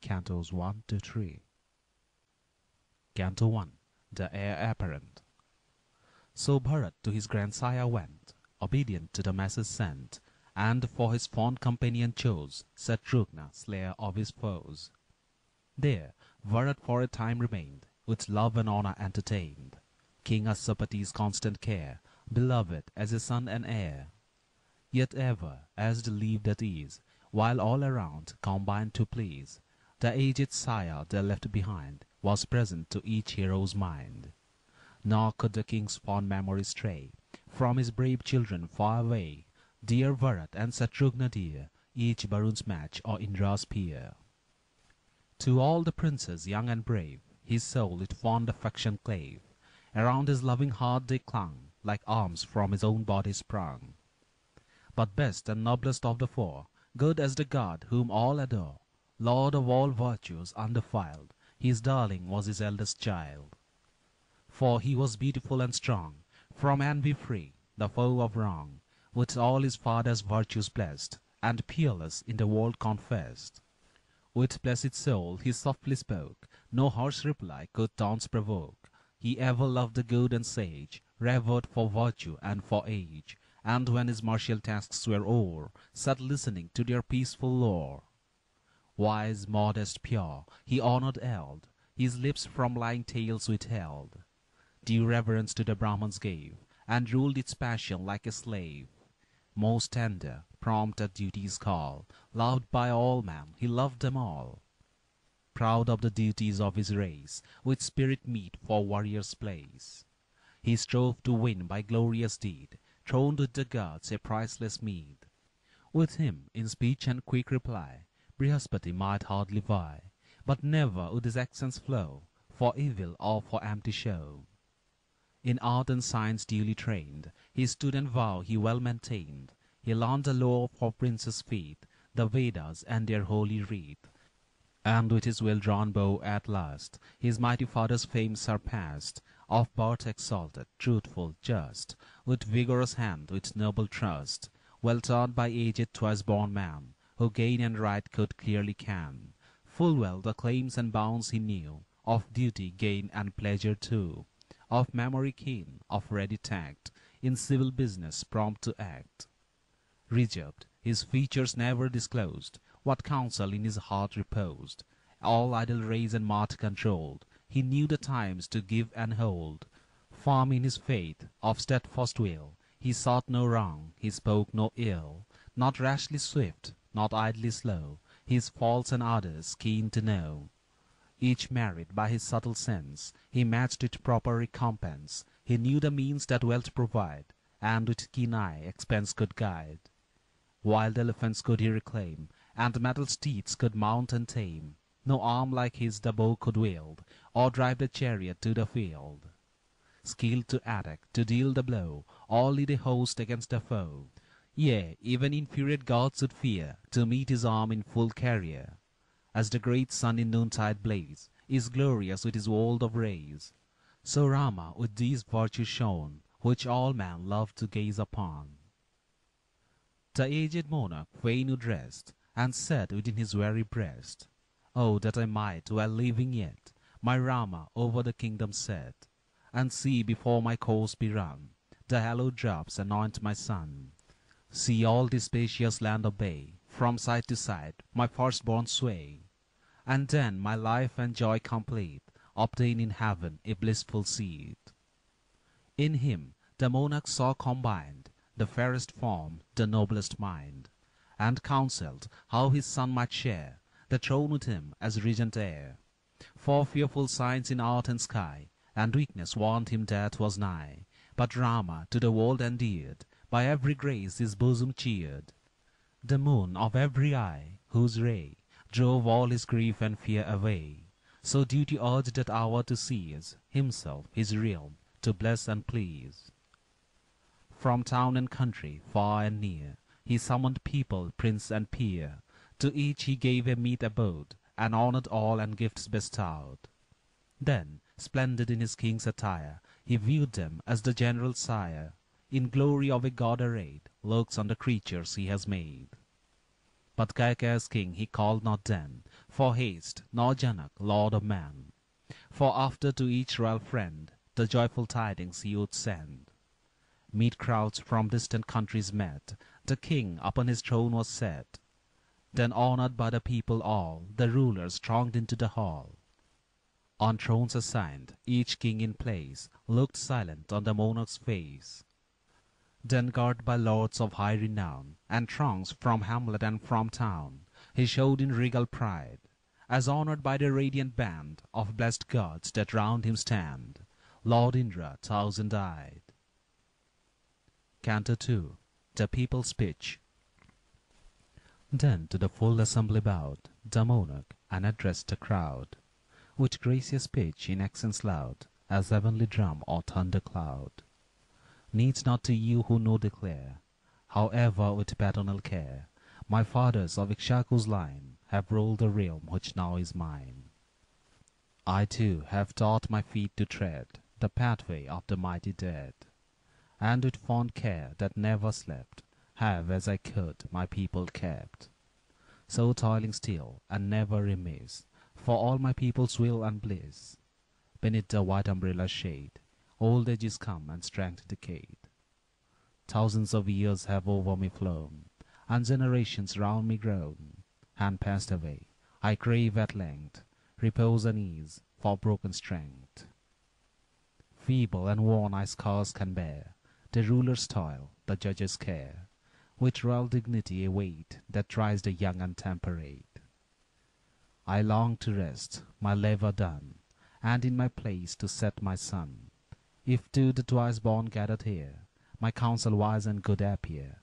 Cantos 1 to 3. Canto 1. The Heir Apparent. So Bharat to his grandsire went, obedient to the message sent, and for his fond companion chose Shatrugna, slayer of his foes. There Bharat for a time remained, with love and honor entertained, King Ashapati's constant care, beloved as a son and heir. Yet ever, as they lived at ease, while all around combined to please, the aged sire they left behind was present to each hero's mind. Nor could the king's fond memory stray from his brave children far away, dear Bharat and Shatrugna dear, each Varun's match or Indra's peer. To all the princes young and brave, his soul with fond affection clave. Around his loving heart they clung, like arms from his own body sprung. But best and noblest of the four, good as the God whom all adore, Lord of all virtues undefiled, his darling was his eldest child. For he was beautiful and strong, from envy free, the foe of wrong, with all his father's virtues blessed, and peerless in the world confessed. With blessed soul he softly spoke, no harsh reply could taunts provoke. He ever loved the good and sage, revered for virtue and for age, and when his martial tasks were o'er, sat listening to their peaceful lore. Wise, modest, pure, he honored eld, his lips from lying tales withheld. Due reverence to the Brahmans gave, and ruled its passion like a slave. Most tender, prompt at duty's call, loved by all men, he loved them all. Proud of the duties of his race, with spirit meet for warrior's place, he strove to win by glorious deed, throned with the gods a priceless meed. With him, in speech and quick reply, Brihaspati might hardly vie, but never would his accents flow for evil or for empty show. In art and science duly trained, his student vow he well maintained. He learned the law for princes' feet, the Vedas and their holy rite, and with his well-drawn bow at last, his mighty father's fame surpassed. Of birth exalted, truthful, just, with vigorous hand, with noble trust, well taught by aged twice-born man, who gain and right could clearly can. Full well the claims and bounds he knew, of duty, gain, and pleasure too, of memory keen, of ready tact, in civil business prompt to act. Reserved, his features never disclosed, what counsel in his heart reposed. All idle rays and mirth controlled, he knew the times to give and hold. Firm in his faith, of steadfast will, he sought no wrong, he spoke no ill. Not rashly swift, not idly slow, his faults and others keen to know. Each merit by his subtle sense, he matched with proper recompense. He knew the means that wealth provide, and with keen eye expense could guide. Wild elephants could he reclaim, and mettled steeds could mount and tame. No arm like his the bow could wield, or drive the chariot to the field. Skilled to attack, to deal the blow, or lead a host against a foe. Yea, even infuriate gods would fear to meet his arm in full career. As the great sun in noontide blaze is glorious with his world of rays, so Rama with these virtues shone, which all men love to gaze upon. The aged monarch fain would rest, and said within his very breast, "Oh, that I might, while living yet, my Rama over the kingdom set, and see before my course be run, the hallowed drops anoint my son. See all this spacious land obey, from side to side, my firstborn sway, and then my life and joy complete, obtain in heaven a blissful seat." In him the monarch saw combined the fairest form, the noblest mind, and counselled how his son might share the throne with him as regent heir. For fearful signs in earth and sky, and weakness warned him death was nigh. But Rama, to the world endeared, by every grace his bosom cheered. The moon of every eye, whose ray drove all his grief and fear away. So duty urged that hour to seize himself, his realm, to bless and please. From town and country, far and near, he summoned people, prince and peer. To each he gave a meet abode, and honored all and gifts bestowed. Then, splendid in his king's attire, he viewed them as the general sire, in glory of a god arrayed, looks on the creatures he has made. But Kaikeyi's king he called not then, For haste, nor Janak, lord of man. For after to each royal friend the joyful tidings he would send. Meet crowds from distant countries met, the king upon his throne was set. Then honored by the people all, the rulers thronged into the hall. On thrones assigned, each king in place looked silent on the monarch's face. Then guarded by lords of high renown, and throngs from hamlet and from town, he showed in regal pride, as honored by the radiant band of blessed gods that round him stand, Lord Indra thousand-eyed. Canto 2. The People's Speech. Then to the full assembly bowed the monarch, and addressed the crowd, with gracious speech in accents loud, as heavenly drum or thunder cloud. Needs not to you who know declare, however with paternal care, my fathers of Ikshaku's line have ruled the realm which now is mine. I too have taught my feet to tread the pathway of the mighty dead, and with fond care that never slept, have as I could my people kept. So toiling still and never remiss, for all my people's will and bliss, beneath the white umbrella shade, old age is come and strength decayed. Thousands of years have over me flown, and generations round me grown, and passed away. I crave at length repose and ease for broken strength. Feeble and worn I scarce can bear the ruler's toil, the judge's care, with royal dignity await that tries the young and temperate. I long to rest, my labour done, and in my place to set my son. If too the twice born gathered here, my counsel wise and good appear.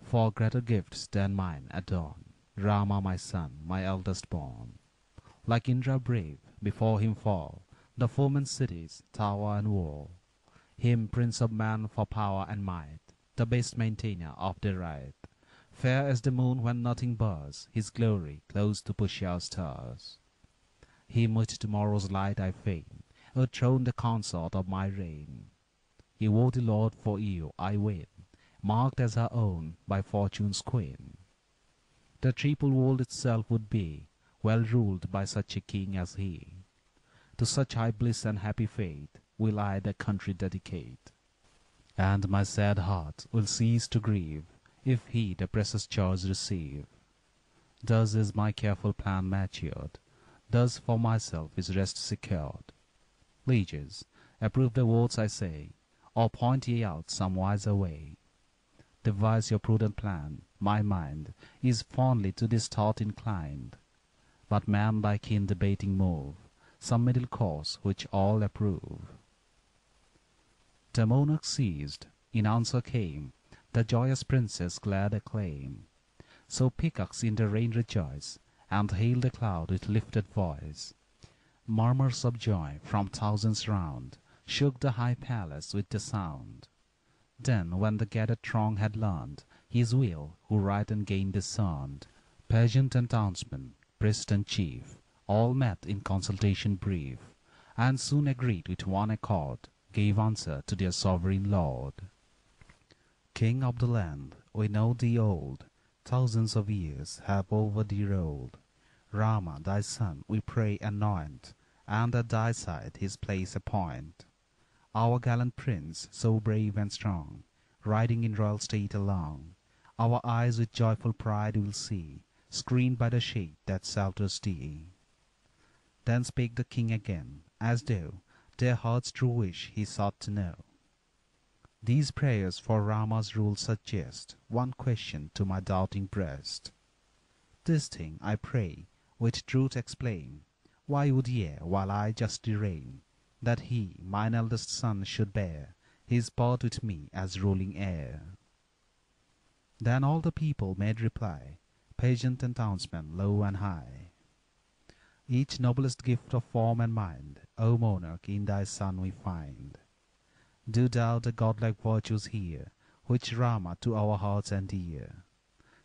For greater gifts than mine adorn Rama my son, my eldest born. Like Indra brave, before him fall the foemen cities, tower and wall. Him prince of man for power and might, the best maintainer of the right. Fair as the moon when nothing bars his glory close to push our stars. Him with tomorrow's light I fain would throne the consort of my reign. Ye worthy Lord, for you I win, marked as her own by fortune's queen. The triple world itself would be well ruled by such a king as he. To such high bliss and happy fate will I the country dedicate, and my sad heart will cease to grieve if he the precious charge receive. Thus is my careful plan matured, thus for myself is rest secured. Lieges, approve the words I say, or point ye out some wiser way. Devise your prudent plan, my mind is fondly to this thought inclined. But man by keen debating move some middle course which all approve. The monarch ceased, in answer came the joyous princess' glad acclaim. So peacocks in the rain rejoice, and hail the cloud with lifted voice. Murmurs of joy from thousands round shook the high palace with the sound. Then when the gathered throng had learned his will, who right and gain discerned, pageant and townsman, priest and chief, all met in consultation brief, and soon agreed with one accord, gave answer to their sovereign lord. King of the land, we know thee old, thousands of years have over thee rolled. Rama, thy son, we pray anoint, and at thy side his place appoint. Our gallant prince, so brave and strong, riding in royal state along, our eyes with joyful pride will see, screened by the shade that shelters thee. Then spake the king again, as though their heart's true wish he sought to know. These prayers for Rama's rule suggest one question to my doubting breast. This thing, I pray, with truth explain, why would ye, while I justly reign, that he, mine eldest son, should bear his part with me as ruling heir? Then all the people made reply, pageant and townsmen, low and high. Each noblest gift of form and mind, O monarch, in thy son we find. Do thou the godlike virtues hear, which Rama to our hearts endear.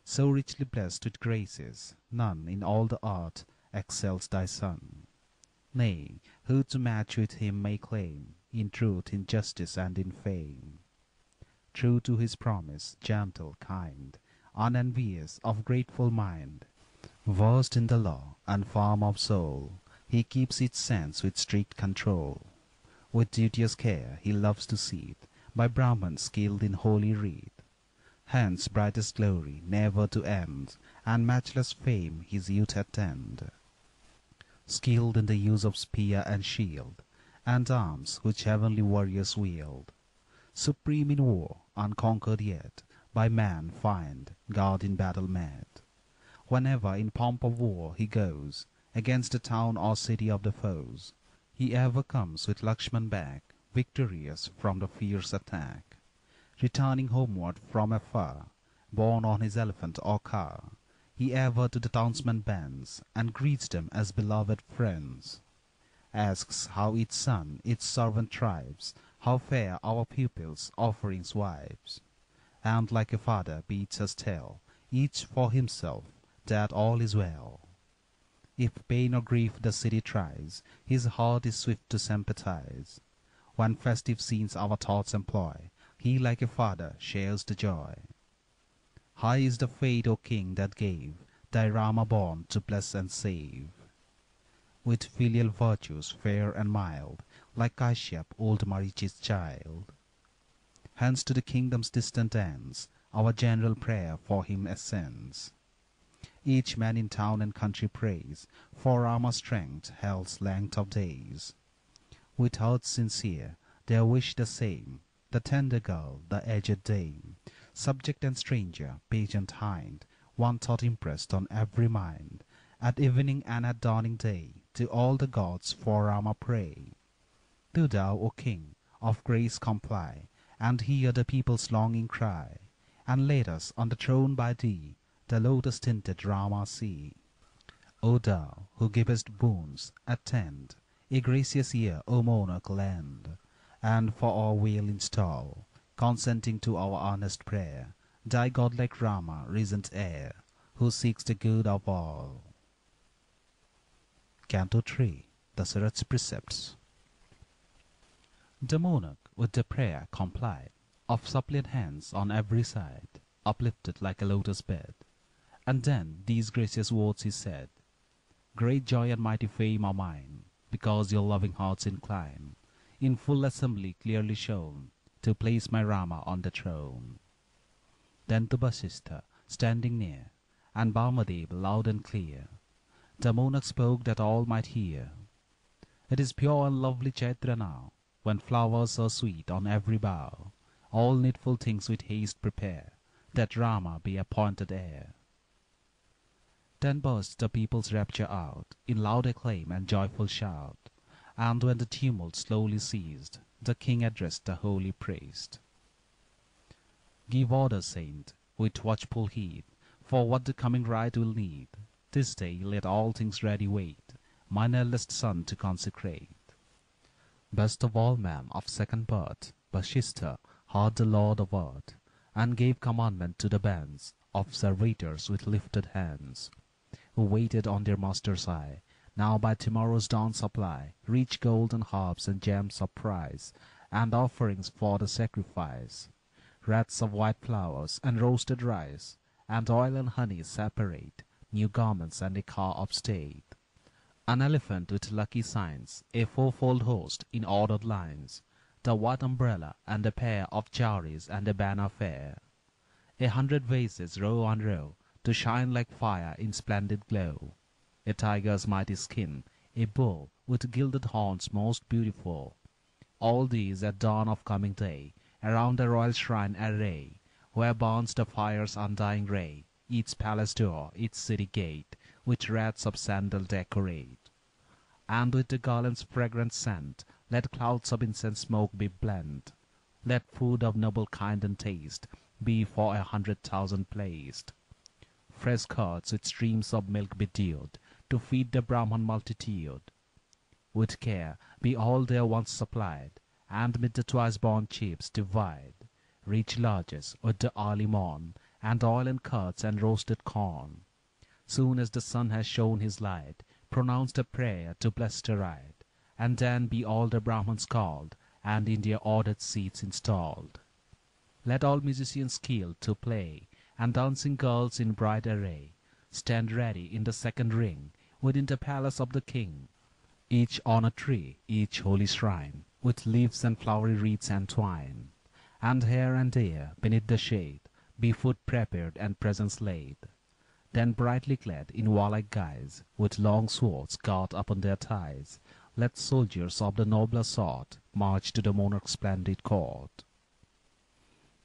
So richly blessed with graces, none in all the art excels thy son. Nay, who to match with him may claim, in truth, in justice, and in fame. True to his promise, gentle, kind, unenvious, of grateful mind, Versed in the law and form of soul, he keeps each sense with strict control. With duteous care he loves to sit by Brahmans skilled in holy rite. Hence brightest glory never to end, and matchless fame his youth attend. Skilled in the use of spear and shield, and arms which heavenly warriors wield. Supreme in war, unconquered yet, by man find God in battle met. Whenever in pomp of war he goes, against the town or city of the foes, he ever comes with Lakshmana back, victorious from the fierce attack. Returning homeward from afar, borne on his elephant or car, he ever to the townsmen bends, and greets them as beloved friends. Asks how each son, each servant thrives, how fair our pupils' offerings wives. And like a father bids us tell, each for himself, that all is well. If pain or grief the city tries, his heart is swift to sympathize. When festive scenes our thoughts employ, he like a father shares the joy. High is the fate, O king, that gave thy Rama born to bless and save. With filial virtues fair and mild, like Kashyap, old Marichi's child. Hence to the kingdom's distant ends, our general prayer for him ascends. Each man in town and country prays for Rama's strength, health's length of days. With hearts sincere, their wish the same, the tender girl, the aged dame, subject and stranger, patient hind, one thought impressed on every mind. At evening and at dawning day, to all the gods for Rama pray. Do thou, O king, of grace comply, and hear the people's longing cry, and let us on the throne by thee the lotus-tinted Rama see. O thou, who givest boons, attend, a gracious ear, O monarch, lend, and for our weal install, consenting to our earnest prayer, thy godlike Rama, recent heir, who seeks the good of all. Canto 3. Dasharatha's Precepts. The monarch with the prayer complied, of suppliant hands on every side, uplifted like a lotus bed. And then these gracious words he said: Great joy and mighty fame are mine, because your loving hearts incline, in full assembly clearly shown, to place my Rama on the throne. Then to Vasistha, standing near, and Bhamadeva loud and clear, the monarch spoke that all might hear. It is pure and lovely Chaitra now, when flowers are sweet on every bough. All needful things with haste prepare, that Rama be appointed heir. Then burst the people's rapture out, in loud acclaim and joyful shout. And when the tumult slowly ceased, the king addressed the holy priest. Give order, saint, with watchful heed, for what the coming rite will need. This day let all things ready wait, mine eldest son to consecrate. Best of all men of second birth, Vasistha heard the Lord of earth, and gave commandment to the bands of servitors with lifted hands, who waited on their master's eye. Now by tomorrow's dawn supply rich gold and harps and gems of price, and offerings for the sacrifice, wreaths of white flowers and roasted rice, and oil and honey separate, new garments and a car of state, an elephant with lucky signs, a fourfold host in ordered lines, the white umbrella and a pair of chowries and a banner fair, 100 vases row on row to shine like fire in splendid glow, a tiger's mighty skin, a bull with gilded horns most beautiful. All these at dawn of coming day, around the royal shrine array, where burns the fire's undying ray, each palace door, each city gate, with wreaths of sandal decorate. And with the garland's fragrant scent, let clouds of incense smoke be blent. Let food of noble kind and taste be for 100,000 placed. Fresh curds with streams of milk bedewed, to feed the Brahman multitude. With care be all their wants supplied, and mid the twice-born chiefs divide rich largesse with the early morn, and oil and curds and roasted corn. Soon as the sun has shown his light, pronounce the prayer to bless the rite, and then be all the Brahmans called, and in their ordered seats installed. Let all musicians skilled to play, and dancing girls in bright array, stand ready in the second ring within the palace of the king, each on a tree, each holy shrine, with leaves and flowery wreaths entwined. And here and there, beneath the shade, be food prepared and presents laid. Then brightly clad in warlike guise, with long swords girt upon their thighs, let soldiers of the nobler sort march to the monarch's splendid court.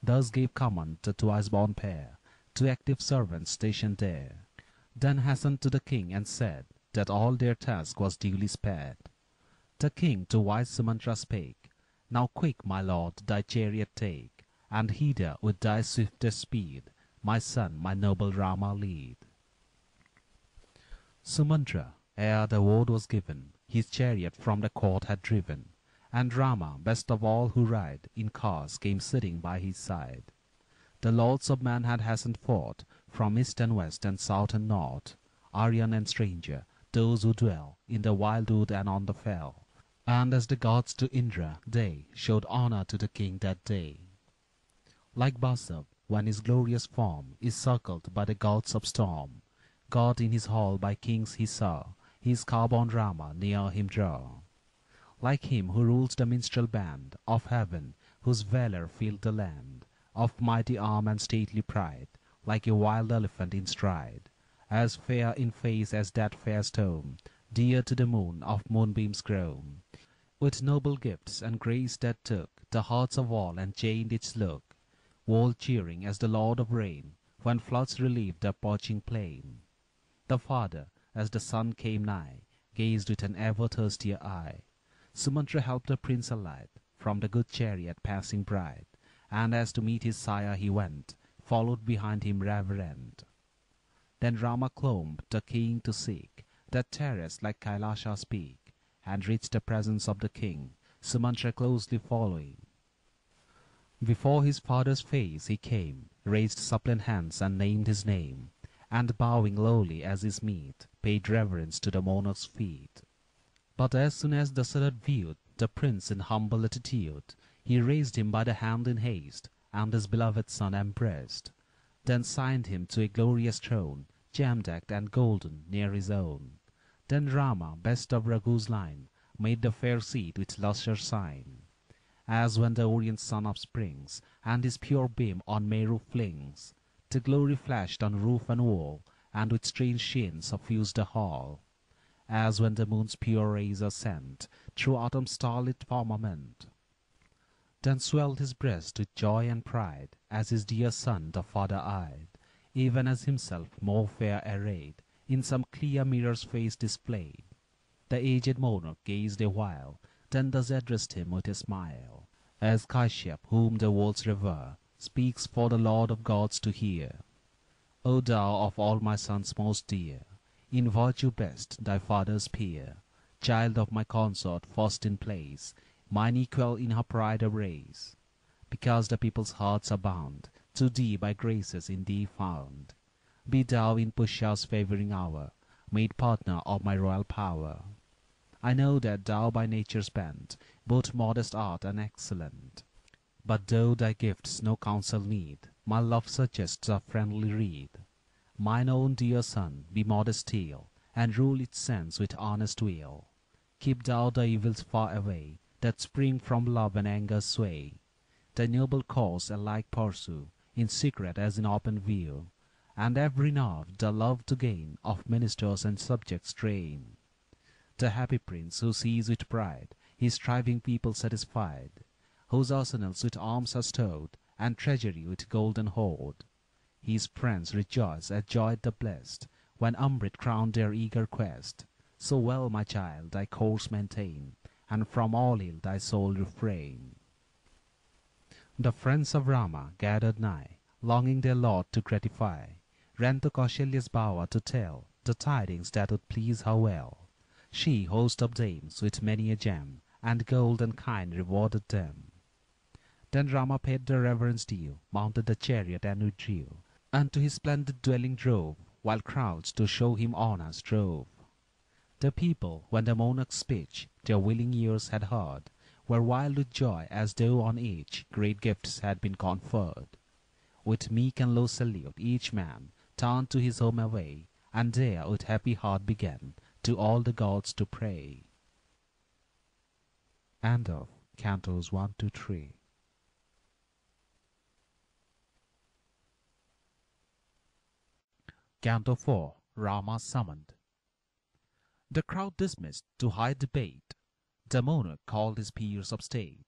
Thus gave command the twice-born pair to active servants stationed there. Then hastened to the king and said that all their task was duly spared. The king to wise Sumantra spake, "Now quick, my lord, thy chariot take, and hither with thy swiftest speed my son, my noble Rama, lead." Sumantra, ere the word was given, his chariot from the court had driven, and Rama, best of all who ride in cars, came sitting by his side. The lords of man had hastened forth from east and west and south and north, Aryan and stranger, those who dwell in the wildwood and on the fell. And as the gods to Indra, they showed honor to the king that day. Like Basav, when his glorious form is circled by the gods of storm, God in his hall by kings he saw his car-born Rama near him draw. Like him who rules the minstrel band of heaven, whose valor filled the land, of mighty arm and stately pride, like a wild elephant in stride, as fair in face as that fair stone, dear to the moon of moonbeams grown, with noble gifts and grace that took the hearts of all and changed its look, world cheering as the Lord of rain, when floods relieved the parching plain. The father, as the son came nigh, gazed with an ever thirstier eye. Sumantra helped the prince alight from the good chariot passing bright, and as to meet his sire he went, followed behind him reverent. Then Rama clomb the king to seek that terrace like Kailasha's peak, and reached the presence of the king, Sumantra closely following. Before his father's face he came, raised suppliant hands and named his name, and bowing lowly as is meet, paid reverence to the monarch's feet. But as soon as Dasaratha viewed the prince in humble attitude, he raised him by the hand in haste, and his beloved son embraced, then signed him to a glorious throne, jam-decked and golden, near his own. Then Rama, best of Raghu's line, made the fair seat with lustre shine, as when the orient sun upsprings, and his pure beam on Meru flings. The glory flashed on roof and wall, and with strange sheen suffused the hall, as when the moon's pure rays are sent through autumn's starlit firmament. Then swelled his breast with joy and pride, as his dear son the father eyed, even as himself more fair arrayed, in some clear mirror's face displayed. The aged monarch gazed a while, then thus addressed him with a smile, as Kashyap, whom the worlds revere, speaks for the Lord of gods to hear. O thou of all my sons most dear, in virtue best thy father's peer, child of my consort first in place, mine equal in her pride of race, because the people's hearts are bound to thee by graces in thee found, be thou in Pusha's favouring hour made partner of my royal power. I know that thou by nature's bent both modest art and excellent, but though thy gifts no counsel need, my love suggests a friendly rede. Mine own dear son, be modest still, and rule its sense with honest will. Keep thou the evils far away that spring from love and anger's sway. Thy noble cause alike pursue, in secret as in open view, and every nerve the love to gain of ministers and subjects train. The happy prince who sees with pride his striving people satisfied, whose arsenals with arms are stowed, and treasury with golden hoard. His friends rejoice as joyed the blest, when Amrit crowned their eager quest. So well, my child, thy course maintain, and from all ill thy soul refrain. The friends of Rama gathered nigh, longing their lord to gratify, ran to Kausalya's bower to tell the tidings that would please her well. She, host of dames, with many a gem and gold and kind rewarded them. Then Rama paid the reverence due, mounted the chariot and withdrew, and to his splendid dwelling drove, while crowds to show him honour strove. The people, when the monarch's speech their willing ears had heard, were wild with joy as though on each great gifts had been conferred. With meek and low salute each man turned to his home away, and there with happy heart began to all the gods to pray. End of Cantos 1 to 3. Canto 4. Rama summoned. The crowd dismissed to high debate, the monarch called his peers of state,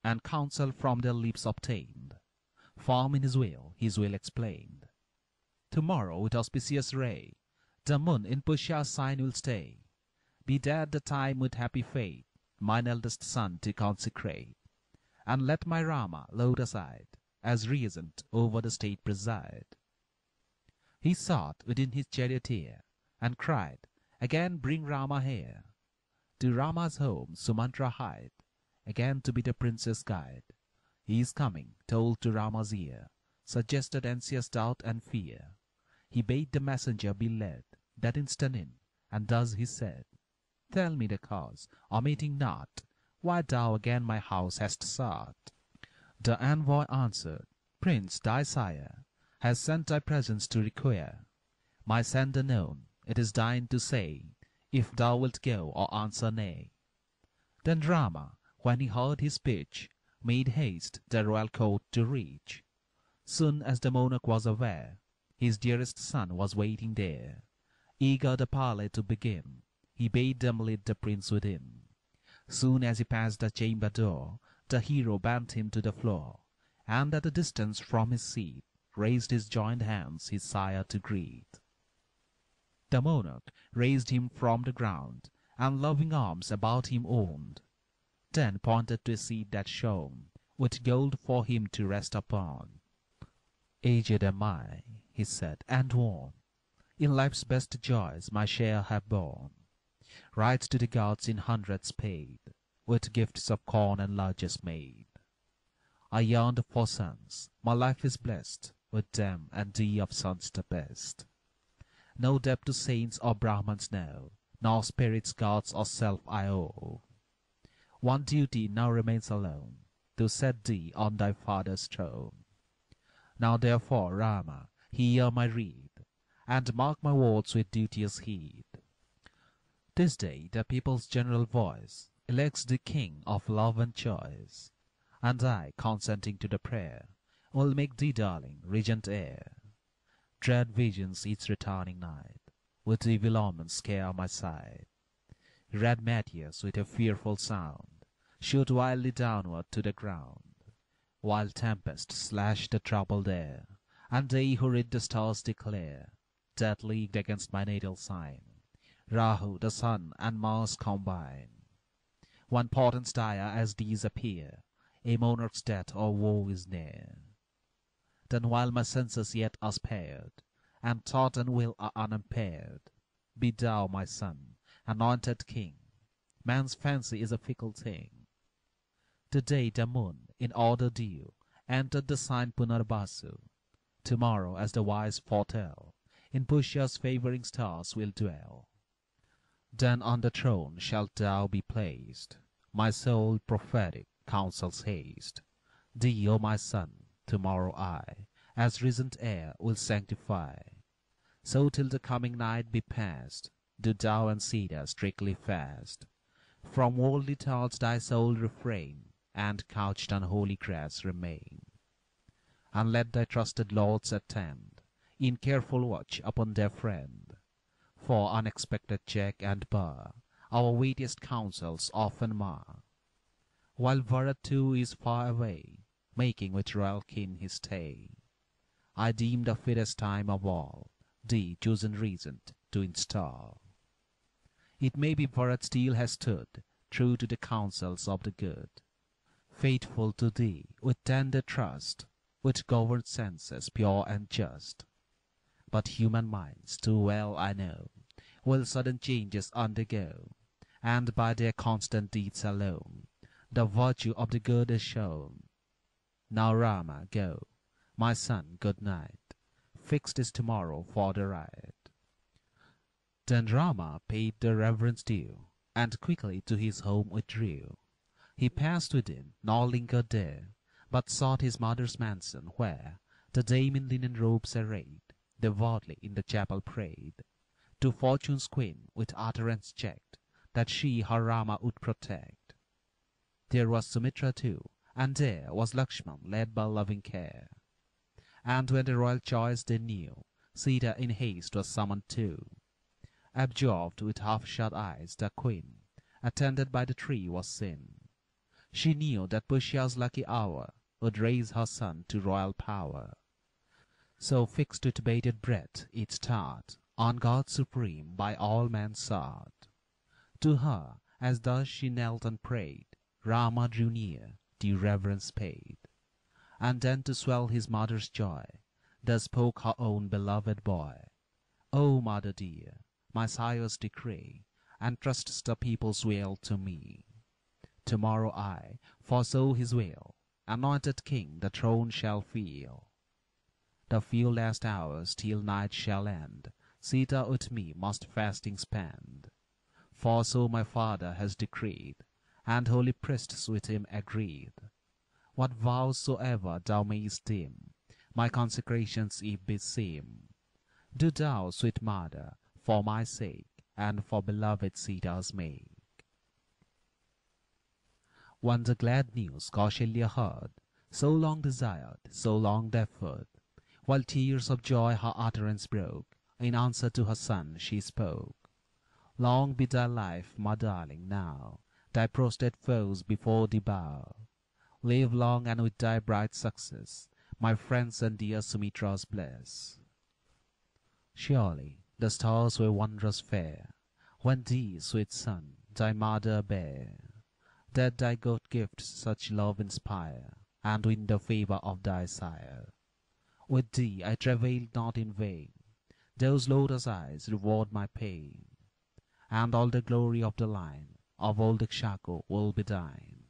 and counsel from their lips obtained. Firm in his will explained. Tomorrow with auspicious ray, the moon in Pusha's sign will stay. Be that the time with happy fate, mine eldest son to consecrate. And let my Rama, laid aside, as regent over the state preside. He sought within his charioteer, and cried, again bring Rama here. To Rama's home Sumantra hied, again to be the prince's guide. He is coming, told to Rama's ear, suggested anxious doubt and fear. He bade the messenger be led, that instant in, and thus he said, tell me the cause, omitting not, why thou again my house hast sought. The envoy answered, Prince, thy sire, has sent thy presence to require. My sender known, it is thine to say, if thou wilt go or answer nay. Then Rama, when he heard his speech, made haste the royal court to reach. Soon as the monarch was aware, his dearest son was waiting there. Eager the parley to begin, he bade them lead the prince within. Soon as he passed the chamber door, the hero bent him to the floor, and at a distance from his seat, raised his joined hands his sire to greet. The monarch raised him from the ground, and loving arms about him owned. Then pointed to a seat that shone, with gold for him to rest upon. Aged am I, he said, and worn. In life's best joys my share have borne. Rites to the gods in hundreds paid, with gifts of corn and largesse made. I yearned for sons, my life is blessed, with them and thee of sons the best. No debt to saints or Brahmans know, nor spirits, gods, or self I owe. One duty now remains alone, to set thee on thy father's throne. Now therefore, Rama, hear my rede, and mark my words with duteous heed. This day the people's general voice elects the king of love and choice, and I, consenting to the prayer, will make thee, darling, regent heir. Dread visions each returning night, with evil omens scare my sight. Red meteors with a fearful sound shoot wildly downward to the ground, while tempests slash the troubled air, and they who read the stars declare that leagued against my natal sign, Rahu, the sun, and Mars combine. When portents dire as these appear, a monarch's death or woe is near. Then while my senses yet are spared, and thought and will are unimpaired, be thou, my son, anointed king. Man's fancy is a fickle thing. Today the moon, in order due, entered the sign Punarbasu. Tomorrow, as the wise foretell, in Pusha's favouring stars will dwell. Then on the throne shalt thou be placed. My soul prophetic counsels haste. Thee, O my son, tomorrow I, as regent heir, will sanctify. So till the coming night be past, do thou and Sita strictly fast. From worldly thoughts thy soul refrain, and couched on holy grass remain. And let thy trusted lords attend, in careful watch upon their friend. For unexpected check and bar, our weightiest counsels often mar. While Bharat too is far away, making with royal kin his stay, I deem the fittest time of all, thee chosen regent to install. It may be Bharat still has stood, true to the counsels of the good, faithful to thee with tender trust, with governed senses pure and just. But human minds, too well I know, will sudden changes undergo, and by their constant deeds alone, the virtue of the good is shown. Now Rama, go, my son, good night. Fixed is tomorrow for the ride. Then Rama paid the reverence due, and quickly to his home withdrew. He passed within, nor lingered there, but sought his mother's mansion, where the dame in linen robes arrayed, devoutly in the chapel prayed. to Fortune's queen with utterance checked, that she her Rama would protect. There was Sumitra too, and there was Lakshmana led by loving care. And when the royal choice they knew, Sita in haste was summoned too. Absorbed with half-shut eyes, the queen, attended by the tree, was seen. She knew that Pusya's lucky hour would raise her son to royal power. So fixed with bated breath it start, on God supreme by all men sought. To her, as thus she knelt and prayed, Rama drew near, due reverence paid. And then to swell his mother's joy, thus spoke her own beloved boy. O mother dear, my sire's decree, entrusts the people's will to me. Tomorrow I, for so his will, anointed king the throne shall feel. The few last hours till night shall end, Sita with me must fasting spend. For so my father has decreed, and holy priests with him agreed. What vows soever thou mayst deem, my consecrations if beseem, do thou, sweet mother, for my sake, and for beloved Sita's make. When the glad news Kausalya heard, so long desired, so long deferred, while tears of joy her utterance broke, in answer to her son she spoke. Long be thy life, my darling, now thy prostrate foes before thee bow. Live long and with thy bright success, my friends and dear Sumitras bless. Surely the stars were wondrous fair, when thee, sweet son, thy mother bare, that thy good gifts such love inspire, and win the favour of thy sire. With thee I travailed not in vain, those lotus eyes reward my pain, and all the glory of the line of old Ikshako will be thine.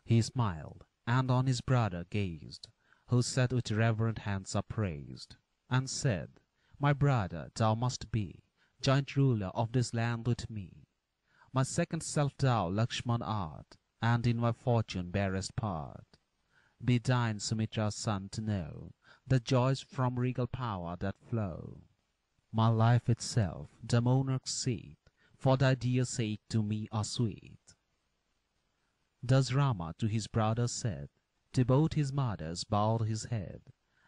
He smiled, and on his brother gazed, who sat with reverent hands upraised, and said, My brother, thou must be joint ruler of this land with me. My second self thou, Lakshmana, art, and in my fortune bearest part. Be thine, Sumitra's son, to know the joys from regal power that flow. My life itself, the monarch's seat, for thy dear sake to me are sweet. Thus Rama to his brother said, to both his mothers bowed his head,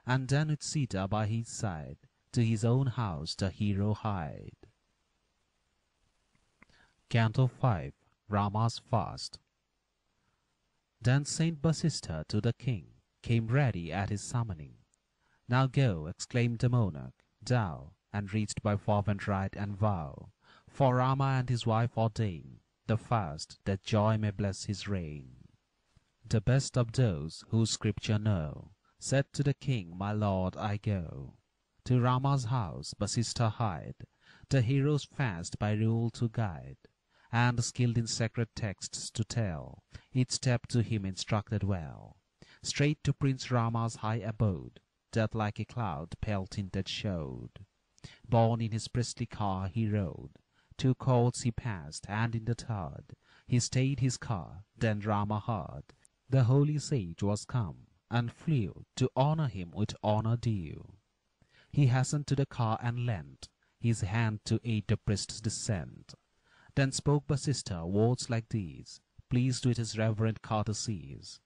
and then with Sita by his side, to his own house the hero hied. Canto 5. Rama's Fast. Then Saint Vasistha to the king came ready at his summoning. Now go, exclaimed the monarch, thou, and reached by fervent rite and vow, for Rama and his wife ordain the fast, that joy may bless his reign. The best of those who Scripture know said to the king, My lord, I go to Rama's house, Vasistha hied, the hero's fast by rule to guide, and skilled in sacred texts to tell, each step to him instructed well. Straight to Prince Rama's high abode, that like a cloud pale tinted showed. Borne in his priestly car he rode, 2 courts he passed, and in the third he stayed his car. Then Rama heard the holy sage was come, and flew to honor him with honor due. He hastened to the car and lent his hand to aid the priest's descent. Then spoke Vasistha words like these, pleased with his reverent courtesies,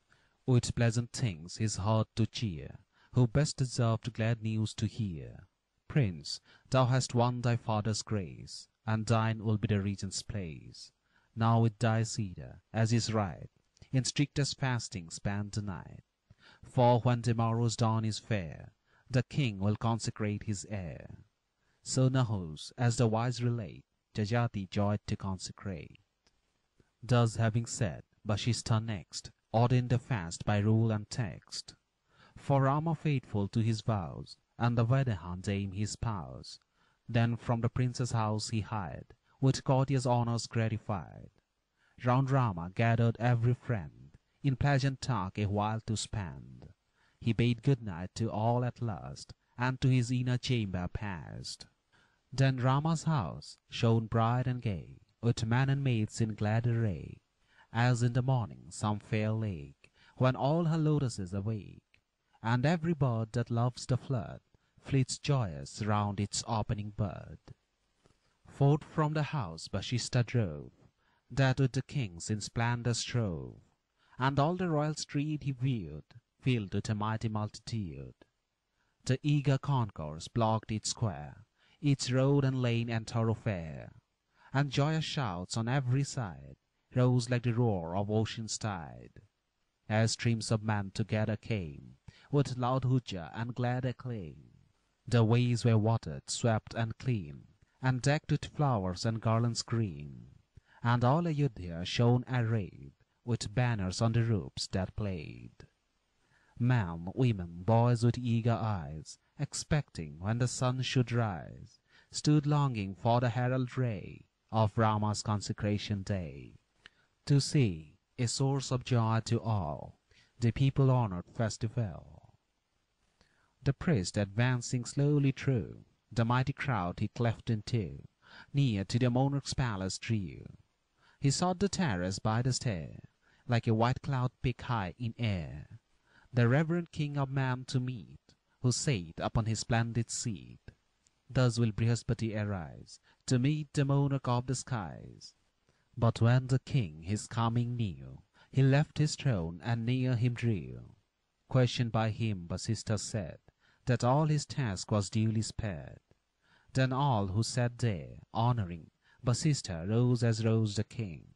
with pleasant things his heart to cheer, who best deserved glad news to hear. Prince, thou hast won thy father's grace, and thine will be the regent's place. Now with thy Sita, as is right, in strictest fasting spend the night. For when tomorrow's dawn is fair, the king will consecrate his heir. So Nahus, as the wise relate, Jajati joyed to consecrate. Thus having said, Vasistha next ordained the fast by rule and text. For Rama faithful to his vows, and the Vedahan dame his spouse, then from the prince's house he hied, with courteous honours gratified. Round Rama gathered every friend, in pleasant talk a while to spend. He bade good night to all at last, and to his inner chamber passed. Then Rama's house shone bright and gay, with men and maids in glad array, as in the morning some fair lake, when all her lotuses awake, and every bird that loves the flood flits joyous round its opening bud. Forth from the house Vasishtha drove, that with the kings in splendour strove, and all the royal street he viewed, filled with a mighty multitude. The eager concourse blocked each square, each road and lane and thoroughfare, and joyous shouts on every side rose like the roar of ocean's tide, as streams of men together came, with loud hujja and glad acclaim. The ways were watered, swept, and clean, and decked with flowers and garlands green, and all Ayodhya shone arrayed, with banners on the roofs that played. Men, women, boys with eager eyes, expecting when the sun should rise, stood longing for the herald ray of Rama's consecration day. To see, a source of joy to all, the people-honored festival. The priest advancing slowly through the mighty crowd he cleft in two, near to the monarch's palace drew. He sought the terrace by the stair, like a white cloud peak high in air, the reverend king of man to meet, who sate upon his splendid seat. Thus will Brihaspati arise, to meet the monarch of the skies. But when the king his coming knew, he left his throne and near him drew. Questioned by him, Vasishtha said that all his task was duly spared. Then all who sat there, honouring Vasishtha, rose as rose the king.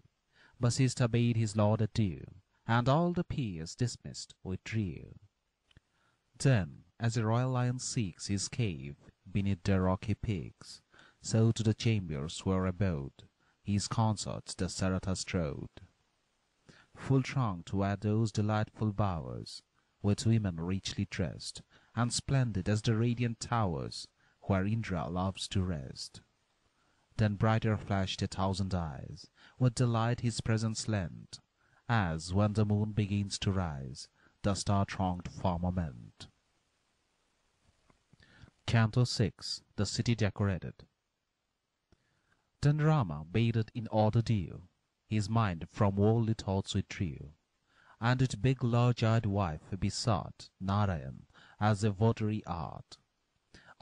Vasishtha bade his lord adieu, and all the peers dismissed withdrew. Then, as a royal lion seeks his cave beneath the rocky peaks, so to the chambers where abode his consorts the Sarata strode. Full thronged were those delightful bowers, with women richly dressed, and splendid as the radiant towers where Indra loves to rest. Then brighter flashed 1,000 eyes, with delight his presence lent, as when the moon begins to rise, the star-thronged firmament. Canto 6. The City Decorated. Then Rama bathed in order due, his mind from worldly thoughts withdrew, and with big large-eyed wife besought Narayan as a votary art.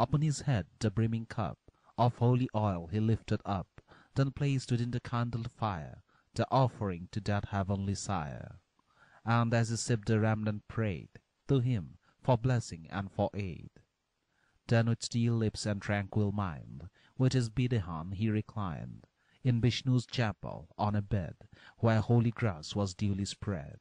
Upon his head the brimming cup of holy oil he lifted up, then placed within the kindled fire the offering to that heavenly sire. And as he sipped the remnant prayed to him for blessing and for aid. Then with still lips and tranquil mind, with his Bidehan he reclined in Vishnu's chapel on a bed where holy grass was duly spread,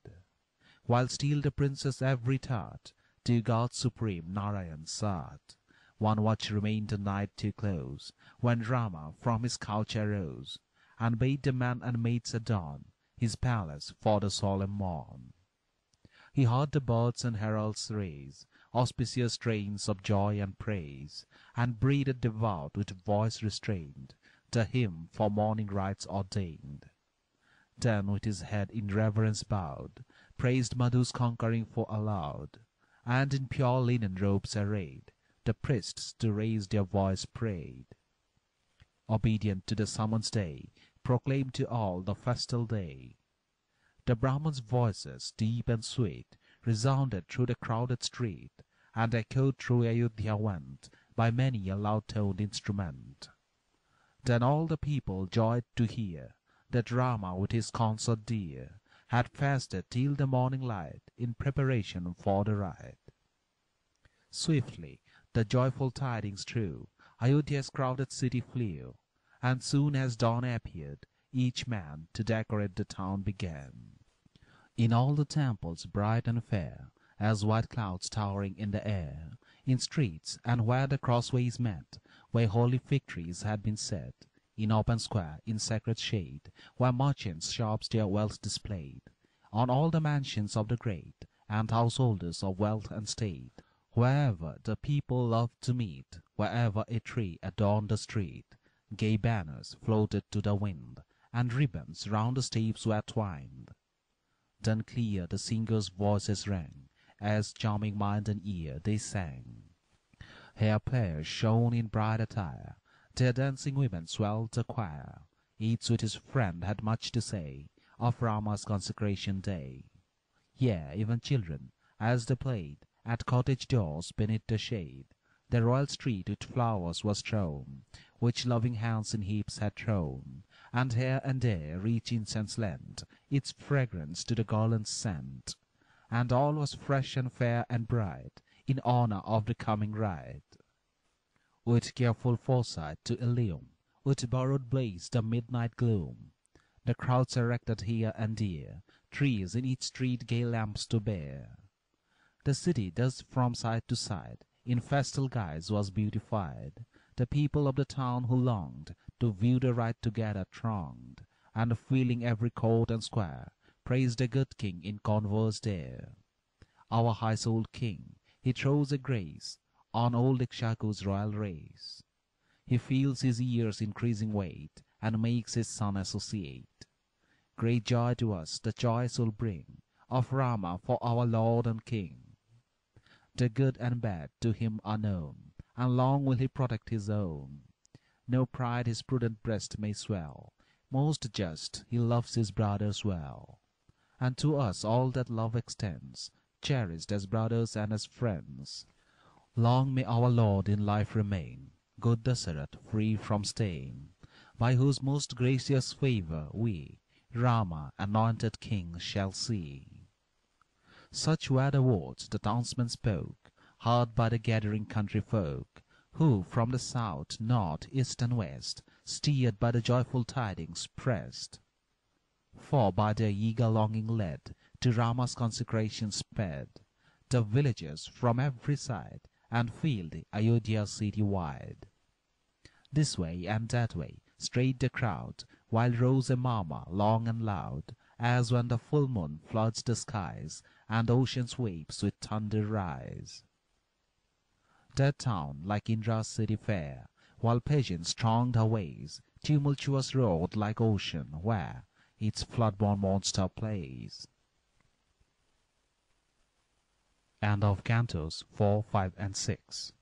while still the princess every thought to God supreme Narayan sought. One watch remained the night to close, when Rama from his couch arose, and bade the men and maids adorn his palace for the solemn morn. He heard the birds and heralds raise auspicious strains of joy and praise, and breathed devout with voice restrained the hymn for morning rites ordained. Then with his head in reverence bowed, praised Madhu's conquering foe aloud, and in pure linen robes arrayed, the priests to raise their voice prayed. Obedient to the summons day, proclaimed to all the festal day. The Brahmans' voices, deep and sweet, resounded through the crowded street, and echoed through Ayodhya went by many a loud-toned instrument. Then all the people joyed to hear that Rama with his consort dear had fasted till the morning light in preparation for the rite. Swiftly the joyful tidings through Ayodhya's crowded city flew, and soon as dawn appeared, each man to decorate the town began. In all the temples bright and fair, as white clouds towering in the air, in streets and where the crossways met, where holy fig trees had been set, in open square, in sacred shade, where merchants' shops their wealth displayed, on all the mansions of the great, and householders of wealth and state, wherever the people loved to meet, wherever a tree adorned the street, gay banners floated to the wind, and ribbons round the steeps were twined. Then clear the singers' voices rang, as charming mind and ear they sang. Here players shone in bright attire, their dancing women swelled the choir. Each with his friend had much to say of Rama's consecration day. Yea, even children, as they played at cottage doors beneath the shade, The royal street with flowers was strewn, which loving hands in heaps had thrown, and here and there rich incense lent its fragrance to the garland's scent. And all was fresh and fair and bright, in honor of the coming rite. With careful foresight to illume, with borrowed blaze the midnight gloom, the crowds erected here and there, trees in each street gay lamps to bear. The city thus from side to side, in festal guise was beautified. The people of the town who longed to view the rite together thronged, and filling every court and square, praised the good king in converse there. Our high-souled king, he throws a grace on old Ikshaku's royal race. He feels his years' increasing weight, and makes his son associate. Great joy to us the choice will bring of Rama for our Lord and King. The good and bad to him are known, and long will he protect his own. No pride his prudent breast may swell, most just he loves his brothers well. And to us all that love extends, cherished as brothers and as friends. Long may our Lord in life remain, good Dasarat free from stain, by whose most gracious favour we, Rama, anointed king, shall see. Such were the words the townsman spoke, heard by the gathering country folk, who from the south, north, east, and west, steered by the joyful tidings, pressed. For by their eager longing led, to Rama's consecration sped, the villagers from every side, and filled Ayodhya city wide. This way and that way strayed the crowd, while rose a murmur long and loud, as when the full moon floods the skies, and ocean's waves with thunder rise. That town, like Indra's city fair, while pageants thronged her ways, tumultuous roared like ocean, where its flood-born monster plays. End of Cantos 4, 5, and 6.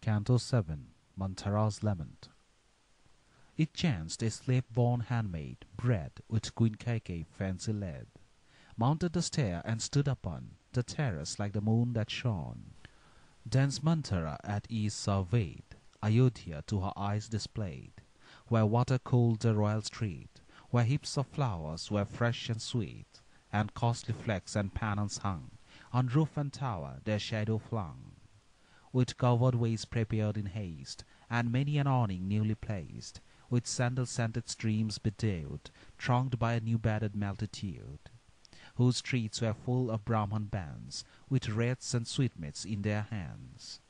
Canto 7. Manthara's Lament. It chanced a slave-born handmaid, bred with Queen Kaikeyi fancy led, mounted the stair and stood upon the terrace like the moon that shone. Thence Manthara at ease surveyed, Ayodhya to her eyes displayed, where water cooled the royal street, where heaps of flowers were fresh and sweet, and costly flags and pennons hung, on roof and tower their shadow flung. With covered ways prepared in haste, and many an awning newly placed, with sandal-scented streams bedewed, thronged by a new-bedded multitude, whose streets were full of Brahman bands, with wreaths and sweetmeats in their hands.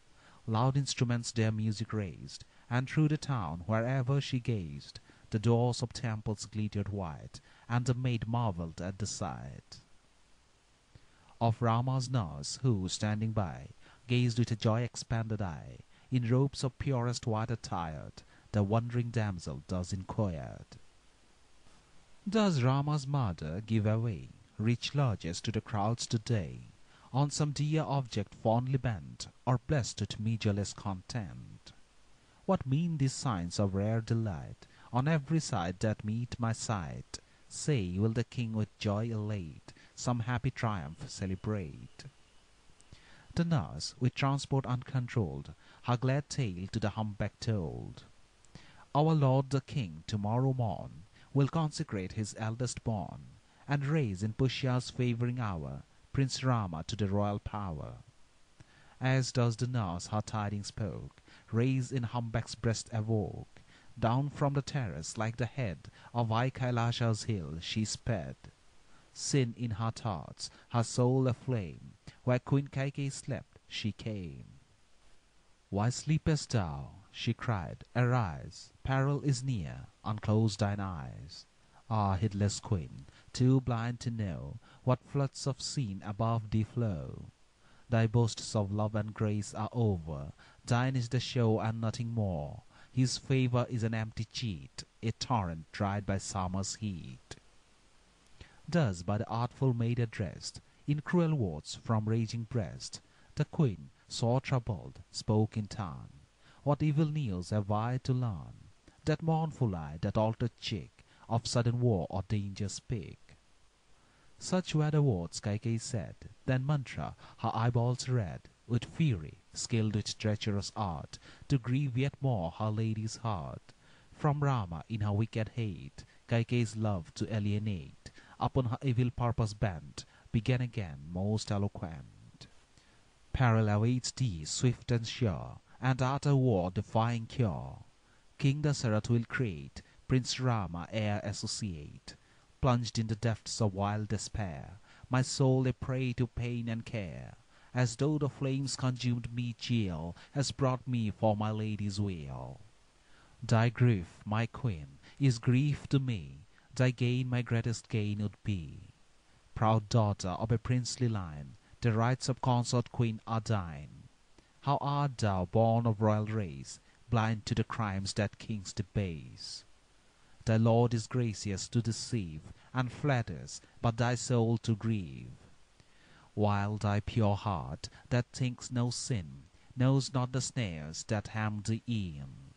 Loud instruments their music raised, and through the town, wherever she gazed, the doors of temples glittered white, and the maid marvelled at the sight of Rama's nurse, who, standing by, gazed with a joy-expanded eye. In robes of purest white attired, the wondering damsel thus inquired: Does Rama's mother give away rich largesse to the crowds today, on some dear object fondly bent, or blessed with measureless content? What mean these signs of rare delight, on every side that meet my sight? Say, will the king with joy elate some happy triumph celebrate? The nurse, with transport uncontrolled, her glad tale to the humpback told. Our lord the king to-morrow morn will consecrate his eldest born, and raise in Pushya's favouring hour Prince Rama to the royal power. As does the nurse her tidings spoke, raised in humpback's breast awoke, down from the terrace like the head of Kailasha's hill she sped. Sin in her thoughts, her soul aflame, where Queen Kaikeyi slept she came. Why sleepest thou? She cried. Arise, peril is near, unclose thine eyes. Ah, heedless queen, too blind to know what floods of sin above thee flow. Thy boasts of love and grace are over, thine is the show and nothing more. His favour is an empty cheat, a torrent dried by summer's heat. Thus by the artful maid addressed, in cruel words from raging breast, the queen, sore troubled, spoke in turn: What evil news have I to learn? That mournful eye, that altered cheek, of sudden war or danger speak. Such were the words Kaikeyi said. Then mantra her eyeballs read, with fury, skilled with treacherous art, to grieve yet more her lady's heart. From Rama in her wicked hate, Kaikeyi's love to alienate, upon her evil purpose bent, began again most eloquent. Peril awaits thee swift and sure, and utter war defying cure. King.The will create, Prince Rama heir associate. Plunged in the depths of wild despair, my soul a prey to pain and care, as though the flames consumed me chill, has brought me for my lady's weal. Thy grief, my queen, is grief to me, thy gain my greatest gain would be. Proud daughter of a princely line, the rights of consort queen are thine. How art thou born of royal race, blind to the crimes that kings debase? Thy lord is gracious to deceive, and flatters but thy soul to grieve. While thy pure heart, that thinks no sin, knows not the snares that hem thee in.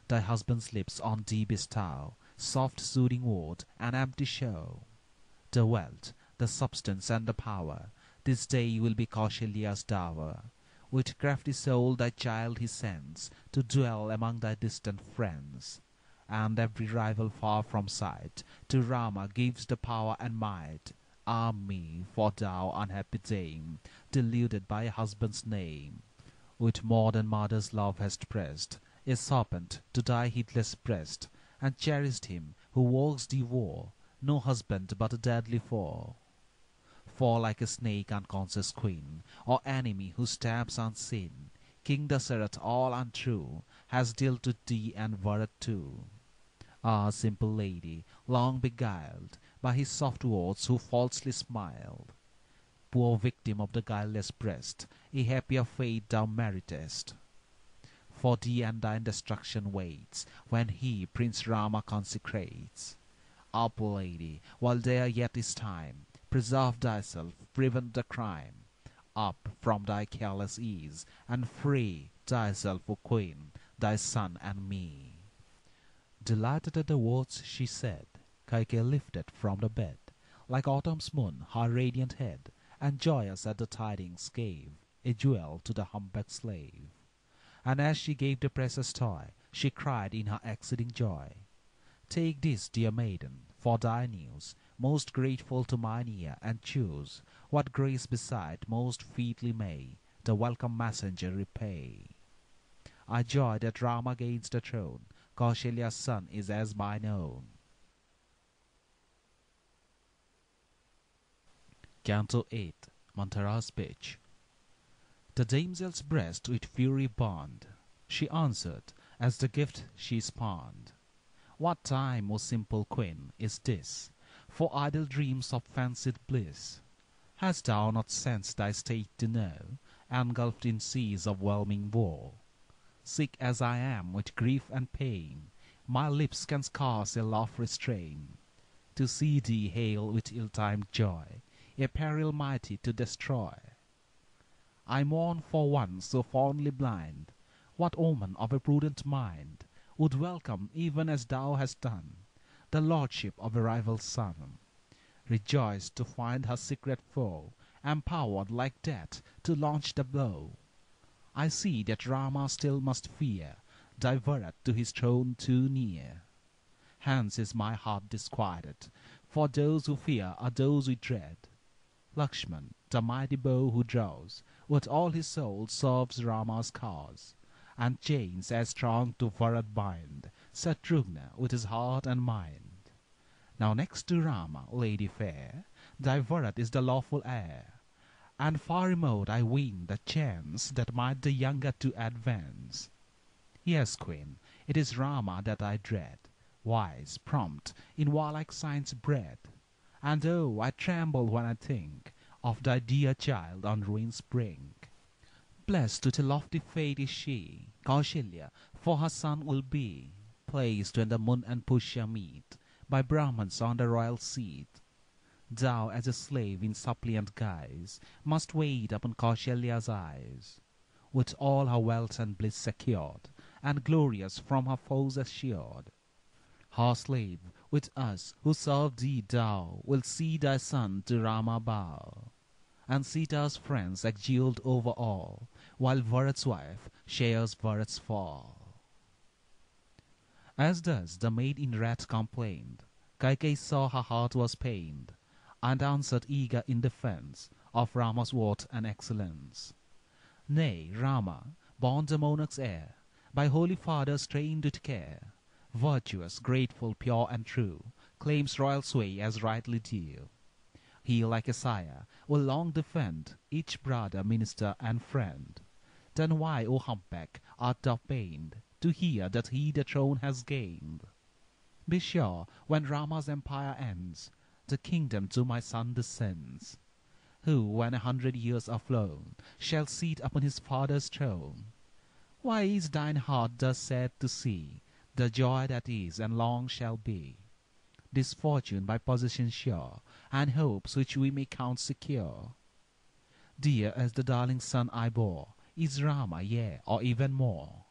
Thy husband's lips on thee bestow soft soothing word and empty show. The wealth, the substance and the power, this day will be Kausalya's dower. With crafty soul thy child he sends to dwell among thy distant friends. And every rival far from sight, to Rama gives the power and might. Ah me, for thou, unhappy dame, deluded by a husband's name, with more than mother's love hast pressed a serpent to thy heedless breast, and cherished him who works thee woe, no husband but a deadly foe. For like a snake unconscious queen, or enemy who stabs unseen, King.The all untrue has dealt with thee and Bharat too. Ah, simple lady, long beguiled by his soft words, who falsely smiled. Poor victim of the guileless breast, a happier fate thou meritest. For thee and thine destruction waits, when he Prince Rama consecrates. Up, lady, while there yet is time, preserve thyself, prevent the crime. Up from thy careless ease, and free thyself, O queen, thy son and me. Delighted at the words she said, Kaikeyi lifted from the bed, like autumn's moon, her radiant head, and joyous at the tidings gave a jewel to the humpbacked slave. And as she gave the precious toy, she cried in her exceeding joy, Take this, dear maiden, for thy news, most grateful to mine ear, and choose what grace beside most featly may the welcome messenger repay. I joy that Rama gains the throne, Kausalya's son is as mine own. Canto 8. Manthara's Speech. The damsel's breast with fury burned. She answered, as the gift she spurned, What time, O simple queen, is this for idle dreams of fancied bliss? Hast thou not sensed thy state to know, engulfed in seas of whelming woe? Sick as I am with grief and pain, my lips can scarce a laugh restrain. To see thee hail with ill-timed joy a peril mighty to destroy. I mourn for one so fondly blind. What omen of a prudent mind would welcome, even as thou hast done, the lordship of a rival son? Rejoiced to find her secret foe empowered like death to launch the blow. I see that Rama still must fear thy Bharat to his throne too near. Hence is my heart disquieted, for those who fear are those we dread. Lakshmana, the mighty bow who draws, with all his soul serves Rama's cause, and chains as strong to Bharat bind Shatrugna with his heart and mind. Now next to Rama, lady fair, thy Bharat is the lawful heir, and far remote I ween the chance that might the younger to advance. Yes, queen, it is Rama that I dread, wise, prompt, in warlike science bred. And oh, I tremble when I think of thy dear child on ruin's brink. Blessed with a lofty fate is she, Kausalya, for her son will be, placed when the moon and Pushya meet, by Brahmans on the royal seat. Thou, as a slave in suppliant guise, must wait upon Kausalya's eyes, with all her wealth and bliss secured, and glorious from her foes assured. Her slave With us who serve thee thou wilt see thy son to Rama bow, and Sita's friends exulted over all, while Bharat's wife shares Bharat's fall. As thus the maid in wrath complained, Kaikeyi saw her heart was pained, and answered eager in defence of Rama's worth and excellence. Nay, Rama, born the monarch's heir, by holy fathers trained with care, virtuous, grateful, pure and true, claims royal sway as rightly due. He, like a sire, will long defend each brother, minister, and friend. Then why, O humpback, art thou pained to hear that he the throne has gained? Be sure, when Rama's empire ends, the kingdom to my son descends, who, when 100 years are flown, shall seat upon his father's throne. Why is thine heart thus sad to see the joy that is and long shall be? This fortune by possession sure, and hopes which we may count secure. Dear as the darling son I bore, is Rama, yea, or even more.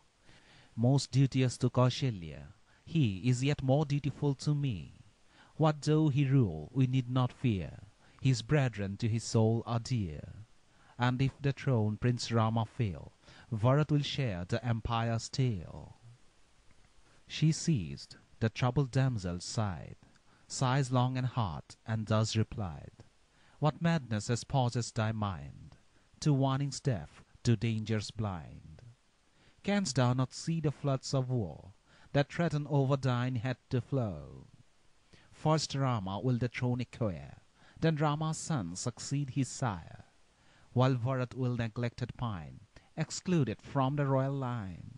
Most duteous to Kausalya, he is yet more dutiful to me. What though he rule, we need not fear, his brethren to his soul are dear. And if the throne Prince Rama fill, Bharat will share the empire still. She ceased, the troubled damsel sighed, sighs long and hard, and thus replied, What madness has possessed thy mind, to warnings deaf, to dangers blind? Canst thou not see the floods of war that threaten over thine head to flow? First Rama will the throne acquire, then Rama's son succeed his sire, while Bharat will neglected pine, excluded from the royal line.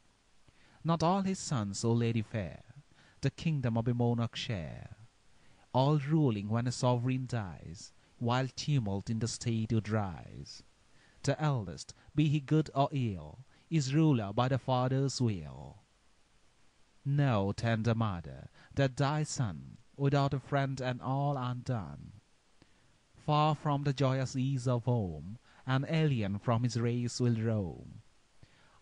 Not all his sons, O lady fair, the kingdom of a monarch share, all ruling when a sovereign dies, while tumult in the state would rise. The eldest, be he good or ill, is ruler by the father's will. Know, tender mother, that thy son, without a friend and all undone, far from the joyous ease of home, and alien from his race will roam.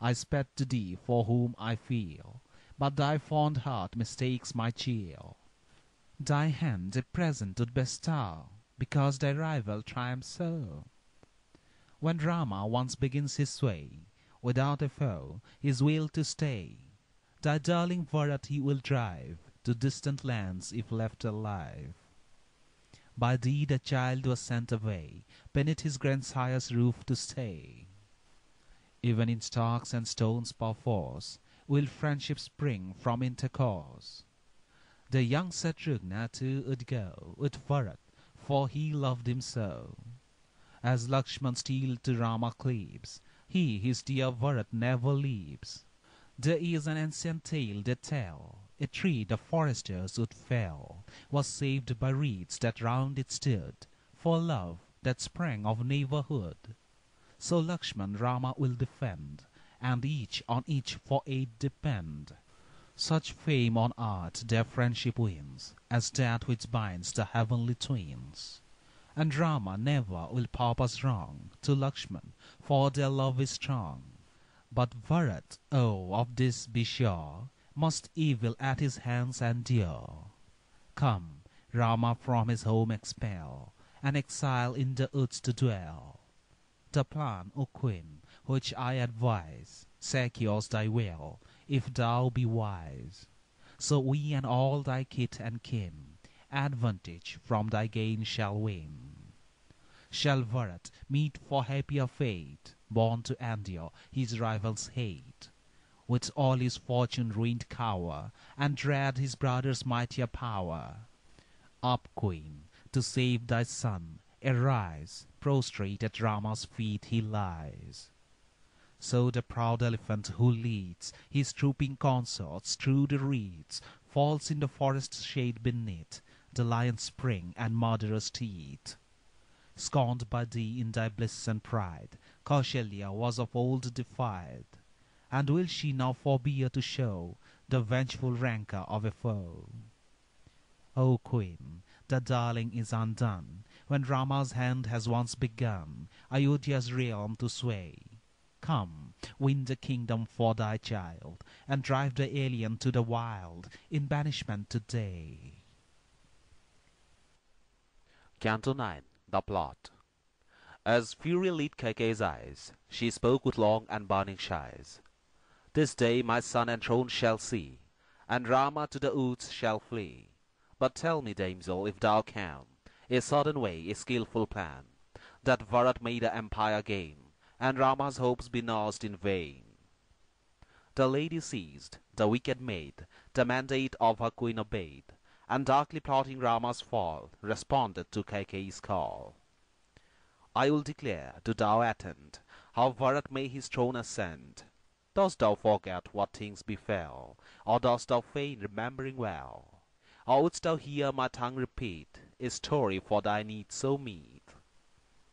I sped to thee for whom I feel, but thy fond heart mistakes my cheer. Thy hand a present would bestow, because thy rival triumphs so. When Rama once begins his sway, without a foe his will to stay, thy darling Bharat he will drive to distant lands if left alive. By thee the child was sent away, beneath his grandsire's roof to stay. Even in stocks and stones perforce will friendship spring from intercourse. The young Satrugna too would go with Bharat, for he loved him so. As Lakshman steel to Rama cleaves, he his dear Bharat never leaves. There is an ancient tale that tell, a tree the foresters would fell was saved by reeds that round it stood, for love that sprang of neighborhood. So Lakshman Rama will defend, and each on each for aid depend. Such fame on earth their friendship wins, as that which binds the heavenly twins. And Rama never will purpose wrong to Lakshman, for their love is strong. But Bharat, oh, of this be sure, must evil at his hands endure. Come, Rama from his home expel, and exile in the woods to dwell. The plan, O Queen, which I advise, secures thy will, if thou be wise. So we and all thy kith and kin advantage from thy gain shall win. Shall Bharat meet for happier fate, born to endure his rival's hate, with all his fortune ruined cower, and dread his brother's mightier power? Up, Queen, to save thy son, arise, prostrate at Rama's feet he lies. So the proud elephant who leads his trooping consorts through the reeds falls in the forest's shade beneath the lion's spring and murderous teeth. Scorned by thee in thy bliss and pride, Kausalya was of old defied, and will she now forbear to show the vengeful rancor of a foe? O Queen, the darling is undone, when Rama's hand has once begun Ayodhya's realm to sway. Come, win the kingdom for thy child, and drive the alien to the wild in banishment today. Canto 9. The Plot. As fury lit Kaikeyi's eyes, she spoke with long and burning sighs. This day my son enthroned shall see, and Rama to the woods shall flee. But tell me, damsel, if thou can, a sudden way, a skilful plan, that Bharat may the empire gain, and Rama's hopes be nursed in vain. The lady seized, the wicked maid, the mandate of her queen obeyed, and darkly plotting Rama's fall, responded to Kaikeyi's call. I will declare, do thou attend, how Bharat may his throne ascend. Dost thou forget what things befell, or dost thou feign remembering well? Or wouldst thou hear my tongue repeat a story for thy need so meet?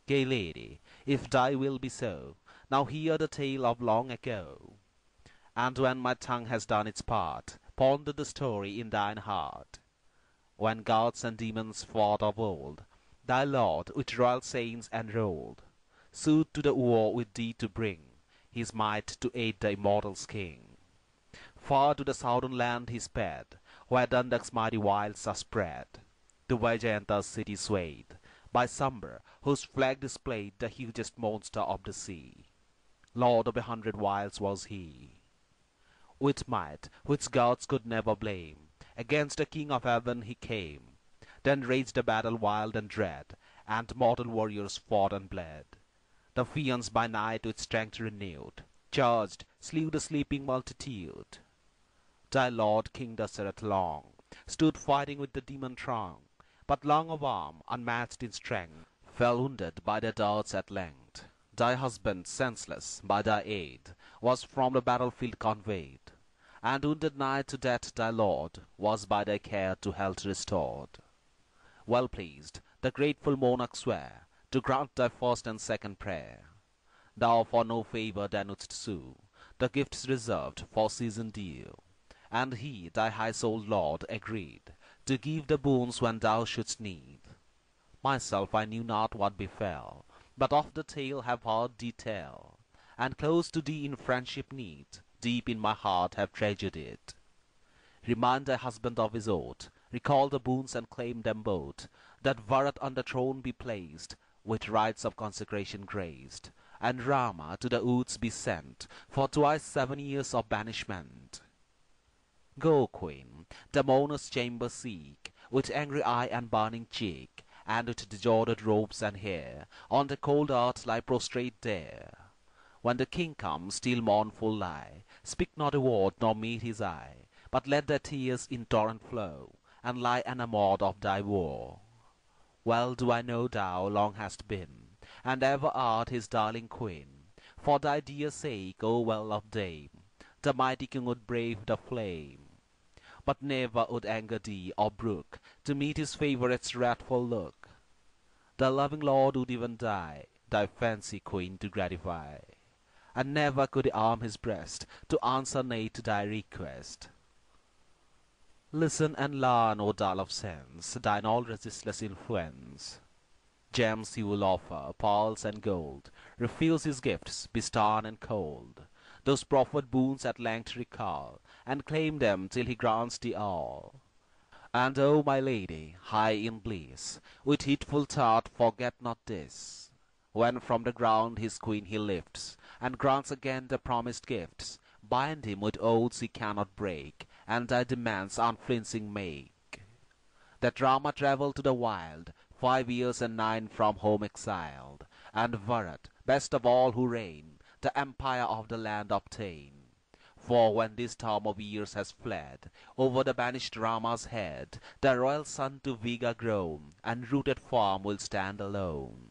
Gay lady, if thy will be so, now hear the tale of long ago. And when my tongue has done its part, ponder the story in thine heart. When gods and demons fought of old, thy Lord with royal saints enrolled, sued to the war with thee to bring his might to aid the immortals' king. Far to the southern land he sped, where Dandak's mighty wilds are spread, to Vijayantha's city swayed by Sambhar, whose flag displayed the hugest monster of the sea. Lord of 100 wilds was he. With might which gods could never blame, against the king of heaven he came. Then raged a battle wild and dread, and mortal warriors fought and bled. The fiends by night with strength renewed charged, slew the sleeping multitude. Thy lord king.The at long stood fighting with the demon throng, but long of arm, unmatched in strength, fell wounded by their darts at length. Thy husband, senseless by thy aid, was from the battlefield conveyed, and wounded nigh to death thy lord was by thy care to health restored. Well pleased, the grateful monarch sware to grant thy first and second prayer. Thou for no favour then wouldst sue, the gifts reserved for season due. And he, thy high-souled lord, agreed to give the boons when thou shouldst need. Myself I knew not what befell, but of the tale have heard thee tell, and close to thee in friendship neat, deep in my heart have treasured it. Remind thy husband of his oath, recall the boons and claim them both, that Bharat on the throne be placed, with rites of consecration graced, and Rama to the woods be sent, for twice 7 years of banishment. Go, queen, the mourner's chamber seek, with angry eye and burning cheek, and with disordered robes and hair, on the cold earth lie prostrate there. When the king comes, still mournful lie, speak not a word nor meet his eye, but let their tears in torrent flow, and lie enamoured of thy woe. Well do I know thou long hast been, and ever art his darling queen. For thy dear sake, O well-loved dame, the mighty king would brave the flame, but never would anger thee or brook to meet his favourite's wrathful look. The loving lord would even die, thy fancy, queen, to gratify, and never could he arm his breast to answer nay to thy request. Listen and learn, O dull of sense, thine all resistless influence. Gems he will offer, pearls and gold, refuse his gifts, be stern and cold. Those proffered boons at length recall, and claim them till he grants thee all. And O my lady, high in bliss, with heedful thought forget not this. When from the ground his queen he lifts, and grants again the promised gifts, bind him with oaths he cannot break, and thy demands unflinching make. That Rama travel to the wild, 5 years and 9 from home exiled, and Bharat, best of all who reign, the empire of the land obtain. For when this term of years has fled, over the banished Rama's head, the royal son to vigour grown, and rooted firm will stand alone.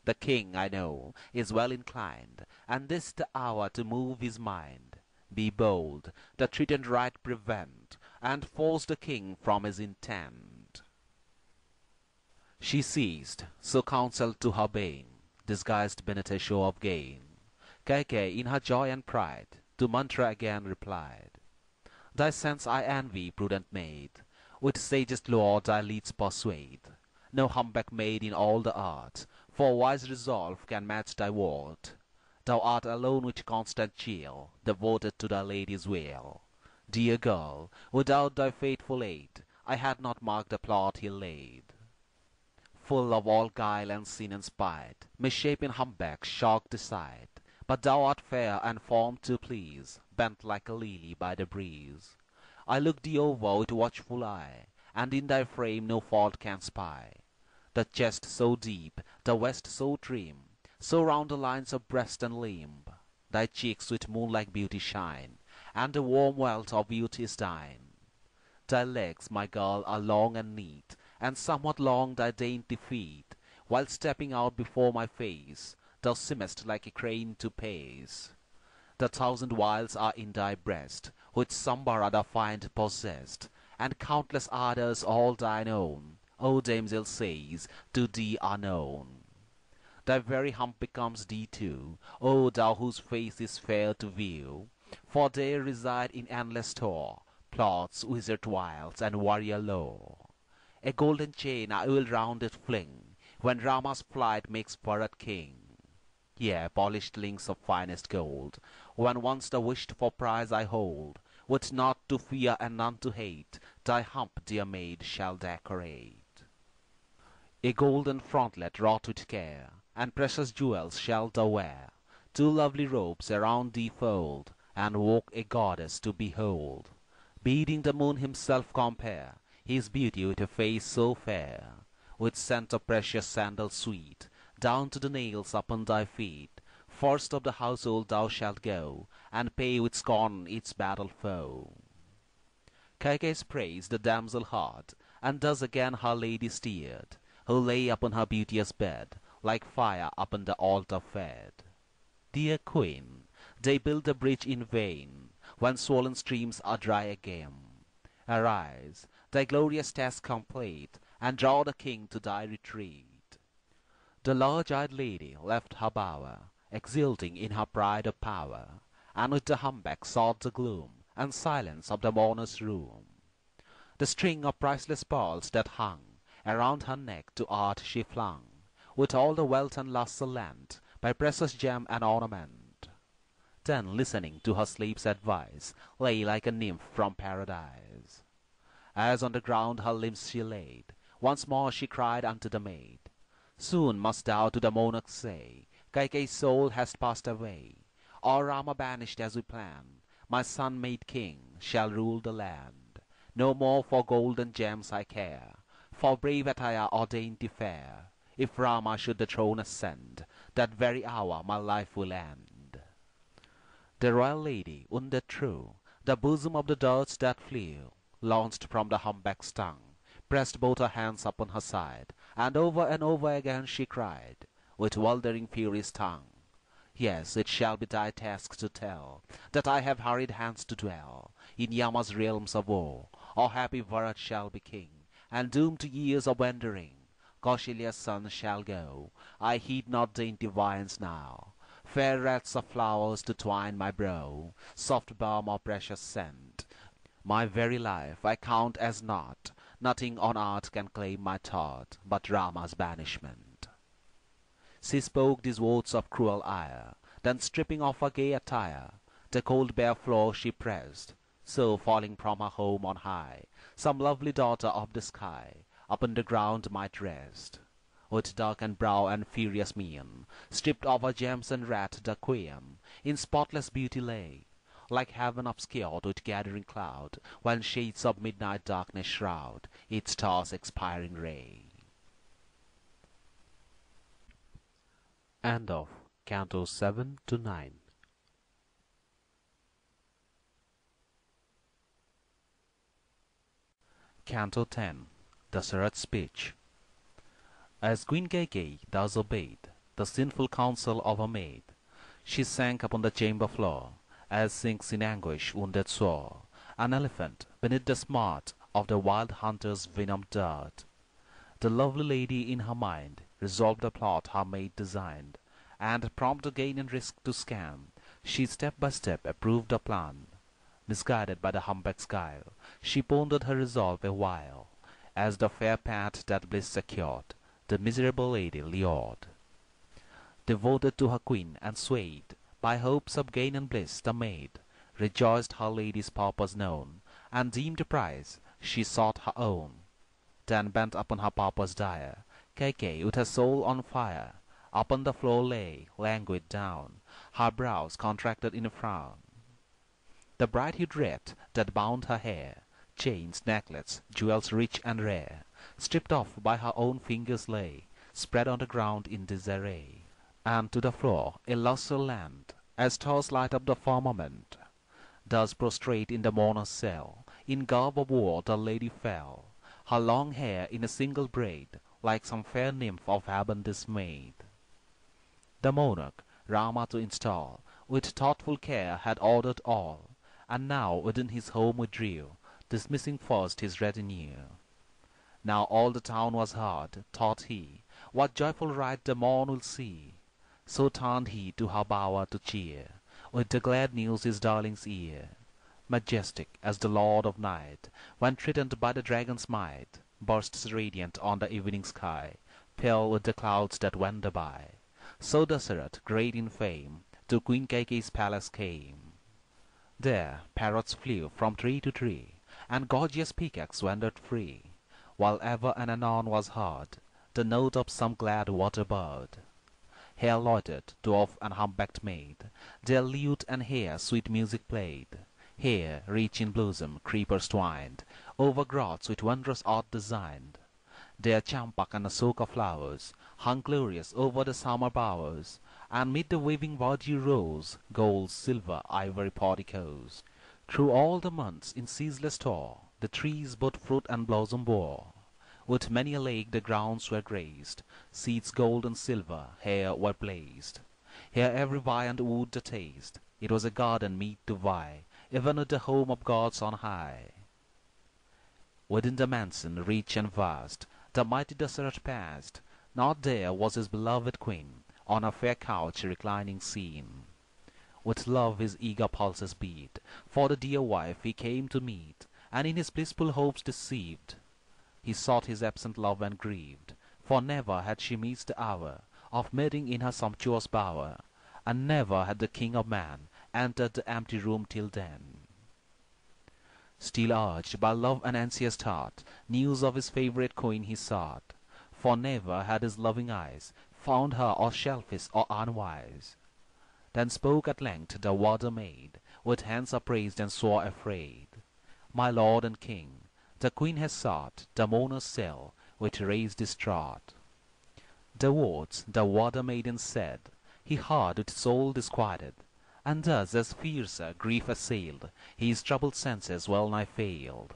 The king, I know, is well inclined, and this the hour to move his mind. Be bold, the threatened right prevent, and force the king from his intent. She ceased, so counselled to her bane, disguised beneath a show of gain. Kaikeyi, in her joy and pride, to mantra again replied, Thy sense I envy, prudent maid, with sagest lore thy leads persuade. No humpback maid in all the earth, for wise resolve can match thy word. Thou art alone with constant chill, devoted to thy lady's will. Dear girl, without thy faithful aid, I had not marked the plot he laid. full of all guile and sin and spite, misshapen humpback, shocked to sight. But thou art fair and formed to please, bent like a lily by the breeze. I look thee over with watchful eye, and in thy frame no fault can spy. The chest so deep, the waist so trim, so round the lines of breast and limb. Thy cheeks with moonlike beauty shine, and the warm wealth of youth is thine. Thy legs, my girl, are long and neat, and somewhat long thy dainty feet, while stepping out before my face, thou seemest like a crane to pace. The thousand wiles are in thy breast, which some other find possessed, and countless others all thine own, O damsel says, to thee are known. Thy very hump becomes thee too, O thou whose face is fair to view, for there reside in endless store plots, wizard wiles, and warrior lore. A golden chain I will round it fling, when Rama's flight makes Bharat king. Yea, polished links of finest gold, when once the wished-for prize I hold, with naught to fear and none to hate, thy hump, dear maid, shall decorate. A golden frontlet wrought with care, and precious jewels shalt thou wear, 2 lovely robes around thee fold, and walk a goddess to behold, bidding the moon himself compare his beauty with a face so fair, with scent of precious sandal sweet, down to the nails upon thy feet. First of the household thou shalt go, and pay with scorn its battle foe. Kaikeyi praised the damsel hard, and thus again her lady steered, who lay upon her beauteous bed, like fire upon the altar fed. Dear queen, they build the bridge in vain, when swollen streams are dry again. Arise, thy glorious task complete, and draw the king to thy retreat. The large-eyed lady left her bower, exulting in her pride of power, and with the humpback sought the gloom and silence of the mourner's room. The string of priceless pearls that hung around her neck to earth she flung, with all the wealth and lustre lent by precious gem and ornament. Then, listening to her sleep's advice, lay like a nymph from paradise. As on the ground her limbs she laid, once more she cried unto the maid, Soon must thou to the monarch say, Kaikeyi's soul has passed away, or Rama banished as we planned, my son made king, shall rule the land. No more for gold and gems I care, for brave attire or dainty fare. If Rama should the throne ascend, that very hour my life will end. The royal lady wounded true, the bosom of the darts that flew, launched from the humpback's tongue, pressed both her hands upon her side, and over again she cried, with wildering fury's tongue, Yes, it shall be thy task to tell, that I have hurried hence to dwell in Yama's realms of woe, or happy Bharat shall be king, and doomed to years of wandering. Kausalya's son shall go, I heed not dainty viands now, fair wreaths of flowers to twine my brow, soft balm or precious scent. My very life I count as naught, nothing on earth can claim my thought, but Rama's banishment. She spoke these words of cruel ire, then stripping off her gay attire, the cold bare floor she pressed, so falling from her home on high, some lovely daughter of the sky upon the ground might rest. With darkened brow and furious mien, stripped of her gems and wrath, the queen in spotless beauty lay, like heaven obscured with gathering cloud, while shades of midnight darkness shroud its star's expiring ray. End of Cantos 7 to 9. Canto 10. Dasharatha's speech. As Queen Kaikeyi thus obeyed the sinful counsel of her maid, she sank upon the chamber floor, as sinks in anguish wounded sore an elephant beneath the smart of the wild hunter's venomed dart. The lovely lady in her mind resolved the plot her maid designed, and prompt to gain and risk to scan, she step by step approved the plan. Misguided by the humpback's guile, she pondered her resolve a while, as the fair path that bliss secured, the miserable lady lured. Devoted to her queen and swayed by hopes of gain and bliss, the maid rejoiced her lady's purpose known, and deemed the prize she sought her own. Then bent upon her purpose dire, Kaikeyi, with her soul on fire, upon the floor lay, languid down, her brows contracted in a frown. The bright-hued red that bound her hair, chains, necklets, jewels rich and rare, stripped off by her own fingers lay, spread on the ground in disarray. And to the floor a lustre land, as stars light up the firmament. Thus prostrate in the mourner's cell, in garb of war the lady fell, her long hair in a single braid, like some fair nymph of heaven dismayed. The monarch, Rama to install, with thoughtful care had ordered all, and now within his home withdrew, dismissing first his retinue. Now all the town was heard, thought he, what joyful rite the morn will see. So turned he to her bower to cheer, with the glad news his darling's ear. Majestic as the lord of night, when threatened by the dragon's might, bursts radiant on the evening sky, pale with the clouds that wender by. So Dasaratha, great in fame, to Queen Kaikeyi's palace came. There parrots flew from tree to tree, and gorgeous peacocks wandered free, while ever and anon was heard the note of some glad water bird. Here loitered dwarf and humpbacked maid, their lute and hair sweet music played. Here, rich in blossom, creepers twined over grots with wondrous art designed. There champak and asoka flowers hung glorious over the summer bowers, and mid the waving verdure rose gold, silver, ivory porticos. Through all the months in ceaseless store the trees both fruit and blossom bore. With many a lake the grounds were graced, seeds gold and silver here were blazed. Here every viand would the taste, it was a garden meet to vie, even with the home of gods on high. Within the mansion rich and vast, the mighty Dasaratha passed. Not there was his beloved queen, on a fair couch reclining seen. With love his eager pulses beat, for the dear wife he came to meet, and in his blissful hopes deceived. He sought his absent love and grieved, for never had she missed the hour of meeting in her sumptuous bower, and never had the king of man entered the empty room till then. Still urged by love and anxious thought, news of his favourite queen he sought, for never had his loving eyes found her or selfish or unwise. Then spoke at length the warder maid, with hands upraised and sore afraid. My lord and king, the queen has sought the mourner's cell with raised distraught. The words the warder maiden said, he heard with soul disquieted, and thus as fiercer grief assailed, his troubled senses well nigh failed.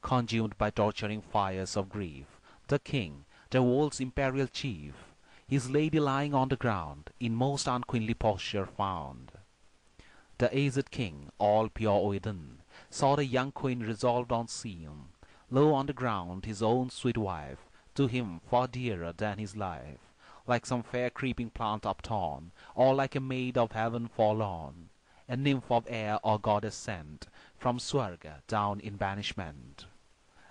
Consumed by torturing fires of grief, the king, the world's imperial chief, his lady lying on the ground, in most unqueenly posture found. The aged king, all pure within, saw the young queen resolved on seeing, low on the ground his own sweet wife, to him far dearer than his life, like some fair creeping plant uptorn, or like a maid of heaven forlorn, a nymph of air or goddess sent from Swarga down in banishment.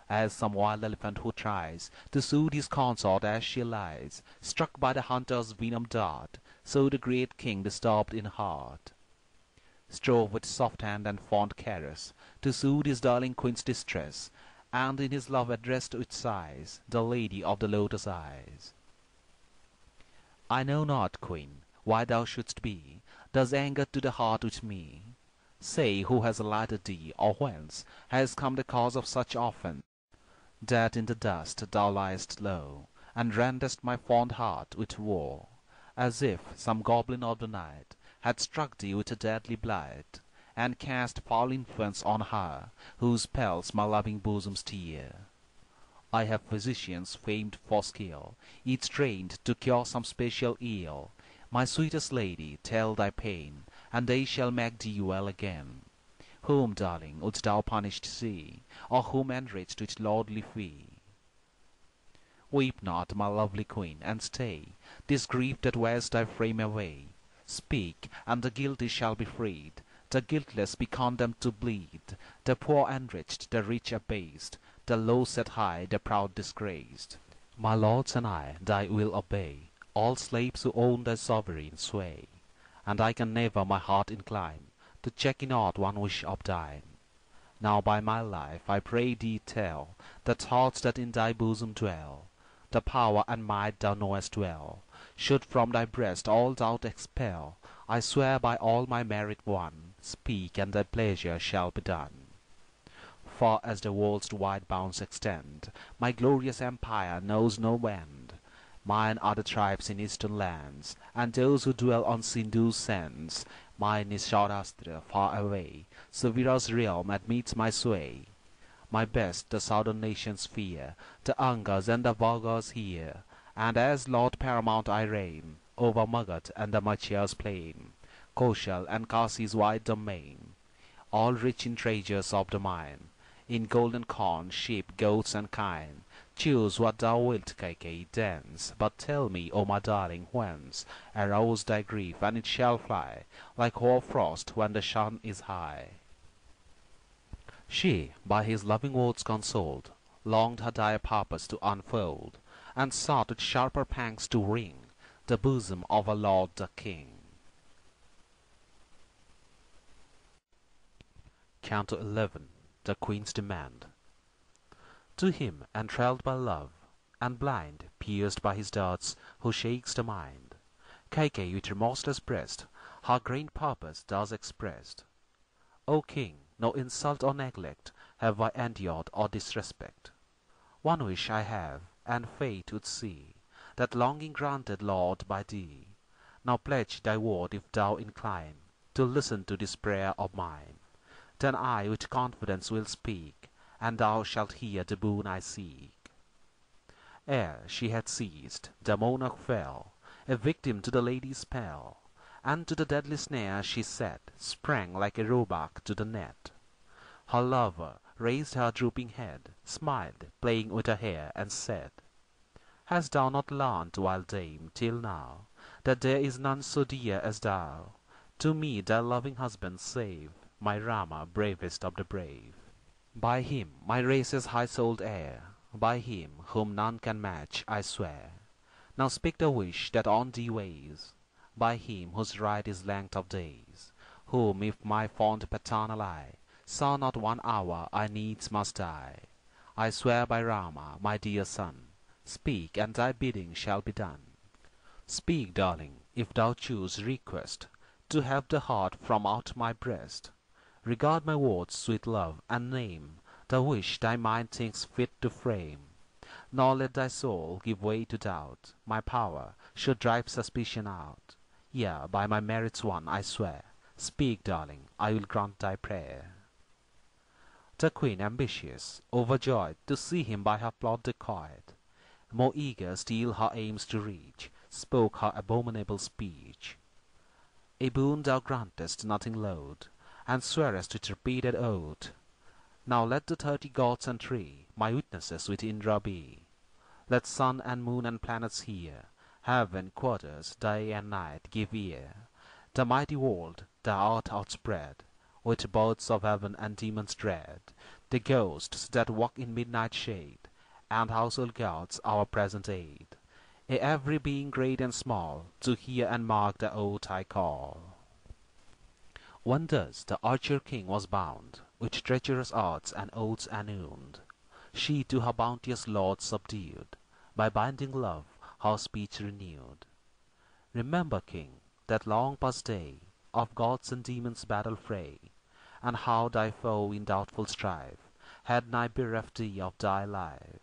As some wild elephant who tries to soothe his consort as she lies, struck by the hunter's venom dart, so the great king, disturbed in heart, strove with soft hand and fond caress to soothe his darling queen's distress, and in his love addressed with sighs the lady of the lotus eyes. I know not, queen, why thou shouldst be thus angered to the heart with me. Say who has alighted thee, or whence has come the cause of such offence, that in the dust thou liest low, and rendest my fond heart with woe, as if some goblin of the night had struck thee with a deadly blight, and cast foul influence on her whose spells my loving bosom steer. I have physicians famed for skill, each trained to cure some special ill. My sweetest lady, tell thy pain, and they shall make thee well again. Whom, darling, wouldst thou punished see, or whom enriched with lordly fee? Weep not, my lovely queen, and stay this grief that wears thy frame away. Speak, and the guilty shall be freed, the guiltless be condemned to bleed, the poor enriched, the rich abased, the low set high, the proud disgraced. My lords and I thy will obey, all slaves who own thy sovereign sway, and I can never my heart incline to check in aught one wish of thine. Now by my life I pray thee tell the thoughts that in thy bosom dwell, the power and might thou knowest well, should from thy breast all doubt expel, I swear by all my merit won, speak and thy pleasure shall be done. Far as the world's wide bounds extend, my glorious empire knows no end. Mine are the tribes in eastern lands, and those who dwell on Sindhu's sands. Mine is Saurashtra far away, Savira's realm admits my sway. My best the southern nations fear, the Angas and the Vagas here, and as Lord Paramount I reign over Magadha and the Machia's plain, Kausalya and Kasi's wide domain, all rich in treasures of the mine, in golden corn, sheep, goats, and kine. Choose what thou wilt, Kaikeyi, dance, but tell me, O my darling, whence arose thy grief, and it shall fly, like hoar frost when the sun is high. She, by his loving words consoled, longed her dire purpose to unfold, and sought with sharper pangs to wring the bosom of her lord the king. Canto 11. The Queen's Demand. To him, enthralled by love, and blind, pierced by his darts, who shakes the mind, Kaikeyi with remorseless breast her great purpose thus expressed: O king, no insult or neglect have I endured or disrespect. One wish I have, and fate would see that longing granted, Lord, by thee. Now pledge thy word if thou incline to listen to this prayer of mine. Then I with confidence will speak, and thou shalt hear the boon I seek. Ere she had ceased, the monarch fell, a victim to the lady's spell, and to the deadly snare she set, sprang like a roebuck to the net. Her lover raised her drooping head, smiled, playing with her hair, and said, Hast thou not learnt, wild dame, till now, that there is none so dear as thou? To me thy loving husband save, my Rama, bravest of the brave. By him, my race's high-souled heir, by him, whom none can match, I swear. Now speak the wish that on thee weighs, by him whose right is length of days, whom if my fond paternal eye saw not 1 hour, I needs must die. I swear by Rama, my dear son, speak, and thy bidding shall be done. Speak, darling, if thou choose request to have the heart from out my breast. Regard my words, sweet love, and name the wish thy mind thinks fit to frame. Nor let thy soul give way to doubt, my power should drive suspicion out. Yea, by my merits won, I swear. Speak, darling, I will grant thy prayer. The queen, ambitious, overjoyed to see him by her plot decoyed, more eager still her aims to reach, spoke her abominable speech. A boon thou grantest, nothing loath, and swearest with repeated oath. Now let the 30 gods and 3 my witnesses with Indra be. Let sun and moon and planets hear, heaven, quarters, day and night give ear. The mighty world thou art outspread, with birds of heaven and demons dread, the ghosts that walk in midnight shade, and household gods our present aid. Every being great and small, to hear and mark the oath I call. When thus the archer king was bound, with treacherous arts and oaths announed, she to her bounteous lord subdued, by binding love her speech renewed. Remember, king, that long past day of gods and demons battle fray, and how thy foe in doubtful strife had nigh bereft thee of thy life.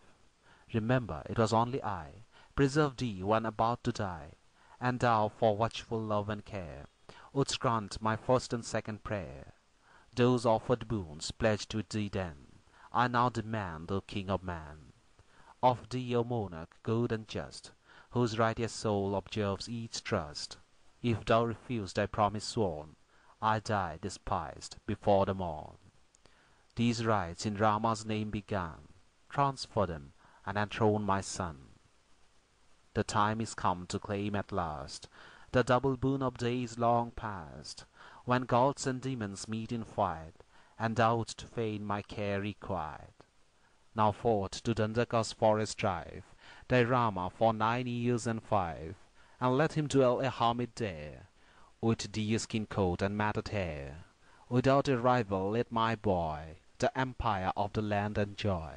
Remember it was only I preserved thee when about to die, and thou for watchful love and care wouldst grant my first and second prayer. Those offered boons pledged with thee then, I now demand, O king of man. Of thee, O monarch, good and just, whose righteous soul observes each trust. If thou refuse thy promise sworn, I die despised before the morn. These rites in Rama's name began, transfer them and enthrone my son. The time is come to claim at last the double boon of days long past, when gods and demons meet in fight, and thou wouldst fain my care requite. Now forth to Dandaka's forest drive, thy Rama for 9 years and 5, and let him dwell a hermit there, with deerskin coat and matted hair. Without a rival let my boy the empire of the land enjoy,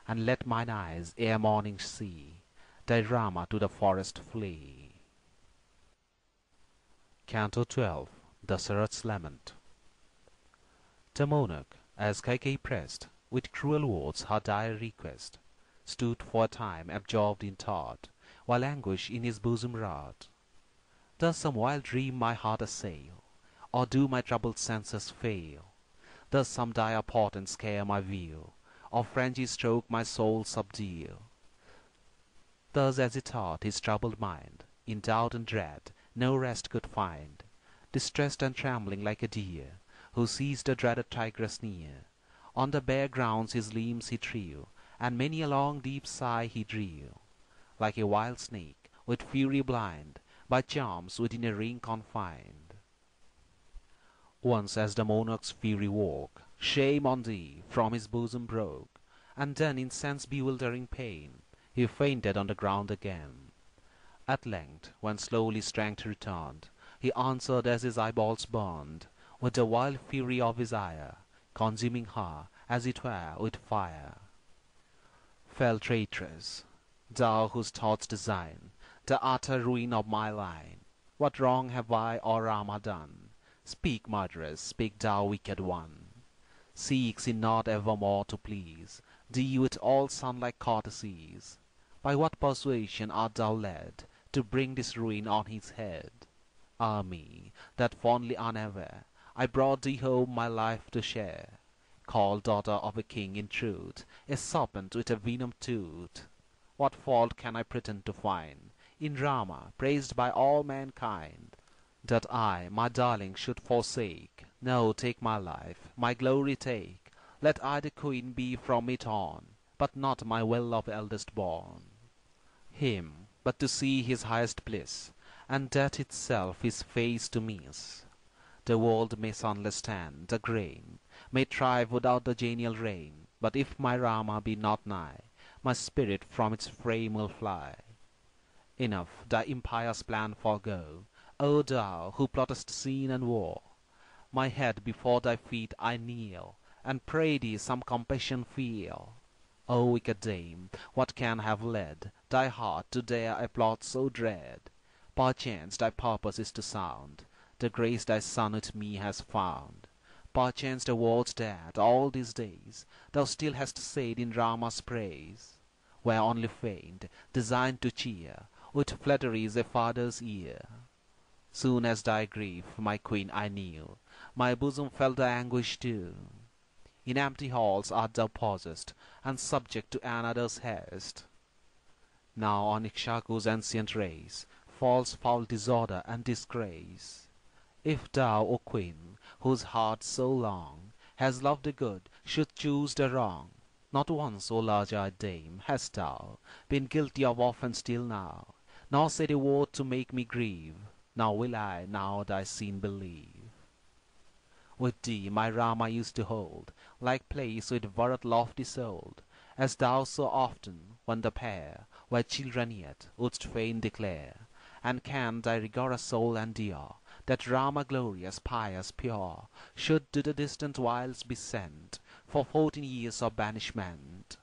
and let mine eyes ere morning see did Rama to the forest flee. Canto 12. Dasarath's Lament. The monarch, as Kaikeyi pressed with cruel words her dire request, stood for a time absorbed in thought, while anguish in his bosom wrought. Does some wild dream my heart assail, or do my troubled senses fail? Does some dire portent scare my view, or frenzy stroke my soul subdue? Thus as he thought his troubled mind, in doubt and dread, no rest could find, distressed and trembling like a deer, who sees the dreaded tigress near. On the bare grounds his limbs he threw, and many a long deep sigh he drew. Like a wild snake, with fury blind, by charms within a ring confined. Once as the monarch's fury woke, shame on thee from his bosom broke, and then in sense-bewildering pain he fainted on the ground again. At length, when slowly strength returned, he answered as his eyeballs burned, with the wild fury of his ire, consuming her, as it were, with fire. Fell traitress, thou whose thoughts design the utter ruin of my line, what wrong have I or Rama done? Speak, murderess, speak, thou wicked one. Seeks he not evermore to please thee with all sun-like courtesies? By what persuasion art thou led to bring this ruin on his head? Ah me, that fondly unaware I brought thee home my life to share, called daughter of a king in truth, a serpent with a venomed tooth. What fault can I pretend to find in Rama, praised by all mankind, that I my darling should forsake? No, take my life, my glory take, let either queen be from me torn, but not my well-loved eldest born. Him but to see his highest bliss, and death itself his face to miss. The world may sunless stand, the grain may thrive without the genial rain, but if my Rama be not nigh, my spirit from its frame will fly. Enough, thy impious plan forego, O thou who plottest sin and war. My head before thy feet I kneel, and pray thee some compassion feel. O wicked dame, what can have led thy heart to dare a plot so dread? Perchance thy purpose is to sound the grace thy son with me has found. Perchance the words that, all these days, thou still hast said in Rama's praise, were only feigned, designed to cheer with flatteries a father's ear. Soon as thy grief, my queen, I knew, my bosom felt thy anguish too. In empty halls art thou possessed, and subject to another's hest. Now on Ikshaku's ancient race falls foul disorder and disgrace. If thou, O queen, whose heart so long has loved the good, should choose the wrong, not once, O large-eyed dame, hast thou been guilty of offence till now, nor said a word to make me grieve. Now will I now thy sin believe. With thee my Rama used to hold like place with Bharat lofty souled, as thou so often, when the pair were children yet, wouldst fain declare. And can thy rigorous soul endure that Rama glorious, pious, pure, should to the distant wilds be sent for 14 years of banishment?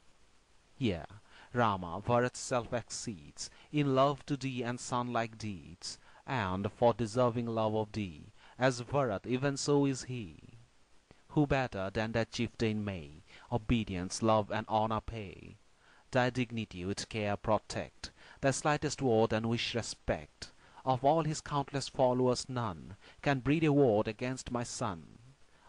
Yea, Rama Bharat's self exceeds in love to thee and son-like deeds, and for deserving love of thee, as Bharat even so is he. Who better than that chieftain may obedience, love, and honor pay? Thy dignity with care protect, thy slightest word and wish respect. Of all his countless followers none can breathe a word against my son.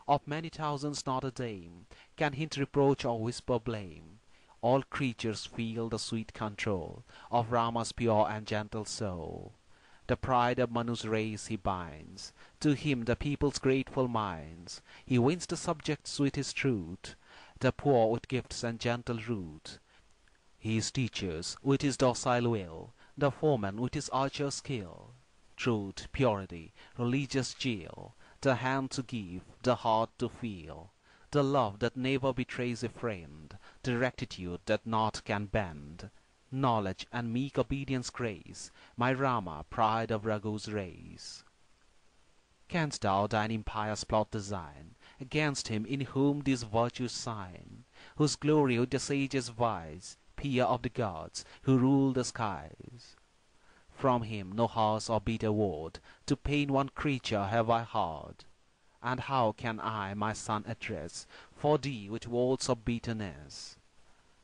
Of many thousands not a dame can hint reproach or whisper blame. All creatures feel the sweet control of Rama's pure and gentle soul. The pride of Manu's race he binds, to him the people's grateful minds. He wins the subjects with his truth, the poor with gifts and gentle ruth. He teaches with his docile will, the foeman with his archer skill. Truth, purity, religious zeal, the hand to give, the heart to feel, the love that never betrays a friend, the rectitude that naught can bend, knowledge and meek obedience grace, my Rama, pride of Raghu's race. Canst thou thine impious plot design against him in whom these virtues shine, whose glory with the sages vies, peer of the gods, who rule the skies. From him no harsh or bitter word to pain one creature have I heard. And how can I my son address for thee with words of bitterness?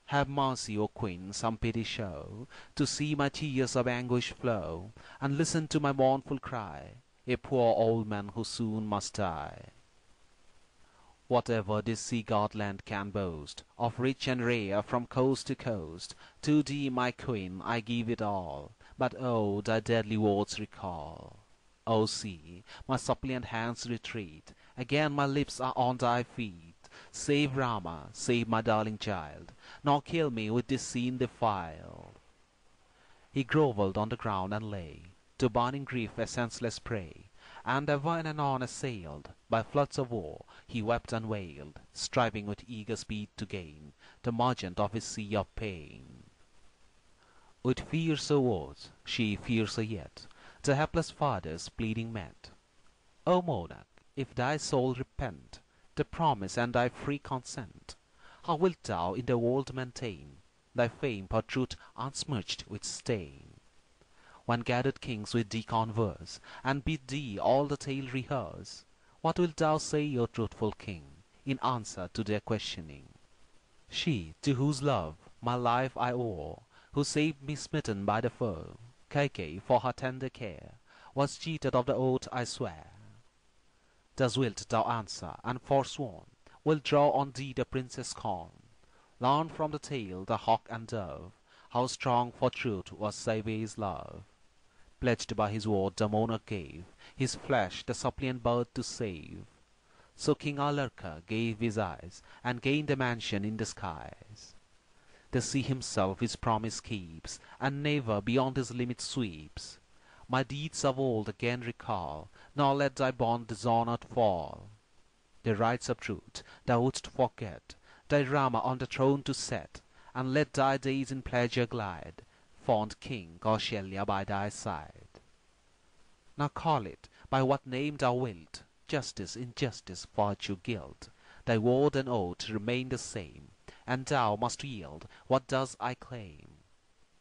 Have mercy, O Queen, some pity show, to see my tears of anguish flow, and listen to my mournful cry, a poor old man who soon must die. Whatever this sea-god land can boast, of rich and rare from coast to coast, to thee, my Queen, I give it all, but oh, thy deadly words recall. O sea, my suppliant hands retreat, again my lips are on thy feet. Save Rama, save my darling child, nor kill me with this scene defiled. He grovelled on the ground and lay, to burning grief a senseless prey, and ever and anon assailed by floods of woe, he wept and wailed, striving with eager speed to gain the margent of his sea of pain. With fiercer words, she fiercer yet, the hapless fathers pleading met. O monarch, if thy soul repent the promise and thy free consent, how wilt thou in the world maintain thy fame for truth unsmirched with stain? When gathered kings with thee converse, and bid thee all the tale rehearse, what wilt thou say, O truthful king, in answer to their questioning? She, to whose love my life I owe, who saved me smitten by the foe, Kaikeyi, for her tender care, was cheated of the oath I sware. Thus wilt thou answer, and forsworn will draw on thee the prince's scorn. Learn from the tale, the hawk and dove, how strong for truth was Saive's love. Pledged by his word the monarch gave his flesh the suppliant bird to save. So King Alarka gave his eyes, and gained a mansion in the skies. The sea himself his promise keeps, and never beyond his limit sweeps. My deeds of old again recall, nor let thy bond dishonored fall. The rights of truth thou wouldst forget, thy Rama on the throne to set, and let thy days in pleasure glide, fond King Kausalya by thy side. Now call it by what name thou wilt, justice, injustice, virtue, guilt, thy word and oath remain the same, and thou must yield what thus I claim.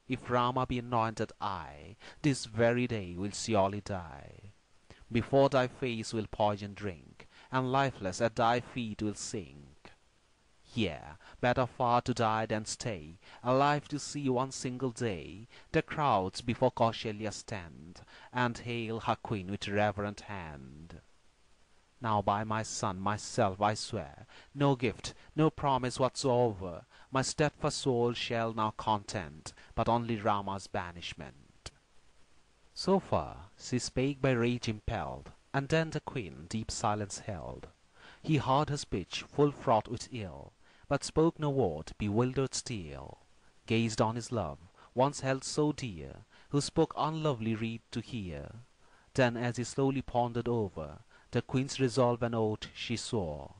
If Rama be anointed, I this very day will surely die. Before thy face will poison drink, and lifeless at thy feet will sink. Yea, better far to die than stay, alive to see one single day the crowds before Kausalya stand, and hail her queen with reverent hand. Now by my son, myself I swear, no gift, no promise whatsoever, my steadfast soul shall now content, but only Rama's banishment. So far she spake by rage impelled, and then the queen deep silence held. He heard her speech full fraught with ill, but spoke no word, bewildered still. Gazed on his love, once held so dear, who spoke unlovely reed to hear. Then as he slowly pondered over the queen's resolve and oath she swore,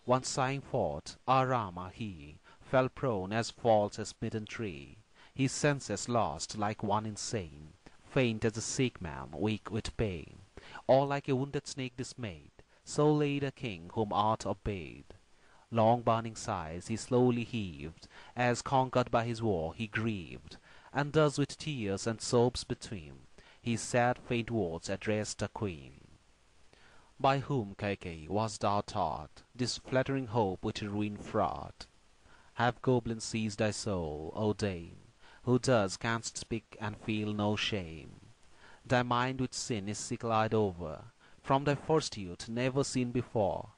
once sighing forth, "Ah Rama," he fell prone as falls a smitten tree, his senses lost like one insane, faint as a sick man, weak with pain, or like a wounded snake dismayed, so lay the king whom art obeyed. Long burning sighs he slowly heaved, as conquered by his war he grieved, and thus with tears and sobs between, his sad faint words addressed the queen. By whom, Kaikeyi, wast thou taught this flattering hope with ruin fraught? Have goblins seized thy soul, O dame, who thus canst speak and feel no shame? Thy mind with sin is sickle-eyed over, from thy first youth never seen before.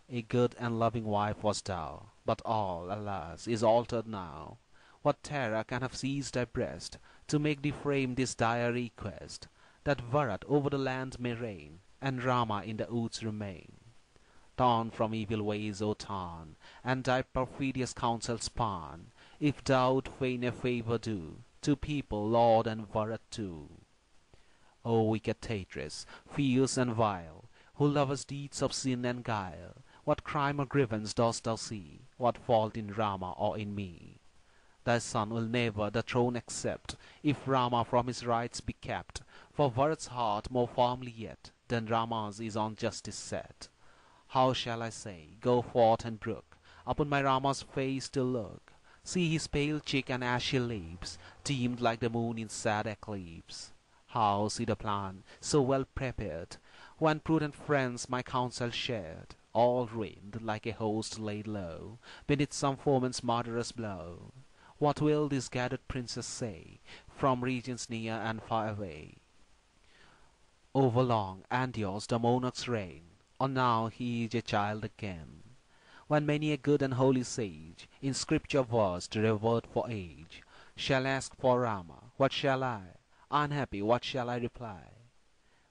A good and loving wife wast thou, but all, alas, is altered now. What terror can have seized thy breast, to make thee frame this dire request, that Bharat over the land may reign, and Rama in the woods remain? Turn from evil ways, O turn, and thy perfidious counsel spurn, if thou would fain a favour do to people, lord and Bharat too. O wicked traitress, fierce and vile, who lovest deeds of sin and guile, what crime or grievance dost thou see, what fault in Rama or in me? Thy son will never the throne accept, if Rama from his rights be kept, for Bharat's heart more firmly yet than Rama's is on justice set. How shall I say, go forth and brook, upon my Rama's face to look, See his pale cheek and ashy lips, dimmed like the moon in sad eclipse. How Sita planned, so well prepared, when prudent friends my counsel shared, all ruined like a host laid low beneath some foeman's murderous blow. What will this gathered princess say, from regions near and far away? Over long and yours the monarch's reign, or now he is a child again, when many a good and holy sage, in scripture versed, revered for age, shall ask for Rama, what shall I, unhappy, what shall I reply?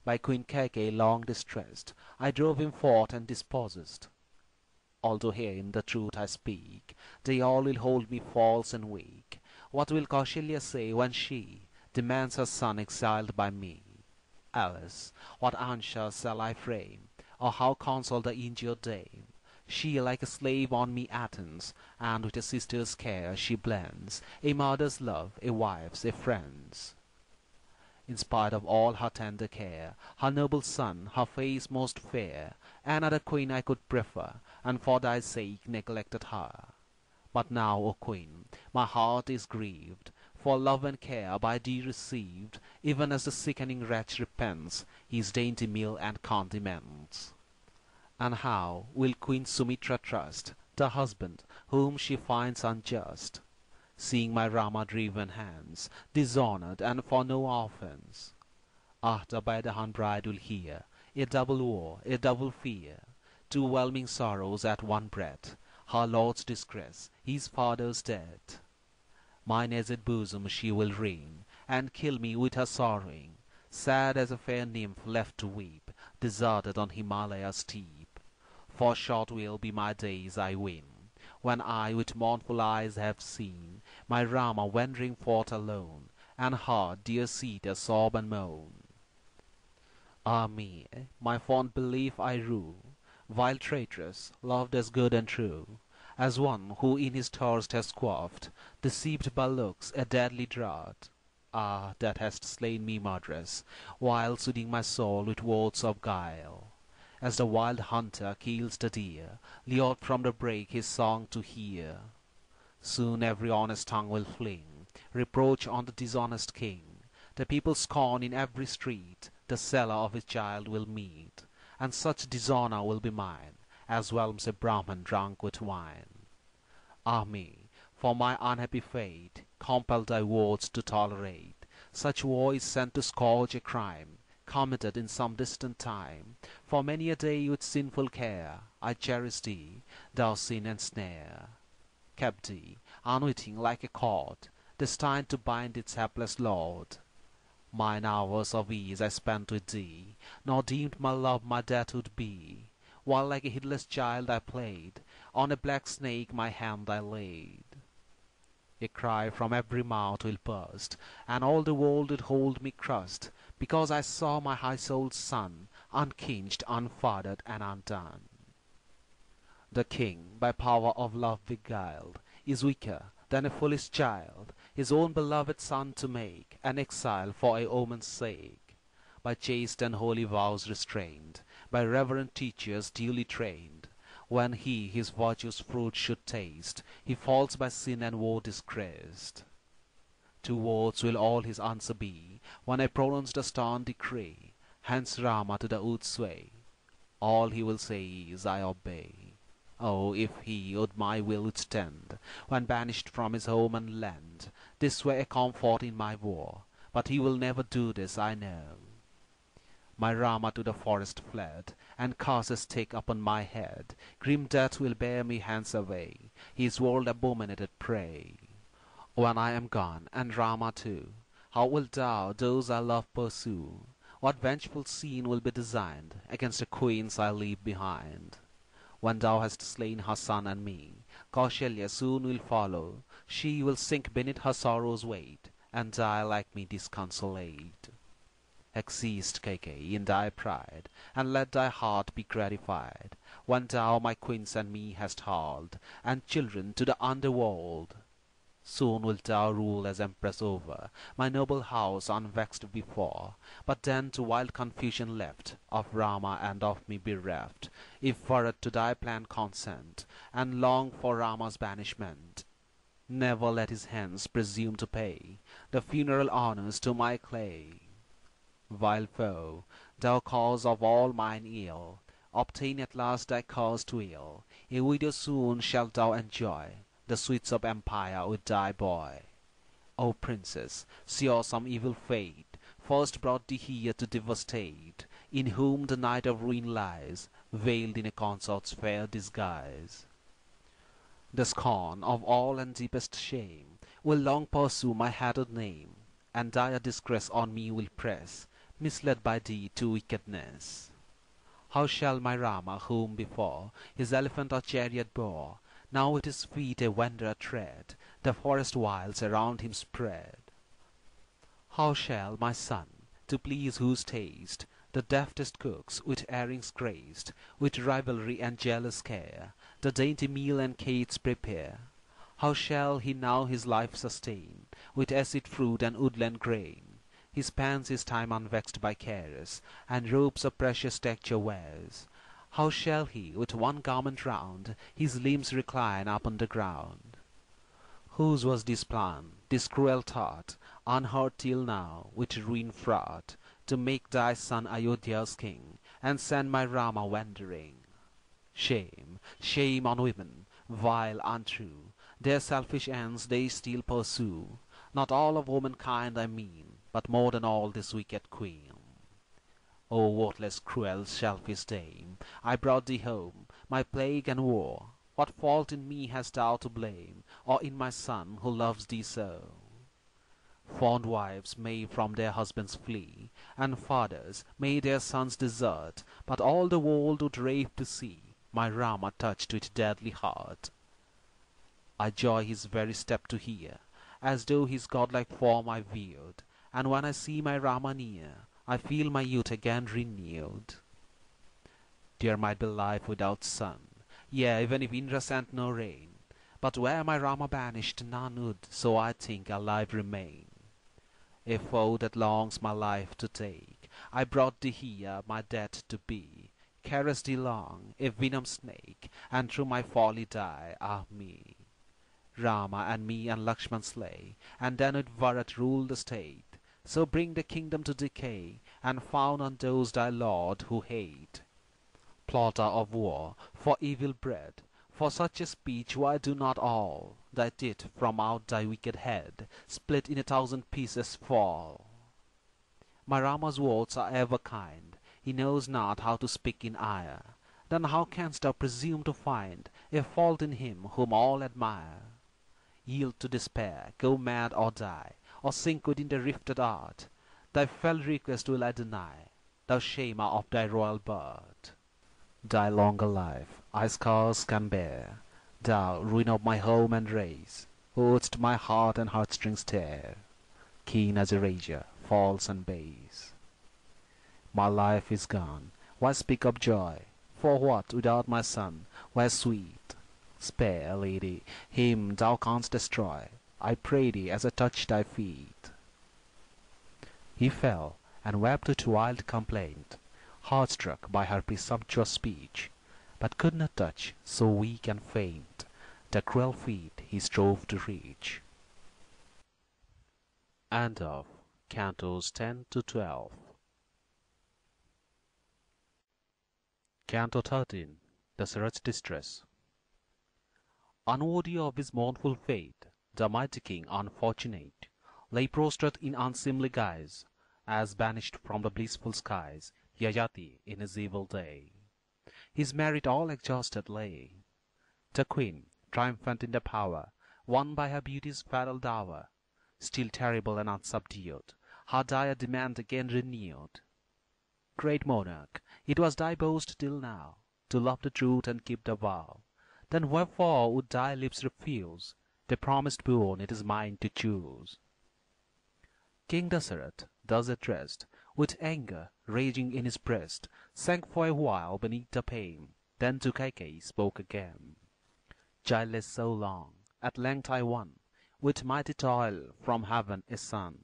By Queen Kaikeyi long distressed, I drove him forth and dispossessed. All to him the truth I speak, they all will hold me false and weak. What will Kausalya say when she demands her son exiled by me? Alas, what answer shall I frame, or how console the injured dame? She like a slave on me attends, and with a sister's care she blends a mother's love, a wife's, a friend's. In spite of all her tender care, her noble son, her face most fair, another queen I could prefer, and for thy sake neglected her. But now, O Queen, my heart is grieved, for love and care by thee received, even as the sickening wretch repents his dainty meal and condiments. And how will Queen Sumitra trust the husband whom she finds unjust, seeing my Rama-driven hands dishonored and for no offense? Ah, the bed-bound bride will hear a double woe, a double fear, two whelming sorrows at one breath, her lord's disgrace, his father's death. Mine aged bosom she will wring, and kill me with her sorrowing, sad as a fair nymph left to weep, deserted on Himalaya's steep. For short will be my days, I ween, when I with mournful eyes have seen my Rama wandering forth alone, and heard dear Sita sob and moan. Ah me, my fond belief I rue, while traitress, loved as good and true, as one who in his thirst has quaffed, deceived by looks, a deadly draught. Ah, that hast slain me, murderess, while soothing my soul with words of guile. As the wild hunter kills the deer, lured from the brake his song to hear. Soon every honest tongue will fling reproach on the dishonest king. The people scorn in every street the seller of his child will meet, and such dishonor will be mine as whelms a Brahman drunk with wine. Ah me, for my unhappy fate, compelled thy words to tolerate such voice sent to scourge a crime committed in some distant time. For many a day with sinful care I cherished thee, thou sin and snare, kept thee, unwitting like a cord, destined to bind its hapless lord. Mine hours of ease I spent with thee, nor deemed my love my death would be, while like a heedless child I played, on a black snake my hand I laid. A cry from every mouth will burst, and all the world would hold me crushed, because I saw my high-souled son unkinged, unfathered, and undone. The king, by power of love beguiled, is weaker than a foolish child, his own beloved son to make an exile for a woman's sake. By chaste and holy vows restrained, by reverend teachers duly trained, when he his virtue's fruit should taste, he falls by sin and woe disgraced. Two words will all his answer be, when I pronounce the stern decree, hence Rama to the woods sway. All he will say is, I obey. Oh, if he would my will withstand, when banished from his home and land, this were a comfort in my war, but he will never do this, I know. My Rama to the forest fled, and curses take upon my head, grim death will bear me hence away, his world abominated prey. When I am gone, and Rama too, how wilt thou those I love pursue? What vengeful scene will be designed against the queens I leave behind? When thou hast slain her son and me, Kausalya soon will follow, she will sink beneath her sorrow's weight, and die like me disconsolate. Exist, Kaikeyi, in thy pride, and let thy heart be gratified, when thou my queens and me hast hauled, and children to the underworld. Soon wilt thou rule as empress over my noble house unvexed before, but then to wild confusion left, of Rama and of me bereft, if Bharat to thy plan consent, and long for Rama's banishment. never let his hands presume to pay the funeral honours to my clay. Vile foe, thou cause of all mine ill, obtain at last thy cursed will. A widow soon shalt thou enjoy the sweets of empire with thy boy. O princess, sure some evil fate first brought thee here to devastate, in whom the night of ruin lies, veiled in a consort's fair disguise. The scorn of all and deepest shame will long pursue my hated name, and dire disgrace on me will press, misled by thee to wickedness. How shall my Rama, whom before his elephant or chariot bore, now with his feet a wanderer tread, the forest wilds around him spread? How shall my son, to please whose taste the deftest cooks with errings graced, with rivalry and jealous care, the dainty meal and cates prepare, how shall he now his life sustain, with acid fruit and woodland grain? He spends his time unvexed by cares, and robes of precious texture wears. How shall he, with one garment round, his limbs recline upon the ground? Whose was this plan, this cruel thought, unheard till now, with ruin fraught, to make thy son Ayodhya's king, and send my Rama wandering? Shame, shame on women, vile, untrue, their selfish ends they still pursue. Not all of womankind I mean, but more than all this wicked queen. O worthless, cruel, selfish dame, I brought thee home, my plague and woe. What fault in me hast thou to blame, or in my son who loves thee so? Fond wives may from their husbands flee, and fathers may their sons desert, but all the world would rave to see my Rama touched with deadly heart. I joy his very step to hear, as though his godlike form I viewed, and when I see my Rama near, I feel my youth again renewed. There might be life without sun, yea, even if Indra sent no rain, but were my Rama banished, none would, so I think, alive remain. A foe that longs my life to take, I brought thee here, my death to be, caressed thee long, a venom snake, and through my folly die, ah me! Rama and me and Lakshmana slay, and then with Bharat rule the state. So bring the kingdom to decay, and found on those thy lord who hate. Plotter of war, for evil bred, for such a speech why do not all thy teeth from out thy wicked head, split in 1,000 pieces fall? My Rama's words are ever kind, he knows not how to speak in ire. Then how canst thou presume to find a fault in him whom all admire? Yield to despair, go mad or die, or sink within the rifted earth, thy fell request will I deny, thou shamer of thy royal birth. Thy longer life I scarce can bear, thou ruin of my home and race, who wouldst my heart and heartstrings tear, keen as a razor, false and base. My life is gone, why speak of joy? For what, without my son, were sweet? Spare, lady, him thou canst destroy, I pray thee, as I touch thy feet. He fell, and wept with wild complaint, heart-struck by her presumptuous speech, but could not touch, so weak and faint, the cruel feet he strove to reach. End of Cantos 10 to 12. Canto 13. Dasaratha's Distress. Unworthy of his mournful fate, the mighty king unfortunate lay prostrate in unseemly guise, as banished from the blissful skies Yayati in his evil day. His merit all exhausted lay. The queen, triumphant in the power won by her beauty's fatal dower, still terrible and unsubdued, her dire demand again renewed. Great monarch, it was thy boast till now, to love the truth and keep the vow. Then wherefore would thy lips refuse the promised boon it is mine to choose? King Dasaratha, thus addressed, with anger raging in his breast, sank for a while beneath the pain, then to Kaikeyi spoke again. Childless so long, at length I won, with mighty toil from heaven a son.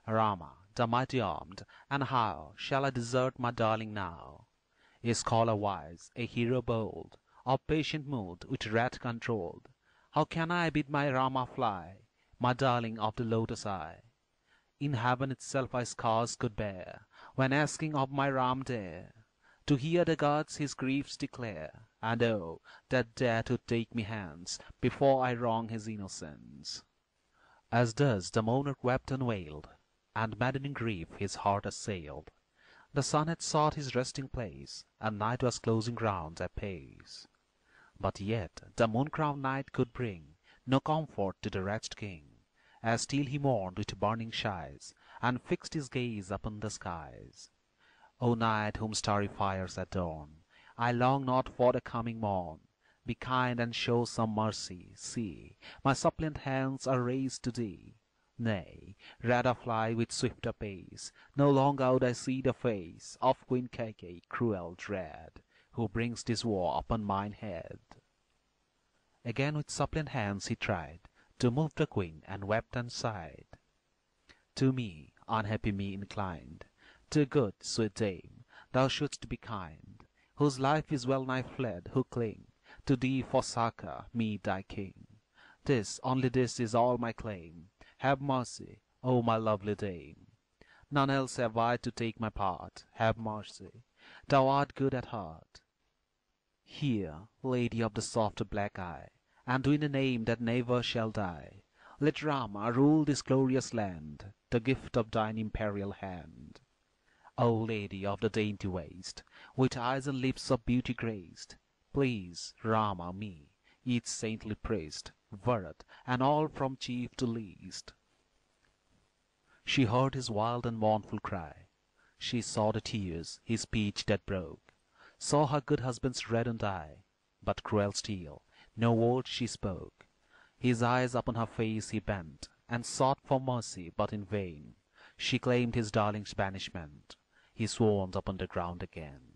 Rama, the mighty armed, and how shall I desert my darling now? A scholar wise, a hero bold, of patient mood with wrath controlled, How can I bid my Rama fly, my darling of the lotus eye? In heaven itself I scarce could bear, when asking of my Ram there, to hear the gods his griefs declare, and oh, that dare to take me hence, before I wrong his innocence. As thus the monarch wept and wailed, and maddening grief his heart assailed. The sun had sought his resting place, and night was closing round apace. But yet the moon-crowned night could bring no comfort to the wretched king, as still he mourned with burning sighs, and fixed his gaze upon the skies. O night, whom starry fires adorn, I long not for the coming morn. Be kind and show some mercy. See, my suppliant hands are raised to thee. Nay, rather fly with swifter pace. No longer would I see the face of Queen Kaikeyi, cruel, dread, who brings this war upon mine head. Again with suppliant hands he tried to move the queen, and wept and sighed. To me, unhappy me inclined, to good, sweet dame, thou shouldst be kind, whose life is well nigh fled, who cling to thee for succor, me thy king. This, only this is all my claim. Have mercy, O my lovely dame. None else have I to take my part. Have mercy, thou art good at heart. Here, lady of the soft black eye, and in a name that never shall die, let Rama rule this glorious land, the gift of thine imperial hand. O lady of the dainty waist, with eyes and lips of beauty graced, please Rama me, each saintly priest, Bharat, and all from chief to least. She heard his wild and mournful cry. She saw the tears, his speech that broke, saw her good husband's reddened eye, but cruel still, no word she spoke. His eyes upon her face he bent, and sought for mercy, but in vain. She claimed his darling's banishment. He swooned upon the ground again.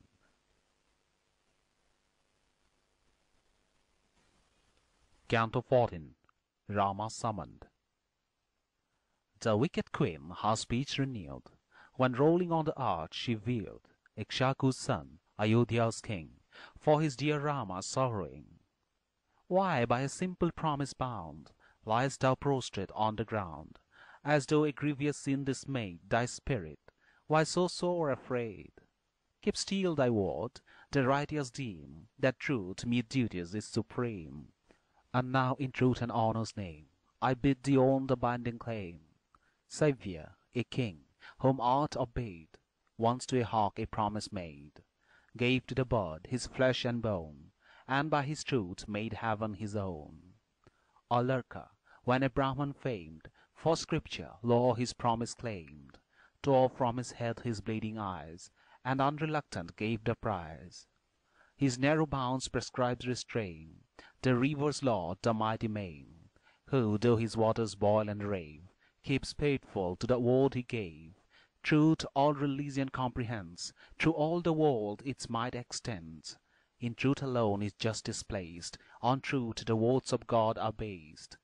Canto 14. Rama summoned. The wicked queen her speech renewed, when rolling on the earth she viewed Ikshaku's son, Ayodhya's king, for his dear Rama sorrowing. Why, by a simple promise bound, liest thou prostrate on the ground, as though a grievous sin dismayed thy spirit? Why so sore afraid? Keep still thy word, the righteous deem that truth 'mid duties is supreme. And now in truth and honour's name I bid thee own the binding claim. Saviour, a king, whom art obeyed, once to a hawk a promise made, gave to the bird his flesh and bone, and by his truth made heaven his own. A lurker, when a Brahman famed for scripture law his promise claimed, tore from his head his bleeding eyes, and unreluctant gave the prize. His narrow bounds prescribed restrain the river's lord, the mighty main, who, though his waters boil and rave, keeps faithful to the word he gave. Truth all religion comprehends, through all the world its might extends. In truth alone is justice placed, on truth the words of God are based.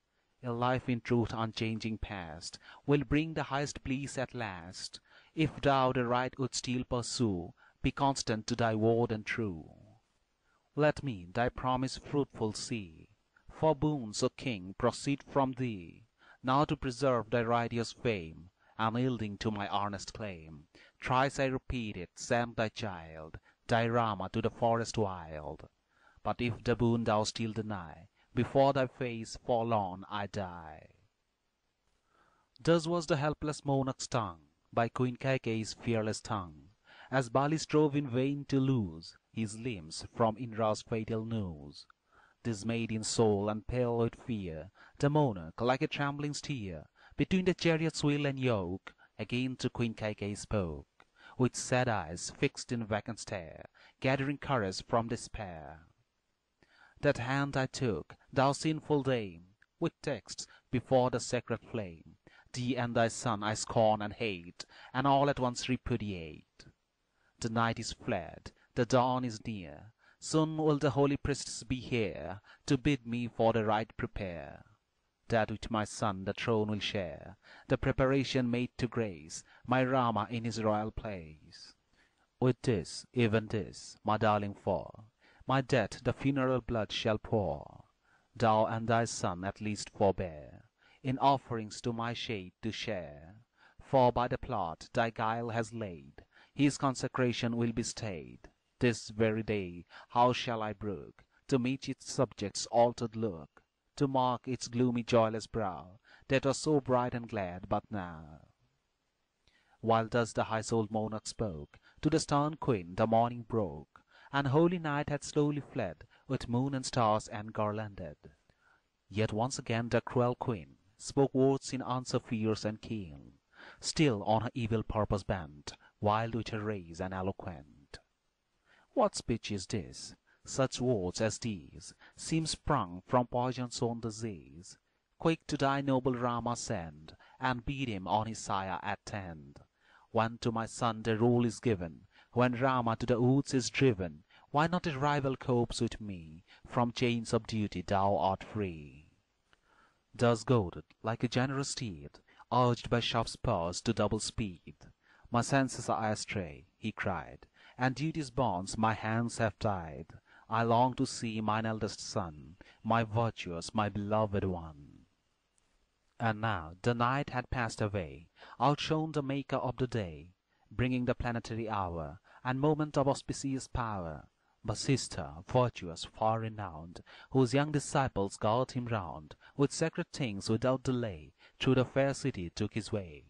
A life in truth unchanging past will bring the highest bliss at last. If thou the right would still pursue, be constant to thy word and true. Let me thy promise fruitful see, for boons, O king, proceed from thee. Now to preserve thy righteous fame, unyielding to my earnest claim, thrice I repeat it, send thy child, thy Rama, to the forest wild. But if the boon thou still deny, before thy face forlorn I die. Thus was the helpless monarch stung by Queen Kaikeyi's fearless tongue, as Bali strove in vain to loose his limbs from Indra's fatal noose. Dismayed in soul and pale with fear, the monarch, like a trembling steer, between the chariot's wheel and yoke, again to Queen Kaikeyi spoke, with sad eyes fixed in vacant stare, gathering courage from despair. That hand I took, thou sinful dame, with texts before the sacred flame. Thee and thy son I scorn and hate, and all at once repudiate. The night is fled, the dawn is near. Soon will the holy priests be here, to bid me for the rite prepare, that with my son the throne will share, the preparation made to grace my Rama in his royal place. With this, even this, my darling for, my death the funeral blood shall pour. Thou and thy son at least forbear in offerings to my shade to share, for by the plot thy guile has laid, his consecration will be stayed. This very day how shall I brook to meet its subject's altered look, to mark its gloomy joyless brow, that was so bright and glad but now? While thus the high-souled monarch spoke, to the stern queen the morning broke, and holy night had slowly fled, with moon and stars engarlanded. Yet once again the cruel queen spoke words in answer fierce and keen, still on her evil purpose bent, wild with her rays and eloquent. What speech is this? Such words as these seem sprung from poison's own disease. Quick to thy noble Rama send, and bid him on his sire attend. When to my son the rule is given, when Rama to the woods is driven, why not a rival copes with me? From chains of duty thou art free. Thus goaded, like a generous steed, urged by sharp spurs to double speed, my senses are astray, he cried, and duty's bonds my hands have tied. I long to see mine eldest son, my virtuous, my beloved one. And now the night had passed away, outshone the maker of the day, bringing the planetary hour, and moment of auspicious power. Vasistha, virtuous, far renowned, whose young disciples girt him round, with sacred things without delay, through the fair city took his way.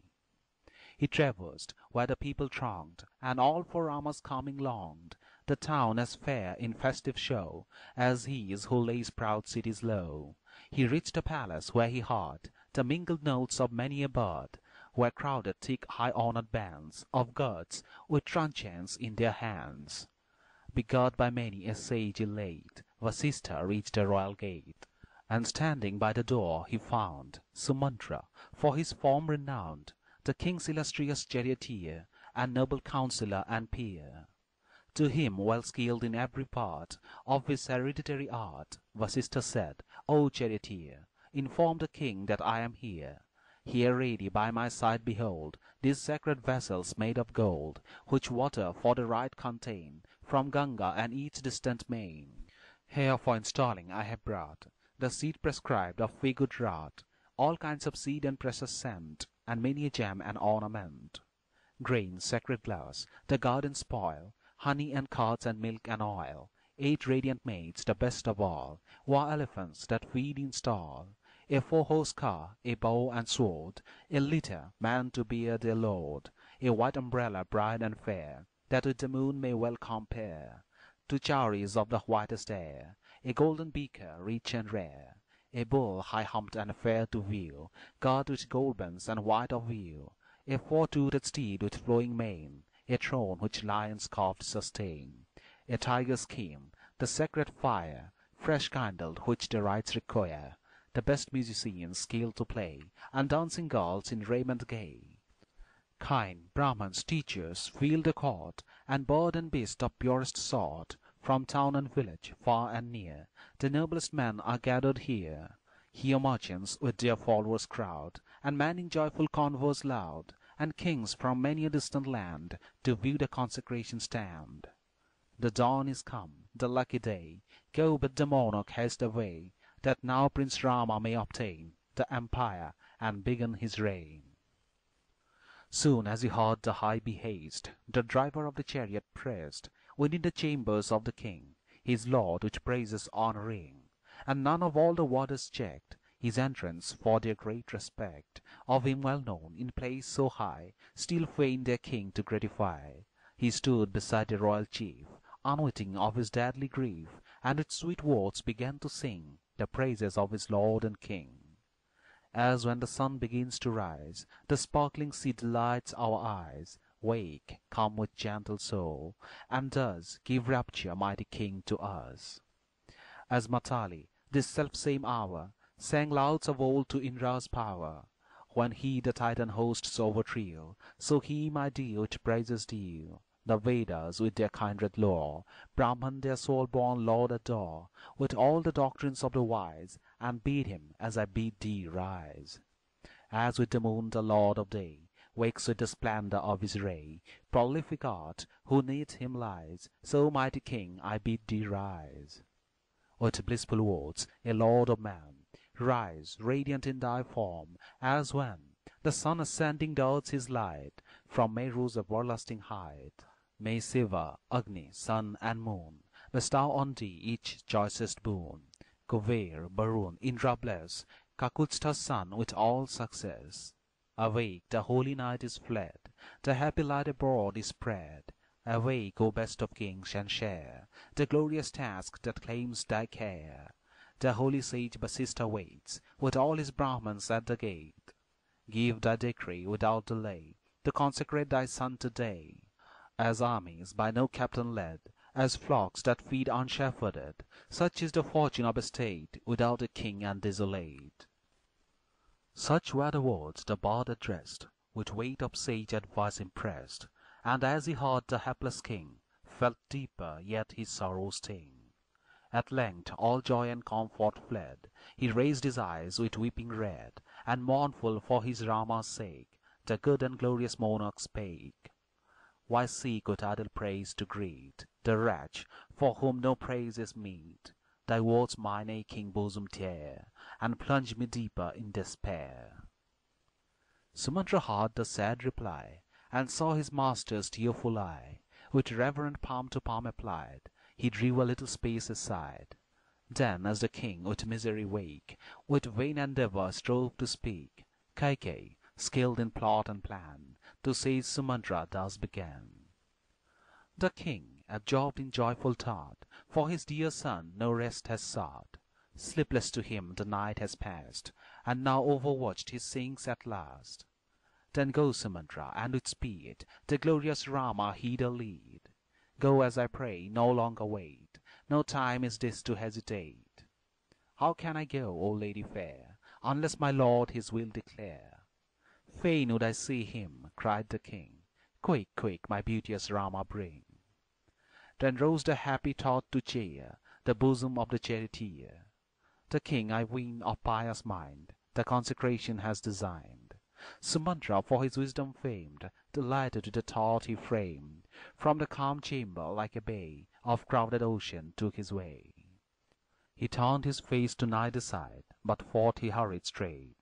He traversed where the people thronged, and all for Rama's coming longed, the town as fair in festive show as he is who lays proud cities low. He reached a palace where he heard the mingled notes of many a bird, where crowded thick high-honored bands of guards with truncheons in their hands. Beguiled by many a sage elate, Vasistha reached the royal gate, and standing by the door he found Sumantra, for his form renowned, the king's illustrious charioteer, and noble counsellor and peer. To him, well skilled in every part of his hereditary art, Vasistha said, O charioteer, inform the king that I am here. Here ready by my side behold these sacred vessels made of gold, which water for the rite contain from Ganga and each distant main. Here for installing I have brought the seed prescribed of fig-wood wrought, all kinds of seed and precious scent, and many a gem and ornament. Grain, sacred glass, the garden spoil, honey and curds and milk and oil, 8 radiant maids, the best of all, war elephants that feed in stall, a 4-horse car, a bow and sword, a litter, man to bear their load, a white umbrella bright and fair, that with the moon may well compare, 2 chowries of the whitest air, a golden beaker rich and rare, a bull high-humped and fair to view, girt with gold bands and white of hue, a 4-toothed steed with flowing mane, a throne which lions carved sustain, a tiger's skin, the sacred fire, fresh kindled which the rites require, the best musicians skilled to play, and dancing girls in raiment gay. Kind Brahmans, teachers, fill the court, and bird and beast of purest sort, from town and village, far and near, the noblest men are gathered here. Here merchants with their followers crowd, and manning joyful converse loud, and kings from many a distant land to view the consecration stand. The dawn is come, the lucky day, go bid the monarch haste away, that now Prince Rama may obtain the empire and begin his reign. Soon as he heard the high behaste, the driver of the chariot pressed within the chambers of the king, his lord with praises honouring, and none of all the warders checked his entrance for their great respect, of him well known in place so high, still fain their king to gratify. He stood beside the royal chief, unwitting of his deadly grief, and with sweet words began to sing the praises of his lord and king. As when the sun begins to rise, the sparkling sea delights our eyes, wake, come with gentle soul, and thus give rapture, mighty king, to us. As Matali, this self-same hour, sang louds of old to Indra's power, when he the Titan hosts overthrew, so he, my dear, with praises due, the Vedas with their kindred lore, Brahman their soul-born Lord adore, with all the doctrines of the wise, and bid him, as I bid thee, rise. As with the moon the Lord of day wakes with the splendour of his ray, prolific art, who 'neath him lies, so, mighty king, I bid thee rise. with blissful words, a lord of man, rise, radiant in thy form, as when the sun ascending darts his light from Meru's everlasting height. May Siva, Agni, sun, and moon bestow on thee each choicest boon. Kuver, Barun, Indra bless Kakutsta's son with all success. Awake, the holy night is fled, the happy light abroad is spread. Awake, O best of kings, and share the glorious task that claims thy care. The holy sage Vasishtha waits with all his Brahmans at the gate. Give thy decree without delay to consecrate thy son today. As armies by no captain led, as flocks that feed unshepherded, such is the fortune of a state without a king and desolate. Such were the words the bard addressed, with weight of sage advice impressed, and as he heard the hapless king felt deeper yet his sorrow sting. At length all joy and comfort fled, he raised his eyes with weeping red, and mournful for his Rama's sake, the good and glorious monarch spake. Why seek with idle praise to greet the wretch for whom no praise is meet? Thy words mine aching bosom tear, and plunge me deeper in despair. Sumatra heard the sad reply, and saw his master's tearful eye, with reverent palm to palm applied, he drew a little space aside. Then, as the king with misery wake, with vain endeavour strove to speak, Kaikeyi, skilled in plot and plan, to sage Sumatra thus began. The king, absorbed in joyful thought, for his dear son no rest has sought. Sleepless to him the night has passed, and now overwatched he sinks at last. Then go, Sumatra, and with speed the glorious Rama heed a lead. Go, as I pray, no longer wait, no time is this to hesitate. How can I go, O lady fair, unless my lord his will declare? Fain would I see him, cried the king. Quick, quick, my beauteous Rama bring. Then rose the happy thought to cheer the bosom of the charioteer. The king, I ween, of pious mind, the consecration has designed. Sumatra, for his wisdom famed, delighted with the thought he framed, from the calm chamber, like a bay of crowded ocean, took his way. He turned his face to neither side, but forth he hurried straight.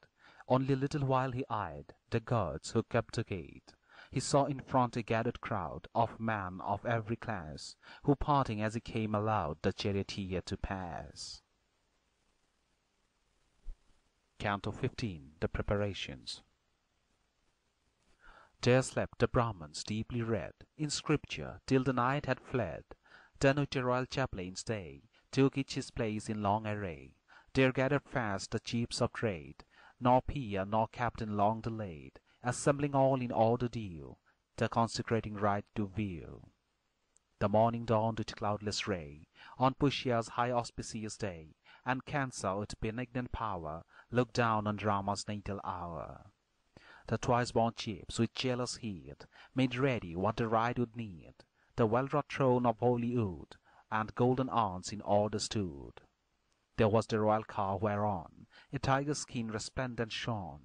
Only a little while he eyed the guards who kept the gate. He saw in front a gathered crowd of men of every class, who parting as he came allowed the charioteer to pass. Canto 15. The Preparations. There slept the Brahmans deeply read in Scripture till the night had fled. Then with the royal chaplains they took each his place in long array. There gathered fast the chiefs of trade, nor peer nor captain long delayed, assembling all in order due, the consecrating rite to view. The morning dawned with cloudless ray, on Pusya's high auspicious day, and Cancer with benignant power looked down on Rama's natal hour. The twice-born chiefs with jealous heed made ready what the rite would need, the well-wrought throne of holy wood, and golden urns in order stood. There was the royal car whereon a tiger's skin resplendent shone.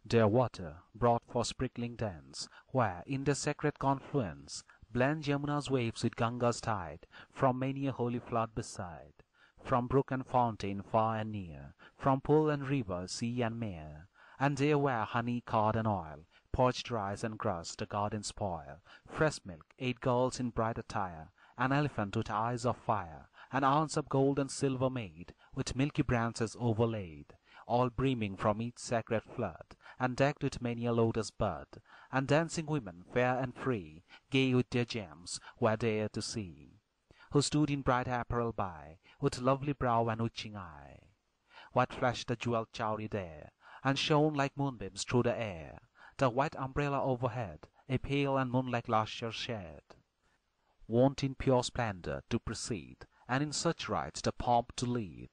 There water, brought for sprinkling thence, where in their sacred confluence blend Yamuna's waves with Ganga's tide, from many a holy flood beside, from brook and fountain far and near, from pool and river, sea and mere. And there were honey, curd, and oil, parched rice and grass, the garden spoil, fresh milk, 8 girls in bright attire, an elephant with eyes of fire, and urns of gold and silver made, with milky branches overlaid, all brimming from each sacred flood, and decked with many a lotus bud, and dancing women fair and free, gay with their gems, were there to see, who stood in bright apparel by, with lovely brow and witching eye. White flashed the jewelled chowry there, and shone like moonbeams through the air, the white umbrella overhead, a pale and moonlike lustre shed. Wont in pure splendor to proceed, and in such rites the pomp to lead,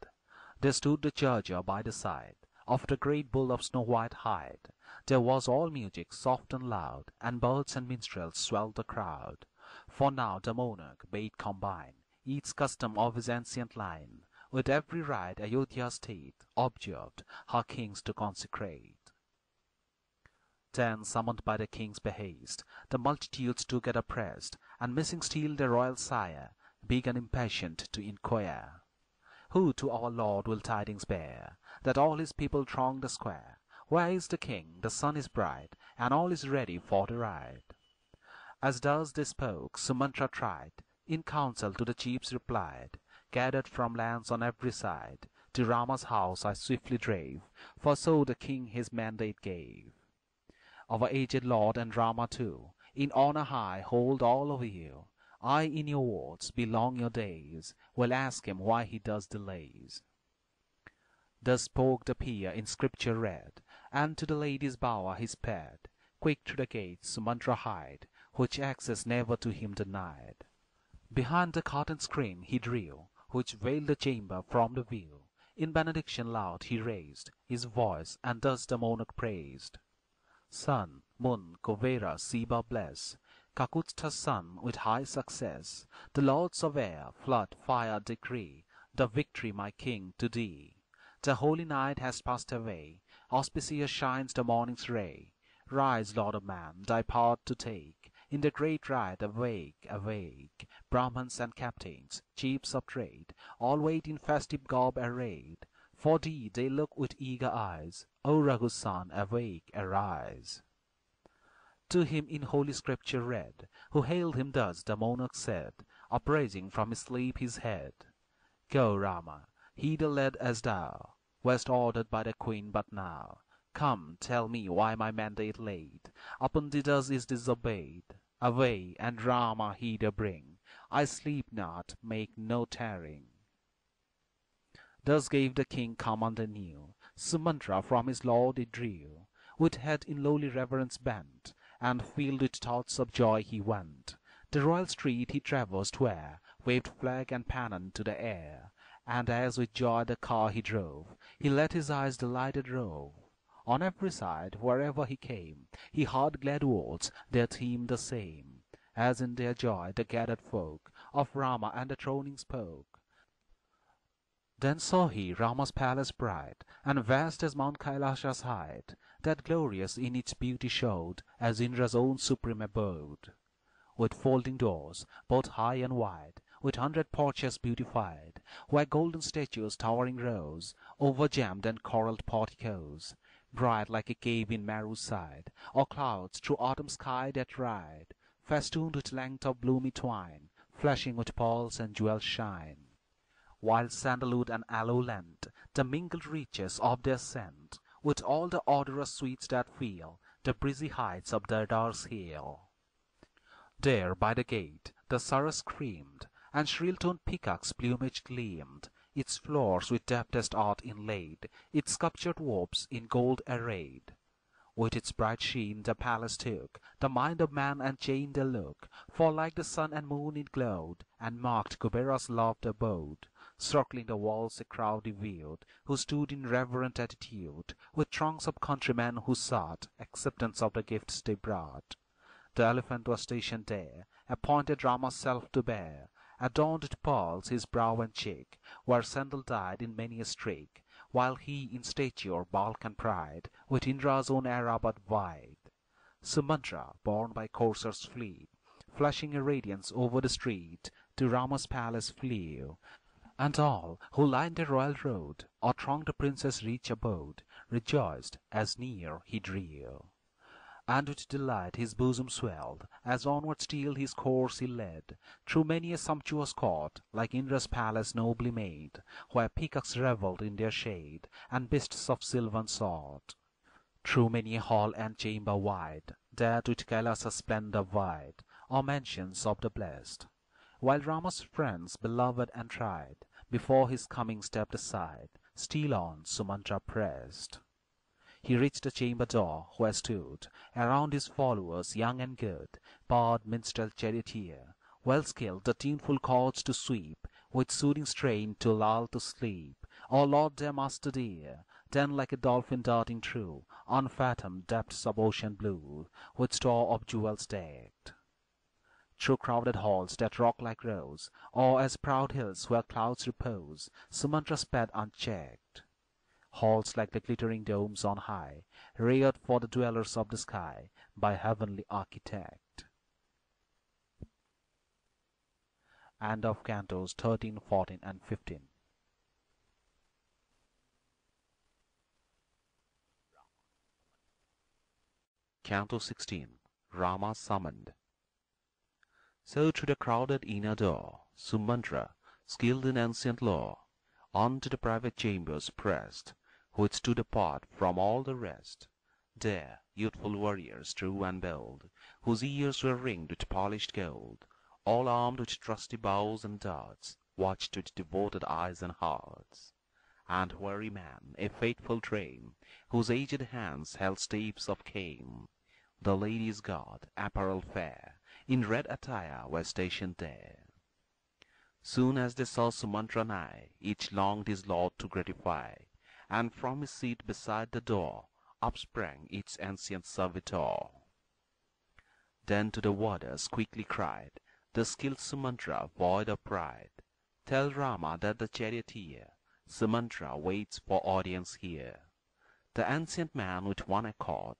there stood the charger by the side of the great bull of snow-white hide. There was all music soft and loud, and birds and minstrels swelled the crowd. For now the monarch bade combine each custom of his ancient line, with every rite Ayodhya's state observed her kings to consecrate. Then, summoned by the king's behest, the multitudes together pressed, and missing still their royal sire, began impatient to inquire Who to our Lord will tidings bear, that all his people throng the square? Where is the king? The sun is bright, and all is ready for the ride. As thus they spoke, Sumatra tried, in council to the chiefs replied, gathered from lands on every side, to Rama's house I swiftly drave, for so the king his mandate gave. Our aged lord and Rama too, in honor high hold all over you. I in your wards belong your days, will ask him why he thus delays. Thus spoke the peer in scripture read, and to the lady's bower he sped. Quick through the gates Sumatra hied, which access never to him denied. Behind the curtain screen he drew, which veiled the chamber from the view. In benediction loud he raised his voice, and thus the monarch praised. Sun, moon, Kuvera, Siva bless, Kakutha's son with high success. The lords of air, flood, fire decree the victory, my king, to thee. The holy night has passed away, auspicious shines the morning's ray. Rise, Lord of man, thy part to take, in the great rite awake, awake. Brahmans and captains, chiefs of trade, all wait in festive garb arrayed. For thee they look with eager eyes, O Raghu's son, awake, arise. To him in holy scripture read, who hailed him thus, the monarch said, upraising from his sleep his head. Go, Rama, heed the lad as thou wast ordered by the queen but now. Come, tell me why my mandate laid upon thee thus is disobeyed. Away, and Rama hither bring. I sleep not, make no tarrying. Thus gave the king command anew. Sumatra from his lord it drew, with head in lowly reverence bent, and filled with thoughts of joy he went. The royal street he traversed where waved flag and pennon to the air, and as with joy the car he drove, he let his eyes delighted rove. On every side, wherever he came, he heard glad words, their theme the same, as in their joy the gathered folk of Rama and the throning spoke. Then saw he Rama's palace bright, and vast as Mount Kailasha's height, that glorious in its beauty showed, as Indra's own supreme abode. With folding doors, both high and wide, with 100 porches beautified, where golden statues towering rose, over gemmed and coralled porticos, bright like a cave in Maru's side, or clouds through autumn sky that ride, festooned with length of bloomy twine, flashing with pearls and jewels shine. While sandalwood and aloe lent the mingled riches of their scent, with all the odorous sweets that fill the breezy heights of Dardar's hill. There by the gate the sargas screamed, and shrill-toned peacock's plumage gleamed, its floors with deftest art inlaid, its sculptured warps in gold arrayed. With its bright sheen the palace took the mind of man, and changed their look, for like the sun and moon it glowed, and marked Kubera's loved abode. Circling the walls a crowd he viewed, who stood in reverent attitude, with throngs of countrymen who sought acceptance of the gifts they brought. The elephant was stationed there, appointed Rama's self to bear, adorned with pearls his brow and cheek, where sandal dyed in many a streak, while he in stature, bulk and pride, with Indra's own era but vied. Sumatra, borne by coursers fleet, flashing a radiance over the street, to Rama's palace flew, and all who lined the royal road, or thronged the prince's rich abode, rejoiced as near he drew. And with delight his bosom swelled, as onward still his course he led, through many a sumptuous court, like Indra's palace nobly made, where peacocks revelled in their shade, and beasts of silver sought. Through many a hall and chamber wide, that with Kailasa's splendour vied, are mansions of the blest. While Rama's friends, beloved and tried, before his coming stepped aside, still on Sumatra pressed. He reached the chamber door, where stood around his followers young and good, bard, minstrel, charioteer, well skilled the tuneful chords to sweep, with soothing strain to lull to sleep, or laud their master dear. Then like a dolphin darting through unfathomed depths of ocean blue, with store of jewels decked. Through crowded halls that rock like rose, or as proud hills where clouds repose, Sumatra sped unchecked. Halls like the glittering domes on high, reared for the dwellers of the sky by heavenly architect. End of cantos 13, 14 and 15. Canto 16. Rama summoned. So through the crowded inner door, Sumandra, skilled in ancient lore, on to the private chambers pressed, which stood apart from all the rest. There youthful warriors, true and bold, whose ears were ringed with polished gold, all armed with trusty bows and darts, watched with devoted eyes and hearts. And weary man, a faithful train, whose aged hands held staves of cane. The ladies god, apparel fair, in red attire were stationed there. Soon as they saw Sumandra nigh, each longed his lord to gratify, and from his seat beside the door upsprang each ancient servitor. Then to the warders quickly cried the skilled Sumandra, void of pride, "Tell Rama that the charioteer Sumandra waits for audience here." The ancient man with one accord,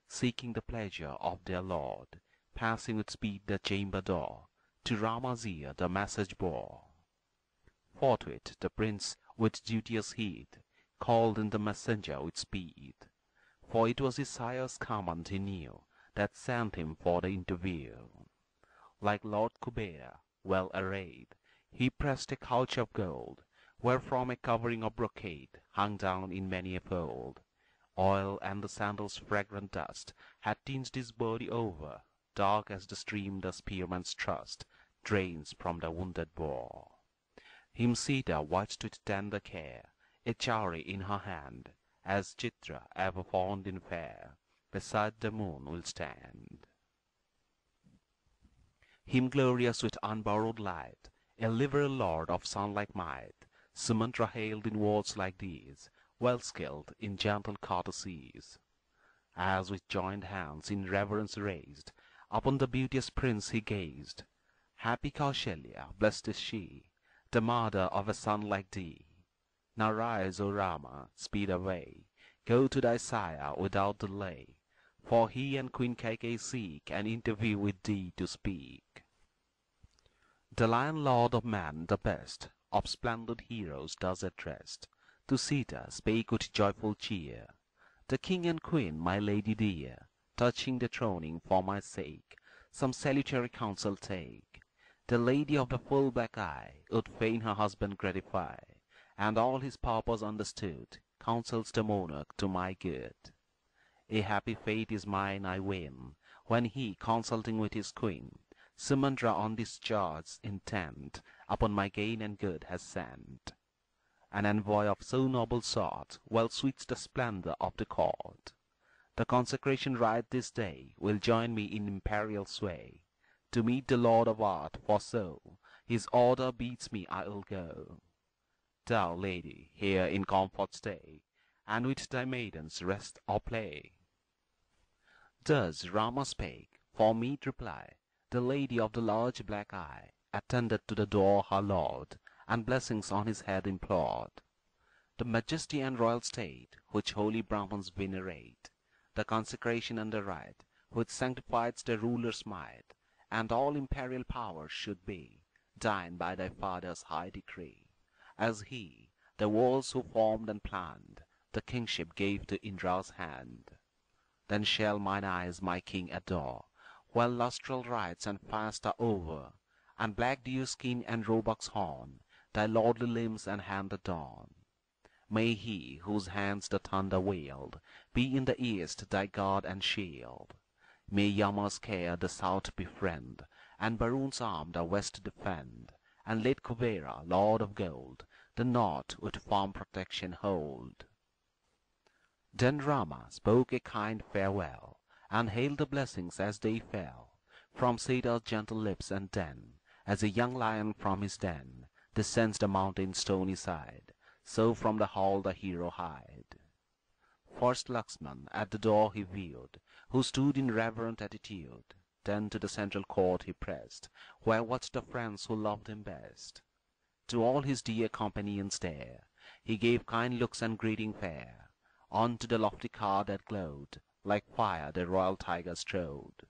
seeking the pleasure of their lord, passing with speed the chamber door, to Rama's ear the message bore. Forthwith the prince with duteous heed called in the messenger with speed, for it was his sire's command he knew that sent him for the interview. Like Lord Kubera, well arrayed, he pressed a couch of gold, wherefrom a covering of brocade hung down in many a fold. Oil and the sandal's fragrant dust had tinged his body over, dark as the stream the spearman's thrust drains from the wounded boar. Him Sita watched with tender care, a chowry in her hand, as Chitra, ever fond and fair, beside the moon will stand. Him glorious with unborrowed light, a liberal lord of sunlike might, Sumandra hailed in words like these, well skilled in gentle courtesies. As with joined hands in reverence raised, upon the beauteous prince he gazed. Happy Kausalya, blessed is she, the mother of a son like thee. Now rise, O Rama, speed away, go to thy sire without delay, for he and Queen Kaikeyi seek an interview with thee to speak. The lion lord of man, the best of splendid heroes, thus addressed to Sita spake with joyful cheer: "The king and queen, my lady dear, touching the throning for my sake, some salutary counsel take. The lady of the full black eye would fain her husband gratify, and all his purpose understood, counsels the monarch to my good. A happy fate is mine, I ween, when he, consulting with his queen, Sumandra on this charge intent upon my gain and good has sent. An envoy of so noble sort well suits the splendor of the court. The consecration rite this day will join me in imperial sway, to meet the Lord of Art, for so his order bids me I will go. Thou, lady, here in comfort stay, and with thy maidens rest or play." Thus Rama spake. For meet reply, the lady of the large black eye attended to the door her lord, and blessings on his head implored. The majesty and royal state which holy Brahmans venerate, the consecration and the rite which sanctifies the ruler's might, and all imperial power should be thine by thy father's high decree, as he, the worlds who formed and planned, the kingship gave to Indra's hand. Then shall mine eyes my king adore, while lustral rites and fast are over, and black deer skin and roebuck's horn thy lordly limbs and hand adorn. May he, whose hands the thunder wield, be in the east thy guard and shield. May Yama's care the south befriend, and Barun's arm the west defend, and let Kubera, lord of gold, the north with firm protection hold. Then Rama spoke a kind farewell, and hailed the blessings as they fell from Sita's gentle lips, and then, as a young lion from his den descends the mountain's stony side, so from the hall the hero hied. First Lakshmana at the door he viewed, who stood in reverent attitude. Then to the central court he pressed, where watched the friends who loved him best. To all his dear companions there he gave kind looks and greeting fair. On to the lofty car that glowed like fire the royal tiger strode.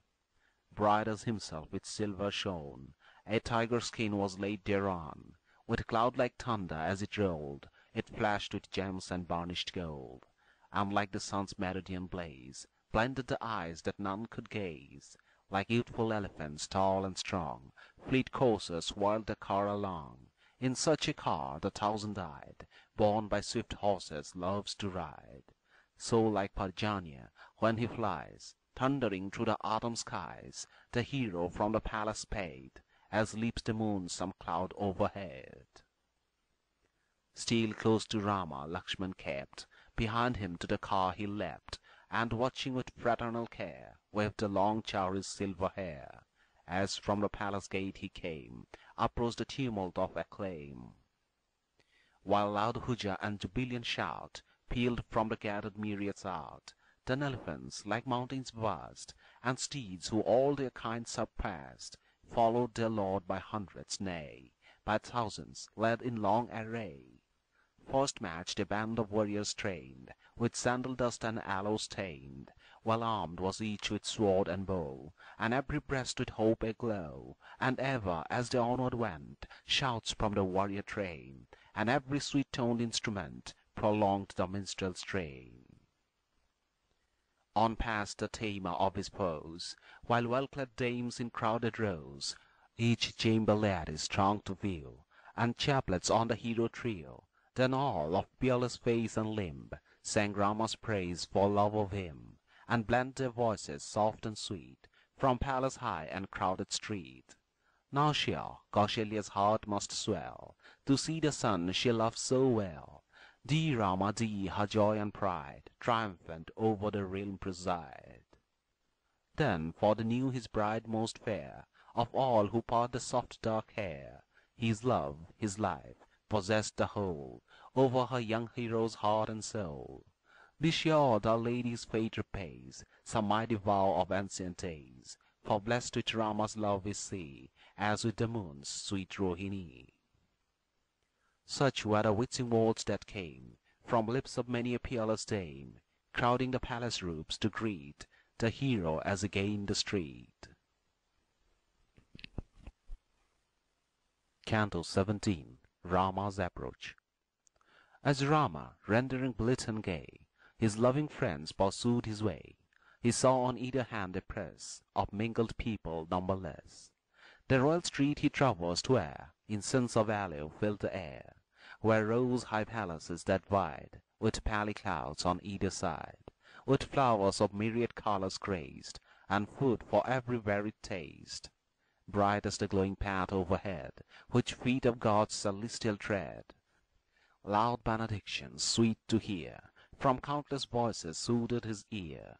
Bright as himself with silver shone, a tiger skin was laid thereon. With cloud like thunder as it rolled, it flashed with gems and burnished gold. And like the sun's meridian blaze, blinded the eyes that none could gaze. Like youthful elephants, tall and strong, fleet coursers whirled the car along. In such a car the thousand-eyed, borne by swift horses, loves to ride. So like Parjanya, when he flies, thundering through the autumn skies, the hero from the palace paid, as leaps the moon some cloud overhead. Still close to Rama Lakshmana kept, behind him to the car he leapt, and watching with fraternal care, waved the long chariot's silver hair. As from the palace gate he came, uprose the tumult of acclaim, while loud hujah and jubilant shout pealed from the gathered myriads out. Then elephants, like mountains vast, and steeds who all their kind surpassed, followed their lord by hundreds, nay, by thousands, led in long array. First matched a band of warriors trained, with sandal dust and aloe stained, well armed was each with sword and bow, and every breast with hope aglow. And ever, as they onward went, shouts from the warrior train, and every sweet-toned instrument prolonged the minstrel strain. On past the tamer of his foes, while well-clad dames in crowded rows, each chamber ladies thronged to view, and chaplets on the hero trio. Then all, of peerless face and limb, sang Rama's praise for love of him, and blent their voices soft and sweet, from palace high and crowded street. Now sure Kausalya's heart must swell, to see the son she loves so well. Thee, Rama, thee, her joy and pride, triumphant over the realm preside. Then, for the knew his bride most fair, of all who part the soft dark hair, his love, his life, possessed the whole, over her young hero's heart and soul. Be sure the lady's fate repays some mighty vow of ancient days, for blessed with Rama's love is she, as with the moon's sweet Rohini. Such were the witching words that came from lips of many a peerless dame, crowding the palace roofs to greet the hero as he gained the street. Canto 17. Rama's Approach. As Rama, rendering blithe and gay, his loving friends pursued his way, he saw on either hand a press of mingled people numberless. The royal street he traversed where incense of aloe filled the air, where rose high palaces that vied with pally clouds on either side, with flowers of myriad colors graced, and food for every varied taste. Bright as the glowing path overhead, which feet of gods celestial tread. Loud benedictions, sweet to hear, from countless voices soothed his ear,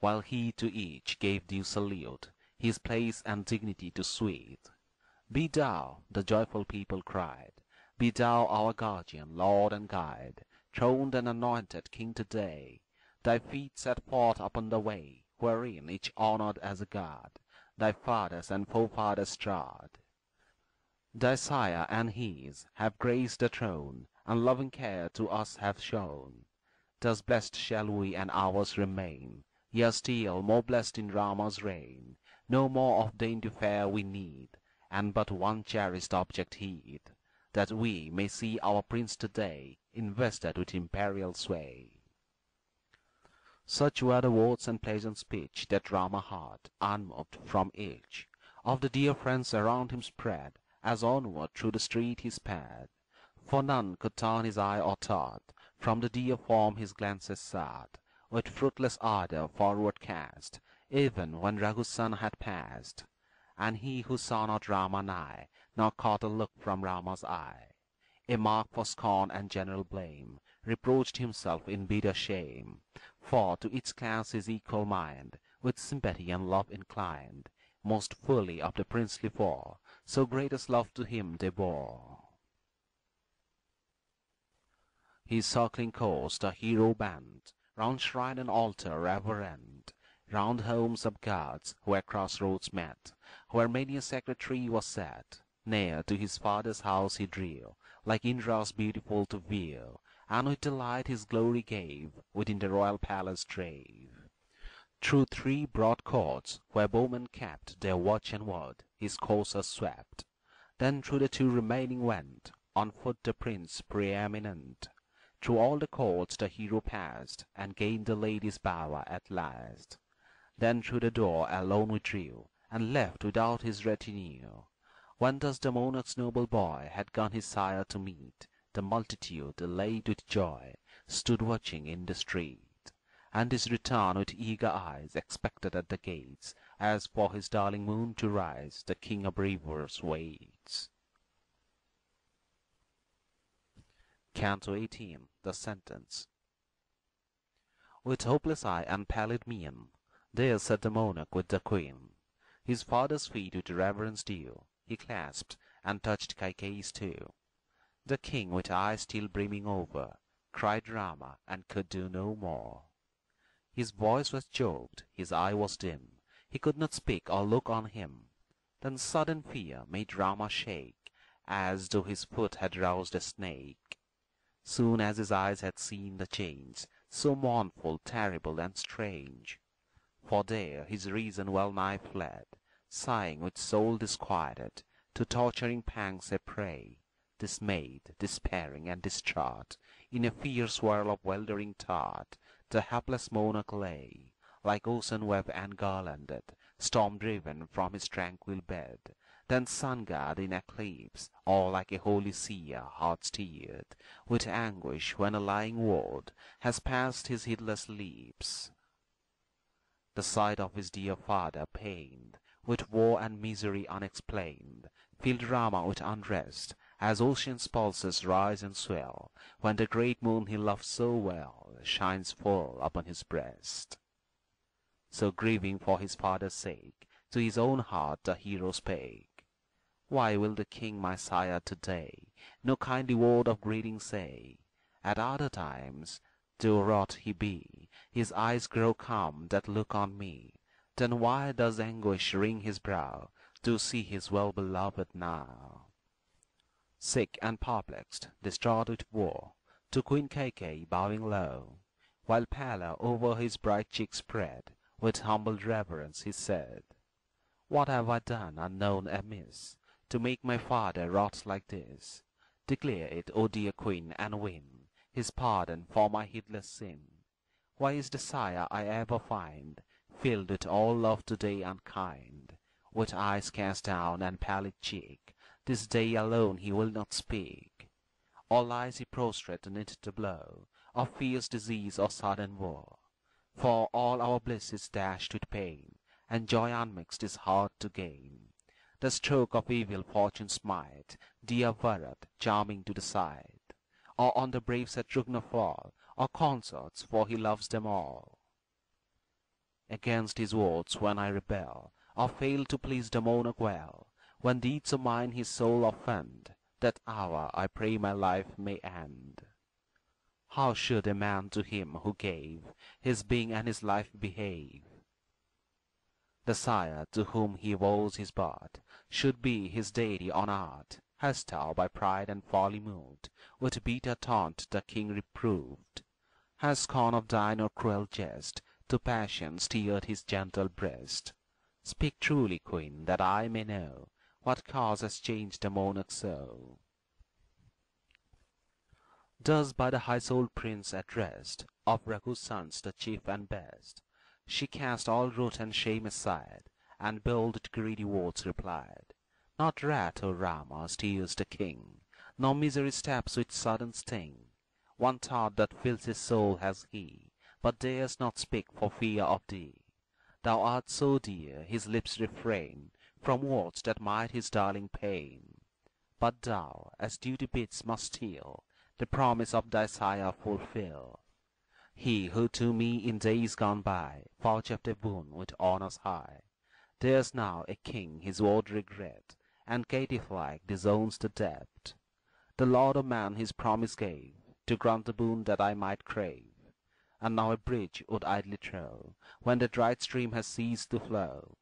while he to each gave due salute, his place and dignity to suit. Be thou, the joyful people cried, be thou our guardian, lord and guide, throned and anointed king-to-day, thy feet set forth upon the way, wherein each honored as a god, thy fathers and forefathers trod. Thy sire and his have graced the throne, and loving care to us have shown. Thus blessed shall we and ours remain, yea still more blessed in Rama's reign. No more of dainty fare we need, and but one cherished object heed, that we may see our prince today invested with imperial sway. Such were the words and pleasant speech that Rama heard, unmoved from each of the dear friends around him spread, as onward through the street he sped. For none could turn his eye or thought from the dear form his glances sought, with fruitless ardor forward cast, even when Raghu's son had passed. And he who saw not Rama nigh, nor caught a look from Rama's eye, a mark for scorn and general blame, reproached himself in bitter shame. For to each class his equal mind, with sympathy and love inclined, most fully of the princely four, so greatest love to him they bore. His circling course the hero bent, round shrine and altar reverent, round homes of gods where crossroads met, where many a sacred tree was set. Near to his father's house he drew, like Indra's beautiful to view, and with delight his glory gave, within the royal palace drave. Through 3 broad courts, where bowmen kept their watch and ward, his coursers swept. Then through the 2 remaining went, on foot the prince preeminent, Through all the courts the hero passed, and gained the lady's bower at last. Then through the door alone withdrew, and left without his retinue. When thus the monarch's noble boy had gone his sire to meet, the multitude, elate with joy, stood watching in the street, and his return with eager eyes expected at the gates, as for his darling moon to rise the king of rivers waits. Canto 18. The Sentence. With hopeless eye and pallid mien, there sat the monarch with the queen. His father's feet with reverence due he clasped, and touched Kaikeyi's too. The king, with eyes still brimming over, cried Rama, and could do no more. His voice was choked, his eye was dim, he could not speak or look on him. Then sudden fear made Rama shake, as though his foot had roused a snake. Soon as his eyes had seen the change, so mournful, terrible, and strange, for there his reason well nigh fled, sighing with soul disquieted, to torturing pangs a prey, dismayed, despairing, and distraught, in a fierce whirl of weltering thought, the hapless monarch lay, like ocean web engarlanded, storm-driven from his tranquil bed. Then sun-god in eclipse, or like a holy seer, heart-stirred with anguish when a lying word has passed his heedless lips. The sight of his dear father, pained with woe and misery unexplained, filled Rama with unrest, as ocean's pulses rise and swell, when the great moon he loved so well shines full upon his breast. So grieving for his father's sake, to his own heart the hero spake, "Why will the king my sire to-day no kindly word of greeting say? At other times, though wroth he be, his eyes grow calm that look on me. Then why does anguish wring his brow to see his well-beloved now?" Sick and perplexed, distraught with woe, to Queen Kaikeyi bowing low, while pallor over his bright cheek spread, with humbled reverence he said, "What have I done unknown amiss, to make my father wroth like this? Declare it, O dear Queen, and win his pardon for my heedless sin. Why is the sire I ever find filled with all love to-day unkind? With eyes cast down and pallid cheek, this day alone he will not speak. Or lies he prostrate 'neath the blow of fierce disease or sudden woe? For all our bliss is dashed with pain, and joy unmixed is hard to gain. The stroke of evil fortune smite dear Bharat, charming to the sight, or on the brave Shatrugna fall, or consorts, for he loves them all. Against his words when I rebel, or fail to please the monarch well, when deeds of mine his soul offend, that hour I pray my life may end. How should a man to him who gave his being and his life behave? The sire to whom he vows his birth should be his deity on earth. Hast thou by pride and folly moved, with bitter taunt the king reproved? Has scorn of thine or cruel jest to passion stirred his gentle breast? Speak truly, Queen, that I may know what cause has changed the monarch so." Thus by the high-souled prince addressed, of Raghu's sons the chief and best, she cast all ruth and shame aside, and bold with greedy words replied, "Not wrath, O Rama, steers the king, nor misery stabs with sudden sting. One thought that fills his soul has he, but dares not speak for fear of thee. Thou art so dear, his lips refrain from words that might his darling pain. But thou, as duty bids, must still the promise of thy sire fulfill. He who to me in days gone by vouchsafed a boon with honors high, dares now a king his word regret, and caitiff-like disowns the debt. The Lord of man his promise gave, to grant the boon that I might crave, and now a bridge would idly throw, when the dried stream has ceased to flow.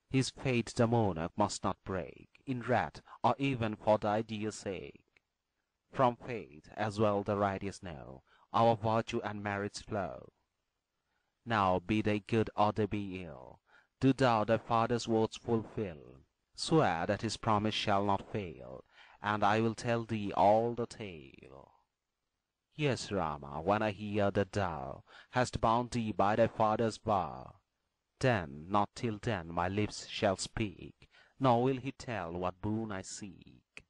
His faith the monarch must not break, in wrath or even for thy dear sake. From faith, as well the righteous know, our virtue and merits flow. Now be they good or they be ill, do thou thy father's words fulfill. Swear that his promise shall not fail, and I will tell thee all the tale." Yes, Rama, when I hear that thou hast bound thee by thy father's vow, then, not till then, my lips shall speak, nor will he tell what boon I seek.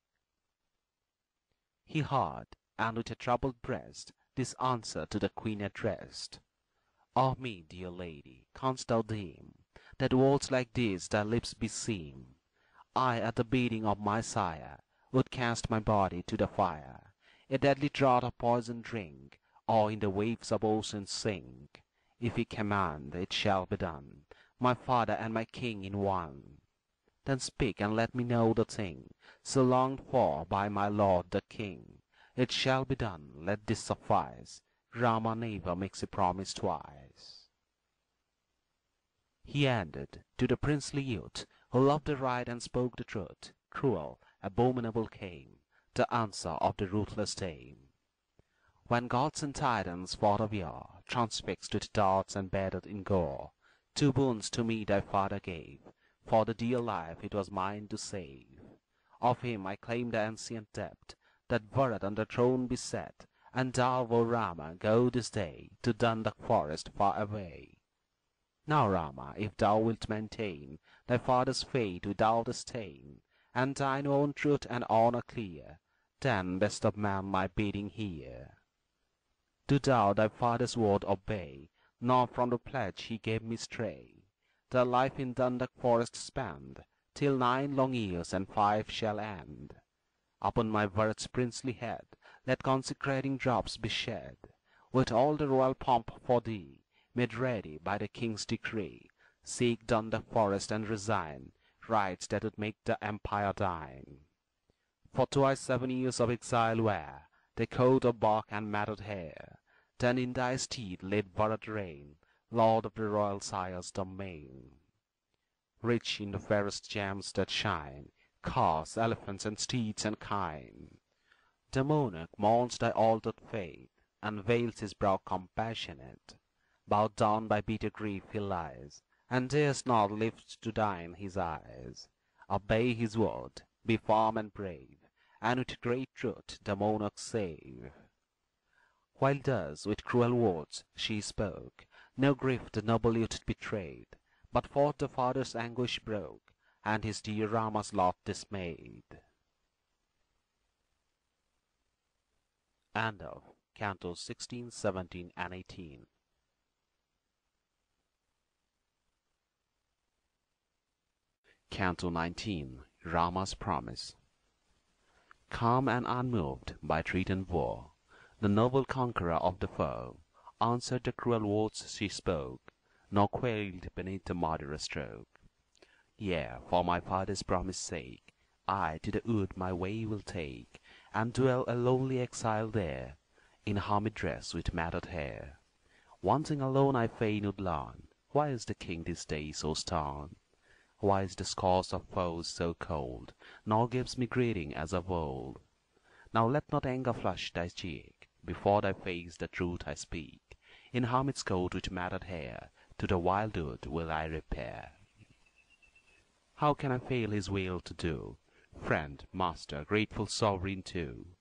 He heard, and with a troubled breast this answer to the Queen addressed: "Ah me, dear lady, canst thou deem that words like these thy lips beseem? I, at the bidding of my sire, would cast my body to the fire, a deadly draught of poison drink, or in the waves of ocean sink. If he command, it shall be done, my father and my king in one. Then speak, and let me know the thing so longed for by my lord the king. It shall be done, let this suffice, Rama never makes a promise twice." He ended, to the princely youth, who loved the right and spoke the truth. Cruel, abominable came the answer of the ruthless dame: "When gods and titans fought of yore, transfixed with darts and bathed in gore, two boons to me thy father gave, for the dear life it was mine to save. Of him I claim the ancient debt, that Bharat on the throne be set, and thou, O Rama, go this day to the forest far away. Now, Rama, if thou wilt maintain thy father's faith without a stain, and thine own truth and honor clear, then, best of men, my bidding hear. Do thou thy father's word obey, nor from the pledge he gave me stray. Thy life in Dandak forest spend, till 9 long years and 5 shall end. Upon my Bharat's princely head let consecrating drops be shed, with all the royal pomp for thee, made ready by the king's decree. Seek Dandak forest and resign rites that would make the empire thine. For twice 7 years of exile wear the coat of bark and matted hair, then in thy stead let Bharat reign, lord of the royal sire's domain. Rich in the fairest gems that shine, cars, elephants, and steeds and kine, the monarch mourns thy altered fate, and veils his brow compassionate. Bowed down by bitter grief he lies, and dares not lift to thine his eyes. Obey his word, be firm and brave, and with great truth the monarch save." While thus with cruel words she spoke, no grief the noble youth betrayed, but forth the father's anguish broke, and his dear Rama's lot dismayed. End of Cantos 16, 17, and 18. Canto 19. Rama's Promise. Calm and unmoved by threatened war, the noble conqueror of the foe answered the cruel words she spoke, nor quailed beneath the murderous stroke. "Yea, for my father's promise sake, I to the wood my way will take, and dwell a lonely exile there, in hermit dress with matted hair. One thing alone I fain would learn, why is the king this day so stern? Why is the scourge of foes so cold, nor gives me greeting as of old? Now let not anger flush thy cheek, before thy face the truth I speak. In hermit's coat with matted hair, to the wild wood will I repair. How can I fail his will to do? Friend, master, grateful sovereign too.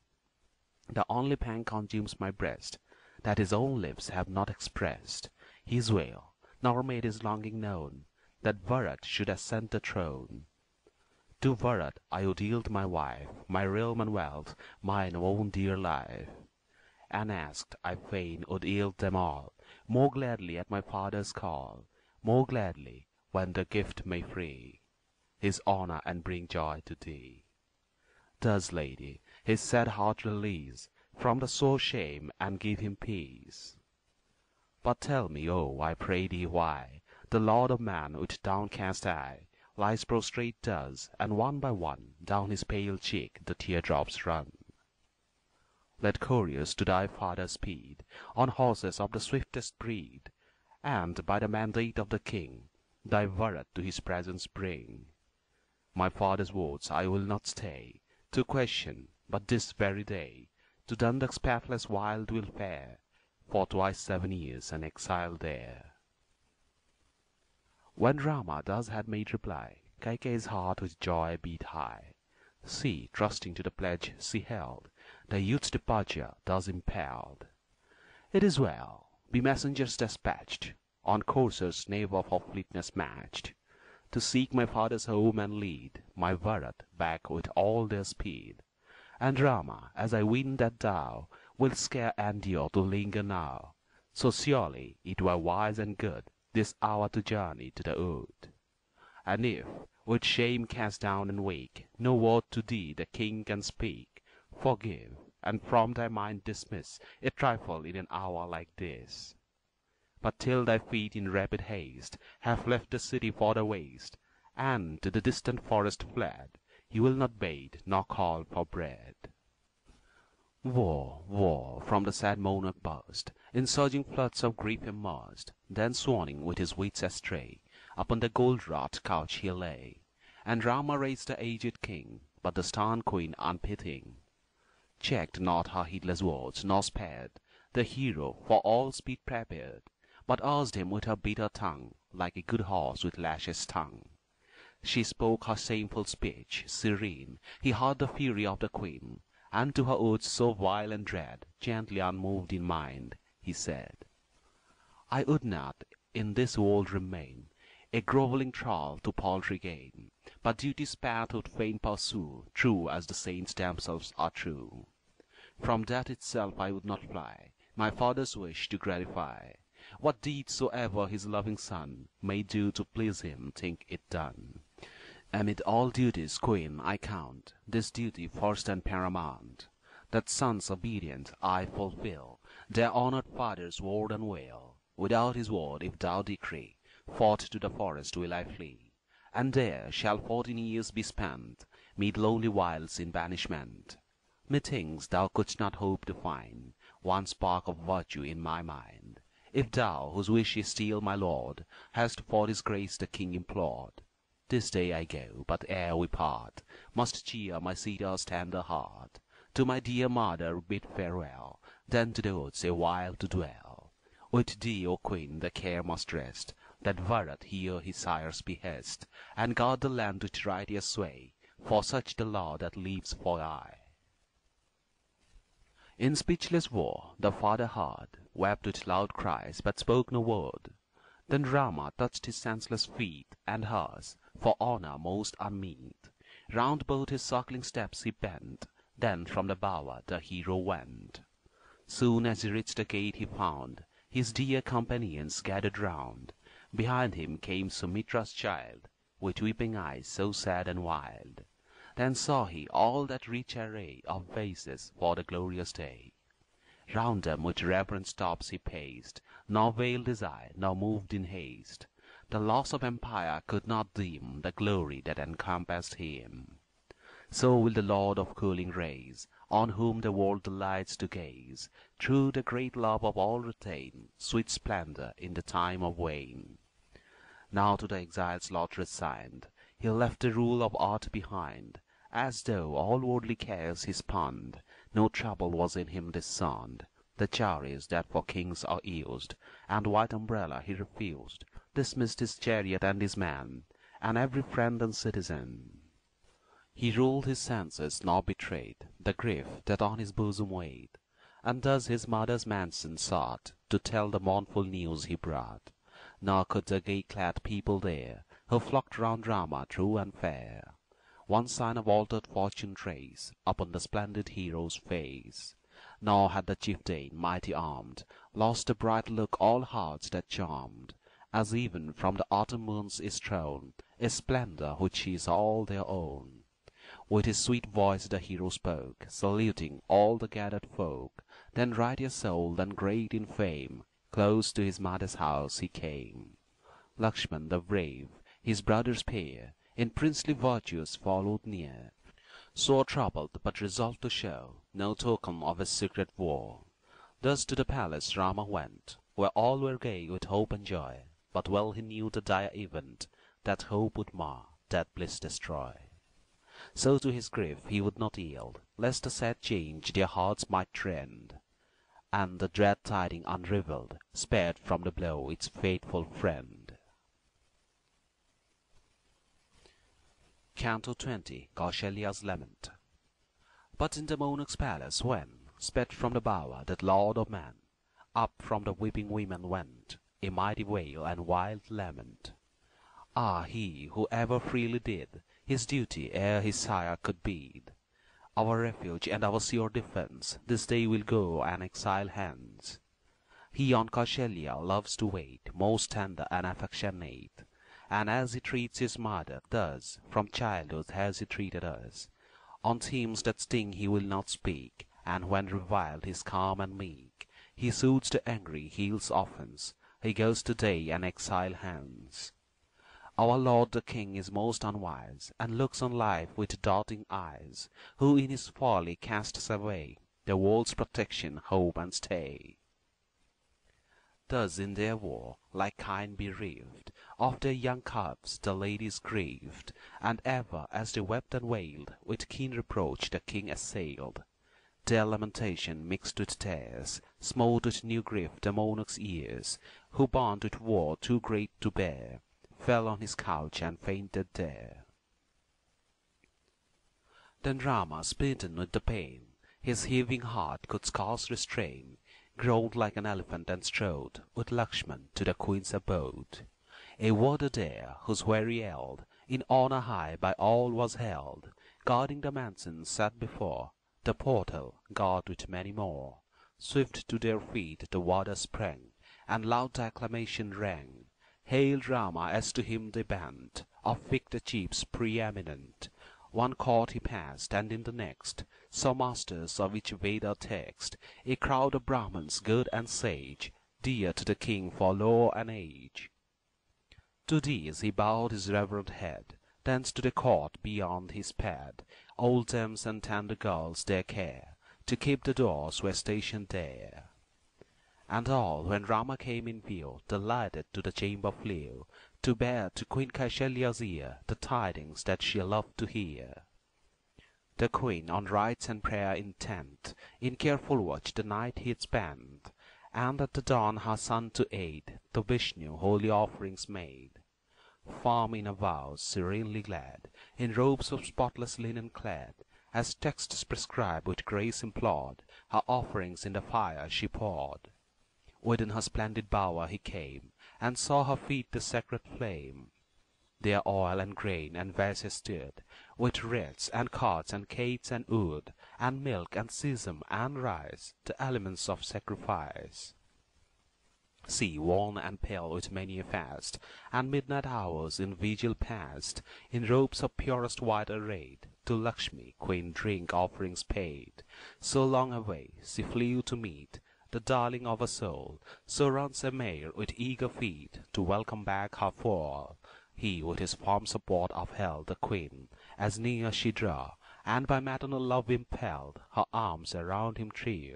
The only pang consumes my breast, that his own lips have not expressed his will, nor made his longing known, that Bharat should ascend the throne. To Bharat I would yield my wife, my realm and wealth, mine own dear life. Unasked I fain would yield them all, more gladly at my father's call, more gladly when the gift may free his honor and bring joy to thee. Thus, lady, his sad heart release from the sore shame and give him peace. But tell me, oh, I pray thee, why the Lord of man with downcast eye lies prostrate thus, and one by one down his pale cheek the teardrops run? Let couriers to thy father speed, on horses of the swiftest breed, and by the mandate of the king thy Bharat to his presence bring. My father's words I will not stay to question, but this very day to Dandak's pathless wild will fare, for twice 7 years an exile there. When Rama thus had made reply, Kaikeyi's heart with joy beat high. She, trusting to the pledge she held, the youth's departure thus impelled. It is well, be messengers despatched, on coursers never for fleetness matched, to seek my father's home and lead my Bharat back with all their speed. And Rama, as I ween that thou wilt scarce endure to linger now, so surely it were wise and good this hour to journey to the wood. And if, with shame cast down and weak, no word to thee the king can speak, forgive, and from thy mind dismiss a trifle in an hour like this. But till thy feet in rapid haste have left the city for the waste, and to the distant forest fled, you will not bade nor call for bread. War, war, from the sad monarch burst, in surging floods of grief immersed, then swanning with his wits astray, upon the gold-wrought couch he lay. And Rama raised the aged king, but the stern queen unpitying, checked not her heedless words, nor spared the hero for all speed prepared, but urged him with her bitter tongue, like a good horse with lashes stung. She spoke her shameful speech, serene, he heard the fury of the queen, and to her words so vile and dread, gently unmoved in mind, he said, I would not in this world remain, a grovelling thrall to paltry gain, but duty's path would fain pursue, true as the saints themselves are true. From death itself I would not fly, my father's wish to gratify. What deed soever his loving son may do to please him, think it done. Amid all duties, queen, I count this duty first and paramount, that sons obedient I fulfil their honored father's word and will. Without his word, if thou decree, forth to the forest will I flee, and there shall 14 years be spent, mid lonely wilds in banishment. Methinks thou couldst not hope to find one spark of virtue in my mind, if thou, whose wish is still my lord, hast for his grace the king implored. This day I go, but ere we part, must cheer my Sita's tender heart. To my dear mother bid farewell, then to the woods a while to dwell. With thee, O queen, the care must rest, that Bharat hear his sire's behest, and guard the land with righteous sway, for such the law that lives for aye. In speechless woe the father heard, wept with loud cries, but spoke no word. Then Rama touched his senseless feet, and hers, for honour most unmeet. Round both his circling steps he bent, then from the bower the hero went. Soon as he reached the gate he found his dear companions gathered round. Behind him came Sumitra's child, with weeping eyes so sad and wild. Then saw he all that rich array of vases for the glorious day. Round them with reverent steps he paced, nor veiled his eye, nor moved in haste. The loss of empire could not dim the glory that encompassed him. So will the Lord of cooling rays, on whom the world delights to gaze, through the great love of all retain sweet splendor in the time of wane. Now to the exile's lot resigned, he left the rule of earth behind, as though all worldly cares he spurned, no trouble was in him discerned. The chariots that for kings are used, and white umbrella he refused, dismissed his chariot and his man, and every friend and citizen. He ruled his senses, nor betrayed the grief that on his bosom weighed, and thus his mother's mansion sought, to tell the mournful news he brought. Nor could the gay-clad people there, who flocked round Rama true and fair, one sign of altered fortune trace upon the splendid hero's face. Nor had the chieftain, mighty armed, lost the bright look all hearts that charmed, as even from the autumn moons is thrown a splendor which is all their own. With his sweet voice the hero spoke, saluting all the gathered folk. Then righteous souled and great in fame, close to his mother's house he came. Lakshmana the brave, his brother's peer, in princely virtues followed near, sore troubled, but resolved to show no token of his secret war. Thus to the palace Rama went, where all were gay with hope and joy, but well he knew the dire event, that hope would mar, that bliss destroy. So to his grief he would not yield, lest the sad change their hearts might rend, and the dread tiding unravelled, spared from the blow its faithful friend. Canto 20. Kausalya's Lament. But in the monarch's palace when sped from the bower that lord of men, up from the weeping women went a mighty wail and wild lament. Ah, he who ever freely did his duty ere his sire could bid, our refuge and our sure defence this day will go an exile hence. He on Kausalya loves to wait, most tender and affectionate, and as he treats his mother, thus from childhood has he treated us. On themes that sting he will not speak, and when reviled he is calm and meek. He soothes the angry, heals offence, he goes today an exile hence. Our Lord the King is most unwise, and looks on life with doubting eyes, who in his folly casts away the world's protection, hope, and stay. Thus in their war, like kine bereaved of their young cubs, the ladies grieved, and ever as they wept and wailed, with keen reproach the king assailed. Their lamentation mixed with tears smote with new grief the monarch's ears, who bound with woe too great to bear, fell on his couch and fainted there. Then Rama, smitten with the pain his heaving heart could scarce restrain, groaned like an elephant and strode with Lakshmana to the queen's abode. A warder there, whose very eld in honour high by all was held, guarding the mansion sat before the portal, guard with many more. Swift to their feet the warder sprang, and loud acclamation rang. Hailed Rama as to him they bent, of victor chiefs preeminent. One court he passed, and in the next saw masters of each Veda text, a crowd of Brahmins good and sage, dear to the king for lore and age. To these he bowed his reverend head, thence to the court beyond he sped. Old dames and tender girls their care to keep the doors were stationed there. And all, when Rama came in view, delighted to the chamber flew, to bear to Queen Kausalya's ear the tidings that she loved to hear. The queen, on rites and prayer intent, in careful watch the night he'd spent, and at the dawn her son to aid, to Vishnu holy offerings made. Firm in her vows, serenely glad, in robes of spotless linen clad, as texts prescribe with grace implored, her offerings in the fire she poured. Within her splendid bower he came, and saw her feet the sacred flame. There oil and grain and vases stood, with wreaths and cards and cates and wood, and milk and sesame and rice, the elements of sacrifice. See, worn and pale with many a fast, and midnight hours in vigil past, in robes of purest white arrayed, to Lakshmi, queen, drink offerings paid. So long away she flew to meet the darling of her soul, so runs a mare with eager feet to welcome back her foal. He with his firm support upheld the queen, as near she drew, and by maternal love impelled, her arms around him threw.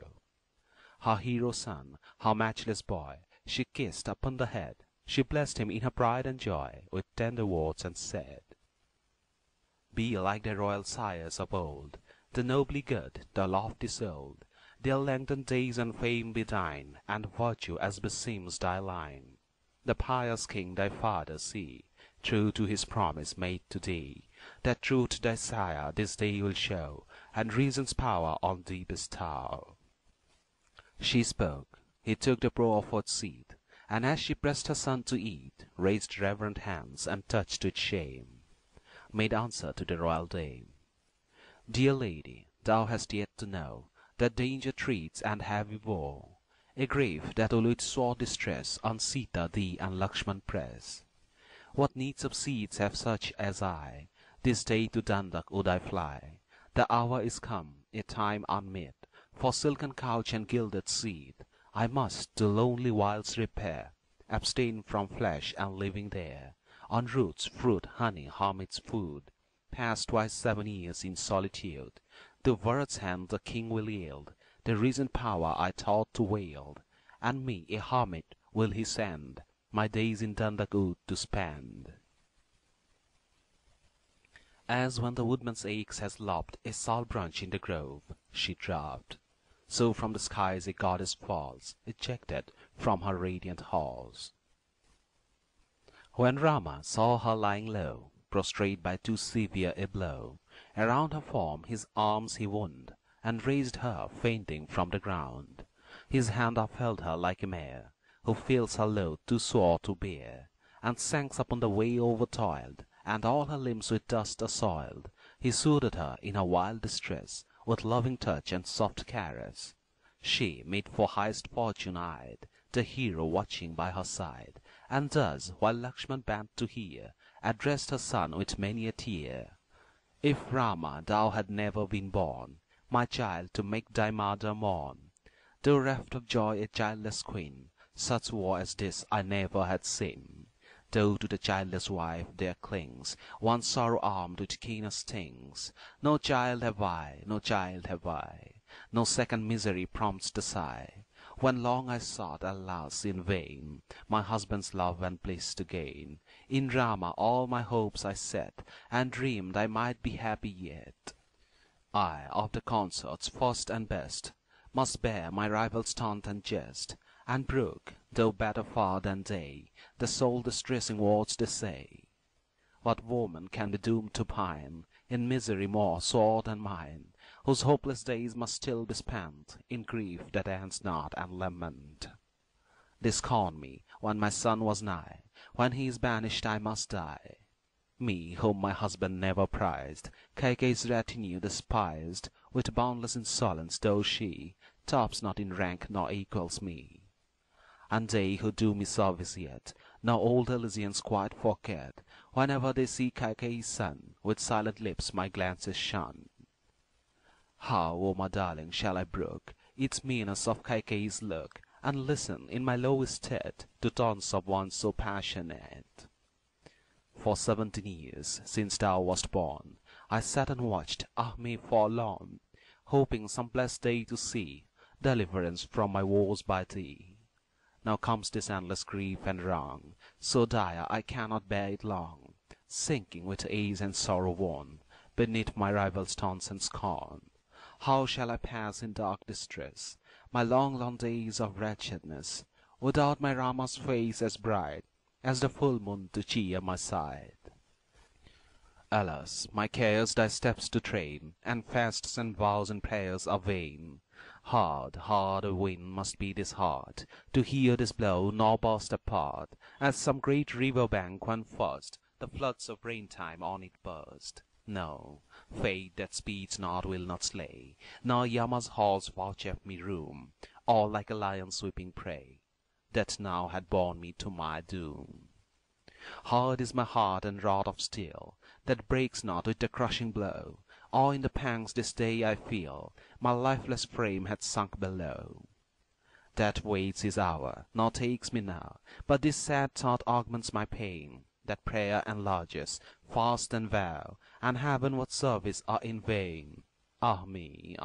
Her hero son, her matchless boy, she kissed upon the head, she blessed him in her pride and joy, with tender words and said, Be like thy royal sires of old, the nobly good, the lofty souled, their lengthened days and fame be thine, and virtue as beseems thy line. The pious king thy father see, true to his promise made to thee, that truth thy sire this day will show, and reason's power on thee bestow. She spoke, he took the proffered seed, and as she pressed her son to eat, raised reverent hands, and touched with shame, made answer to the royal dame. Dear lady, thou hast yet to know that danger treats and heavy woe, a grief that will with sore distress on Sita, thee, and Lakshmana press. What needs of seeds have such as I? This day to _The would I fly. The hour is come, a time unmeet, for silken couch and gilded seat. I must to lonely wilds repair, abstain from flesh and living there. On roots, fruit, honey, hermit's food, pass twice 7 years in solitude. To Bharat's hand the king will yield the risen power I thought to wield, and me a hermit will he send, my days in wood to spend. As when the woodman's axe has lopped a sal branch in the grove, she dropped, so from the skies a goddess falls, ejected from her radiant halls. When Rama saw her lying low, prostrate by too severe a blow. Around her form his arms he wound, and raised her fainting from the ground. His hand upheld her like a mare, who feels her load too sore to bear, and sinks upon the way overtoiled, and all her limbs with dust assoiled. He soothed her in her wild distress, with loving touch and soft caress. She, made for highest fortune eyed, the hero watching by her side, and thus, while Lakshmana bent to hear, addressed her son with many a tear. If, Rama, thou had never been born, my child, to make thy mother mourn, though reft of joy a childless queen, such woe as this I never had seen. Though to the childless wife there clings one sorrow armed with keener stings, no child have I, no child have I. No second misery prompts the sigh, when long I sought, alas, in vain, my husband's love and bliss to gain. In Rama all my hopes I set, and dreamed I might be happy yet. I, of the consorts first and best, must bear my rival's taunt and jest, and brook, though better far than they, the soul-distressing words they say. What woman can be doomed to pine in misery more sore than mine, whose hopeless days must still be spent in grief that ends not and lament? They scorn me when my son was nigh, when he is banished I must die. Me, whom my husband never prized, Kaikeyi's retinue despised, with boundless insolence, though she tops not in rank nor equals me. And they who do me service yet, now old Elysians quite forget, whenever they see Kaikeyi's son, with silent lips my glances shun. How, O my darling, shall I brook its meanness of Kaikeyi's look, and listen in my low estate to taunts of one so passionate? For 17 years, since thou wast born, I sat and watched, ah me forlorn, hoping some blessed day to see deliverance from my woes by thee. Now comes this endless grief and wrong, so dire I cannot bear it long, sinking with age and sorrow worn, beneath my rival's taunts and scorn. How shall I pass in dark distress my long, long days of wretchedness, without my Rama's face as bright as the full moon to cheer my side? Alas, my cares thy steps to train, and fasts and vows and prayers are vain. Hard, hard a wind must be this heart, to hear this blow nor burst apart, as some great river bank when first the floods of rain time on it burst. No, fate that speeds not will not slay, nor Yama's halls vouchsafe me room, or like a lion sweeping prey, that now had borne me to my doom. Hard is my heart and wrought of steel, that breaks not with the crushing blow, or in the pangs this day I feel, my lifeless frame hath sunk below. That waits his hour, nor takes me now, but this sad thought augments my pain, that prayer enlarges, fast and vow, and heaven what service are in vain. Ah me,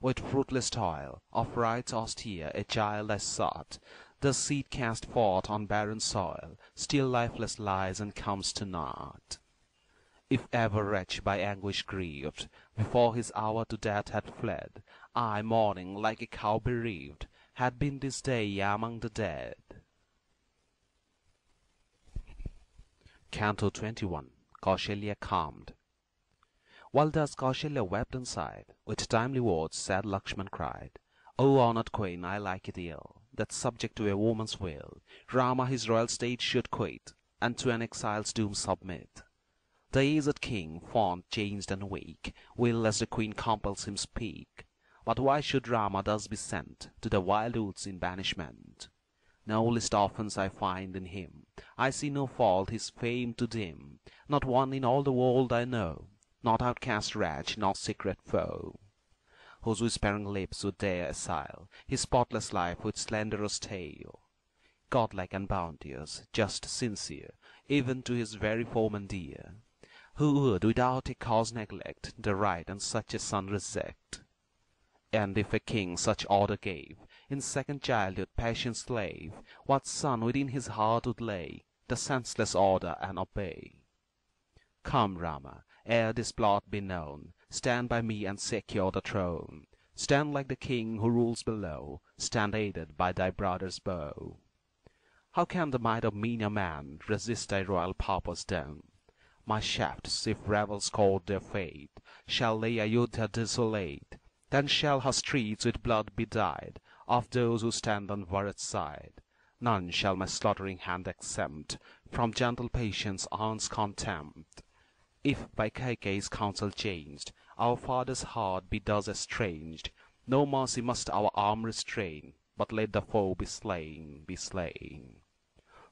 with fruitless toil, of rites austere a child I sought, the seed cast forth on barren soil, still lifeless lies and comes to naught. If ever wretch by anguish grieved, before his hour to death had fled, I, mourning like a cow bereaved, had been this day among the dead. Canto 21. Kausalya calmed. While thus Kausalya wept and sighed, with timely words sad Lakshmana cried, O honoured queen, I like it ill, that subject to a woman's will, Rama his royal state should quit, and to an exile's doom submit. The aged king, fond, changed, and weak, will as the queen compels him speak. But why should Rama thus be sent to the wild woods in banishment? No least offence I find in him, I see no fault his fame to dim, not one in all the world I know, not outcast wretch, nor secret foe, whose whispering lips would dare assail his spotless life with slanderous tale. Godlike and bounteous, just, sincere, even to his very foeman dear, who would without a cause neglect the right and such a son reject. And if a king such order gave, in second childhood passion's slave, what son within his heart would lay the senseless order and obey? Come, Rama, ere this plot be known, stand by me and secure the throne. Stand like the king who rules below, stand aided by thy brother's bow. How can the might of meaner man resist thy royal purpose then? My shafts, if rebels court their fate, shall lay Ayodhya desolate. Then shall her streets with blood be dyed of those who stand on Bharat's side. None shall my slaughtering hand exempt from gentle patience aunt's contempt. If by Kaikeyi's counsel changed our father's heart be thus estranged, no mercy must our arm restrain, but let the foe be slain, be slain.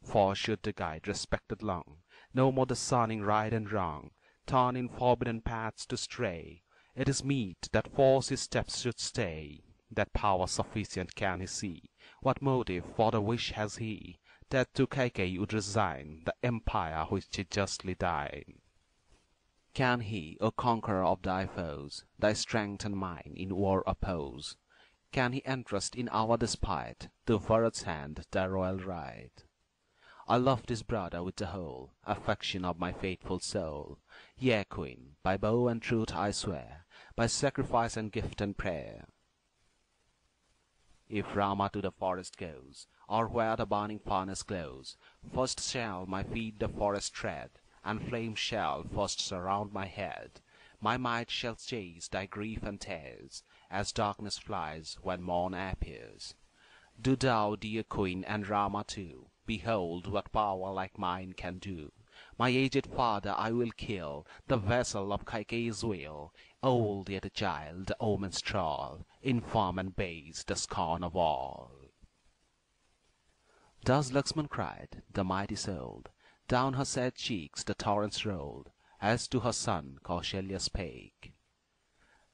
For should the guide respected long, no more discerning right and wrong, turn in forbidden paths to stray, it is meet that force his steps should stay. That power sufficient can he see? What motive for the wish has he, that to Kaikeyi would resign the empire which he justly died? Can he, O conqueror of thy foes, thy strength and mine in war oppose? Can he entrust in our despite to Bharat's hand thy royal right? I love this brother with the whole affection of my faithful soul. Yea, Queen, by vow and truth I swear, by sacrifice and gift and prayer. If Rama to the forest goes, or where the burning furnace glows, first shall my feet the forest tread, and flames shall first surround my head. My might shall chase thy grief and tears, as darkness flies when morn appears. Do thou, dear Queen, and Rama too, behold what power like mine can do. My aged father I will kill, the vessel of Kaikeyi's will, old yet a child, the omen's thrall, infirm and base, the scorn of all. Thus Lakshmana cried, the mighty souled, down her sad cheeks the torrents rolled, as to her son Kausalya spake.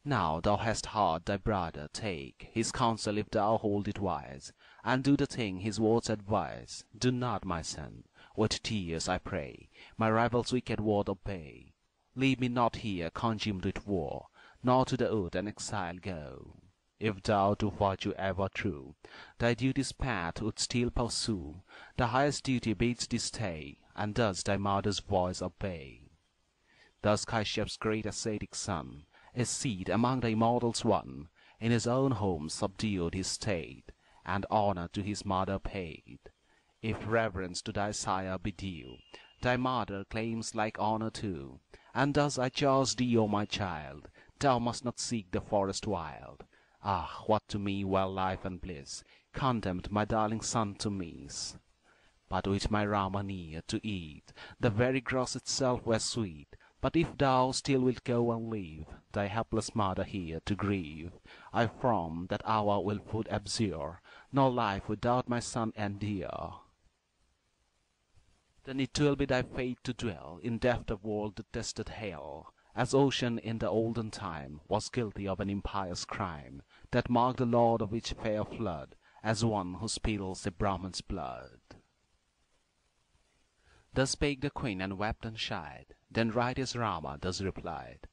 Now thou hast heard thy brother, take his counsel if thou hold it wise, and do the thing his words advise. Do not, my son, with tears I pray, my rival's wicked word obey. Leave me not here consumed with war, nor to the wood and exile go. If thou to virtue ever true, thy duty's path would still pursue, the highest duty bids thee stay, and thus thy mother's voice obey. Thus Kashyap's great ascetic son, his seed among the immortals won, in his own home subdued his state, and honor to his mother paid. If reverence to thy sire be due, thy mother claims like honor too, and thus I charge thee, O my child, thou must not seek the forest wild. Ah, what to me were life and bliss, condemned my darling son to miss. But with my Rama near to eat, the very grass itself were sweet. But if thou still wilt go and leave thy helpless mother here to grieve, I from that hour will food abjure, nor life without my son endure. Then it will be thy fate to dwell in depth of world detested hell, as ocean in the olden time was guilty of an impious crime, that marked the lord of each fair flood as one who spills a Brahman's blood. Thus spake the queen and wept and shied. Then righteous Rama thus replied,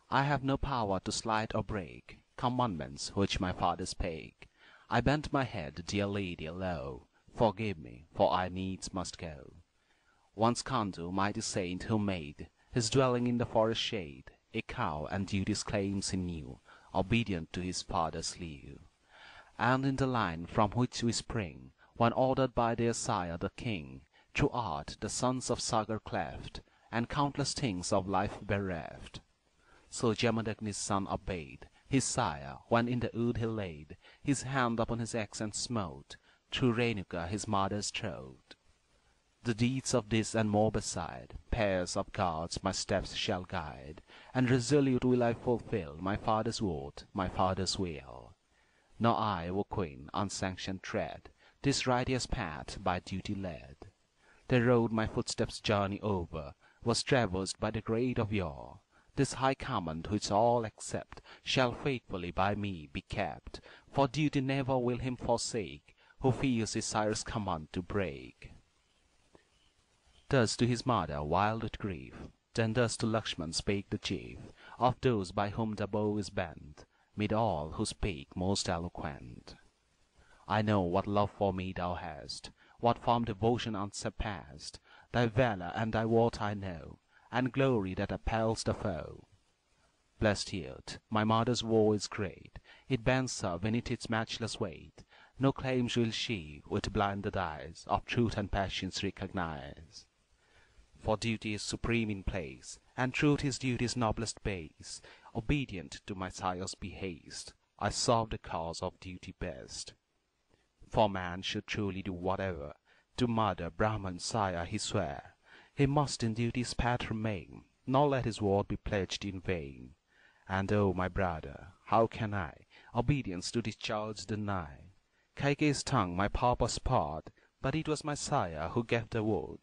I have no power to slight or break commandments which my father spake. I bent my head, dear lady, low. Forgive me, for I needs must go. Once caṇḍas, mighty saint, who made his dwelling in the forest shade, a cow and duty's claims he knew, obedient to his father's lieu. And in the line from which we spring, when ordered by their sire the king, through art the sons of Sagar cleft, and countless things of life bereft. So Jamadagni's son obeyed his sire, when in the wood he laid his hand upon his axe and smote through Renuka his mother's throat. The deeds of this and more beside, pairs of gods my steps shall guide, and resolute will I fulfill my father's word, my father's will. Nor I, O Queen, unsanctioned tread this righteous path by duty led. The road my footsteps journey over was traversed by the great of yore. This high command which all accept shall faithfully by me be kept, for duty never will him forsake who fears his sire's command to break. Thus to his mother, wild with grief, then thus to Lakshmana spake the chief of those by whom the bow is bent, mid all who spake most eloquent. I know what love for me thou hast, what firm devotion unsurpassed, thy valor and thy worth I know, and glory that appals the foe. Blessed youth, my mother's woe is great, it bends her beneath its matchless weight, no claims will she with blinded eyes of truth and passions recognize. For duty is supreme in place, and truth is duty's noblest base. Obedient to my sire's behest, I serve the cause of duty best. For man should truly do whatever to murder Brahman sire he sware. He must in duty's path remain, nor let his word be pledged in vain. And oh, my brother, how can I obedience to this charge deny? Kaikeyi's tongue my purpose spurred, but it was my sire who gave the word.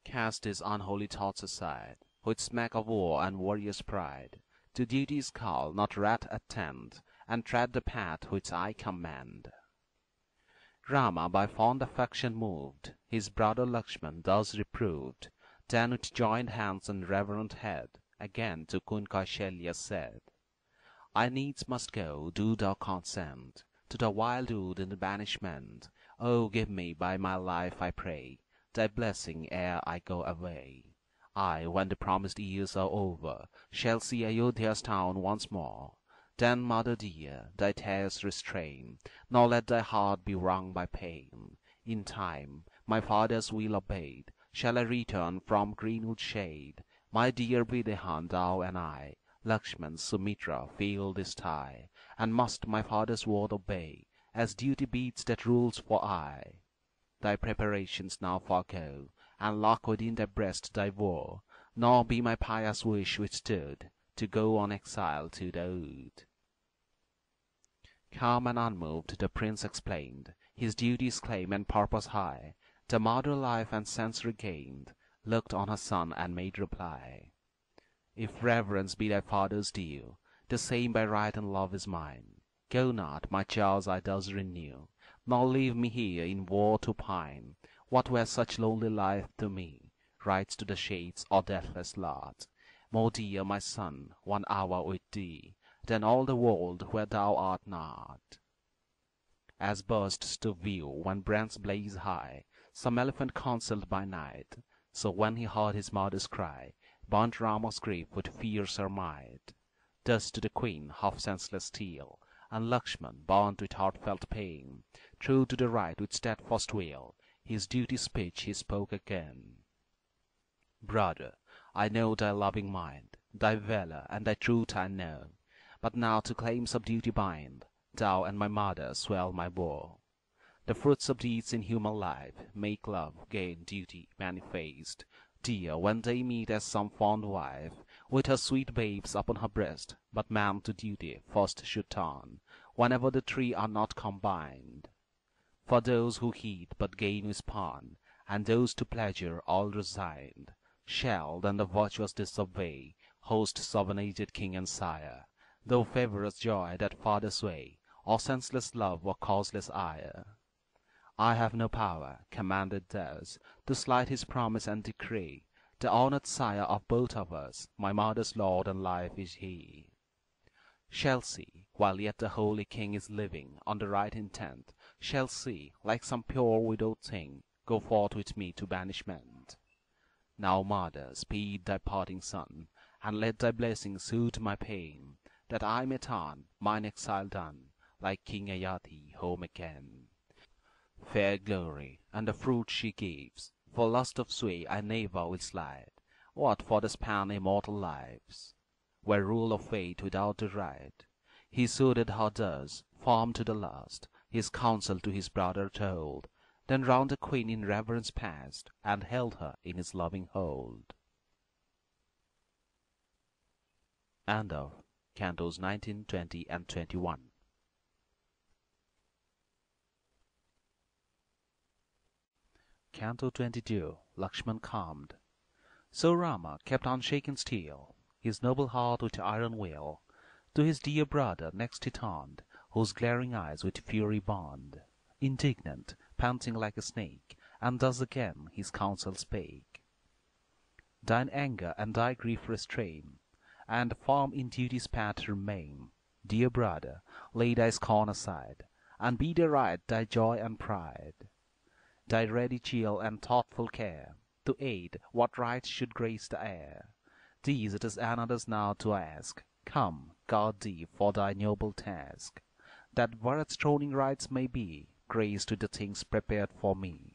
Cast these unholy thoughts aside, which smack of war and warrior's pride. To duty's call not wrath attend, and tread the path which I command. Rama by fond affection moved, his brother Lakshmana thus reproved. Then with joined hands and reverent head, again to Queen Kausalya said, I needs must go, do thou consent, to the wild wood in banishment. Oh, give me by my life, I pray, thy blessing ere I go away. I, when the promised years are over, shall see Ayodhya's town once more. Then, mother dear, thy tears restrain, nor let thy heart be wrung by pain. In time, my father's will obeyed, shall I return from greenwood shade. My dear Videhan, thou and I, Lakshman, Sumitra, feel this tie, and must my father's word obey, as duty bids that rules for aye. Thy preparations now forego, and lock within thy breast thy woe, nor be my pious wish withstood, to go on exile to the wood. Calm and unmoved the prince explained his duty's claim and purpose high. The mother life and sense regained, looked on her son and made reply. If reverence be thy father's due, the same by right and love is mine. Go not, my charge I thus renew, nor leave me here in war to pine. What were such lonely life to me, rides to the shades or deathless lot? More dear, my son, 1 hour with thee, than all the world where thou art not. As bursts to view when brands blaze high, some elephant concealed by night, so when he heard his mother's cry, burnt Rama's grief with fiercer might. Thus to the queen, half senseless still, and Lakshman, burnt with heartfelt pain, true to the right with steadfast will, his duty speech he spoke again. Brother, I know thy loving mind, thy valour and thy truth I know, but now to claims of duty bind, thou and my mother swell my woe. The fruits of deeds in human life make love, gain, duty manifest. Dear, when they meet as some fond wife, with her sweet babes upon her breast, but man to duty first should turn, whenever the three are not combined. For those who heed but gain with pawn, and those to pleasure all resigned, shall then the virtuous disobey, host sovereignated king and sire, though favorous joy that farther sway, or senseless love or causeless ire. I have no power, commanded thus, to slight his promise and decree. The honored sire of both of us, my mother's lord and life is he. Shall see, while yet the holy king is living on the right intent, shall see, like some pure widowed thing, go forth with me to banishment. Now, mother, speed thy parting son, and let thy blessing soothe my pain, that I may turn, mine exile done, like King Ayati, home again. Fair glory, and the fruit she gives, for lust of sway I never will slide. What for the span immortal lives, where rule of fate without the right? He soothed her thus, firm to the last, his counsel to his brother told, then round the queen in reverence passed, and held her in his loving hold. End of Cantos 19, 20, and 21. Canto 22. Lakshman calmed. So Rama kept unshaken still, his noble heart with iron will. To his dear brother next he turned, whose glaring eyes with fury burned. Indignant, panting like a snake, and thus again his counsel spake. Thine anger and thy grief restrain, and firm in duty's path remain. Dear brother, lay thy scorn aside, and be the right thy joy and pride. Thy ready chill and thoughtful care, to aid what rights should grace the heir. These it is another's now to ask. Come, guard thee for thy noble task, that Bharat's throning rights may be graced with the things prepared for me.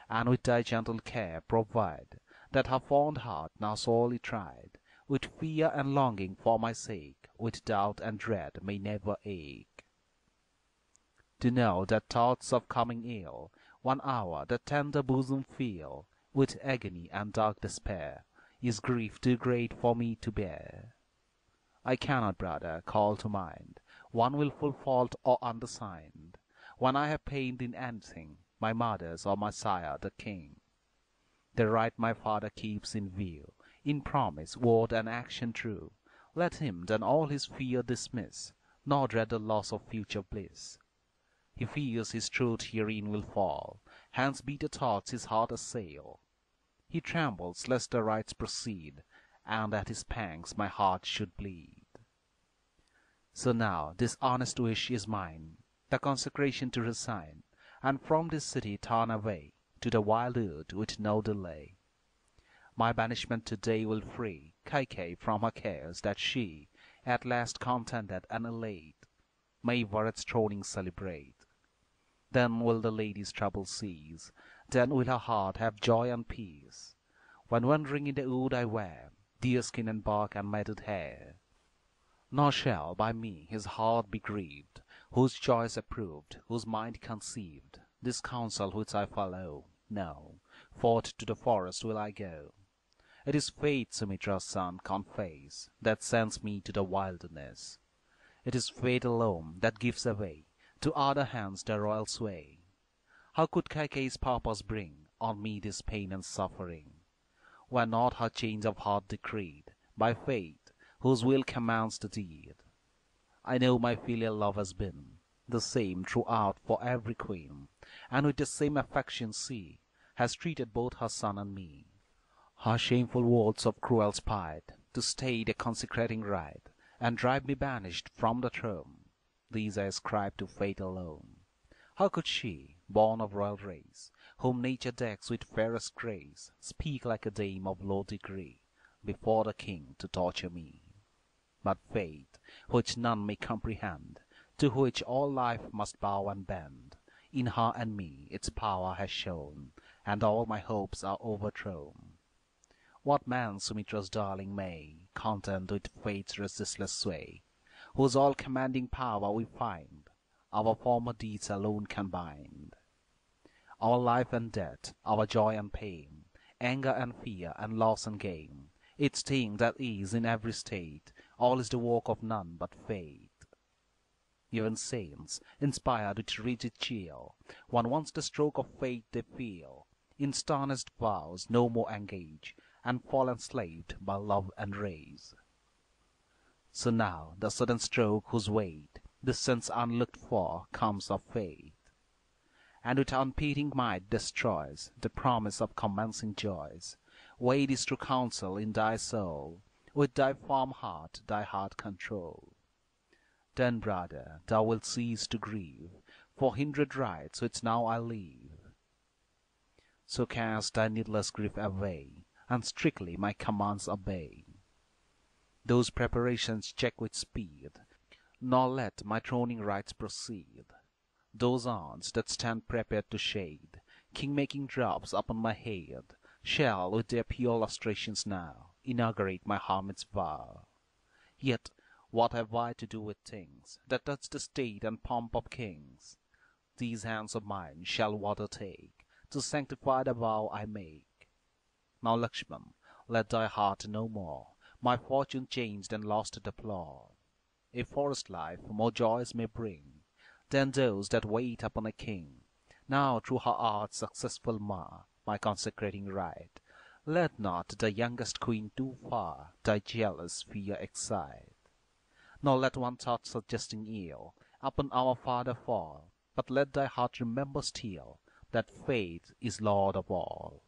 and with thy gentle care provide that her fond heart, now sorely tried with fear and longing for my sake, with doubt and dread, may never ache. To know that thoughts of coming ill, one hour the tender bosom feel with agony and dark despair, is grief too great for me to bear. I cannot, brother, call to mind one wilful fault or undersigned, when I have pained in anything my mother's or my sire the king. The right my father keeps in view, in promise, word, and action true. Let him then all his fear dismiss, nor dread the loss of future bliss. He fears his truth herein will fall, hence bitter thoughts his heart assail. He trembles lest the rites proceed, and at his pangs my heart should bleed. So now this honest wish is mine, the consecration to resign, and from this city turn away to the wild earth with no delay. My banishment to-day will free Kaikeyi from her cares, that she, at last contented and elate, may Bharat's throning celebrate. Then will the lady's trouble cease, then will her heart have joy and peace, when wandering in the wood I wear deerskin and bark and matted hair. Nor shall by me his heart be grieved, whose choice approved, whose mind conceived this counsel which I follow. No, forth to the forest will I go. It is fate, Sumitra's son, confess, that sends me to the wilderness. It is fate alone that gives away to other hands the royal sway. How could Kaikeyi's purpose bring on me this pain and suffering, were not her change of heart decreed by fate, whose will commands the deed? I know my filial love has been the same throughout for every queen, and with the same affection she has treated both her son and me. Her shameful words of cruel spite, to stay the consecrating rite, and drive me banished from the throne, these I ascribe to fate alone. How could she, born of royal race, whom nature decks with fairest grace, speak like a dame of low degree before the king to torture me? But fate, which none may comprehend, to which all life must bow and bend, in her and me its power has shown, and all my hopes are overthrown. What man, Sumitra's darling, may contend with fate's resistless sway, whose all-commanding power we find our former deeds alone can bind? Our life and death, our joy and pain, anger and fear, and loss and gain, its thing that is in every state, all is the work of none but fate. Even saints, inspired with rigid chill, when once the stroke of fate they feel, in sternest vows no more engage, and fall enslaved by love and rage. So now the sudden stroke whose weight this sense unlooked for comes of fate, and with unpitying might destroys the promise of commencing joys. Weigh this true counsel in thy soul, with thy firm heart thy heart control. Then, brother, thou wilt cease to grieve for hindred rites which now I leave. So cast thy needless grief away, and strictly my commands obey. Those preparations check with speed, nor let my throning rites proceed. Those arms that stand prepared to shade king-making drops upon my head shall with their pure lustrations now inaugurate my hermit's vow. Yet what have I to do with things that touch the state and pomp of kings? These hands of mine shall water take to sanctify the vow I make. Now, Lakshman, let thy heart no more my fortune changed and lost deplore. A forest life more joys may bring than those that wait upon a king. Now through her art successful mar my consecrating rite. Let not the youngest queen too far thy jealous fear excite. Nor let one thought suggesting ill upon our father fall, but let thy heart remember still that fate is lord of all.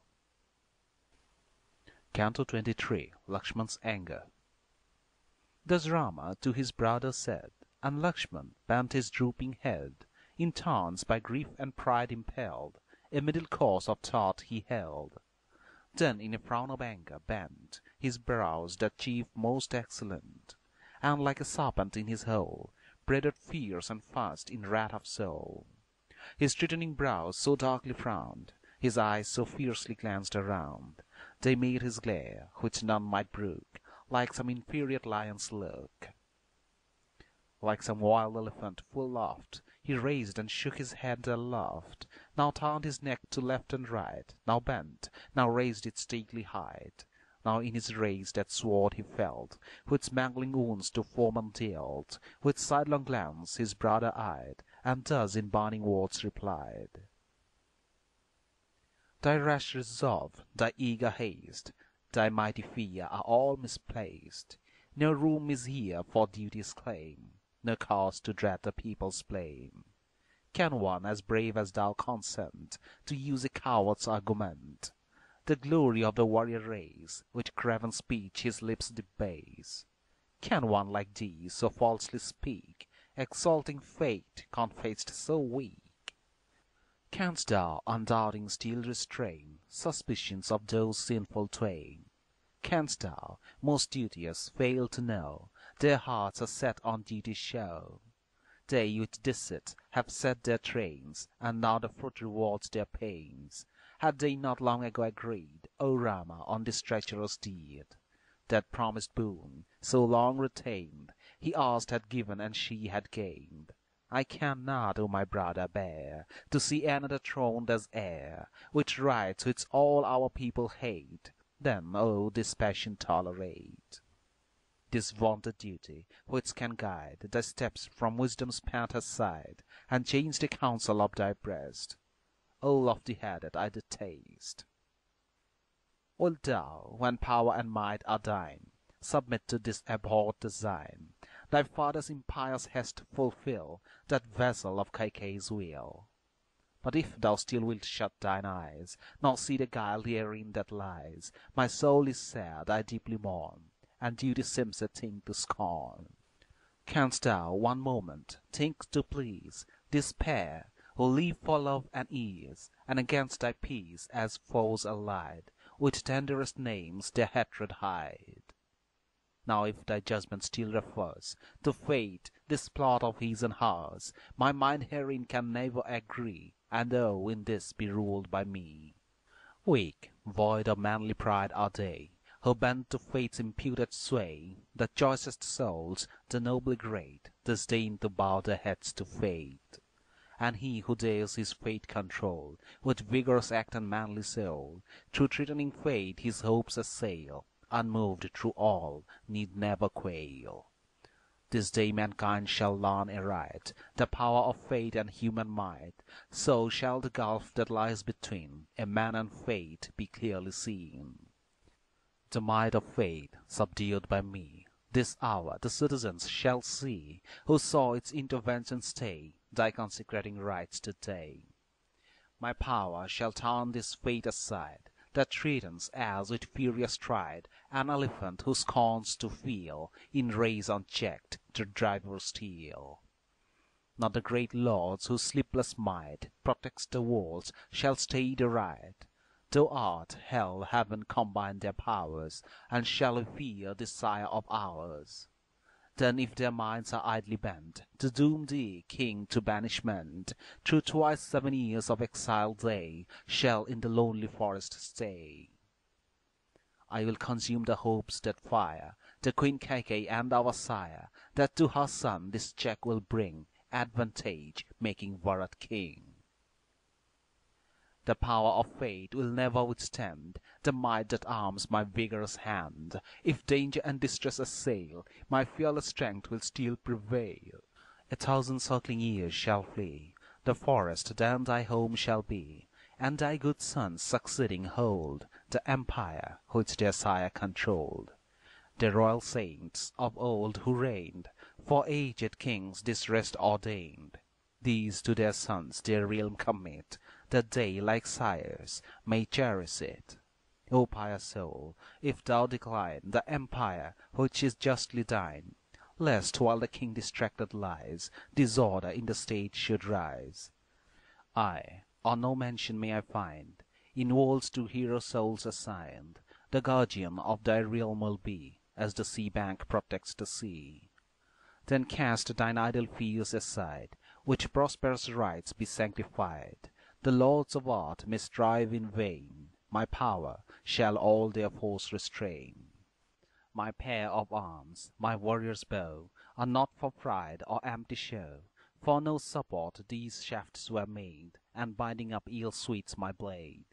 Canto 23. Lakshman's Anger. Thus Rama to his brother said, and Lakshman bent his drooping head, in taunts by grief and pride impelled, a middle course of thought he held. Then in a frown of anger bent his brows that chief most excellent, and like a serpent in his hole, breathed fierce and fast in wrath of soul. His threatening brows so darkly frowned, His eyes so fiercely glanced around, they made his glare, which none might brook, like some infuriate lion's look. Like some wild elephant full oft, he raised and shook his head aloft, now turned his neck to left and right, now bent, now raised its stately height. Now in his rage that sword he felt, with mangling wounds to foemen dealt, with sidelong glance his brother eyed, and thus in burning words replied. Thy rash resolve, thy eager haste, thy mighty fear are all misplaced. No room is here for duty's claim, no cause to dread the people's blame. Can one as brave as thou consent to use a coward's argument? The glory of the warrior race, with craven speech his lips debase. Can one like thee so falsely speak, exalting fate confessed so weak? Canst thou, undoubting, still restrain suspicions of those sinful twain? Canst thou, most duteous, fail to know their hearts are set on duty's show? They with deceit have set their trains, and now the fruit rewards their pains. Had they not long ago agreed, O Rama, on this treacherous deed? That promised boon, so long retained, he asked had given and she had gained. I cannot, O my brother, bear to see another throned as heir, with rights which all our people hate. Then, O, this passion tolerate. This vaunted duty, which can guide thy steps from wisdom's path aside, and change the counsel of thy breast, O lofty-headed, I detest. Wilt thou, when power and might are thine, submit to this abhorred design, thy father's impious hest fulfil, that vessel of Kaikeyi's will? But if thou still wilt shut thine eyes, nor see the guile herein that lies, my soul is sad, I deeply mourn, and duty seems a thing to scorn. Canst thou one moment think to please this pair, who live for love and ease, and against thy peace as foes allied, with tenderest names their hatred hide? Now if thy judgment still refers to fate, this plot of his and hers, my mind herein can never agree, and oh, in this be ruled by me. Weak, void of manly pride are they, who bend to fate's imputed sway. The choicest souls, the nobly great, disdain to bow their heads to fate. And he who dares his fate control, with vigorous act and manly soul, through threatening fate his hopes assail, unmoved through all, need never quail. This day mankind shall learn aright the power of fate and human might, so shall the gulf that lies between a man and fate be clearly seen. The might of fate, subdued by me, this hour the citizens shall see, who saw its intervention stay thy consecrating rites today. My power shall turn this fate aside, that threatens as with furious stride an elephant who scorns to feel, in race unchecked, the driver's heel. Not the great lords whose sleepless might protects the walls shall stay the right, though earth, hell, heaven combine their powers, and shall we fear this sire of ours. Then if their minds are idly bent to doom thee, king, to banishment, through twice 7 years of exile they shall in the lonely forest stay. I will consume the hopes that fire the Queen Kaikeyi and our sire, that to her son this check will bring advantage, making Bharat king. The power of fate will never withstand the might that arms my vigorous hand. If danger and distress assail, my fearless strength will still prevail. 1,000 circling years shall flee, the forest then thy home shall be, and thy good sons succeeding hold the empire which their sire controlled. The royal saints of old who reigned for aged kings this rest ordained. These to their sons their realm commit, that they, like sires, may cherish it. O pious soul, if thou decline the empire which is justly thine, lest while the king distracted lies, disorder in the state should rise. I, or no mention may I find, in worlds to hero souls assigned, the guardian of thy realm will be, as the sea bank protects the sea. Then cast thine idle fears aside, with prosperous rites be sanctified. The lords of art may strive in vain, my power shall all their force restrain. My pair of arms, my warrior's bow, are not for pride or empty show. For no support these shafts were made, and binding up ill suits my blade.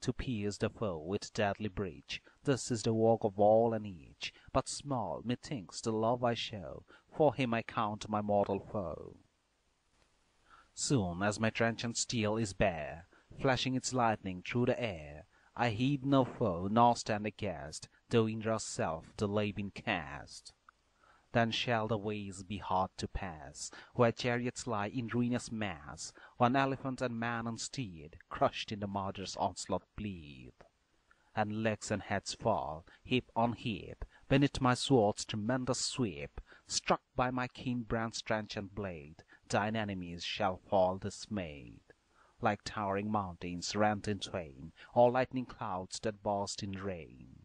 To pierce the foe with deadly breach, this is the work of all and each. But small, methinks, the love I show, for him I count my mortal foe. Soon as my trenchant steel is bare, flashing its lightning through the air, I heed no foe, nor stand aghast, though Indra's self the Levin cast. Then shall the ways be hard to pass, where chariots lie in ruinous mass, when elephant and man and steed, crushed in the murderous onslaught bleed. And legs and heads fall, heap on heap, beneath my sword's tremendous sweep. Struck by my keen brand's trenchant blade, thine enemies shall fall dismayed. Like towering mountains rent in twain, or lightning clouds that burst in rain.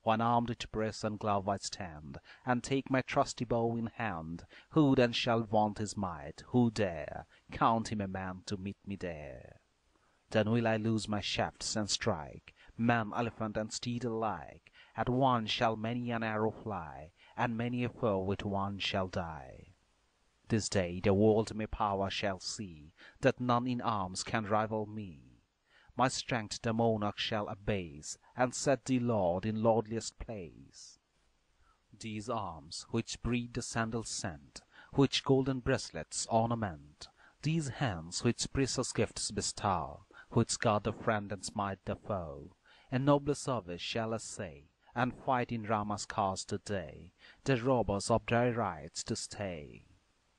When armed with brace and glove I stand, and take my trusty bow in hand, who then shall vaunt his might, who dare count him a man to meet me there? Then will I loose my shafts and strike, man, elephant, and steed alike. At one shall many an arrow fly, and many a foe with one shall die. This day the world my power shall see, that none in arms can rival me. My strength the monarch shall abase, and set thee lord in lordliest place. These arms, which breathe the sandal's scent, which golden bracelets ornament, these hands, which precious gifts bestow, which guard the friend and smite the foe, in nobler service shall essay, and fight in Rama's cause today, the robbers of thy rights to stay.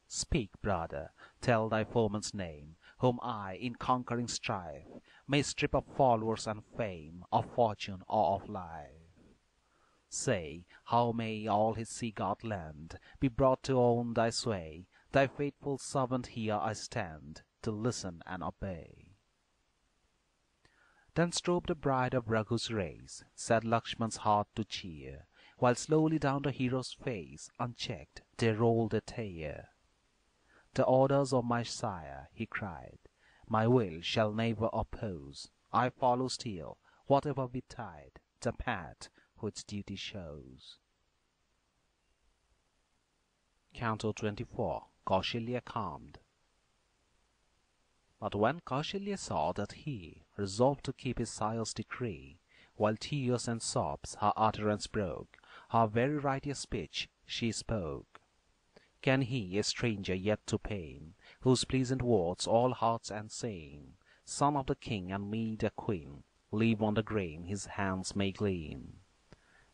Speak, brother, tell thy foeman's name, whom I, in conquering strife, may strip of followers and fame, of fortune or of life. Say, how may all his sea-god land be brought to own thy sway? Thy faithful servant here I stand, to listen and obey. Then strove the bride of Raghu's race, sad Lakshman's heart to cheer, while slowly down the hero's face, unchecked, there rolled a tear. The orders of my sire, he cried, my will shall never oppose. I follow still, whatever betide, the path which duty shows. Canto 24. Kausalya calmed. But when Kausalya saw that he resolved to keep his sire's decree, while tears and sobs her utterance broke, her very righteous speech she spoke. Can he, a stranger yet to pain, whose pleasant words all hearts ansaying, son of the king and me the queen, live on the grain his hands may glean?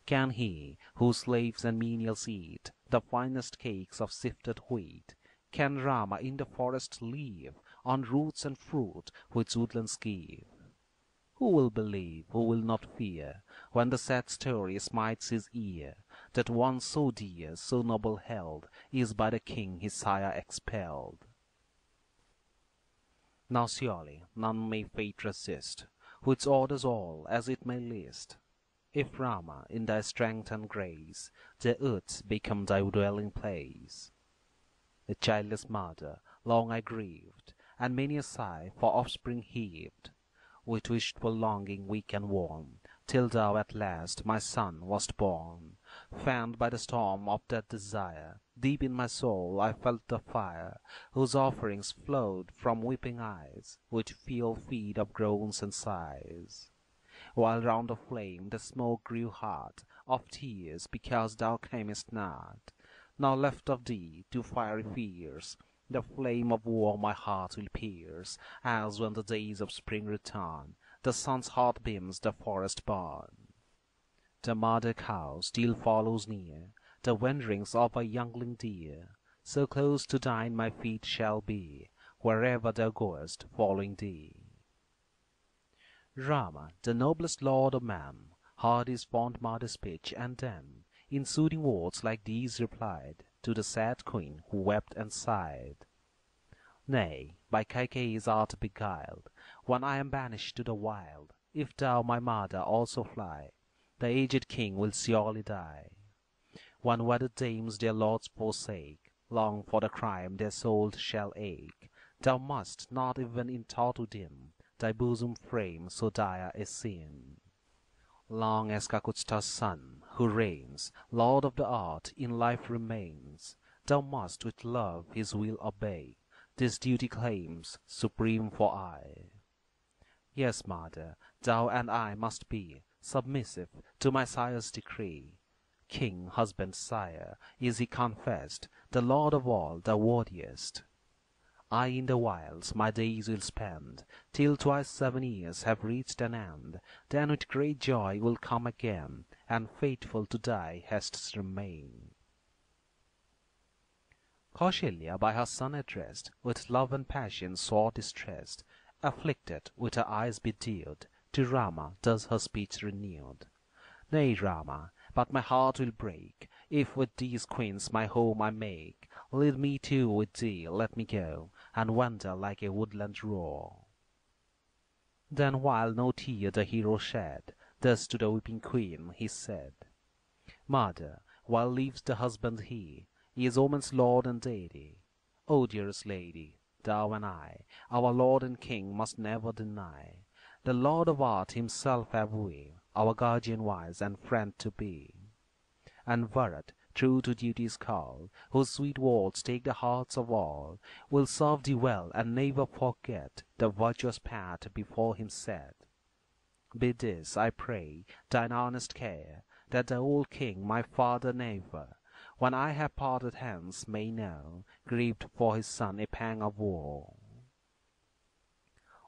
Can he, whose slaves and menials eat the finest cakes of sifted wheat, can Rama in the forest live on roots and fruit which woodlands give? Who will believe, who will not fear, when the sad story smites his ear, that one so dear, so noble held, is by the king his sire expelled? Now surely none may fate resist, which orders all as it may list. If Rama, in thy strength and grace, the earth become thy dwelling place. A childless mother, long I grieved, and many a sigh for offspring heaved, with wishful longing weak and worn, till thou at last, my son, wast born. Fanned by the storm of that desire, deep in my soul I felt the fire, whose offerings flowed from weeping eyes, with fuel feed of groans and sighs. While round the flame the smoke grew hot, of tears, because thou camest not. Now left of thee, to fiery fears, the flame of war my heart will pierce, as when the days of spring return, the sun's hot beams the forest burn. The mother cow still follows near, the wanderings of a youngling deer, so close to thine my feet shall be, wherever thou goest, following thee. Rama, the noblest lord of man, heard his fond mother's speech, and then, in soothing words like these replied, to the sad queen who wept and sighed. Nay, by Kaikeyi's art beguiled, when I am banished to the wild, if thou, my mother, also fly, the aged king will surely die. When wedded dames their lords forsake, long for the crime their souls shall ache, Thou must not even in thought to dim thy bosom frame, so dire a sin. Long as Kakutsta's son, who reigns, Lord of the earth, in life remains, thou must with love his will obey. This duty claims supreme for aye. Yes, mother, thou and I must be submissive to my sire's decree. King, husband, sire, is he confessed, the Lord of all, the worthiest. I in the wilds my days will spend, till twice 7 years have reached an end. Then with great joy will come again, and faithful to thy hests remain. Kausalya by her son addressed, with love and passion sore distressed, afflicted, with her eyes bedewed, to Rama thus her speech renewed. Nay, Rama, but my heart will break, if with these queens my home I make. Lead me too with thee, let me go, and wander like a woodland roar. Then while no tear the hero shed, thus to the weeping queen he said, Mother, while lives the husband he is woman's lord and deity. O dearest lady, thou and I, our lord and king must never deny. The Lord of art himself have we, our guardian wise and friend to be. And Bharat, true to duty's call, whose sweet words take the hearts of all, will serve thee well and never forget the virtuous path before him set. Be this, I pray, thine earnest care, that the old king, my father, never, when I have parted hence, may know, grieved for his son, a pang of woe.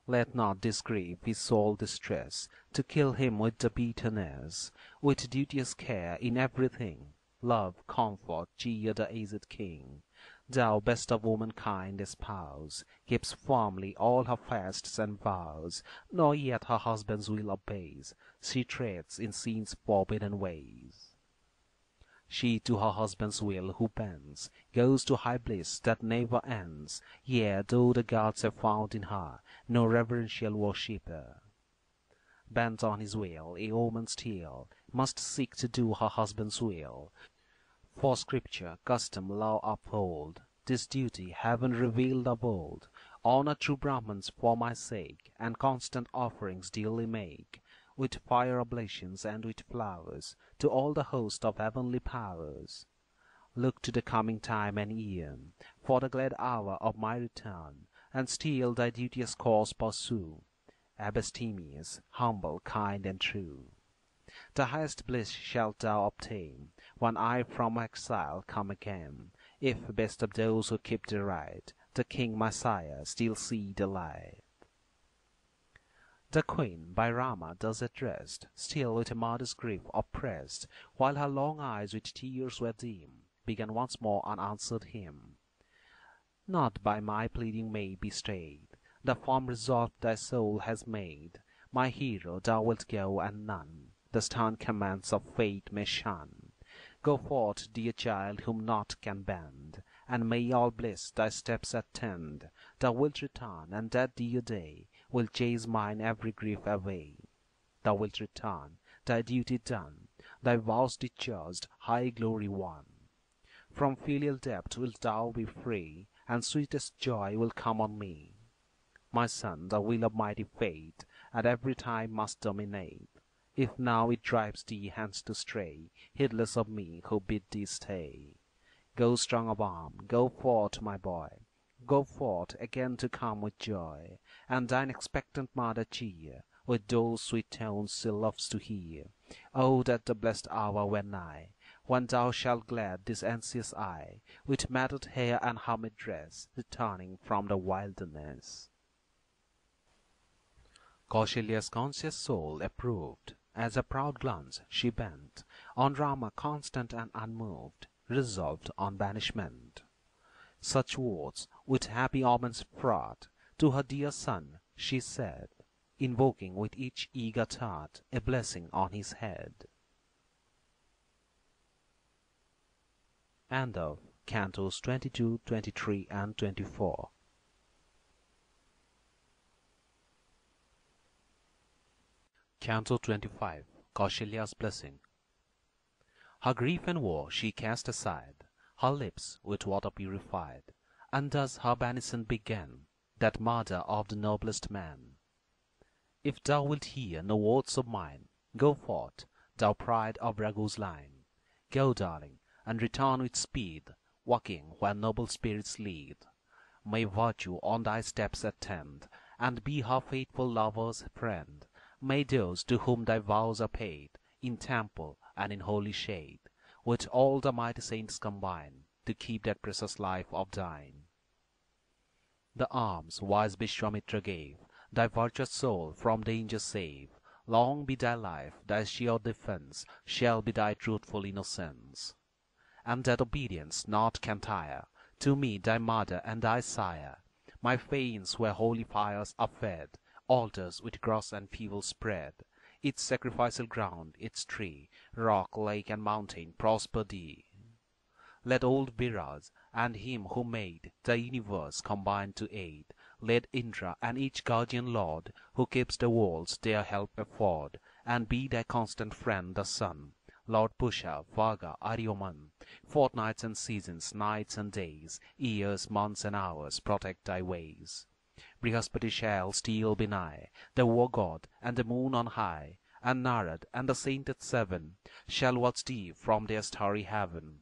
Let not this grief his soul distress, to kill him with the bitterness. With duteous care in everything, love, comfort, cheer the aged king. Thou, best of womankind, espouse, keeps firmly all her fasts and vows, nor yet her husband's will obeys. She treads in sin's forbidden ways. She to her husband's will who bends, goes to high bliss that never ends. Yea, though the gods have found in her no reverential worshipper, bent on his will, a woman still must seek to do her husband's will. For scripture, custom, law uphold this duty heaven revealed of old. Honor true Brahmans for my sake, and constant offerings daily make, with fire oblations and with flowers, to all the host of heavenly powers. Look to the coming time and eon, for the glad hour of my return, and still thy duteous course pursue, abstemious, humble, kind, and true. The highest bliss shalt thou obtain, when I from exile come again, if, best of those who keep the right, the king my sire still see the light. The queen, by Rama thus addressed, still with a modest grief oppressed, while her long eyes with tears were dim, began once more unanswered hymn. Not by my pleading may be stayed the firm resolve thy soul has made. My hero, thou wilt go, and none the stern commands of fate may shun. Go forth, dear child, whom naught can bend, and may all bliss thy steps attend. Thou wilt return, and that dear day will chase mine every grief away. Thou wilt return, thy duty done, thy vows discharged, high glory won. From filial debt wilt thou be free, and sweetest joy will come on me. My son, the will of mighty fate at every time must dominate. If now it drives thee hence to stray, heedless of me who bid thee stay. Go strong of arm, go forth, my boy, go forth again to come with joy, and thine expectant mother cheer with those sweet tones she loves to hear. Oh, that the blessed hour were nigh, when thou shalt glad this anxious eye, with matted hair and hermit dress, returning from the wilderness. Kausalya's conscious soul approved, as a proud glance she bent on Rama, constant and unmoved, resolved on banishment. Such words, with happy omens fraught, to her dear son she said, invoking with each eager thought a blessing on his head. End of Cantos 22, 23, and 24. Canto 25. Kausalya's Blessing. Her grief and woe she cast aside, her lips with water purified, and thus her benison began. that mother of the noblest man. If thou wilt hear no words of mine, go forth, thou pride of Raghu's line. Go, darling, and return with speed, walking where noble spirits lead. May virtue on thy steps attend, and be her faithful lover's friend. May those to whom thy vows are paid, in temple and in holy shade, with all the mighty saints combine, to keep that precious life of thine. The arms wise Vishwamitra gave, thy virtuous soul from danger save. Long be thy life, thy sure defence shall be thy truthful innocence. And that obedience not can tire, to me thy mother and thy sire. My fanes where holy fires are fed, altars with grass and feeble spread. Its sacrificial ground, its tree, rock, lake, and mountain prosper thee. Let old Viras and him who made the universe combine to aid. Let Indra and each guardian lord who keeps the worlds their help afford, and be thy constant friend the sun, Lord Pusha, Vaga, Aryaman. Fortnights and seasons, nights and days, years, months, and hours protect thy ways. Brihaspati shall still be nigh, the war god, and the moon on high, and Narad and the sainted seven shall watch thee from their starry heaven.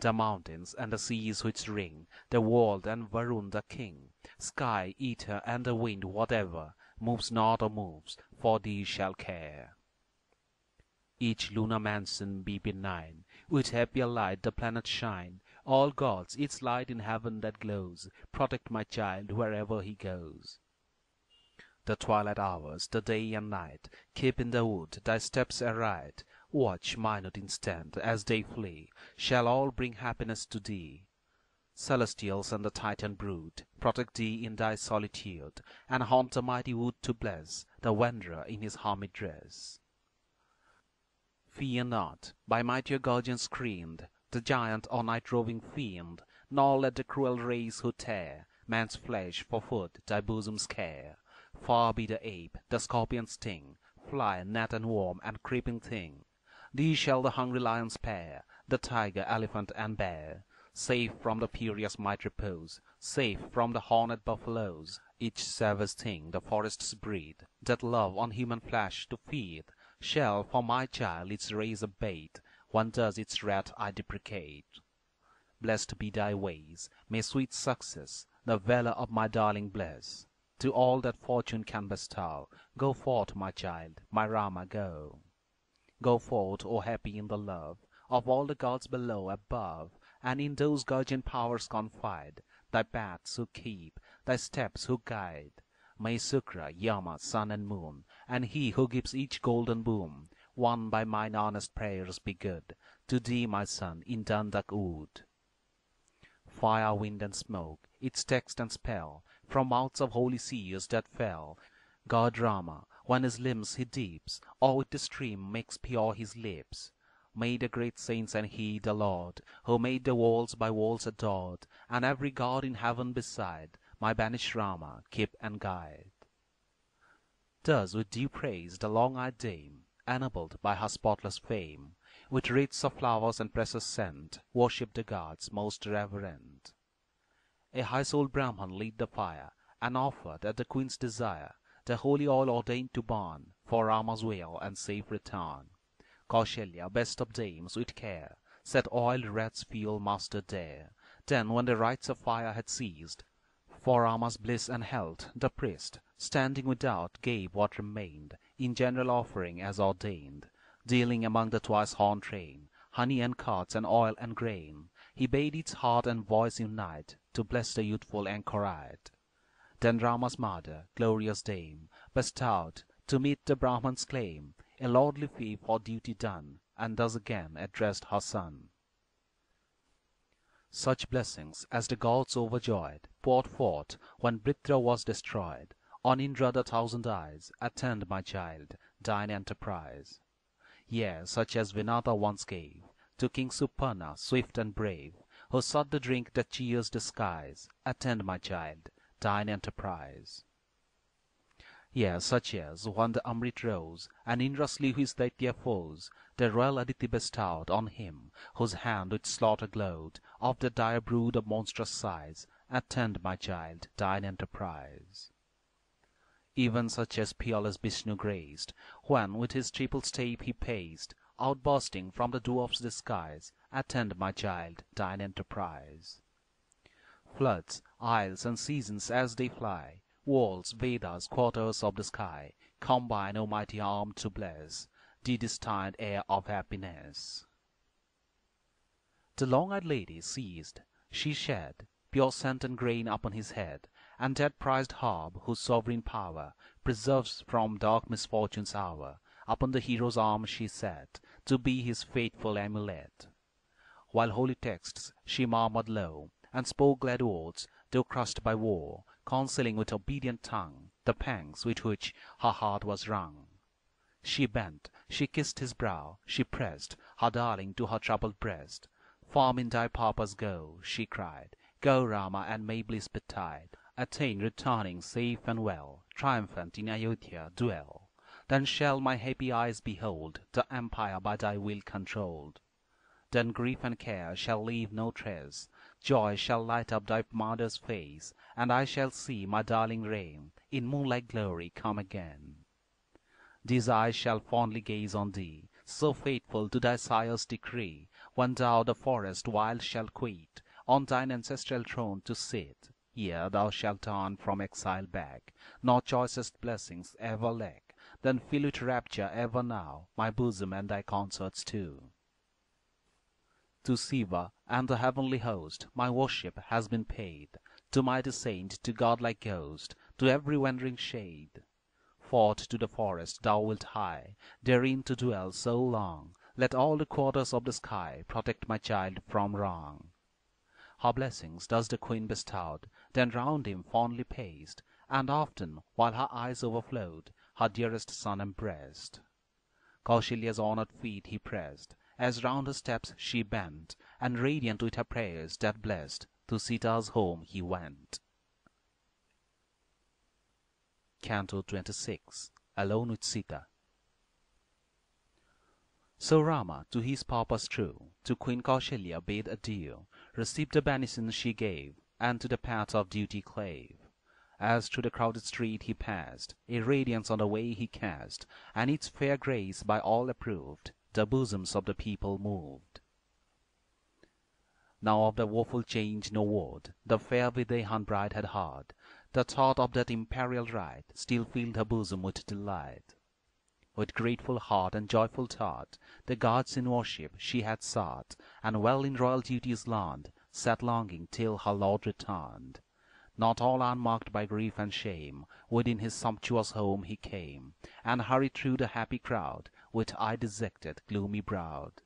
The mountains and the seas which ring, the world and Varun the king, sky, ether, and the wind, whatever moves not or moves, for thee shall care. Each lunar mansion be benign, with happier light the planets shine. All gods, its light in heaven that glows, protect my child wherever he goes. The twilight hours, the day and night, keep in the wood thy steps aright. Watch, minute instant, as they flee, shall all bring happiness to thee. Celestials and the Titan brood protect thee in thy solitude, and haunt the mighty wood to bless the wanderer in his hermit dress. Fear not, by mightier guardians screened, the giant or night-roving fiend, nor let the cruel race who tear man's flesh for food thy bosom scare. Far be the ape, the scorpion's sting, fly, gnat, and worm, and creeping thing. Thee shall the hungry lion spare, the tiger, elephant, and bear. Safe from the furious might repose, safe from the horned buffaloes. Each savage thing the forests breed, that love on human flesh to feed, shall for my child its rays abate, when thus its wrath I deprecate. Blessed be thy ways, may sweet success the valor of my darling bless. To all that fortune can bestow, go forth, my child, my Rama, go. Go forth, O happy in the love of all the gods below, above, and in those guardian powers confide. Thy paths who keep, thy steps who guide. May Sukra, Yama, sun and moon, and he who gives each golden boon, won by mine honest prayers, be good to thee, my son, in Dandak Ood. Fire, wind, and smoke, its text and spell, from mouths of holy seers that fell. God Rama, when his limbs he dips, or with the stream makes pure his lips. May the great saints and he, the Lord, who made the worlds by worlds adored, and every god in heaven beside, my banished Rama keep and guide. Thus with due praise the long-eyed dame, ennobled by her spotless fame, with wreaths of flowers and precious scent, worshipped the gods most reverent. A high-souled Brahman lit the fire, and offered at the queen's desire the holy oil ordained to burn for Rama's will and safe return. Kausalya, best of dames, with care set oiled wreaths fuel mastered there. Then, when the rites of fire had ceased, for Rama's bliss and health, the priest, standing without, gave what remained in general offering as ordained. Dealing among the twice-horned train honey and curds and oil and grain, he bade its heart and voice unite to bless the youthful anchorite. Then Rama's mother, glorious dame, bestowed, to meet the Brahman's claim, a lordly fee for duty done, and thus again addressed her son. Such blessings as the gods overjoyed poured forth when Britra was destroyed. On Indra the thousand eyes attend, my child, thine enterprise. Yea, such as Vinata once gave to King Suparna, swift and brave, who sought the drink that cheers the skies. Attend, my child, thine enterprise. Yea, such as, when the Amrit rose, and Indra slew his Daitya foes, the royal Aditi bestowed on him, whose hand with slaughter glowed, of the dire brood of monstrous size, attend, my child, thine enterprise. Even such as peerless Vishnu graced, when with his triple step he paced, outbursting from the dwarf's disguise, attend, my child, thine enterprise. Floods, isles, and seasons as they fly, worlds, Vedas, quarters of the sky, combine, O mighty arm, to bless the destined heir of happiness. The long-eyed lady ceased. She shed pure scent and grain upon his head, and that prized harp, whose sovereign power preserves from dark misfortune's hour, upon the hero's arm she set, to be his faithful amulet. While holy texts she murmured low, and spoke glad words, though crushed by war, concealing with obedient tongue the pangs with which her heart was wrung. She bent, she kissed his brow, she pressed her darling to her troubled breast. "Firm in thy purpose go," she cried, "go, Rama, and may bliss betide. Attain, returning safe and well, triumphant in Ayodhya dwell. Then shall my happy eyes behold the empire by thy will controlled. Then grief and care shall leave no trace, joy shall light up thy mother's face, and I shall see my darling reign in moonlight glory come again. These eyes shall fondly gaze on thee, so faithful to thy sire's decree, when thou the forest wild shalt quit, on thine ancestral throne to sit. Ere thou shalt turn from exile back, nor choicest blessings ever lack, then fill with rapture ever now my bosom and thy consorts too. To Siva and the heavenly host my worship has been paid, to mighty saint, to godlike ghost, to every wandering shade. Forth to the forest thou wilt hie, therein to dwell so long. Let all the quarters of the sky protect my child from wrong. Her blessings thus the queen bestowed, then round him fondly paced, and often, while her eyes overflowed, her dearest son embraced. Kausalya's honored feet he pressed, as round her steps she bent, and radiant with her prayers that blessed, to Sita's home he went. Canto 26. Alone with Sita. So Rama, to his purpose true, to Queen Kausalya bade adieu, received the benison she gave, and to the path of duty clave. As through the crowded street he passed, a radiance on the way he cast, and its fair grace by all approved, the bosoms of the people moved. Now of the woeful change no word the fair Videhan bride had heard. The thought of that imperial rite still filled her bosom with delight. With grateful heart and joyful thought the gods in worship she had sought, and well in royal duties learned, sat longing till her lord returned. Not all unmarked by grief and shame, within his sumptuous home he came, and hurried through the happy crowd, with eye dejected, gloomy browed.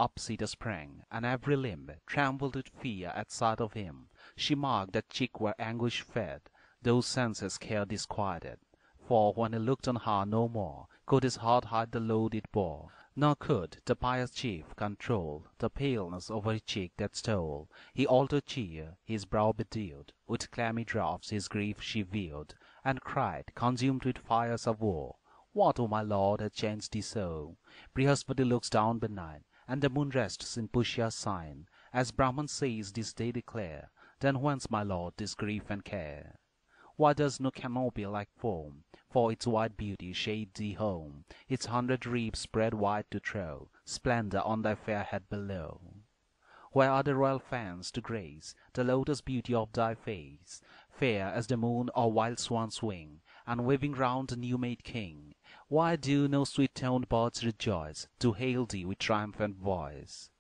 Up Sita sprang, and every limb trembled with fear at sight of him. She marked that cheek where anguish fed, those senses care disquieted. For when he looked on her no more, could his heart hide the load it bore, nor could the pious chief control the paleness over his cheek that stole. He altered cheer, his brow bedewed, with clammy drops his grief she viewed, and cried, consumed with fires of woe, "What, O my lord, hath changed thee so? Brihaspati looks down benign, and the moon rests in Pushya's sign, as Brahman says this day declare. Then whence, my lord, this grief and care? Why does no canopy like foam for its white beauty shade thee home, its 100 wreaths spread wide to throw splendor on thy fair head below? Where are the royal fans to grace the lotus beauty of thy face, fair as the moon or wild swan's wing, and waving round the new-made king? Why do no sweet-toned birds rejoice to hail thee with triumphant voice?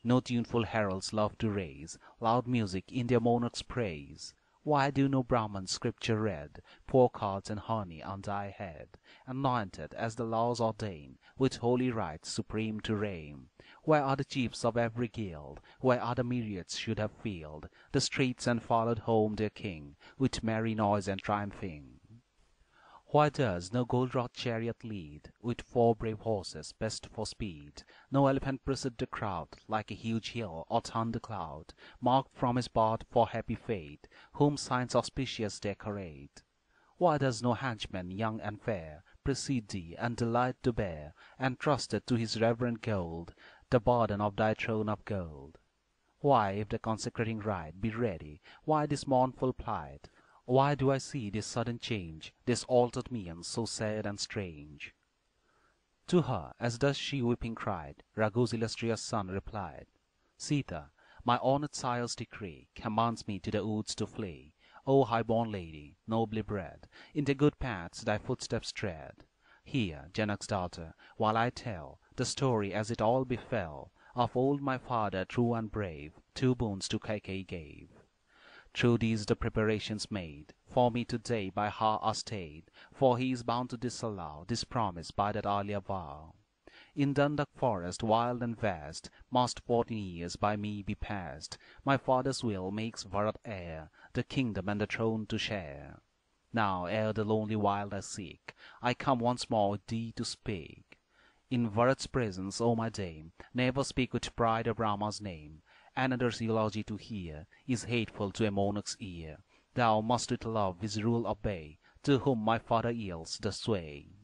No tuneful heralds love to raise loud music in their monarch's praise? Why do no Brahmans scripture read pour cards and honey on thy head, anointed, as the laws ordain, with holy rites supreme to reign? Where are the chiefs of every guild? Where are the myriads should have filled the streets and followed home their king with merry noise and triumphing? Why does no gold-wrought chariot lead, with 4 brave horses best for speed? No elephant precede the crowd, like a huge hill or thunder cloud, marked from his birth for happy fate, whom signs auspicious decorate? Why does no henchman young and fair precede thee and delight to bear, entrusted to his reverend gold, the burden of thy throne of gold? Why, if the consecrating rite be ready, why this mournful plight? Why do I see this sudden change, this altered mien so sad and strange? To her, as thus she weeping cried, Raghu's illustrious son replied, Sita, my honoured sire's decree commands me to the woods to flee. O high-born lady, nobly bred, in the good paths thy footsteps tread. Hear, Janak's daughter, while I tell the story as it all befell. Of old my father, true and brave, two boons to Kaikeyi gave. Through these the preparations made for me today by her are stayed, for he is bound to disallow this promise by that earlier vow. In Dandak forest wild and vast must 14 years by me be passed. My father's will makes Bharat heir, the kingdom and the throne to share. Now, ere the lonely wild I seek, I come once more with thee to speak. In Bharat's presence, O my dame, never speak with pride of Rama's name. Another's eulogy to hear is hateful to a monarch's ear. Thou must with love his rule obey, to whom my father yields the sway.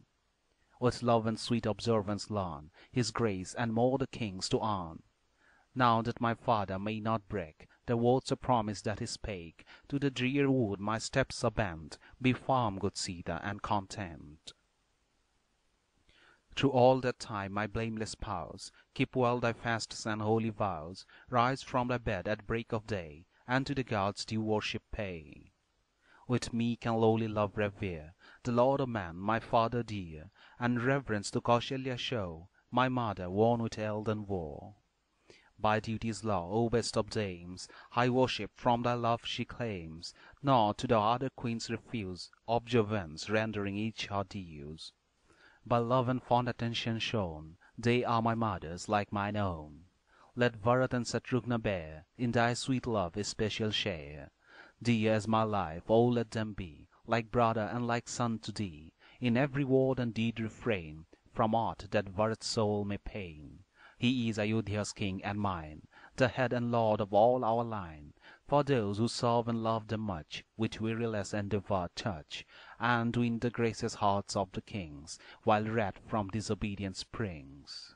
With love and sweet observance learn his grace and more the king's to earn. Now that my father may not break the words of promise that he spake, to the drear wood my steps are bent. Be firm, good Sita, and content. Through all that time, my blameless spouse, keep well thy fasts and holy vows. Rise from thy bed at break of day, and to the gods due worship pay. With meek and lowly love revere the Lord of man, my father dear, and reverence to Kausalya show, my mother worn with eld and woe. By duty's law, O best of dames, high worship from thy love she claims, nor to the other queens refuse observance, rendering each her dues. By love and fond attention shown, they are my mothers like mine own. Let Bharat and Satrughna bear in thy sweet love a special share. Dear as my life, oh let them be like brother and like son to thee. In every word and deed refrain from aught that Bharat's soul may pain. He is Ayodhya's king and mine, the head and lord of all our line. For those who serve and love them much, with weariless endeavour touch, and win the gracious hearts of the kings, while wrath from disobedience springs.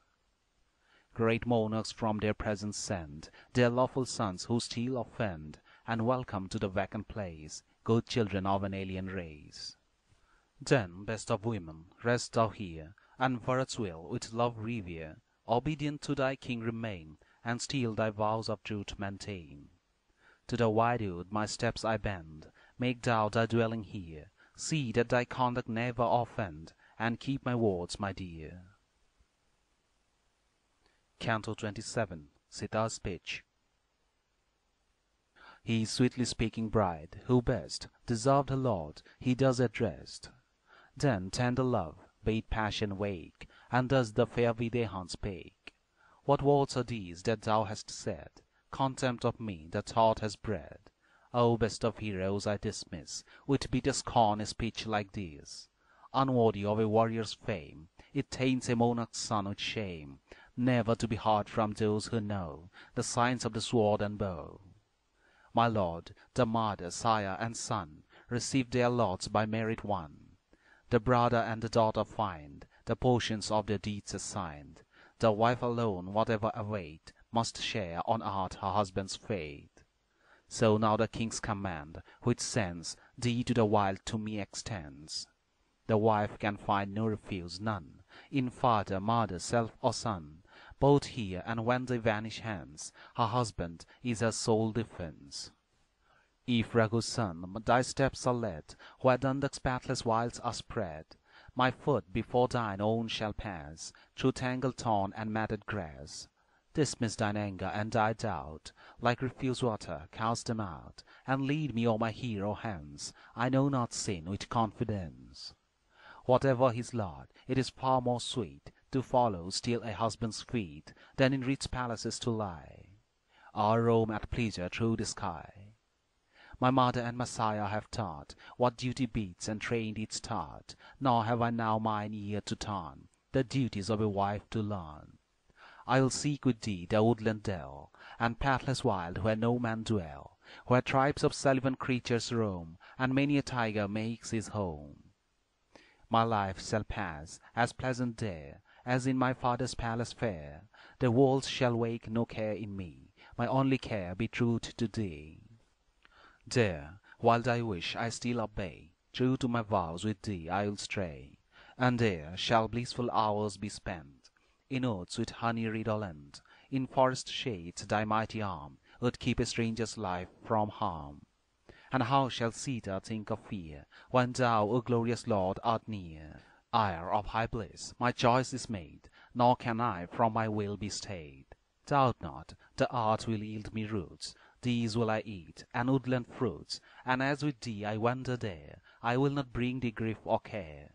Great monarchs from their presence send their lawful sons who still offend, and welcome to the vacant place good children of an alien race. Then, best of women, rest thou here, and Bharat's will with love revere. Obedient to thy king remain, and still thy vows of truth maintain. To the wide wood my steps I bend, make thou thy dwelling here. See that thy conduct never offend, and keep my words, my dear. Canto 27. Sita's Speech. He is sweetly speaking bride, who best deserved her lord, he thus addressed. Then tender love bade passion wake, and thus the fair Videhan spake. What words are these that thou hast said? Contempt of me the thought has bred. O best of heroes, I dismiss with bitter scorn a speech like this. Unworthy of a warrior's fame, it taints a monarch's son with shame, never to be heard from those who know the signs of the sword and bow. My lord, the mother, sire, and son receive their lots by merit won. The brother and the daughter find the portions of their deeds assigned. The wife alone, whatever await, must share on earth her husband's fate. So now the king's command, which sends thee to the wild, to me extends. The wife can find no refuge, none, in father, mother, self, or son. Both here, and when they vanish hence, her husband is her sole defence. If, Raghu's son, thy steps are led where Dandak's pathless wilds are spread, my foot before thine own shall pass through tangled thorn and matted grass. Dismiss thine anger and thy doubt, like refuse water, cast them out, and lead me, O my hero, hence. I know not sin, with confidence. Whatever his lot, it is far more sweet to follow still a husband's feet than in rich palaces to lie, or roam at pleasure through the sky. My mother and Messiah have taught what duty bids, and trained its thought, nor have I now mine ear to turn, the duties of a wife to learn. I will seek with thee the woodland dell, and pathless wild where no man dwell, where tribes of sylvan creatures roam, and many a tiger makes his home. My life shall pass as pleasant there as in my father's palace fair. The world shall wake no care in me, my only care be truth to thee. There, while thy wish I still obey, true to my vows with thee I'll stray, and there shall blissful hours be spent, in oaths with honey redolent, in forest shades thy mighty arm would keep a stranger's life from harm. And how shall Sita think of fear, when thou, O glorious Lord, art near? Ire of high bliss, my choice is made, nor can I from my will be stayed. Doubt not, the earth will yield me roots, these will I eat, and woodland fruits, and as with thee I wander there, I will not bring thee grief or care.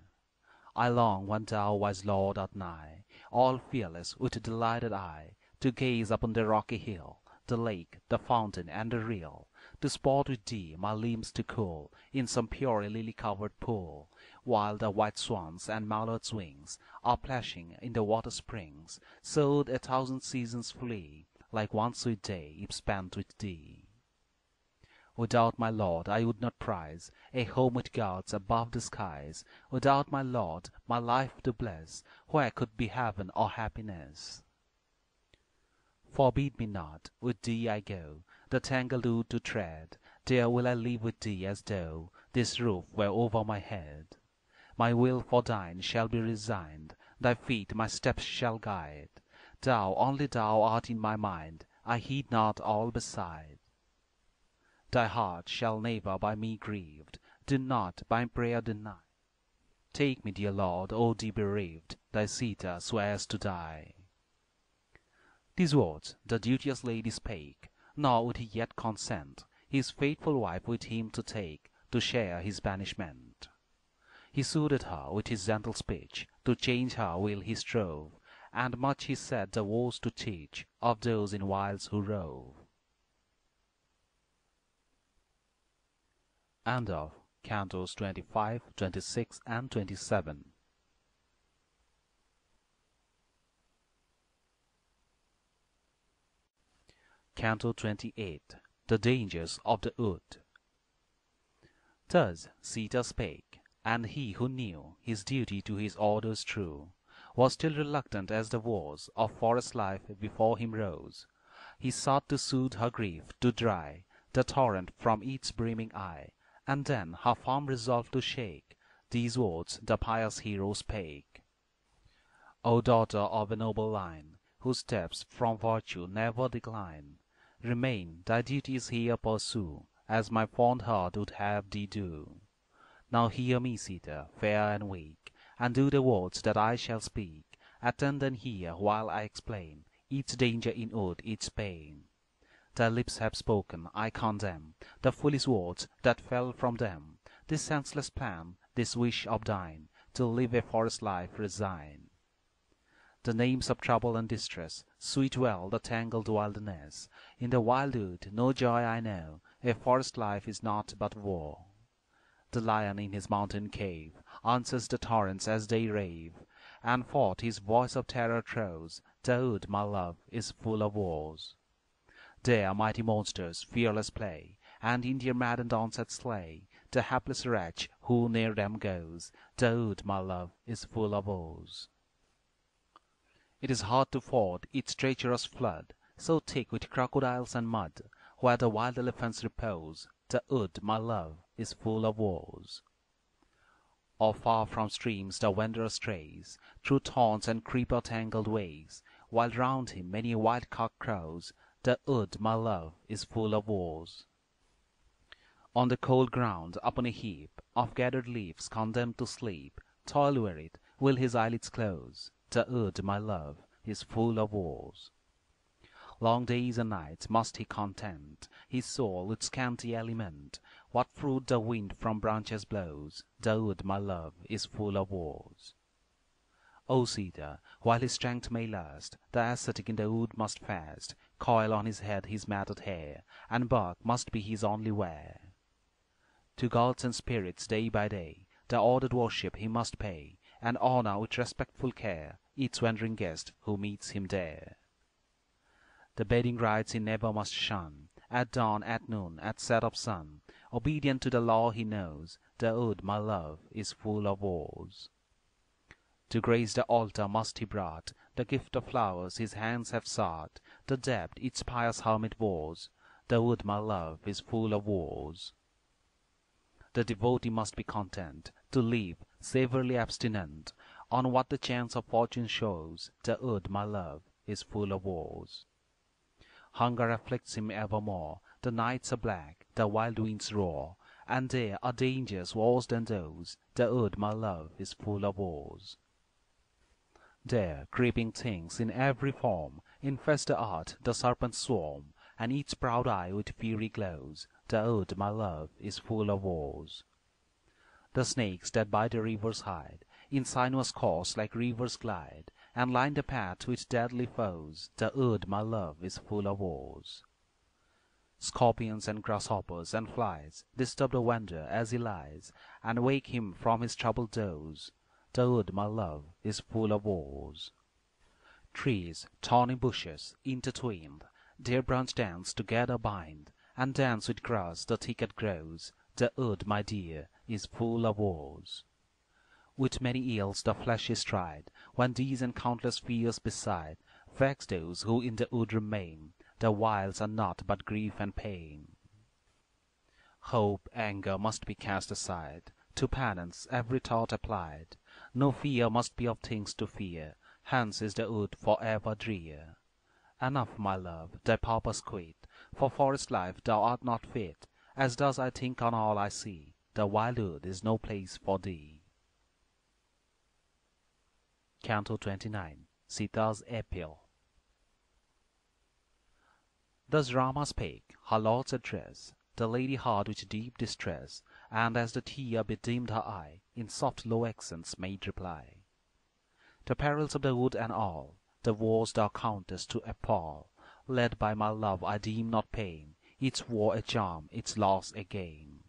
I long when thou, wise Lord, art nigh, all fearless with delighted eye, to gaze upon the rocky hill, the lake, the fountain, and the rill, to sport with thee, my limbs to cool in some pure lily-covered pool, while the white swans and mallards' wings are plashing in the water springs, so 1,000 seasons flee, like one sweet day if spent with thee. Without my Lord I would not prize a home with gods above the skies, without my Lord my life to bless, where could be heaven or happiness? Forbid me not, with thee I go, the tangled wood to tread, there will I live with thee as though this roof were over my head. My will for thine shall be resigned, thy feet my steps shall guide. Thou, only thou art in my mind, I heed not all beside. Thy heart shall never by me grieved, do not my prayer deny. Take me, dear Lord, O thee bereaved, thy Sita swears to die. These words the duteous lady spake, nor would he yet consent his faithful wife with him to take, to share his banishment. He soothed her with his gentle speech, to change her will he strove, and much he said the woes to teach of those in wilds who rove. End of Cantos 25, 26, and 27. Canto 28. The Dangers of the Wood. Thus Sita spake, and he who knew his duty to his orders true, was still reluctant as the woes of forest life before him rose. He sought to soothe her grief, to dry the torrent from its brimming eye, and then her firm resolve to shake, these words the pious hero spake. O daughter of a noble line, whose steps from virtue never decline, remain, thy duties here pursue, as my fond heart would have thee do. Now hear me, Sita, fair and weak, and do the words that I shall speak. Attend and hear while I explain each danger in wood, each pain. Thy lips have spoken, I condemn the foolish words that fell from them. This senseless plan, this wish of thine, to live a forest life resign. The names of trouble and distress suit well the tangled wilderness. In the wildwood no joy I know, a forest life is naught but woe. The lion in his mountain cave answers the torrents as they rave, and forth his voice of terror throws. The wood, my love, is full of woes. There mighty monsters fearless play, and in their maddened onset slay the hapless wretch who near them goes. The wood, my love, is full of woes. It is hard to ford its treacherous flood, so thick with crocodiles and mud, where the wild elephants repose. The wood, my love, is full of woes. Or far from streams the wanderer strays, through thorns and creeper-tangled ways, while round him many a wild cock crows. The wood, my love, is full of woes. On the cold ground, upon a heap of gathered leaves, condemned to sleep, toil-wearied, will his eyelids close. The wood, my love, is full of woes. Long days and nights must he content his soul with scanty aliment. What fruit the wind from branches blows. The wood, my love, is full of woes. O Sita, while his strength may last, the ascetic in the wood must fast, coil on his head his matted hair, and bark must be his only wear. To gods and spirits day by day the ordered worship he must pay, and honor with respectful care each wandering guest who meets him there. The bedding rites he never must shun, at dawn, at noon, at set of sun, obedient to the law he knows. The wood, my love, is full of woes. To grace the altar must he brought, the gift of flowers his hands have sought, the debt each pious hermit bores, the wood, my love, is full of woes. The devotee must be content to live severely abstinent on what the chance of fortune shows, the wood, my love, is full of woes. Hunger afflicts him evermore, the nights are black, the wild winds roar, and there are dangers worse than those, the wood, my love, is full of woes. There creeping things in every form infest the earth, the serpents swarm, and each proud eye with fury glows, the wood, my love, is full of woes. The snakes that by the rivers hide, in sinuous course like rivers glide, and line the path with deadly foes, the wood, my love, is full of woes. Scorpions and grasshoppers and flies disturb the wanderer as he lies, and wake him from his troubled doze, the wood, my love, is full of woes. Trees, thorny bushes, intertwined, their branch ends together bind, and dense with grass the thicket grows, the wood, my dear, is full of woes. With many ills the flesh is tried, when these and countless fears beside vex those who in the wood remain, the whiles are naught but grief and pain. Hope, anger must be cast aside, to penance every thought applied, no fear must be of things to fear, hence is the wood for ever drear. Enough, my love, thy purpose quit, for forest life thou art not fit, as does I think on all I see, the wild wood is no place for thee. Canto 29. Sita's Appeal. Thus Rama spake, her lord's address, the lady heard with deep distress, and as the tear bedimmed her eye, in soft low accents made reply. The perils of the wood and all, the woes thou countest to appall, led by my love I deem not pain, its woe a charm, its loss a gain.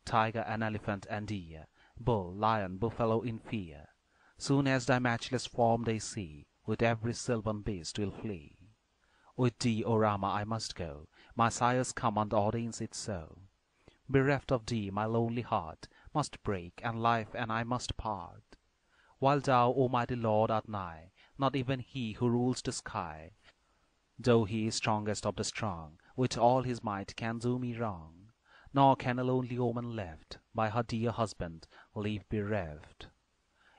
Tiger and elephant and deer, bull, lion, buffalo in fear, soon as thy matchless form they see, with every sylvan beast will flee. With thee, O Rama, I must go, my sire's command ordains it so. Bereft of thee, my lonely heart must break, and life and I must part. While thou, O mighty Lord, art nigh, not even he who rules the sky, though he is strongest of the strong, with all his might can do me wrong. Nor can a lonely woman left by her dear husband live bereft.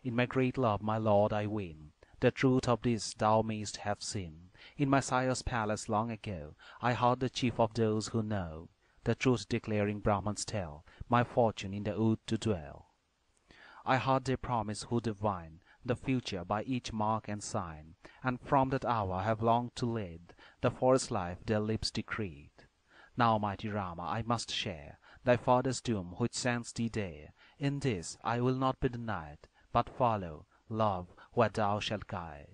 In my great love, my Lord, I win the truth of this thou mayst have seen. In my sire's palace long ago I heard the chief of those who know the truth declaring Brahmans tell my fortune in the wood to dwell. I heard they promise who divine the future by each mark and sign, and from that hour have longed to lead the forest life their lips decreed. Now, mighty Rama, I must share thy father's doom which sends thee there. In this I will not be denied, but follow, love, where thou shalt guide.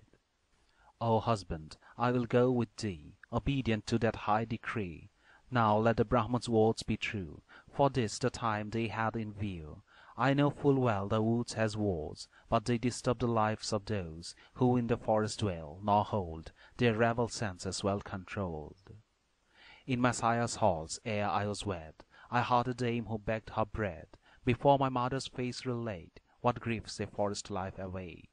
O husband, I will go with thee, obedient to that high decree. Now let the Brahman's words be true, for this the time they had in view. I know full well the woods has woes, but they disturb the lives of those who in the forest dwell, nor hold their rebel senses well controlled. In my sire's halls, ere I was wed, I heard a dame who begged her bread, before my mother's face relate what griefs a forest life await.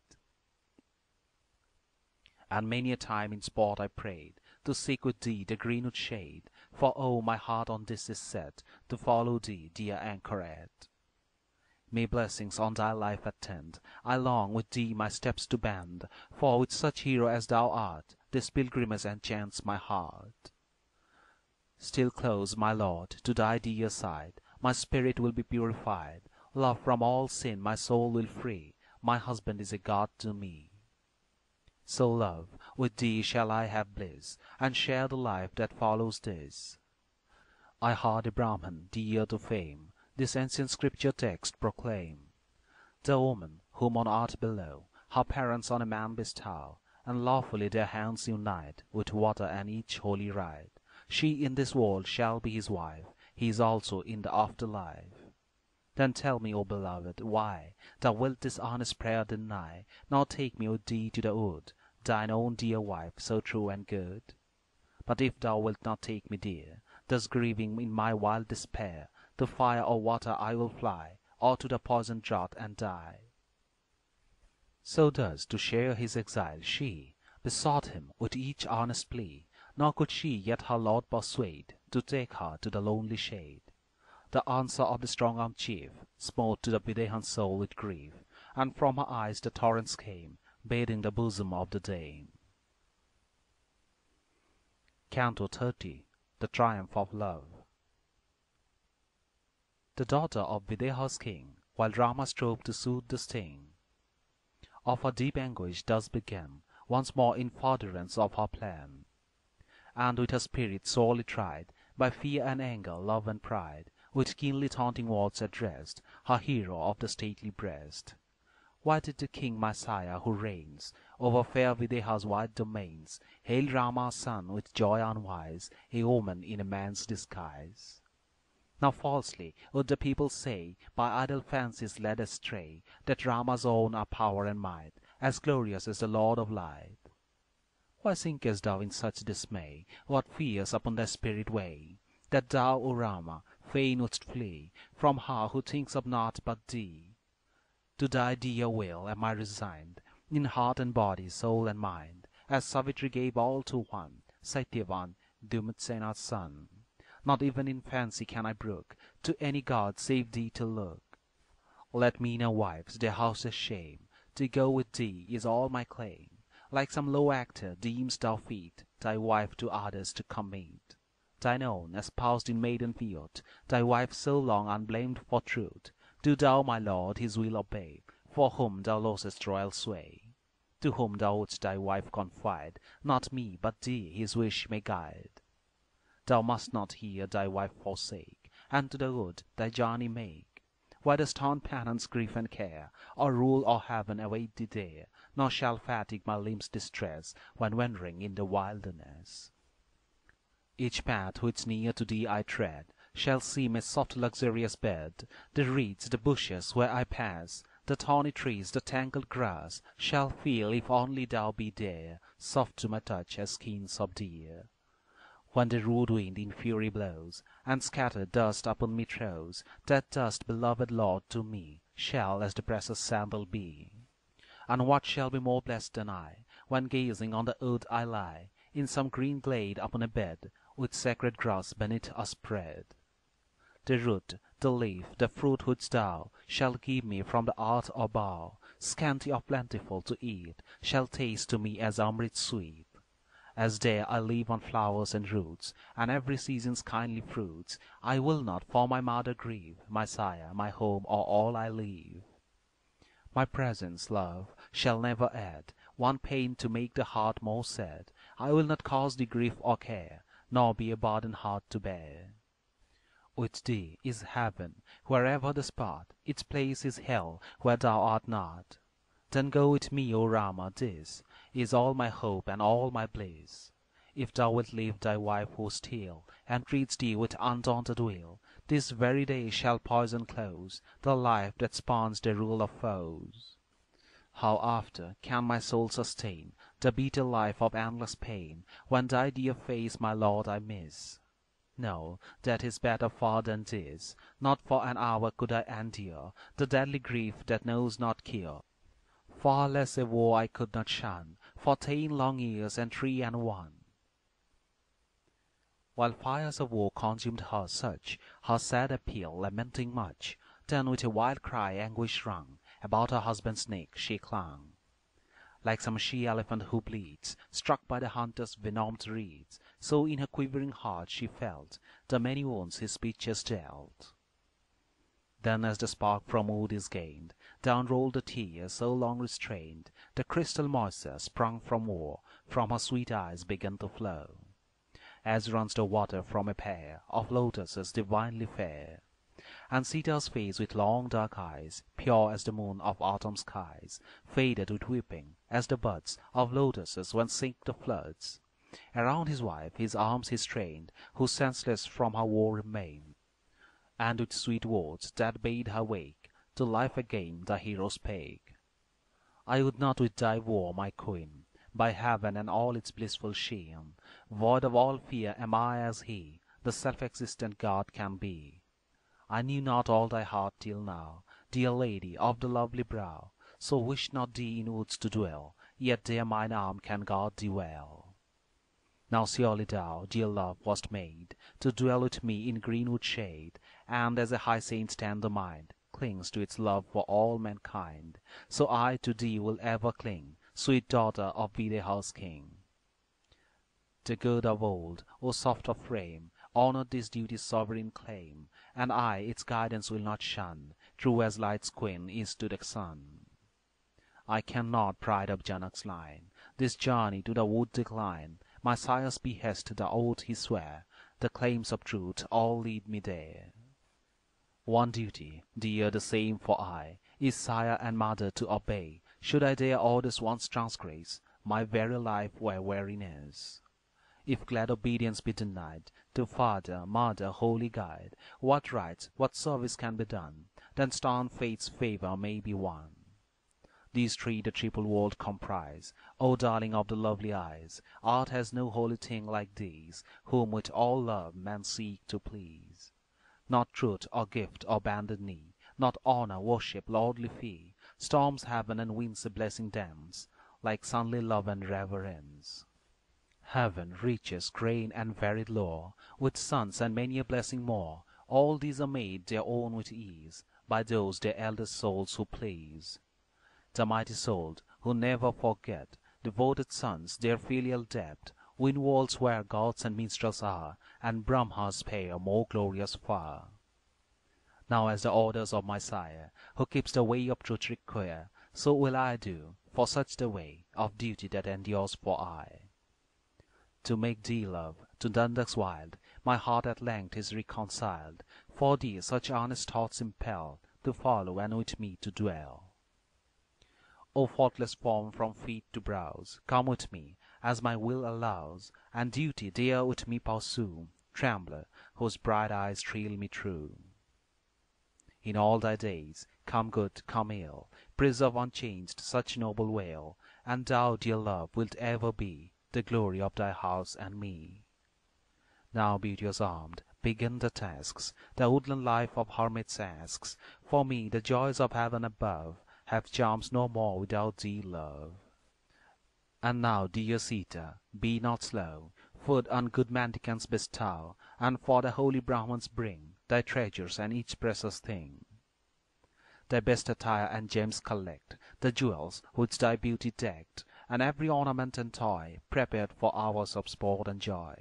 And many a time in sport I prayed to seek with thee the greenwood shade, for oh, my heart on this is set, to follow thee, dear anchoret. May blessings on thy life attend, I long with thee my steps to bend, for with such hero as thou art, this pilgrimage enchants my heart. Still close, my Lord, to thy dear side, my spirit will be purified, love from all sin my soul will free, my husband is a God to me. So love, with thee shall I have bliss, and share the life that follows this. I heard a Brahman, dear to fame, this ancient scripture text proclaim. The woman, whom on earth below, her parents on a man bestow, and lawfully their hands unite, with water and each holy rite, she in this world shall be his wife, he is also in the afterlife. Then tell me, O beloved, why thou wilt this earnest prayer deny, nor take me with thee to the wood, thine own dear wife, so true and good? But if thou wilt not take me, dear, thus grieving in my wild despair, to fire or water I will fly, or to the poisoned draught and die. So thus, to share his exile, she besought him with each earnest plea, nor could she yet her lord persuade to take her to the lonely shade. The answer of the strong-armed chief smote to the Videhan's soul with grief, and from her eyes the torrents came, bathing the bosom of the dame. Canto 30. The Triumph of Love. The daughter of Videha's king, while Rama strove to soothe the sting of her deep anguish, thus began once more in furtherance of her plan. And with her spirit sorely tried by fear and anger, love and pride, with keenly taunting words addressed her hero of the stately breast. Why did the king my sire, who reigns over fair Videha's wide domains, hail Rama's son with joy unwise, a woman in a man's disguise? Now falsely would the people say, by idle fancies led astray, that Rama's own are power and might, as glorious as the Lord of Light. Why sinkest thou in such dismay? What fears upon thy spirit weigh, that thou, O Rama, fain wouldst flee from her who thinks of naught but thee? To thy dear will am I resigned, in heart and body, soul and mind, as Savitri gave all to one, Satyavan, Dumatsena's son. Not even in fancy can I brook to any god save thee to look. Let me no wives their houses shame, to go with thee is all my claim. Like some low actor deem'st thou fit thy wife to others to commit. Thine own, espoused in maiden field, thy wife so long unblamed for truth, do thou, my lord, his will obey, for whom thou losest royal sway. To whom thou wouldst thy wife confide, not me, but thee, his wish may guide. Thou must not here thy wife forsake, and to the wood thy journey make. Why dost haunt penance, grief, and care, or rule or heaven await thee there? Nor shall fatigue my limbs distress, when wandering in the wilderness. Each path which near to thee I tread shall seem a soft luxurious bed. The reeds, the bushes where I pass, the thorny trees, the tangled grass, shall feel, if only thou be there, soft to my touch as skins of deer. When the rude wind in fury blows, and scattered dust upon me throws, that dust, beloved Lord, to me shall as the precious sandal be. And what shall be more blessed than I, when gazing on the earth I lie, in some green glade upon a bed, with sacred grass beneath us spread? The root, the leaf, the fruit which thou shalt give me from the earth or bough, scanty or plentiful to eat, shall taste to me as amrit sweet. As there I live on flowers and roots, and every season's kindly fruits, I will not for my mother grieve, my sire, my home, or all I leave. My presence, love, shall never add one pain to make the heart more sad. I will not cause thee grief or care, nor be a burden hard to bear. With thee is heaven, wherever the spot, its place is hell, where thou art not. Then go with me, O Rama, this is all my hope and all my bliss. If thou wilt leave thy wife who still entreats thee with undaunted will, this very day shall poison close the life that spawns the rule of foes. How after can my soul sustain the bitter life of endless pain, when thy dear face, my lord, I miss? No, that is better far than this. Not for an hour could I endure the deadly grief that knows not cure. Far less a woe I could not shun for 10 long years and 3 and 1. While fires of woe consumed her, such her sad appeal, lamenting much, then with a wild cry anguish wrung, about her husband's neck she clung. Like some she-elephant who bleeds, struck by the hunter's venomed reeds, so in her quivering heart she felt the many wounds his speeches dealt. Then as the spark from wood is gained, down rolled the tears so long restrained, the crystal moisture sprung from war, from her sweet eyes began to flow, as runs the water from a pair of lotuses divinely fair. And Sita's face with long dark eyes, pure as the moon of autumn skies, faded with weeping as the buds of lotuses when sink the floods. Around his wife his arms he strained, who senseless from her woe remained, and with sweet words that bade her wake to life again the hero spake. I would not with thy woe, my queen, by heaven and all its blissful sheen, void of all fear am I as he, the self-existent God, can be. I knew not all thy heart till now, dear lady of the lovely brow, so wish not thee in woods to dwell, yet there mine arm can guard thee well. Now surely thou, dear love, wast made to dwell with me in greenwood shade, and as a high saint's tender mind clings to its love for all mankind, so I to thee will ever cling, sweet daughter of Videha's king. The good of old, O soft of frame, honored this duty's sovereign claim, and I its guidance will not shun, true as light's queen is to the sun. I cannot, pride of Janak's line, this journey to the wood decline, my sire's behest the oath he sware, the claims of truth all lead me there. One duty, dear the same for I, is sire and mother to obey. Should I their orders once transgress, my very life were weariness. If glad obedience be denied to father, mother, holy guide, what rights, what service can be done? Then stern fate's favour may be won. These three the triple world comprise, O darling of the lovely eyes, art has no holy thing like these, whom with all love men seek to please. Not truth or gift or bended knee, not honour, worship, lordly fee, storms heaven and winds a blessing dance, like sunly love and reverence. Heaven, riches, grain, and varied lore, with sons and many a blessing more, all these are made their own with ease, by those their eldest souls who please. The mighty souled, who never forget, devoted sons, their filial debt, win worlds where gods and minstrels are, and Brahma's pair more glorious far. Now as the orders of my sire, who keeps the way of truth require, so will I do, for such the way of duty that endures for aye. To make thee love, to Dandak's wild, my heart at length is reconciled, for thee such honest thoughts impel, to follow and with me to dwell. O faultless form from feet to brows, come with me, as my will allows, and duty dear with me pursue, trembler, whose bright eyes thrill me true. In all thy days, come good, come ill, preserve unchanged such noble wail, and thou, dear love, wilt ever be the glory of thy house and me. Now, beauteous armed, begin the tasks the woodland life of hermits asks. For me, the joys of heaven above have charms no more without thee, love. And now, dear Sita, be not slow, food on good mendicants bestow, and for the holy Brahmans bring thy treasures and each precious thing. Thy best attire and gems collect, the jewels which thy beauty decked, and every ornament and toy prepared for hours of sport and joy.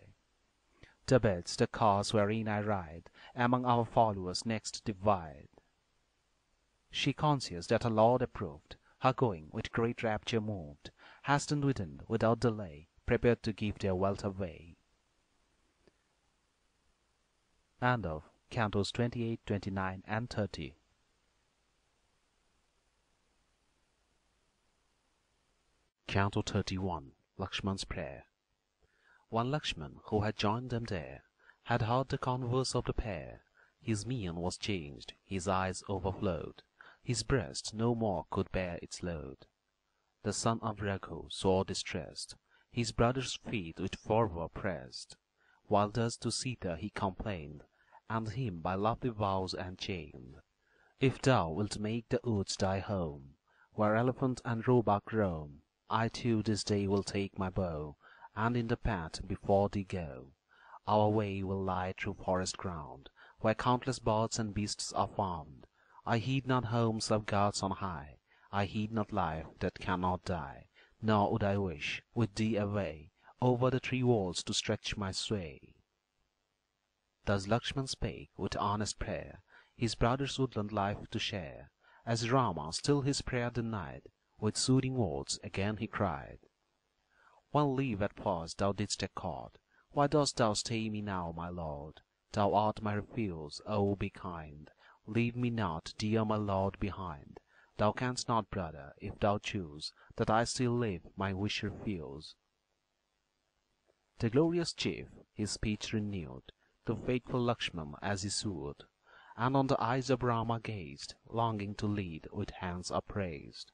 The beds, the cars wherein I ride, among our followers next divide. She, conscious that her lord approved her going, with great rapture moved, hastened within without delay, prepared to give their wealth away. End of Cantos 28, 29, and 30. Canto 31. Lakshman's Prayer. One Lakshman, who had joined them there, had heard the converse of the pair. His mien was changed, his eyes overflowed, his breast no more could bear its load. The son of Raghu, sore distressed, his brother's feet with fervour pressed, while thus to Sita he complained, and him by lovely vows enchained. If thou wilt make the woods thy home, where elephant and roebuck roam, I too this day will take my bow, and in the path before thee go. Our way will lie through forest ground, where countless birds and beasts are found. I heed not homes of gods on high, I heed not life that cannot die, nor would I wish, with thee away, over the three worlds to stretch my sway. Thus Lakshman spake, with earnest prayer, his brother's woodland life to share. As Rama still his prayer denied, with soothing words again he cried, One leave at first thou didst accord, why dost thou stay me now, my lord? Thou art my refuge, oh, be kind, leave me not, dear my lord, behind. Thou canst not, brother, if thou choose, that I still live, my wish refuse. The glorious chief his speech renewed, to faithful Lakshman as he sued, and on the eyes of Rama gazed, longing to lead with hands upraised.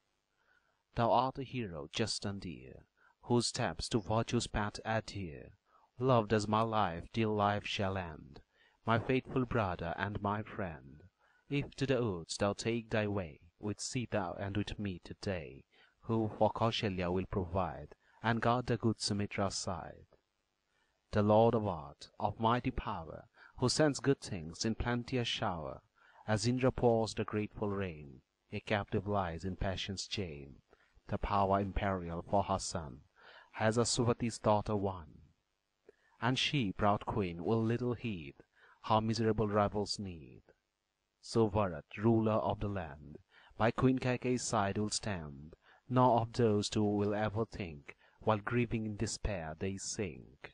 Thou art a hero just and dear, whose steps to virtue's path adhere. Loved as my life, dear life shall end, my faithful brother and my friend. If to the woods thou take thy way, with Sita and with me today, who for Kausalya will provide, and guard the good Sumitra's side. The Lord of Art, of mighty power, who sends good things in plenteous shower, as Indra pours the grateful rain, a captive lies in passion's chain. The power imperial for her son has Aswati's daughter won, and she, proud queen, will little heed her miserable rival's need. So Bharat, ruler of the land, by Queen Kaikeyi's side will stand, nor of those who will ever think, while grieving in despair they sink.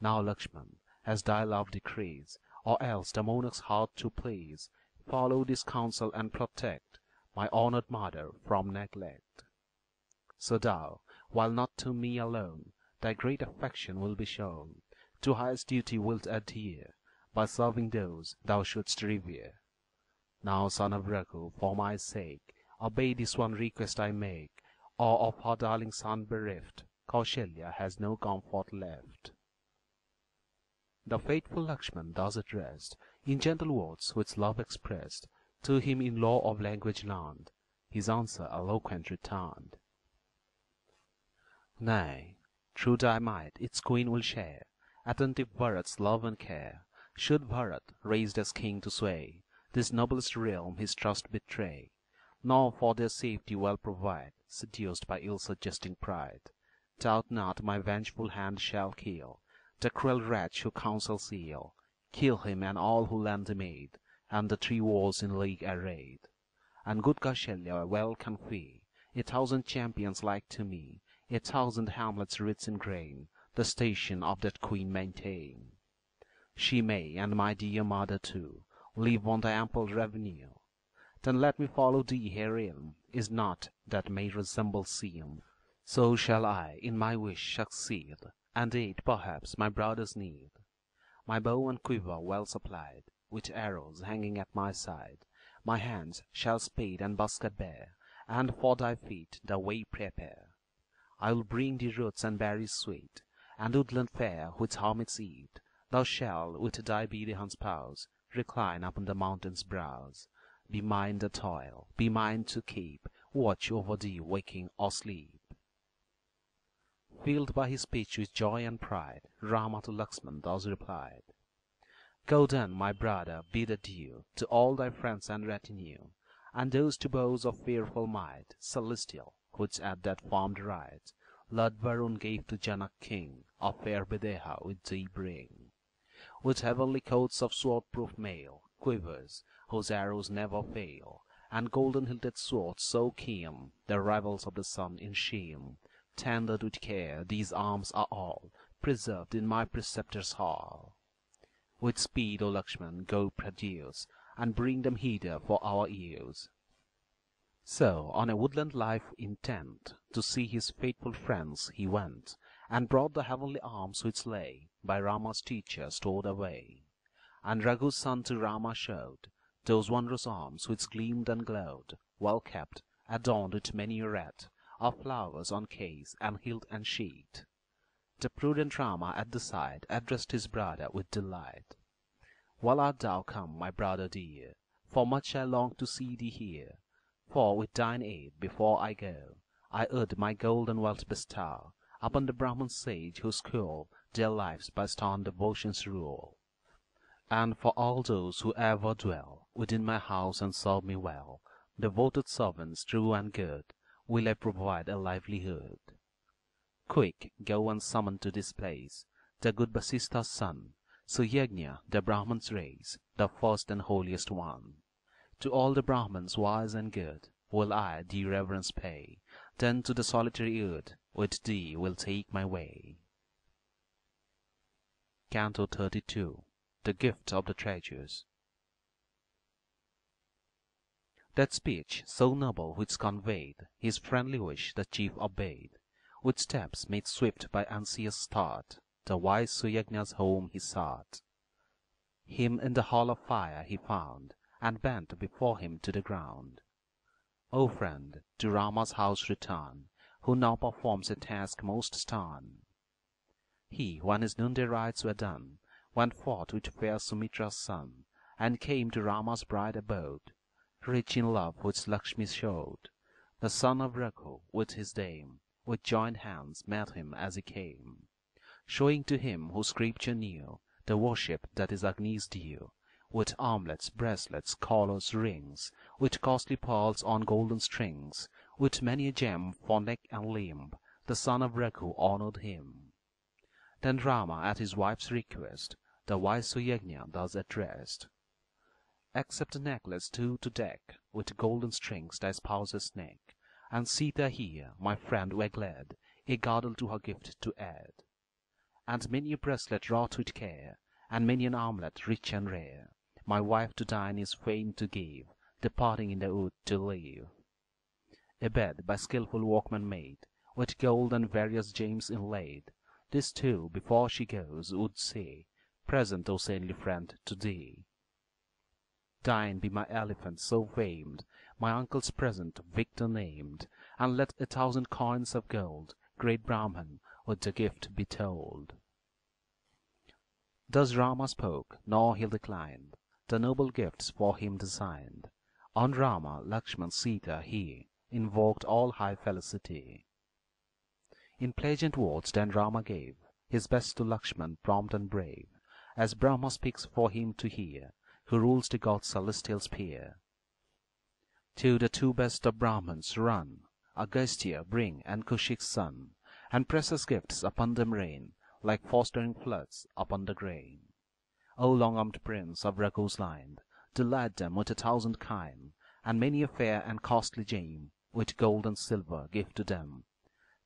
Now Lakshman, as thy love decrees, or else the monarch's heart to please, follow this counsel and protect my honored mother from neglect. So thou, while not to me alone thy great affection will be shown, to highest duty wilt adhere, by serving those thou shouldst revere. Now, son of Raghu, for my sake, obey this one request I make, or of her darling son bereft, Kausalya has no comfort left. The faithful Lakshman thus addressed, in gentle words which love expressed, to him in law of language learned, his answer eloquent returned. Nay, through thy might its queen will share attentive Bharat's love and care. Should Bharat, raised as king to sway this noblest realm, his trust betray, nor for their safety well provide, seduced by ill-suggesting pride, doubt not my vengeful hand shall kill the cruel wretch who counsels ill, kill him and all who lend him aid, and the three wars in league arrayed. And good Kausalya well can fee 1,000 champions like to me, 1,000 hamlets rich in grain, the station of that queen maintain. She may, and my dear mother too, live on the ample revenue. Then let me follow thee herein, is naught that may resemble seem. So shall I in my wish succeed, and aid perhaps my brother's need. My bow and quiver well supplied, with arrows hanging at my side, my hands shall spade and basket bear, and for thy feet the way prepare. I will bring thee roots and berries sweet, and woodland fare which hermits eat. Thou shalt, with thy obedient spouse, recline upon the mountain's brows. Be mine the toil, be mine to keep watch over thee waking or sleep. Filled by his speech with joy and pride, Rama to Lakshman thus replied, Go then, my brother, bid adieu to all thy friends and retinue, and those to bows of fearful might, celestial, which at that formed rite Lord Varun gave to Janak king, of fair Videha with thee bring. With heavenly coats of sword-proof mail, quivers, whose arrows never fail, and golden-hilted swords so keen, the rivals of the sun in sheen. Tendered with care, these arms are all preserved in my preceptor's hall. With speed, O Lakshman, go produce, and bring them hither for our use. So, on a woodland life intent, to see his faithful friends he went, and brought the heavenly arms which lay by Rama's teacher stored away. And Raghu's son to Rama showed those wondrous arms which gleamed and glowed, well kept, adorned with many a wreath of flowers on case and hilt and sheath. The prudent Rama at the sight addressed his brother with delight. Well art thou come, my brother dear, for much I long to see thee here. For with thine aid, before I go, I would my golden wealth bestow upon the Brahman sage who school their lives by stern devotion's rule. And for all those who ever dwell within my house and serve me well, devoted servants true and good, will I provide a livelihood. Quick, go and summon to this place the good Vasistha's son, Suyagnya, the Brahman's race, the first and holiest one. To all the Brahmans wise and good will I thee reverence pay, then to the solitary wood with thee will take my way. Canto 32. The Gift of the Treasures. That speech so noble which conveyed his friendly wish the chief obeyed. With steps made swift by anxious start, the wise Suyagnya's home he sought. Him in the hall of fire he found, and bent before him to the ground. O friend, to Rama's house return, who now performs a task most stern. He, when his noonday rites were done, went forth with fair Sumitra's son, and came to Rama's bride abode. rich in love which Lakshmi showed. The son of Raghu with his dame, with joined hands met him as he came, showing to him who Scripture knew the worship that is Agni's due, with armlets, bracelets, collars, rings, with costly pearls on golden strings, with many a gem for neck and limb, the son of Raghu honored him. Then Rama, at his wife's request, the Vaisuyajna thus addressed: "Accept a necklace too to deck with golden strings thy spouse's neck, and Sita here, my friend, were glad, a girdle to her gift to add, and many a bracelet wrought with care, and many an armlet rich and rare, my wife to thine is fain to give, departing in the wood to live. A bed by skilful workmen made, with gold and various gems inlaid, this too, before she goes, would say, present, O saintly friend, to thee. Thine be my elephant so famed, my uncle's present, Victor named, and let 1,000 coins of gold, great Brahman, with the gift be told." Thus Rama spoke, nor he declined the noble gifts for him designed. On Rama, Lakshmana, Sita he invoked all high felicity. In pleasant words then Rama gave his best to Lakshmana, prompt and brave, as Brahma speaks for him to hear, who rules the gods' celestial sphere. To the two best of Brahmans run, Agastya bring and Kushik's son, and precious gifts upon them rain, like fostering floods upon the grain. O long-armed prince of Raghu's line, delight them with 1,000 kind, and many a fair and costly gem, with gold and silver give to them.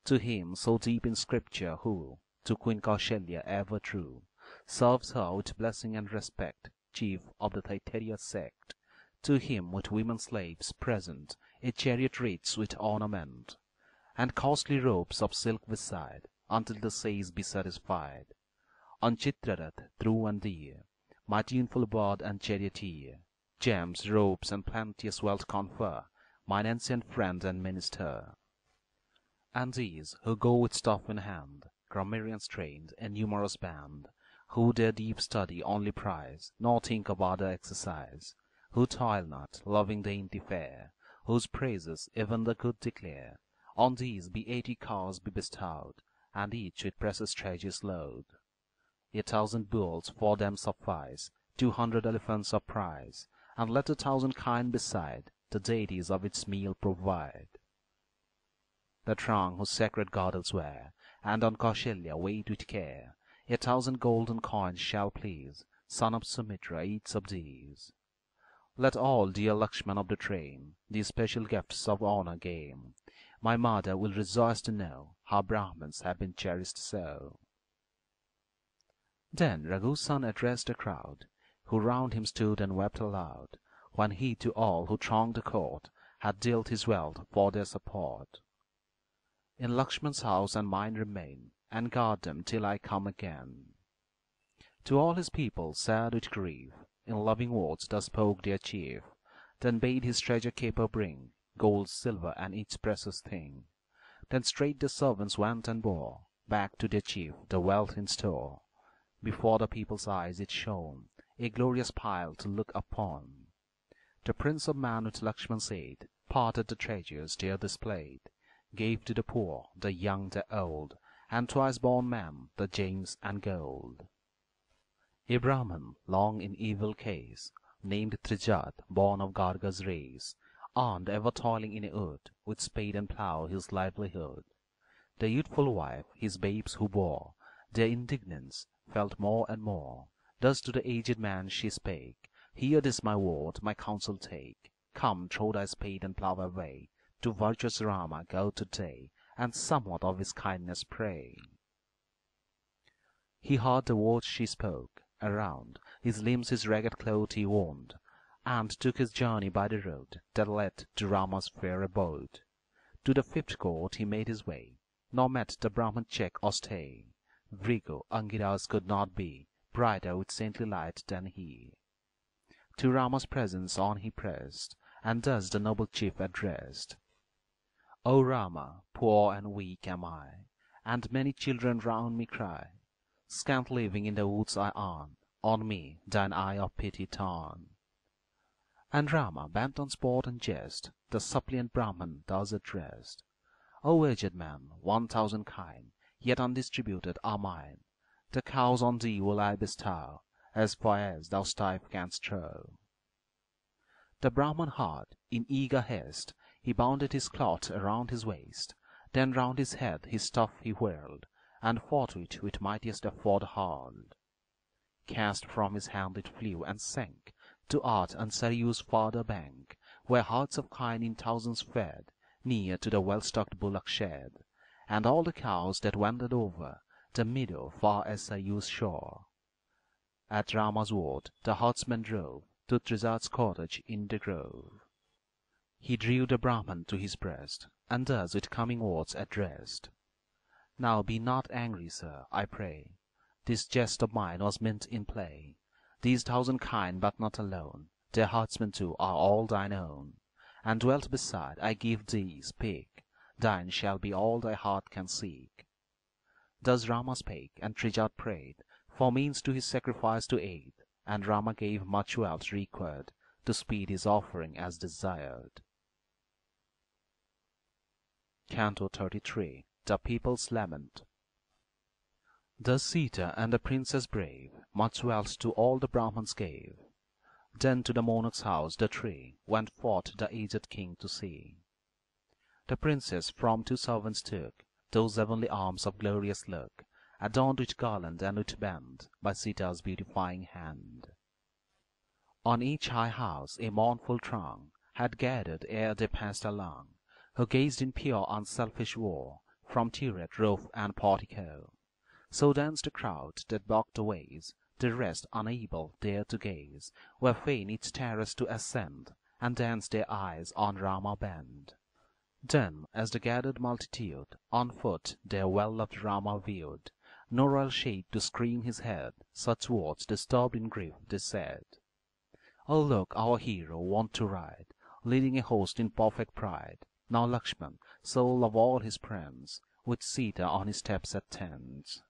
To him so deep in Scripture who, to Queen Kausalya ever true, serves her with blessing and respect, chief of the Taittiriya sect. To him with women slaves present, a chariot reeds with ornament, and costly robes of silk beside, until the says be satisfied. On Chitrarath, true and dear, my tuneful bird and charioteer, gems, robes, and plenteous wealth confer, mine ancient friend and minister. And these, who go with staff in hand, grammarians trained, a numerous band, who their deep study only prize, nor think of other exercise, who toil not, loving dainty fare, whose praises even the good declare, on these be 80 cars be bestowed, and each with precious treasures load. 1,000 bulls for them suffice, 200 elephants of prize, and let 1,000 kind beside, the deities of its meal provide. The throng whose sacred girdles wear, and on Kausalya wait with care, 1,000 golden coins shall please, son of Sumitra eats of these. Let all dear Lakshmana of the train these special gifts of honor gain. My mother will rejoice to know how Brahmins have been cherished so. Then Raghu's son addressed the crowd, who round him stood and wept aloud, when he to all who thronged the court had dealt his wealth for their support. In Lakshman's house and mine remain, and guard them till I come again. To all his people, sad with grief, in loving words thus spoke their chief, then bade his treasure keeper bring gold, silver, and each precious thing. Then straight the servants went and bore back to their chief the wealth in store. Before the people's eyes it shone, a glorious pile to look upon. The Prince of Man with Lakshman's aid parted the treasures there displayed, gave to the poor, the young, the old, and twice born men the gems and gold. A Brahman, long in evil case, named Trijat, born of Garga's race, and ever toiling in a wood, with spade and plough his livelihood. The youthful wife, his babes who bore, their indignance felt more and more. Thus to the aged man she spake, Hear this my word, my counsel take. Come, throw thy spade and plough away, to virtuous Rama go to-day, and somewhat of his kindness pray. He heard the words she spoke. Around his limbs his ragged cloth he wound, and took his journey by the road that led to Rama's fair abode. To the 5th court he made his way, nor met the Brahman check or stay. Vrigu, Angira's could not be brighter with saintly light than he. To Rama's presence on he pressed, and thus the noble chief addressed: O Rama, poor and weak am I, and many children round me cry. Scant living in the woods I earn, on me thine eye of pity turn. And Rama, bent on sport and jest, the suppliant Brahman thus addressed: "O aged man, 1,000 kine, yet undistributed, are mine. The cows on thee will I bestow, as far as thou stiff canst throw." The Brahman heard, in eager haste, he bounded his cloth around his waist, then round his head his stuff he whirled, and forthwith with mightiest effort hurled. Cast from his hand it flew, and sank to earth on Saryu's farther bank, where herds of kine in thousands fed, near to the well-stocked bullock shed, and all the cows that wandered over the meadow far as Saryu's shore. At Rama's word the herdsman drove to Trizat's cottage in the grove. He drew the Brahman to his breast, and thus with coming words addressed: "Now be not angry, sir, I pray. This jest of mine was meant in play. These 1,000 kine, but not alone, their herdsmen too are all thine own. And dwelt beside, I give thee, speak, thine shall be all thy heart can seek." Thus Rama spake, and Trijat prayed for means to his sacrifice to aid, and Rama gave much wealth required to speed his offering as desired. Canto 33. The People's Lament. Thus Sita and the princess brave much wealth to all the Brahmans gave. Then to the monarch's house the three went forth the aged king to see. The princess from 2 servants took those heavenly arms of glorious look, adorned with garland and with band by Sita's beautifying hand. On each high house a mournful throng had gathered ere they passed along, who gazed in pure unselfish woe from turret, roof, and portico. So danced the crowd that blocked the ways, the rest unable there to gaze, were fain each terrace to ascend, and dance their eyes on Rama bend. Then, as the gathered multitude on foot their well-loved Rama viewed, no royal shade to screen his head, such words disturbed in grief they said: "Oh look, our hero wont to ride, leading a host in perfect pride. Now Lakshmana, soul of all his friends, with Sita on his steps attends.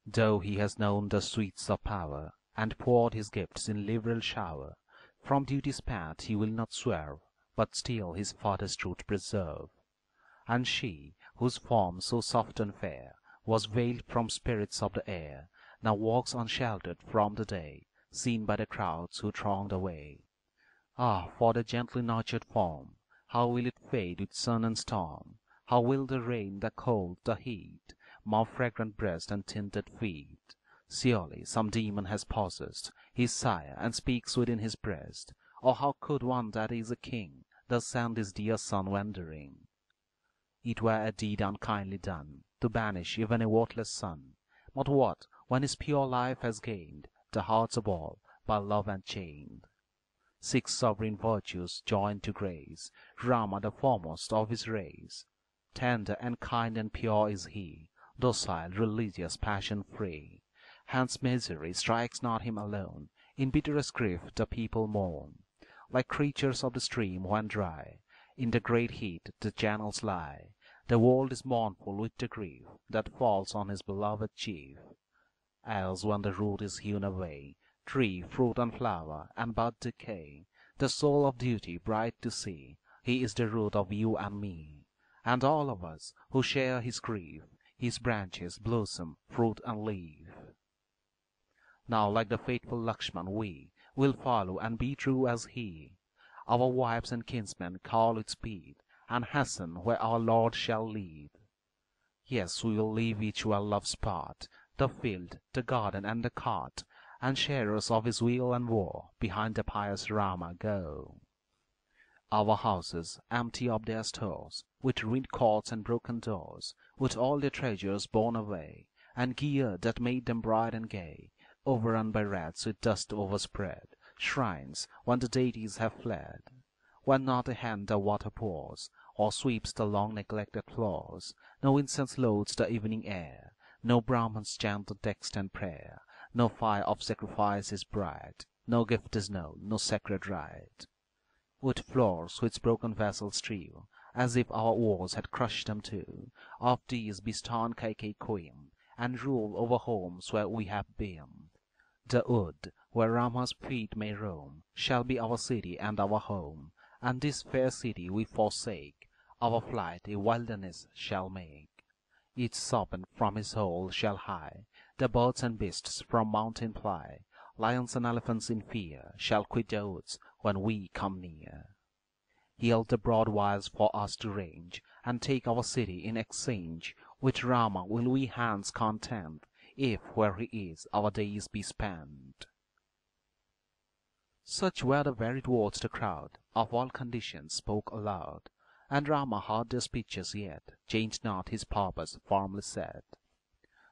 Though he has known the sweets of power, and poured his gifts in liberal shower, from duty's path he will not swerve, but still his father's truth preserve. And she, whose form so soft and fair was veiled from spirits of the air, now walks unsheltered from the day, seen by the crowds who throng the way. Ah, for the gently nurtured form! How will it fade with sun and storm? How will the rain, the cold, the heat, mar fragrant breast and tinted feet? Surely some demon has possessed his sire and speaks within his breast. Or how could one that is a king thus send his dear son wandering? It were a deed unkindly done to banish even a worthless son. But what, when his pure life has gained the hearts of all by love enchained? 6 sovereign virtues joined to grace Rama, the foremost of his race. Tender and kind and pure is he, docile, religious, passion-free. Hence misery strikes not him alone, in bitterest grief the people mourn. Like creatures of the stream when dry, in the great heat the channels lie. The world is mournful with the grief that falls on his beloved chief. Else when the root is hewn away, tree, fruit and flower, and bud decay, the soul of duty bright to see, he is the root of you and me, and all of us who share his grief, his branches, blossom, fruit and leaf. Now like the faithful Lakshmana we will follow and be true as he. Our wives and kinsmen call with speed, and hasten where our Lord shall lead. Yes, we will leave each well-loved spot, the field, the garden, and the cot, and sharers of his weal and woe behind the pious Rama go. Our houses, empty of their stores, with ruined courts and broken doors, with all their treasures borne away, and gear that made them bright and gay, overrun by rats with dust overspread, shrines when the deities have fled, when not a hand the water pours, or sweeps the long-neglected floors, no incense loads the evening air, no Brahmans chant the text and prayer, no fire of sacrifice is bright, no gift is known, no sacred rite. Wood floors which broken vessels strew, as if our wars had crushed them too, of these be stern Kaikeyi queen, and rule over homes where we have been. The wood where Rama's feet may roam shall be our city and our home, and this fair city we forsake, our flight a wilderness shall make. Each serpent from his hole shall hie, the birds and beasts from mountain fly, lions and elephants in fear shall quit the woods when we come near. Heal the broad wilds for us to range, and take our city in exchange. With Rama will we hands content, if where he is our days be spent. Such were the varied words the crowd of all conditions spoke aloud, and Rama heard their speeches yet changed not his purpose firmly set.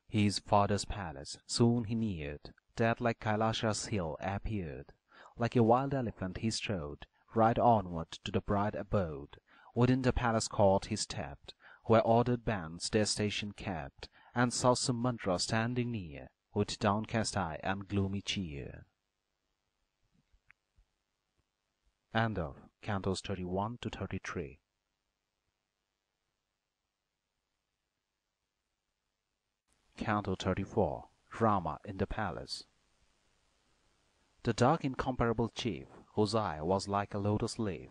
His father's palace soon he neared, that like Kailasha's hill appeared. Like a wild elephant he strode right onward to the bright abode. Within the palace court he stepped, where ordered bands their station kept, and saw Sumatra standing near, with downcast eye and gloomy cheer. End of Cantos 31 to 33. Canto 34. Rama in the Palace. The dark incomparable chief, whose eye was like a lotus leaf,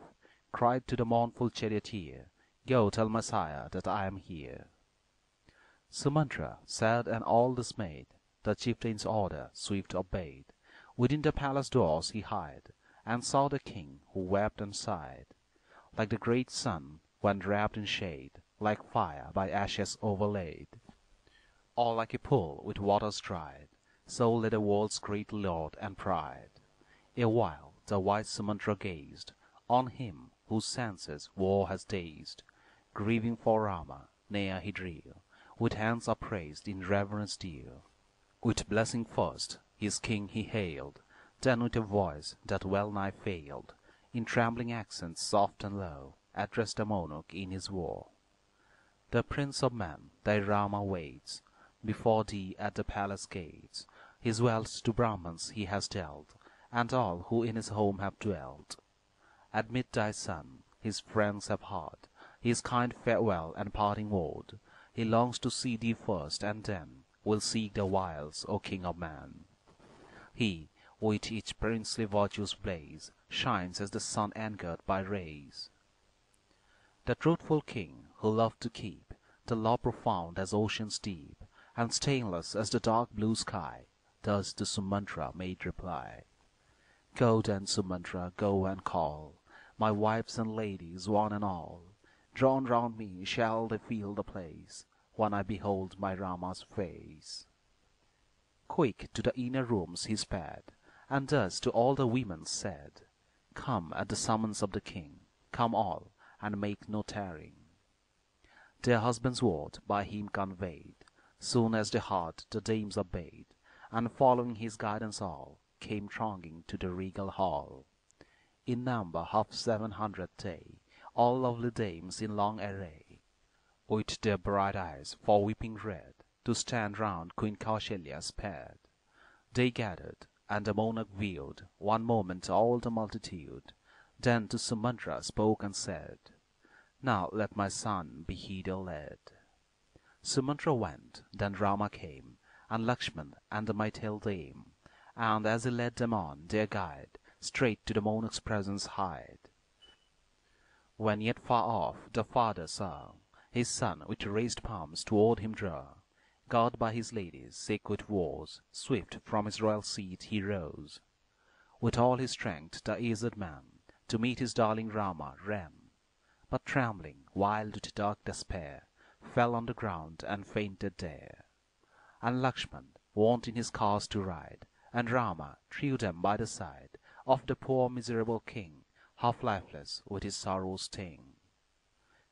cried to the mournful charioteer, "Go tell Messiah that I am here." Sumatra, sad and all dismayed, the chieftain's order swift obeyed. Within the palace doors he hid, and saw the king, who wept and sighed. Like the great sun, when wrapped in shade, like fire by ashes overlaid, or like a pool with waters dried, so lay the world's great lord and pride. Awhile the wise Sumatra gazed on him whose senses war has dazed. Grieving for Rama, near he drew, with hands upraised in reverence due. With blessing first his king he hailed, then with a voice that well nigh failed, in trembling accents soft and low, addressed the monarch in his woe. "The Prince of Men, thy Rama waits before thee at the palace gates. His wealth to Brahmans he has dealt, and all who in his home have dwelt. Admit thy son, his friends have heard his kind farewell and parting word. He longs to see thee first, and then will seek the wilds, O King of Men. He, with each princely virtue's blaze, shines as the sun angered by rays." The truthful king, who loved to keep the law profound as ocean's deep, and stainless as the dark blue sky, thus to Sumatra made reply: "Go then, Sumatra, go and call my wives and ladies one and all. Drawn round me shall they feel the place, when I behold my Rama's face." Quick to the inner rooms he sped, and thus to all the women said: "Come at the summons of the king, come all, and make no tarrying." Their husband's word by him conveyed, soon as the heart the dames obeyed, and following his guidance all, came thronging to the regal hall. In number half 700 they, all lovely dames in long array, with their bright eyes for weeping red, to stand round Queen Kausalya's bed. They gathered, and the monarch viewed one moment all the multitude, then to Sumatra spoke and said: "Now let my son be hither led." Sumatra went, then Rama came, and Lakshmana and the Maithil dame, and as he led them on, their guide, straight to the monarch's presence hied. When yet far off the father saw his son with raised palms toward him draw, guarded by his ladies sick with wars, swift from his royal seat he rose. With all his strength the aged man to meet his darling Rama ran, but trembling, wild with dark despair, fell on the ground and fainted there. And Lakshmana, wont in his cars to ride, and Rama drew them by the side of the poor miserable king, half lifeless with his sorrow's sting.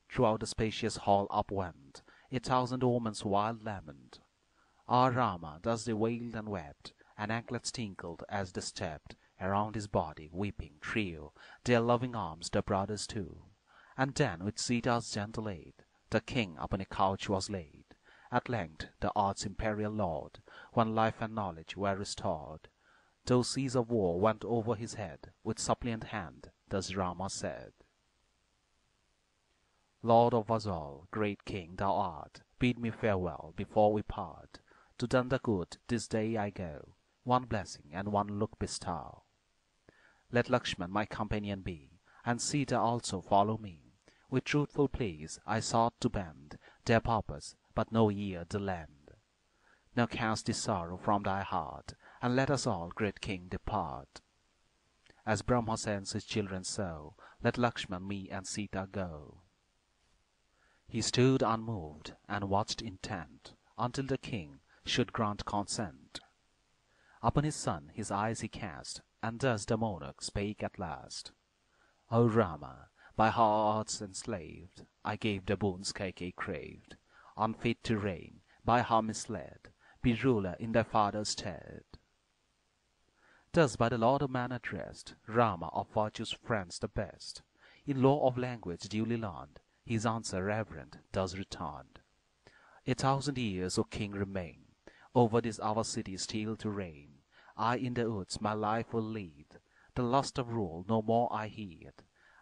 Throughout the spacious hall upwent 1,000 women's wild lament. Ah Rama, thus they wailed and wept, and anklets tinkled as they stepped around his body, weeping, threw their loving arms the brothers too. And then with Sita's gentle aid, the king upon a couch was laid. At length the earth's imperial lord, when life and knowledge were restored, though seas of war went over his head, with suppliant hand thus Rama said: "Lord of us all, great king thou art, bid me farewell before we part. To Dandakud this day I go, one blessing and one look bestow. Let Lakshmana my companion be, and Sita also follow me. With truthful pleas I sought to bend their purpose, but no ear to lend. Now cast this sorrow from thy heart, and let us all, great king, depart. As Brahma sends his children so, let Lakshmana, me, and Sita go. He stood unmoved, and watched intent, until the king should grant consent. Upon his son his eyes he cast, and thus the monarch spake at last. O Rama, by her arts enslaved, I gave the boons Kaikeyi craved. Unfit to reign, by her misled, be ruler in thy father's stead. Thus by the Lord of man addressed, Rama of virtue's friends the best, in law of language duly learned, his answer reverent thus returned. 1,000 years, O king, remain, over this our city still to reign. I in the woods my life will lead, the lust of rule no more I heed.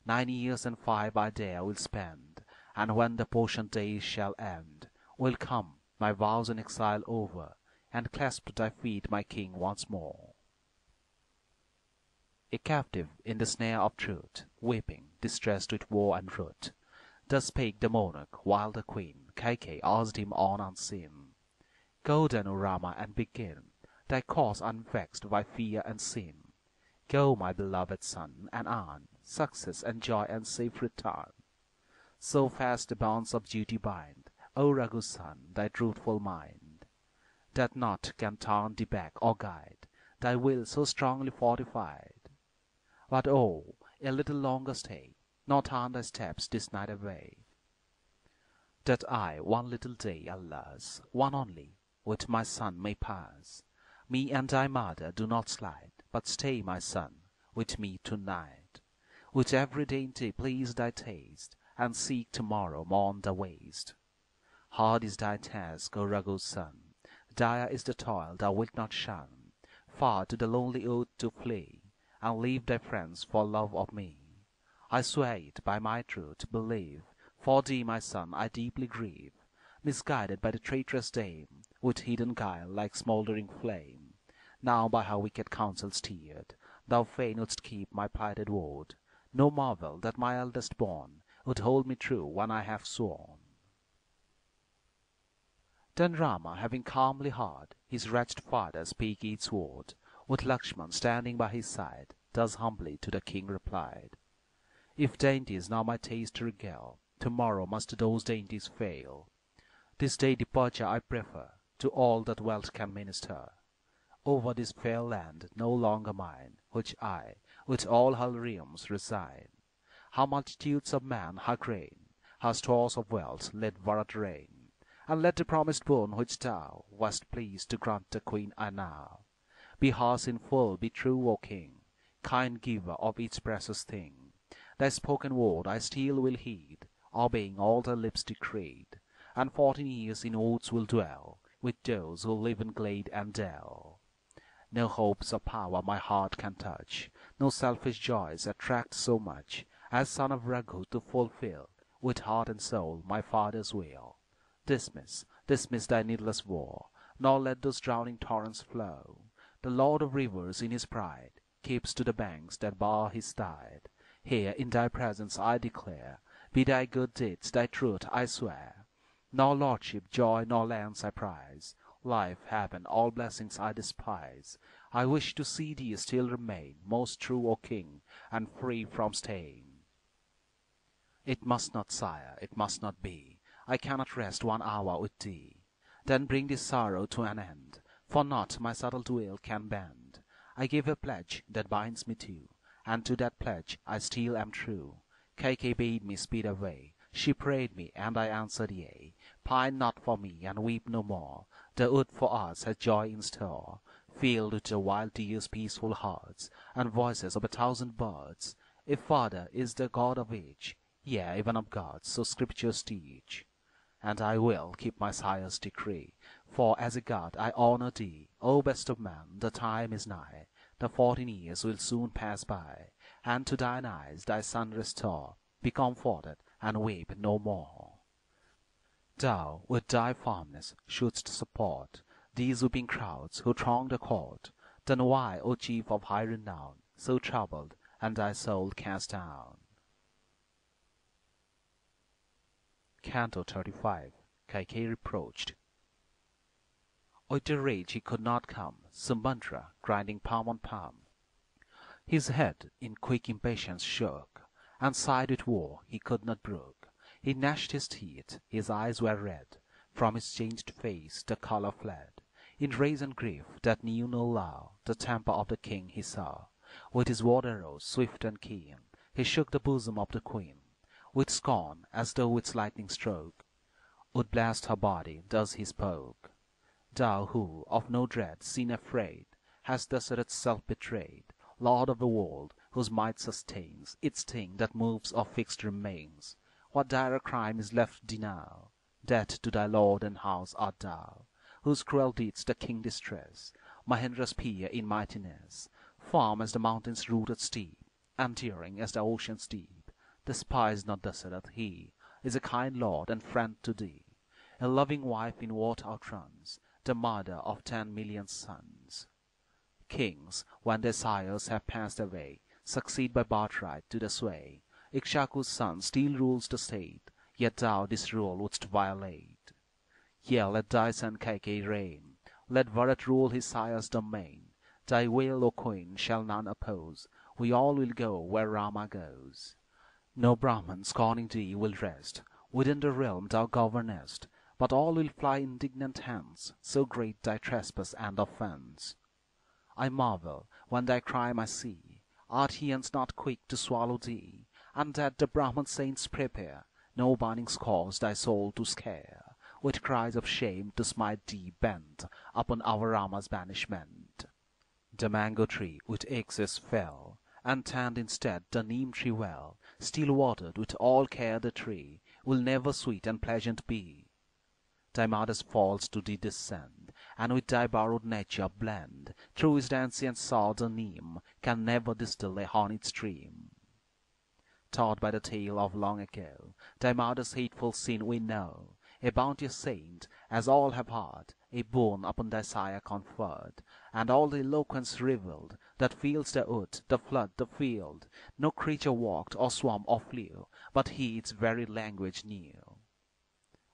9 years and 5 I there will spend, and when the portioned days shall end, will come, my vows in exile over, and clasp thy feet, my king, once more. A captive in the snare of truth, weeping, distressed with war and ruth, thus spake the monarch, while the queen, Kaikeyi, urged him on unseen. Go then, O Rama, and begin thy course unvexed by fear and sin. Go, my beloved son, and earn success and joy and safe return. So fast the bonds of duty bind, O Raghu's son, thy truthful mind, that naught can turn thee back or guide, thy will so strongly fortified. But oh, a little longer stay, nor turn thy steps this night away, that I one little day, alas, one only, with my son may pass. Me and thy mother do not slide, but stay, my son, with me to-night. With every dainty please thy taste, and seek to-morrow mourn the waste. Hard is thy task, O Raghu's son, dire is the toil thou wilt not shun. Far to the lonely wood to flee, and leave thy friends for love of me. I swear it by my truth, believe, for thee, my son, I deeply grieve. Misguided by the traitorous dame, with hidden guile like smouldering flame, now by her wicked counsel steered, thou fain wouldst keep my plighted word. No marvel that my eldest born would hold me true when I have sworn. Then Rama, having calmly heard his wretched father speak each word, with Lakshmana standing by his side, thus humbly to the king replied: If dainties now my taste regale, to-morrow must those dainties fail. This day departure I prefer to all that wealth can minister. Over this fair land no longer mine, which I, with all her realms, resign. Her multitudes of men, her grain, her stores of wealth, let Bharat reign. And let the promised boon which thou wast pleased to grant the queen Ayana be hers in full, be true, O king, kind giver of each precious thing. Thy spoken word I still will heed, obeying all thy lips decreed, and 14 years in woods will dwell, with those who live in glade and dell. No hopes or power my heart can touch, no selfish joys attract so much, as son of Raghu to fulfill, with heart and soul, my father's will. Dismiss, dismiss thy needless war, nor let those drowning torrents flow. The Lord of rivers in his pride keeps to the banks that bar his tide. Here in thy presence I declare, be thy good deeds, thy truth I swear. Nor lordship, joy, nor lands I prize, life, heaven, all blessings I despise. I wish to see thee still remain most true, O king, and free from stain. It must not, sire, it must not be. I cannot rest 1 hour with thee. Then bring this sorrow to an end, for naught my settled will can bend. I give a pledge that binds me to, and to that pledge I still am true. Kaikeyi bade me speed away. She prayed me, and I answered yea. Pine not for me, and weep no more. The wood for us has joy in store, filled with the wild deer's peaceful hearts, and voices of 1,000 birds. If Father is the God of each, yea, even of gods, so Scriptures teach. And I will keep my sire's decree, for as a God I honor thee, O best of men. The time is nigh, the 14 years will soon pass by, and to thine eyes thy son restore. Be comforted, and weep no more. Thou, with thy firmness, shouldst support these weeping crowds who throng the court. Then why, O chief of high renown, so troubled, and thy soul cast down? Canto 35. Kaikeyi reproached. With the rage he could not come, Sumantra grinding palm on palm. His head in quick impatience shook, and sighed with war he could not brook. He gnashed his teeth, his eyes were red, from his changed face the colour fled. In rage and grief that knew no law, the temper of the king he saw. With his war arrows swift and keen, he shook the bosom of the queen. With scorn, as though with lightning stroke, would blast her body, thus he spoke. Thou who, of no dread, seen afraid, hast thus at itself betrayed, Lord of the world, whose might sustains its sting that moves or fixed remains, what direr crime is left thee now? Death to thy lord and house art thou, whose cruel deeds the king distress. Mahendra's peer in mightiness, firm as the mountain's rooted steep, enduring as the ocean's deep. Despise not Dasaratha, he is a kind lord and friend to thee. A loving wife in what outruns the mother of 10,000,000 sons. Kings, when their sires have passed away, succeed by birthright to the sway. Ikshaku's son still rules the state, yet thou this rule wouldst violate. Yea, let thy son Kaikeyi reign, let Bharat rule his sire's domain. Thy will, O queen, shall none oppose, we all will go where Rama goes. No Brahman scorning thee will rest within the realm thou governest, but all will fly indignant hence, so great thy trespass and offence. I marvel when thy crime I see, Artians not quick to swallow thee, and that the Brahman saints prepare no burning scores thy soul to scare, with cries of shame to smite thee bent upon our Rama's banishment. The mango tree with excess fell, and tanned instead the neem tree well, still watered with all care the tree will never sweet and pleasant be. Thy mother's faults to thee descend, and with thy borrowed nature blend. Through his ancient soul the neem can never distil a honeyed stream. Taught by the tale of long ago, thy mother's hateful sin we know. A bounteous saint, as all have heard, a boon upon thy sire conferred, and all the eloquence revealed that fills the wood, the flood, the field. No creature walked or swam or flew, but he its very language knew.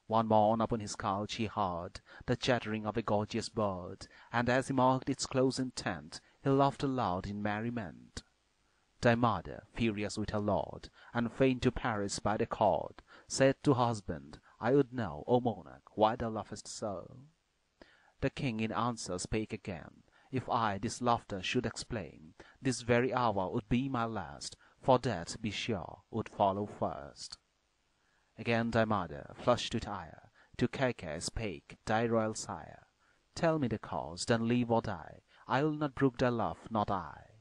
One morn upon his couch he heard the chattering of a gorgeous bird, and as he marked its close intent, he laughed aloud in merriment. Thy mother, furious with her lord, and fain to perish by the cord, said to her husband, I would know, O monarch, why thou laughest so? The king in answer spake again, If I this laughter should explain, this very hour would be my last, for death, be sure, would follow first. Again thy mother, flushed with ire, to Kaikeyi spake, thy royal sire, Tell me the cause, then live or die, I will not brook thy love, not I.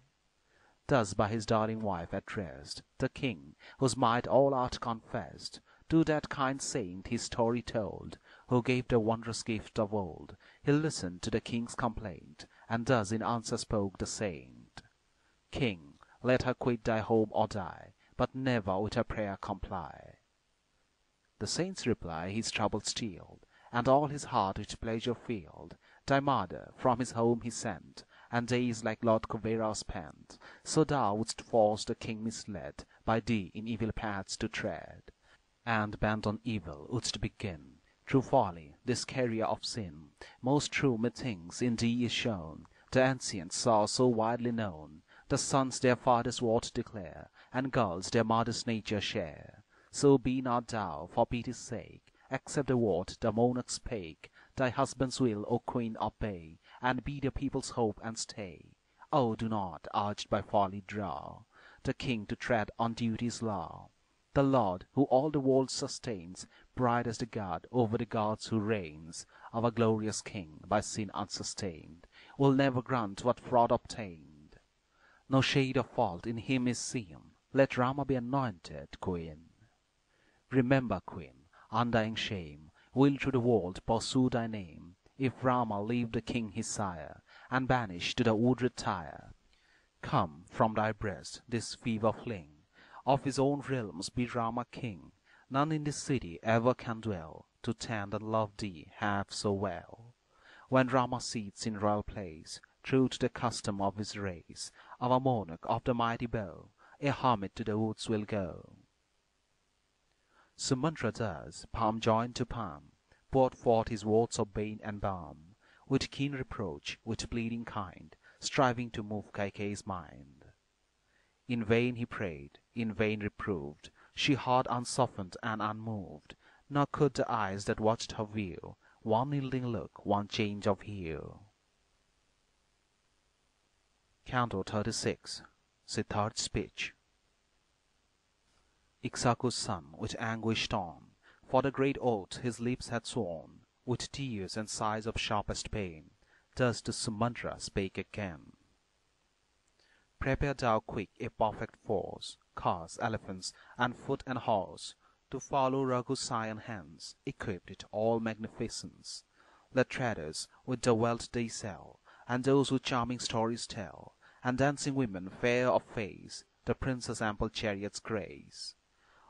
Thus by his darling wife addressed, the king, whose might all art confessed, to that kind saint his story told, who gave the wondrous gift of old. He listened to the king's complaint, and thus in answer spoke the saint. King, let her quit thy home or die, but never with her prayer comply. The saint's reply his trouble stilled, and all his heart with pleasure filled. Thy mother from his home he sent, and days like Lord Kuvera spent. So thou wouldst force the king misled by thee in evil paths to tread, and bent on evil wouldst begin through folly this career of sin. Most true methinks in thee is shown the ancient saw so widely known. The sons their father's word declare, and girls their mother's nature share. So be not thou, for pity's sake, accept the word the monarch spake. Thy husband's will, O queen, obey, and be the people's hope and stay. Oh, do not, urged by folly, draw the king to tread on duty's law. The Lord, who all the world sustains, bright as the God over the gods who reigns, our glorious king, by sin unsustained, will never grant what fraud obtained. No shade of fault in him is seen. Let Rama be anointed, queen. Remember, queen, undying shame will through the world pursue thy name, if Rama leave the king his sire, and banish to the wood retire. Come from thy breast this fever fling, of his own realms be Rama king. None in this city ever can dwell, to tend and love thee half so well. When Rama sits in royal place, true to the custom of his race, our monarch of the mighty bow, a hermit to the woods will go. Sumatra thus, palm joined to palm, poured forth his words of bane and balm, with keen reproach, with pleading kind, striving to move Kaikeyi's mind. In vain he prayed, in vain reproved, she heard unsoftened and unmoved, nor could the eyes that watched her view one yielding look, one change of hue. Canto 36. Siddharth's Speech. Iksaku's son, with anguish torn, for the great oath his lips had sworn, with tears and sighs of sharpest pain, thus to Sumatra spake again. Prepare thou quick a perfect force, cars, elephants, and foot and horse, to follow Raghu's scion hence, equipped with all magnificence. Let traders with the wealth they sell, and those who charming stories tell, and dancing women fair of face, the prince's ample chariots grace.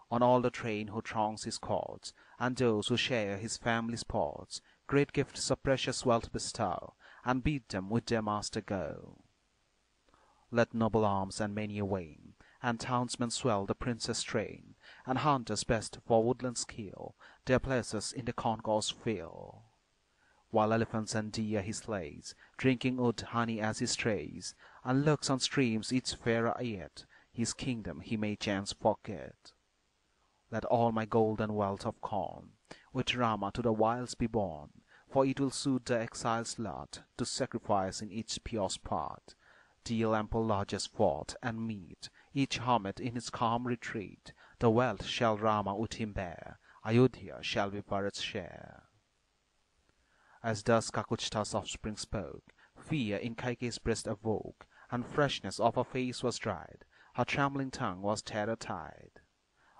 On all the train who throngs his courts, and those who share his family sports, great gifts of precious wealth bestow, and bid them with their master go. Let noble arms and many a wain, and townsmen swell the prince's train, and hunters best for woodland skill their places in the concourse fill. While elephants and deer he slays, drinking wood honey as he strays, and looks on streams each fairer yet, his kingdom he may chance forget. Let all my gold and wealth of corn with Rama to the wilds be borne, for it will suit the exile's lot to sacrifice in each pure spot. Deal ample lodges fought and meet, each hermit in his calm retreat. The wealth shall Rama with him bear, Ayodhya shall be Bharat's share. As thus Kakuchtha's offspring spoke, fear in Kaikeyi's breast awoke, and freshness of her face was dried, her trembling tongue was terror-tied.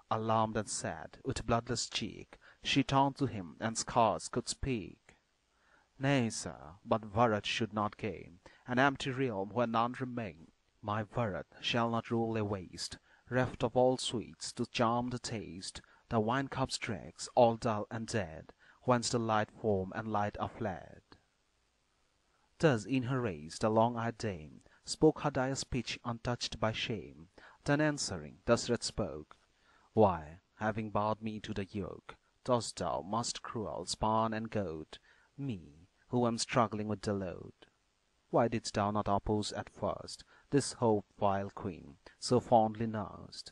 Alarmed and sad, with bloodless cheek, she turned to him and scarce could speak. Nay, sir, but Bharat should not gain an empty realm where none remain. My Bharat shall not rule a waste, reft of all sweets to charm the taste. The wine cup's dregs, all dull and dead, whence the light foam and light are fled. Thus in her race the long-eyed dame spoke her dire speech untouched by shame. Then answering, Dasrath spoke, Why, having bound me to the yoke, dost thou must cruel spurn and goad me, who am struggling with the load? Why didst thou not oppose at first this hope vile queen, so fondly nursed?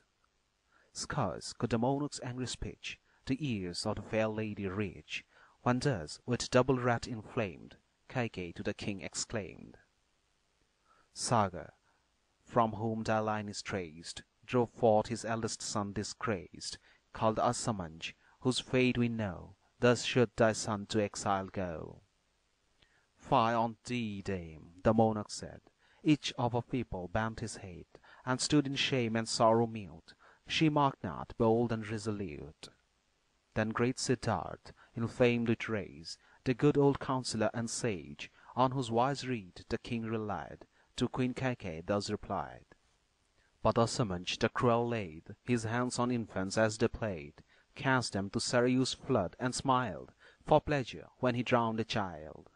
Scarce could the monarch's angry speech the ears of the fair lady reach, when thus, with double wrath inflamed, Kaikeyi to the king exclaimed, Saga, from whom thy line is traced, drove forth his eldest son disgraced, called Asamanj, whose fate we know, thus should thy son to exile go. Fie on thee, dame, the monarch said. Each of her people bent his head, and stood in shame and sorrow mute. She marked not, bold and resolute. Then great Siddharth, inflamed with rage, the good old counsellor and sage, on whose wise rede the king relied, to Queen Kaikeyi thus replied. But Asamanj the cruel laid his hands on infants as they played, cast them to Sarayu's flood, and smiled for pleasure when he drowned a child.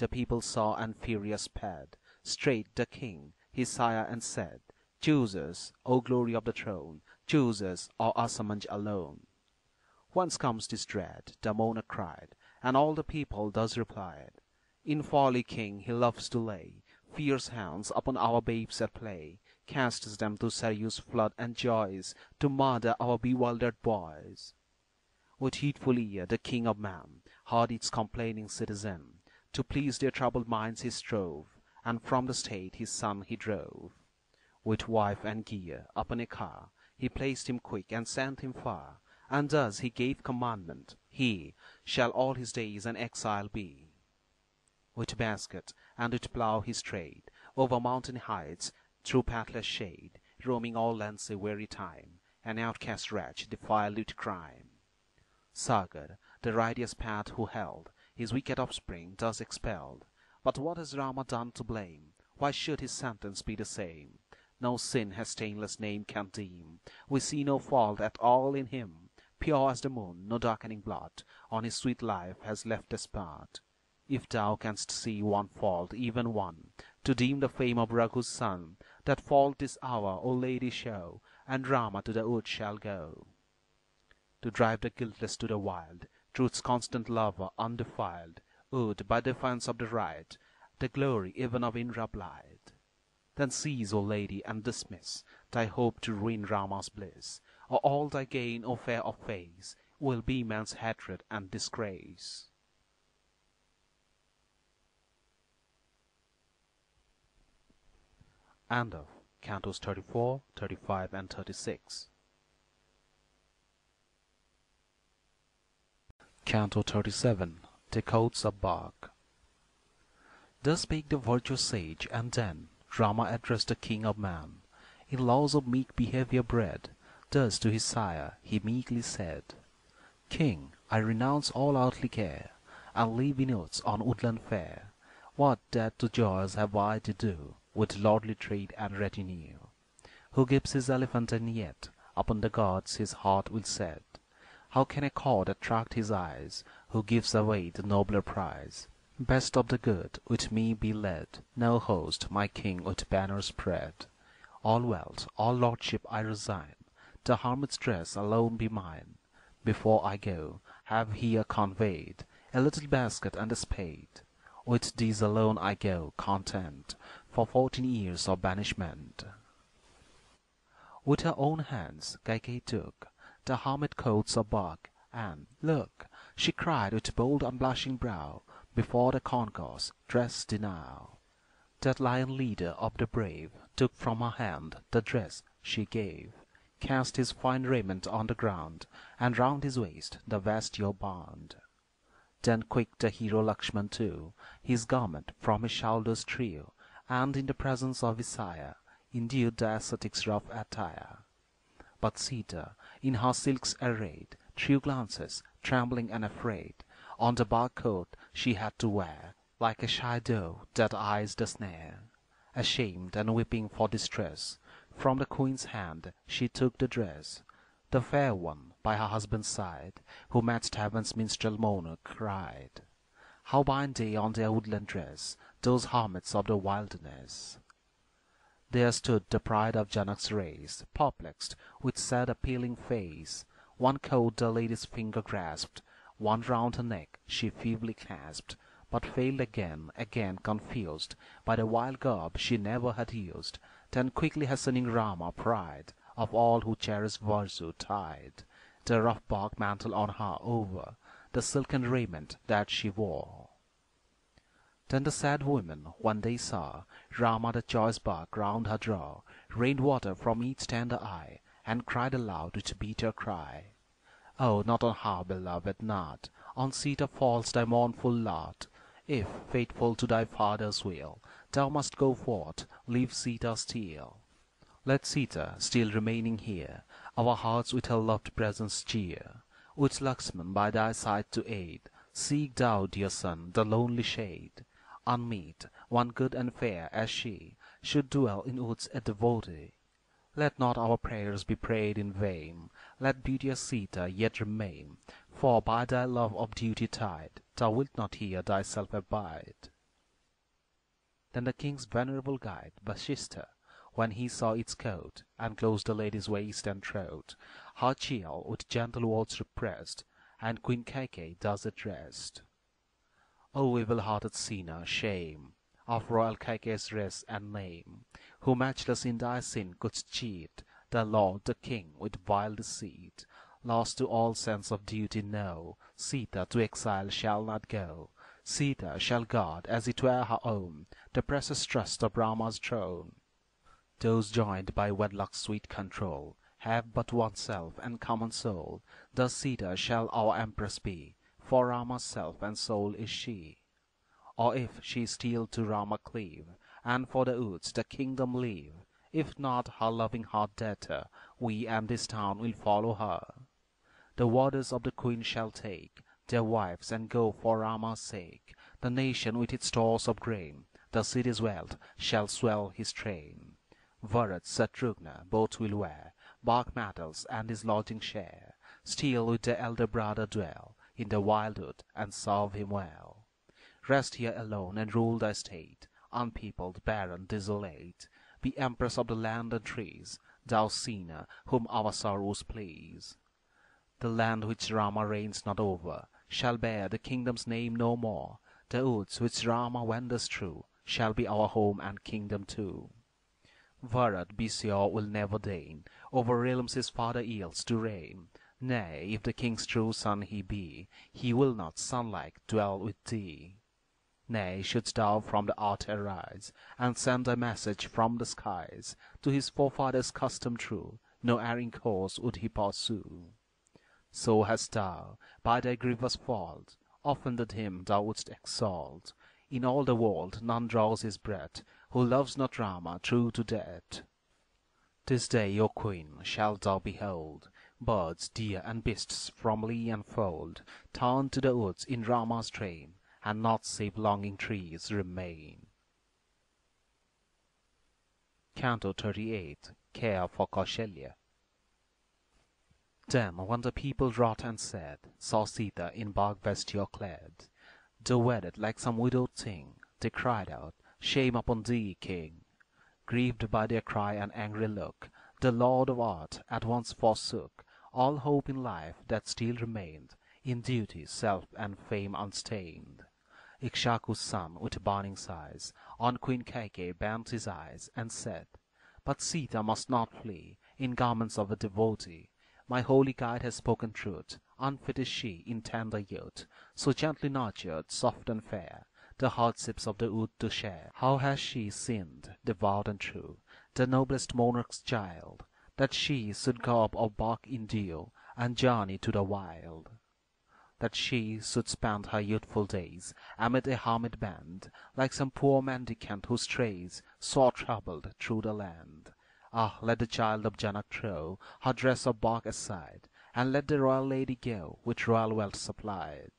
The people saw and furious sped straight the king, his sire, and said, Choose us, O glory of the throne, choose us, or Asamanj alone. Whence comes this dread? The monarch cried, and all the people thus replied, In folly, king, he loves to lay fierce hands upon our babes at play, casts them to Sarayu's flood and joys, to murder our bewildered boys. With heedful ear the king of man heard each complaining citizen. To please their troubled minds he strove, and from the state his son he drove. With wife and gear upon a car he placed him quick and sent him far, and thus he gave commandment, he shall all his days an exile be. With basket and with plough he strayed over mountain heights, through pathless shade, roaming all lands a weary time, an outcast wretch defiled with crime. Sagar, the righteous path who held his wicked offspring, thus expelled. But what has Rama done to blame? Why should his sentence be the same? No sin his stainless name can deem. We see no fault at all in him. Pure as the moon, no darkening blot on his sweet life has left a spot. if thou canst see one fault, even one, to deem the fame of Raghu's son, that fault this hour, O lady, show, and Rama to the wood shall go. To drive the guiltless to the wild, truth's constant lover, undefiled, would, by defiance of the right, the glory even of Indra blight. Then cease, O lady, and dismiss thy hope to ruin Rama's bliss, or all thy gain, O fair of face, will be man's hatred and disgrace. End of Cantos 34, 35 and 36. Canto 37. Decades of Bark. Thus spake the virtuous sage, and then Rama addressed the king of man. In laws of meek behavior bred, thus to his sire he meekly said, King, I renounce all earthly care, and live in woods on woodland fair. What that to joys have I to do with lordly tread and retinue? Who gives his elephant, and yet upon the gods his heart will set? How can a court attract his eyes, who gives away the nobler prize? Best of the good, with me be led, no host, my king, with banners spread. All wealth, all lordship I resign, the hermit's dress alone be mine. Before I go, have here conveyed a little basket and a spade. With these alone I go, content, for 14 years of banishment. With her own hands Kaikeyi took the hermit coats of bark, and, look, she cried with bold unblushing brow, before the concourse, dressed enow. That lion leader of the brave took from her hand the dress she gave, cast his fine raiment on the ground, and round his waist the vesture bound. Then quick the hero Lakshmana too his garment from his shoulders drew, and in the presence of his sire endued the ascetic's rough attire. But Sita, in her silks arrayed, threw glances, trembling and afraid, on the bark coat she had to wear, like a shy doe that eyes the snare. Ashamed and weeping for distress, from the queen's hand she took the dress. The fair one by her husband's side, who matched heaven's minstrel monarch, cried, How bind they on their woodland dress, those hermits of the wilderness? There stood the pride of Janak's race, perplexed, with sad appealing face. One coat the lady's finger grasped, one round her neck she feebly clasped, but failed again, confused by the wild garb she never had used. Then quickly hastening Rama, pride of all who cherish virtue, tied the rough bark mantle on her over the silken raiment that she wore. Then the sad women, when they saw Rama the choice bark round her draw, rained water from each tender eye, and cried aloud with bitter cry, Oh, not on her, beloved, not on Sita falls thy mournful lot. If, faithful to thy father's will, thou must go forth, leave Sita still. Let Sita, still remaining here, our hearts with her loved presence cheer. With Lakshmana by thy side to aid, seek thou, dear son, the lonely shade. Unmeet, one good and fair as she should dwell in woods a devotee. Let not our prayers be prayed in vain, let beauteous Sita yet remain, for by thy love of duty tied, thou wilt not here thyself abide. Then the king's venerable guide, Vasishtha, when he saw its coat, and closed the lady's waist and throat, her chill with gentle words repressed, and Queen Kaikeyi thus addressed. O evil-hearted sinner, shame of royal Kaikeyi's race and name, who matchless in thy sin couldst cheat the lord, the king, with vile deceit. Lost to all sense of duty, no, Sita to exile shall not go. Sita shall guard, as it were her own, the precious trust of Rama's throne. Those joined by wedlock's sweet control have but one self and common soul. Thus Sita shall our empress be, for Rama's self and soul is she. Or if she still to Rama cleave, and for the woods the kingdom leave, if not her loving heart debtor, we and this town will follow her. The warders of the queen shall take their wives and go for Rama's sake. The nation with its stores of grain, the city's wealth, shall swell his train. Bharat, Satrughna, both will wear bark mantles and his lodging share. Still with the elder brother dwell in the wildwood and serve him well. Rest here alone and rule thy state, unpeopled, barren, desolate. Be empress of the land and trees, thou sinner, whom our sorrows please. The land which Rama reigns not over shall bear the kingdom's name no more. The woods which Rama wanders through shall be our home and kingdom too. Bharat, be sure, will never deign over realms his father yields to reign. Nay, if the king's true son he be, he will not, son-like, dwell with thee. Nay, shouldst thou from the earth arise, and send a message from the skies, to his forefathers' custom true, no erring course would he pursue. So hast thou, by thy grievous fault, offended him thou wouldst exalt. In all the world none draws his breath, who loves not Rama true to death. This day, O Queen, shalt thou behold birds, deer, and beasts from lea and fold, turn to the woods in Rama's train, and naught save longing trees remain. Canto 38. Care for Kausalya. Then when the people wrought and said, saw Sita in bark vesture clad, though wedded like some widowed thing, they cried out, Shame upon thee, king! Grieved by their cry and angry look, the Lord of Earth at once forsook all hope in life that still remained, in duty, self, and fame unstained. Ikshaku's son, with burning sighs, on Queen Kaikeyi bent his eyes, and said, But Sita must not flee in garments of a devotee. My holy guide has spoken truth. Unfit is she in tender youth, so gently nurtured, soft and fair, the hardships of the wood to share. How has she sinned, devout and true, the noblest monarch's child, that she should garb of bark in dew, and journey to the wild? That she should spend her youthful days amid a hermit band, like some poor mendicant who strays, sore troubled, through the land. Ah, let the child of Janak throw her dress of bark aside, and let the royal lady go, with royal wealth supplied.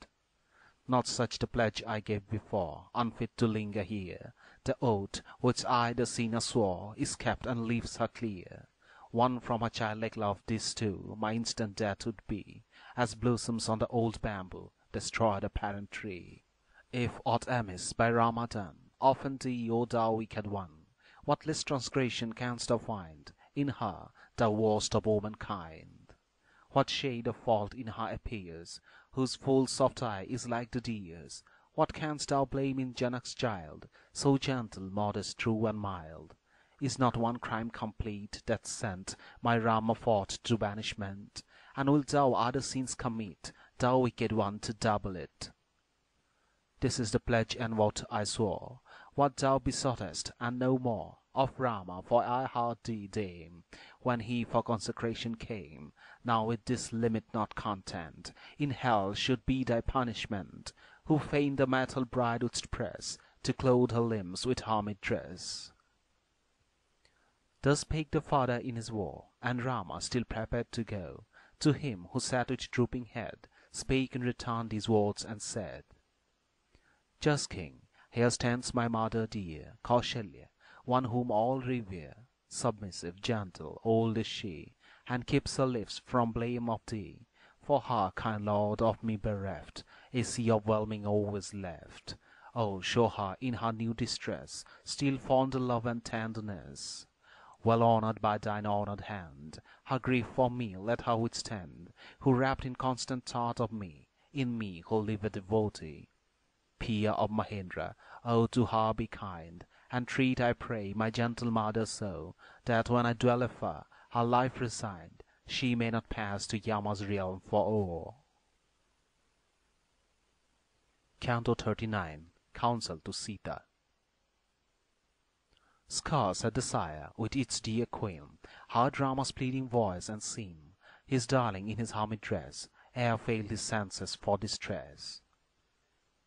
Not such the pledge I gave before, unfit to linger here. The oath which I the sinner swore is kept and leaves her clear. Won from her childlike love this too, my instant death would be, as blossoms on the old bamboo destroy the parent tree. If aught amiss by Rama done, offend thee, O thou wicked one, what less transgression canst thou find in her, thou worst of womankind? What shade of fault in her appears, whose full soft eye is like the deer's? What canst thou blame in Janak's child, so gentle, modest, true, and mild? Is not one crime complete that sent my Rama forth to banishment? And wilt thou other sins commit, thou wicked one, to double it? This is the pledge and vote I swore, what thou besoughtest, and no more, of Rama, for I heard thee, dame, when he for consecration came. Now with this limit not content, in hell should be thy punishment, who fain the metal bride wouldst press, to clothe her limbs with hermit dress. Thus spake the father in his woe, and Rama, still prepared to go, to him who sat with drooping head, spake in return these words, and said, Just king, here stands my mother dear, Kausalya, one whom all revere. Submissive, gentle, old is she, and keeps her lips from blame of thee. For her, kind lord, of me bereft, a sea of whelming woe is left. Oh, show her, in her new distress, still fond love and tenderness. Well honoured by thine honoured hand, her grief for me let her withstand, who wrapped in constant thought of me, in me who live a devotee. Peer of Mahendra, oh, to her be kind, and treat, I pray, my gentle mother so, that when I dwell afar, her life resigned, she may not pass to Yama's realm for awe. Canto 39. Counsel to Sita. Scarce had the sire, with its dear queen, heard Rama's pleading voice and seen his darling in his hermit dress, ere failed his senses for distress.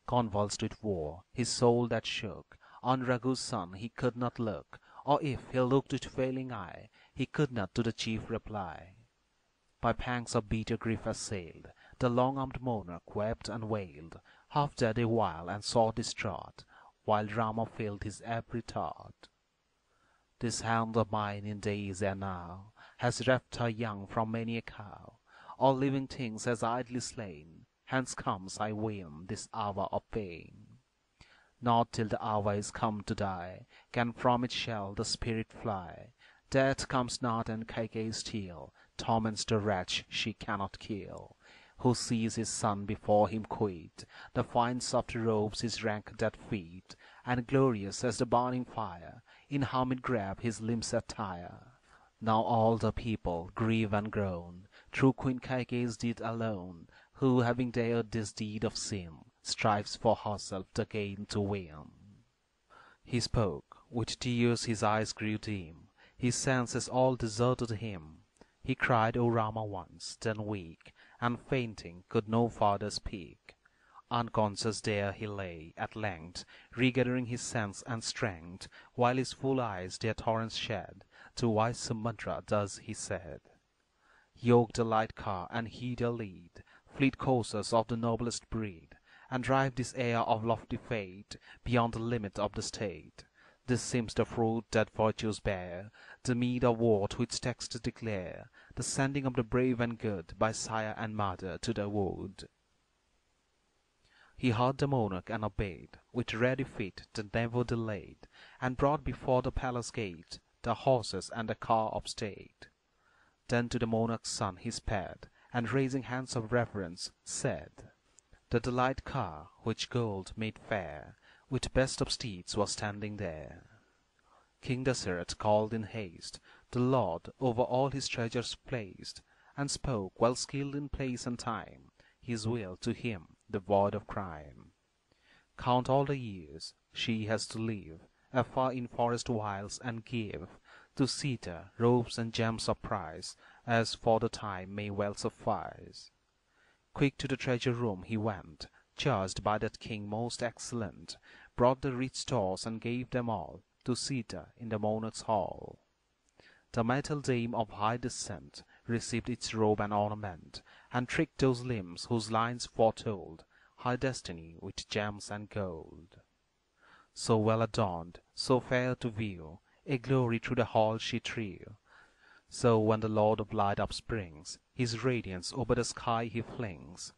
Convulsed with woe, his soul that shook, on Raghu's son he could not look, or if he looked with failing eye, he could not to the chief reply. By pangs of bitter grief assailed, the long-armed monarch wept and wailed, half dead a while and sore distraught, while Rama filled his every thought. This hand of mine in days ere now has reft her young from many a cow, all living things has idly slain, hence comes, I ween, this hour of pain. Not till the hour is come to die can from its shell the spirit fly. Death comes not, and Kaikeyi still torments the wretch she cannot kill, who sees his son before him quit the fine soft robes his rank that feet, and glorious as the burning fire in hermit grab his limbs attire. Now all the people grieve and groan through Queen Kaikeyi's deed alone, who, having dared this deed of sin, strives for herself the gain to win. He spoke, with tears his eyes grew dim, his senses all deserted him. He cried, "O Rama," once, then weak, and fainting could no farther speak. Unconscious there he lay, at length, regathering his sense and strength, while his full eyes their torrents shed. To wise smṛti thus he said: "Yoke the light car and heed her lead, fleet coursers of the noblest breed, and drive this heir of lofty fate beyond the limit of the state. This seems the fruit that virtues bear, the meed of what which texts declare, the sending of the brave and good by sire and mother to the wood." He heard the monarch and obeyed, with ready feet that never delayed, and brought before the palace gate the horses and the car of state. Then to the monarch's son he sped, and raising hands of reverence, said, that the light car, which gold made fair, with best of steeds was standing there. King.The called in haste, the Lord over all his treasures placed, and spoke, well skilled in place and time, his will to him devoid of crime. Count all the years she has to live afar in forest wilds, and give to Sita robes and gems of price, as for the time may well suffice. Quick to the treasure room he went, charged by that king most excellent, brought the rich stores and gave them all to Sita in the monarch's hall. The metal dame of high descent received its robe and ornament, and tricked those limbs whose lines foretold her destiny with gems and gold. So well adorned, so fair to view, a glory through the hall she threw. So when the Lord of Light upsprings, his radiance over the sky he flings.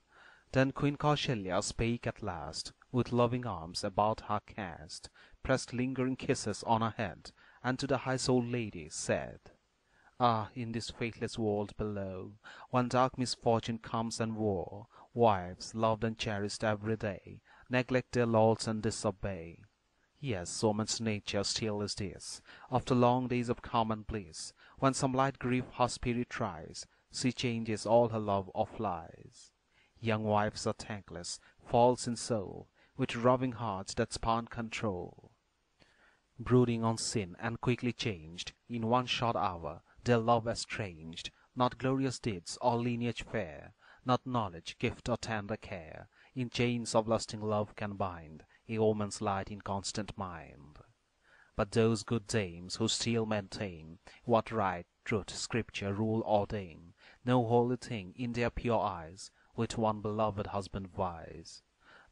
Then Queen Kausalya spake at last, with loving arms about her cast, pressed lingering kisses on her head, and to the high-souled lady said, "Ah, in this faithless world below, when dark misfortune comes and woe, wives, loved and cherished every day, neglect their lords and disobey. Yes, woman's nature still is this, after long days of common bliss, when some light grief her spirit tries, she changes all her love or flies. Young wives are thankless, false in soul, with roving hearts that spurn control. Brooding on sin and quickly changed, in one short hour, their love estranged. Not glorious deeds or lineage fair, not knowledge, gift or tender care, in chains of lusting love can bind a woman's light inconstant mind. But those good dames who still maintain what right, truth, scripture, rule ordain, no holy thing in their pure eyes with one beloved husband vies.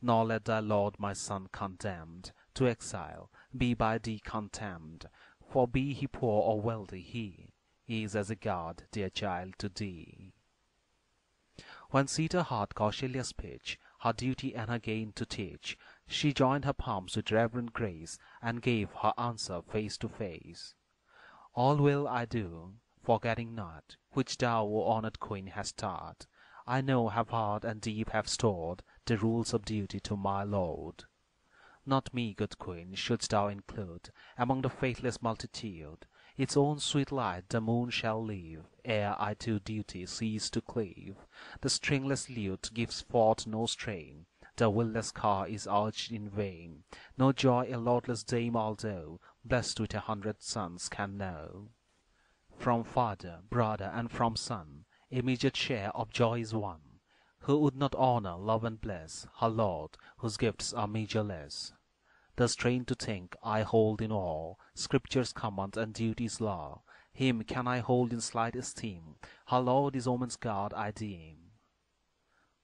Nor let thy Lord, my son, condemned to exile, be by thee contemned, for be he poor or wealthy, he is as a god, dear child, to thee." When Sita heard Kausalya's speech, her duty and her gain to teach, she joined her palms with reverent grace, and gave her answer face to face. "All will I do, forgetting not, which thou, O honored queen, hast taught. I know, have heard, and deep have stored the rules of duty to my lord. Not me, good queen, shouldst thou include among the faithless multitude. Its own sweet light the moon shall leave, ere I to duty cease to cleave. The stringless lute gives forth no strain, the willless car is urged in vain. No joy a lordless dame, although blessed with 100 sons, can know. From father, brother, and from son, a measured share of joy is won. Who would not honor, love, and bless her lord, whose gifts are measureless? Thus trained to think, I hold in awe Scripture's command and duty's law. Him can I hold in slight esteem, her lord is woman's God, I deem."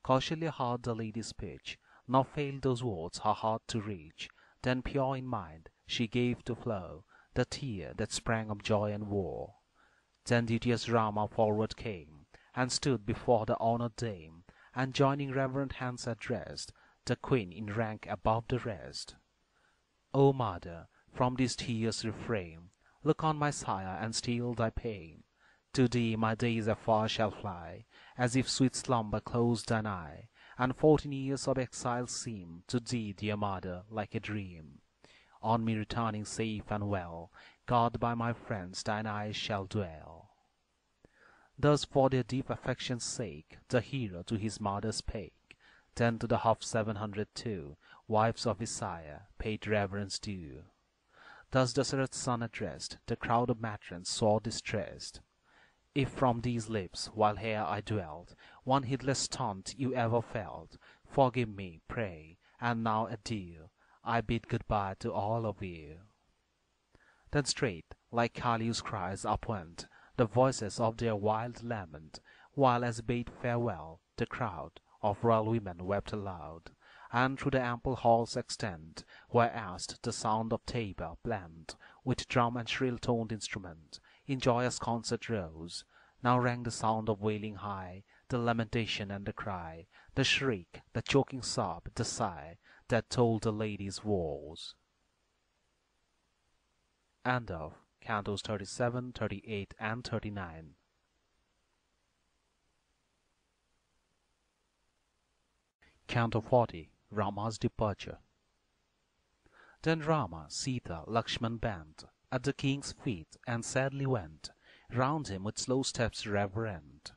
Kausalya heard the lady's speech, nor failed those words her heart to reach. Then pure in mind, she gave to flow the tear that sprang of joy and woe. Then duteous Rama forward came, and stood before the honored dame, and joining reverent hands addressed the queen in rank above the rest. O mother, from these tears refrain, look on my sire and still thy pain. To thee my days afar shall fly, as if sweet slumber closed thine eye, and 14 years of exile seem to thee, dear mother, like a dream. On me returning safe and well, guarded by my friends, thine eyes shall dwell. Thus for their deep affection's sake, the hero to his mother spake. Then to the 702 wives of his sire paid reverence due. Thus Dasarath's son addressed the crowd of matrons sore distressed. If from these lips, while here I dwelt, one heedless taunt you ever felt, forgive me, pray, and now adieu, I bid good-bye to all of you. Then straight, like Kali's cries, upwent the voices of their wild lament, while as bade farewell, the crowd of royal women wept aloud, and through the ample hall's extent, where erst the sound of tabor blent with drum and shrill-toned instrument, in joyous concert rose, now rang the sound of wailing high, the lamentation and the cry, the shriek, the choking sob, the sigh, that told the lady's woes. End of Cantos 37, 38, and 39. Canto 40. Rama's Departure. Then Rama, Sita, Lakshmana bent at the king's feet and sadly went round him with slow steps reverent.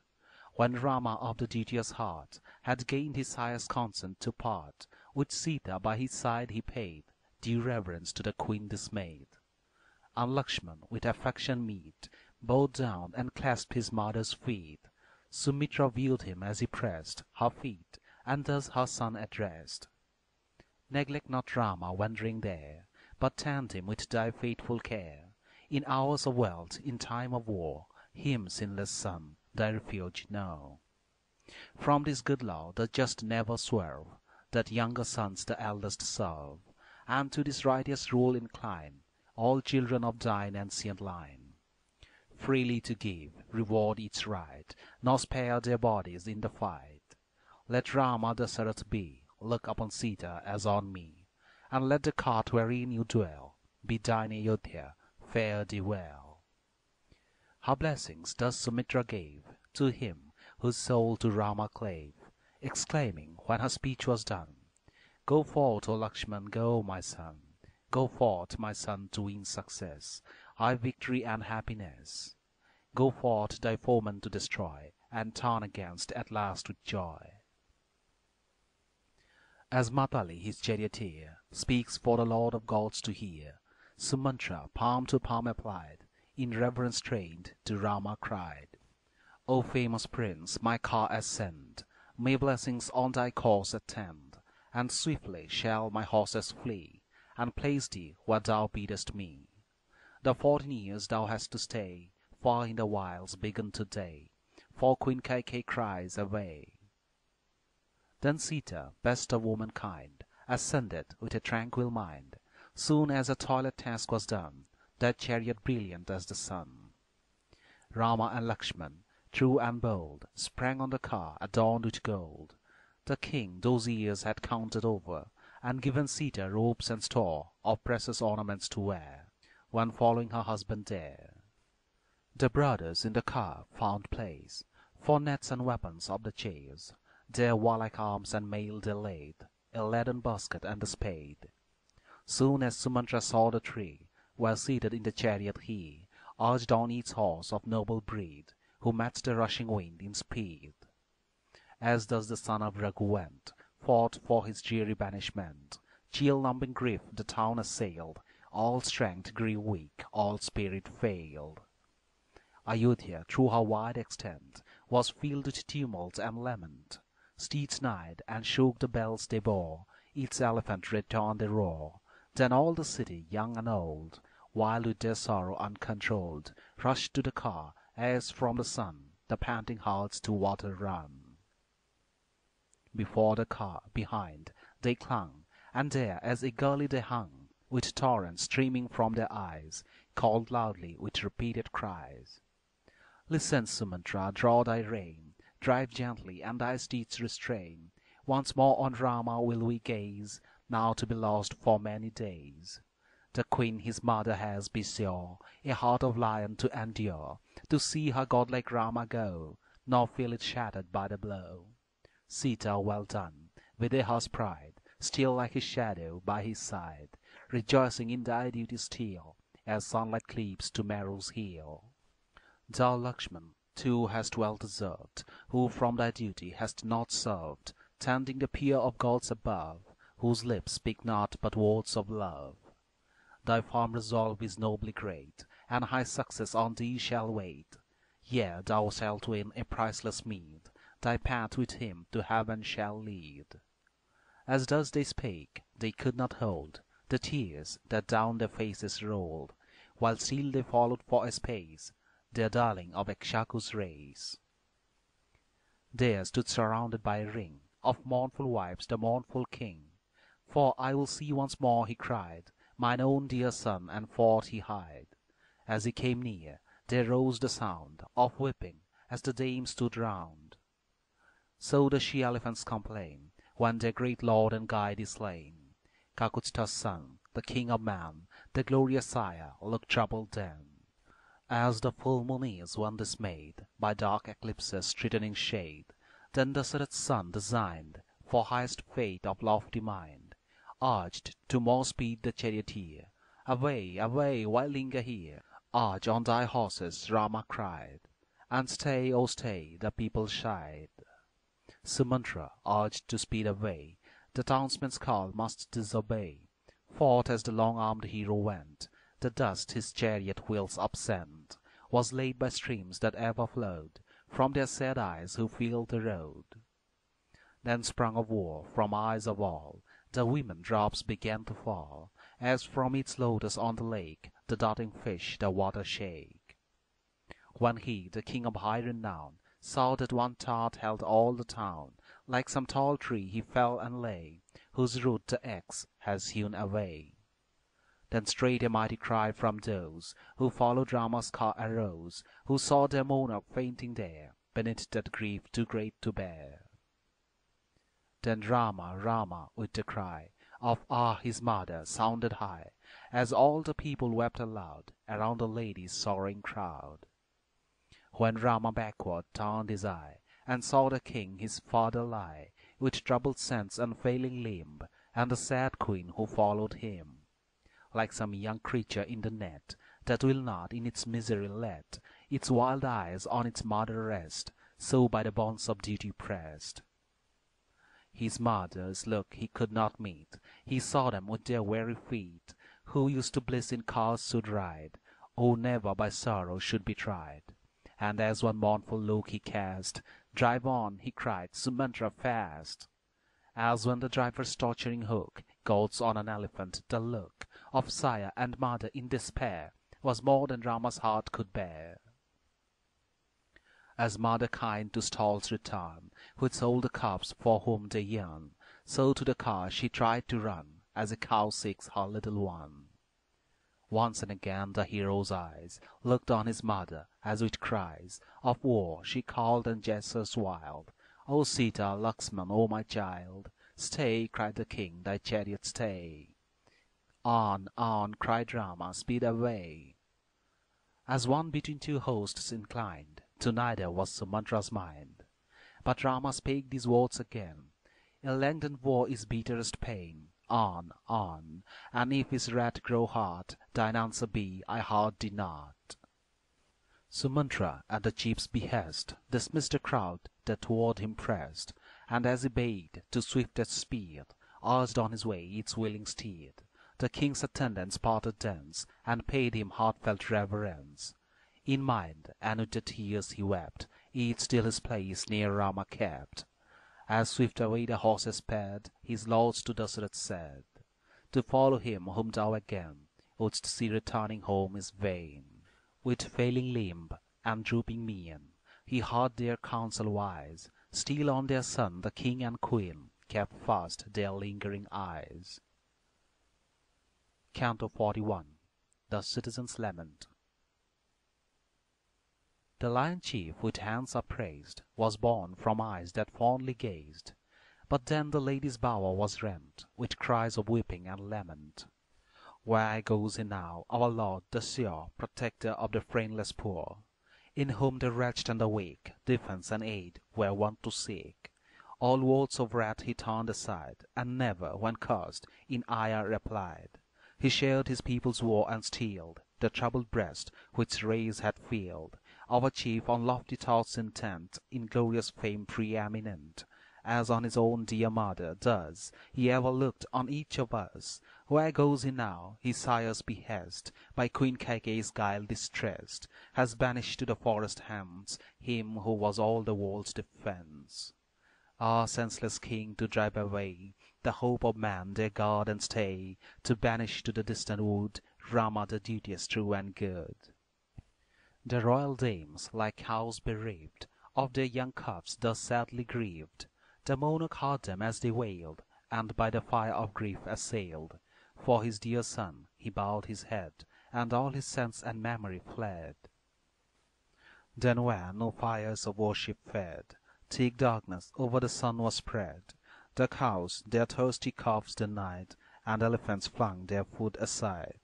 When Rama of the duteous heart had gained his sire's consent to part, with Sita by his side he paid due reverence to the queen dismayed. And Lakshmana with affection meet bowed down and clasped his mother's feet. Sumitra viewed him as he pressed her feet, and thus her son addressed: Neglect not Rama wandering there, but tend him with thy faithful care. In hours of wealth, in time of war, him, sinless son, thy refuge know. From this good law the just never swerve, that younger sons the eldest serve, and to this righteous rule incline all children of thine ancient line. Freely to give, reward each right, nor spare their bodies in the fight. Let Rama Dasarath be, look upon Sita as on me, and let the cart wherein you dwell be thine Ayodhya, fare thee well. Her blessings thus Sumitra gave to him whose soul to Rama clave, exclaiming when her speech was done, Go forth, O Lakshman, go, my son, go forth, my son, to win success, high victory and happiness. Go forth thy foemen to destroy, and turn against at last with joy. As Matali, his charioteer, speaks for the Lord of gods to hear, Sumantra, palm to palm applied, in reverence trained, to Rama cried, O famous prince, my car ascend, may blessings on thy course attend, and swiftly shall my horses flee, and place thee where thou biddest me. The 14 years thou hast to stay, far in the wilds begun to-day, for Queen Kaikeyi cries away. Then Sita, best of womankind, ascended with a tranquil mind. Soon as her toilet task was done, that chariot brilliant as the sun. Rama and Lakshman, true and bold, sprang on the car adorned with gold. The king those years had counted over, and given Sita robes and store of precious ornaments to wear, when following her husband there. The brothers in the car found place for nets and weapons of the chase. Their warlike arms and mail they laid, a leaden basket and a spade. Soon as Sumantra saw the tree, where seated in the chariot he urged on each horse of noble breed, who matched the rushing wind in speed. As thus the son of Raghu went forth for his dreary banishment, chill-numbing grief the town assailed, all strength grew weak, all spirit failed. Ayodhya, through her wide extent, was filled with tumult and lament. Steeds neighed and shook the bells they bore, each elephant returned a roar. Then all the city, young and old, wild with their sorrow uncontrolled, rushed to the car as from the sun the panting hearts to water run. Before the car, behind, they clung, and there as eagerly they hung, with torrents streaming from their eyes, called loudly with repeated cries. Listen, Sumantra, draw thy rein, drive gently and thy steeds restrain. Once more on Rama will we gaze, now to be lost for many days. The queen his mother has, be sure, a heart of lion to endure, to see her godlike Rama go, nor feel it shattered by the blow. Sita, well done, with a heart's pride, still like his shadow by his side, rejoicing in thy duty still, as sunlight cleaves to marrow's heel. Thou, Lakshman, too hast well deserved, who from thy duty hast not served, tending the peer of gods above, whose lips speak not but words of love. Thy firm resolve is nobly great, and high success on thee shall wait. Yea, thou shalt win a priceless meed, thy path with him to heaven shall lead. As thus they spake, they could not hold the tears that down their faces rolled, while still they followed for a space their darling of Ikshaku's race. There stood surrounded by a ring of mournful wives the mournful king. For I will see once more, he cried, mine own dear son, and fought he hied. As he came near, there rose the sound of weeping as the dames stood round. So the she-elephants complain when their great lord and guide is slain. Kakut's son, the king of man, the glorious sire, looked troubled then. As the full moon is when dismayed by dark eclipse's threatening shade, then Dasarat's son designed for highest fate of lofty mind, urged to more speed the charioteer. Away, away, why linger here? Urge on thy horses, Rama cried, and stay, oh stay, the people shied. Sumantra, urged to speed away, the townsman's call must disobey. Forth as the long-armed hero went, the dust his chariot wheels upsent was laid by streams that ever flowed from their sad eyes who filled the road. Then sprung of war from eyes of all, the women drops began to fall, as from its lotus on the lake the darting fish the water shake. When he, the king of high renown, saw that one thought held all the town, like some tall tree he fell and lay, whose root the axe has hewn away. Then straight a mighty cry from those who followed Rama's car arose, who saw their monarch fainting there, beneath that grief too great to bear. Then Rama, Rama, with the cry of his mother sounded high, as all the people wept aloud around the lady's sorrowing crowd. When Rama backward turned his eye, and saw the king his father lie, with troubled sense and failing limb, and the sad queen who followed him, like some young creature in the net, that will not in its misery let its wild eyes on its mother rest, so by the bonds of duty pressed. His mother's look he could not meet, he saw them with their weary feet, who used to bliss in cars should ride, oh never by sorrow should be tried. And as one mournful look he cast, drive on, he cried, Sumantra fast. As when the driver's torturing hook goads on an elephant, the look of sire and mother in despair was more than Rama's heart could bear. As mother kind to stalls return, which hold the cubs for whom they yearn, so to the car she tried to run, as a cow seeks her little one. Once and again the hero's eyes looked on his mother, as with cries of war she called and gestures wild, O Sita, Lakshmana, O my child! Stay, cried the king, thy chariot stay. On, cried Rama, speed away. As one between two hosts inclined, to neither was Sumantra's mind. But Rama spake these words again, a lengthened war is bitterest pain. On, and if his wrath grow hot, thine answer be, I heard thee not. Sumantra, at the chief's behest, dismissed the crowd that toward him pressed, and as he bade to swiftest speed, urged on his way its willing steed. The king's attendants parted thence, and paid him heartfelt reverence. In mind and with the tears he wept, each still his place near Rama kept. As swift away the horses sped, his lords to Dasaratha said, to follow him whom thou again wouldst see returning home is vain. With failing limb and drooping mien, he heard their counsel wise, still on their son the king and queen kept fast their lingering eyes. Canto 41. The Citizen's Lament. The lion chief, with hands upraised, was born from eyes that fondly gazed. But then the lady's bower was rent with cries of weeping and lament. Where goes he now, our Lord, the sure protector of the friendless poor, in whom the wretched and the weak defense and aid were wont to seek? All words of wrath he turned aside, and never, when cursed, in ire replied. He shared his people's war and steeled the troubled breast which rage had filled. Our chief on lofty thoughts intent, in glorious fame preeminent, as on his own dear mother does he ever looked on each of us. Where goes he now? His sire's behest, by Queen Kaikeyi's guile distressed, has banished to the forest hence him who was all the world's defence. Ah, senseless king, to drive away the hope of man, their guard and stay, to banish to the distant wood Rama, the duteous, true and good. The royal dames, like cows bereaved of their young cubs, thus sadly grieved. The monarch heard them as they wailed, and by the fire of grief assailed. For his dear son he bowed his head, and all his sense and memory fled. Then where no fires of worship fed, thick darkness over the sun was spread. The cows their thirsty calves denied, and elephants flung their food aside.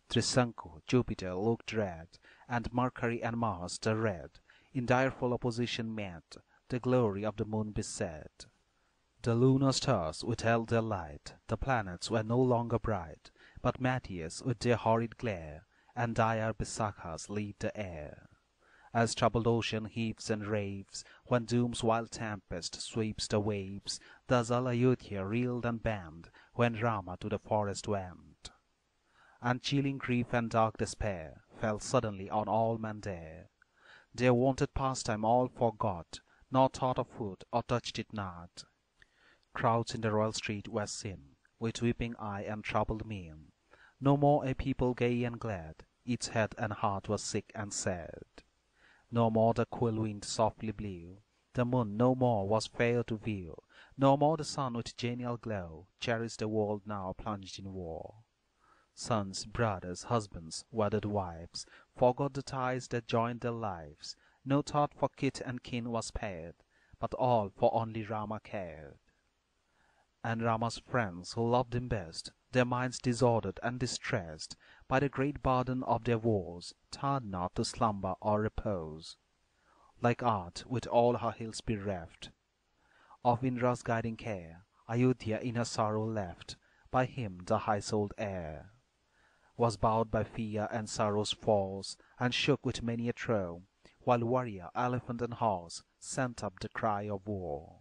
Trisanku, Jupiter looked red, and Mercury and Mars the red, in direful opposition met, the glory of the moon beset. The lunar stars withheld their light, the planets were no longer bright, but Meteors with their horrid glare, and dire Bisakhas lit the air. As troubled ocean heaves and raves, when doom's wild tempest sweeps the waves, thus all Ayodhya reeled and bent, when Rama to the forest went. And chilling grief and dark despair fell suddenly on all men there. Their wonted pastime all forgot, nor thought of food or touched it not. Crowds in the royal street were seen, with weeping eye and troubled mien. No more a people gay and glad, each head and heart was sick and sad. No more the cool wind softly blew, the moon no more was fair to view, no more the sun with genial glow cherished the world now plunged in war. Sons, brothers, husbands, wedded wives, forgot the ties that joined their lives. No thought for kith and kin was spared, but all for only Rama cared. And Rama's friends who loved him best, their minds disordered and distressed by the great burden of their woes, turned not to slumber or repose. Like art with all her hills bereft of Indra's guiding care, Ayodhya in her sorrow left by him the high-souled heir, was bowed by fear and sorrow's force, and shook with many a throe, while warrior, elephant and horse sent up the cry of war.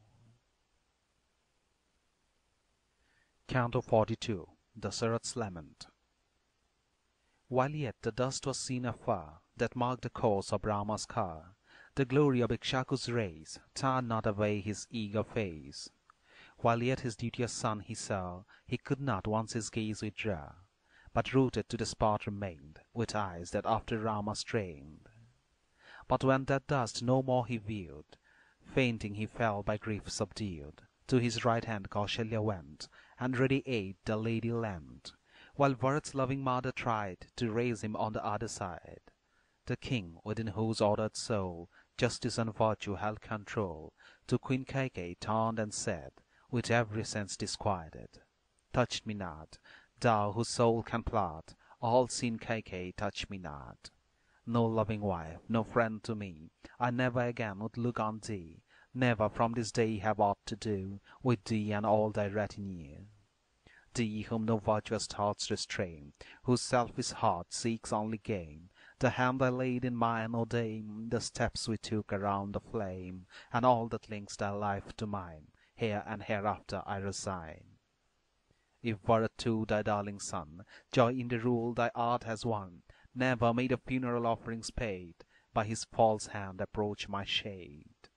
Canto 42. Dasaratha's Lament. While yet the dust was seen afar, that marked the course of Rama's car, the glory of Ikshaku's race turned not away his eager face. While yet his duteous son he saw, he could not once his gaze withdraw, but rooted to the spot remained, with eyes that after Rama strained. But when that dust no more he viewed, fainting he fell by grief subdued. To his right hand Kausalya went, and ready aid the lady lent, while Bharat's loving mother tried to raise him on the other side. The king, within whose ordered soul justice and virtue held control, to Queen Kaikeyi turned and said, with every sense disquieted, "Touch me not, thou whose soul can plot all sin, Kaikeyi, touch me not. No loving wife, no friend to me, I never again would look on thee, never from this day have aught to do with thee and all thy retinue. Thee whom no virtuous thoughts restrain, whose selfish heart seeks only gain, the hand I laid in mine, O dame, the steps we took around the flame, and all that links thy life to mine, here and hereafter I resign. If Bharat too, thy darling son, joy in the rule thy art has won, never may the funeral offerings paid by his false hand approach my shade."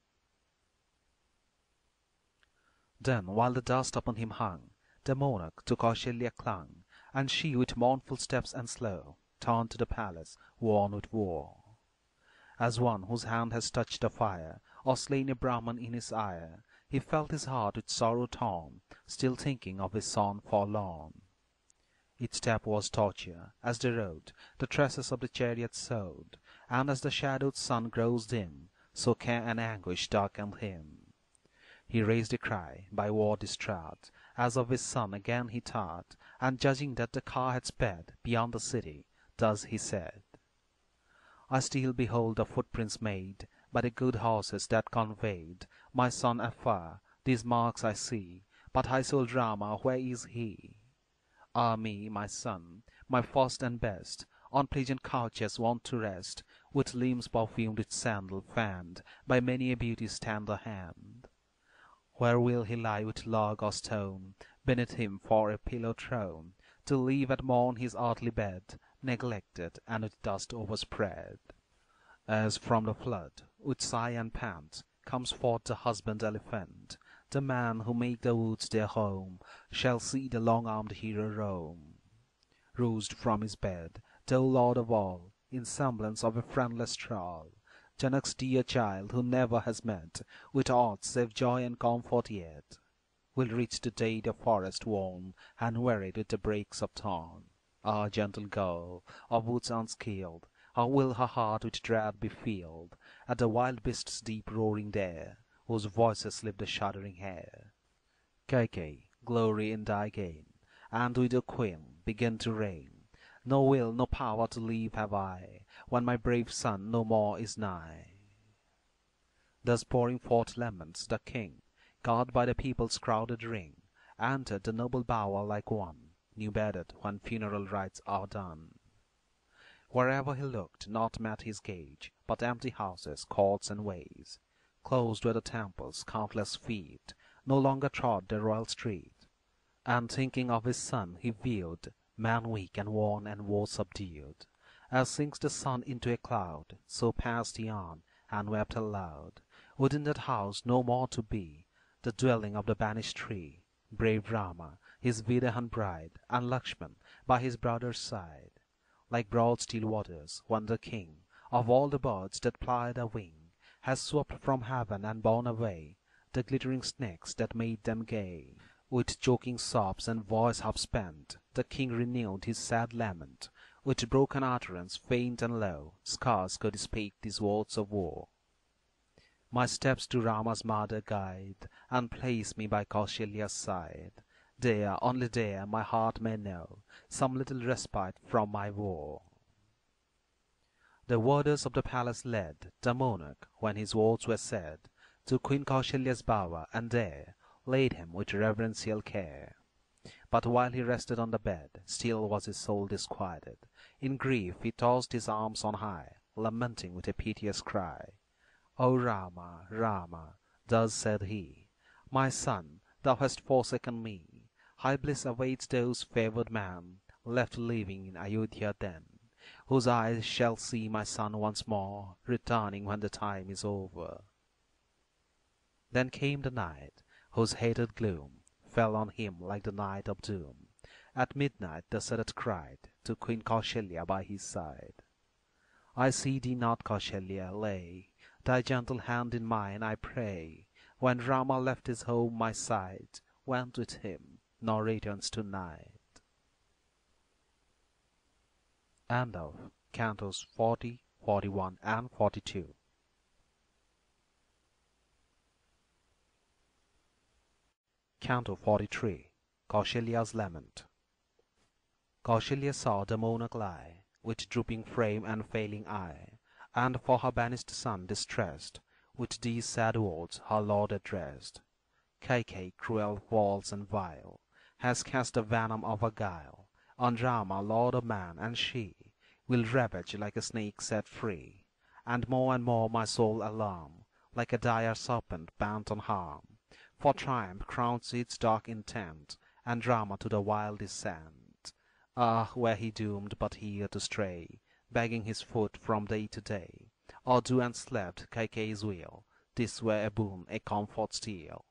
Then, while the dust upon him hung, the monarch to Kausalya clung, and she with mournful steps and slow turned to the palace worn with war. As one whose hand has touched the fire, or slain a Brahman in his ire, he felt his heart with sorrow torn, still thinking of his son forlorn. Each step was torture, as the road the tresses of the chariot sowed, and as the shadowed sun grows dim, so care and anguish darkened him. He raised a cry, by war distraught, as of his son again he thought, and judging that the car had sped beyond the city, thus he said, I still behold the footprints made by the good horses that conveyed my son afar. These marks I see, but high-souled Rama, where is he? Ah me, my son, my first and best, on pleasant couches wont to rest, with limbs perfumed with sandal, fanned by many a beauty's tender hand. Where will he lie with log or stone, beneath him for a pillow thrown, to leave at morn his earthly bed, neglected and with dust overspread? As from the flood, with sigh and pant, comes forth the husband elephant, the man who make the woods their home shall see the long-armed hero roam. Roused from his bed, thou lord of all, in semblance of a friendless thrall, Janak's dear child, who never has met with aught save joy and comfort yet, will reach the day the forest worn and wearied with the brakes of thorn. Ah, gentle girl, of woods unskilled, how will her heart with dread be filled at the wild beasts' deep roaring there, whose voices slip the shuddering hair? Kaikeyi, glory in thy gain, and widow queen, begin to reign. No will, no power to live have I, when my brave son no more is nigh. Thus pouring forth laments, the king, caught by the people's crowded ring, entered the noble bower like one new bedded when funeral rites are done. Wherever he looked, naught met his gauge but empty houses, courts, and ways. Closed were the temples, countless feet no longer trod the royal street. And thinking of his son, he viewed man weak and worn and woe subdued. As sinks the sun into a cloud, so passed he on and wept aloud. Within that house no more to be, the dwelling of the banished tree, brave Rama, his Videhan bride, and Lakshmana by his brother's side. Like broad still waters, when the king of all the birds that ply their wing has swept from heaven and borne away the glittering snakes that made them gay. With choking sobs and voice half spent, the king renewed his sad lament. With broken utterance, faint and low, scarce could he speak these words of woe. My steps to Rama's mother guide, and place me by Kausalya's side. There, only there, my heart may know some little respite from my woe. The warders of the palace led the monarch, when his words were said, to Queen Kausalya's bower, and there laid him with reverential care. But while he rested on the bed, still was his soul disquieted. In grief he tossed his arms on high, lamenting with a piteous cry. O Rama, Rama, thus said he, my son, thou hast forsaken me. High bliss awaits those favoured men, left living in Ayodhya then, whose eyes shall see my son once more, returning when the time is over. Then came the night, whose hated gloom fell on him like the night of doom. At midnight the Sarat cried to Queen Kausalya by his side. I see thee not, Kausalya, lay thy gentle hand in mine, I pray. When Rama left his home my sight went with him, nor returns tonight. End of Cantos 40, 41 and 42. Canto 43. Kausalya's Lament. Kausalya saw the monarch lie, with drooping frame and failing eye, and for her banished son distressed, with these sad words her lord addressed. Kaikeyi, cruel, false, and vile, has cast the venom of her guile on Rama, lord of man, and she will ravage like a snake set free, and more my soul alarm, like a dire serpent bent on harm. For triumph crowns its dark intent, and Rama to the wild descent. Ah, were he doomed but here to stray, begging his food from day to day, or do and slept Kaikeyi's will, this were a boon, a comfort still.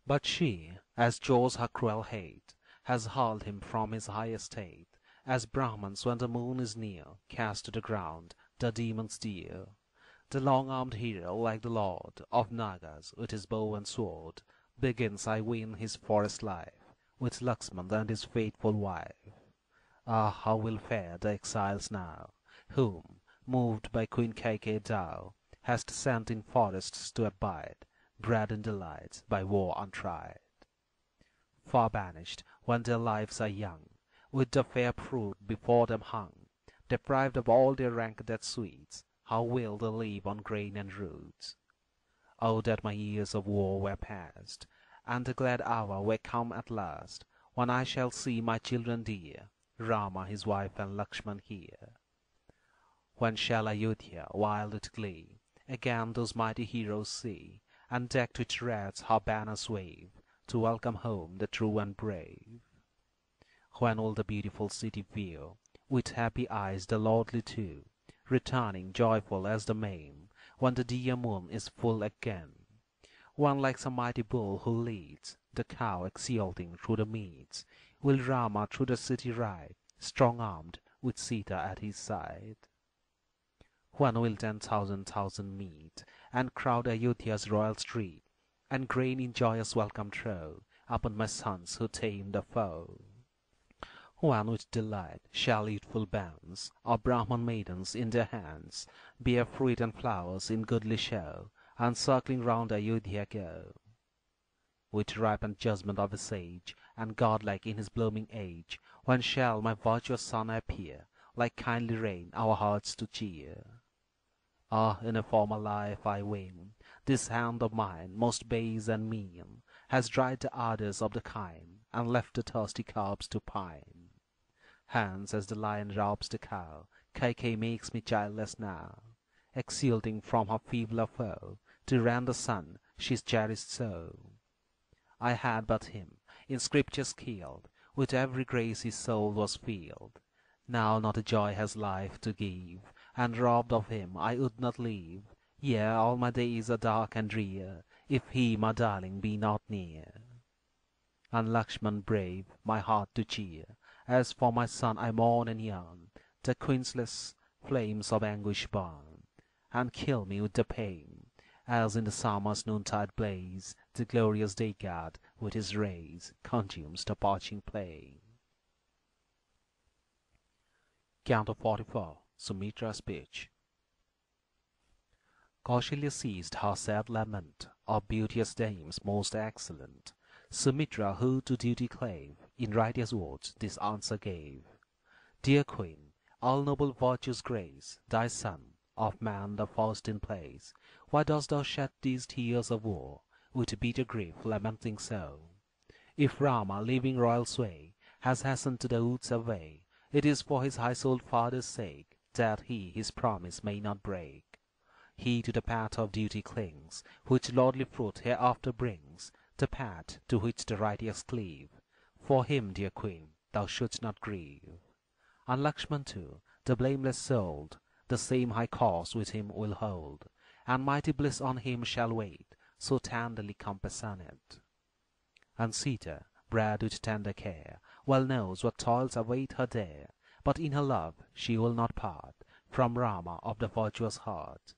But she, as jaws her cruel hate, has hurled him from his high estate, as Brahmans when the moon is near cast to the ground the demons dear. The long-armed hero, like the lord of Nagas, with his bow and sword, begins, I ween, his forest life, with Lakshmana and his faithful wife. Ah, how will fare the exiles now, whom, moved by Queen Kaikeyi thou, hast sent in forests to abide, bred in delights, by war untried. far banished when their lives are young, with the fair fruit before them hung, deprived of all their rank that sweets, how will they live on grain and roots? Oh, that my years of war were past, and the glad hour were come at last, when I shall see my children dear, Rama, his wife, and Lakshmana here. When shall Ayodhya, wild with glee, again those mighty heroes see, and decked with wreaths her banners wave, to welcome home the true and brave? When will the beautiful city view, with happy eyes the lordly two, returning joyful as the May, when the dear moon is full again? When like some mighty bull who leads the cow exulting through the meads, will Rama through the city ride, strong-armed, with Sita at his side? When will 10,000 meet, and crowd Ayodhya's royal street, and grain in joyous welcome throw upon my sons who tame the foe? When with delight shall youthful bands of Brahman maidens in their hands bear fruit and flowers in goodly show, and circling round Ayodhya go? With ripened judgment of a sage, and godlike in his blooming age, when shall my virtuous son appear, like kindly rain our hearts to cheer? Ah, in a former life, I ween, this hand of mine, most base and mean, has dried the ardors of the kine, and left the thirsty calves to pine. Hence, as the lion robs the cow, Kaikeyi makes me childless now, exulting from her feebler foe, to rend the son she's cherished so. I had but him, in scripture skilled, with every grace his soul was filled. Now not a joy has life to give, and robbed of him I would not live. Yea, all my days are dark and drear, if he, my darling, be not near. And Lakshmana brave, my heart to cheer, as for my son I mourn and yearn, the quenchless flames of anguish burn, and kill me with the pain, as in the summer's noontide blaze the glorious day god with his rays consumes the parching plain. Canto 44. Sumitra's Speech. Kausalya ceased her sad lament of beauteous dames most excellent. Sumitra, who to duty clave, in righteous words this answer gave: Dear Queen, all noble virtue's grace, thy son, of man the first in place, why dost thou shed these tears of woe, with bitter grief lamenting so? If Rama, leaving royal sway, has hastened to the woods away, it is for his high-souled father's sake, that he his promise may not break. He to the path of duty clings, which lordly fruit hereafter brings, the path to which the righteous cleave. For him, dear Queen, thou shouldst not grieve. And Lakshmana too, the blameless-souled, the same high course with him will hold, and mighty bliss on him shall wait, so tenderly compassionate. And Sita, bred with tender care, well knows what toils await her there, but in her love she will not part from Rama of the virtuous heart.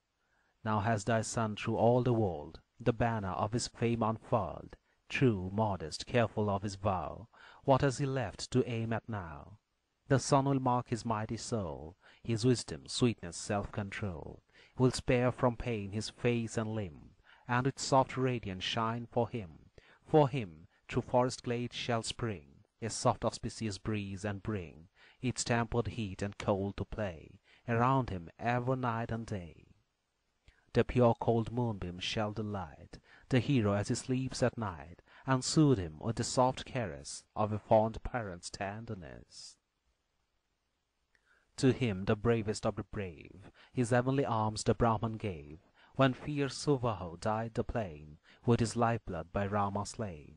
Now has thy son through all the world the banner of his fame unfurled, true, modest, careful of his vow, what has he left to aim at now? The sun will mark his mighty soul, his wisdom, sweetness, self-control, will spare from pain his face and limb, and with soft radiance shine for him, through forest glades shall spring a soft auspicious breeze, and bring its tempered heat and cold to play around him ever night and day. The pure cold moonbeam shall delight the hero as he sleeps at night, and soothe him with the soft caress of a fond parent's tenderness. To him, the bravest of the brave, his heavenly arms the Brahman gave, when fierce Suvaho dyed the plain with his lifeblood by Rama slain.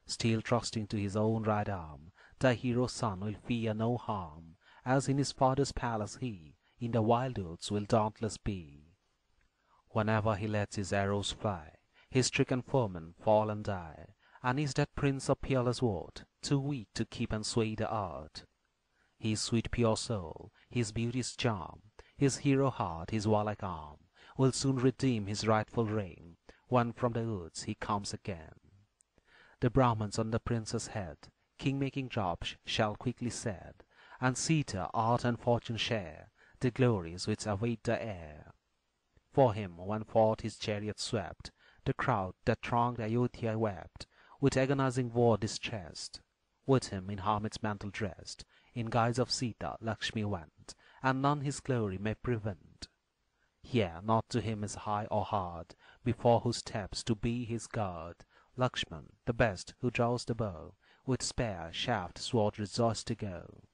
Still trusting to his own right arm, the hero's son will fear no harm, as in his father's palace he in the wild woods will dauntless be. Whenever he lets his arrows fly, his stricken foemen fall and die, and is that prince of peerless worth too weak to keep and sway the earth? His sweet pure soul, his beauty's charm, his hero heart, his warlike arm, will soon redeem his rightful reign, when from the woods he comes again. The Brahmans on the prince's head king-making jobs shall quickly set, and Sita, art and fortune share the glories which await the heir. For him, when forth his chariot swept, the crowd that thronged Ayodhya wept, with agonizing war distressed. With him in hermit's mantle dressed, in guise of Sita, Lakshmi went, and none his glory may prevent. Yea, not to him is high or hard, before whose steps to be his guard, Lakshmana, the best, who draws the bow, with spear, shaft, sword rejoiced to go.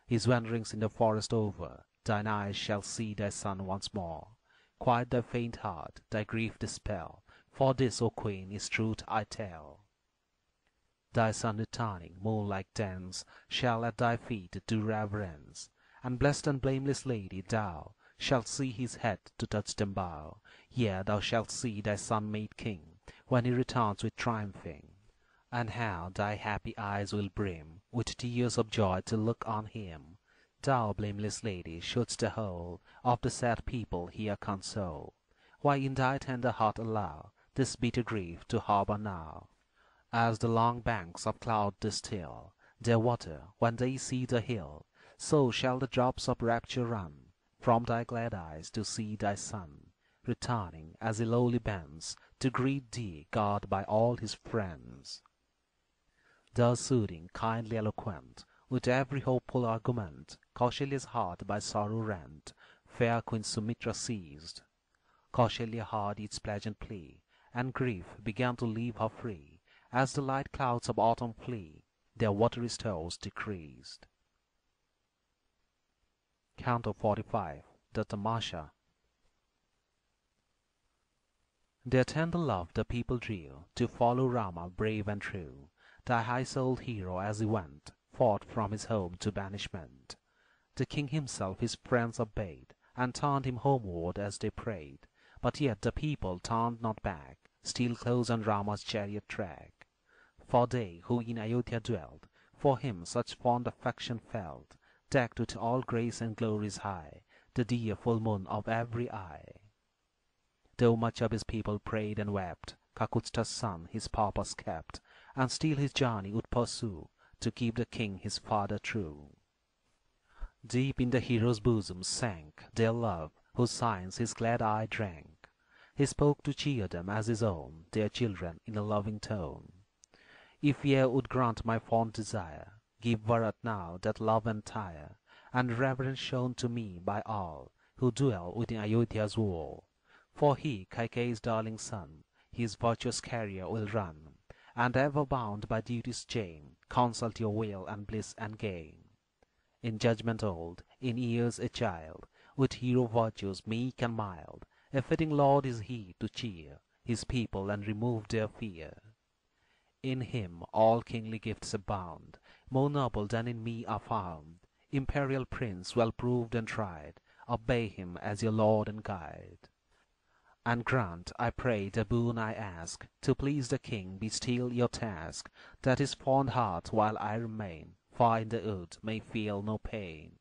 His wanderings in the forest over, thine eyes shall see thy son once more. Quiet thy faint heart, thy grief dispel, for this, O Queen, is truth I tell. Thy son returning, moon-like thence, shall at thy feet do reverence, and blessed and blameless lady, thou shalt see his head to touch them bow. Yea, thou shalt see thy son made king, when he returns with triumphing. And how thy happy eyes will brim with tears of joy to look on him. Thou, blameless lady, shouldst the whole of the sad people here console. Why in thy tender heart allow this bitter grief to harbour now? As the long banks of cloud distil their water when they see the hill, so shall the drops of rapture run from thy glad eyes to see thy son, returning as he lowly bends to greet thee, guarded by all his friends. Thus soothing, kindly eloquent, with every hopeful argument, Kausalya's heart by sorrow rent, fair Queen Sumitra seized. Kausalya heard its pleasant plea, and grief began to leave her free, as the light clouds of autumn flee, their watery stores decreased. Canto 45. The Tamasha. Their tender love the people drew to follow Rama brave and true, the high-souled hero as he went forth from his home to banishment. The king himself his friends obeyed, and turned him homeward as they prayed, but yet the people turned not back, still close on Rama's chariot track. For they who in Ayodhya dwelt, for him such fond affection felt, decked with all grace and glories high, the dear full moon of every eye. Though much of his people prayed and wept, Kakutsta's son his purpose kept, and still his journey would pursue, to keep the king his father true. Deep in the hero's bosom sank their love, whose signs his glad eye drank. He spoke to cheer them as his own, their children, in a loving tone. If ye would grant my fond desire, give Bharat now that love entire, and reverence shown to me by all who dwell within Ayodhya's wall. For he, Kaikeyi's darling son, his virtuous career will run, and ever bound by duty's chain, consult your will and bliss and gain. In judgment old, in years a child, with hero virtues meek and mild, a fitting lord is he to cheer his people and remove their fear. In him all kingly gifts abound, more noble than in me are found. Imperial prince, well proved and tried, obey him as your lord and guide. And grant, I pray, the boon I ask, to please the king be still your task, that his fond heart while I remain far in the wood may feel no pain.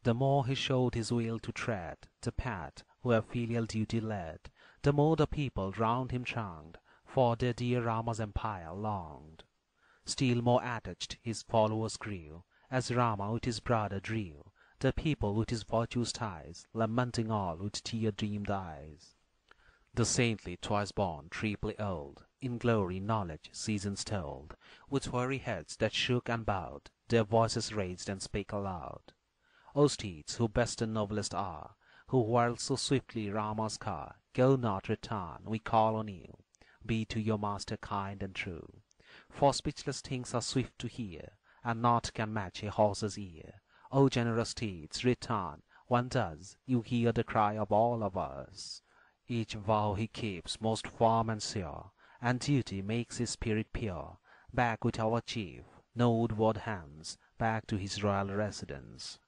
The more he showed his will to tread the path where filial duty led, the more the people round him thronged, for their dear Rama's empire longed. Still more attached his followers grew, as Rama with his brother drew, the people with his virtue's ties, lamenting all with tear-dimmed eyes. The saintly twice born, triply old, in glory, knowledge, seasons told, with weary heads that shook and bowed, their voices raised and spake aloud. O steeds, who best and noblest are, who whirl so swiftly Rama's car, go not, return, we call on you, be to your master kind and true. For speechless things are swift to hear, and naught can match a horse's ear. O generous steeds, return, when thus you hear the cry of all of us. Each vow he keeps most firm and sure, and duty makes his spirit pure. Back with our chief, no woodward hands, back to his royal residence.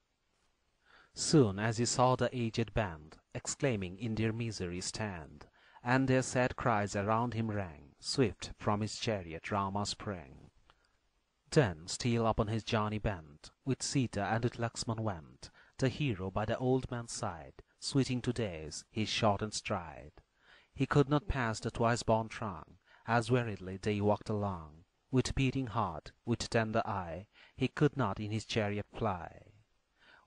Soon as he saw the aged band, exclaiming in their misery stand, and their sad cries around him rang, swift from his chariot Rama sprang. Then still upon his journey bent, with Sita and with Lakshmana went, the hero by the old man's side, sweeting to days his shortened stride. He could not pass the twice-born throng, as weariedly they walked along. With beating heart, with tender eye, he could not in his chariot fly.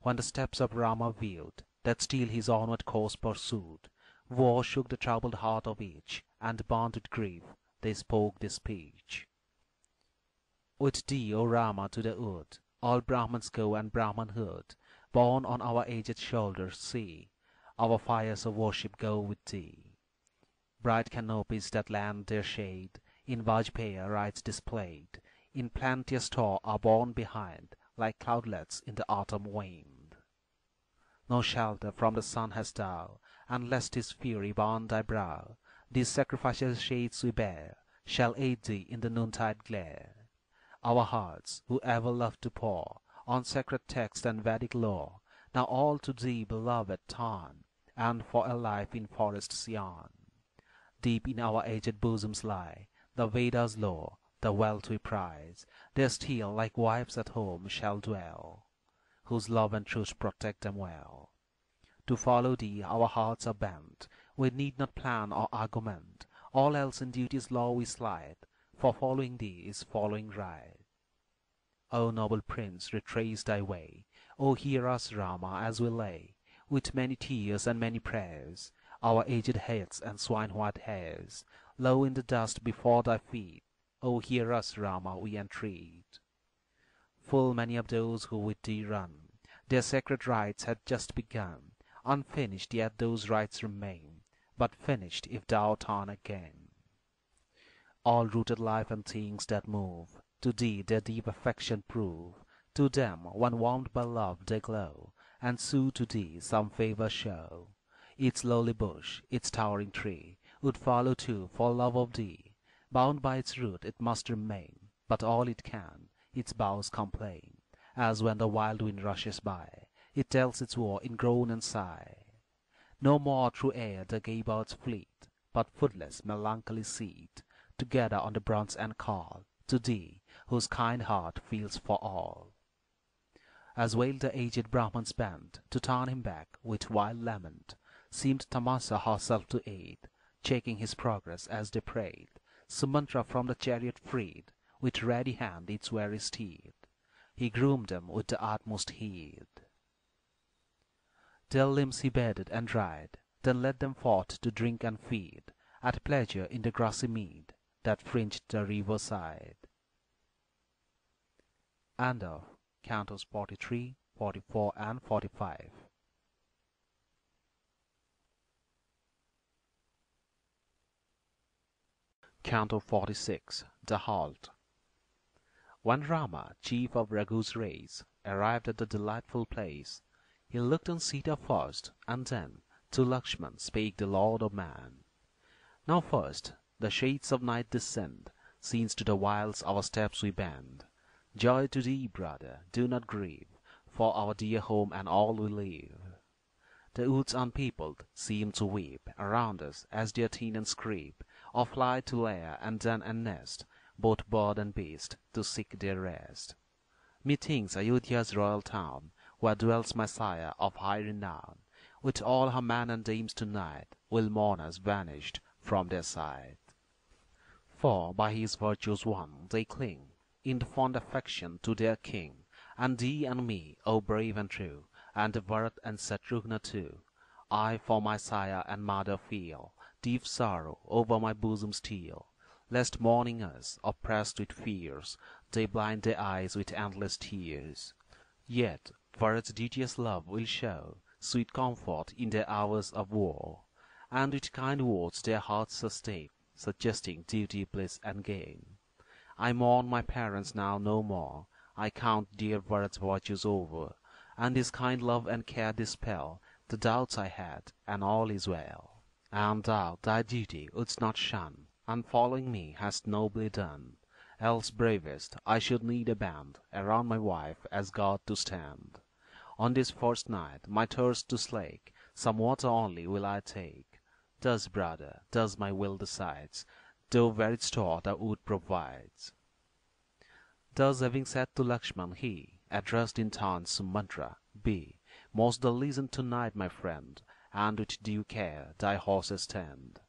When the steps of Rama viewed, that still his onward course pursued, war shook the troubled heart of each, and burnt with grief they spoke this speech. With thee, O Rama, to the wood, all Brahmans go and Brahmanhood, borne on our aged shoulders, see, our fires of worship go with thee. Bright canopies that lend their shade, in Vajpaya rites displayed, in plenteous store are borne behind, like cloudlets in the autumn wind. No shelter from the sun hast thou, and lest his fury burn thy brow, these sacrificial shades we bear, shall aid thee in the noontide glare. Our hearts, who ever loved to pore on sacred text and Vedic lore, now all to thee, beloved, turn, and for a life in forests yearn. Deep in our aged bosoms lie the Vedas' lore, the wealth we prize, there still, like wives at home, shall dwell, whose love and truth protect them well. To follow thee our hearts are bent, we need not plan or argument, all else in duty's law we slide, for following thee is following right. O noble prince, retrace thy way, O hear us, Rama, as we lay, with many tears and many prayers, our aged heads and swine-white hairs, low in the dust before thy feet. O hear us, Rama, we entreat. Full many of those who with thee run, their sacred rites had just begun, unfinished yet those rites remain, but finished if thou turn again. All rooted life and things that move, to thee their deep affection prove, to them, when warmed by love, they glow, and sue to thee some favour show. Its lowly bush, its towering tree, would follow too for love of thee. Bound by its root it must remain, but all it can, its boughs complain, as when the wild wind rushes by, it tells its woe in groan and sigh. No more through air the gay birds fleet, but footless melancholy seat, together on the bronze and call, to thee, whose kind heart feels for all. As wailed the aged Brahman's band, to turn him back with wild lament, seemed Tamasa herself to aid, checking his progress as they prayed. Sumantra from the chariot freed, with ready hand its weary steed. He groomed them with the utmost heed. Their limbs he bedded and dried, then led them forth to drink and feed, at pleasure in the grassy mead that fringed the river side. End of Cantos 43, 44 and 45. Canto 46. The Halt. When Rama, chief of Raghu's race, arrived at the delightful place, he looked on Sita first, and then to Lakshmana spake the Lord of Man. Now first the shades of night descend, since to the wilds our steps we bend. Joy to thee, brother, do not grieve, for our dear home and all we leave. The woods unpeopled seem to weep around us as the attendants creep, or fly to lair and den and nest, both bird and beast, to seek their rest. Methinks Ayodhya's royal town, where dwells my sire of high renown, with all her men and dames tonight, will mourn us vanished from their sight. For by his virtues won, they cling in the fond affection to their king, and thee and me, O brave and true, and Bharat and Satrughna too. I for my sire and mother feel deep sorrow over my bosom steal, lest mourning us, oppressed with fears, they blind their eyes with endless tears. Yet Bharat's duteous love will show sweet comfort in their hours of woe, and with kind words their hearts sustain, suggesting duty, bliss, and gain. I mourn my parents now no more, I count dear Bharat's virtues over, and his kind love and care dispel the doubts I had, and all is well. And thou thy duty wouldst not shun, and following me hast nobly done, else bravest I should need a band around my wife as guard to stand. On this first night my thirst to slake, some water only will I take. Thus, brother, thus my will decides, though varied store the wood provides. Thus having said to Lakshmana he addressed in turn Sumantra, Be most the listen to-night, my friend, and with due care thy horses tend.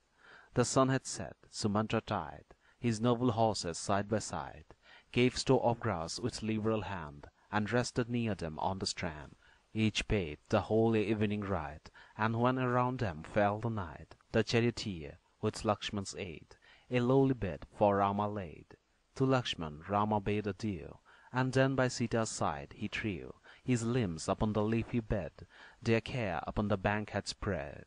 The sun had set, Sumantra tied his noble horses side by side, gave store of grass with liberal hand, and rested near them on the strand. Each paid the holy evening rite, and when around them fell the night, the charioteer, with Lakshman's aid, a lowly bed for Rama laid. To Lakshmana Rama bade adieu, and then by Sita's side he threw his limbs upon the leafy bed their care upon the bank had spread.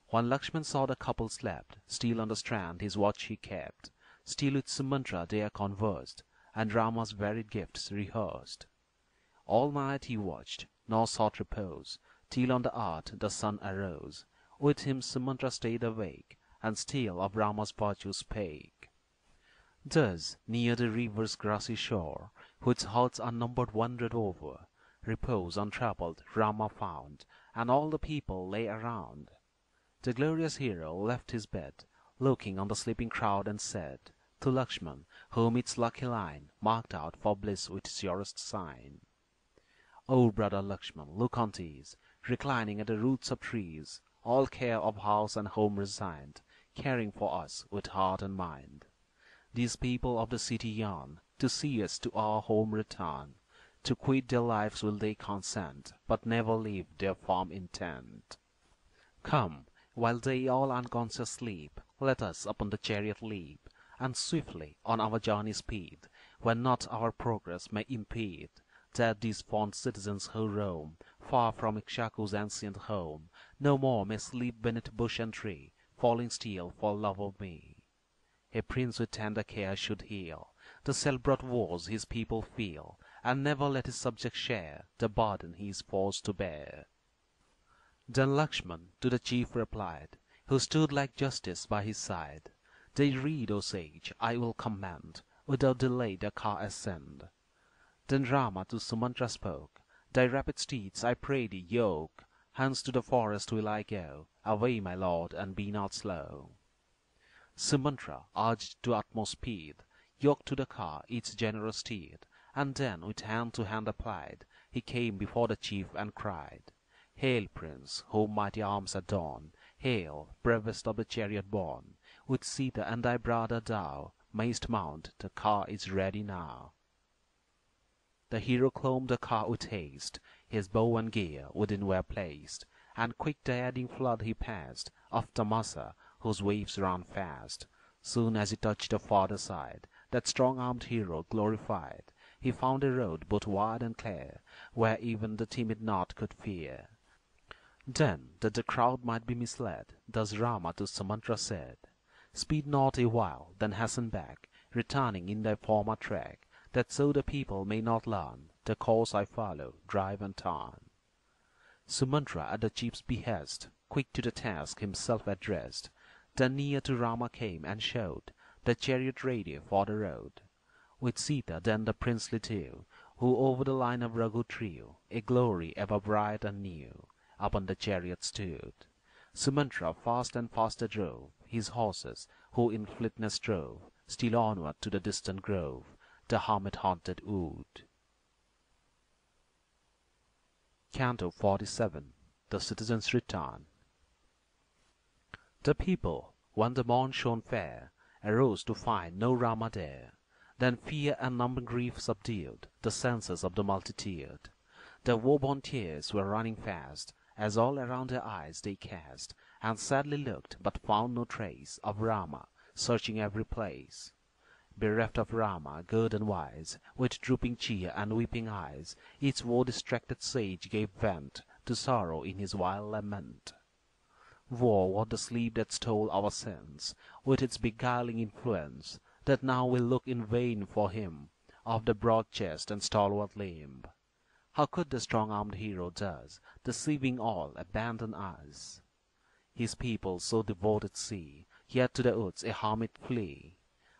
When Lakshmana saw the couple slept, still on the strand his watch he kept, still with Sumatra there conversed, and Rama's varied gifts rehearsed. All night he watched, nor sought repose, till on the earth the sun arose. With him Sumatra stayed awake, and still of Rama's virtue spake. Thus, near the river's grassy shore, which herds unnumbered wandered over, repose untroubled Rama found, and all the people lay around. The glorious hero left his bed, looking on the sleeping crowd, and said to Lakshmana, whom its lucky line marked out for bliss with surest sign, "O brother Lakshmana, look on these, reclining at the roots of trees, all care of house and home resigned, caring for us with heart and mind. These people of the city yearn to see us to our home return. To quit their lives will they consent, but never leave their firm intent. Come, while they all unconscious sleep, let us upon the chariot leap, and swiftly on our journey speed, when naught our progress may impede, that these fond citizens who roam far from Ikshaku's ancient home, no more may sleep beneath bush and tree, falling still for love of me. A prince with tender care should heal the self-brought woes his people feel, and never let his subjects share the burden he is forced to bear." Then Lakshmana to the chief replied, who stood like justice by his side, "They read, O sage, I will command, without delay the car ascend." Then Rama to Sumatra spoke, "Thy rapid steeds I pray thee yoke, hence to the forest will I go, away my lord, and be not slow." Sumatra, urged to utmost speed, yoked to the car each generous steed, and then with hand to hand applied, he came before the chief and cried, "Hail, prince, whom mighty arms adorn! Hail, bravest of the chariot born! With Sita and thy brother thou mayst mount, the car is ready now." The hero clomb the car with haste, his bow and gear within were placed, and quick the eddying flood he passed of Tamasa, whose waves ran fast. Soon as he touched the farther side, that strong-armed hero glorified, he found a road both wide and clear, where even the timid naught could fear. Then, that the crowd might be misled, thus Rama to Sumatra said, "Speed not a while, then hasten back, returning in thy former track, that so the people may not learn the course I follow, drive and turn." Sumatra at the chief's behest, quick to the task himself addressed, then near to Rama came and showed the chariot ready for the road. With Sita then the princely two, who over the line of Raghu threw a glory ever bright and new, upon the chariot stood. Sumatra fast and faster drove his horses, who in fleetness drove still onward to the distant grove, the hermit-haunted wood. Canto 47. The Citizen's Return. The people, when the morn shone fair, arose to find no Rama there. Then fear and numbing grief subdued the senses of the multitude. Their woe-born tears were running fast, as all around their eyes they cast, and sadly looked, but found no trace of Rama, searching every place. Bereft of Rama, good and wise, with drooping cheer and weeping eyes, each woe-distracted sage gave vent to sorrow in his wild lament. Woe what the sleep that stole our sins, with its beguiling influence, that now will look in vain for him, of the broad chest and stalwart limb. How could the strong-armed hero thus, deceiving all, abandon us? His people so devoted see, yet to the woods a hermit flee.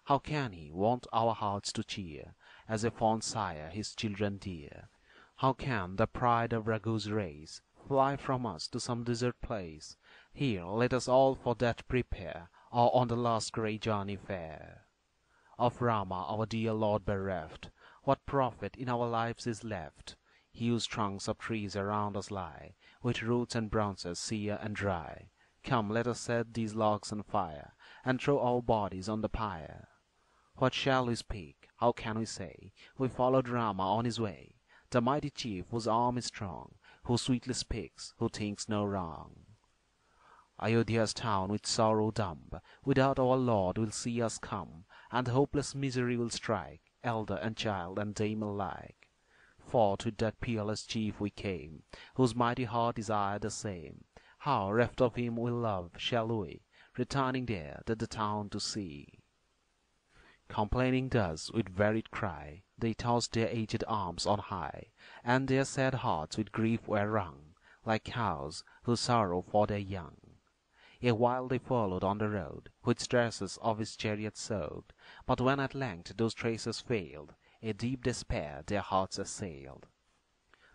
How can he want our hearts to cheer, as a fond sire his children dear? How can the pride of Raghu's race fly from us to some desert place? Here let us all for that prepare, or on the last grey journey fare. Of Rama our dear Lord bereft, what profit in our lives is left? Huge trunks of trees around us lie, with roots and branches sere and dry. Come, let us set these logs on fire, and throw our bodies on the pyre. What shall we speak? How can we say? We followed Rama on his way, the mighty chief whose arm is strong, who sweetly speaks, who thinks no wrong. Ayodhya's town with sorrow dumb, without our Lord will see us come, and hopeless misery will strike elder and child and dame alike. For to that peerless chief we came, whose mighty heart desired the same. How, reft of him we love, shall we, returning there, the town to see? Complaining thus, with varied cry, they tossed their aged arms on high, and their sad hearts with grief were wrung, like cows who sorrow for their young. A while they followed on the road, which traces of his chariot showed, but when at length those traces failed, a deep despair their hearts assailed.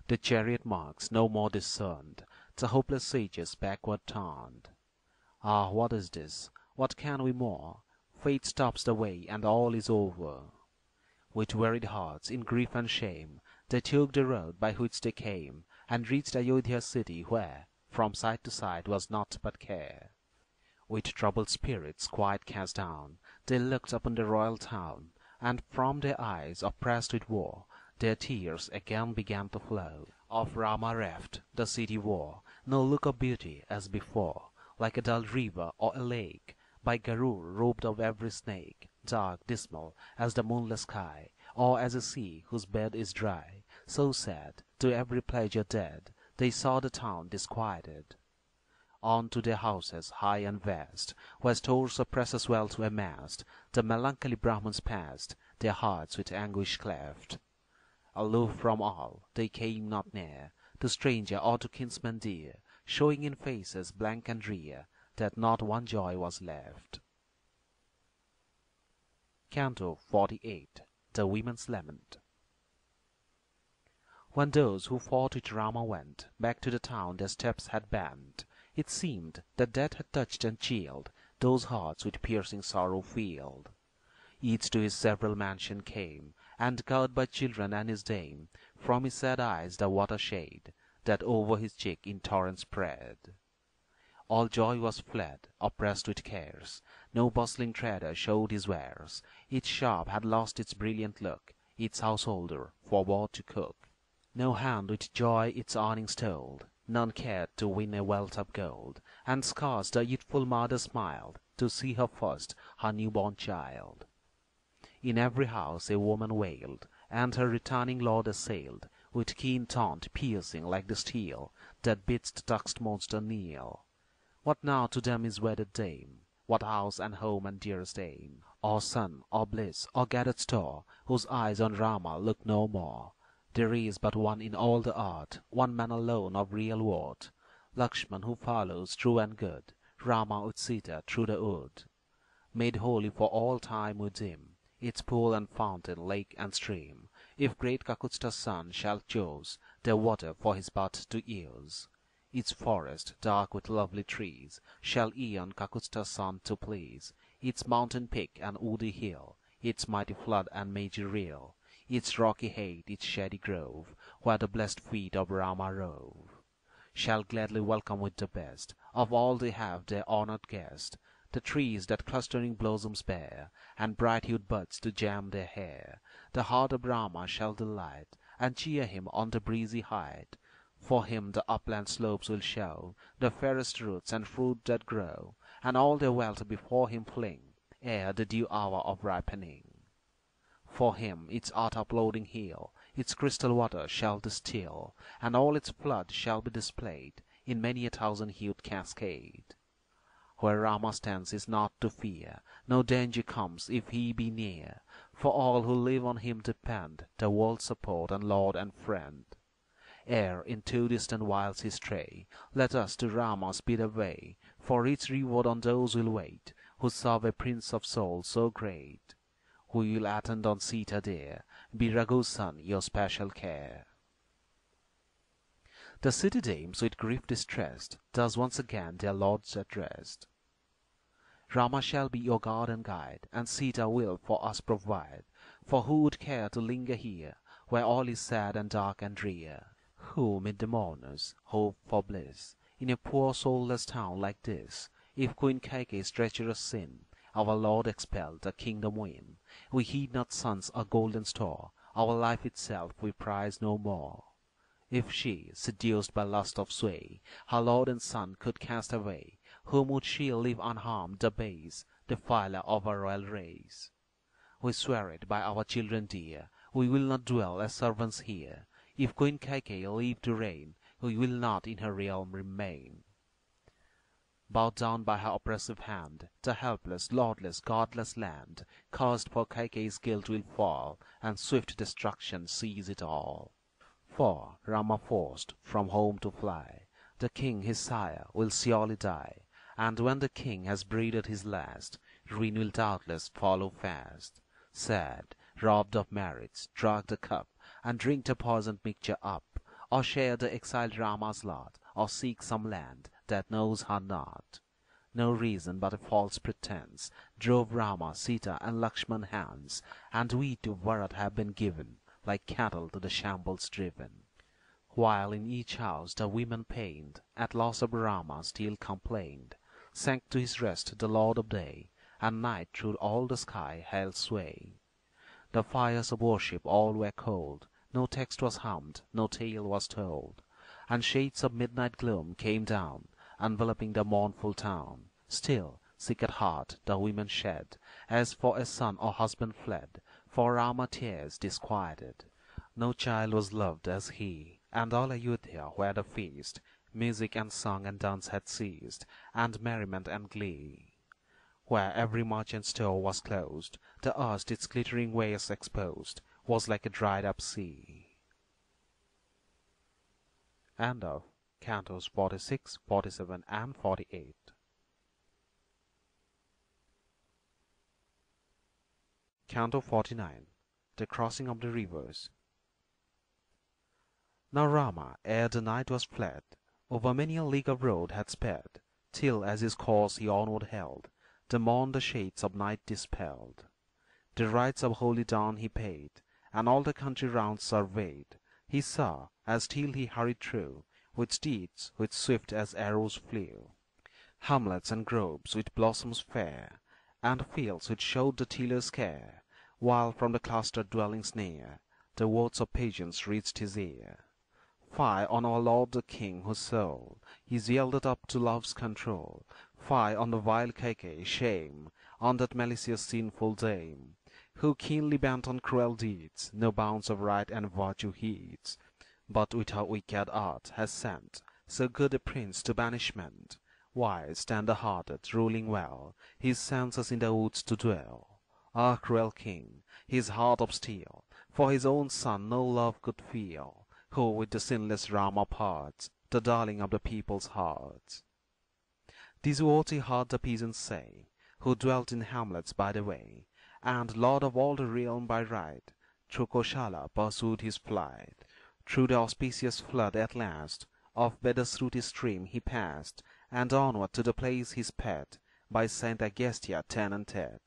The chariot marks no more discerned, the hopeless sages backward turned. Ah, what is this? What can we more? Fate stops the way, and all is over. With wearied hearts, in grief and shame, they took the road by which they came, and reached Ayodhya city, where, from side to side, was naught but care. With troubled spirits quite cast down, they looked upon the royal town, and from their eyes, oppressed with woe, their tears again began to flow. Of Rama reft, the city wore no look of beauty as before, like a dull river or a lake, by Garur robed of every snake, dark, dismal as the moonless sky, or as a sea whose bed is dry. So sad, to every pleasure dead, they saw the town disquieted. On to their houses high and vast, where stores of precious wealth were massed, the melancholy Brahmans passed, their hearts with anguish cleft. Aloof from all, they came not near, to stranger or to kinsman dear, showing in faces blank and drear, that not one joy was left. Canto 48. The Women's Lament. When those who fought with Rama went back to the town their steps had bent, it seemed that death had touched and chilled those hearts with piercing sorrow filled. Each to his several mansion came, and cowed by children and his dame, from his sad eyes the water shade, that over his cheek in torrents spread. All joy was fled, oppressed with cares, no bustling trader showed his wares, each shop had lost its brilliant look, its householder forbore to cook. No hand with joy its earnings told, none cared to win a wealth of gold, and scarce the youthful mother smiled to see her first, her newborn child. In every house a woman wailed, and her returning lord assailed, with keen taunt piercing like the steel that bids the tusked monster kneel. What now to them is wedded dame? What house and home and dearest aim? Or son, or bliss, or gathered store, whose eyes on Rama look no more? There is but one in all the earth, one man alone of real worth, Lakshmana who follows true and good, Rama with Sita through the wood. Made holy for all time with him, its pool and fountain, lake and stream, if great Kakutsta's son shall choose their water for his birth to use. Its forest, dark with lovely trees, shall eon Kakutsta's son to please, its mountain peak and woody hill, its mighty flood and mazy rill, its rocky height, its shady grove, where the blessed feet of Rama rove, shall gladly welcome with the best of all they have their honored guest, the trees that clustering blossoms bear, and bright-hued buds to jam their hair. The heart of Rama shall delight, and cheer him on the breezy height. For him the upland slopes will show the fairest roots and fruit that grow, and all their wealth before him fling, ere the due hour of ripening. For him its earth-uploading hill its crystal water shall distil, and all its flood shall be displayed in many a thousand-hued cascade. Where Rama stands is naught to fear, no danger comes if he be near, for all who live on him depend, the world's support and lord and friend. Ere into distant wilds he stray, let us to Rama speed away, for its reward on those will wait, who serve a Prince of souls so great. Who will attend on Sita dear, be Raghu's son your special care. The city dames with grief distressed, thus once again their lords addressed. Rama shall be your guard and guide, and Sita will for us provide, for who would care to linger here, where all is sad and dark and drear? Who, mid the mourners, hope for bliss, in a poor soulless town like this? If Queen Kaikeyi's treacherous sin our Lord expelled, the kingdom win, we heed not sons or golden store, our life itself we prize no more. If she, seduced by lust of sway, her lord and son could cast away, whom would she leave unharmed, the base defiler of our royal race? We swear it by our children dear, we will not dwell as servants here. If Queen Kaikeyi live to reign, we will not in her realm remain. Bowed down by her oppressive hand, the helpless, lordless, godless land, cursed for Kaikeyi's guilt will fall, and swift destruction seize it all. For Rama forced from home to fly, the king his sire will surely die, and when the king has breathed his last, ruin will doubtless follow fast. Sad, robbed of merits, drug the cup, and drink the poisoned mixture up, or share the exiled Rama's lot, or seek some land that knows her not. No reason but a false pretense drove Rama, Sita, and Lakshmana hence, and we to Bharat have been given, like cattle to the shambles driven. While in each house the women pained, at loss of Rama still complained, sank to his rest the Lord of Day, and night through all the sky held sway. The fires of worship all were cold, no text was hummed, no tale was told, and shades of midnight gloom came down, enveloping the mournful town. Still, sick at heart, the women shed, as for a son or husband fled, for Rama tears disquieted. No child was loved as he, and all Ayodhya, where the feast, music and song and dance had ceased, and merriment and glee. Where every merchant store was closed, the earth its glittering wares exposed, was like a dried up sea. End of Cantos 46, 47, and 48. Canto 49. The Crossing of the Rivers. Now Rama, ere the night was fled, over many a league of road had sped, till as his course he onward held, the morn the shades of night dispelled. The rites of holy dawn he paid, and all the country round surveyed. He saw, as till he hurried through, with steeds which swift as arrows flew, hamlets and groves with blossoms fair, and fields which showed the tiller's care, while from the clustered dwellings near the words of patience reached his ear. Fie on our lord the king, whose soul is yielded up to love's control! Fie on the vile Kaikeyi, shame on that malicious sinful dame, who, keenly bent on cruel deeds, no bounds of right and virtue heeds, but with her wicked art has sent so good a prince to banishment, wise, tender-hearted, ruling well, his senses in the woods to dwell. Ah, cruel king, his heart of steel, for his own son no love could feel, who with the sinless Rama parts, the darling of the people's hearts. These words he heard the peasants say, who dwelt in hamlets by the way, and lord of all the realm by right, through Kausalya pursued his flight. Through the auspicious flood at last of smṛti stream he passed, and onward to the place his pet by Saint Agastya tenanted.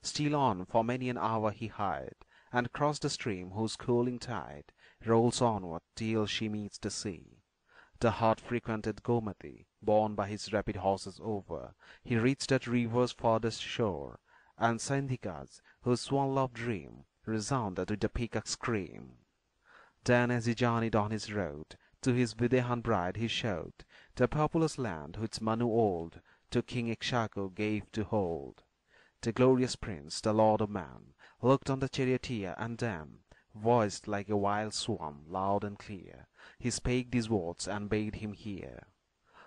Still on for many an hour he hied, and crossed the stream whose cooling tide rolls onward till she meets the sea. The hard-frequented Gomati, borne by his rapid horses over, he reached that river's farthest shore, and Sandhikas, whose swan-loved dream resounded with the peacock's scream. Then as he journeyed on his road, to his Videhan bride he showed the populous land which Manu old to King Ikshaku gave to hold. The glorious prince, the lord of man, looked on the charioteer, and then, voiced like a wild swan, loud and clear, he spake these words and bade him hear.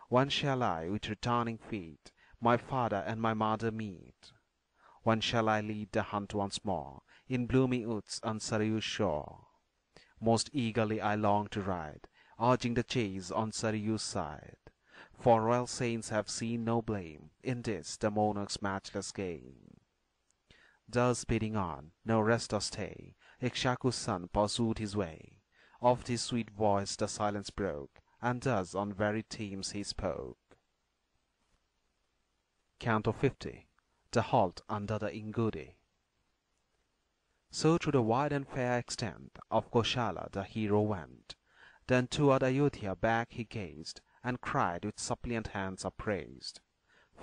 When shall I, with returning feet, my father and my mother meet? When shall I lead the hunt once more, in bloomy woods on Sarayu's shore? Most eagerly I long to ride, urging the chase on Sarayu's side, for royal saints have seen no blame in this the monarch's matchless game. Thus bidding on, no rest or stay, Ikshaku's son pursued his way. Oft his sweet voice the silence broke, and thus on varied themes he spoke. Canto 50. The Halt under the Ingudi. So through the wide and fair extent of Kausalya the hero went. Then toward Ayodhya back he gazed, and cried with suppliant hands upraised,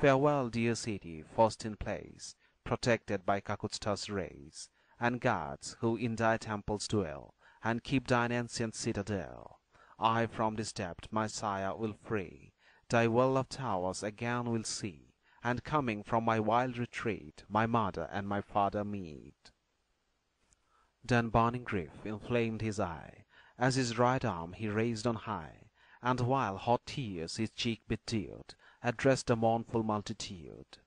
"Farewell, dear city, first in place, protected by Kakutsta's rays, and gods who in thy temples dwell, and keep thine ancient citadel. I from this debt my sire will free, Thy well-loved towers again will see, and coming from my wild retreat, my mother and my father meet. Then burning grief inflamed his eye, as his right arm he raised on high, and while hot tears his cheek bedewed, addressed the mournful multitude.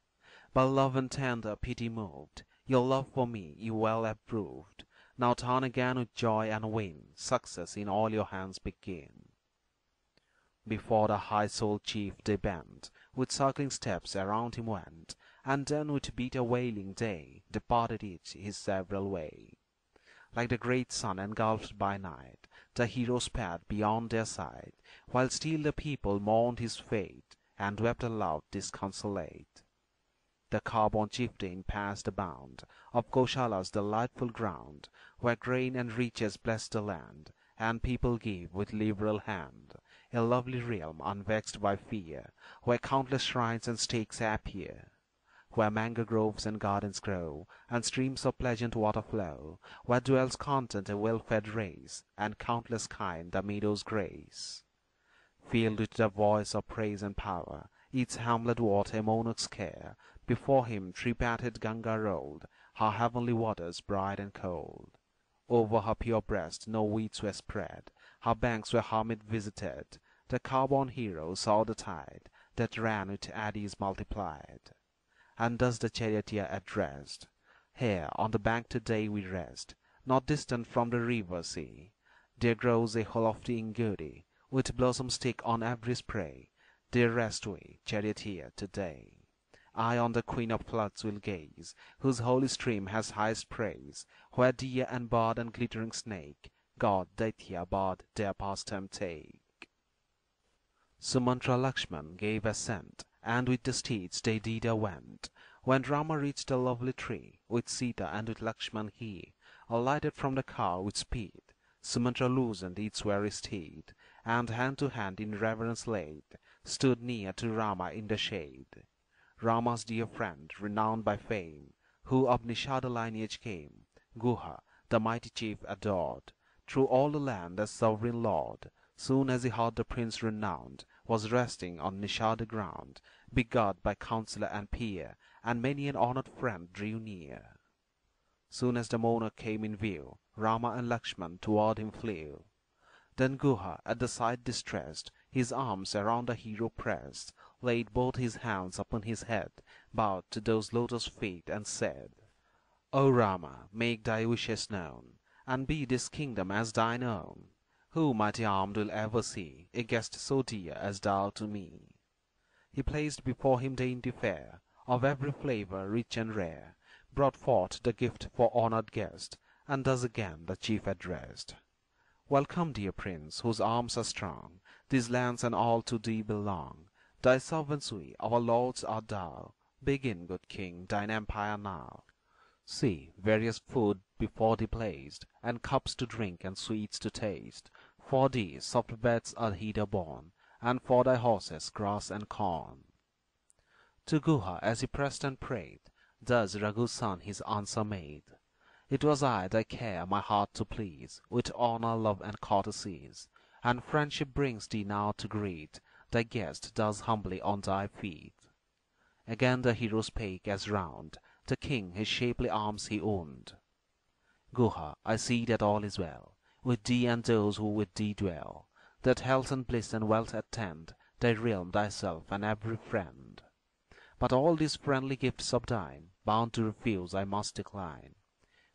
By love and tender pity moved, your love for me you well have proved. Now turn again with joy and win, success in all your hands begin. Before the high-souled chief they bent, with circling steps around him went, and then with bitter wailing they departed each his several way. Like the great sun engulfed by night, the hero sped beyond their sight, while still the people mourned his fate, and wept aloud disconsolate. The car-born chieftain passed the bound of Kausalya's delightful ground, where grain and riches bless the land, and people give with liberal hand. A lovely realm unvexed by fear, where countless shrines and stakes appear, where mango groves and gardens grow, and streams of pleasant water flow, where dwells content a well-fed race, and countless kind the meadows grace. Filled with the voice of praise and power, each hamlet what a monarch's care, before him tree-pathted Ganga rolled, her heavenly waters bright and cold. Over her pure breast no weeds were spread, her banks were hermit visited. The car-born hero saw the tide that ran with eddies multiplied. And thus the charioteer addressed, "Here on the bank today we rest, not distant from the river sea. There grows a lofty ingudi, with blossoms thick on every spray. There rest we, charioteer, today. I on the queen of floods will gaze, whose holy stream has highest praise, where deer and bird and glittering snake, God, Daitya, bird, their pastime take." Sumantra Lakshmana gave assent, and with the steeds they thither went. When Rama reached the lovely tree, with Sita and with Lakshmana he alighted from the car with speed. Sumantra loosened each weary steed, and hand to hand in reverence laid, stood near to Rama in the shade. Rama's dear friend, renowned by fame, who of Nishada lineage came, Guha, the mighty chief adored, through all the land as sovereign lord. Soon as he heard the prince renowned was resting on Nishada ground, beguiled by counsellor and peer, and many an honored friend drew near. Soon as the monarch came in view, Rama and Lakshmana toward him flew. Then Guha, at the sight distressed, his arms around the hero pressed, laid both his hands upon his head, bowed to those lotus feet, and said, "O Rama, make thy wishes known, and be this kingdom as thine own. Who, mighty armed, will ever see a guest so dear as thou to me?" He placed before him dainty fare, of every flavour rich and rare, brought forth the gift for honoured guest, and thus again the chief addressed: "Welcome, dear prince, whose arms are strong. These lands and all to thee belong. Thy servants we, our lords art thou. Begin, good king, thine empire now. See, various food before thee placed, and cups to drink and sweets to taste. For thee soft beds are hither borne, and for thy horses grass and corn." To Guha, as he pressed and prayed, thus Raghu's son his answer made: "It was I, thy care, my heart to please, with honour, love, and courtesies, and friendship brings thee now to greet thy guest thus humbly on thy feet." Again the hero spake, as round the king his shapely arms he wound: "Guha, I see that all is well with thee and those who with thee dwell, that health and bliss and wealth attend thy realm, thyself, and every friend. But all these friendly gifts of thine, bound to refuse, I must decline.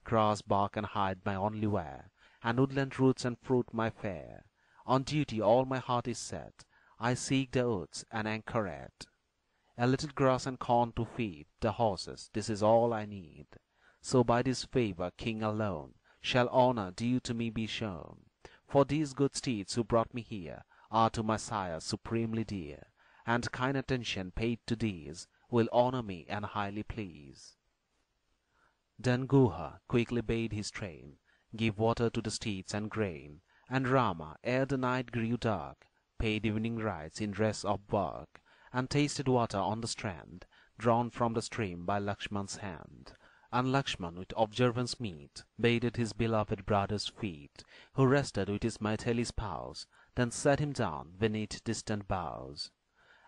Grass, bark, and hide my only wear, and woodland roots and fruit my fare. On duty all my heart is set, I seek the woods and anchor at. A little grass and corn to feed the horses, this is all I need. So by this favour, king alone, shall honour due to me be shown. For these good steeds who brought me here are to my sire supremely dear, and kind attention paid to these will honour me and highly please." Then Guha quickly bade his train give water to the steeds and grain, and Rama, ere the night grew dark, paid evening rites in dress of bark, and tasted water on the strand, drawn from the stream by Lakshmana's hand. And Lakshmana with observance meet bathed his beloved brother's feet, who rested with his Maithili spouse, then set him down beneath distant boughs.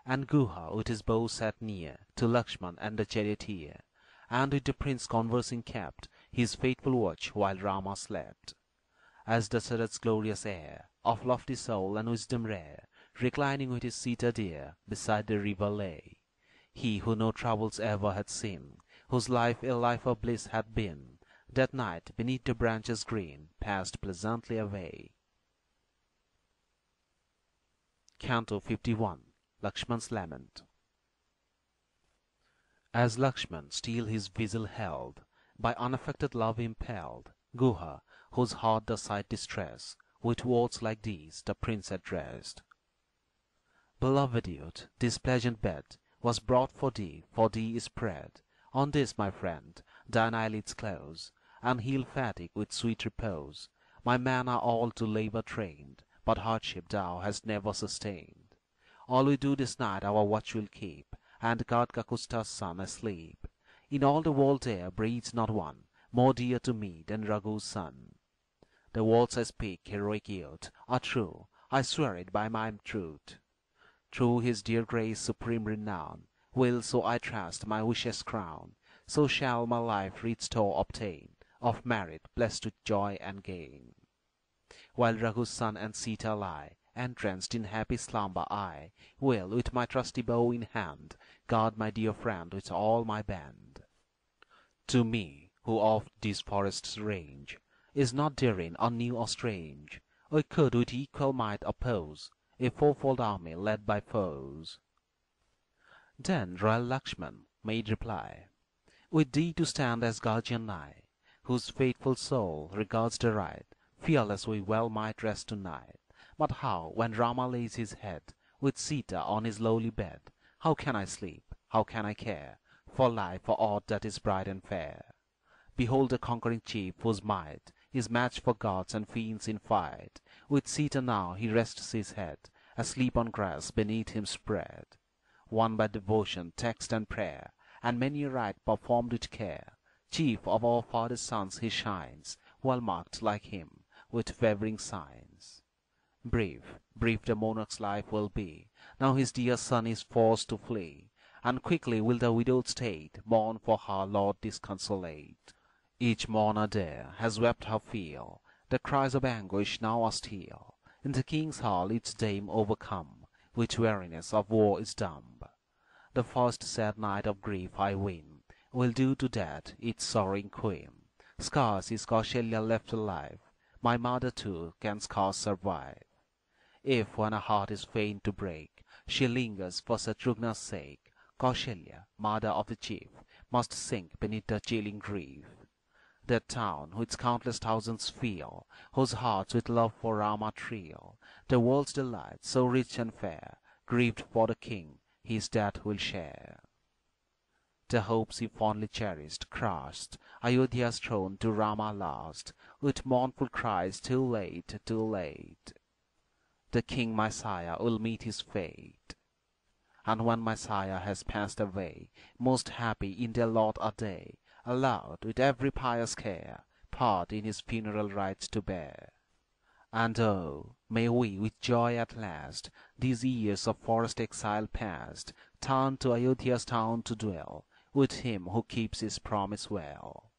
And Guha with his bow sat near to Lakshmana and the charioteer, and with the prince conversing kept his faithful watch while Rama slept. As Dasharatha's glorious heir, of lofty soul and wisdom rare, reclining with his Sita dear beside the river lay, he who no troubles ever had seen, whose life a life of bliss had been, that night beneath the branches green passed pleasantly away. Canto 51. Lakshman's Lament. As Lakshman still his vigil held, by unaffected love impelled, Guha, whose heart the sight distress, with words like these the prince addressed. Beloved youth, this pleasant bed was brought for thee is spread. On this, my friend, thine eyelids close, and heal fatigue with sweet repose. My men are all to labour trained, but hardship thou hast never sustained. All we do this night our watch will keep, and guard Kakusta's son asleep. In all the world there breathes not one more dear to me than Raghu's son. The words I speak, heroic youth, are true, I swear it by my truth. Through his dear grace supreme renown, will, so I trust, my wishes crown, so shall my life rich store obtain, of merit blessed with joy and gain. While Raghu's son and Sita lie, entranced in happy slumber, I will, with my trusty bow in hand, guard my dear friend with all my band. To me, who oft these forests range, is not therein or new or strange, I could with equal might oppose a fourfold army led by foes. Then royal Lakshman made reply, with thee to stand as guardian nigh, whose faithful soul regards the right, fearless we well might rest to-night. But how, when Rama lays his head with Sita on his lowly bed, how can I sleep, how can I care for life or aught that is bright and fair? Behold the conquering chief whose might is match for gods and fiends in fight. With Sita now he rests his head, asleep on grass beneath him spread. Won by devotion, text and prayer, and many a rite performed with care, chief of our father's sons he shines, well marked like him with favoring signs. Brief, brief the monarch's life will be, now his dear son is forced to flee, and quickly will the widowed state mourn for her lord disconsolate. Each mourner there has wept her fill, the cries of anguish now are still. In the king's hall each dame overcome, with weariness of war is dumb. The first sad night of grief, I ween, will do to death each sorrowing queen. Scarce is Kausalya left alive, my mother too can scarce survive. If when a heart is fain to break, she lingers for Shatrugna's sake, Kausalya, mother of the chief, must sink beneath the chilling grief. That town, which countless thousands feel, whose hearts with love for Rama thrill, the world's delight, so rich and fair, grieved for the king, his death will share. The hopes he fondly cherished, crushed, Ayodhya's throne to Rama lost, with mournful cries, too late, too late. The king, my sire, will meet his fate. And when my sire has passed away, most happy in their lot are they, allowed, with every pious care, part in his funeral rites to bear. And oh, may we, with joy at last, these years of forest exile past, turn to Ayodhya's town to dwell, with him who keeps his promise well.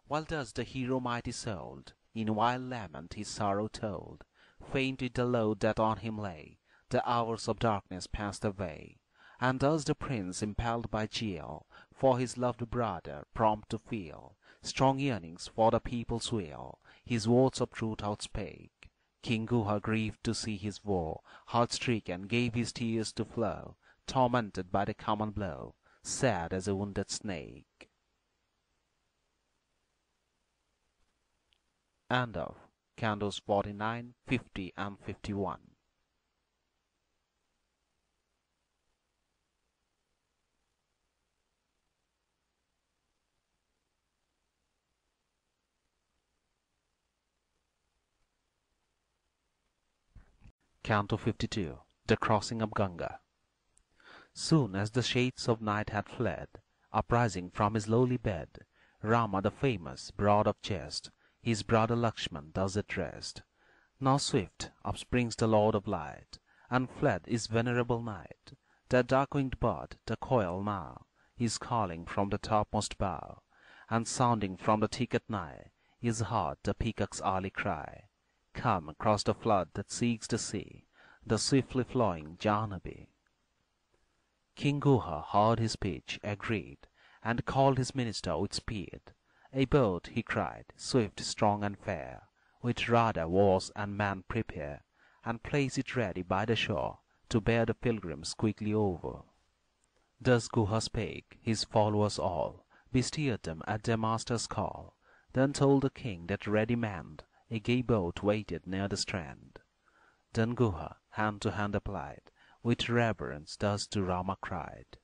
While thus the hero mighty souled, in wild lament his sorrow told, faint with the load that on him lay, the hours of darkness passed away. And thus the prince, impelled by zeal for his loved brother, prompt to feel strong yearnings for the people's weal, his words of truth outspake. King Guha, grieved to see his woe, heart-stricken, gave his tears to flow, tormented by the common blow, sad as a wounded snake. End of Cantos 49, 50 and 51. Canto 52. The Crossing of Ganga. Soon as the shades of night had fled, uprising from his lowly bed, Rama the famous, broad of chest, his brother Lakshman thus addressed. Now swift upsprings the Lord of Light, and fled his venerable knight. That dark-winged bird, the quail now, is calling from the topmost bough, and sounding from the thicket nigh, is heard the peacock's early cry. Come across the flood that seeks the sea, the swiftly flowing Jahnavi. King Guha heard his speech, agreed, and called his minister with speed. A boat, he cried, swift, strong, and fair, with rudder, oars, and man prepare, and place it ready by the shore, to bear the pilgrims quickly over. Thus Guha spake, his followers all besteered them at their master's call, then told the king that ready manned a gay boat waited near the strand. Then Guha, hand to hand applied, with reverence thus to Rama cried,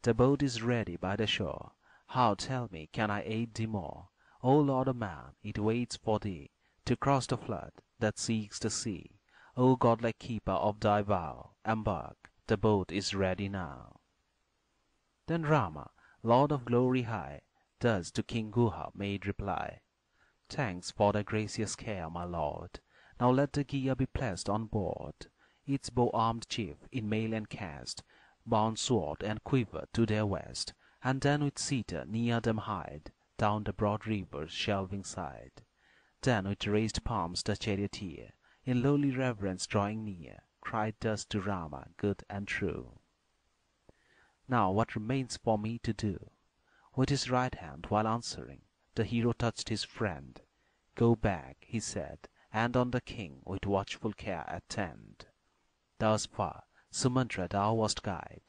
The boat is ready by the shore, how, tell me, can I aid thee more? O Lord of man, it waits for thee, to cross the flood that seeks the sea. O godlike keeper of thy vow, embark, the boat is ready now. Then Rama, Lord of glory high, thus to King Guha made reply, Thanks for thy gracious care, my lord. Now let the gear be placed on board, its bow-armed chief in mail and cast, bound sword and quiver to their west, and then with Sita near them hide, down the broad river's shelving side. Then with raised palms the charioteer, in lowly reverence drawing near, cried thus to Rama, good and true. Now what remains for me to do? With his right hand, while answering, the hero touched his friend. Go back, he said, and on the king with watchful care attend. Thus far, Sumatra thou wast guide,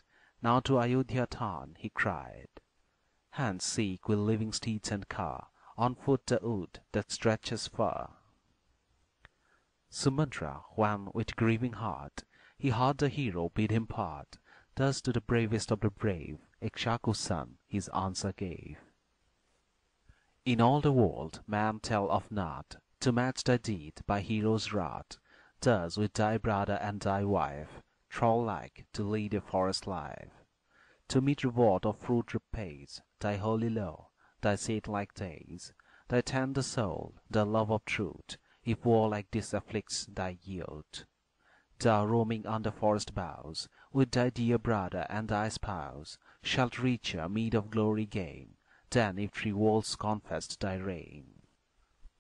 now to Ayodhya turn, he cried. Hence seek with living steeds and car, on foot the wood that stretches far. Sumatra, when with grieving heart he heard the hero bid him part, thus to the bravest of the brave, Ikshaku's son, his answer gave. In all the world man tell of naught, to match thy deed by heroes wrought, thus with thy brother and thy wife, troll-like to lead a forest life. To meet reward of fruit repays thy holy law, thy saint-like days, thy tender soul, the love of truth, if war like this afflicts thy youth. Thou roaming under forest boughs, with thy dear brother and thy spouse, shalt richer meed of glory gain, than if 3 worlds confessed thy reign.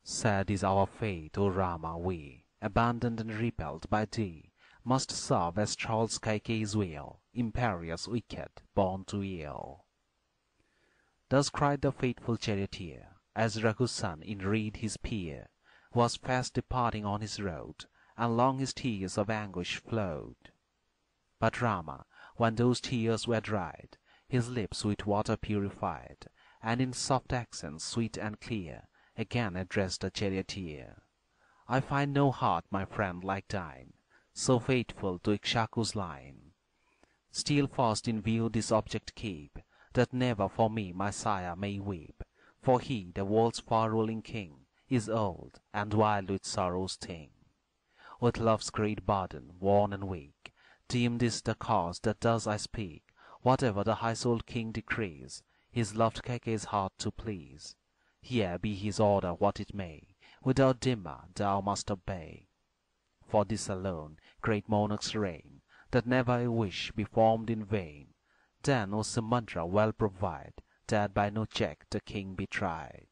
Sad is our fate, O Rama, we, abandoned and repelled by thee, must serve as trolls Kaikeyi's will, imperious, wicked, born to ill. Thus cried the faithful charioteer, as Raghu's son in reed his peer was fast departing on his road, and long his tears of anguish flowed. But Rama, when those tears were dried, his lips with water purified, and in soft accents sweet and clear, again addressed the charioteer. I find no heart, my friend, like thine, so faithful to Ikshaku's line. Still fast in view this object keep, that never for me my sire may weep, for he, the world's far-ruling king, is old, and wild with sorrow's sting. With love's great burden, worn and weak, deem this the cause that thus I speak, whatever the high-souled king decrees, his loved Kaikeyi's heart to please. Here be his order what it may, without dimmer thou must obey. For this alone great monarchs reign, that never a wish be formed in vain. Then, O Sumatra, well provide, that by no check the king be tried.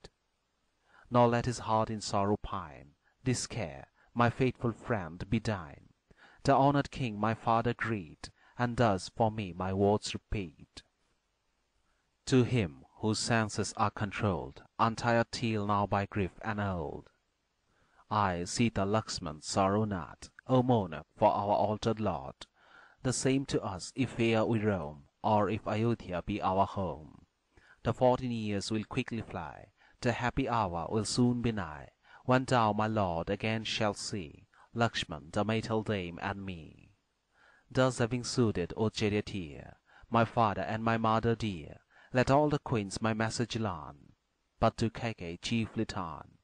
Nor let his heart in sorrow pine, this care, my faithful friend, be thine. The honored king my father greet, and thus for me my words repeat. To him whose senses are controlled, untired till now by grief and old, I, Sita, Lakshmana, sorrow not, O monarch, for our altered lord. The same to us if here we roam, or if Ayodhya be our home. The 14 years will quickly fly, the happy hour will soon be nigh, when thou, my lord, again shalt see Lakshmana, the Maital dame, and me. Thus having soothed, O charioteer, my father and my mother dear, let all the queens my message learn, but to Kaikeyi chiefly turn.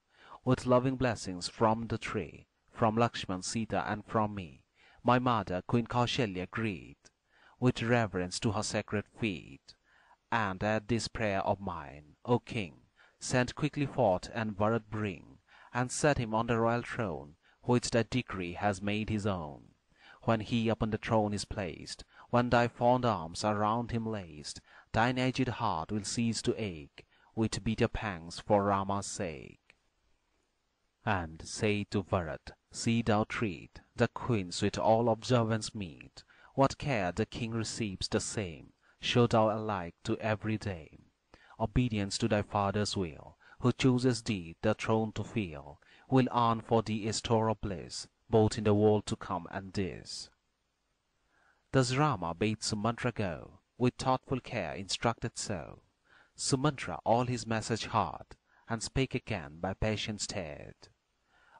With loving blessings from the tree, from Lakshmana, Sita, and from me, my mother, Queen Kausalya, greet, with reverence to her sacred feet. And at this prayer of mine, O king, send quickly forth and Bharat bring, and set him on the royal throne, which thy decree has made his own. when he upon the throne is placed, when thy fond arms are round him laced, thine aged heart will cease to ache with bitter pangs for Rama's sake. And say to Bharat, see thou treat the queens with all observance meet. What care the king receives the same, show thou alike to every dame. Obedience to thy father's will, who chooses thee the throne to fill, will earn for thee a store of bliss, both in the world to come and this. Thus Rama bade Sumantra go, with thoughtful care instructed so. Sumantra all his message heard, and spake again by patience stirred.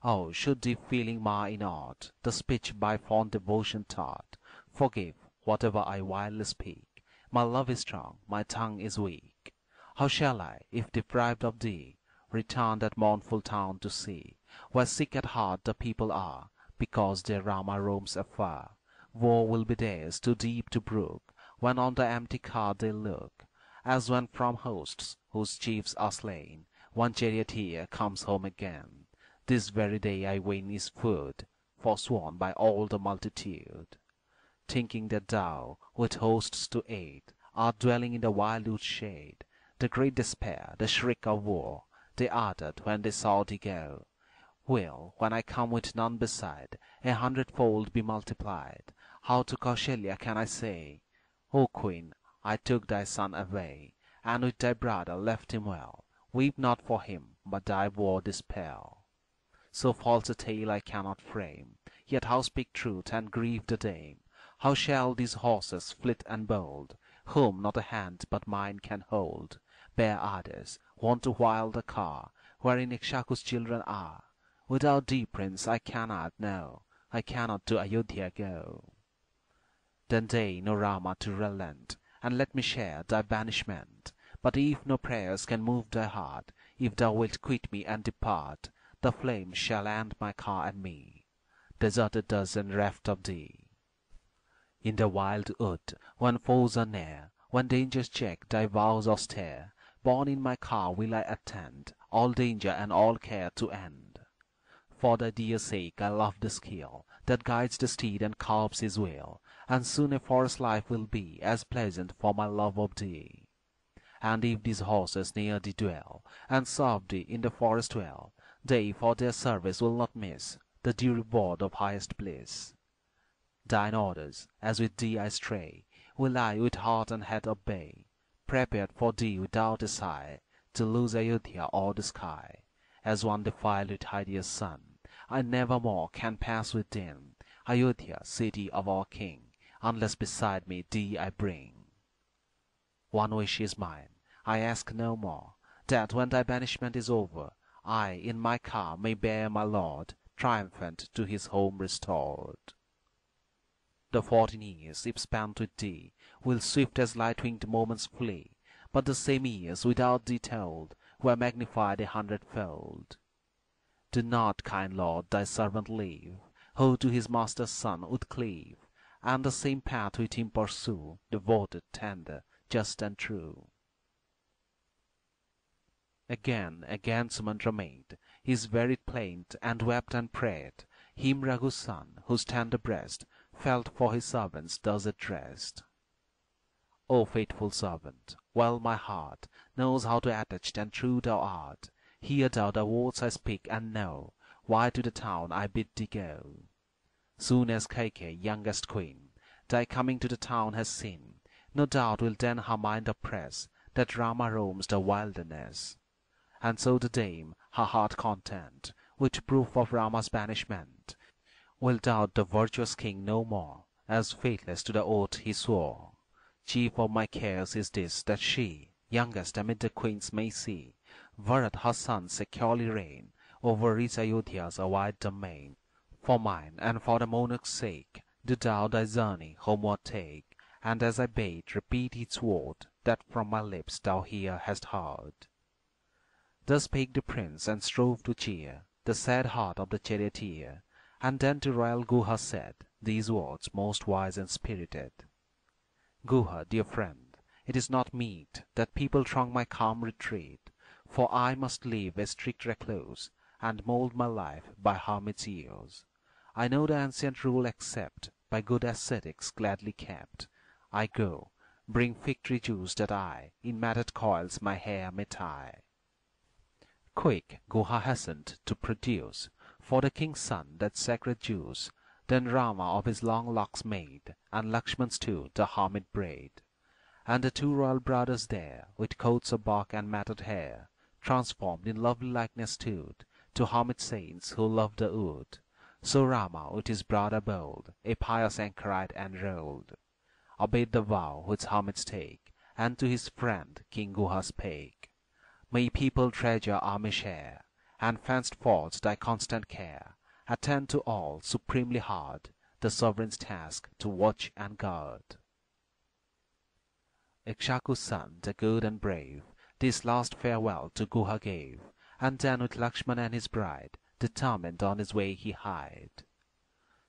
Oh, should deep feeling mar in aught the speech by fond devotion taught, forgive whatever I wildly speak. My love is strong, my tongue is weak. How shall I, if deprived of thee, return that mournful town to see, where sick at heart the people are, because their Rama roams afar? Woe will be theirs too deep to brook, when on the empty car they look, as when from hosts whose chiefs are slain, one charioteer comes home again. This very day I win his food, forsworn by all the multitude. Thinking that thou, with hosts to aid, art dwelling in the wildwood shade, the great despair, the shriek of war, they uttered when they saw thee go, will, when I come with none beside, 100-fold be multiplied. How to Kausalya can I say, O Queen, I took thy son away, and with thy brother left him well. Weep not for him, but thy woe dispel. So false a tale I cannot frame, yet how speak truth and grieve the dame? How shall these horses, fleet and bold, whom not a hand but mine can hold, bear others, want to while the car, wherein Ikshaku's children are? Without thee, Prince, I cannot, no, I cannot to Ayodhya go. Then deign, O Rama, to relent, and let me share thy banishment. But if no prayers can move thy heart, if thou wilt quit me and depart, the flames shall end my car and me, deserted thus and reft of thee. In the wild wood, when foes are near, when dangers check thy vows austere, borne in my car will I attend, all danger and all care to end. For thy dear sake I love the skill that guides the steed and curbs his will, and soon a forest life will be as pleasant for my love of thee. And if these horses near thee dwell, and serve thee in the forest well, they for their service will not miss the due reward of highest bliss. Thine orders, as with thee I stray, will I with heart and head obey, prepared for thee without a sigh, to lose Ayodhya or the sky. As one defiled with hideous sun, I never more can pass within Ayodhya, city of our King, unless beside me thee I bring. One wish is mine, I ask no more, that when thy banishment is over, I in my car may bear my lord, triumphant to his home restored. The 14 years, if spent with thee, will swift as light-winged moments flee, but the same years, without thee told, were magnified 100-fold. Do not, kind Lord, thy servant leave, who to his master's son would cleave, and the same path with him pursue, devoted, tender, just and true. Again Sumantra made his varied plaint, and wept and prayed, him Raghu's son, whose tender breast felt for his servants thus addressed. O faithful servant, well my heart knows how to attached and true thou art. Hear thou the words I speak, and know why to the town I bid thee go. Soon as Kaikeyi, youngest queen, thy coming to the town has seen, no doubt will then her mind oppress that Rama roams the wilderness. And so the dame, her heart content with proof of Rama's banishment, will doubt the virtuous king no more, as faithless to the oath he swore. Chief of my cares is this, that she, youngest amid the queens, may see Bharat her son securely reign over rich Ayodhya's a wide domain. For mine and for the monarch's sake, do thou thy journey homeward take, and as I bade, repeat each word that from my lips thou here hast heard. Thus spake the prince, and strove to cheer the sad heart of the charioteer, and then to royal Guha said these words most wise and spirited. Guha, dear friend, it is not meet that people throng my calm retreat, for I must live a strict recluse, and mould my life by hermit's years. I know the ancient rule accept, by good ascetics gladly kept. I go, bring fig tree juice that I in matted coils my hair may tie. Quick Guha hastened to produce for the king's son that sacred juice. Then Rama of his long locks made, and Lakshman's too the hermit braid. And the two royal brothers there, with coats of bark and matted hair, transformed in lovely likeness stood, to hermit saints who loved the wood. So Rama with his brother bold, a pious anchorite enrolled, obeyed the vow which hermits take, and to his friend King Guha spake. May people treasure army share, and fenced forts thy constant care. Attend to all supremely hard, the sovereign's task to watch and guard. Ikshaku's son, the good and brave, this last farewell to Guha gave, and then with Lakshmana and his bride, determined on his way he hied.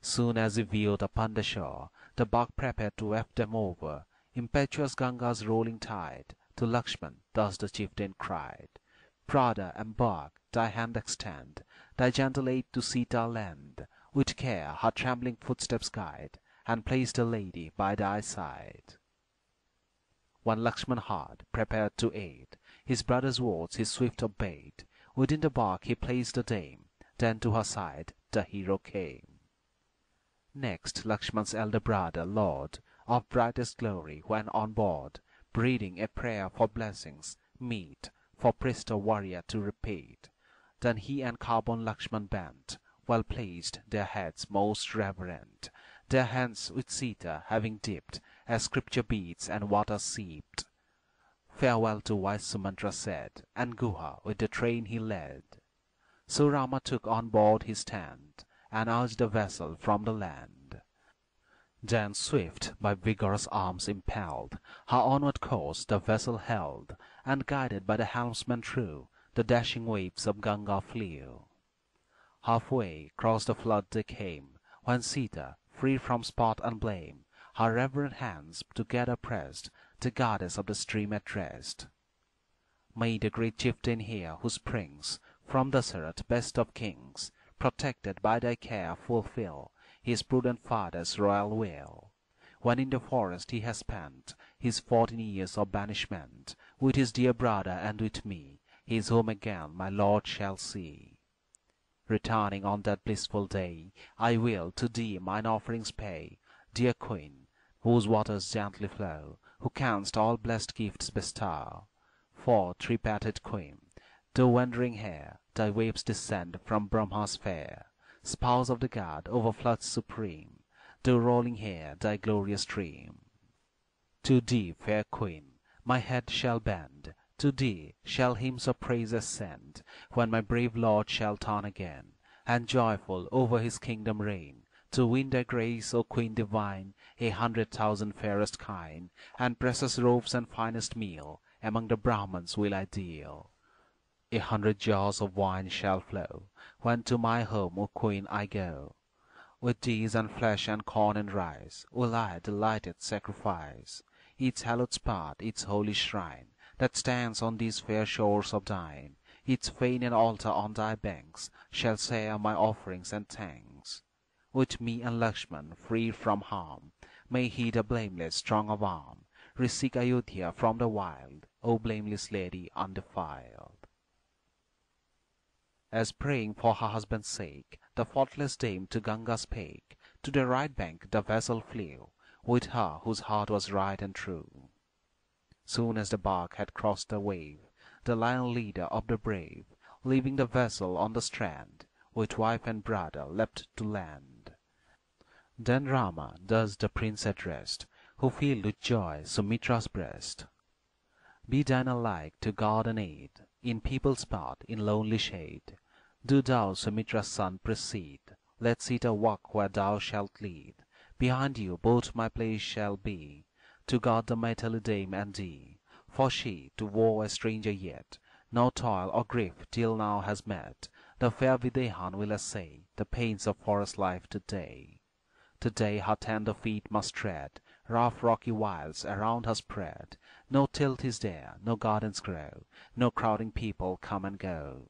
Soon as he viewed upon the shore, the bark prepared to waft them over, impetuous Ganga's rolling tide, to Lakshman thus the chieftain cried, Brother, embark, thy hand extend, thy gentle aid to Sita lend, with care her trembling footsteps guide, and place the lady by thy side. When Lakshman heard, prepared to aid, his brother's words he swift obeyed. Within the bark he placed the dame, then to her side the hero came. Next Lakshman's elder brother, Lord of brightest glory, went on board, breathing a prayer for blessings, meet for priest or warrior to repeat. Then he and Carbon Lakshman bent, well placed, their heads most reverent, their hands with Sita having dipped, as scripture beads and water seeped. Farewell to wise Sumatra said, and Guha with the train he led. So Rama took on board his stand, and urged the vessel from the land. Then swift, by vigorous arms impelled, her onward course the vessel held, and guided by the helmsman true, the dashing waves of Ganga flew. Halfway across the flood they came, when Sita, free from spot and blame, her reverent hands together pressed, the goddess of the stream addressed. May the great chieftain here who springs from Dasarat, best of kings, protected by thy care, fulfill his prudent father's royal will. When in the forest he has spent his 14 years of banishment, with his dear brother and with me, his home again my lord shall see. Returning on that blissful day, I will to thee mine offerings pay, dear queen, whose waters gently flow, who canst all blessed gifts bestow. For, three-petted queen, though wandering here, thy waves descend from Brahma's fair, spouse of the god over floods supreme, though rolling here thy glorious stream. To thee, fair queen, my head shall bend, to thee shall hymns of praise ascend, when my brave lord shall turn again, and joyful over his kingdom reign, to win thy grace, O Queen divine, 100,000 fairest kine, and precious robes and finest meal, among the Brahmans will I deal. 100 jars of wine shall flow, when to my home, O Queen, I go. With these and flesh and corn and rice, will I delighted sacrifice its hallowed spot, its holy shrine, that stands on these fair shores of thine. Its fane and altar on thy banks shall share my offerings and thanks. With me and Lakshman, free from harm, may he, the blameless, strong of arm, reseek Ayodhya from the wild, O blameless lady undefiled. As praying for her husband's sake, the faultless dame to Ganga spake, to the right bank the vessel flew, with her whose heart was right and true. Soon as the bark had crossed the wave, the lion leader of the brave, leaving the vessel on the strand, with wife and brother leapt to land. Then Rama thus the prince addressed, who filled with joy Sumitra's breast. Be thine alike to God and aid, in people's part, in lonely shade. Do thou, Sumitra's son, proceed, let Sita walk where thou shalt lead. Behind you both my place shall be, to guard the maternal dame and thee. For she, to war a stranger yet, no toil or grief till now has met. The fair Videhan will essay the pains of forest life today. Today her tender feet must tread rough rocky wilds around her spread. No tilt is there, no gardens grow, no crowding people come and go.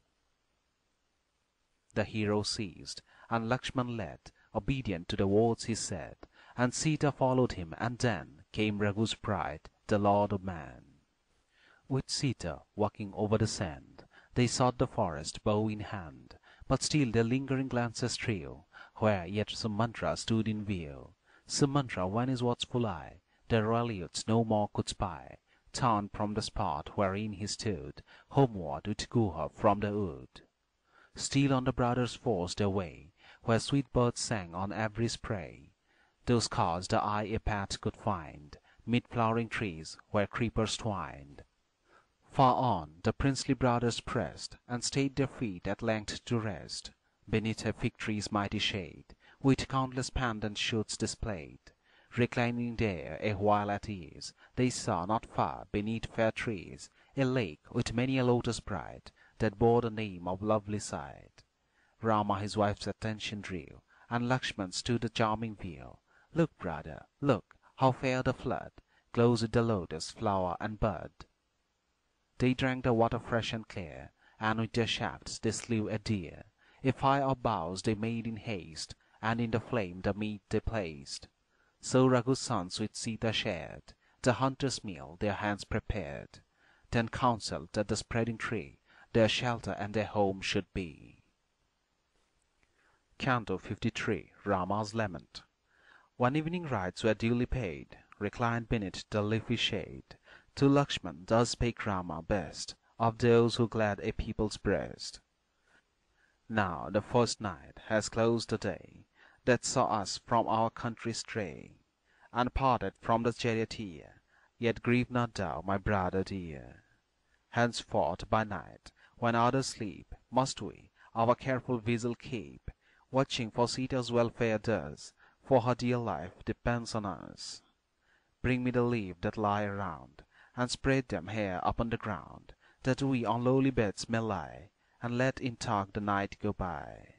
The hero ceased, and Lakshman led, obedient to the words he said, and Sita followed him, and then came Raghu's bride, the Lord of Man. With Sita walking over the sand, they sought the forest, bow in hand, but still their lingering glances trail, where yet Sumatra stood in view. Sumatra, when his watchful eye the royal youths no more could spy, turned from the spot wherein he stood, homeward would go her from the wood. Still on the brothers forced their way, where sweet birds sang on every spray, those scars the eye a path could find, mid flowering trees where creepers twined. Far on the princely brothers pressed, and stayed their feet at length to rest, beneath a fig tree's mighty shade, with countless pendant shoots displayed. Reclining there a while at ease, they saw not far beneath fair trees a lake with many a lotus bright, that bore the name of lovely sight. Rama his wife's attention drew, and Lakshmana stood a charming view. Look, brother, look, how fair the flood glows with the lotus flower and bud. They drank the water fresh and clear, and with their shafts they slew a deer. A fire of boughs they made in haste, and in the flame the meat they placed. So Raghu's sons with Sita shared the hunter's meal their hands prepared, then counselled that the spreading tree their shelter and their home should be. Canto 53. Rama's Lament. When evening rites were duly paid, reclined beneath the leafy shade, to Lakshmana thus spake Rama best of those who glad a people's breast. Now the first night has closed the day that saw us from our country stray, and parted from the charioteer. Yet grieve not thou, my brother dear. Henceforth by night, when others sleep, must we our careful vigil keep, watching for Sita's welfare thus, for her dear life depends on us. Bring me the leaves that lie around, and spread them here upon the ground, that we on lowly beds may lie, and let in talk the night go by.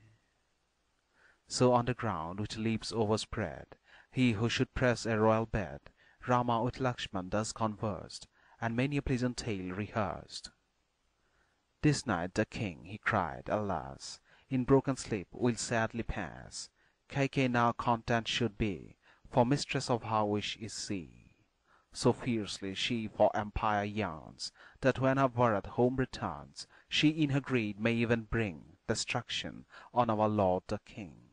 So on the ground with leaves overspread, he who should press a royal bed, Rama with Lakshmana thus conversed, and many a pleasant tale rehearsed. This night the king, he cried, alas, in broken sleep will sadly pass. Kaikeyi now content should be, for mistress of her wish is she. So fiercely she for empire yearns, that when her Bharat home returns, she in her greed may even bring destruction on our lord the king.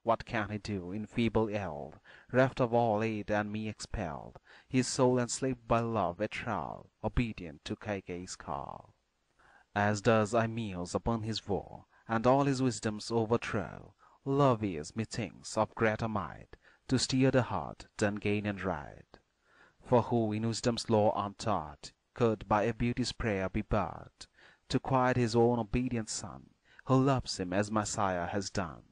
What can he do, in feeble eld, reft of all aid and me expelled, his soul enslaved by love a thrall, obedient to Kaikeyi's call? As does I muse upon his woe, and all his wisdoms overthrow, love is, methinks, of greater might, to steer the heart than gain and right. For who in wisdom's law untaught could by a beauty's prayer be bought, to quiet his own obedient son, who loves him as Messiah has done?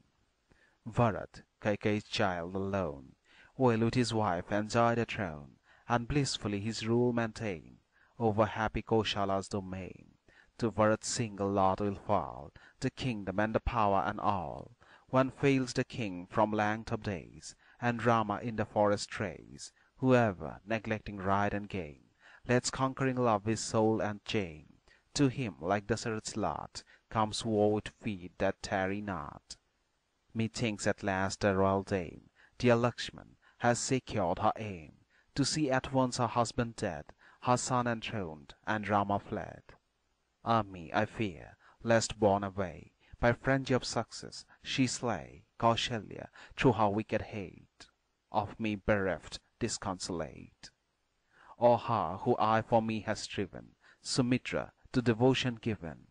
Bharat, Kaikeyi's child alone, will with his wife enjoy the throne, and blissfully his rule maintain over happy Kausalya's domain. To Bharat's single lot will fall the kingdom and the power and all, when fails the king from length of days, and Rama in the forest strays. Whoever, neglecting right and gain, lets conquering love his soul enchain, to him, like Dasarat's lot, comes woe with feet that tarry not. Methinks at last the royal dame, dear Lakshmana, has secured her aim, to see at once her husband dead, her son enthroned, and Rama fled. Ah me, I fear, lest borne away by frenzy of success, she slay Kausalya through her wicked hate, of me bereft, disconsolate. Or her who aye for me has striven, Sumitra, to devotion given.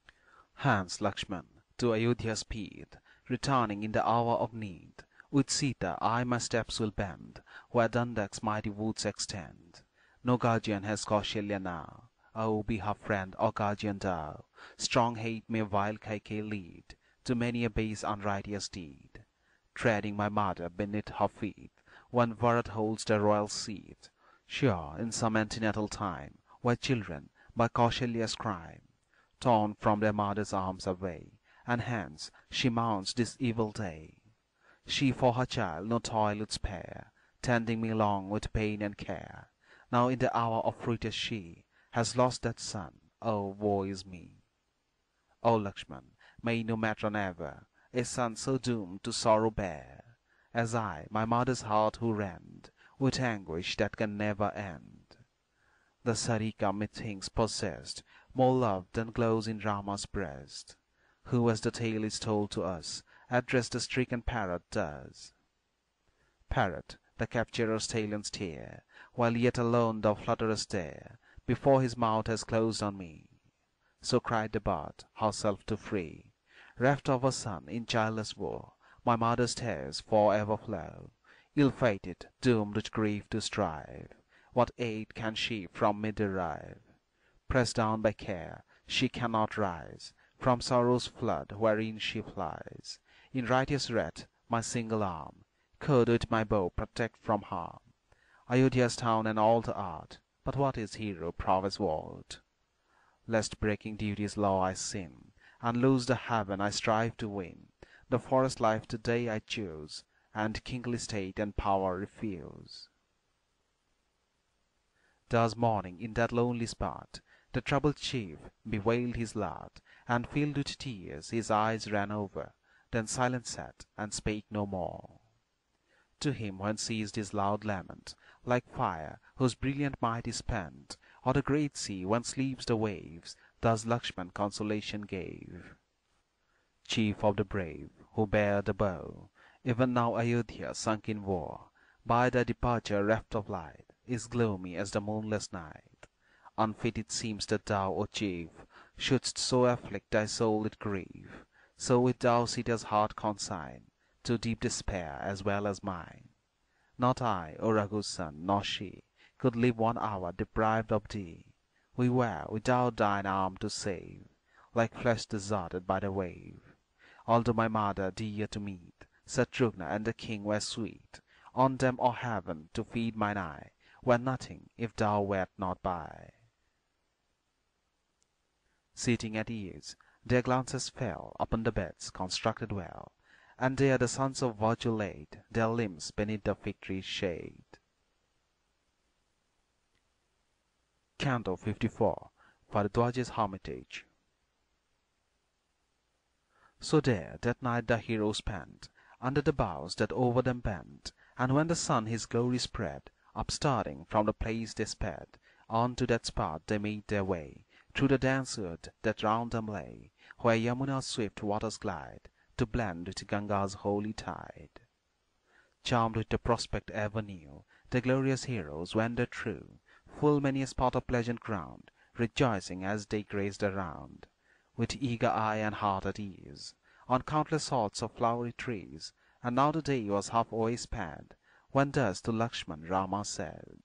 Hence, Lakshmana, to Ayodhya speed, returning in the hour of need. With Sita I my steps will bend, where Dandak's mighty woods extend. No guardian has Kausalya now. Oh, be her friend or guardian thou. Strong hate may vile Kaikeyi lead to many a base unrighteous deed, treading my mother beneath her feet, when Bharat holds the royal seat. Sure, in some antenatal time, were children, by Kausalya's crime, torn from their mother's arms away, and hence she mourns this evil day. She for her child no toil would spare, tending me long with pain and care. Now in the hour of fruitage she has lost that son. Oh, woe is me! O Lakshmana, may no matron ever a son so doomed to sorrow bear. as I, my mother's heart who rend with anguish that can never end. The Sarika methinks possessed more love than glows in Rama's breast, who, as the tale is told to us, addressed the stricken parrot thus: Parrot, the capturer's talons tear, while yet alone thou flutterest there, before his mouth has closed on me. So cried the bird, herself to free. Reft of a son in childless woe, my mother's tears for ever flow. Ill-fated, doomed with grief to strive, what aid can she from me derive? Pressed down by care, she cannot rise from sorrow's flood wherein she flies. In righteous wrath, my single arm could with my bow protect from harm Ayodhya's town and all the art, but what is hero prowess world? Lest breaking duty's law I sin, and lose the heaven I strive to win, the forest life today I choose, and kingly state and power refuse. Thus mourning in that lonely spot, the troubled chief bewailed his lot, and filled with tears his eyes ran over, then silent sat, and spake no more. To him when ceased his loud lament, like fire whose brilliant might is spent, or the great sea when sleeps the waves, thus Lakshmana consolation gave. Chief of the brave, who bear the bow, even now Ayodhya sunk in war, by thy departure reft of light, is gloomy as the moonless night. Unfit it seems that thou, O chief, shouldst so afflict thy soul with grief, so with thou Sita's heart consign to deep despair as well as mine. Not I, O Raghu's son, nor she, could live 1 hour deprived of thee. We were without thine arm to save, like flesh deserted by the wave. Although my mother dear to meet, Satrugna and the king were sweet, on them or heaven to feed mine eye were nothing if thou wert not by. Sitting at ease, their glances fell upon the beds constructed well, and there the sons of virtue laid their limbs beneath the fig tree's shade. Canto 54. Bharadwaja's Hermitage. So there that night the heroes spent, under the boughs that over them bent, and when the sun his glory spread, upstarting from the place they sped, on to that spot they made their way, through the dense wood that round them lay, where Yamuna's swift waters glide, to blend with Ganga's holy tide. Charmed with the prospect ever new, the glorious heroes wandered through full many a spot of pleasant ground, rejoicing as they grazed around, with eager eye and heart at ease, on countless sorts of flowery trees. And now the day was half away sped, when thus to Lakshmana Rama said: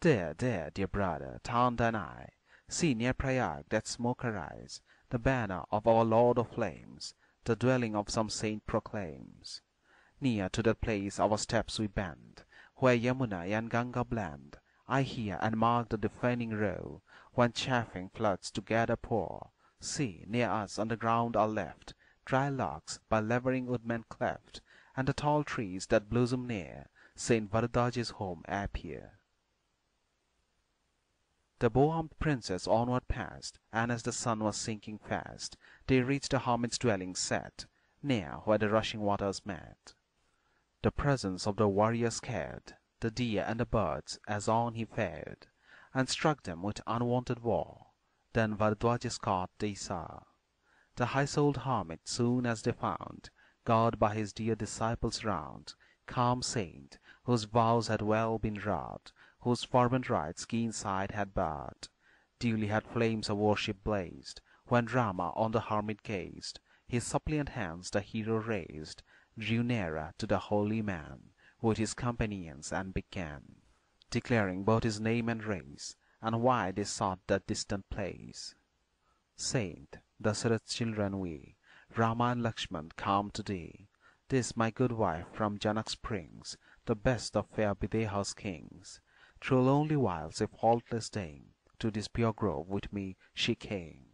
There, there, dear brother, turn thine eye, see near Prayag that smoke arise, the banner of our Lord of Flames, the dwelling of some saint proclaims. Near to that place our steps we bend, where Yamuna and Ganga blend. I hear and mark the deafening row, when chafing floods together pour. See, near us on the ground are left dry logs by laboring woodmen cleft, and the tall trees that blossom near Saint Bharadwaja's home appear. The bow-armed princess onward passed, and as the sun was sinking fast, they reached the hermit's dwelling set, near where the rushing waters met. The presence of the warrior scared the deer and the birds as on he fared, and struck them with unwonted war. Then Bharadwaja's cot they saw. The high-souled hermit soon as they found, guarded by his dear disciples round, calm saint, whose vows had well been wrought, whose fervent rites keen sight had barred. Duly had flames of worship blazed, when Rama on the hermit gazed. His suppliant hands the hero raised, drew nearer to the holy man with his companions, and began declaring both his name and race, and why they sought that distant place. Saint, Dasarath's children we, Rama and Lakshmana, come to thee. This my good wife from Janak springs, the best of fair Videha's kings. Through lonely wilds a faultless dame, to this pure grove with me she came.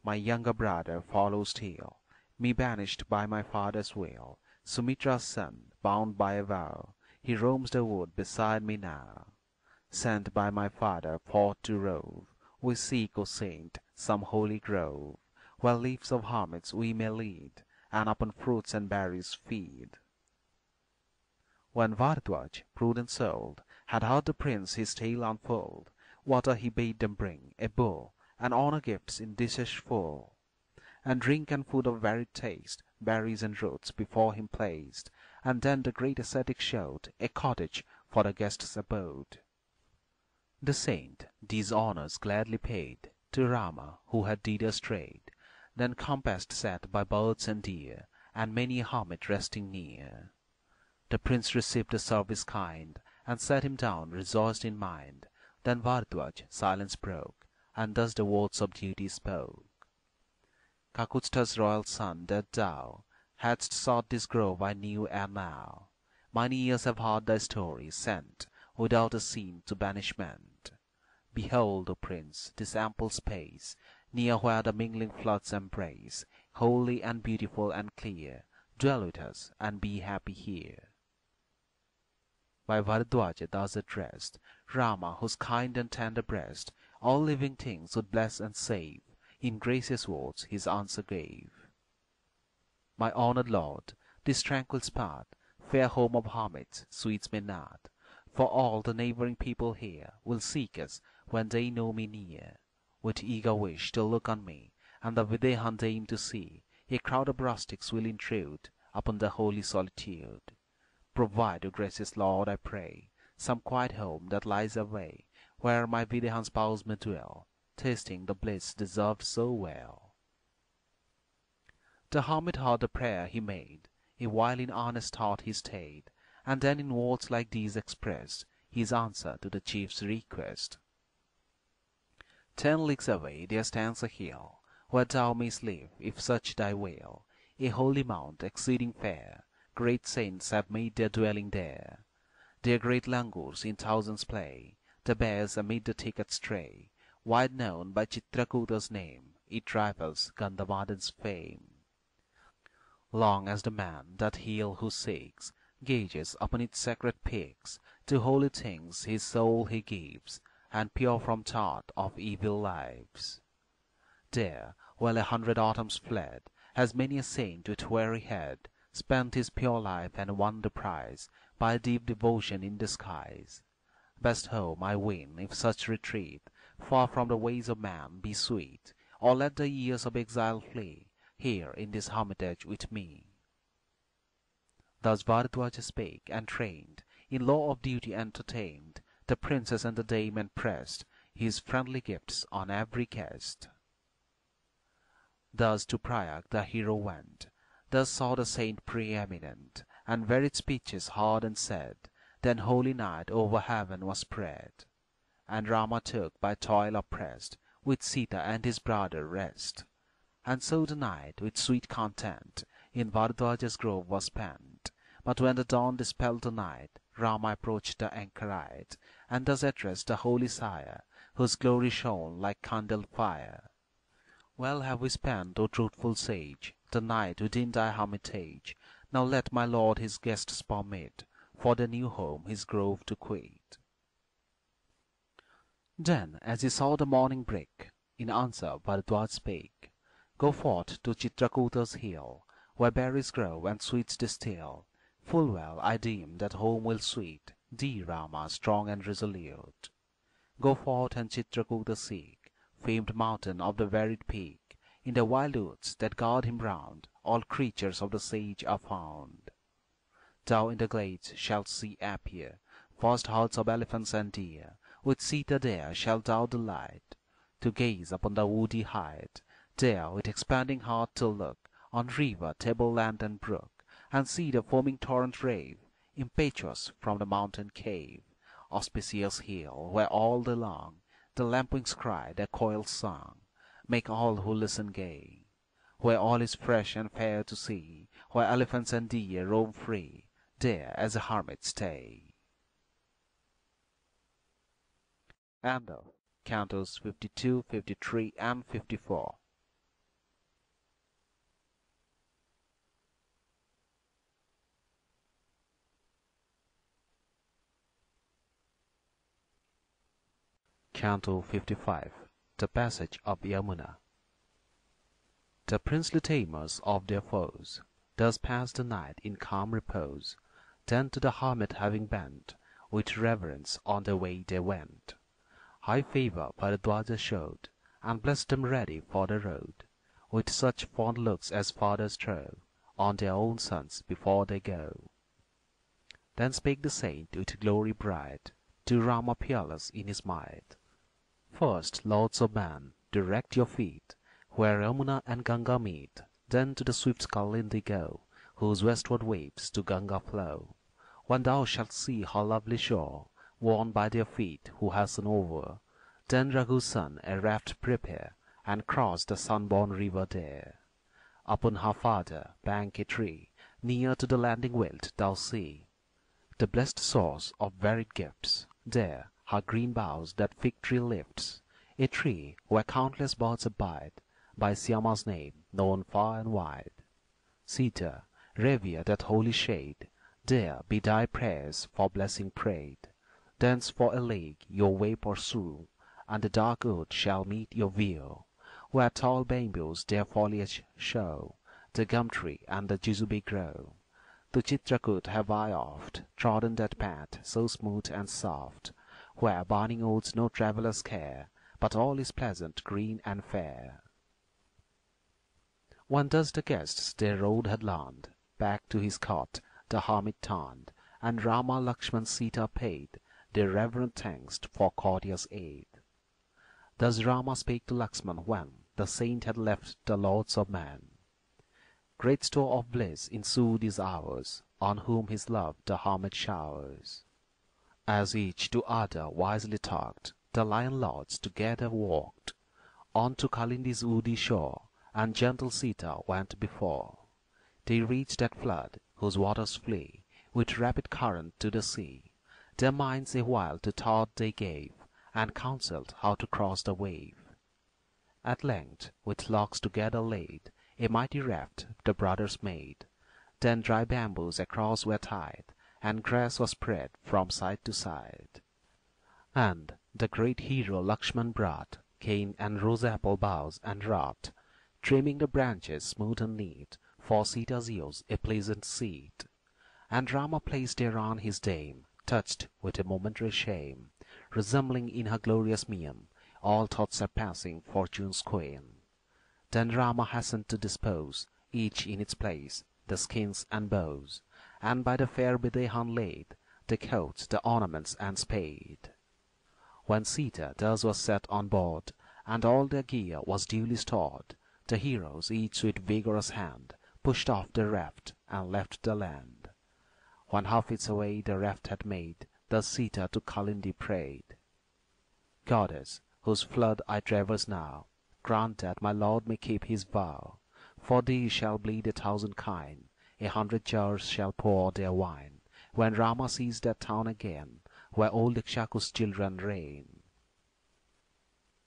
My younger brother follows still, me banished by my father's will. Sumitra's son, bound by a vow, he roams the wood beside me now. Sent by my father forth to rove, we seek, O saint, some holy grove, where leaves of hermits we may lead, and upon fruits and berries feed. When Bharadwaj, prudent souled, had heard the prince his tale unfold, water he bade them bring, a bowl, and honor gifts in dishes full, and drink and food of varied taste, berries and roots before him placed, and then the great ascetic showed a cottage for the guest's abode. The saint these honors gladly paid to Rama, who had thither strayed, then compassed sat by birds and deer, and many a hermit resting near. The prince received the service kind, and sat him down rejoiced in mind. Then Bharadwaj silence broke, and thus the words of duty spoke. Kakutsta's royal son, that thou hadst sought this grove I knew ere now. Mine ears have heard thy story, sent without a scene to banishment. Behold, O prince, this ample space, near where the mingling floods embrace, holy and beautiful and clear. Dwell with us, and be happy here. By Bharadwaja thus addressed, Rama, whose kind and tender breast all living things would bless and save, in gracious words his answer gave. My honored lord, this tranquil spot, fair home of hermits, suits me not, for all the neighboring people here will seek us when they know me near, with eager wish to look on me, and the Videhan dame to see. A crowd of rustics will intrude upon the holy solitude. Provide, O gracious Lord, I pray, some quiet home that lies away, where my Videhan spouse may dwell, tasting the bliss deserved so well. The hermit heard the prayer he made, a while in earnest thought he stayed, and then in words like these expressed his answer to the chief's request. 10 leagues away there stands a hill, where thou mayst live, if such thy will, a holy mount exceeding fair. Great saints have made their dwelling there. Their great langurs in thousands play, the bears amid the thicket stray. Wide known by Chitrakota's name, it rivals Gandhamadhan's fame. Long as the man that hill who seeks gazes upon its sacred peaks, to holy things his soul he gives, and pure from thought of evil lives. There, while 100 autumns fled, has many a saint with weary head spent his pure life and won the prize by deep devotion in disguise. Best home, I ween, if such retreat far from the ways of man be sweet, or let the years of exile flee here in this hermitage with me. Thus Bharadwaja spake, and trained in law of duty entertained the princess and the dame, and pressed his friendly gifts on every guest. Thus to Prayag the hero went, thus saw the saint preeminent, and varied speeches heard and said. Then holy night over heaven was spread, and Rama took by toil oppressed with Sita and his brother rest. And so the night with sweet content in Bharadwaja's grove was spent. But when the dawn dispelled the night, Rama approached the anchorite, and thus addressed the holy sire, whose glory shone like candle fire. Well have we spent, O truthful sage, the night within thy hermitage. Now let my lord his guests permit, for their new home his grove to quit. Then, as he saw the morning break, in answer Bharadwaj spake, Go forth to Chitrakota's hill, where berries grow and sweets distill. Full well I deem that home will suit thee, Rama, strong and resolute. Go forth and Chitrakuta seek, famed mountain of the varied peak. In the wild woods that guard him round, all creatures of the sage are found. Thou in the glades shalt see appear vast herds of elephants and deer. With Sita there shalt thou delight to gaze upon the woody height. There with expanding heart to look on river, tableland, and brook, and see the foaming torrent rave impetuous from the mountain cave. Auspicious hill, where all day long the lapwings cry their coil song, make all who listen gay. Where all is fresh and fair to see, where elephants and deer roam free, there as a hermit stay. End of Cantos 52, 53, and 54. Canto 55. The Passage of Yamuna. The princely tamers of their foes thus passed the night in calm repose. Then to the hermit having bent, with reverence on their way they went. High favour Bharadwaja showed, and blessed them ready for the road, with such fond looks as fathers throw on their own sons before they go. Then spake the saint with glory bright to Rama peerless in his might. First, lords of man, direct your feet where Yamuna and Ganga meet, then to the swift Kalindi go, whose westward waves to Ganga flow. When thou shalt see her lovely shore, worn by their feet who hasten over, then Raghu's son a raft prepare, and cross the sun-born river there. Upon her farther bank a tree, near to the landing wilt thou see, the blessed source of varied gifts. There her green boughs that fig tree lifts, a tree where countless birds abide, by Syama's name known far and wide. Sita, revere that holy shade, there be thy prayers for blessing prayed. Thence for a league your way pursue, and the dark wood shall meet your view, where tall bamboos their foliage show, the gum tree and the jujube grow. To Chitrakoot have I oft trodden that path so smooth and soft, where burning oats no travellers care, but all is pleasant, green and fair. When thus the guests their road had learned, back to his cot the hermit turned, and Rama, Lakshmana, Sita paid their reverent thanks for courteous aid. Thus Rama spake to Lakshmana when the saint had left the lords of man. Great store of bliss ensued is ours, on whom his love the hermit showers. As each to other wisely talked, the lion lords together walked on to Kalindi's woody shore, and gentle Sita went before. They reached that flood whose waters flee with rapid current to the sea. Their minds a while to thought they gave, and counselled how to cross the wave. At length, with logs together laid, a mighty raft the brothers made. Then dry bamboos across were tied, and grass was spread from side to side. And the great hero Lakshmana brought cane and rose-apple boughs and wrought, trimming the branches smooth and neat, for Sita's use a pleasant seat. And Rama placed thereon his dame, touched with a momentary shame, resembling in her glorious mien all thought surpassing Fortune's queen. Then Rama hastened to dispose, each in its place, the skins and bows, and by the fair Videhan laid the coats, the ornaments, and spade. When Sita thus was set on board, and all their gear was duly stored, the heroes each with vigorous hand pushed off the raft and left the land. When half its way the raft had made, thus Sita to Kalindi prayed. Goddess, whose flood I traverse now, grant that my lord may keep his vow. For thee shall bleed 1,000 kine, 100 jars shall pour their wine, when Rama sees that town again, where old Ikshaku's children reign.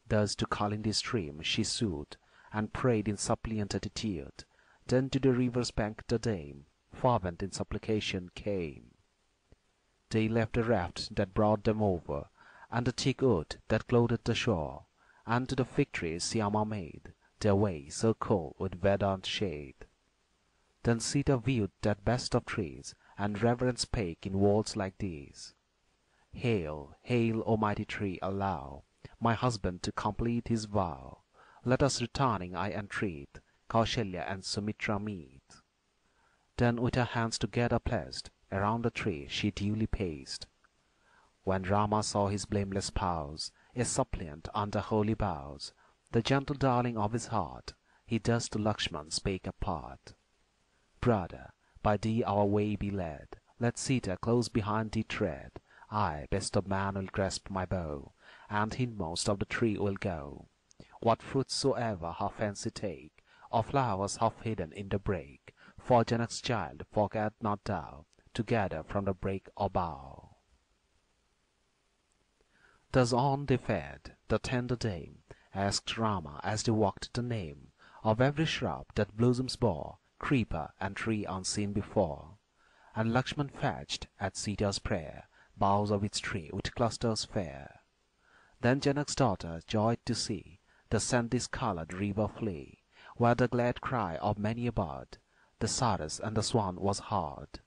Thus to Kalindi's stream she sued, and prayed in suppliant attitude. Then to the river's bank the dame, fervent in supplication, came. They left the raft that brought them over, and the thick wood that clothed the shore, and to the fig trees Syama made their way so cool with verdant shade. Then Sita viewed that best of trees, and reverence spake in words like these: Hail, hail, O mighty tree, allow my husband to complete his vow. Let us returning, I entreat, Kausalya and Sumitra meet. Then with her hands together placed, around the tree she duly paced. When Rama saw his blameless spouse, a suppliant under holy boughs, the gentle darling of his heart, he thus to Lakshmana spake apart: Brother, by thee our way be led, let Sita close behind thee tread. I, best of man, will grasp my bow, and hindmost of the tree will go. What fruits soever her fancy take, or flowers half hidden in the brake, for Janak's child forget not thou to gather from the brake or bough. Thus on they fared. The tender dame asked Rama as they walked the name of every shrub that blossoms bore, creeper and tree unseen before. And Lakshmana fetched, at Sita's prayer, boughs of its tree with clusters fair. Then Janak's daughter joyed to see the sandy-scarlet river flee, where the glad cry of many a bird, the sargas and the swan was heard.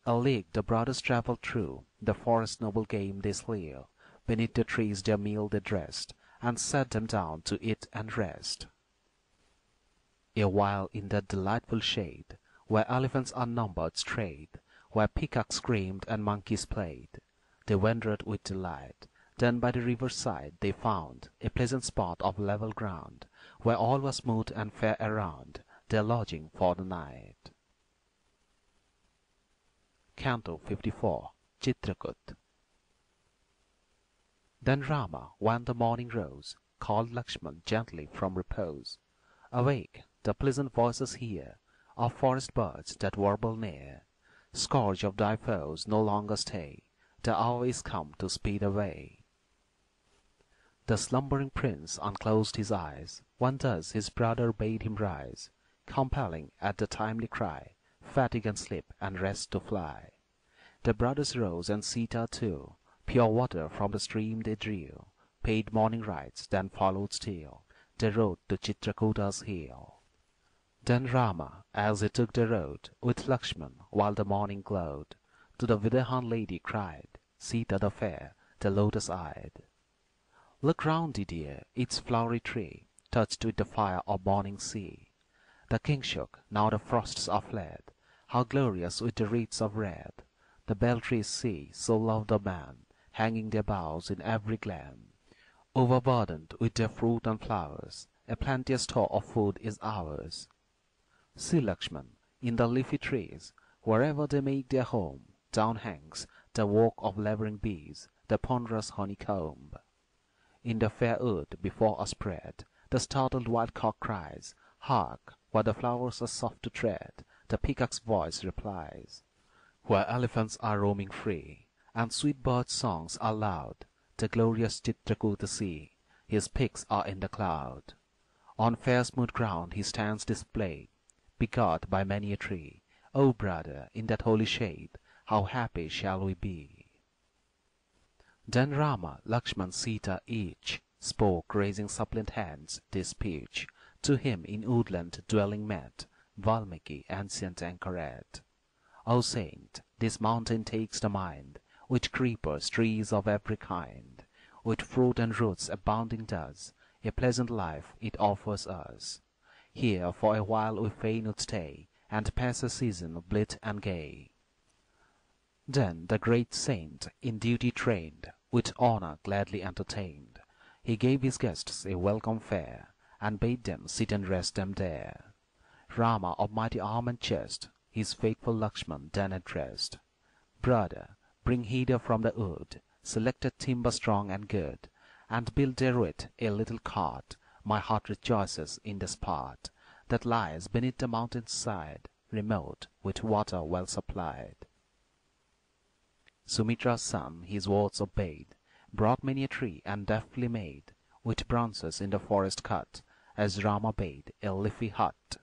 A league the brothers travelled through, the forest noble game they slew, beneath the trees their meal they dressed, and sat them down to eat and rest. A while in that delightful shade, where elephants unnumbered strayed, where peacocks screamed and monkeys played, they wandered with delight. Then by the river's side they found a pleasant spot of level ground, where all was smooth and fair around, their lodging for the night. Canto 54. Chitrakoot. Then Rama, when the morning rose, called Lakshmana gently from repose. Awake, the pleasant voices hear of forest birds that warble near. Scourge of thy foes, no longer stay, the hour is come to speed away. The slumbering prince unclosed his eyes, when thus his brother bade him rise, compelling at the timely cry, fatigue and sleep and rest to fly. The brothers rose, and Sita too, pure water from the stream they drew, paid morning rites, then followed still the road to Chitrakoot's hill. Then Rama, as he took the road, with Lakshmana, while the morning glowed, to the Videhan lady cried, Sita the fair, the lotus-eyed, look round thee, dear, each flowery tree, touched with the fire of morning sea. The king shook, now the frosts are fled, how glorious with the wreaths of red! The bell trees see, so loved of man, hanging their boughs in every glen, overburdened with their fruit and flowers, a plenteous store of food is ours. See, Lakshman, in the leafy trees, wherever they make their home, down hangs the work of labouring bees, the ponderous honeycomb. In the fair wood before us spread, the startled wild cock cries, hark, where the flowers are soft to tread, the peacock's voice replies. Where elephants are roaming free, and sweet bird songs are loud, the glorious Chitrakoot see, his peaks are in the cloud. On fair smooth ground he stands displayed, begot by many a tree. O brother, in that holy shade, how happy shall we be! Then Rama, Lakshmana, Sita each spoke, raising suppliant hands, this speech. To him in woodland dwelling met Valmiki, ancient anchoret. O saint, this mountain takes the mind, with creepers, trees of every kind, with fruit and roots abounding thus, a pleasant life it offers us. Here for a while we fain would stay, and pass a season blithe and gay. Then the great saint, in duty trained, with honour gladly entertained, he gave his guests a welcome fare, and bade them sit and rest them there. Rama of mighty arm and chest, his faithful Lakshmana then addressed. Brother, bring hither from the wood selected timber strong and good, and build therewith a little cot. My heart rejoices in the spot that lies beneath the mountain's side, remote, with water well supplied. Sumitra's son his words obeyed, brought many a tree and deftly made, with bronzes in the forest cut, as Rama bade, a leafy hut.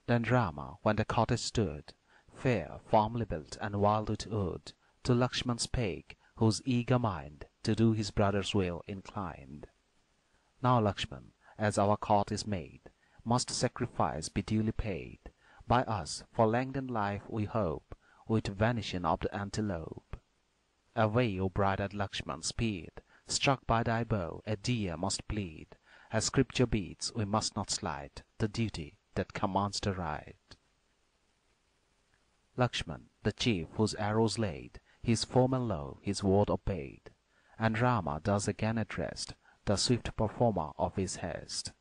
Then Rama, when the cottage stood, fair, firmly built, and walled with wood, to Lakshmana spake, whose eager mind to do his brother's will inclined. Now, Lakshman, as our cot is made, must sacrifice be duly paid by us for lengthened life we hope, with vanishing of the antelope. Away, O bright-eyed Lakshman, speed! Struck by thy bow, a deer must bleed. As Scripture bids, we must not slight the duty that commands the right. Lakshman, the chief whose arrows laid his foeman low, his word obeyed, and Rama thus again addressed the swift performer of his haste.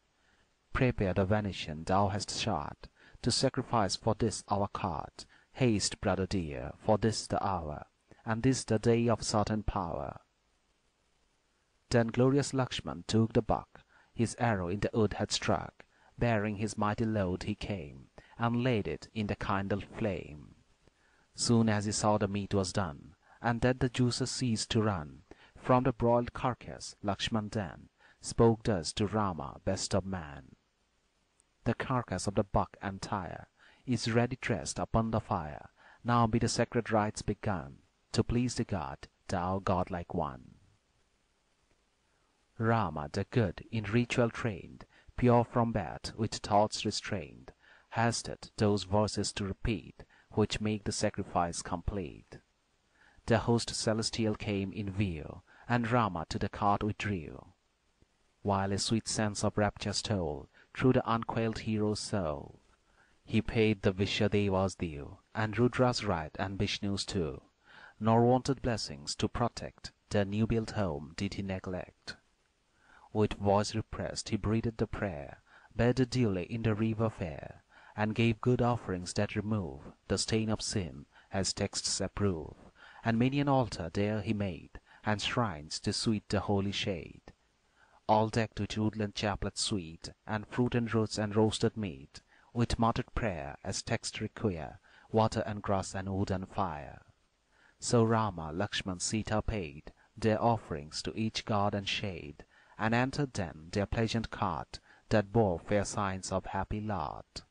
Prepare the vanishing thou hast shot, to sacrifice for this our cart. Haste, brother dear, for this the hour, and this the day of certain power. Then glorious Lakshman took the buck, his arrow in the wood had struck, bearing his mighty load he came, and laid it in the kindled flame. Soon as he saw the meat was done, and that the juices ceased to run from the broiled carcass, Lakshman then spoke thus to Rama, best of man. The carcass of the buck entire is ready dressed upon the fire. Now be the sacred rites begun, to please the god, thou godlike one. Rama the good, in ritual trained, pure from birth, with thoughts restrained, hasted those verses to repeat, which make the sacrifice complete. The host celestial came in view, and Rama to the cart withdrew, while a sweet sense of rapture stole through the unquailed hero's soul. He paid the Vishadevas due, and Rudra's right and Vishnu's too, nor wanted blessings to protect their new-built home did he neglect. With voice repressed he breathed the prayer, bathed duly in the river fair, and gave good offerings that remove the stain of sin, as texts approve. And many an altar there he made, and shrines to suit the holy shade, all decked with woodland chaplets sweet, and fruit and roots and roasted meat, with muttered prayer as text require, water and grass and wood and fire. So Rama, Lakshmana, Sita paid their offerings to each god and shade, and entered then their pleasant cart that bore fair signs of happy lot.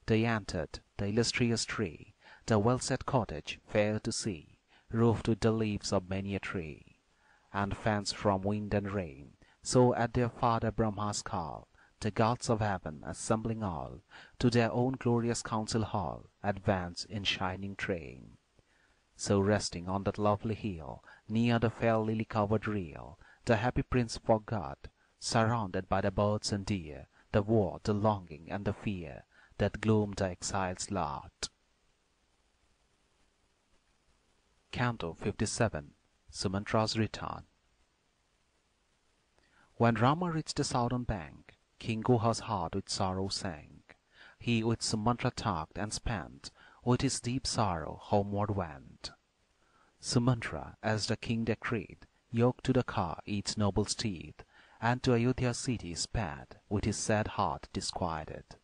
They entered the illustrious tree, the well-set cottage fair to see, roofed with the leaves of many a tree, and fenced from wind and rain. So at their father Brahma's call, the gods of heaven, assembling all, to their own glorious council hall, advance in shining train. So resting on that lovely hill, near the fair lily-covered rill, the happy prince forgot, surrounded by the birds and deer, the war, the longing, and the fear that gloomed the exile's lot. Canto 57. Sumantra's Return. When Rama reached the southern bank, King Guha's heart with sorrow sank. He with Sumantra talked and spent, with his deep sorrow homeward went. Sumantra, as the king decreed, yoked to the car each noble steed, and to Ayodhya city sped, with his sad heart disquieted.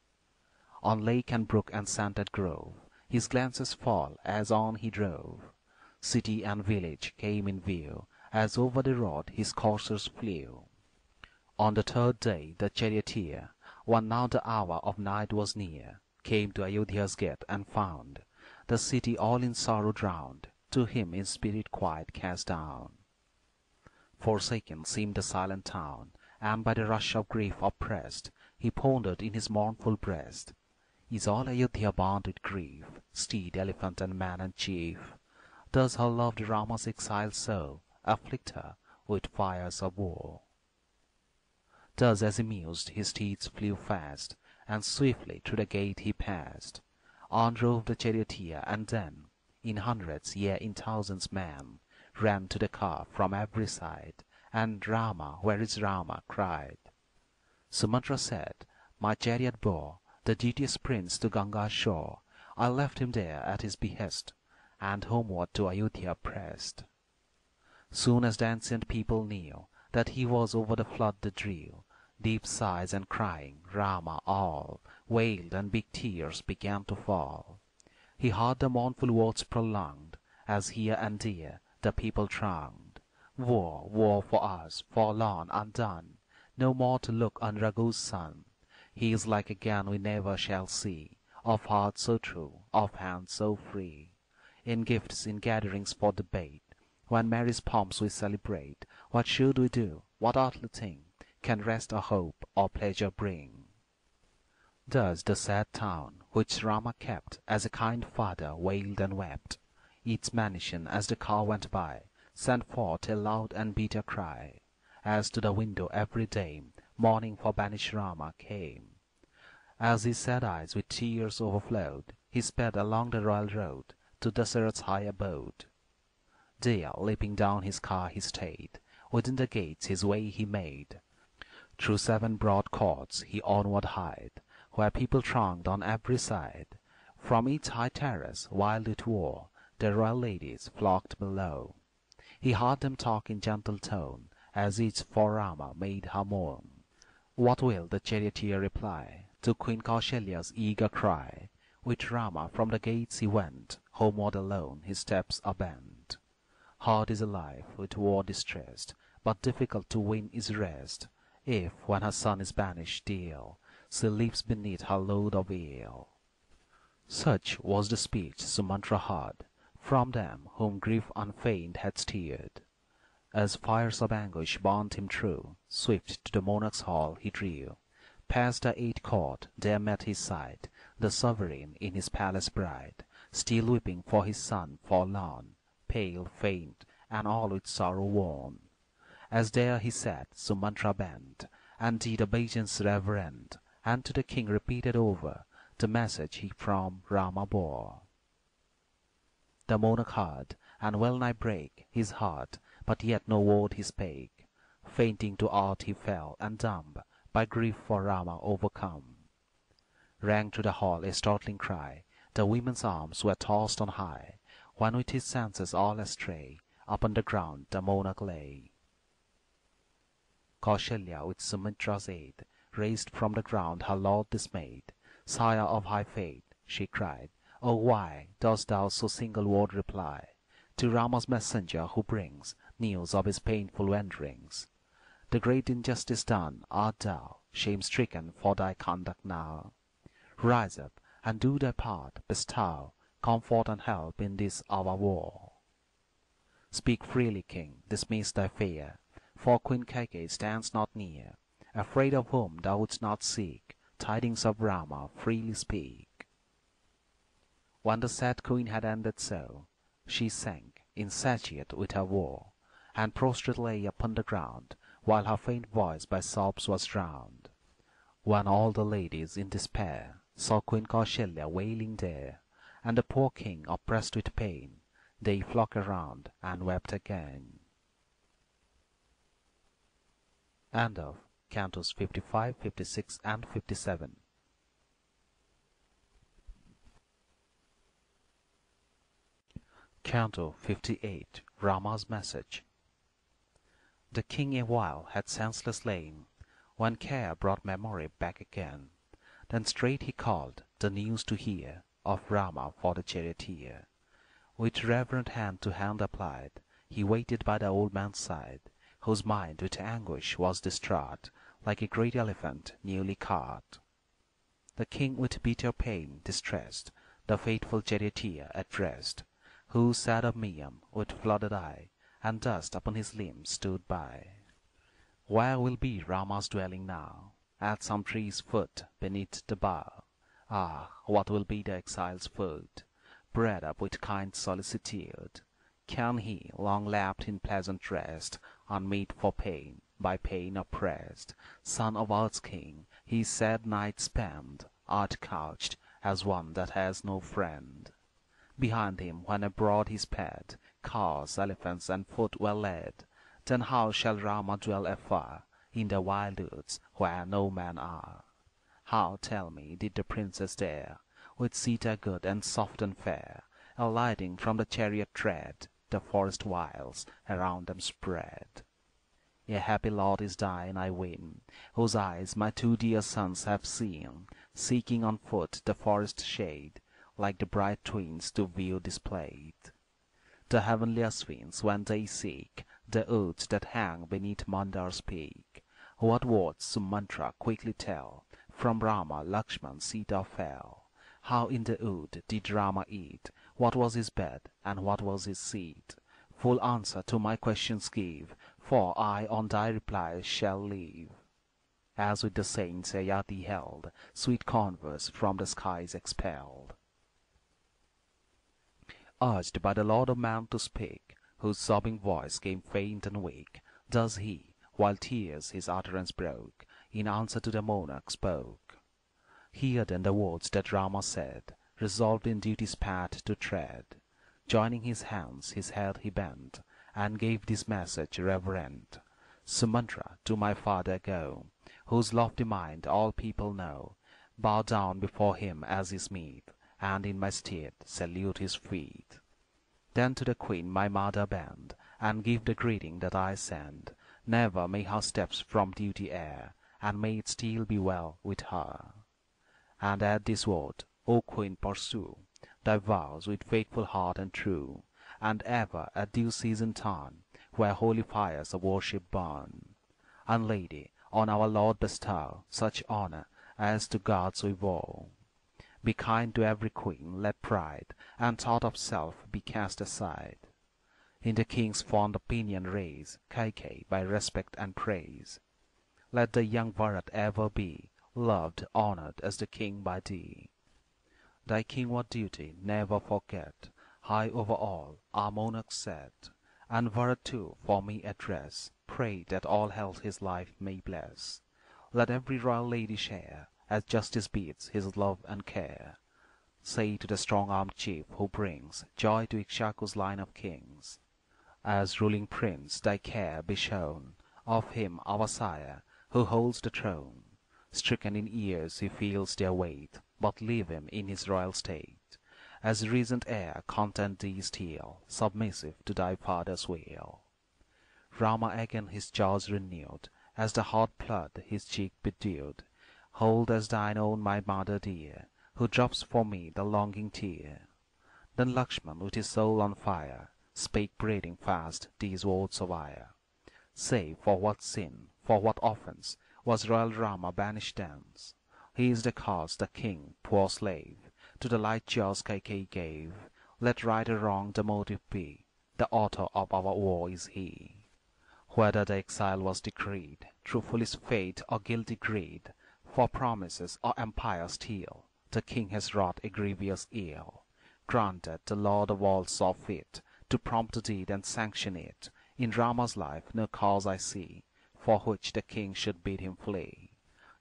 On lake and brook and scented grove his glances fall as on he drove. City and village came in view, as over the road his coursers flew. On the third day the charioteer, when now the hour of night was near, came to Ayodhya's gate and found the city all in sorrow drowned, to him in spirit quiet cast down. Forsaken seemed the silent town, and by the rush of grief oppressed, he pondered in his mournful breast, is all Ayodhya bound with grief, steed, elephant, and man and chief? Does her loved Rama's exile so afflict her with fires of woe? Thus as he mused, his steeds flew fast, and swiftly through the gate he passed. On drove the charioteer, and then, in hundreds, yea, in thousands men, ran to the car from every side, and Rama, where is Rama? cried. Sumantra said, my chariot bore the duteous prince to Ganga's shore. I left him there at his behest, and homeward to Ayodhya pressed. Soon as the ancient people knew that he was over the flood they drew, deep sighs and crying, Rama, all wailed, and big tears began to fall. He heard the mournful words prolonged, as here and there the people thronged. Woe, woe for us, forlorn, undone, no more to look on Raghu's son. He is like again we never shall see, of heart so true, of hand so free. In gifts, in gatherings for debate, when Mary's pomps we celebrate, what should we do, what earthly thing can rest or hope or pleasure bring? Thus the sad town, which Rama kept as a kind father, wailed and wept. Each mansion, as the car went by, sent forth a loud and bitter cry, as to the window every day mourning for banished Rama came. As his sad eyes with tears overflowed, he sped along the royal road to Dasarath's high abode. There, leaping down his car he stayed, within the gates his way he made. Through 7 broad courts he onward hied, where people thronged on every side. From each high terrace, wild it wore, the royal ladies flocked below. He heard them talk in gentle tone, as each for Rama made her moan. What will the charioteer reply to Queen Kausalya's eager cry? With Rama from the gates he went, homeward alone his steps are bent. Hard is a life with war distressed, but difficult to win is rest, if, when her son is banished still, she lives beneath her load of ill. Such was the speech Sumantra heard from them whom grief unfeigned had steered. As fires of anguish burnt him true, swift to the monarch's hall he drew. Past the 8th court, there met his sight the sovereign in his palace bright, still weeping for his son forlorn, pale, faint, and all with sorrow worn. As there he sat, Sumantra bent, and did obeisance reverent, and to the king repeated over the message he from Rama bore. The monarch heard, and well nigh brake his heart, but yet no word he spake. Fainting to earth he fell, and dumb, by grief for Rama overcome. Rang through the hall a startling cry, the women's arms were tossed on high, when with his senses all astray, upon the ground the monarch lay. Kausalya with Sumitra's aid, raised from the ground her lord dismayed. Sire of high fate, she cried, oh why dost thou so single word reply to Rama's messenger who brings news of his painful wanderings? The great injustice done art thou, shame-stricken for thy conduct now. Rise up, and do thy part, bestow comfort and help in this our war. Speak freely, king, dismiss thy fear, for Queen Kaikeyi stands not near, afraid of whom thou wouldst not seek tidings of Rama, freely speak. When the sad queen had ended so, she sank, insatiate with her woe, and prostrate lay upon the ground, while her faint voice by sobs was drowned. When all the ladies in despair saw Queen Kausalya wailing there, and the poor king oppressed with pain, they flocked around and wept again. End of Cantos 55, 56, and 57. Canto 58. Rama's Message. The king a while had senseless lain, when care brought memory back again. Then straight he called the news to hear of Rama for the charioteer. With reverent hand to hand applied, he waited by the old man's side, whose mind with anguish was distraught, like a great elephant newly caught. The king with bitter pain distressed, the faithful charioteer addressed, who, sad of mien, with flooded eye, and dust upon his limbs stood by. Where will be Rama's dwelling now? At some tree's foot, beneath the bough. Ah, what will be the exile's food, bred up with kind solicitude? Can he, long lapped in pleasant rest, unmeet for pain, by pain oppressed, son of earth's king, his sad night spend, art couched as one that has no friend? Behind him, when abroad he sped, cars, elephants, and foot were led. Then how shall Rama dwell afar, in the wild woods, where no men are? How, tell me, did the princess dare, with Sita good and soft and fair, alighting from the chariot tread, the forest wilds around them spread? A happy lot is thine, I ween, whose eyes my two dear sons have seen, seeking on foot the forest shade, like the bright twins to view displayed. The heavenly Aswins, when they seek the woods that hang beneath Mandar's peak, what words Sumantra quickly tell, from Rama, Lakshmana, Sita fell. How in the wood did Rama eat, what was his bed, and what was his seat? Full answer to my questions give, for I on thy replies shall live. As with the saints Ayati held, sweet converse from the skies expelled. Urged by the Lord of Man to speak, whose sobbing voice came faint and weak, thus he, while tears his utterance broke, in answer to the monarch spoke. Hear then the words that Rama said, resolved in duty's path to tread. Joining his hands, his head he bent, and gave this message reverent. Sumantra, to my father go, whose lofty mind all people know. Bow down before him as is meet, and in my stead salute his feet. Then to the queen my mother bend, and give the greeting that I send. Never may her steps from duty err, and may it still be well with her. And at this word, O queen, pursue thy vows with faithful heart and true, and ever at due season turn, where holy fires of worship burn. And lady, on our Lord bestow such honor as to gods we vow. Be kind to every queen, let pride and thought of self be cast aside. In the king's fond opinion raise Kaikeyi by respect and praise. Let the young Bharat ever be loved, honored as the king by thee. Thy kingward duty never forget, high over all our monarch set. And Bharat too for me address, pray that all health his life may bless. Let every royal lady share, as justice bids, his love and care. Say to the strong-armed chief who brings joy to Ikshaku's line of kings, as ruling prince thy care be shown of him our sire, who holds the throne. Stricken in years he feels their weight, but leave him in his royal state. As regent heir content thee still, submissive to thy father's will. Rama again his jaws renewed, as the hot blood his cheek bedewed. Hold as thine own my mother dear, who drops for me the longing tear. Then Lakshmana with his soul on fire spake breathing fast these words of ire. Say for what sin, for what offence, was royal Rama banished thence? He is the cause the king, poor slave, to the light jaws Kaikeyi gave. Let right or wrong the motive be, the author of our war is he. Whether the exile was decreed through foolish fate or guilty greed, for promises or empire steel, the king has wrought a grievous ill. Granted the Lord of all saw fit to prompt the deed and sanction it. In Rama's life no cause I see, for which the king should bid him flee.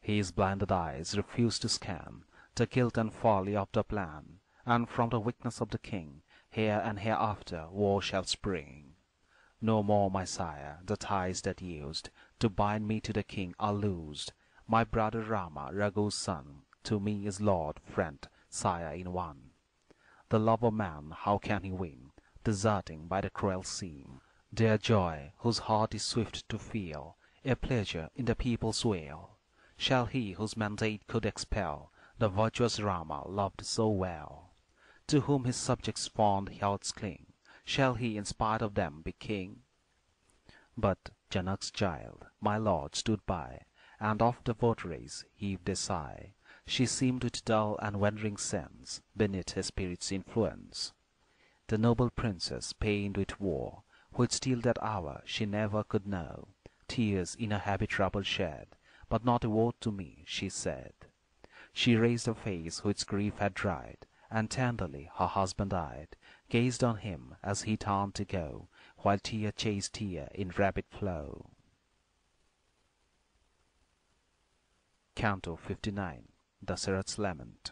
His blinded eyes refuse to scan the guilt and folly of the plan, and from the weakness of the king, here and hereafter war shall spring. No more, my sire, the ties that used to bind me to the king are loosed. My brother Rama, Raghu's son, to me is lord, friend, sire in one. The love of man how can he win, deserting by the cruel seam their joy, whose heart is swift to feel a pleasure in the people's weal? Shall he whose mandate could expel the virtuous Rama loved so well, to whom his subjects' fond hearts cling, shall he in spite of them be king? But Janak's child, my lord, stood by, and of the votaries heaved a sigh. She seemed with dull and wandering sense beneath his spirit's influence. The noble princess, pained with war, which till that hour she never could know, tears in her happy trouble shed, but not a word to me she said. She raised her face which grief had dried, and tenderly her husband eyed, gazed on him as he turned to go, while tear chased tear in rapid flow. Canto 59. Dasarath's Lament.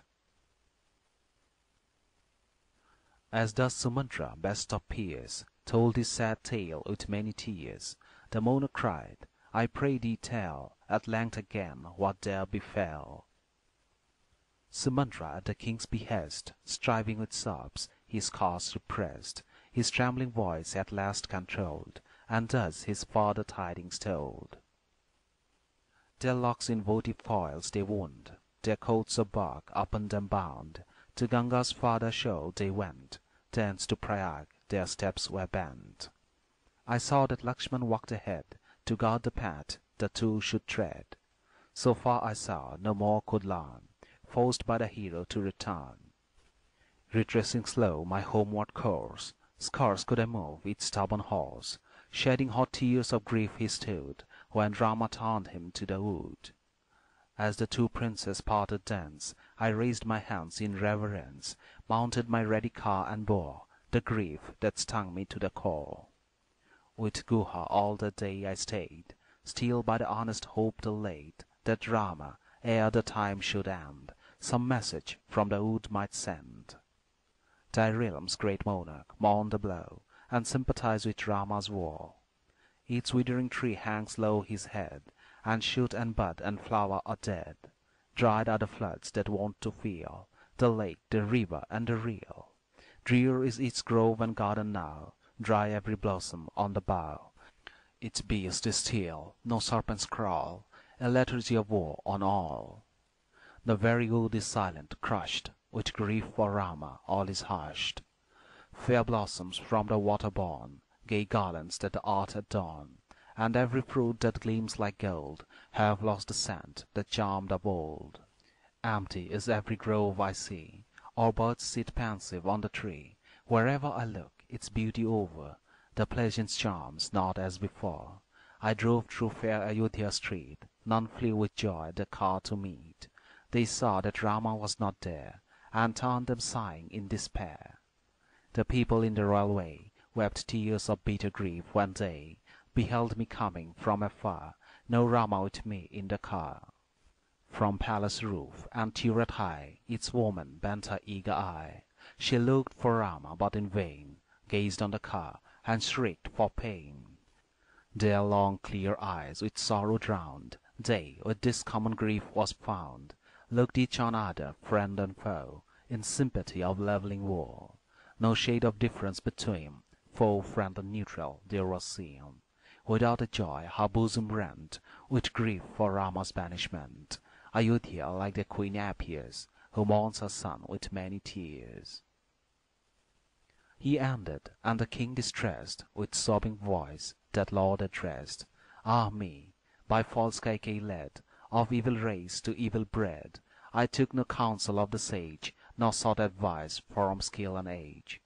As thus Sumatra, best of peers, told his sad tale with many tears, the monarch cried, I pray thee tell at length again what there befell. Sumatra at the king's behest, striving with sobs, his cause repressed, his trembling voice at last controlled, and thus his farther tidings told. Their locks in votive coils they wound, their coats of bark upon them bound, to Ganga's farther shore they went, thence to Prayag their steps were bent. I saw that Lakshmana walked ahead, to guard the path the two should tread. So far I saw, no more could learn, forced by the hero to return. Retracing slow my homeward course, scarce could I move its stubborn horse. Shedding hot tears of grief he stood, when Rama turned him to the wood. As the two princes parted thence, I raised my hands in reverence, mounted my ready car and bore the grief that stung me to the core. With Guha all the day I stayed, still by the earnest hope delayed, that Rama, ere the time should end, some message from the wood might send. Thy realm's great monarch mourn the blow, and sympathize with Rama's war. Each withering tree hangs low his head, and shoot and bud and flower are dead. Dried are the floods that wont to fill the lake, the river, and the reel. Drear is each grove and garden now, dry every blossom on the bough. Its beast is still, no serpents crawl, a lethargy of war on all. The very wood is silent, crushed, with grief for Rama all is hushed. Fair blossoms from the water born, gay garlands that the art adorn, and every fruit that gleams like gold, have lost the scent that charmed of old. Empty is every grove I see, or birds sit pensive on the tree. Wherever I look, its beauty over, the pleasant charms not as before. I drove through fair Ayodhya street, none flew with joy the car to meet. They saw that Rama was not there, and turned them sighing in despair. The people in the royal way wept tears of bitter grief when they beheld me coming from afar, no Rama with me in the car. From palace roof and turret high each woman bent her eager eye. She looked for Rama, but in vain, gazed on the car and shrieked for pain. Their long clear eyes with sorrow drowned, they with this common grief was found, looked each on other, friend and foe, in sympathy of levelling war. No shade of difference between foe, friend, and neutral there was seen. Without a joy her bosom rent with grief for Rama's banishment. Ayodhya like the queen appears, who mourns her son with many tears. He ended, and the king distressed, with sobbing voice that lord addressed. Ah me, by false Kaikeyi led, of evil race to evil bred, I took no counsel of the sage, nor sought advice from skill and age.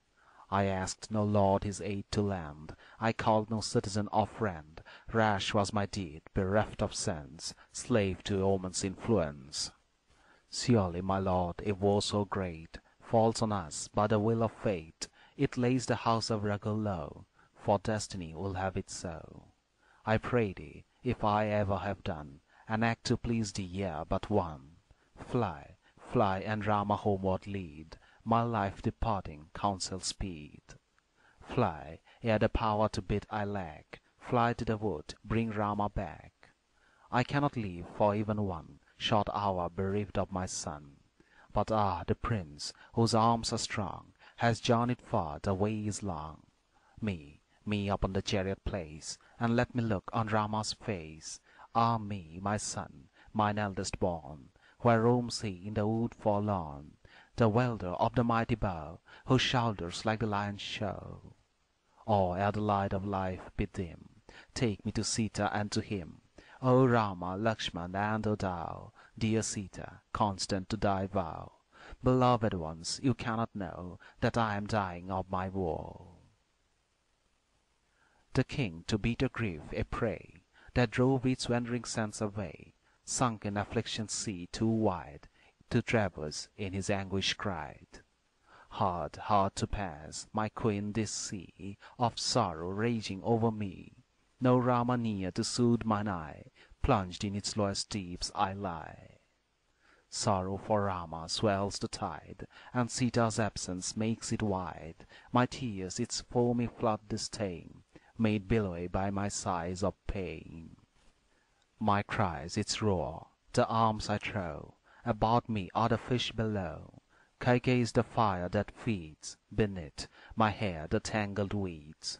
I asked no lord his aid to lend, I called no citizen or friend. Rash was my deed, bereft of sense, slave to woman's influence. Surely, my lord, a woe so great falls on us by the will of fate. It lays the house of Raghu low, for destiny will have it so. I pray thee, if I ever have done an act to please thee, yea, but one, fly, fly, and Rama homeward lead, my life departing counsel speed. Fly, ere the power to bid I lack, fly to the wood, bring Rama back. I cannot live for even one short hour bereaved of my son. But the prince, whose arms are strong, has journeyed far, the way is long. Me upon the chariot place, and let me look on Rama's face. Ah me, my son, mine eldest born, where roams he in the wood forlorn, the wielder of the mighty bow, whose shoulders like the lion's show? Or ere the light of life be dim, take me to Sita and to him. O Rama, Lakshmana, and O thou, dear Sita, constant to thy vow, beloved ones, you cannot know that I am dying of my woe. The king, to bitter grief a prey, that drove each wandering sense away, sunk in affliction's sea too wide to traverse, in his anguish cried, Hard, hard to pass, my queen, this sea of sorrow raging over me. No Rama near to soothe mine eye, plunged in its lowest deeps I lie. Sorrow for Rama swells the tide, and Sita's absence makes it wide. My tears its foamy flood disdain, made billowy by my sighs of pain. My cries its roar, the arms I throw, about me are the fish below. Kaikeyi is the fire that feeds, beneath my hair the tangled weeds.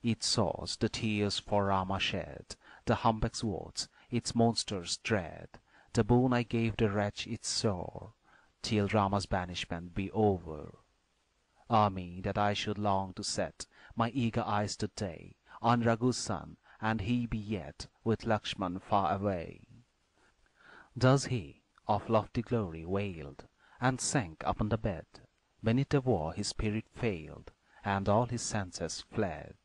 Its source the tears for Rama shed, the humpback's words its monsters dread. The boon I gave the wretch its sore, till Rama's banishment be over. Ah me, that I should long to set my eager eyes today on Raghu's son, and he be yet with Lakshmana far away. Thus he of lofty glory wailed, and sank upon the bed. Beneath the war his spirit failed, and all his senses fled.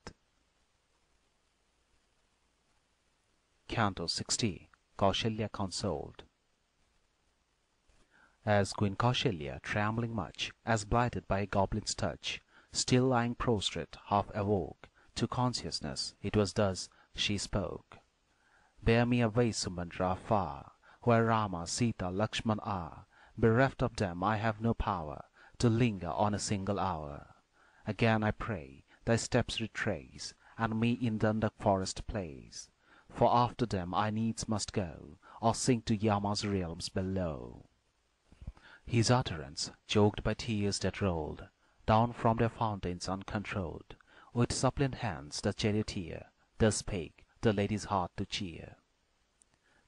Canto 60. Kausalya consoled. As Queen Kausalya, trembling much, as blighted by a goblin's touch, still lying prostrate, half awoke to consciousness, it was thus she spoke. Bear me away, Sumandra, far, where Rama, Sita, Lakshmana are. Bereft of them I have no power to linger on a single hour. Again I pray, thy steps retrace, and me in the dark forest place. For after them I needs must go, or sink to Yama's realms below. His utterance, choked by tears that rolled down from their fountains uncontrolled, with suppliant hands the charioteer thus spake, the lady's heart to cheer.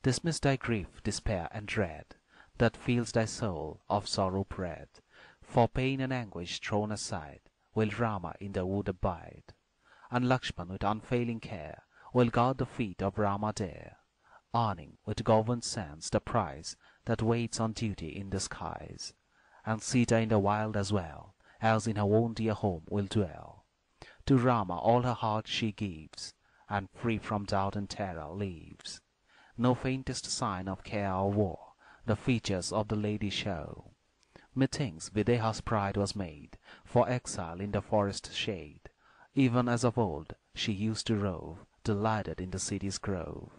Dismiss thy grief, despair, and dread, that fills thy soul of sorrow bred. For pain and anguish thrown aside, will Rama in the wood abide, and Lakshmana with unfailing care will guard the feet of Rama there, earning with governed sense the prize that waits on duty in the skies. And Sita in the wild as well as in her own dear home will dwell. To Rama all her heart she gives, and free from doubt and terror leaves. No faintest sign of care or woe the features of the lady show. Methinks Videha's pride was made for exile in the forest shade. Even as of old she used to rove, delighted in the city's grove.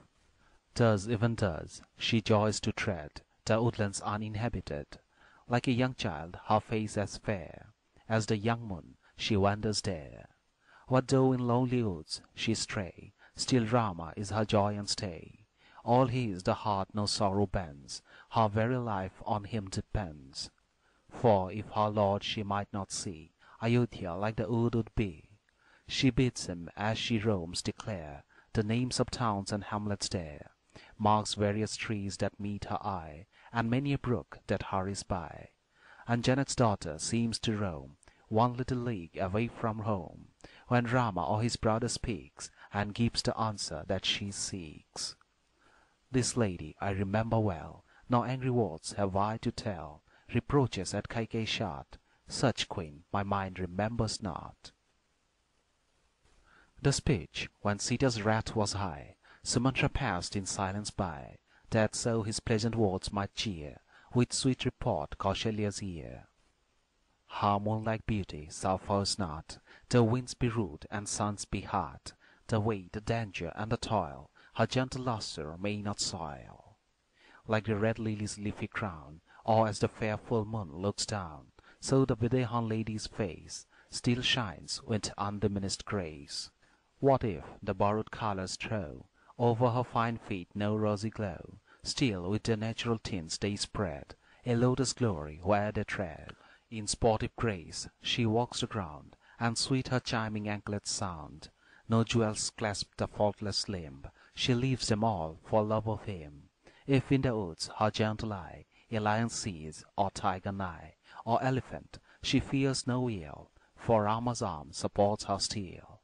Thus, even thus, she joys to tread the woodlands uninhabited. Like a young child, her face as fair as the young moon, she wanders there. What though in lonely woods she stray, still Rama is her joy and stay. All his the heart no sorrow bends, her very life on him depends. For if her lord she might not see, Ayodhya like the wood would be. She bids him as she roams declare the names of towns and hamlets there, marks various trees that meet her eye, and many a brook that hurries by. And Janak's daughter seems to roam one little league away from home, when Rama or his brother speaks, and gives the answer that she seeks. This lady I remember well, nor angry words have I to tell, reproaches at Kaikeyi shot, such queen my mind remembers not. The speech, when Sita's wrath was high, Sumantra passed in silence by, that so his pleasant words might cheer, with sweet report Kausalya's ear. Her moon-like beauty suffers not, though winds be rude and suns be hot, the way, the danger, and the toil, her gentle lustre may not soil. Like the red lily's leafy crown, or as the fair full moon looks down, so the Videhan lady's face still shines with undiminished grace. What if the borrowed colours throw over her fine feet no rosy glow, still with their natural tints they spread a lotus glory where they tread. In sportive grace she walks the ground, and sweet her chiming anklets sound. No jewels clasp the faultless limb, she leaves them all for love of him. If in the woods her gentle eye a lion sees, or tiger nigh, or elephant, she fears no ill, for Rama's arm supports her steel.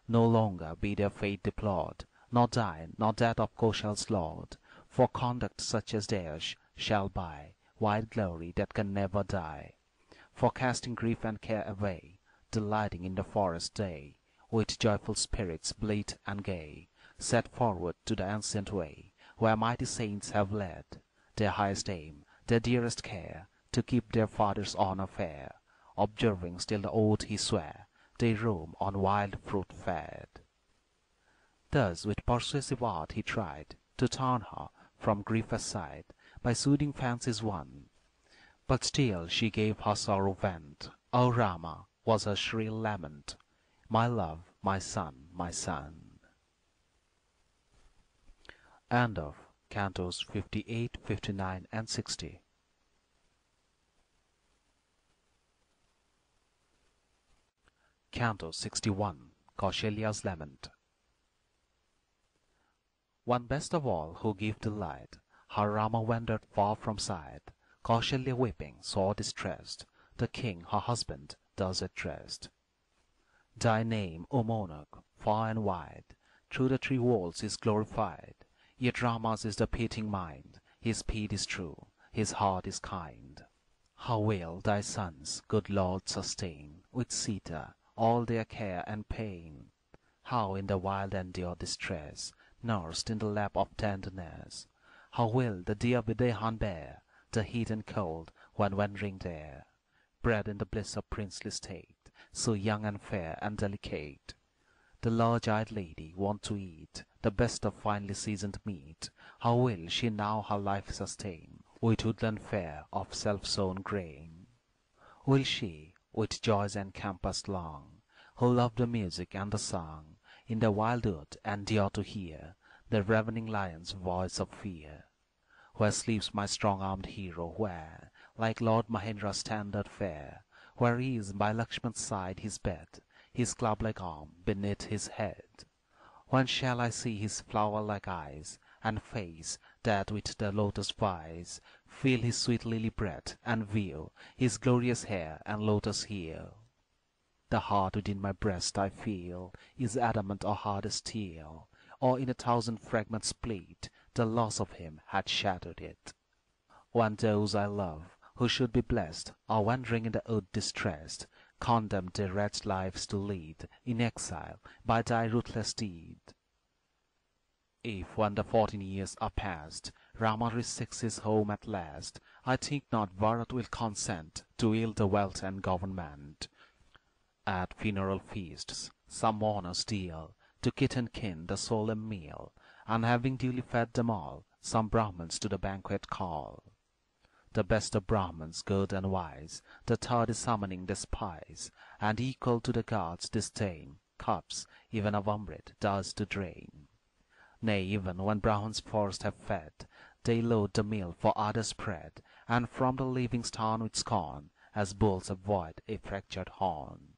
No longer be their fate deplored, nor thine, nor that of Kausalya's lord, for conduct such as theirs shall buy wide glory that can never die. For casting grief and care away, delighting in the forest day, with joyful spirits blithe and gay, set forward to the ancient way, where mighty saints have led, their highest aim, their dearest care, to keep their father's honour fair, observing still the oath he sware, they roam on wild fruit fed. Thus with persuasive art he tried to turn her from grief aside, by soothing fancies won. But still she gave her sorrow vent. O Rama was her shrill lament, my love, my son, my son. End of Cantos 58, 59 and 60. Canto 61. Kausalya's Lament. One best of all who give delight, her Rama wandered far from sight. Kausalya weeping, sore distressed, the king her husband thus addressed. Thy name, O monarch, far and wide, through the three worlds is glorified. Yet Rama's is the pitying mind, his speed is true, his heart is kind. How will thy sons, good Lord, sustain with Sita all their care and pain? How in the wild endure distress, nursed in the lap of tenderness? How will the dear Videhan bear the heat and cold when wandering there, bred in the bliss of princely state, so young and fair and delicate? The large-eyed lady wont to eat the best of finely seasoned meat, how will she now her life sustain with woodland fare of self-sown grain? Will she, with joys encompassed long, who love the music and the song, in the wild wood endure to hear the ravening lion's voice of fear? Where sleeps my strong-armed hero, where, like Lord Mahendra's standard fair, where is by Lakshmana's side his bed, his club-like arm beneath his head? When shall I see his flower-like eyes, and face that with the lotus vies, feel his sweet lily breath, and view his glorious hair and lotus heel? The heart within my breast I feel is adamant or hard as steel, or in a thousand fragments split, the loss of him had shattered it. When those I love, who should be blessed, are wandering in the wood distressed, condemned their wretched lives to lead in exile by thy ruthless deed. If when the 14 years are past, Rama reseeks his home at last, I think not Bharat will consent to yield the wealth and government. At funeral feasts some mourners deal to kith and kin the solemn meal, and having duly fed them all, some Brahmins to the banquet call. The best of Brahmins, good and wise, the third is summoning the spies, and equal to the gods' disdain, cups even of Amrit does to drain. Nay, even when Brahmins first have fed, they load the meal for others spread, and from the living stone with scorn, as bulls avoid a fractured horn.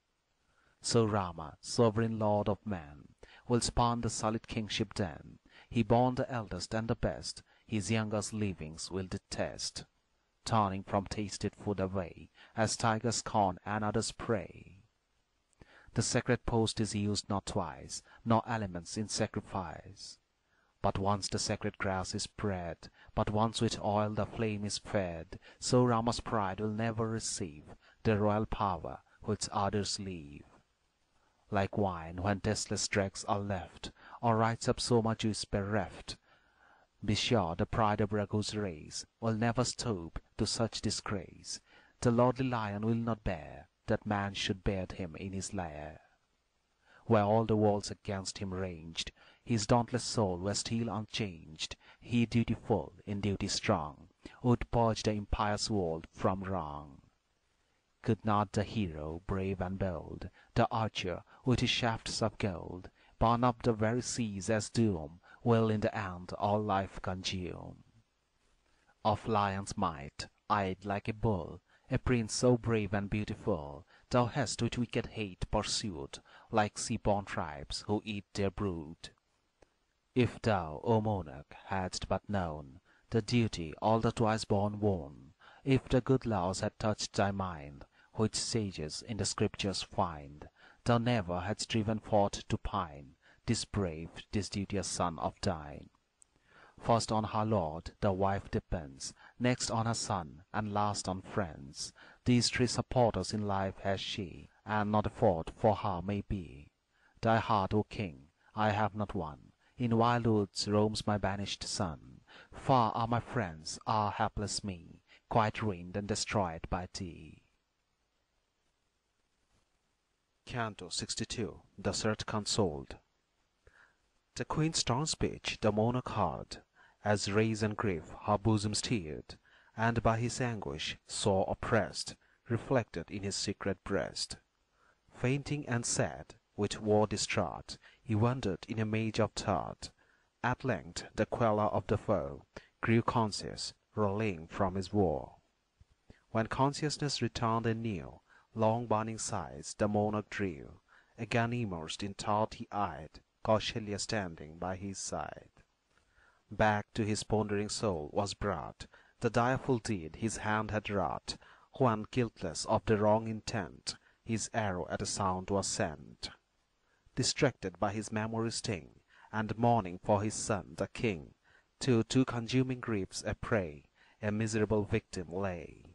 So Rama, sovereign lord of men, will spurn the solid kingship then. He born the eldest and the best, his youngest livings will detest, turning from tasted food away, as tigers scorn another's prey. The sacred post is used not twice, nor elements in sacrifice. But once the sacred grass is spread, but once with oil the flame is fed, so Rama's pride will never receive the royal power which others leave. Like wine when tasteless dregs are left, or rights of so much is bereft, be sure the pride of Raghu's race will never stoop to such disgrace. The lordly lion will not bear that man should beard him in his lair. Where all the worlds against him ranged, his dauntless soul were still unchanged. He dutiful, in duty strong, would purge the impious world from wrong. Could not the hero, brave and bold, the archer with his shafts of gold, burn up the very seas as doom will in the end all life consume? Of lion's might, eyed like a bull, a prince so brave and beautiful, thou hast with wicked hate pursued, like sea-born tribes who eat their brood. If thou, O monarch, hadst but known the duty all the twice-born won, if the good laws had touched thy mind, which sages in the scriptures find, thou never hadst driven forth to pine this brave, this duteous son of thine. First on her lord the wife depends, next on her son, and last on friends. These three supporters in life has she, and not a fourth for her may be. Thy heart, O king, I have not won, in wild woods roams my banished son. Far are my friends, ah, hapless me, quite ruined and destroyed by thee. Canto 62. Dasharatha consoled. The queen's stern speech the monarch heard, as rage and grief her bosom stirred, and by his anguish sore oppressed, reflected in his secret breast. Fainting and sad, with war distraught, he wandered in a maze of thought. At length the queller of the foe grew conscious, rallying from his woe. When consciousness returned anew, long burning sighs the monarch drew. Again immersed in thought he eyed Kausalya standing by his side. Back to his pondering soul was brought the direful deed his hand had wrought, when, guiltless of the wrong intent, his arrow at a sound was sent. Distracted by his memory's sting, and mourning for his son the king, to two consuming griefs a prey, a miserable victim lay.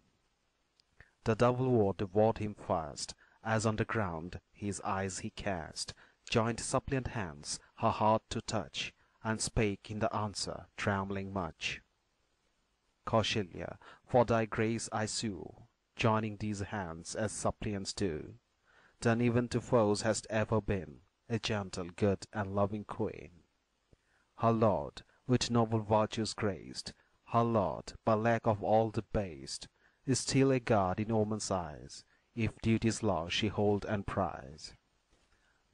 The double war devoured him fast, as on the ground his eyes he cast, joined suppliant hands her heart to touch, and spake in the answer, trembling much. Kausalya, for thy grace I sue, joining these hands as suppliants do. Then even to foes hast ever been a gentle, good, and loving queen. Her lord, with noble virtues graced, her lord, by lack of all debased, is still a god in woman's eyes, if duty's law she hold and prize.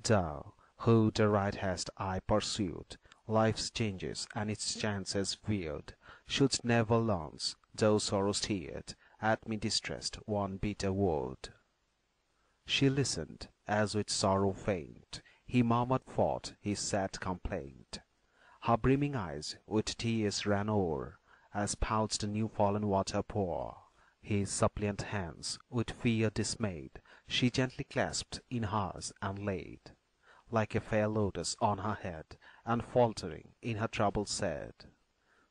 Thou, who the right hast aye pursued, life's changes and its chances viewed, shouldst never once, though sorrow stirred, at me distressed one bitter word. She listened, as with sorrow faint, he murmured forth his sad complaint. Her brimming eyes with tears ran o'er, as spouts the new-fallen water pour. His suppliant hands, with fear dismayed, she gently clasped in hers and laid, like a fair lotus on her head, and faltering in her trouble said,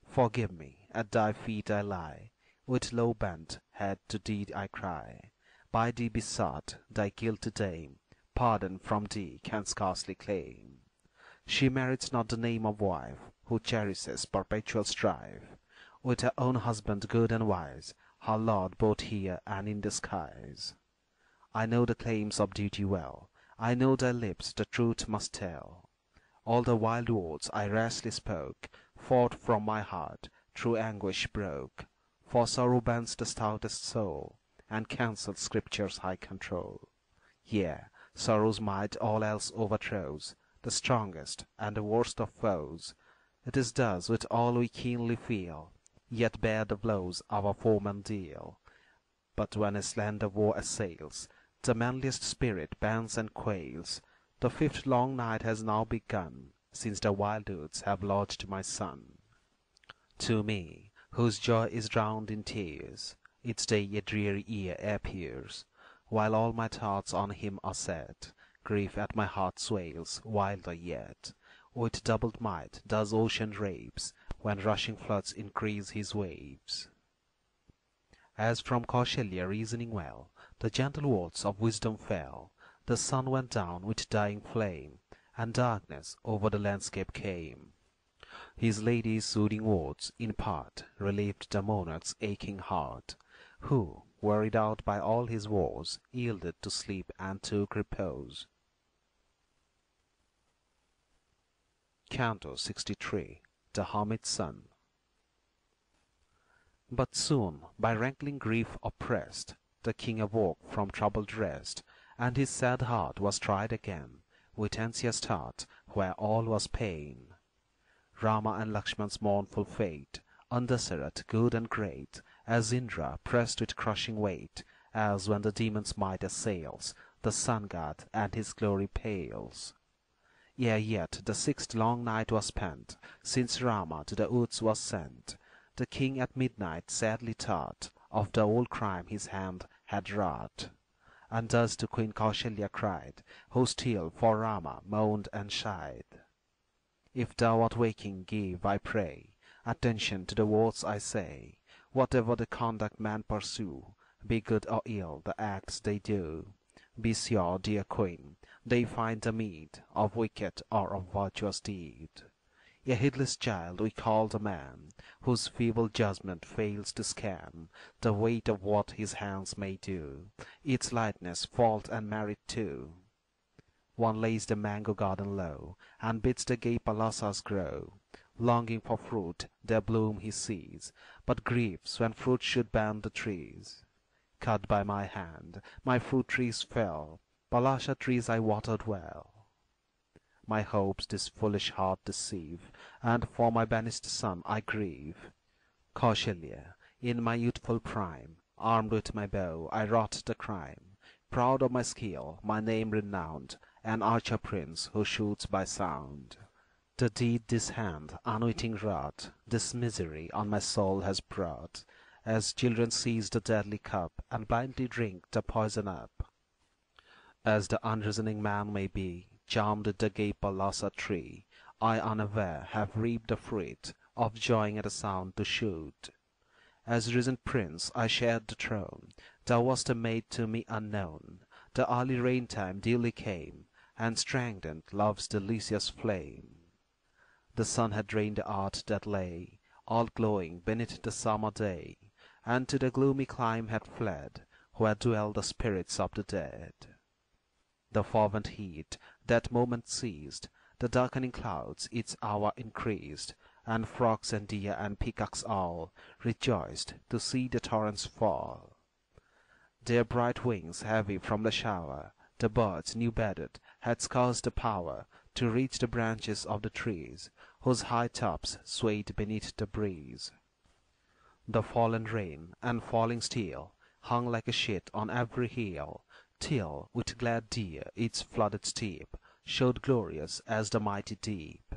Forgive me, at thy feet I lie, with low bent head to thee I cry. By thee besought, thy guilty dame, pardon from thee can scarcely claim. She merits not the name of wife, who cherishes perpetual strife, with her own husband good and wise, her lord both here and in the skies. I know the claims of duty well, I know thy lips the truth must tell. All the wild words I rashly spoke, forth from my heart, through anguish broke. For sorrow bends the stoutest soul, and cancels Scripture's high control. Yea, sorrow's might all else overthrows, the strongest and the worst of foes. It is thus with all we keenly feel, yet bear the blows our foemen deal. But when a slender war assails, the manliest spirit bends and quails. The fifth long night has now begun, since the wild woods have lodged my son. To me, whose joy is drowned in tears, its day a dreary year appears, while all my thoughts on him are set. Grief at my heart swells wilder yet. With doubled might does ocean raves, when rushing floods increase his waves. As from Kausalya reasoning well, the gentle words of wisdom fell, the sun went down with dying flame, and darkness over the landscape came. His lady's soothing words, in part, relieved the monarch's aching heart, who, wearied out by all his woes, yielded to sleep and took repose. Canto 63. The Hermit's Son. But soon, by rankling grief oppressed, the king awoke from troubled rest, and his sad heart was tried again, with anxious thought, where all was pain. Rama and Lakshman's mournful fate, on Dasarat good and great, as Indra pressed with crushing weight, as when the demon's might assails, the sun god and his glory pales. Ere yet the sixth long night was spent, since Rama to the woods was sent, the king at midnight sadly thought of the old crime his hand had wrought, and thus to Queen Kausalya cried, who still for Rama moaned and sighed. If thou art waking, give, I pray, attention to the words I say. Whatever the conduct men pursue, be good or ill the acts they do, be sure, dear Queen, they find the meed of wicked or of virtuous deed. A heedless child we call the man, whose feeble judgment fails to scan the weight of what his hands may do, its lightness, fault, and merit too. One lays the mango garden low, and bids the gay palasas grow. Longing for fruit, their bloom he sees, but grieves when fruit should bend the trees. Cut by my hand, my fruit trees fell, palasa trees I watered well. My hopes this foolish heart deceive, and for my banished son I grieve. Kausalya, in my youthful prime, armed with my bow, I wrought the crime. Proud of my skill, my name renowned, an archer prince who shoots by sound. The deed this hand, unwitting wrought, this misery on my soul has brought, as children seize the deadly cup, and blindly drink the poison up. As the unreasoning man may be, charmed with the gay palasa tree, I unaware have reaped the fruit of joying at a sound to shoot. As risen prince I shared the throne, thou wast a maid to me unknown. The early rain time duly came, and strengthened love's delicious flame. The sun had drained the earth that lay, all glowing beneath the summer day, and to the gloomy clime had fled, where dwell the spirits of the dead. The fervent heat that moment ceased, the darkening clouds its hour increased, and frogs and deer and peacocks all rejoiced to see the torrents fall. Their bright wings heavy from the shower, the birds new bedded had scarce the power to reach the branches of the trees, whose high tops swayed beneath the breeze. The fallen rain, and falling steel, hung like a sheet on every hill, till, with glad deer, its flooded steep showed glorious as the mighty deep.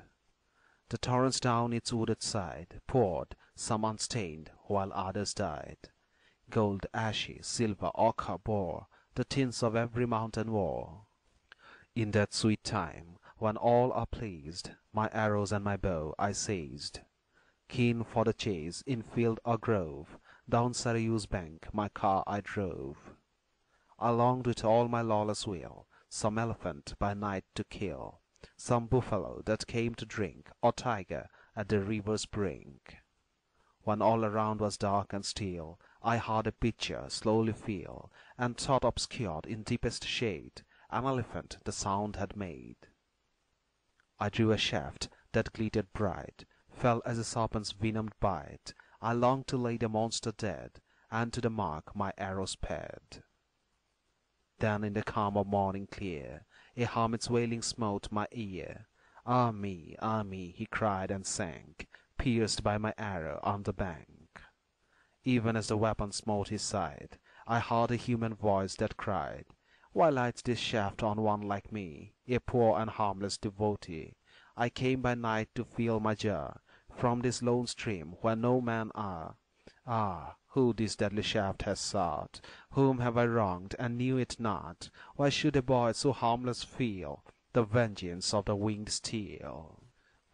The torrents down its wooded side poured, some unstained, while others died. Gold, ashy, silver, ochre bore the tints of every mountain wore. In that sweet time, when all are pleased, my arrows and my bow I seized. Keen for the chase, in field or grove, down Sarayu's bank my car I drove. I longed with all my lawless will, some elephant by night to kill, some buffalo that came to drink, or tiger at the river's brink. When all around was dark and still, I heard a picture slowly feel, and thought obscured in deepest shade, an elephant the sound had made. I drew a shaft that glittered bright, fell as a serpent's venomed bite. I longed to lay the monster dead, and to the mark my arrow sped. Then in the calm of morning clear, a hermit's wailing smote my ear. Ah me, he cried and sank, pierced by my arrow on the bank. Even as the weapon smote his side, I heard a human voice that cried, Why lights this shaft on one like me, a poor and harmless devotee? I came by night to fill my jar, from this lone stream where no men are. Ah, who this deadly shaft has sought? Whom have I wronged and knew it not? Why should a boy so harmless feel the vengeance of the winged steel?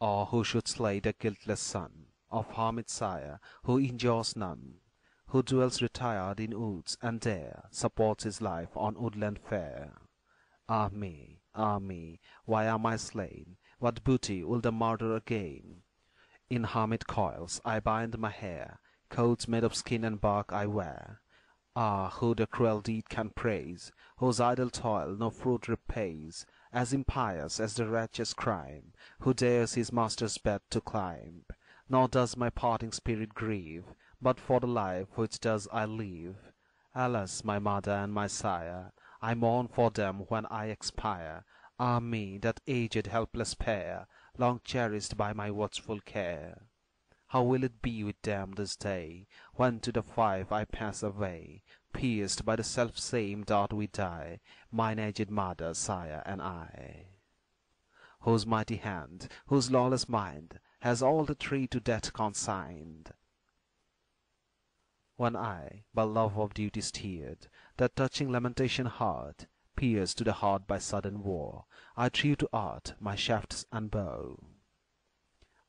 Or who should slay the guiltless son of hermit sire, who injures none, who dwells retired in woods, and there supports his life on woodland fare? Ah me, why am I slain? What booty will the murderer gain? In hermit coils I bind my hair, coats made of skin and bark I wear. Ah, who the cruel deed can praise, whose idle toil no fruit repays, as impious as the wretch's crime, who dares his master's bed to climb? Nor does my parting spirit grieve, but for the life which thus I live. Alas, my mother and my sire, I mourn for them when I expire. Ah me, that aged helpless pair, long cherished by my watchful care. How will it be with them this day, when to the fife I pass away, pierced by the self-same dart we die, mine aged mother, sire, and I? Whose mighty hand, whose lawless mind, has all the three to death consigned? When I, by love of duty steered, that touching lamentation heard, pierced to the heart by sudden war, I threw to earth my shafts and bow.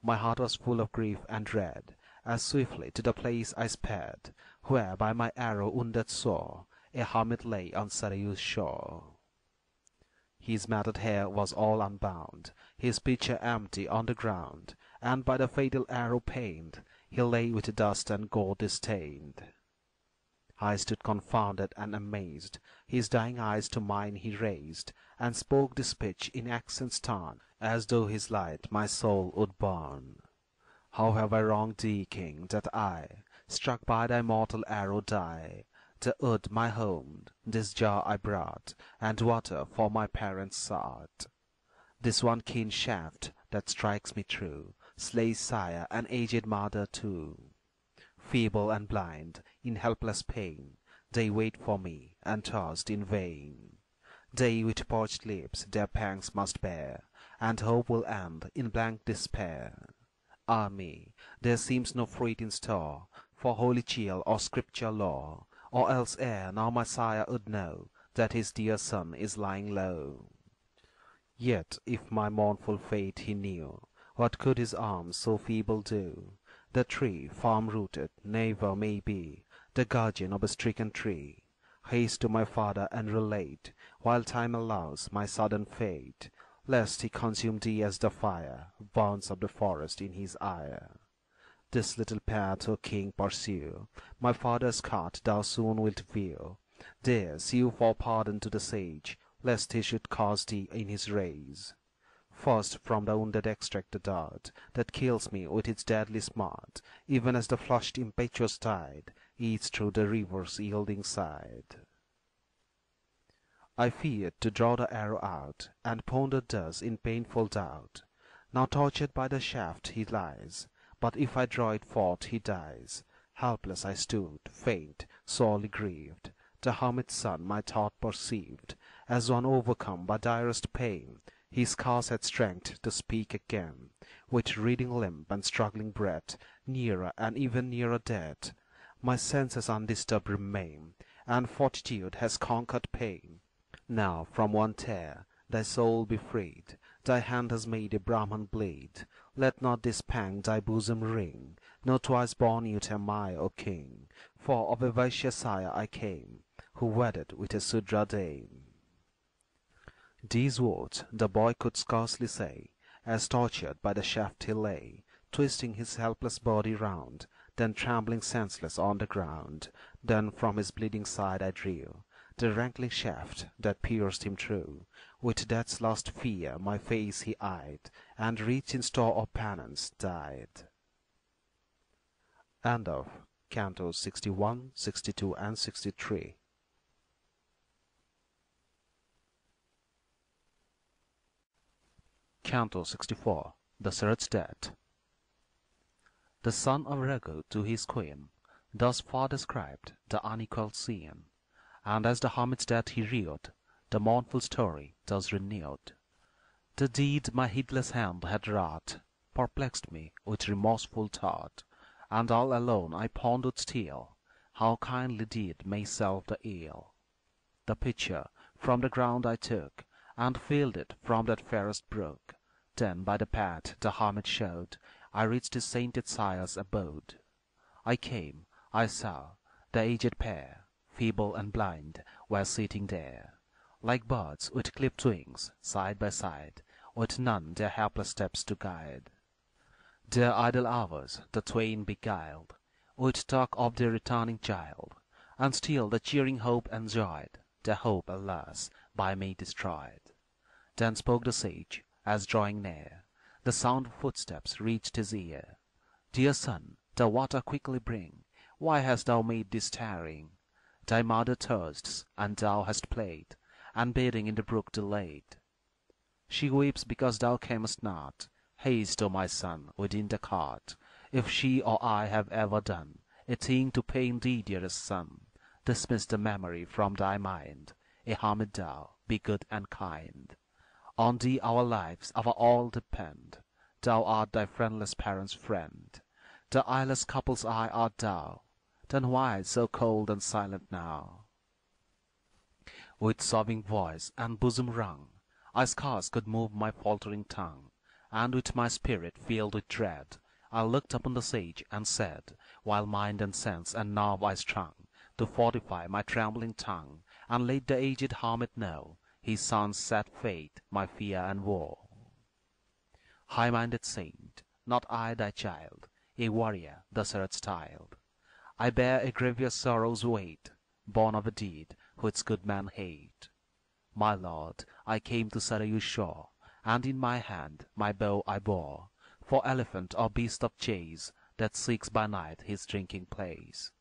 My heart was full of grief and dread, as swiftly to the place I sped, where by my arrow wounded sore, a hermit lay on Sarayu's shore. His matted hair was all unbound, his pitcher empty on the ground, and by the fatal arrow pained, he lay with dust and gore distained. I stood confounded and amazed, his dying eyes to mine he raised, and spoke this speech in accents stern, as though his light my soul would burn. How have I wronged thee, king, that I, struck by thy mortal arrow, die? The wood my home, this jar I brought, and water for my parents sought. This one keen shaft that strikes me true, slays sire and aged mother too. Feeble and blind, in helpless pain, they wait for me, and tossed in vain. They with parched lips their pangs must bear, and hope will end in blank despair. Ah me, there seems no fruit in store, for holy chill or scripture law, or else ere now my sire would know that his dear son is lying low. Yet if my mournful fate he knew, what could his arms so feeble do? The tree, firm-rooted, never may be the guardian of a stricken tree. Haste to my father and relate, while time allows, my sudden fate, lest he consume thee as the fire burns up the forest in his ire. This little path, O king, pursue, my father's cart thou soon wilt view. There sue for pardon to the sage, lest he should cause thee in his rage. First from the wounded extract the dart that kills me with its deadly smart, even as the flushed impetuous tide eats through the river's yielding side. I feared to draw the arrow out, and pondered thus in painful doubt. Now tortured by the shaft he lies, but if I draw it forth he dies. Helpless I stood, faint, sorely grieved. The hermit's son my thought perceived, as one overcome by direst pain. He scarce had strength to speak again, with reeling limb and struggling breath, nearer and even nearer death. My senses undisturbed remain, and fortitude has conquered pain. Now from one tear thy soul be freed, thy hand has made a Brahman bleed. Let not this pang thy bosom wring, no twice born youth am I, O king, for of a Vaishya sire I came, who wedded with a Sudra dame. These words the boy could scarcely say, as tortured by the shaft he lay, twisting his helpless body round, then trembling senseless on the ground, then from his bleeding side I drew the rankling shaft that pierced him through. With death's last fear my face he eyed, and rich in store of penance died. End of Cantos 61, 62 and 63. Canto 64. Dasharatha's Death. The son of Raghu to his queen, thus far described the unequalled scene, and as the hermit's death he reeled, the mournful story thus renewed. The deed my heedless hand had wrought perplexed me with remorseful thought, and all alone I pondered still, how kindly deed may salve the ill. The pitcher from the ground I took, and filled it from that fairest brook. Then by the path the hermit showed, I reached his sainted sire's abode. I came, I saw, the aged pair, feeble and blind, were sitting there, like birds with clipped wings, side by side, with none their helpless steps to guide. Their idle hours the twain beguiled, with talk of their returning child, and still the cheering hope enjoyed, their hope, alas, by me destroyed. Then spoke the sage, as drawing near, the sound of footsteps reached his ear. Dear son, the water quickly bring, why hast thou made this tarrying? Thy mother thirsts, and thou hast played, and bathing in the brook delayed. She weeps because thou camest not. Haste, O my son, within the cart. If she or I have ever done a thing to pain thee, dearest son, dismiss the memory from thy mind. A hermit thou, be good and kind. On thee our lives, our all depend. Thou art thy friendless parents' friend. The eyeless couple's eye art thou. Then why so cold and silent now? With sobbing voice and bosom wrung, I scarce could move my faltering tongue, and with my spirit filled with dread, I looked upon the sage and said, while mind and sense and nerve I strung, to fortify my trembling tongue, and let the aged hermit know his son's sad fate, my fear and woe. High-minded saint, not I thy child, a warrior Dasharatha's styled. I bear a grievous sorrow's weight, born of a deed which good men hate. My lord, I came to Sarayu's shore, and in my hand my bow I bore, for elephant or beast of chase that seeks by night his drinking place.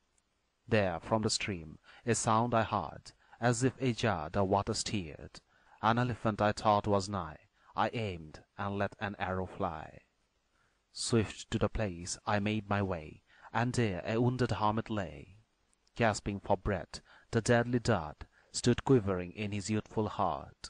There from the stream a sound I heard, as if ajar the water stirred. An elephant I thought was nigh. I aimed, and let an arrow fly. Swift to the place I made my way, and there a wounded hermit lay. Gasping for breath, the deadly dart stood quivering in his youthful heart.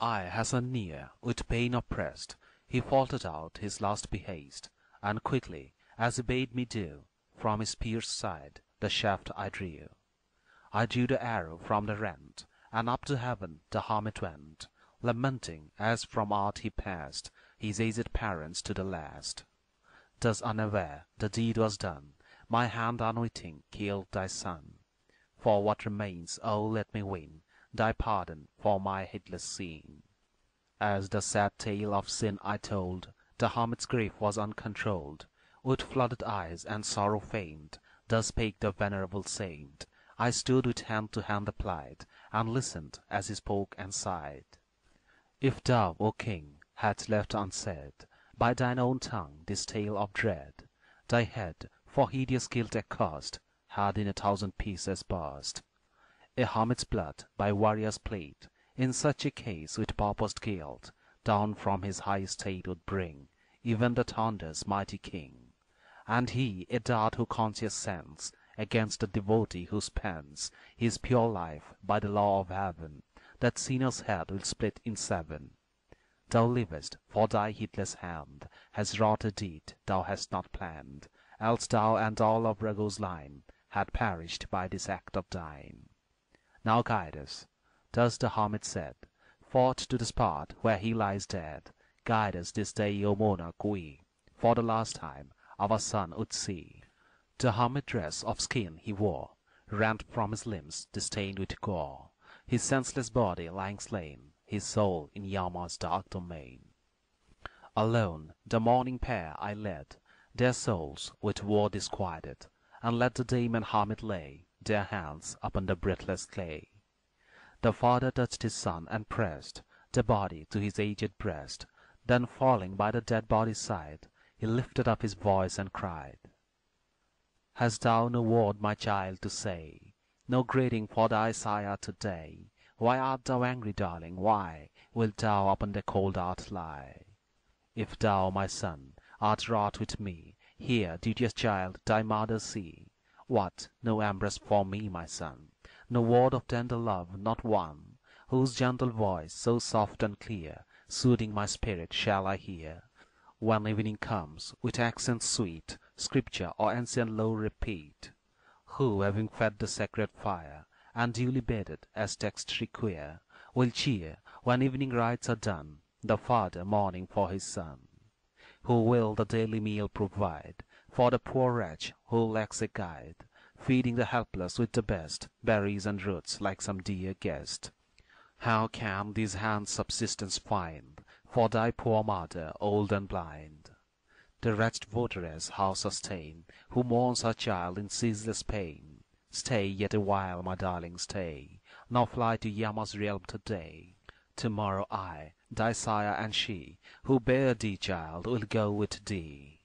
I hastened near, with pain oppressed. He faltered out his last behaste, and quickly, as he bade me do, from his pierced side the shaft I drew. I drew the arrow from the rent, and up to heaven the hermit went, lamenting as from earth he passed, his aged parents to the last. Thus unaware the deed was done, my hand unwitting killed thy son. For what remains, oh let me win thy pardon for my heedless sin. As the sad tale of sin I told, the hermit's grief was uncontrolled. With flooded eyes and sorrow faint, thus spake the venerable saint. I stood with hand to hand applied, and listened as he spoke and sighed. If thou, O king, hadst left unsaid by thine own tongue this tale of dread, thy head, for hideous guilt accursed, had in 1,000 pieces burst. A hermit's blood by warriors played, in such a case with purposed guilt, down from his high estate would bring even the thunder's mighty king. And he, a dart who conscience sends against the devotee who spends his pure life by the law of heaven, that sinner's head will split in 7. Thou livest, for thy heedless hand has wrought a deed thou hast not planned, else thou and all of Raghu's line had perished by this act of thine. Now guide us, thus the hermit said, forth to the spot where he lies dead. Guide us this day, O monarch, we, for the last time, our son would see. The hermit dress of skin he wore, rent from his limbs, distained with gore, his senseless body lying slain, his soul in Yama's dark domain. Alone the mourning pair I led, their souls with war disquieted, and let the demon hermit lay their hands upon the breathless clay. The father touched his son and pressed the body to his aged breast. Then falling by the dead body's side, he lifted up his voice and cried, "Hast thou no word, my child, to say? No greeting for thy sire to-day? Why art thou angry, darling? Why wilt thou upon the cold earth lie? If thou, my son, art wroth with me, here, duteous child, thy mother see. What, no embrace for me, my son? No word of tender love, not one, whose gentle voice, so soft and clear, soothing my spirit, shall I hear? When evening comes, with accents sweet, Scripture or ancient law repeat, who, having fed the sacred fire, and duly bedded, as text require, will cheer, when evening rites are done, the father mourning for his son. Who will the daily meal provide for the poor wretch who lacks a guide, feeding the helpless with the best berries and roots, like some dear guest. How can these hands subsistence find for thy poor mother, old and blind? The wretched votaress how sustain, who mourns her child in ceaseless pain? Stay yet a while, my darling, stay, nor fly to Yama's realm to-day. To-morrow I, thy sire, and she who bare thee, child, will go with thee.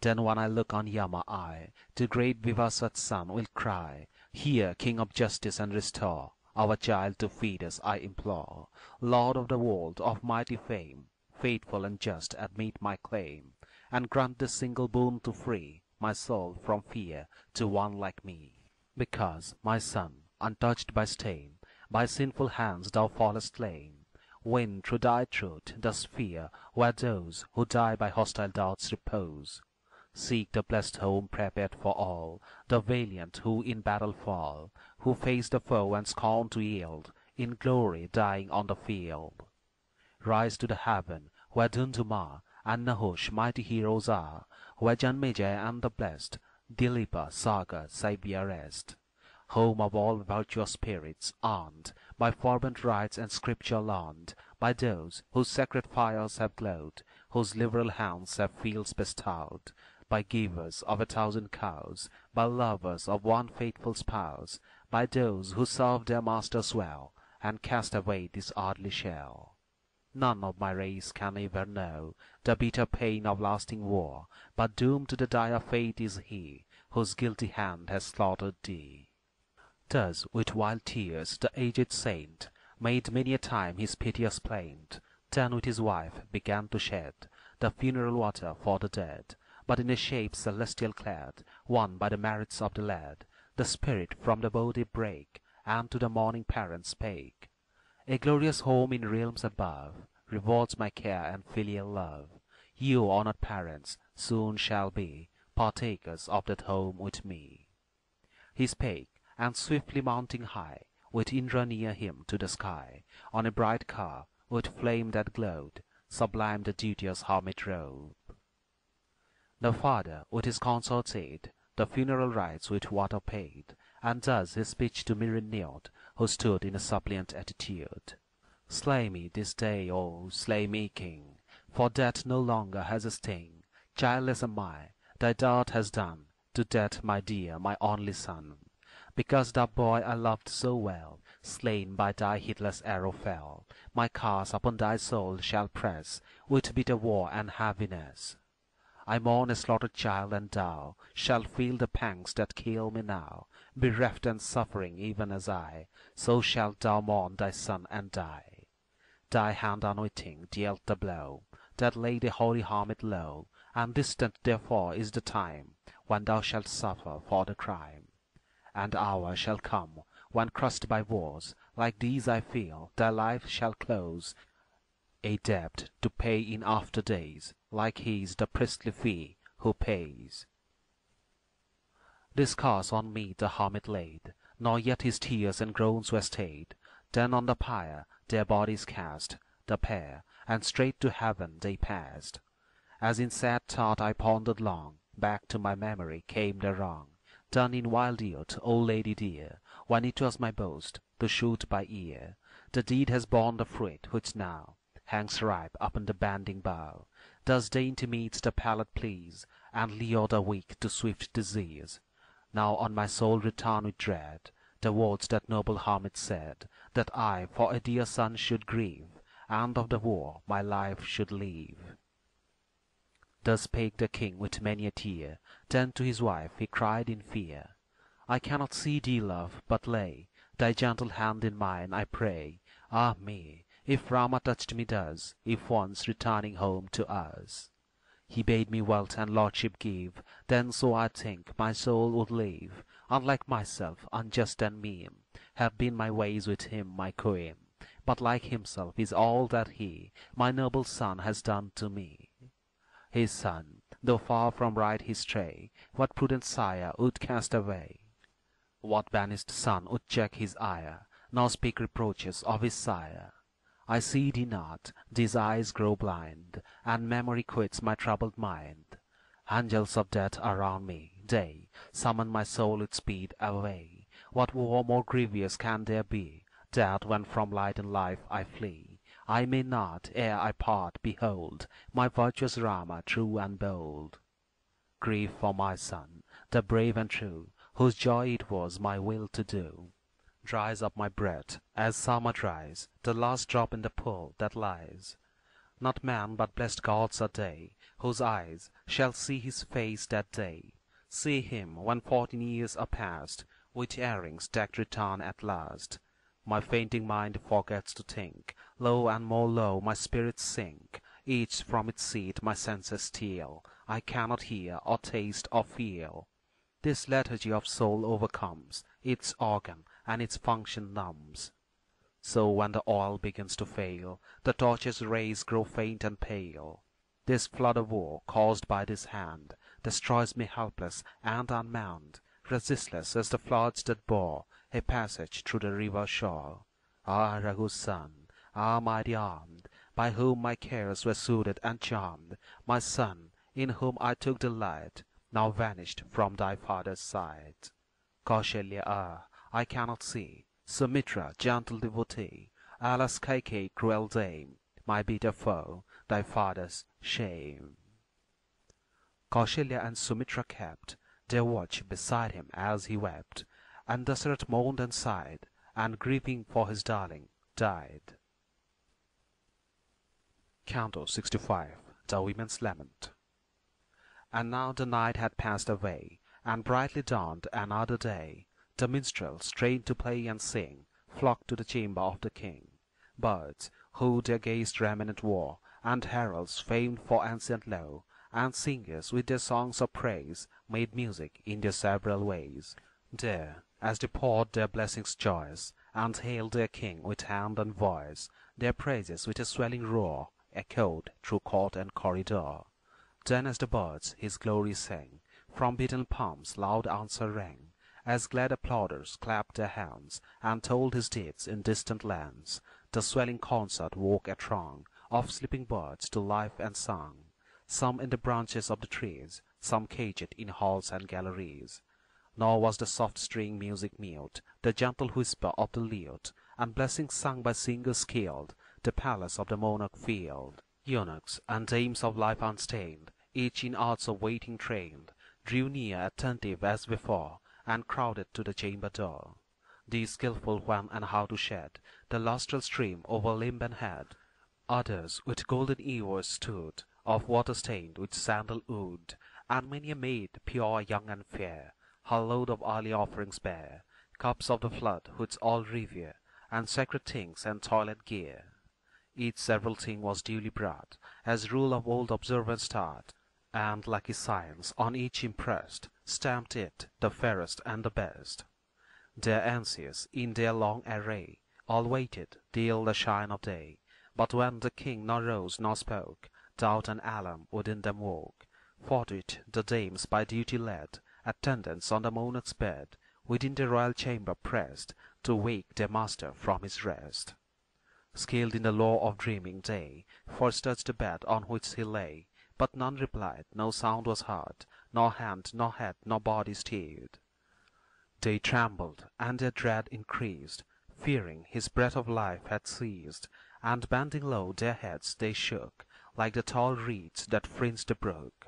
Then when I look on Yama, I to great Vivaswat's son will cry, "Hear, King of justice, and restore our child to feed us, I implore. Lord of the world, of mighty fame, faithful and just, admit my claim, and grant this single boon to free my soul from fear to one like me. Because, my son, untouched by stain, by sinful hands thou fallest slain, win through thy truth the sphere where those who die by hostile doubts repose. Seek the blessed home prepared for all the valiant who in battle fall, who face the foe and scorn to yield, in glory dying on the field. Rise to the heaven where Dhundhuma and Nahush mighty heroes are, where Janmejaya and the blessed Dilipa, Sargas, Saibya rest. Home of all virtuous spirits, armed by fervent rites and scripture learned, by those whose sacred fires have glowed, whose liberal hands have fields bestowed, by givers of 1,000 cows, by lovers of one faithful spouse, by those who serve their masters well, and cast away this earthly shell. None of my race can ever know the bitter pain of lasting war, but doomed to the dire fate is he whose guilty hand has slaughtered thee. Thus with wild tears the aged saint made many a time his piteous plaint, then with his wife began to shed the funeral water for the dead, but in a shape celestial clad, won by the merits of the lad, the spirit from the body brake, and to the mourning parents spake, "A glorious home in realms above rewards my care and filial love. You, honored parents, soon shall be partakers of that home with me." He spake, and swiftly mounting high, with Indra near him to the sky, on a bright car, with flame that glowed, sublime the duteous hermit rode. The father, with his consort's aid, the funeral rites with water paid, and thus his speech to me renewed, who stood in a suppliant attitude. "Slay me this day, oh, slay me, king, for death no longer has a sting. Childless am I, thy dart has done to death my dear, my only son. Because that boy I loved so well, slain by thy heedless arrow fell, my curse upon thy soul shall press with bitter woe and heaviness. I mourn a slaughtered child, and thou shalt feel the pangs that kill me now. Bereft and suffering even as I, so shalt thou mourn thy son and die. Thy hand unwitting dealt the blow that laid a holy hermit low, and distant therefore is the time when thou shalt suffer for the crime. And hour shall come when, crushed by wars like these I feel, thy life shall close, a debt to pay in after days, like his the priestly fee who pays. This curse on me the hermit laid, nor yet his tears and groans were stayed. Then on the pyre their bodies cast, the pair, and straight to heaven they passed. As in sad thought I pondered long, back to my memory came the wrong done in wild youth, O lady dear, when it was my boast to shoot by ear. The deed has borne the fruit which now hangs ripe upon the bending bough. Thus dainty meats the palate please, and lured the weak to swift disease. Now on my soul return with dread the words that noble hermit said, that I for a dear son should grieve, and of the war my life should leave. Thus spake the king with many a tear. Then to his wife he cried in fear, I cannot see thee, love, but lay thy gentle hand in mine, I pray. Ah me, if Rama touched me thus, if once returning home to us, he bade me wealth and lordship give, then so I think my soul would live. Unlike myself, unjust and mean, have been my ways with him, my queen, but like himself is all that he, my noble son, has done to me. His son, though far from right he stray, what prudent sire would cast away? What banished son would check his ire, nor speak reproaches of his sire? I see thee not, these eyes grow blind, and memory quits my troubled mind. Angels of death around me, they summon my soul with speed away. What war more grievous can there be, that when from light and life I flee, I may not, ere I part, behold my virtuous Rama true and bold? Grief for my son, the brave and true, whose joy it was my will to do, dries up my breath, as summer dries the last drop in the pool that lies. Not man, but blessed gods are they, whose eyes shall see his face that day. See him, when 14 years are past, with earrings decked return at last. My fainting mind forgets to think, low and more low my spirits sink, each from its seat my senses steal, I cannot hear, or taste, or feel. This lethargy of soul overcomes its organ, and its function numbs. So when the oil begins to fail, the torch's rays grow faint and pale. This flood of war, caused by this hand, destroys me helpless and unmanned, resistless as the floods that bore a passage through the river shore. Ah, Raghu's son, ah, mighty armed, by whom my cares were soothed and charmed, my son, in whom I took delight, now vanished from thy father's sight. Kausalya, ah, I cannot see Sumitra, gentle devotee, alas, Kaikeyi, cruel dame, my bitter foe, thy father's shame. Kausalya and Sumitra kept their watch beside him as he wept, and Dasarath moaned and sighed, and grieving for his darling, died. Canto 65. The Women's Lament. And now the night had passed away, and brightly dawned another day. The minstrels, trained to play and sing, flocked to the chamber of the king. Birds, who their gayest raiment wore, and heralds famed for ancient lore, and singers with their songs of praise made music in their several ways. There, as they poured their blessings joyous, and hailed their king with hand and voice, their praises with a swelling roar echoed through court and corridor. Then as the birds his glory sang, from beaten palms loud answer rang, as glad applauders clapped their hands, and told his deeds in distant lands. The swelling concert woke a throng of sleeping birds to life and song, some in the branches of the trees, some caged in halls and galleries. Nor was the soft string music mute, the gentle whisper of the lute, and blessings sung by singers skilled, the palace of the monarch filled. Eunuchs and dames of life unstained, each in arts of waiting trained, drew near attentive as before, and crowded to the chamber door. These skilful when and how to shed the lustral stream over limb and head. Others with golden ewers stood, of water stained with sandal oud, and many a maid, pure, young, and fair, her load of early offerings bare, cups of the flood which all revere, and sacred things and toilet gear. Each several thing was duly brought, as rule of old observance taught, and lucky science on each impressed, stamped it the fairest and the best. Their anxious, in their long array, all waited till the shine of day. But when the king nor rose nor spoke, doubt and alarm within them woke. Forthwith the dames by duty led, attendants on the monarch's bed, within the royal chamber pressed, to wake their master from his rest. Skilled in the lore of dreaming, they first touched the bed on which he lay, but none replied, no sound was heard, nor hand, nor head, nor body stirred. They trembled, and their dread increased, fearing his breath of life had ceased, and bending low their heads they shook, like the tall reeds that fringe the brook.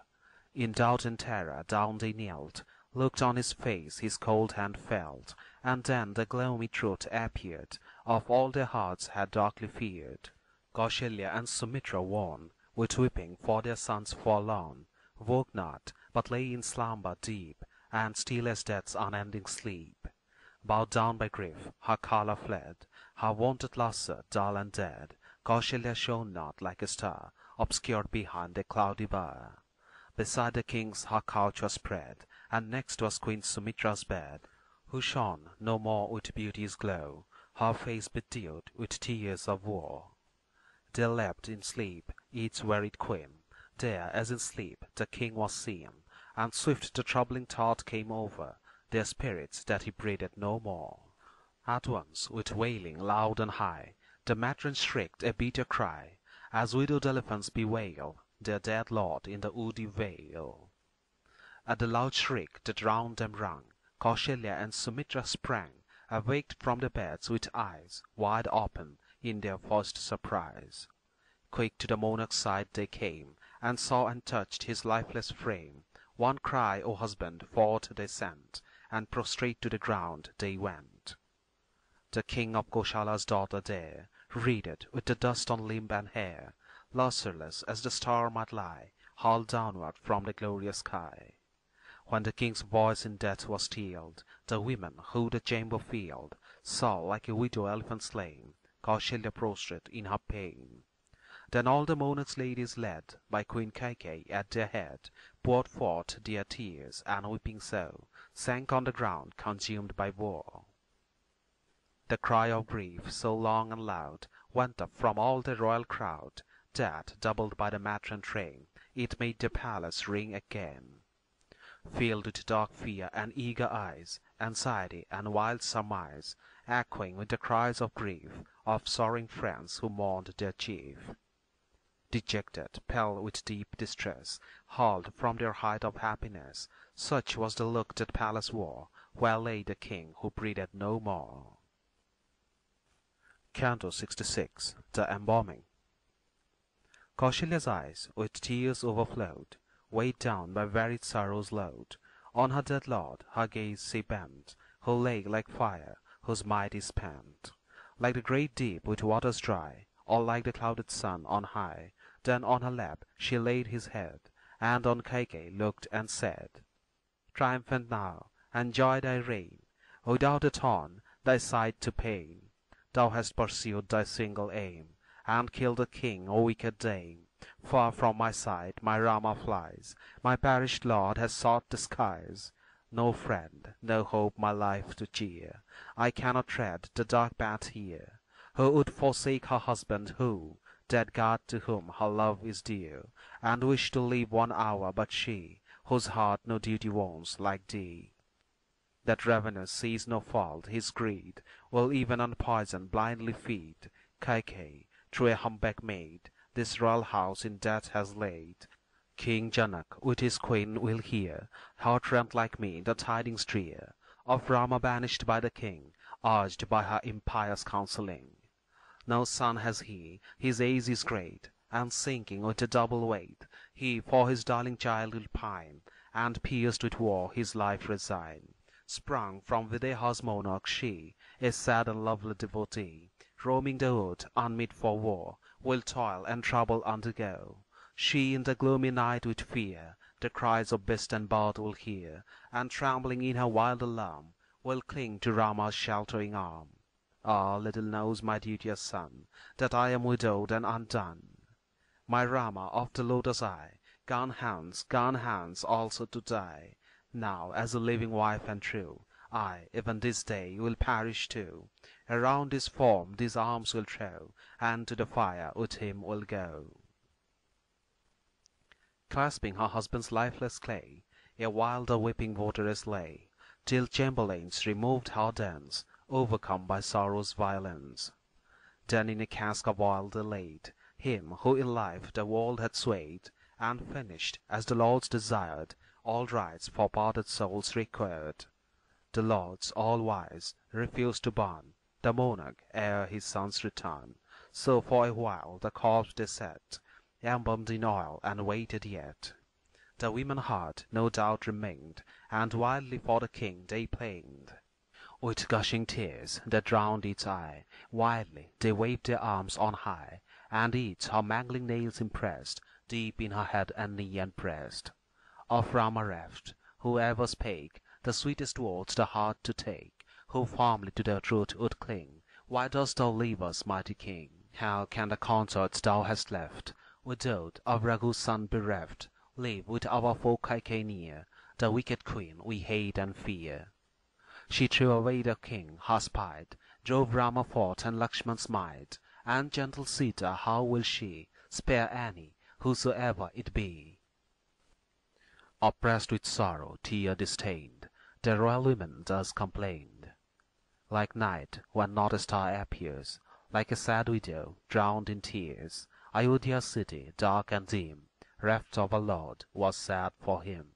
In doubt and terror down they knelt, looked on his face, his cold hand felt, and then the gloomy truth appeared, of all their hearts had darkly feared. Kausalya and Sumitra worn, with weeping for their sons forlorn, woke not, but lay in slumber deep, and still as death's unending sleep. Bowed down by grief, her colour fled, her wonted lustre dull and dead, Kausalya shone not like a star, obscured behind a cloudy bar. Beside the king's her couch was spread, and next was Queen Sumitra's bed, who shone no more with beauty's glow, her face bedewed with tears of woe. There leapt in sleep each wearied queen, there as in sleep the king was seen, and swift the troubling thought came over their spirits that he breathed no more. At once, with wailing loud and high, the matrons shrieked a bitter cry, as widowed elephants bewail their dead lord in the woody vale. At the loud shriek that round them rung, Kausalya and Sumitra sprang, awaked from their beds with eyes wide open in their first surprise. Quick to the monarch's side they came, and saw and touched his lifeless frame. One cry, O husband, forth they sent, and prostrate to the ground they went. The king of Kausalya's daughter there, wreathed with the dust on limb and hair, lustreless as the star might lie, hauled downward from the glorious sky. When the king's voice in death was stilled, the women who the chamber filled saw like a widow elephant slain, Kausalya prostrate in her pain. Then all the monarch's ladies led by Queen Kaikeyi at their head, poured forth their tears, and weeping so, sank on the ground consumed by woe. The cry of grief, so long and loud, went up from all the royal crowd, that, doubled by the matron train, it made the palace ring again. Filled with dark fear and eager eyes, anxiety and wild surmise, echoing with the cries of grief of sorrowing friends who mourned their chief. Dejected, pale with deep distress, hauled from their height of happiness, such was the look that palace wore, where lay the king who breathed no more. Canto 66. The Embalming. Kausalya's eyes with tears overflowed, weighed down by varied sorrow's load. On her dead lord her gaze she bent, who lay like fire, whose might is spent. Like the great deep with waters dry, or like the clouded sun on high, then on her lap she laid his head, and on Kaikeyi looked and said, Triumphant now, enjoy thy reign, without a thorn thy side to pain. Thou hast pursued thy single aim, and killed the king, O wicked dame. Far from my sight my Rama flies, my perished lord has sought the skies. No friend, no hope my life to cheer, I cannot tread the dark path here. Who would forsake her husband who, dead God to whom her love is dear, and wish to live 1 hour but she, whose heart no duty wants like thee? That ravenous sees no fault, his greed will even on poison blindly feed. Kaikeyi, through a humpback maid, this royal house in death has laid. King Janak with his queen will hear, heart-rent like me, the tidings drear, of Rama banished by the king, urged by her impious counselling. No son has he, his age is great, and sinking with a double weight, he for his darling child will pine, and pierced with woe his life resign. Sprung from Videha's monarch she, a sad and lovely devotee, roaming the wood, unmeet for war, will toil and trouble undergo. She in the gloomy night with fear, the cries of beast and bird will hear, and trembling in her wild alarm, will cling to Rama's sheltering arm. Ah, little knows my duteous son, that I am widowed and undone. My Rama of the lotus eye, gone hence also to die. Now, as a living wife and true, I, even this day, will perish too. Around his form these arms will throw, and to the fire with him will go. Clasping her husband's lifeless clay, a while the weeping votaress lay, till chamberlains removed her dance, overcome by sorrow's violence. Then in a cask of oil they laid him who in life the world had swayed, and finished, as the lords desired, all rites for parted souls required. The lords, all wise, refused to burn the monarch ere his son's return. So for a while the corpse they set, embalmed in oil, and waited yet. The women heart no doubt remained, and wildly for the king they plained. With gushing tears that drowned each eye, wildly they waved their arms on high, and each her mangling nails impressed deep in her head and knee and breast. Of Rama reft, who ever spake the sweetest words the heart to take, who firmly to the truth would cling. Why dost thou leave us, mighty king? How can the consorts thou hast left, widowed, of Raghu's son bereft, live with our foe Kaikeyi near, the wicked queen we hate and fear? She threw away the king, her spite, drove Rama forth and Lakshmana smite, and gentle Sita, how will she spare any, whosoever it be? Oppressed with sorrow, tear distained, the royal women thus complained. Like night when not a star appears, like a sad widow drowned in tears, Ayodhya's city, dark and dim, reft of a lord, was sad for him.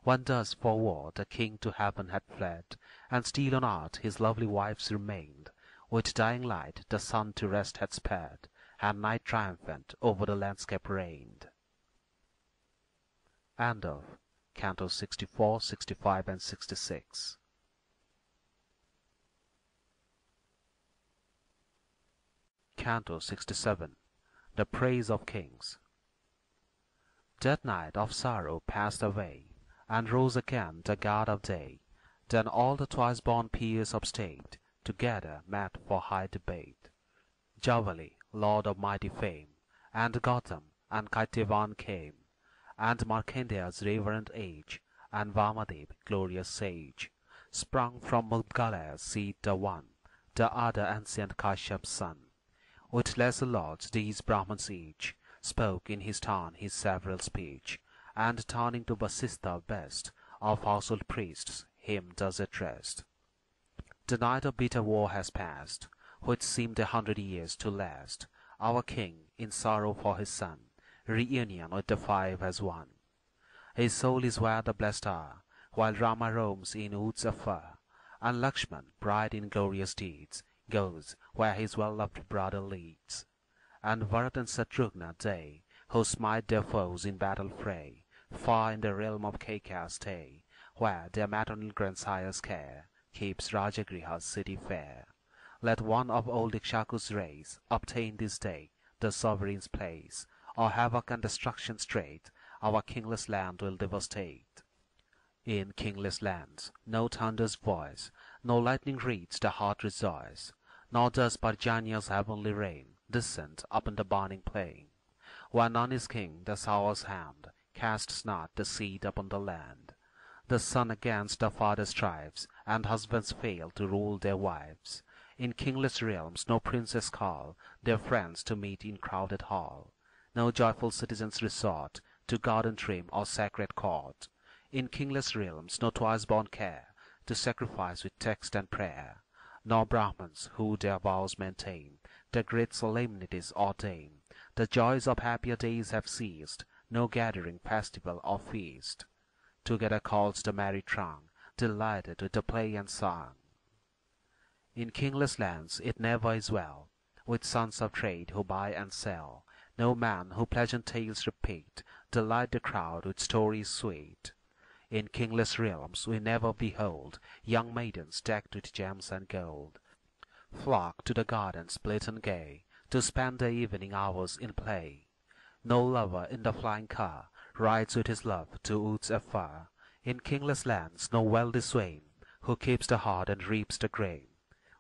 When thus for war the king to heaven had fled, and still on earth his lovely wives remained, with dying light the sun to rest had sped, and night triumphant over the landscape reigned. End of Cantos 64, 65, and 66. Canto 67. The Praise of Kings. That night of sorrow passed away, and rose again the god of day. Then all the twice-born peers of state together met for high debate. Javali, lord of mighty fame, and Gautam and Kaityavan came, and Markandeya's reverend age, and Vamadev, glorious sage, sprung from Mudgalaya's seed the one, the other ancient Kashyap's son. With lesser lords these Brahmans each spoke in his turn his several speech, and turning to Vasistha best of household priests him thus addressed. The night of bitter war has passed, which seemed 100 years to last. Our king, in sorrow for his son, reunion with the five has won. His soul is where the blessed are, while Rama roams in woods afar, and Lakshmana, bright in glorious deeds, goes where his well-loved brother leads. And Bharat and Satrughna they, who smite their foes in battle fray, far in the realm of Kaikeyi stay, where their maternal grandsire's care keeps Rajagriha's city fair. Let one of old Ikshaku's race obtain this day the sovereign's place, or havoc and destruction straight our kingless land will devastate. In kingless lands no thunder's voice, no lightning reads the heart rejoice, nor does Parjania's heavenly rain descend upon the burning plain. Where none is king, the sower's hand casts not the seed upon the land. The son against the father strives, and husbands fail to rule their wives. In kingless realms no princes call their friends to meet in crowded hall. No joyful citizens resort to garden trim or sacred court. In kingless realms no twice-born care to sacrifice with text and prayer, nor Brahmans who their vows maintain the great solemnities ordain. The joys of happier days have ceased, no gathering, festival, or feast. Together calls the merry throng, delighted with the play and song. In kingless lands it never is well with sons of trade who buy and sell. No man who pleasant tales repeat delight the crowd with stories sweet. In kingless realms we never behold young maidens decked with gems and gold, flock to the gardens split and gay, to spend their evening hours in play. No lover in the flying car rides with his love to woods afar. In kingless lands no wealthy swain, who keeps the heart and reaps the grain,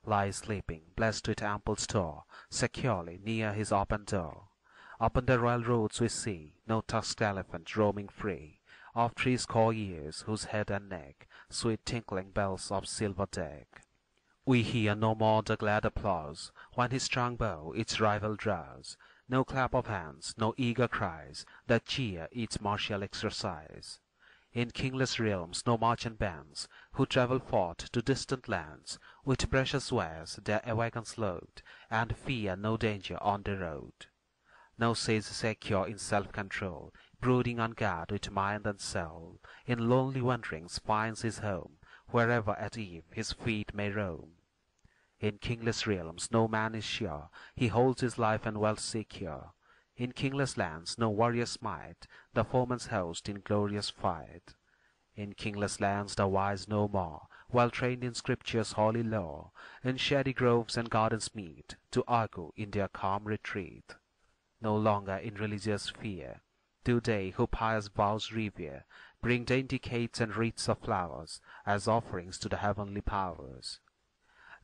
lies sleeping, blessed with ample store, securely near his open door. Upon the royal roads we see no tusked elephant roaming free, of 60 years, whose head and neck sweet tinkling bells of silver deck. We hear no more the glad applause when his strong bow its rival draws, no clap of hands, no eager cries that cheer its martial exercise. In kingless realms no merchant bands who travel forth to distant lands with precious wares their wagons load, and fear no danger on the road. No sage secure in self-control, brooding on God with mind and soul, in lonely wanderings finds his home, wherever at eve his feet may roam. In kingless realms no man is sure he holds his life and wealth secure. In kingless lands no warrior smite the foeman's host in glorious fight. In kingless lands the wise no more, well trained in Scripture's holy law, in shady groves and gardens meet to argue in their calm retreat. No longer in religious fear do they who pious vows revere bring dainty cates and wreaths of flowers as offerings to the heavenly powers.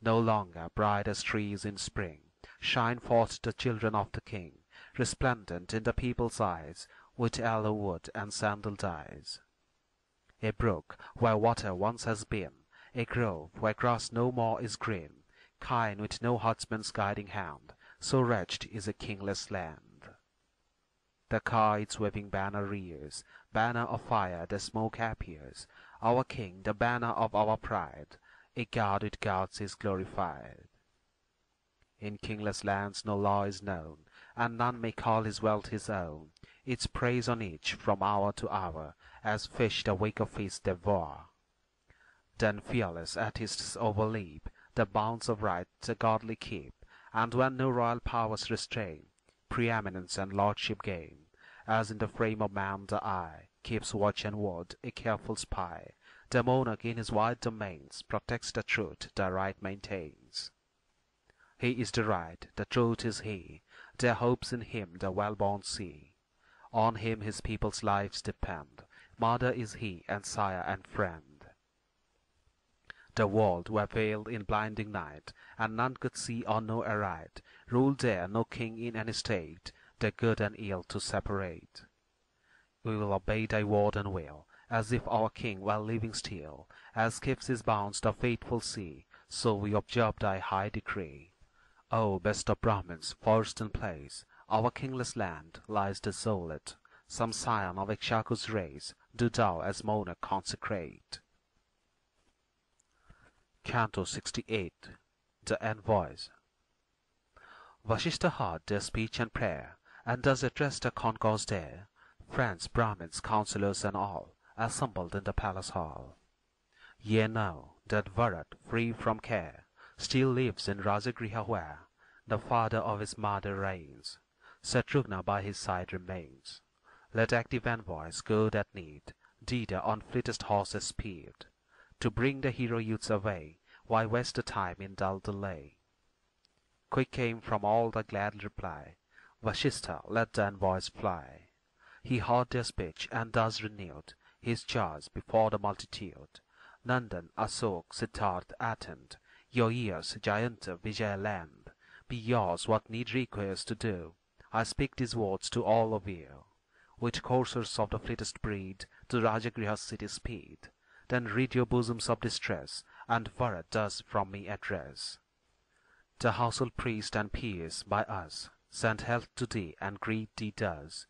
No longer bright as trees in spring shine forth the children of the King, resplendent in the people's eyes with aloe wood and sandal dyes. A brook where water once has been, a grove where grass no more is green, kine with no herdsman's guiding hand, so wretched is a kingless land. The car its waving banner rears, banner of fire the smoke appears, our King the banner of our pride, a God with gods is glorified. In kingless lands no law is known, and none may call his wealth his own, its praise on each from hour to hour, as fish the wake of feast devour. Then fearless artists overleap the bounds of right the godly keep, and when no royal powers restrain, preeminence and lordship gain, as in the frame of man the eye keeps watch and ward, a careful spy, the monarch in his wide domains protects the truth the right maintains. He is the right, the truth is he, their hopes in him the well-born see. On him his people's lives depend, mother is he and sire and friend. The world were veiled in blinding night, and none could see or know aright, ruled there no king in any state, the good and ill to separate. We will obey thy word and will, as if our King were living still, as keeps his bounds the faithful sea, so we observe thy high decree. O best of Brahmins, first in place, our kingless land lies desolate. Some scion of Ikshaku's race do thou as monarch consecrate. Canto 68. The Envoys. Vasishtha heard their speech and prayer, and thus addressed the concourse there, friends, Brahmins, counsellors, and all, assembled in the palace hall. Ye know that Bharat, free from care, still lives in Rajagriha where the father of his mother reigns. Shatrugna by his side remains. Let active envoys go that need, thither on fleetest horses speed, to bring the hero youths away. Why waste the time in dull delay? Quick came from all the glad reply. Vasishtha let the envoys fly. He heard their speech and thus renewed his charge before the multitude. Nandan, Asok, Siddharth, attend. Your ears, Jayanta, Vijaya land. Be yours what need requires to do. I speak these words to all of you. With coursers of the fleetest breed to Rajagriha's city speed. Then rid your bosoms of distress, and Bharat thus from me address. The household priest and peers by us send health to thee and greet thee thus.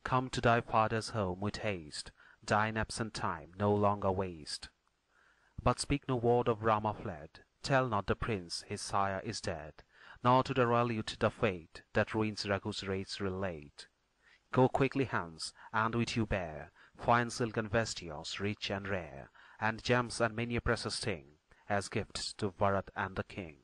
Come to thy father's home with haste, thine absent time no longer waste. But speak no word of Rama fled, tell not the prince his sire is dead, nor to the royal youth the fate that ruins Raghu's race relate. Go quickly hence, and with you bear fine silken vestiures rich and rare, and gems and many a precious thing, as gifts to Bharat and the King.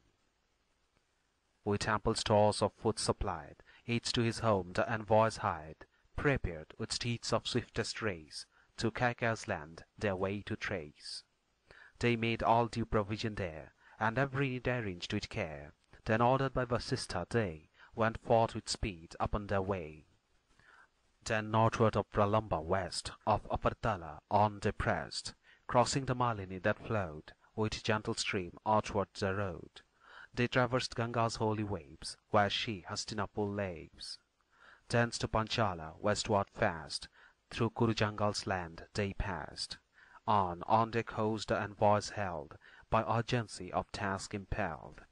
With ample stores of food supplied, each to his home the envoys hied, prepared with steeds of swiftest race, to Kaikeyi's land their way to trace. They made all due provision there, and every need arranged with care. Then ordered by Vasishtha they went forth with speed upon their way. Then northward of Pralamba west of Apartala on they pressed, crossing the Malini that flowed with gentle stream outward the road. They traversed Ganga's holy waves, where she Hastinapur lives. Thence to Panchala westward fast, through Kurujangal's land they passed. On their course the envoys held, by urgency of task impelled.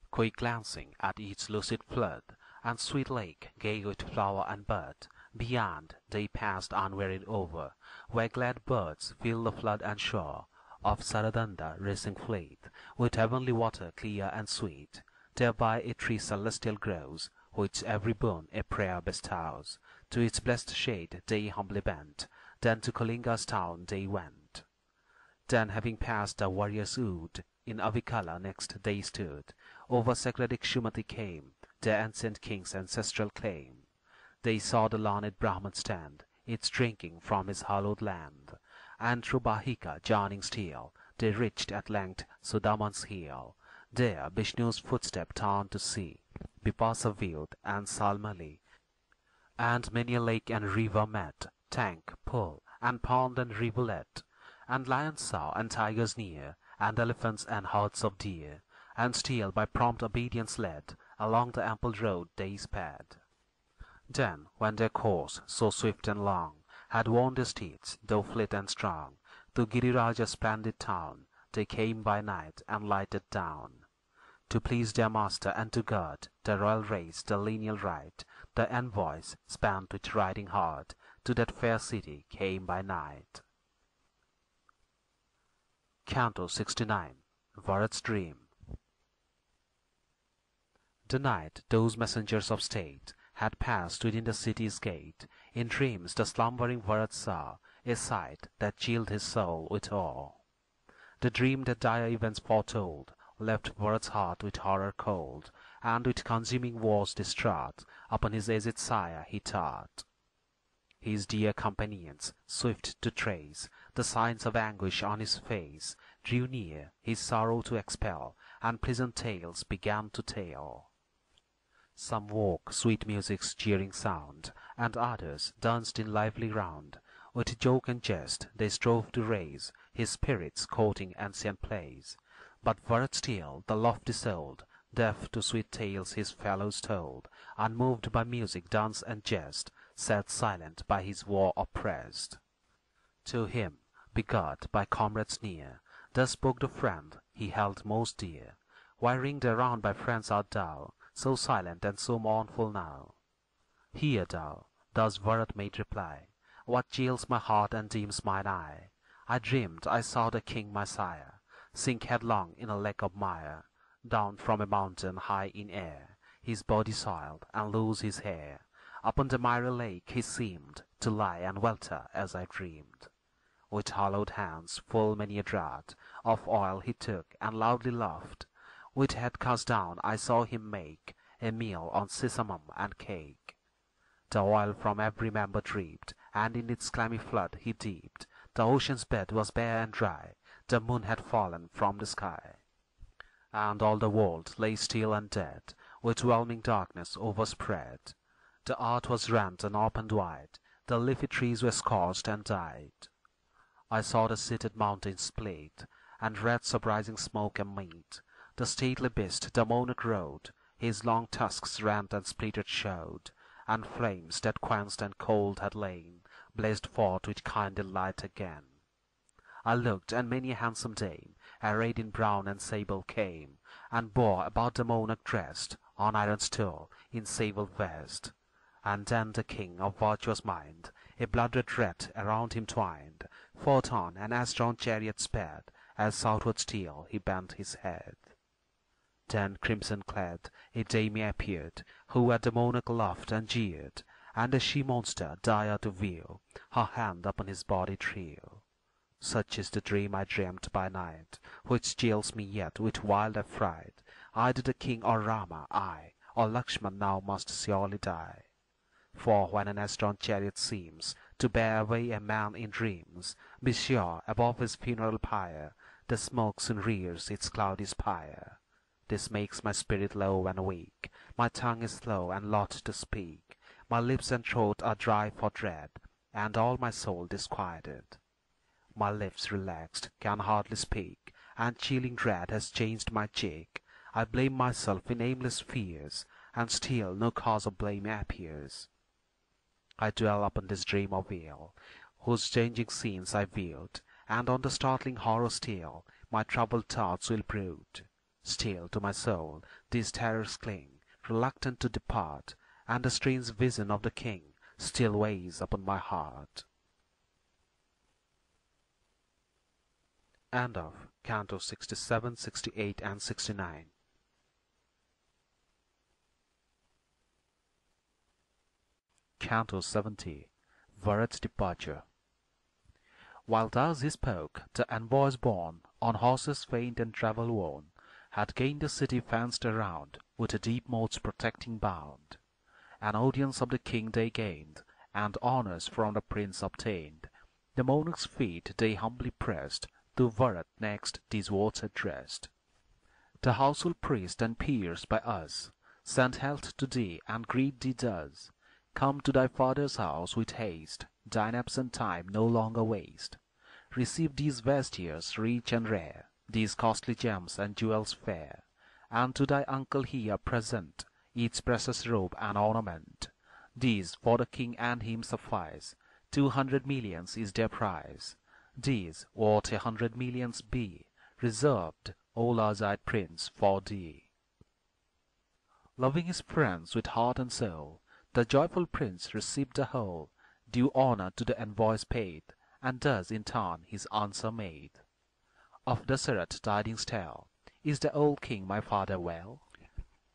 Quick glancing at each lucid flood, and sweet lake gay with flower and bud, beyond they passed unwearied over, where glad birds fill the flood and shore of Saradanda racing fleet, with heavenly water clear and sweet. Thereby a tree celestial grows, which every boon a prayer bestows. To its blessed shade they humbly bent, then to Kalinga's town they went. Then having passed the warriors' wood, in Avikala next they stood. Over sacred smṛti came, their ancient king's ancestral claim. They saw the learned Brahman stand, its drinking from his hallowed land, and through Bahika journeying still, they reached at length Sudaman's hill. There Vishnu's footstep turned to see, Bipasa viewed, and Salmali, and many a lake and river met, tank, pool, and pond and rivulet, and lions saw, and tigers near, and elephants and herds of deer, and still by prompt obedience led, along the ample road they sped. Then, when their course, so swift and long, had worn their steeds, though fleet and strong, to Giriraja's splendid town, they came by night and lighted down. To please their master and to guard the royal race, the lineal right, the envoys, spent with riding hard, to that fair city came by night. Canto 69. Bharat's Dream. The night those messengers of state had passed within the city's gate. In dreams the slumbering Bharat saw a sight that chilled his soul with awe. The dream that dire events foretold left Bharat's heart with horror cold, and with consuming woes distraught, upon his aged sire he thought. His dear companions, swift to trace the signs of anguish on his face, drew near, his sorrow to expel, and pleasant tales began to tell. Some woke, sweet music's cheering sound, and others danced in lively round. With joke and jest they strove to raise his spirits, quoting ancient plays. But Bharat still, the lofty souled, deaf to sweet tales his fellows told, unmoved by music, dance, and jest, sat silent by his woe oppressed. To him, begot by comrades near, thus spoke the friend he held most dear. Why ringed around by friends art thou, so silent and so mournful now? Hear thou, thus Bharat made reply, what chills my heart and dims mine eye. I dreamed I saw the king my sire sink headlong in a lake of mire, down from a mountain high in air, his body soiled, and lose his hair. Upon the miry lake he seemed to lie and welter as I dreamed. With hollowed hands full many a draught of oil he took, and loudly laughed. With head cast down I saw him make a meal on sesamum and cake. The oil from every member dripped, and in its clammy flood he dipped. The ocean's bed was bare and dry, the moon had fallen from the sky, and all the world lay still and dead, with whelming darkness overspread. The earth was rent and opened wide, the leafy trees were scorched and died. I saw the seated mountains split, and wreaths of rising smoke amid. The stately beast, the monarch rode, his long tusks rent and splittered showed, and flames that quenched and cold had lain blazed forth with kindly light again. I looked, and many a handsome dame, arrayed in brown and sable, came, and bore about the monarch dressed, on iron stool, in sable vest. And then the king of virtuous mind, a blood-red wreath around him twined, forth on an as-drawn chariot sped, as southward still he bent his head. Then crimson-clad a dame appeared, who at the monarch laughed and jeered, and a she-monster dire to view, her hand upon his body drew. Such is the dream I dreamt by night, which chills me yet with wild affright. Either the king or Rama, I, or Lakshmana now must surely die. For when an as-drawn chariot seems to bear away a man in dreams, be sure above his funeral pyre the smoke soon rears its cloudy spire. This makes my spirit low and weak, my tongue is slow and loth to speak, my lips and throat are dry for dread, and all my soul disquieted. My lips relaxed, can hardly speak, and chilling dread has changed my cheek. I blame myself in aimless fears, and still no cause of blame appears. I dwell upon this dream of ill, whose changing scenes I viewed, and on the startling horror still my troubled thoughts will brood. Still to my soul these terrors cling, reluctant to depart, and the strange vision of the king still weighs upon my heart. End of Cantos 67, 68 and 69. Canto 70. Bharat's Departure. While thus he spoke, the envoys borne, on horses faint and travel-worn, had gained the city fenced around, with a deep moat's protecting bound. An audience of the king they gained, and honours from the prince obtained. The monarch's feet they humbly pressed, to Bharat next these words addressed. The household priest and peers by us send health to thee and greet thee thus. Come to thy father's house with haste, thine absent time no longer waste. Receive these vestures rich and rare, these costly gems and jewels fair, and to thy uncle here present each precious robe and ornament. These for the king and him suffice, 200 millions is their price. These, what 100 millions be, reserved, O large-eyed prince, for thee. Loving his friends with heart and soul, the joyful prince received the whole, due honour to the envoys paid, and thus in turn his answer made. Of Dasaratha tidings tell, is the old king my father well?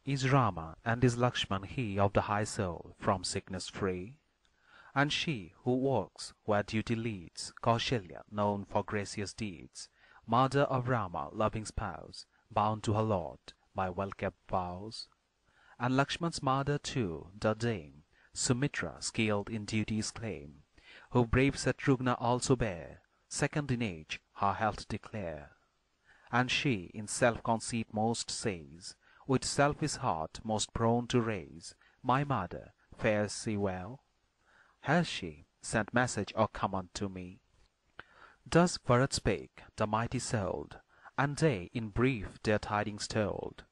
Is Rama and is Lakshmana he of the high soul, from sickness free? And she who walks where duty leads, Kausalya, known for gracious deeds, mother of Rama, loving spouse, bound to her lord by well-kept vows? And Lakshmana's mother too, the dame, Sumitra, skilled in duty's claim, who brave Shatrugna also bare, second in age, her health declare. And she in self-conceit most says, with selfish heart most prone to raise, my mother, fares she well? Has she sent message or come unto me? Thus Bharat spake, the mighty souled, and they in brief their tidings told.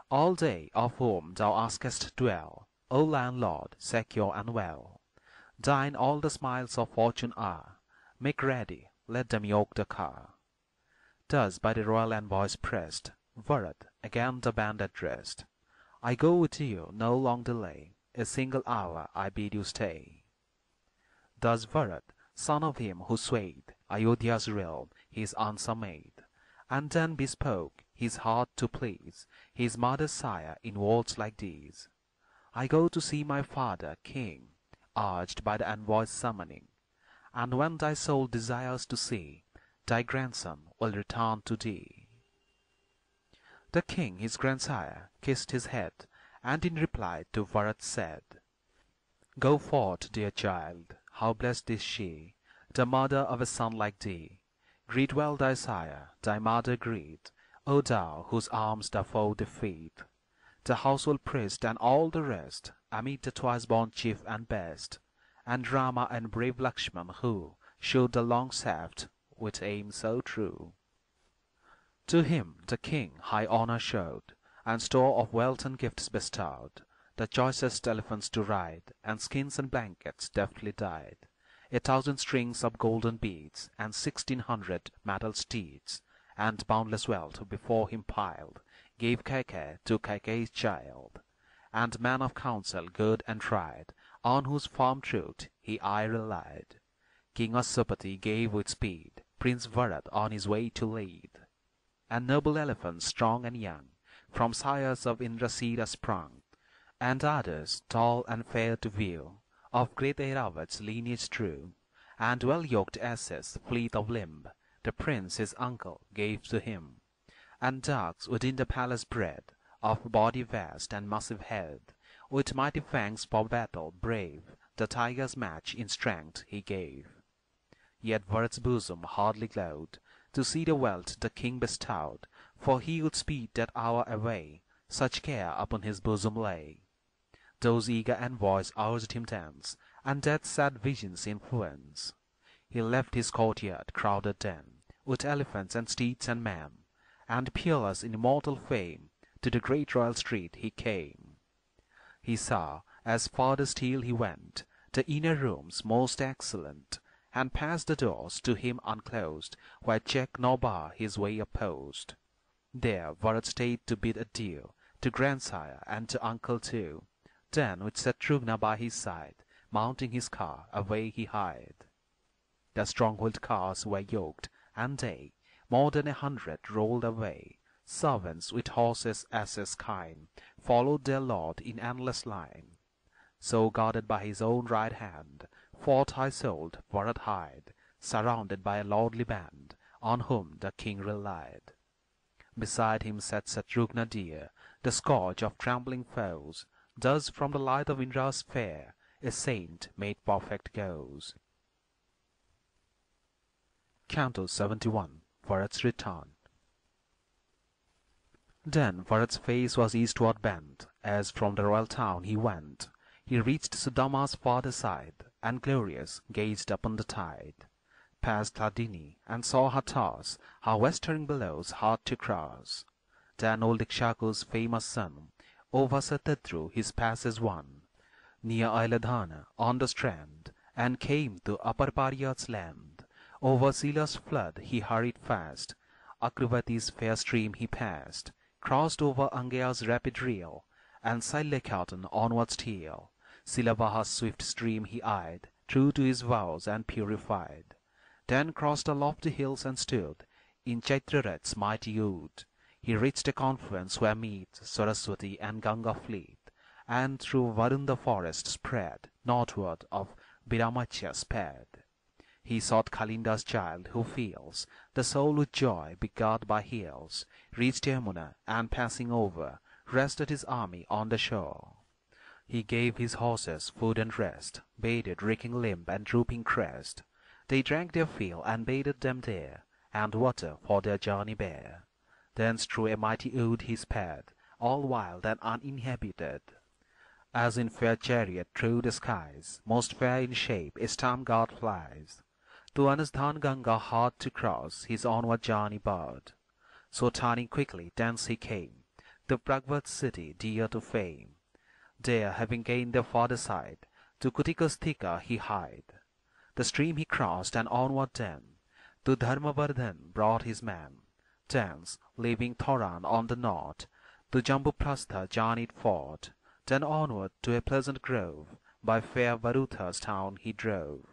All they of whom thou askest dwell, O landlord, secure and well. Thine all the smiles of fortune are, make ready, let them yoke the car. Thus by the royal envoys pressed, Bharat again the band addressed. I go with you, no long delay, a single hour I bid you stay. Thus Bharat, son of him who swayed Ayodhya's realm, his answer made, and then bespoke his heart to please his mother's sire in words like these. I go to see my father, king, urged by the envoy's summoning, and when thy soul desires to see, thy grandson will return to thee. The king, his grandsire, kissed his head, and in reply to Bharat said, Go forth, dear child, how blessed is she, the mother of a son like thee. Greet well thy sire, thy mother greet, O thou whose arms the foe defeat. The household priest and all the rest, amid the twice-born chief and best, and Rama and brave Lakshmana who showed the long shaft with aim so true. To him the king high honour showed, and store of wealth and gifts bestowed, the choicest elephants to ride, and skins and blankets deftly dyed, 1,000 strings of golden beads, and 1,600 mettled steeds, and boundless wealth before him piled, gave Kaikeyi to Kaikeyi's child, and man of counsel good and tried, on whose firm truth he aye relied. King smṛti gave with speed Prince Bharat on his way to lead, and noble elephants strong and young, from sires of Indrasita sprung, and others tall and fair to view, of great Airavats lineage true, and well-yoked asses fleet of limb, the prince his uncle gave to him, and dogs within the palace bred, of body vast and massive head, with mighty fangs for battle brave, the tiger's match in strength he gave. Yet Bharat's bosom hardly glowed, to see the wealth the king bestowed, for he would speed that hour away, such care upon his bosom lay. Those eager envoys urged him thence, and death's sad visions influence. He left his courtyard crowded then, with elephants and steeds and men, and peerless in immortal fame, to the great royal street he came. He saw, as farther still he went, the inner rooms most excellent, and passed the doors to him unclosed, where check nor bar his way opposed. There Bharat stayed to bid adieu to grandsire and to uncle too. Then with Shatrugna by his side, mounting his car, away he hied. The strong-wheeled cars were yoked, and they, more than 100, rolled away. Servants with horses asses kine followed their lord in endless line. So guarded by his own right hand, forth high-souled Bharat hied, surrounded by a lordly band, on whom the king relied. Beside him sat Shatrugna dear, the scourge of trembling foes, Thus from the light of Indra's sphere a saint made perfect goes. Canto 71. Bharat's Return. Then Bharat's face was eastward bent, as from the royal town he went. He reached Sudama's farther side, and glorious gazed upon the tide. Passed Hladini, and saw her toss her westering billows hard to cross. Then old Ikshaku's famous son over Satadru his passage won, near Ailadhana on the strand, and came to Upper Paryat's land. Over Sila's flood he hurried fast, Akravati's fair stream he passed, crossed over Angaya's rapid reel, and Sailakatan onward steal. Silavaha's swift stream he eyed, true to his vows and purified. Then crossed the lofty hills and stood in Chaitrarat's mighty wood. He reached a confluence where meet Saraswati and Ganga fleet, and through Varunda forest spread, northward of Biramacha sped. He sought Kalinda's child, who feels the soul with joy begot by hills, reached Yamuna, and passing over, rested his army on the shore. He gave his horses food and rest, bathed reeking limb and drooping crest. They drank their fill, and bathed them there, and water for their journey bare. Thence through a mighty wood he sped, all wild and uninhabited. As in fair chariot through the skies, most fair in shape, a storm-god flies. To Anasdhan Ganga hard to cross, his onward journey bode. So turning quickly, thence he came to Pragvat city, dear to fame. There, having gained the farther side, to Kutika's thika he hied. The stream he crossed, and onward then to Dharmavardhan brought his man. Thence, leaving Thoran on the north, to Jambuprastha journeyed forth. Then onward to a pleasant grove, by fair Varutha's town he drove.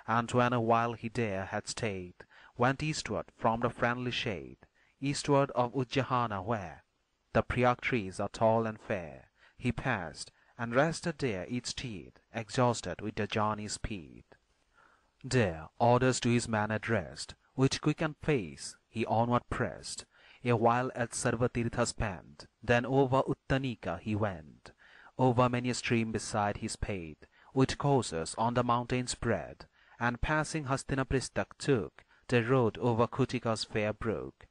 And when a while he there had stayed, went eastward from the friendly shade, eastward of Ujjahana where the priyak trees are tall and fair. He passed, and rested there each steed, exhausted with the journey's speed. There orders to his man addressed, with quickened pace he onward pressed. A while at Sarvatirtha spent, then over Uttanika he went. Over many a stream beside he sped, with courses on the mountain spread, and passing Hastinapristak took the road over Kutika's fair brook.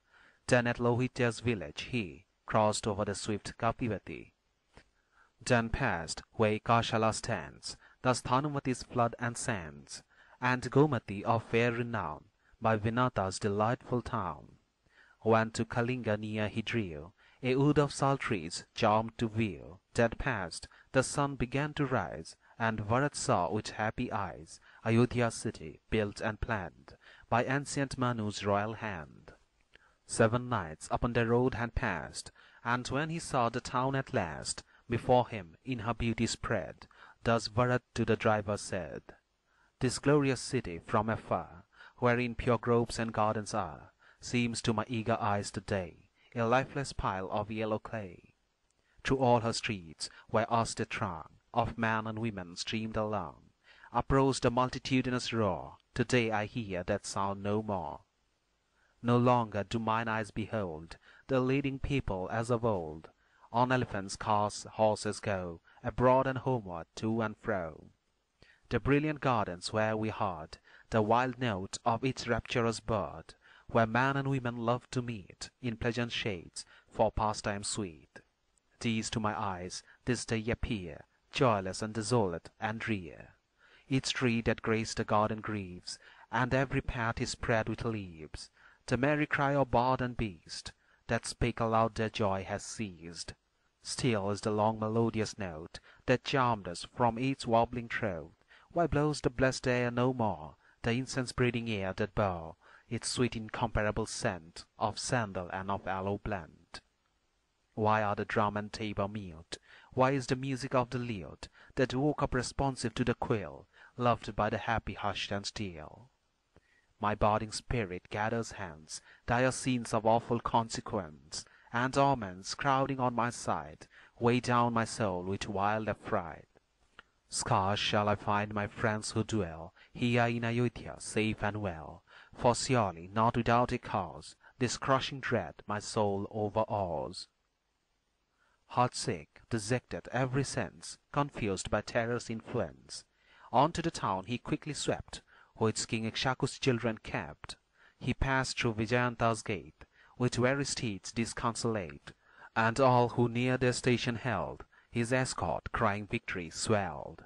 Then at Lohitya's village he crossed over the swift Kapivati. Then passed where Kausalya stands, the Sthanumati's flood and sands, and Gomati of fair renown, by Vinata's delightful town. Went to Kalinga near he drew, a wood of sal trees charmed to view. Then passed, the sun began to rise, and Bharat saw with happy eyes Ayodhya city, built and planned by ancient Manu's royal hand. 7 nights upon the road had passed, and when he saw the town at last, before him in her beauty spread, thus Bharat to the driver said, "This glorious city from afar, wherein pure groves and gardens are, seems to my eager eyes today a lifeless pile of yellow clay. Through all her streets, where erst a throng of men and women streamed along, uprose the multitudinous roar. Today I hear that sound no more. No longer do mine eyes behold the leading people as of old. On elephants' cars horses go, abroad and homeward, to and fro. The brilliant gardens where we heard the wild note of each rapturous bird, where men and women love to meet in pleasant shades for pastime sweet. These to my eyes this day appear, joyless and desolate and drear. Each tree that graced the garden grieves, and every path is spread with leaves. The merry cry of bird and beast, that spake aloud their joy has ceased. Still is the long melodious note, that charmed us from each warbling throat. Why blows the blessed air no more, the incense-breathing air that bore its sweet incomparable scent of sandal and of aloe blent? Why are the drum and tabor mute? Why is the music of the lute, that woke up responsive to the quill, loved by the happy hushed and still? My boding spirit gathers hence dire scenes of awful consequence, and omens crowding on my sight weigh down my soul with wild affright. Scarce shall I find my friends who dwell here in Ayodhya safe and well, for surely not without a cause this crushing dread my soul overawes. Heart-sick, dejected every sense, confused by terror's influence, on to the town he quickly swept, which King Ikshaku's children kept. He passed through Vijayanta's gate, with weary steeds disconsolate, and all who near their station held, his escort crying victory swelled.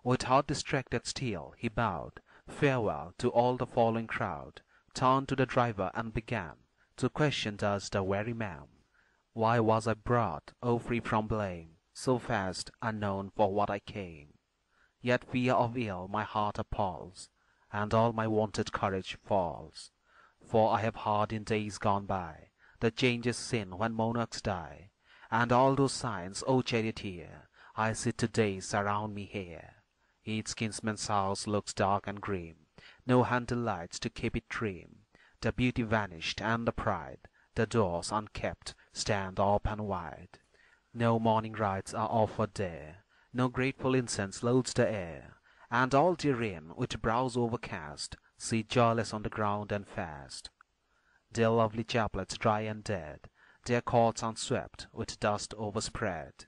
With heart distracted still, he bowed farewell to all the following crowd, turned to the driver and began to question thus the weary man. Why was I brought, O free from blame, so fast, unknown for what I came? Yet fear of ill my heart appalls, and all my wonted courage falls. For I have heard in days gone by the changes seen when monarchs die, and all those signs, O charioteer, I see today surround me here. Each kinsman's house looks dark and grim, no handle lights to keep it trim. The beauty vanished and the pride, the doors unkept stand open wide. No morning rites are offered there, no grateful incense loads the air, and all therein, with brows overcast, sit joyless on the ground and fast. Their lovely chaplets dry and dead, their courts unswept, with dust overspread.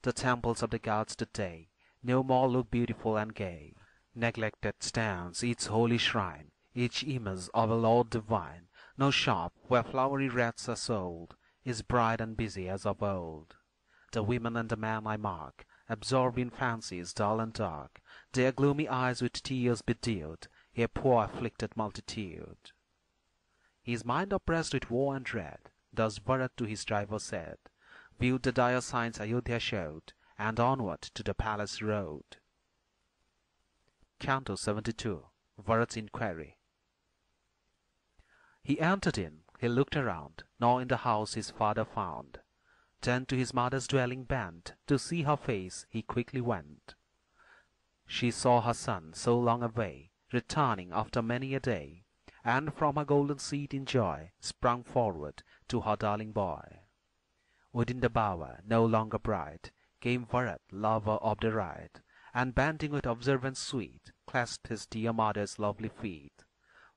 The temples of the gods today no more look beautiful and gay. Neglected stands each holy shrine, each image of a Lord divine. No shop where flowery wreaths are sold is bright and busy as of old. The women and the men I mark, absorbed in fancies dull and dark, their gloomy eyes with tears bedewed, a poor afflicted multitude. His mind oppressed with woe and dread, thus Bharat to his driver said, viewed the dire signs Ayodhya showed, and onward to the palace rode. Canto 72. Bharat's Inquiry. He entered in, he looked around, nor in the house his father found. Then to his mother's dwelling bent, to see her face he quickly went. She saw her son so long away, returning after many a day, and from her golden seat in joy sprung forward to her darling boy. Within the bower, no longer bright, came Bharat, lover of the rite, and bending with observance sweet, clasped his dear mother's lovely feet.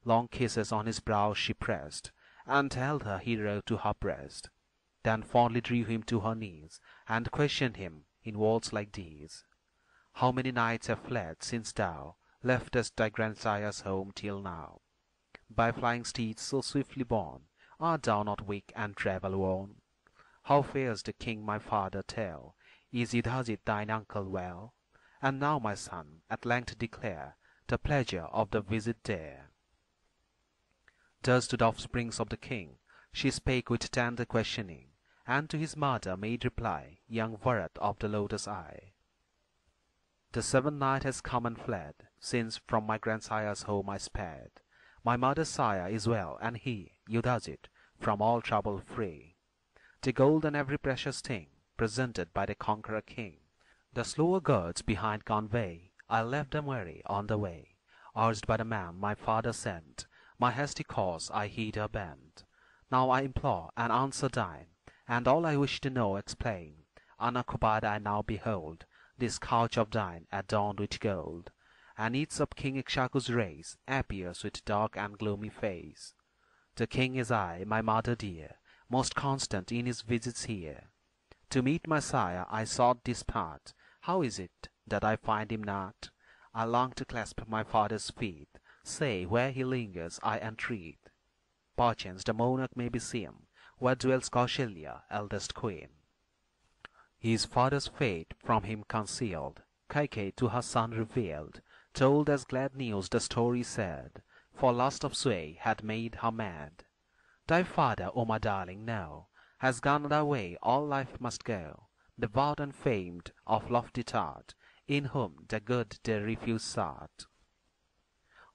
Long kisses on his brow she pressed, and held her hero to her breast. Then fondly drew him to her knees, and questioned him in words like these: How many nights have fled since thou leftest thy grandsire's home till now? By flying steeds so swiftly borne, art thou not weak and travel worn? How fares the king my father, tell? Is Yudhajit thine uncle well? And now, my son, at length declare the pleasure of the visit there. Thus to the offsprings of the king she spake with tender questioning, and to his mother made reply young Bharat of the lotus eye. The 7th night has come and fled, since from my grandsire's home I sped. My mother's sire is well, and he, Yudhajit, from all trouble free. The gold and every precious thing presented by the conqueror king, the slower girds behind convey. I left them weary on the way, urged by the man my father sent. My hasty course I hither bent. Now I implore an answer thine, and all I wish to know explain. Unoccupied I now behold this couch of thine adorned with gold, and eats up King Ikshaku's race appears with dark and gloomy face. The king is I, my mother dear, most constant in his visits here. To meet my sire I sought this part. How is it that I find him not? I long to clasp my father's feet. Say where he lingers, I entreat. Perchance the monarch may be seen, where dwells Kausalya, eldest queen. His father's fate from him concealed, Kaikeyi to her son revealed, told as glad news the story said, for lust of sway had made her mad. Thy father, O my darling, now has gone thy way, all life must go, devout and famed, of lofty thought, in whom the good their refuge sought.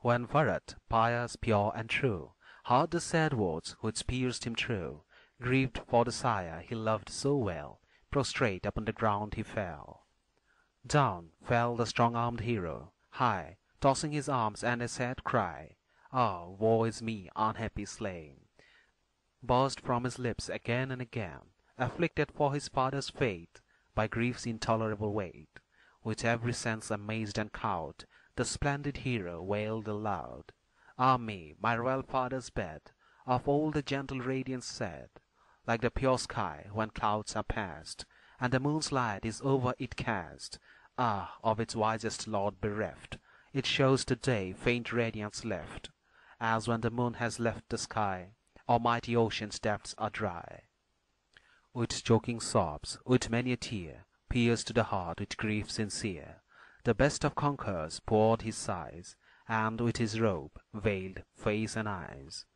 When Bharat, pious, pure, and true, heard the sad words which pierced him through, grieved for the sire he loved so well, prostrate upon the ground he fell. Down fell the strong-armed hero, high, tossing his arms and a sad cry, "Ah, woe is me, unhappy slain!" burst from his lips again and again, afflicted for his father's fate by grief's intolerable weight. With every sense amazed and cowed, the splendid hero wailed aloud, "Ah me, my royal father's bed, of old the gentle radiance said, like the pure sky when clouds are past, and the moon's light is over it cast. Ah, of its wisest lord bereft, it shows to day faint radiance left, as when the moon has left the sky, or mighty ocean's depths are dry. With choking sobs, with many a tear, pierced to the heart with grief sincere, the best of conquerors poured his sighs, and with his robe veiled face and eyes.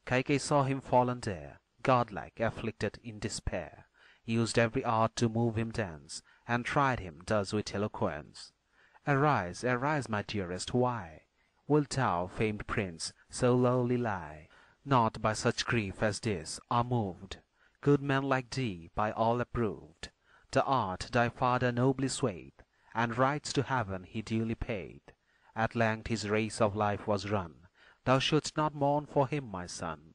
Kaikeyi saw him fallen there, godlike, afflicted in despair, used every art to move him thence, and tried him thus with eloquence. Arise, arise, my dearest, why wilt thou, famed prince, so lowly lie? Not by such grief as this are moved good men like thee, by all approved. The art thy father nobly swayed, and rights to heaven he duly paid. At length his race of life was run, thou shouldst not mourn for him, my son.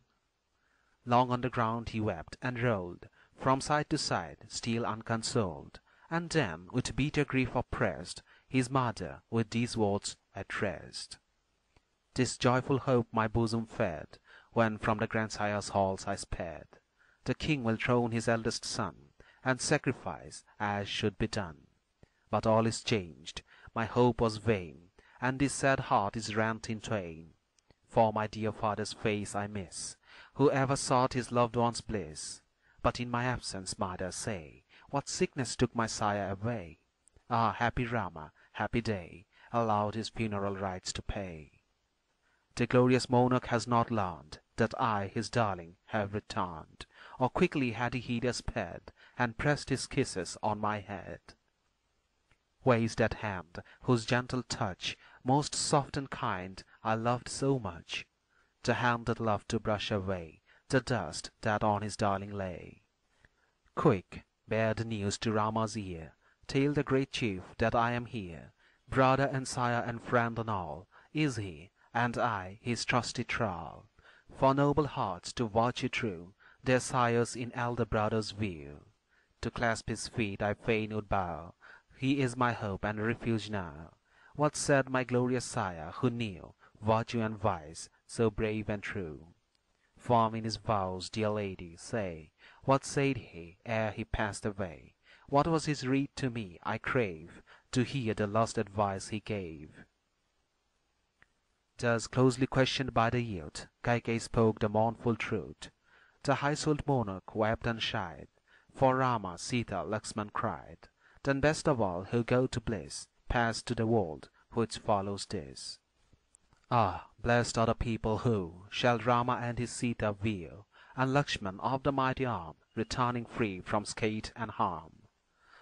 Long on the ground he wept and rolled, from side to side, still unconsoled, and then, with bitter grief oppressed, his mother with these words addressed. This joyful hope my bosom fed, when from the grandsire's halls I sped. The king will throne his eldest son, and sacrifice as should be done. But all is changed, my hope was vain, and this sad heart is rent in twain. For my dear father's face I miss, who ever sought his loved one's bliss. But in my absence, mother, say, what sickness took my sire away? Ah, happy Rama, happy day, allowed his funeral rites to pay. The glorious monarch has not learned that I, his darling, have returned, or quickly had he hither sped, and pressed his kisses on my head. Where is that hand, whose gentle touch, most soft and kind, I loved so much? The hand that loved to brush away the dust that on his darling lay. Quick, bear the news to Rama's ear, tell the great chief that I am here, brother and sire and friend and all, is he, and I his trusty thrall. For noble hearts to virtue true, their sires in elder brothers view. To clasp his feet I fain would bow, he is my hope and refuge now. What said my glorious sire, who knew virtue and vice, so brave and true? Firm in his vows, dear lady, say, what said he ere he passed away? What was his rede to me? I crave to hear the last advice he gave. Thus closely questioned by the youth, Kaikeyi spoke the mournful truth. The high-souled monarch wept and shied, for Rama, Sita, Lakshmana cried. Then best of all who go to bliss, pass to the world which follows this. Ah, blessed are the people who shall Rama and his Sita view, and Lakshmana of the mighty arm, returning free from scathe and harm.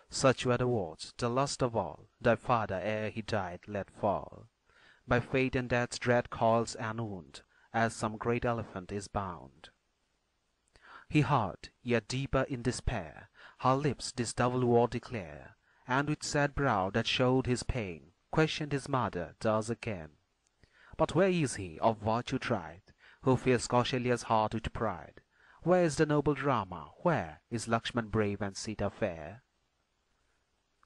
Such were the words, the last of all, thy father ere he died let fall. By fate and death's dread coils and wound, as some great elephant is bound. He heard, yet deeper in despair, her lips this double word declare, and with sad brow that showed his pain, questioned his mother thus again. But where is he, of virtue tried, who fills Kausalya's heart with pride? Where is the noble Rama? Where is Lakshmana brave and Sita fair?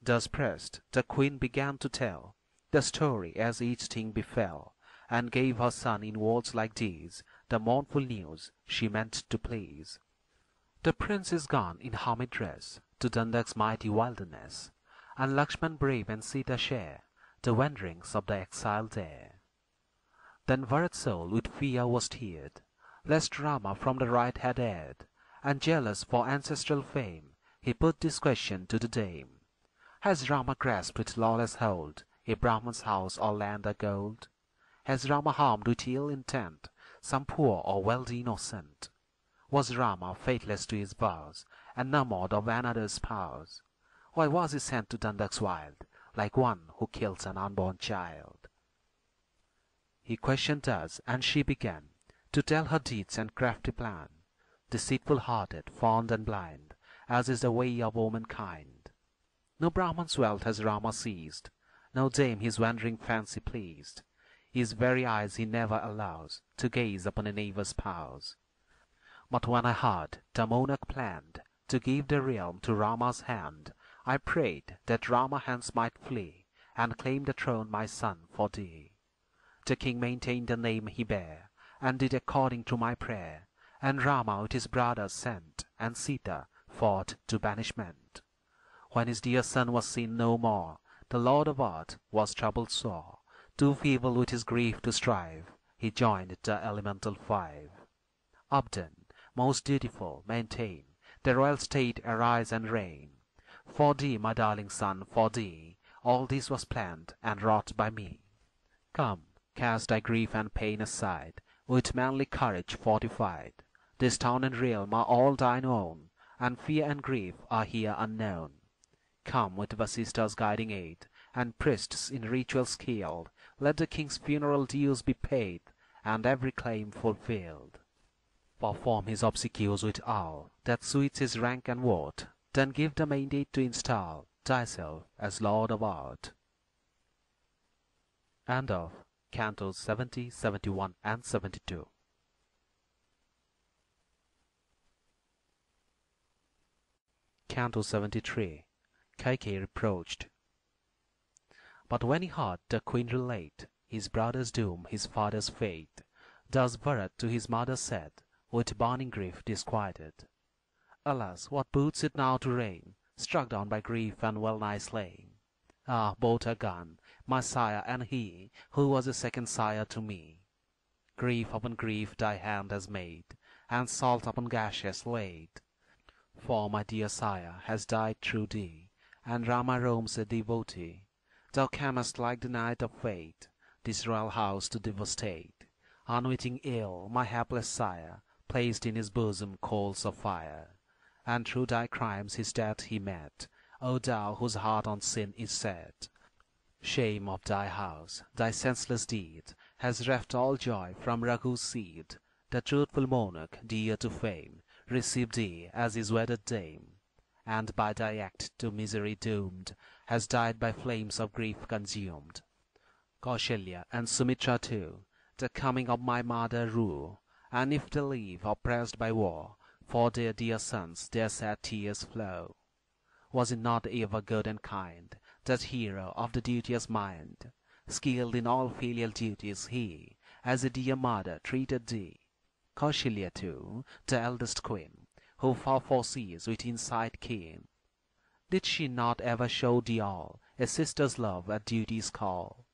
Thus pressed, the queen began to tell the story as each thing befell, and gave her son in words like these the mournful news she meant to please. The prince is gone in hermit dress to Dandak's mighty wilderness, and Lakshmana brave and Sita share the wanderings of the exile there. Then Bharat's soul with fear was stirred, lest Rama from the right had erred, and jealous for ancestral fame, he put this question to the dame: Has Rama grasped with lawless hold a Brahman's house or land or gold? Has Rama harmed with ill intent some poor or wealthy innocent? Was Rama faithless to his vows, and enamored of another's powers? Why was he sent to Dandak's wild, like one who kills an unborn child? He questioned thus, and she began to tell her deeds and crafty plan, deceitful-hearted, fond and blind, as is the way of womankind. No Brahman's wealth has Rama seized, no dame his wandering fancy pleased. His very eyes he never allows to gaze upon a neighbour's powers. But when I heard the monarch planned to give the realm to Rama's hand, I prayed that Rama hence might flee, and claim the throne, my son, for thee. The king maintained the name he bare, and did according to my prayer, and Rama with his brothers sent, and Sita forth to banishment. When his dear son was seen no more, the Lord of Earth was troubled sore. Too feeble with his grief to strive, he joined the elemental five. Up then, most dutiful, maintain the royal state, arise and reign. For thee, my darling son, for thee, all this was planned and wrought by me. Come, cast thy grief and pain aside, with manly courage fortified. This town and realm are all thine own, and fear and grief are here unknown. Come with Vasista's guiding aid, and priests in ritual skilled, let the king's funeral dues be paid, and every claim fulfilled. Perform his obsequies with all that suits his rank and worth, then give the mandate to install thyself as Lord of Earth. End of Cantos 70, 71 and 72. Canto 73. Kaikeyi reproached. But when he heard the queen relate his brother's doom, his father's fate, thus Bharat to his mother said, with burning grief disquieted, Alas, what boots it now to reign, struck down by grief and well nigh slain? Ah, both are gone, my sire and he, who was a second sire to me. Grief upon grief thy hand has made, and salt upon gashes laid. For my dear sire has died through thee, and Rama roams a devotee. Thou camest like the night of fate, this royal house to devastate. Unwitting ill, my hapless sire placed in his bosom coals of fire, and through thy crimes his death he met, O thou whose heart on sin is set. Shame of thy house, thy senseless deed, has reft all joy from Raghu's seed. The truthful monarch, dear to fame, received thee as his wedded dame, and by thy act to misery doomed, has died by flames of grief consumed. Kausalya and Sumitra too, the coming of my mother rue, and if they live oppressed by war, for their dear sons their sad tears flow. Was it not ever good and kind, that hero of the duteous mind, skilled in all filial duties he, as a dear mother treated thee? Kausalya too, the eldest queen, who far foresees with insight keen, did she not ever show thee all a sister's love at duty's call?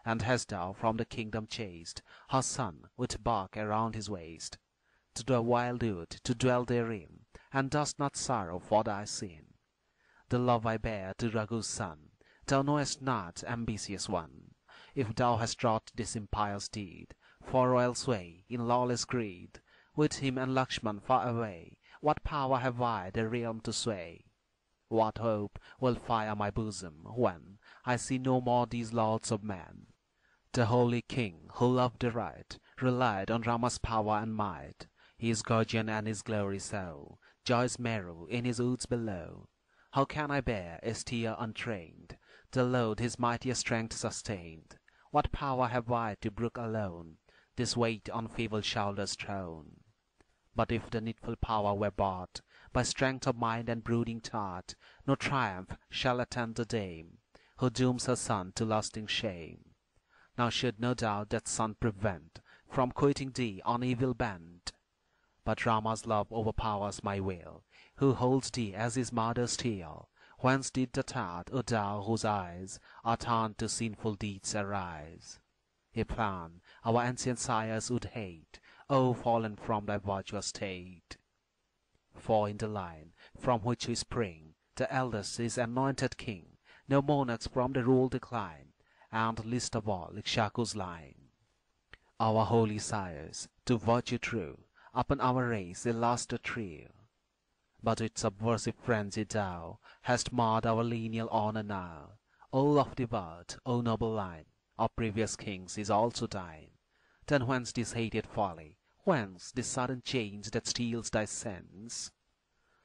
And hast thou from the kingdom chased her son with bark around his waist, to the wild wood to dwell therein, and dost not sorrow for thy sin? The love I bear to Raghu's son, thou knowest not, ambitious one, if thou hast wrought this impious deed, for royal sway, in lawless greed, with him and Lakshmana far away, what power have I the realm to sway? What hope will fire my bosom, when I see no more these lords of men? The holy king, who loved the right, relied on Rama's power and might, his guardian and his glory so, joy's Meru in his woods below. How can I bear, a steer untrained, the load his mightier strength sustained? What power have I to brook alone this weight on feeble shoulders thrown? But if the needful power were bought by strength of mind and brooding thought, no triumph shall attend the dame who dooms her son to lasting shame. Now should no doubt that son prevent from quitting thee on evil bent, but Rama's love overpowers my will, who holds thee as his mother still. Whence did the thought, O thou whose eyes are turned to sinful deeds, arise? A plan our ancient sires would hate, O fallen from thy virtuous state. For in the line from which we spring, the eldest is anointed king, no monarchs from the rule decline, and least of all Ikshaku's line. Our holy sires, to virtue true, upon our race they last a trio. But with subversive frenzy thou hast marred our lineal honour now. O lofty birth, O noble line of previous kings is also thine. Then whence this hated folly? Whence this sudden change that steals thy sense?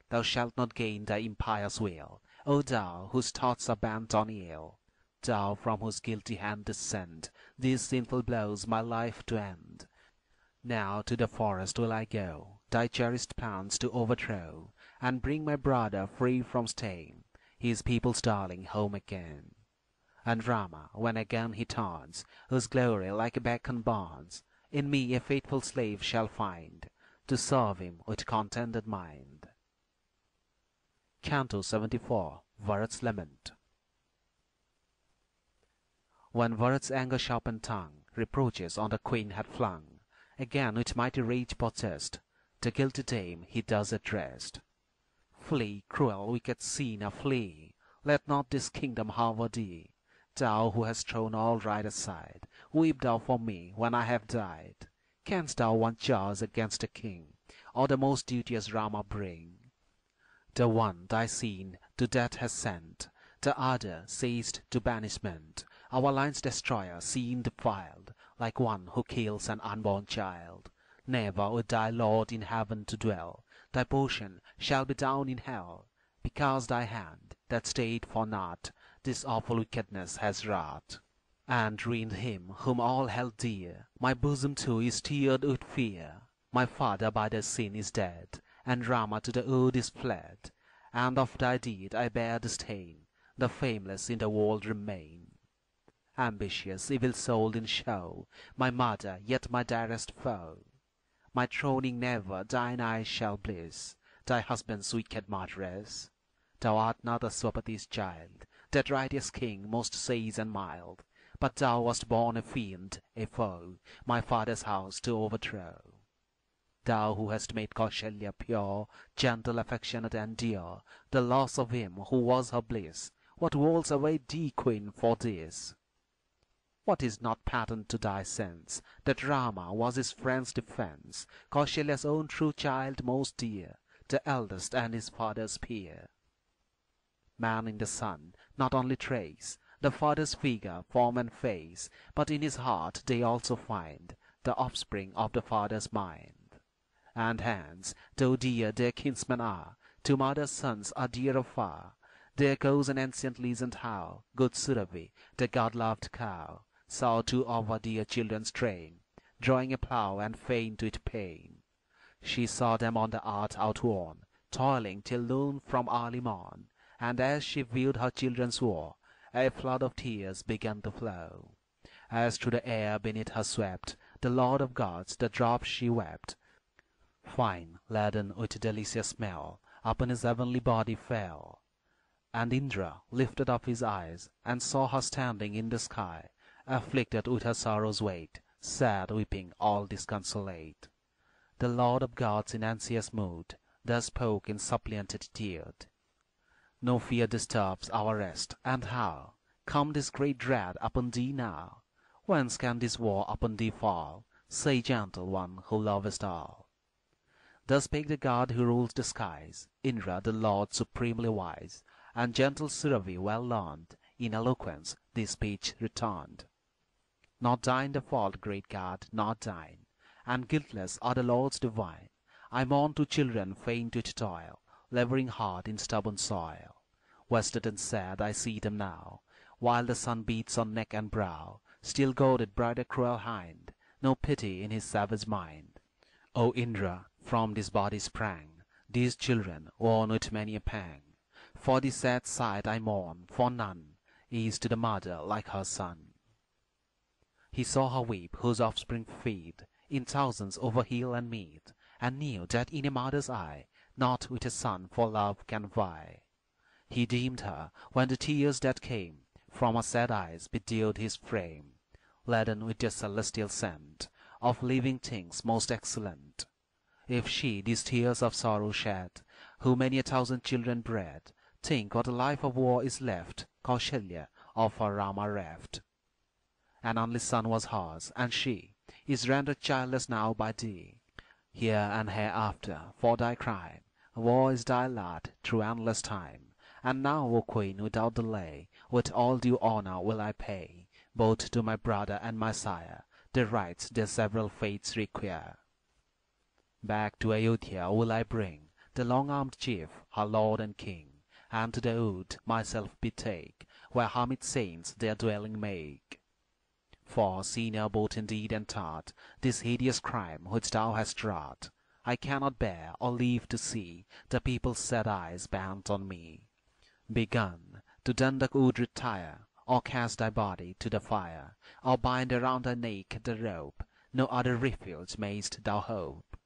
Thou shalt not gain thy impious will, O thou whose thoughts are bent on ill, thou from whose guilty hand descend these sinful blows my life to end. Now to the forest will I go, thy cherished plans to overthrow, and bring my brother free from stain, his people's darling, home again. And Rama, when again he turns, whose glory like a beacon burns, in me a faithful slave shall find, to serve him with contented mind. Canto 74, Bharat's lament. When Bharat's anger-sharpened tongue reproaches on the queen had flung, again with mighty rage possessed, the guilty dame he thus addressed. Flee, cruel, wicked sinner, flee! Let not this kingdom harbor thee. Thou who hast thrown all right aside, weep thou for me when I have died. Canst thou one charge against the king, or the most duteous Rama bring? The one thy sin to death has sent, the other seized to banishment. Our line's destroyer, seen defiled, like one who kills an unborn child. Never with thy Lord in heaven to dwell, thy portion shall be down in hell, because thy hand, that stayed for naught, this awful wickedness has wrought, and ruined him whom all held dear. My bosom too is stirred with fear. My father by the sin is dead, and Rama to the earth is fled, and of thy deed I bear the stain. The fameless in the world remain. Ambitious, evil-souled in show, my mother, yet my dearest foe. My throning never thine eyes shall bliss, thy husband's wicked murderess. Thou art not a smṛti's child, that righteous king most sage and mild, but thou wast born a fiend, a foe, my father's house to overthrow. Thou who hast made Kausalya pure, gentle, affectionate, and dear, the loss of him who was her bliss, what woes await thee, queen, for this? What is not patent to thy sense, that Rama was his friend's defence, Kausalya's own true child most dear, the eldest and his father's peer? Man in the son not only trace the father's figure, form, and face, but in his heart they also find the offspring of the father's mind. And hence, though dear their kinsmen are, to mother's sons are dearer far. There goes an ancient legend how good Surabhi, the god-loved cow, saw two of her dear children straying, drawing a plough and faint with pain. She saw them on the earth outworn, toiling till noon from early morn, and as she viewed her children's woe, a flood of tears began to flow. As through the air beneath her swept the Lord of gods, the drops she wept, fine, laden with delicious smell, upon his heavenly body fell. And Indra lifted up his eyes, and saw her standing in the sky, afflicted with her sorrow's weight, sad, weeping, all disconsolate. The Lord of gods in anxious mood thus spoke in suppliant attitude: No fear disturbs our rest, and how come this great dread upon thee now? Whence can this woe upon thee fall? Say, gentle one, who lovest all. Thus spake the god who rules the skies, Indra, the Lord supremely wise, and gentle Surabhi, well learned in eloquence, this speech returned: Not thine the fault, great God, not thine, and guiltless are the Lords divine. I mourn two children faint with toil, laboring hard in stubborn soil. Wasted and sad I see them now, while the sun beats on neck and brow. Still goaded by the cruel hind, no pity in his savage mind. O Indra, from this body sprang these children, worn with many a pang. For this sad sight I mourn, for none is to the mother like her son. He saw her weep, whose offspring feed in thousands over hill and mead, and knew that in a mother's eye naught with a son for love can vie. He deemed her, when the tears that came from her sad eyes bedewed his frame, laden with the celestial scent of living things most excellent. If she these tears of sorrow shed, who many a thousand children bred, think what a life of woe is left, Kausalya, of her Rama reft. An only son was hers, and she is rendered childless now by thee. Here and hereafter, for thy crime, woe is thy lot through endless time. And now, O Queen, without delay, with all due honor will I pay, both to my brother and my sire, the rights their several fates require. Back to Ayodhya will I bring the long-armed chief, her lord and king, and to the wood myself betake, where hermit saints their dwelling make. For, senior both in deed and thought, this hideous crime which thou hast wrought, I cannot bear or live to see the people's sad eyes bent on me. Begone, to Dandak wood retire, or cast thy body to the fire, or bind around thy neck the rope, no other refuge mayst thou hope.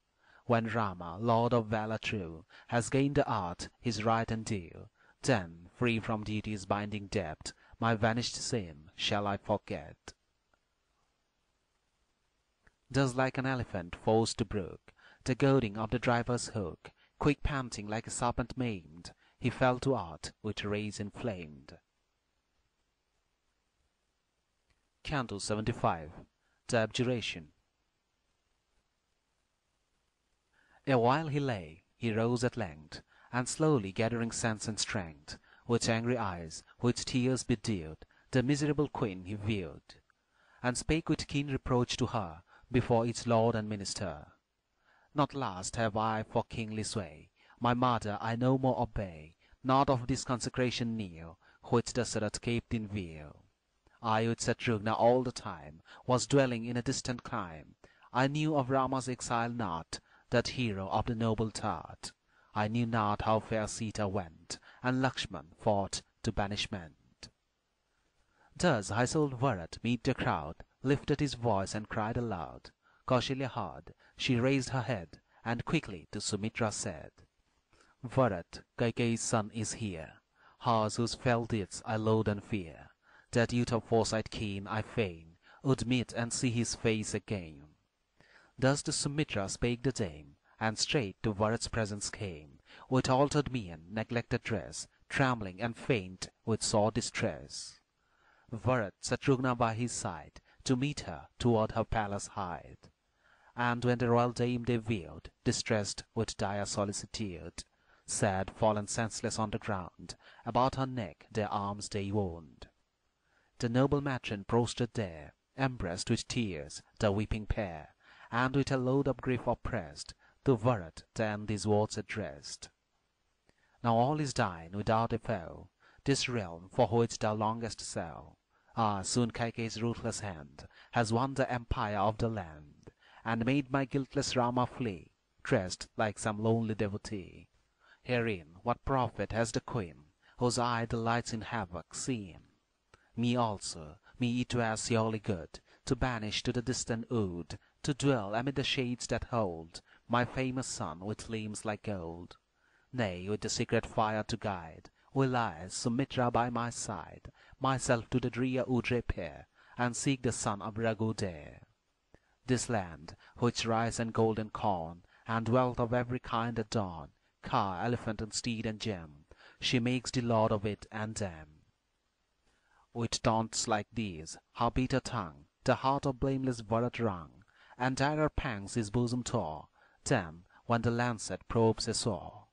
When Rama, Lord of valor true, has gained the earth his right and due, Then, free from duty's binding debt, my vanished sin shall I forget. Thus like an elephant forced to brook the goading of the driver's hook, quick panting like a serpent maimed, he fell to earth with rage inflamed. Canto 75. The Abjuration. A while he lay, he rose at length, and slowly gathering sense and strength, with angry eyes, with tears bedewed, the miserable queen he viewed, and spake with keen reproach to her before each lord and minister. Not last have I for kingly sway, my mother I no more obey, not of this consecration knew, which the Surat kept in view. I with Shatrugna all the time was dwelling in a distant clime. I knew of Rama's exile not, that hero of the noble thought. I knew not how fair Sita went, and Lakshmana fought to banishment. Thus high-souled Bharat meet the crowd, lifted his voice and cried aloud. Kausalya heard, she raised her head, and quickly to Sumitra said, Bharat, Kaikeyi's son is here, hers whose fell deeds I loathe and fear. That youth of foresight keen I fain would meet and see his face again. Thus to Sumitra spake the dame, and straight to Bharat's presence came, with altered mien, neglected dress, trembling and faint with sore distress. Bharat, Shatrugna by his side, to meet her toward her palace hied. And when the royal dame they viewed, distressed with dire solicitude, sad, fallen senseless on the ground, about her neck their arms they wound. The noble matron prostrate there, embraced with tears the weeping pair, and with a load of grief oppressed, to Bharat then these words addressed. Now all is thine without a foe, this realm for which thou longest so. Ah, soon Kaikeyi's ruthless hand has won the empire of the land, and made my guiltless Rama flee, dressed like some lonely devotee. Herein what profit has the queen, whose eye delights in havoc, seen? Me also, me it were surely good, to banish to the distant wood, to dwell amid the shades that hold my famous son with limbs like gold. Nay, with the secret fire to guide, will I, Sumitra by my side, myself to the drear wood repair, and seek the son of Raghu there. This land, which rice and golden corn, and wealth of every kind adorn, car, elephant, and steed and gem, she makes the lord of it and them. With taunts like these, her bitter tongue the heart of blameless Bharat wrung, and direr pangs his bosom tore, than when the lancet probes a sore.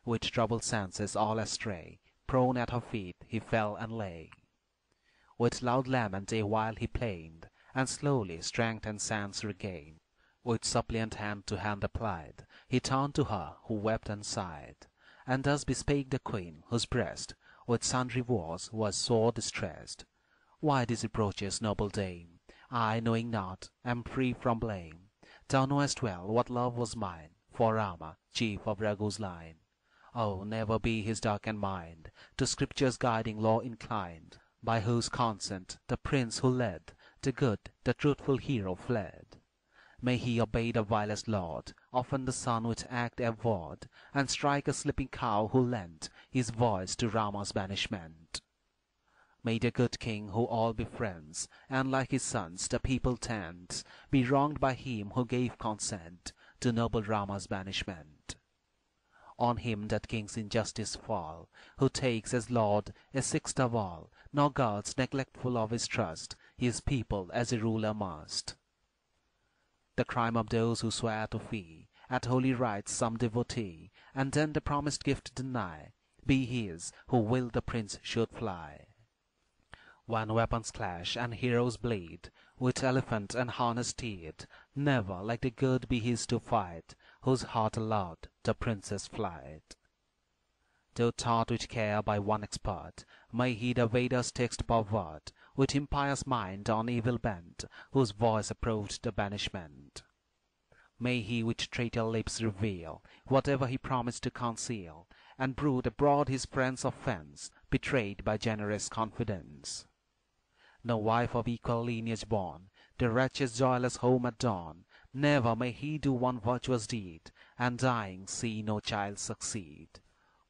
With troubled senses all astray, prone at her feet he fell and lay. With loud lament a while he plained, and slowly strength and sense regained. With suppliant hand to hand applied, he turned to her who wept and sighed, and thus bespake the queen, whose breast with sundry woes was sore distressed. Why these reproaches, noble dame? I, knowing not, am free from blame. Thou knowest well what love was mine for Rama, chief of Raghu's line. Oh, never be his darkened mind to Scripture's guiding law inclined, by whose consent the prince who led the good, the truthful hero fled. May he obey the vilest lord, often the son with act abhorred, and strike a sleeping cow who lent his voice to Rama's banishment. May the good king who all befriends, and like his sons the people tends, be wronged by him who gave consent to noble Rama's banishment. On him that king's injustice fall, who takes as lord a sixth of all, nor guards, neglectful of his trust, his people as a ruler must. The crime of those who swear to fee at holy rites some devotee, and then the promised gift deny, be his who will the prince should fly. When weapons clash and heroes bleed, with elephant and harnessed steed, never like the good be his to fight, whose heart allowed the prince's flight. Though taught with care by one expert, may he the Vedas' text pervert, with impious mind on evil bent, whose voice approved the banishment. May he with traitor lips reveal whatever he promised to conceal, and brood abroad his friend's offence, betrayed by generous confidence. No wife of equal lineage born, the wretch's joyless home at dawn, never may he do one virtuous deed, and dying see no child succeed.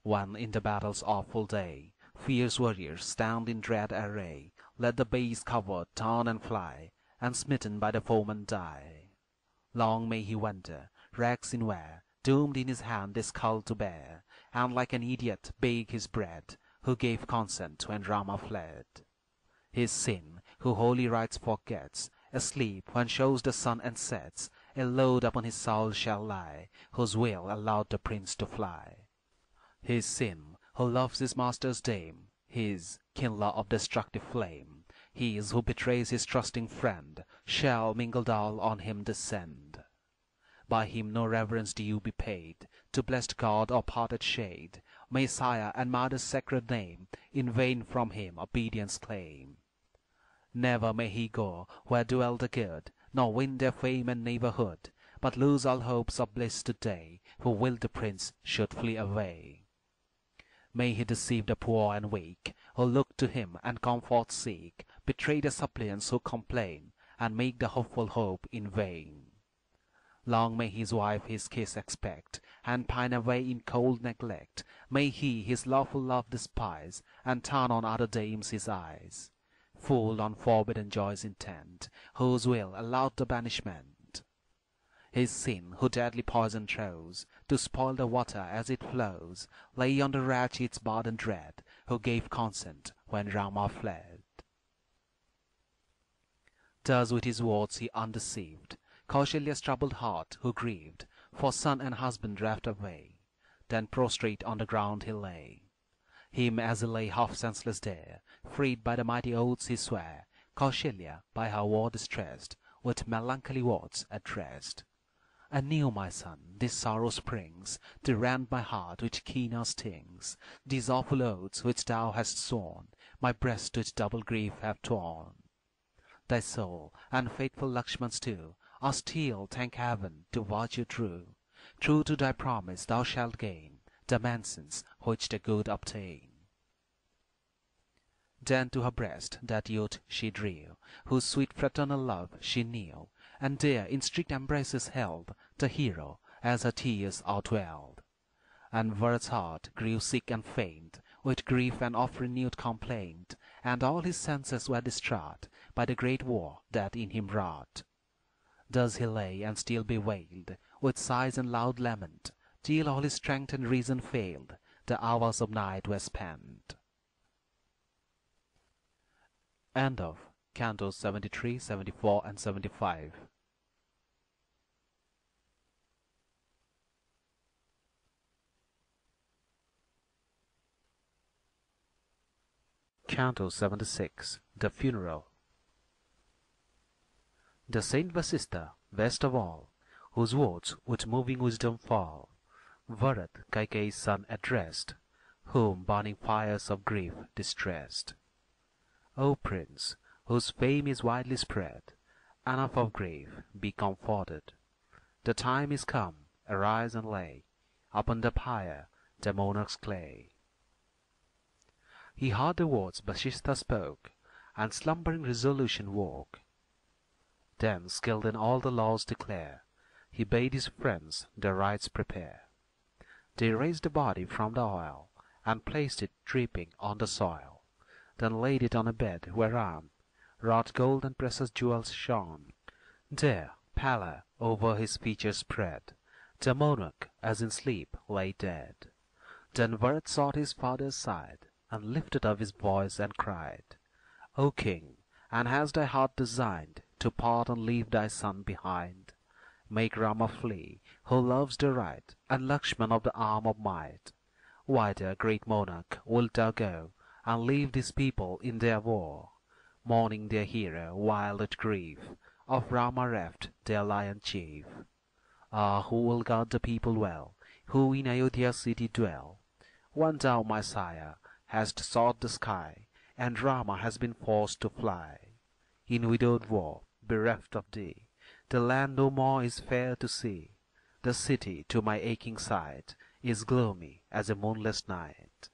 When in the battle's awful day fierce warriors stand in dread array, let the base covered turn and fly, and smitten by the foeman die. Long may he wander, rags in wear, doomed in his hand a skull to bear, and like an idiot beg his bread, who gave consent when Rama fled. His sin, who holy rites forgets, asleep when shows the sun and sets, a load upon his soul shall lie, whose will allowed the prince to fly. His sin, who loves his master's dame, his kindler of destructive flame, his who betrays his trusting friend, shall mingled all on him descend. By him no reverence due be paid to blessed god or parted shade, may sire and mother's sacred name in vain from him obedience claim. Never may he go where dwell the good, nor win their fame and neighborhood, but lose all hopes of bliss today, who willed the prince should flee away. May he deceive the poor and weak, who look to him and comfort seek, betray the suppliants who complain, and make the hopeful hope in vain. Long may his wife his kiss expect, and pine away in cold neglect. May he his lawful love despise, and turn on other dames his eyes. Fool on forbidden joys intent, whose will allowed the banishment. His sin, who deadly poison throws, to spoil the water as it flows, lay on the wretch its burden dread, who gave consent when Rama fled. Thus with his words he undeceived Kausalya's troubled heart, who grieved for son and husband reft away. Then prostrate on the ground he lay. Him as he lay half senseless there, freed by the mighty oaths he sware, Kausalya, by her war distressed, with melancholy words addressed. Anew, my son, this sorrow springs to rend my heart with keener stings. These awful oaths which thou hast sworn, my breast with double grief have torn. Thy soul, and faithful Lakshman's too, are still, thank heaven, to virtue true. True to thy promise thou shalt gain the mansons which the good obtain. Then to her breast that youth she drew, whose sweet fraternal love she knew, and there in strict embraces held the hero as her tears outwelled. And Bharat's heart grew sick and faint with grief and of renewed complaint, and all his senses were distraught by the great war that in him wrought. Thus he lay and still bewailed, with sighs and loud lament, till all his strength and reason failed, the hours of night were spent. End of Cantos 73, 74 and 75. Canto 76. The Funeral. The Saint Vasista, best of all, whose words with moving wisdom fall, Bharat Kaikeyi's son addressed, whom burning fires of grief distressed. O Prince, whose fame is widely spread, enough of grief, be comforted. The time is come, arise and lay upon the pyre the monarch's clay. He heard the words Vasista spoke, and slumbering resolution woke. Then, skilled in all the laws declare, he bade his friends the rites prepare. They raised the body from the oil, and placed it dripping on the soil, then laid it on a bed whereon wrought gold and precious jewels shone. There, pallor over his features spread, the monarch as in sleep lay dead. Then Bharat sought his father's side, and lifted up his voice and cried, O king, and has thy heart designed to part and leave thy son behind? Make Rama flee, who loves the right, and Lakshmana of the arm of might. Whither, great monarch, wilt thou go, and leave these people in their war, mourning their hero, wild with grief, of Rama reft, their lion chief? Ah, who will guard the people well, who in Ayodhya city dwell? When thou, my sire, hast sought the sky, and Rama has been forced to fly, in widowed war, bereft of thee, the land no more is fair to see. The city, to my aching sight, is gloomy as a moonless night.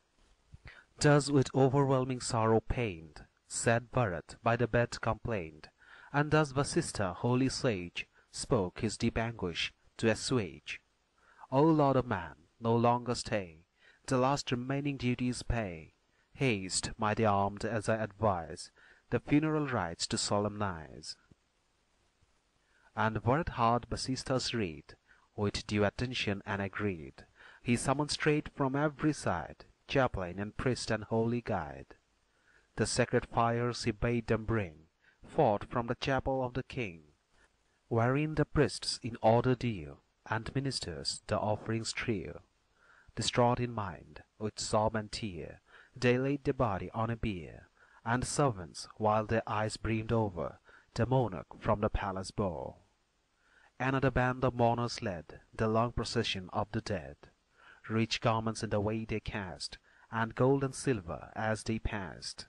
Thus with overwhelming sorrow pained, sad Bharat by the bed complained, and thus Vasista, holy sage, spoke his deep anguish to assuage. O Lord of man, no longer stay, the last remaining duties pay. Haste, mighty armed, as I advise, the funeral rites to solemnize. And were it hard Vasisthas read, with due attention and agreed, he summoned straight from every side chaplain and priest and holy guide. The sacred fires he bade them bring forth from the chapel of the king, wherein the priests in order due, and ministers the offerings strew. Distraught in mind, with sob and tear, they laid the body on a bier, and servants, while their eyes brimmed over, the monarch from the palace bore. Another band of mourners led the long procession of the dead. Rich garments in the way they cast, and gold and silver as they passed.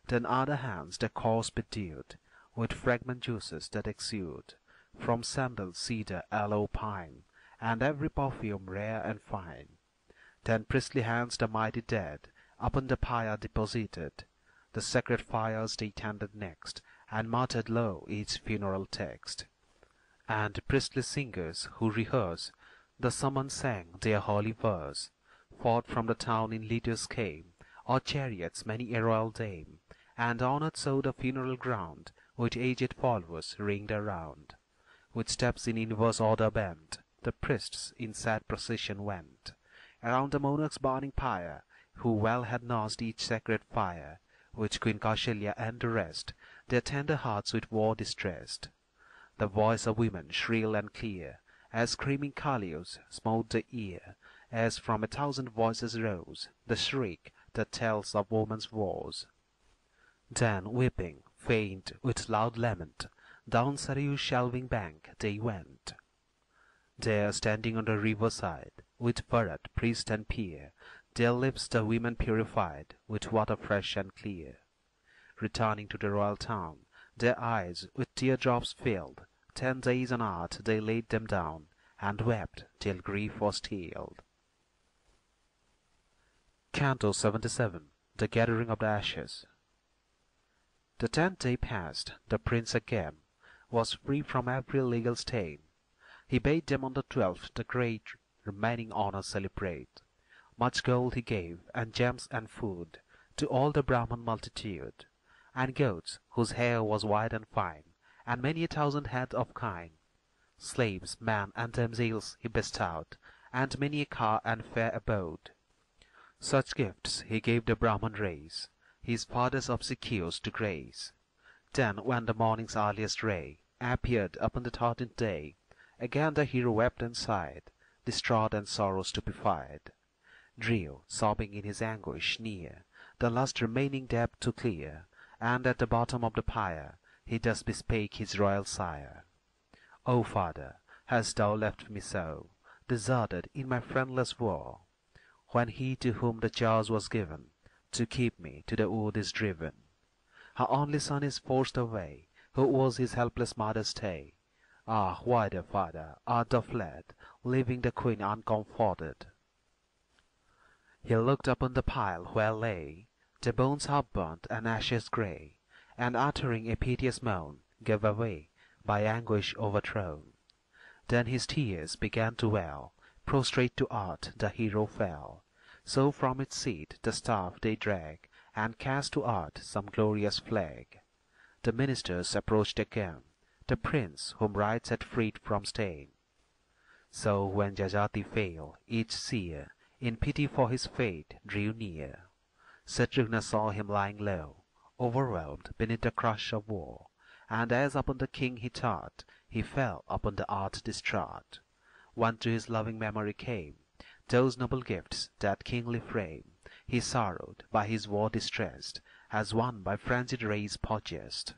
Then other hands their corse bedewed with fragrant juices that exude from sandal, cedar, aloe, pine, and every perfume rare and fine. Then priestly hands the mighty dead upon the pyre deposited. The sacred fires they tended next, and muttered low each funeral text. And priestly singers who rehearse the summons sang their holy verse. Forth from the town in litters came, or chariots many a royal dame, and honored so the funeral ground, with aged followers ringed around. With steps in inverse order bent, the priests in sad procession went around the monarch's burning pyre, who well had nursed each sacred fire, which Queen Kausalya and the rest, their tender hearts with war distressed. The voice of women shrill and clear, as screaming Kalios smote the ear, as from 1,000 voices rose the shriek that tells of woman's woes. Then, weeping, faint with loud lament, down Sarayu's shelving bank they went. There, standing on the river side, with Bharat, priest and peer, their lips the women purified with water fresh and clear. Returning to the royal town, their eyes with teardrops filled, 10 days on earth they laid them down, and wept till grief was stilled. Canto 77. The Gathering of the Ashes. The 10th day passed, the prince again was free from every legal stain. He bade them on the 12th the great remaining honours celebrate. Much gold he gave, and gems and food, to all the Brahman multitude, and goats whose hair was white and fine, and many 1,000 head of kine. Slaves, men, and damsels he bestowed, and many a car and fair abode. Such gifts he gave the Brahman race, his father's obsequies to grace. Then, when the morning's earliest ray appeared upon the 13th day, again the hero wept and sighed, distraught and sorrow stupefied. Drew, sobbing in his anguish, near the last remaining debt to clear, and at the bottom of the pyre he thus bespake his royal sire. O father, hast thou left me so, deserted in my friendless war, when he to whom the charge was given to keep me to the wood is driven? Her only son is forced away, who was his helpless mother's stay. Ah, why, dear father, art thou fled, leaving the queen uncomforted? He looked upon the pile where lay the bones half burnt and ashes grey, and uttering a piteous moan, gave away, by anguish overthrown. Then his tears began to well, prostrate to earth the hero fell. So from its seat the staff they drag, and cast to earth some glorious flag. The ministers approached again, the prince whom rights had freed from stain. So when Jajati failed, each seer, in pity for his fate, drew near. Shatrugna saw him lying low, overwhelmed beneath the crush of war, and as upon the king he thought, he fell upon the earth distraught. When to his loving memory came those noble gifts, that kingly frame, he sorrowed, by his war distressed, as one by frenzied rage purchased.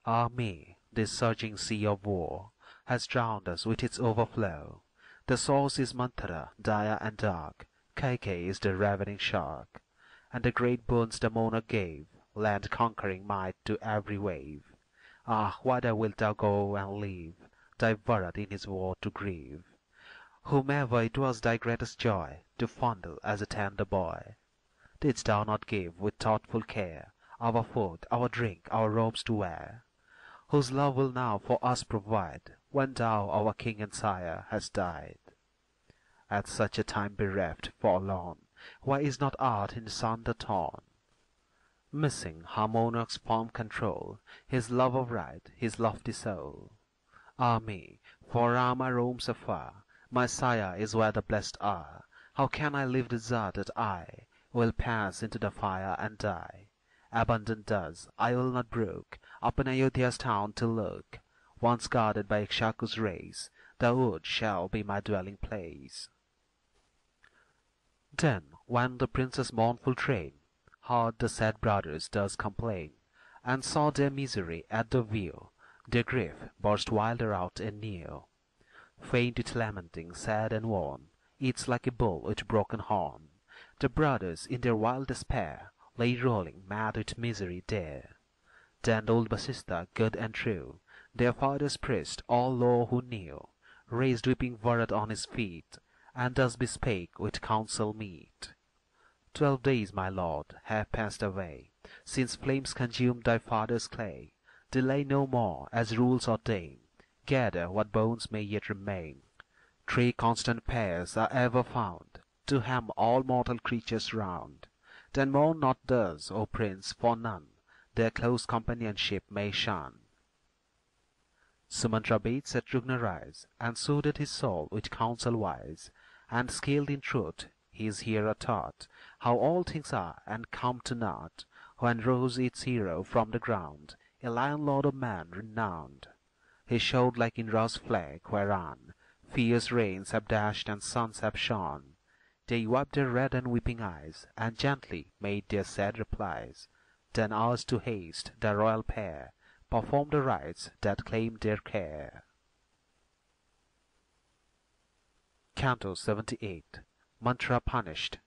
Ah me, this surging sea of war has drowned us with its overflow. The source is Manthara, dire and dark, Kaikeyi is the ravening shark, and the great boons the monarch gave lend conquering might to every wave. Ah, whither wilt thou go and leave thy Bharat in his war to grieve, whomever it was thy greatest joy to fondle as a tender boy? Didst thou not give with thoughtful care our food, our drink, our robes to wear? Whose love will now for us provide, when thou, our king and sire, hast died? at such a time bereft, forlorn? Why is not art in sunder torn? Missing her monarch's firm control, his love of right, his lofty soul. Ah me, for Rama roams afar, my sire is where the blessed are. How can I live deserted? I will pass into the fire and die. Abandoned thus, I will not brook up in Ayodhya's town to look. Once guarded by Ikshaku's race, the wood shall be my dwelling place. Then, when the prince's mournful train heard the sad brothers thus complain, and saw their misery at the view, their grief burst wilder out anew. Faint with lamenting, sad and worn, each like a bull with broken horn, the brothers in their wild despair lay rolling mad with misery there. Then old Vasistha, good and true, their father's priest, all law who knew, raised weeping Bharat on his feet, and thus bespake with counsel meet. 12 days, my lord, have passed away, since flames consumed thy father's clay. Delay no more, as rules ordain, gather what bones may yet remain. 3 constant pairs are ever found, to hem all mortal creatures round. Then mourn not thus, O prince, for none their close companionship may shun. Sumantra bade Shatrugna rise, and soothed his soul with counsel wise, and skilled in truth his hearer taught how all things are and come to naught, when rose its hero from the ground, a lion lord of man renowned. He showed like Indra's flag, whereon fierce rains have dashed and suns have shone. They wiped their red and weeping eyes, and gently made their sad replies. Then asked to haste, the royal pair performed the rites that claimed their care. Canto 78. Mantra punished.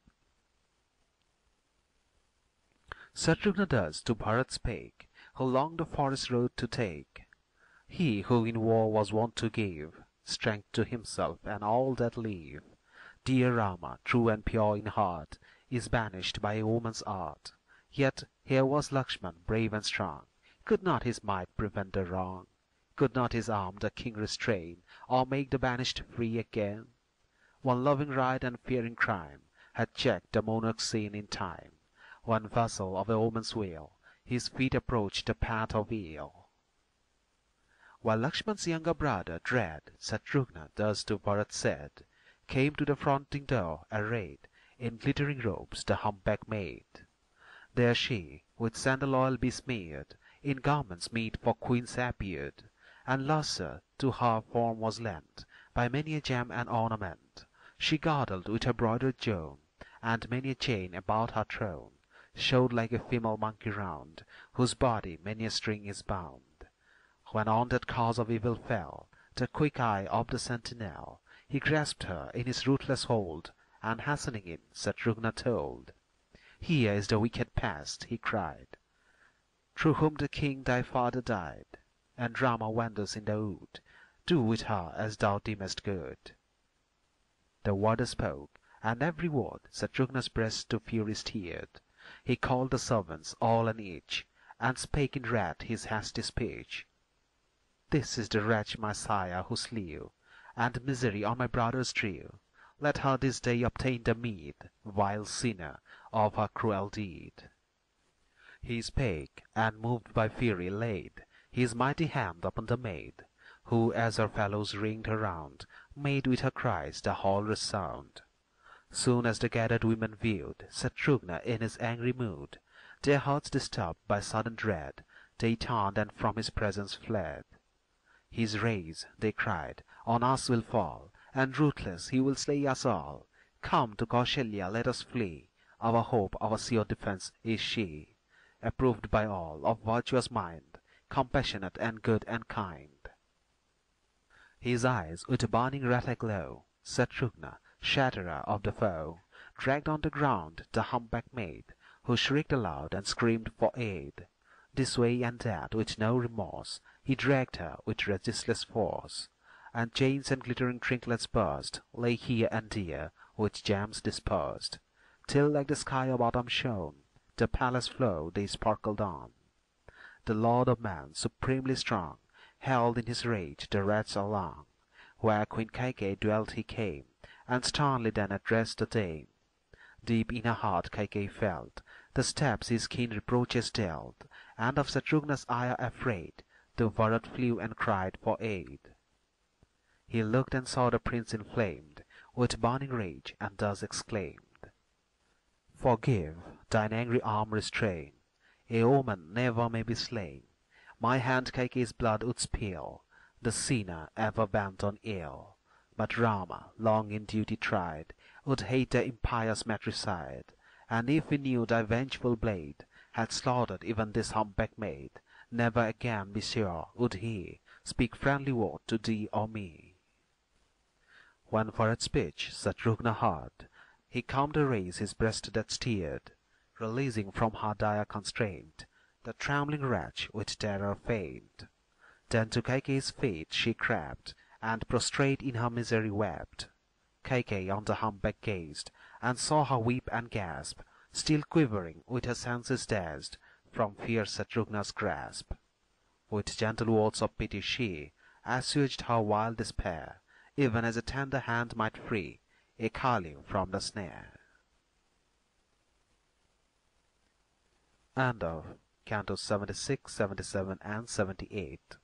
Shatrugna thus to Bharat spake, who longed the forest road to take. He who in war was wont to give strength to himself and all that live. Dear Rama, true and pure in heart, is banished by a woman's art. Yet here was Lakshmana, brave and strong. Could not his might prevent the wrong? Could not his arm the king restrain, or make the banished free again? One loving right and fearing crime had checked the monarch's sin in time. One vassal of a woman's will, his feet approached the path of ill. While Lakshmana's younger brother, dread, Shatrugna thus to Bharat said, came to the fronting door, arrayed in glittering robes, the humpback maid. There she, with sandal oil besmeared, in garments meet for queens appeared, and lustre to her form was lent by many a gem and ornament. She girdled with her broidered zone, and many a chain about her throne showed like a female monkey round, whose body many a string is bound. When on that cause of evil fell the quick eye of the sentinel, he grasped her in his ruthless hold, and hastening in, Shatrugna told. Here is the wicked past, he cried, through whom the king thy father died, and Rama wanders in the wood. Do with her as thou deemest good. The warder spoke, and every word Shatrugna's breast to fury stirred. He called the servants all and each, and spake in wrath his hasty speech. This is the wretch my sire who slew, and misery on my brothers drew. Let her this day obtain the meed, vile sinner, of her cruel deed. He spake, and moved by fury laid his mighty hand upon the maid, who as her fellows ringed her round, made with her cries the hall resound. Soon as the gathered women viewed Shatrugna in his angry mood, their hearts disturbed by sudden dread, they turned and from his presence fled. His rays, they cried, on us will fall, and ruthless he will slay us all. Come to Kausalya, let us flee. Our hope, our sure defence is she, approved by all, of virtuous mind, compassionate and good and kind. His eyes with a burning wrath aglow, Shatrugna, shatterer of the foe, dragged on the ground the humpback maid, who shrieked aloud and screamed for aid. This way and that with no remorse he dragged her with resistless force, and chains and glittering trinklets burst lay here and there with gems dispersed, till like the sky of autumn shone the palace floor they sparkled on. The lord of man, supremely strong, held in his rage the rats along. Where Queen Kaikeyi dwelt he came, and sternly then addressed the dame. Deep in her heart Kaikeyi felt the steps his keen reproaches dealt, and of Shatrugna's ire afraid, the Bharat flew and cried for aid. He looked and saw the prince inflamed with burning rage, and thus exclaimed, "Forgive, thine angry arm restrain. A woman never may be slain. My hand Kaikeyi's blood would spill, the sinner ever bent on ill. But Rama, long in duty tried, would hate the impious matricide, and if he knew thy vengeful blade had slaughtered even this humpback maid, never again, be sure, would he speak friendly word to thee or me." When for at speech Shatrugna heard, he calmed to raise his breast that steered, releasing from her dire constraint the trembling wretch with terror faint. Then to Kaikeyi's feet she crept, and prostrate in her misery wept. Kaikeyi on the humpback gazed, and saw her weep and gasp, still quivering, with her senses dazed, from fierce Shatrugna's grasp. With gentle words of pity she assuaged her wild despair, even as a tender hand might free a carling from the snare. End of Cantos 76, 77 and 78.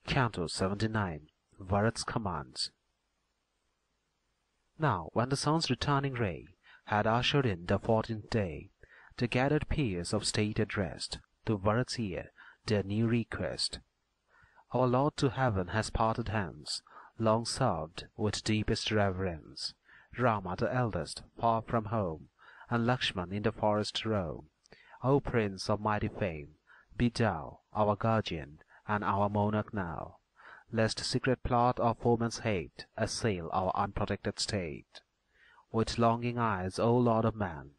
Canto 79. Bharat's Commands. Now when the sun's returning ray had ushered in the 14th day, the gathered peers of state addressed to Bharat's ear their new request. Our Lord to heaven has parted hence, long served with deepest reverence. Rama the eldest, far from home, and Lakshmana in the forest roam. O Prince of mighty fame, be thou our guardian and our monarch now, lest secret plot or foeman's hate assail our unprotected state. With longing eyes, O Lord of man,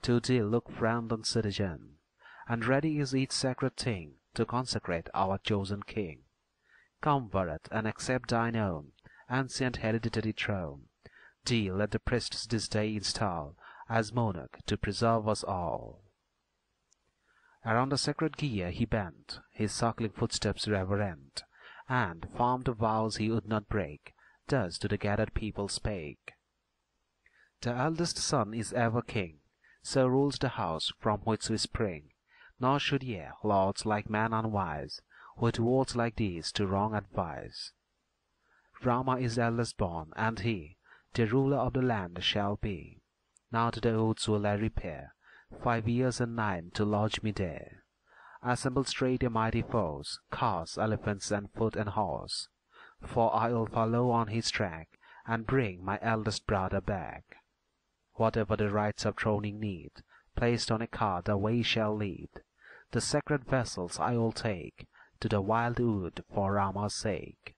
to thee look friend and citizen, and ready is each sacred thing to consecrate our chosen king. Come, Bharat, and accept thine own ancient hereditary throne. Thee let the priests this day install as monarch to preserve us all. Around the sacred gear he bent his circling footsteps reverent, and firm the vows he would not break, thus to the gathered people spake. The eldest son is ever king, so rules the house from which we spring, nor should ye, lords, like men unwise, with words like these to wrong advise. Rama is eldest born, and he the ruler of the land shall be. Now to the woods will I repair, 5 years and 9 to lodge me there. Assemble straight a mighty force, cars, elephants, and foot and horse, for I will follow on his track, and bring my eldest brother back. Whatever the rites of throning need, placed on a car the way shall lead. The sacred vessels I will take to the wild wood for Rama's sake.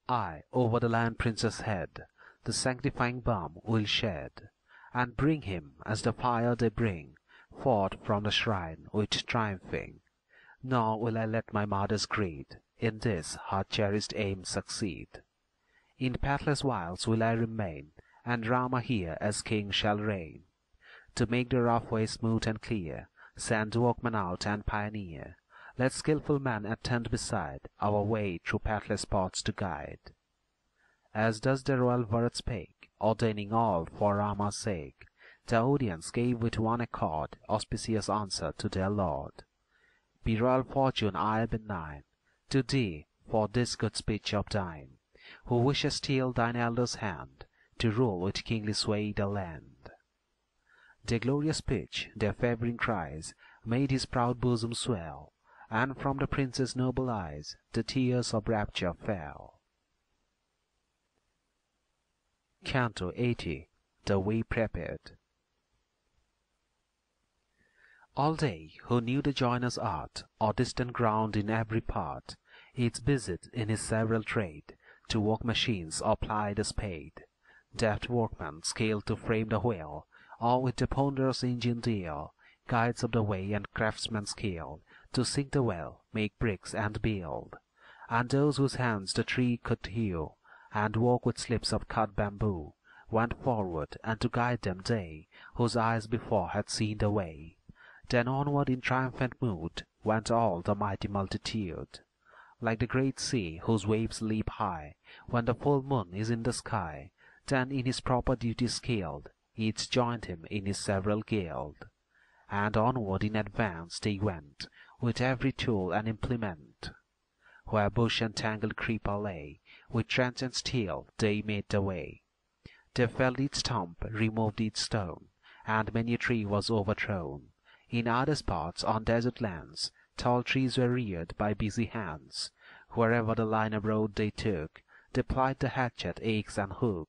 I over the land prince's head the sanctifying balm will shed, and bring him as the fire they bring forth from the shrine with triumphing. Nor will I let my mother's greed in this her cherished aim succeed. In pathless wilds will I remain, and Rama here as king shall reign. To make the rough way smooth and clear, send workmen out and pioneer. Let skilful men attend beside our way through pathless spots to guide. As thus the royal Bharat spake, ordaining all for Rama's sake, the audience gave with one accord auspicious answer to their lord. Be royal fortune aye benign to thee for this good speech of thine, who wishest still thine elder's hand to rule with kingly sway the land. Their glorious speech, their favouring cries, made his proud bosom swell, and from the prince's noble eyes the tears of rapture fell. Canto 80. The Way Prepared. All they who knew the joiner's art, or distant ground in every part, each busied in his several trade, to work machines or ply the spade. Deft workmen skilled to frame the wheel, or with the ponderous engine deal, guides of the way and craftsmen skilled, to sink the well, make bricks and build. And those whose hands the tree could hew, and work with slips of cut bamboo, went forward, and to guide them they, whose eyes before had seen the way. Then onward in triumphant mood went all the mighty multitude. like the great sea whose waves leap high when the full moon is in the sky. Then in his proper duty skilled, each joined him in his several guild, and onward in advance they went, with every tool and implement. Where bush and tangled creeper lay, with trench and steel they made the way. They felled each stump, removed each stone, and many a tree was overthrown. In other spots on desert lands, tall trees were reared by busy hands. Wherever the line of road they took, they plied the hatchet, axe, and hook.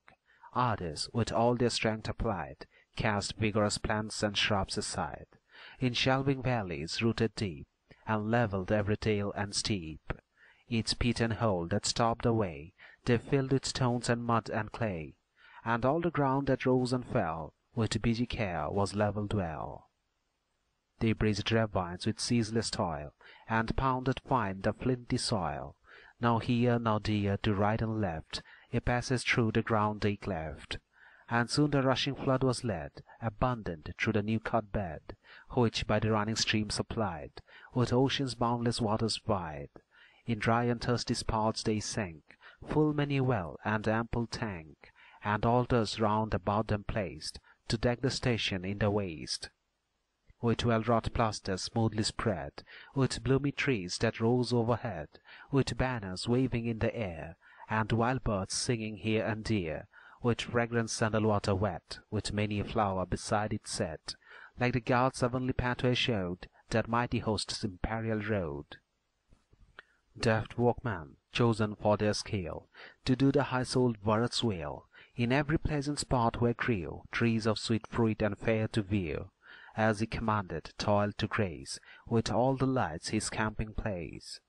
Others, with all their strength applied, cast vigorous plants and shrubs aside. In shelving valleys rooted deep, and levelled every dale and steep. Each pit and hole that stopped the way, they filled with stones and mud and clay, and all the ground that rose and fell, with busy care was levelled well. They bridged ravines with ceaseless toil, and pounded fine the flinty soil. Now here, now there, to right and left, a passage through the ground they cleft. And soon the rushing flood was led, abundant through the new-cut bed, which by the running stream supplied, with ocean's boundless waters wide. In dry and thirsty spots they sank, full many well and ample tank, and altars round about them placed, to deck the station in the waste. With well-wrought plasters smoothly spread, with bloomy trees that rose overhead, with banners waving in the air, and wild birds singing here and there, with fragrant sandal-water wet, with many a flower beside it set, like the god's heavenly pathway showed that mighty host's imperial road. Deft workmen, chosen for their skill, to do the high-souled Bharat's will, in every pleasant spot where grew trees of sweet fruit and fair to view, as he commanded, toiled to grace with all the lights his camping place.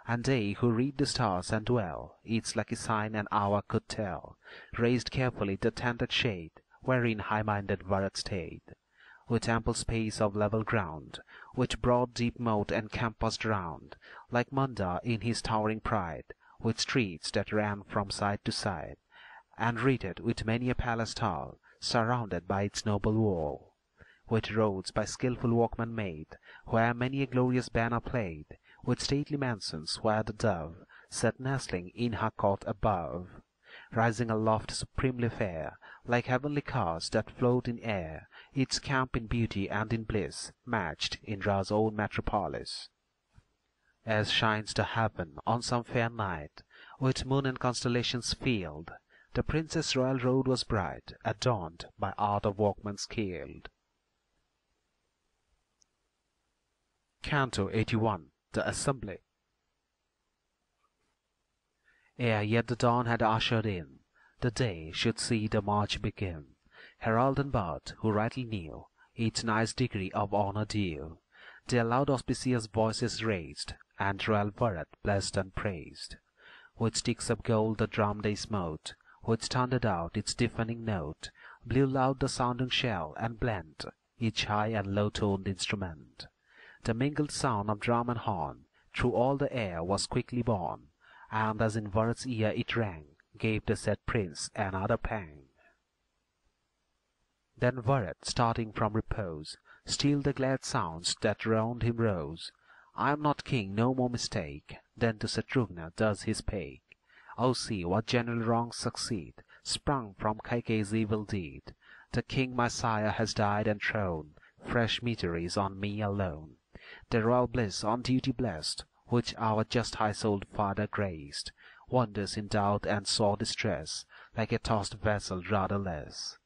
And they who read the stars and dwell, each lucky sign and hour could tell, raised carefully the tented shade wherein high-minded Bharat stayed, with ample space of level ground, with broad deep moat encompassed round, like Manda in his towering pride, with streets that ran from side to side, and wreathed with many a palace tall, surrounded by its noble wall, with roads by skilful workmen made, where many a glorious banner played, with stately mansions where the dove sat nestling in her court above, rising aloft supremely fair, like heavenly cars that float in air, its camp in beauty and in bliss, matched in Ra's own metropolis. As shines the heaven on some fair night, with moon and constellations filled, the princess' royal road was bright, adorned by art of workmen skilled. Canto 81. The Assembly. Ere yet the dawn had ushered in, the day should see the march begin. Herald and bard, who rightly knew each nice degree of honour due, their loud auspicious voices raised, and royal Bharat blessed and praised. With sticks of gold the drum they smote, which thundered out its deafening note, blew loud the sounding shell, and blent each high and low-toned instrument. The mingled sound of drum and horn through all the air was quickly borne, and as in Bharat's ear it rang, gave the said prince another pang. Then Bharat, starting from repose, still the glad sounds that round him rose. I am not king, no more mistake. Then to Shatrugna thus he spake. O see what general wrongs succeed, sprung from Kaikeyi's evil deed. The king my sire has died and thrown fresh miseries on me alone. The royal bliss on duty blest, which our just high-souled father graced, wanders in doubt and sore distress, like a tossed vessel rather less.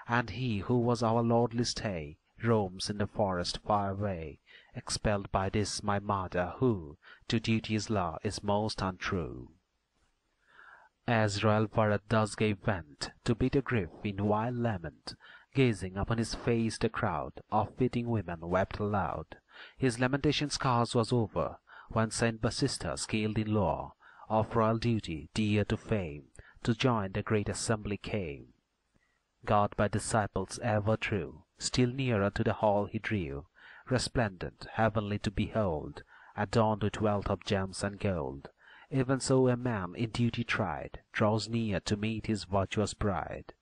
And he who was our lordly stay roams in the forest far away, expelled by this my mother, who to duty's law is most untrue. As royal Bharat thus gave vent to bitter grief in wild lament, gazing upon his face the crowd of fitting women wept aloud. His lamentation scarce was over, when Saint Basista, skilled in lore of royal duty, dear to fame, to join the great assembly came. God by disciples ever true, still nearer to the hall he drew, resplendent, heavenly to behold, adorned with wealth of gems and gold. Even so a man in duty tried draws near to meet his virtuous bride.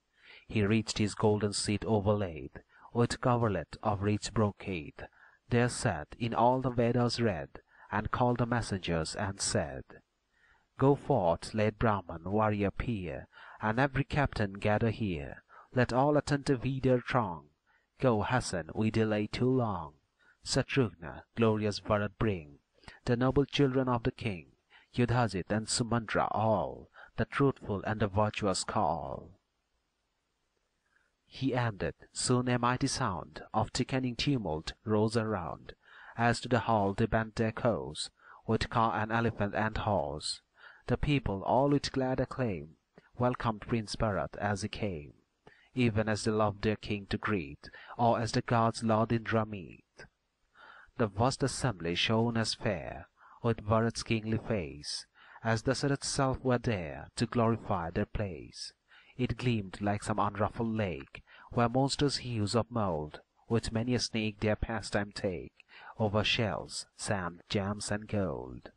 He reached his golden seat overlaid with coverlet of rich brocade. There sat, in all the Vedas read, and called the messengers and said, Go forth, let Brahman warrior appear, and every captain gather here. Let all attentive heeder throng. Go hasten, we delay too long. Satrugna, glorious Bharat bring, the noble children of the king, Yudhajit and Sumandra all, the truthful and the virtuous call. He ended. Soon a mighty sound of thickening tumult rose around, as to the hall they bent their cows, with car and elephant and horse. The people all with glad acclaim welcomed Prince Bharat as he came, even as they loved their king to greet, or as the gods lord Indra meet. The vast assembly shone as fair with Bharat's kingly face, as Dasarath's self were there to glorify their place. It gleamed like some unruffled lake, where monstrous hues of mould with many a snake their pastime take, over shells, sand, gems, and gold.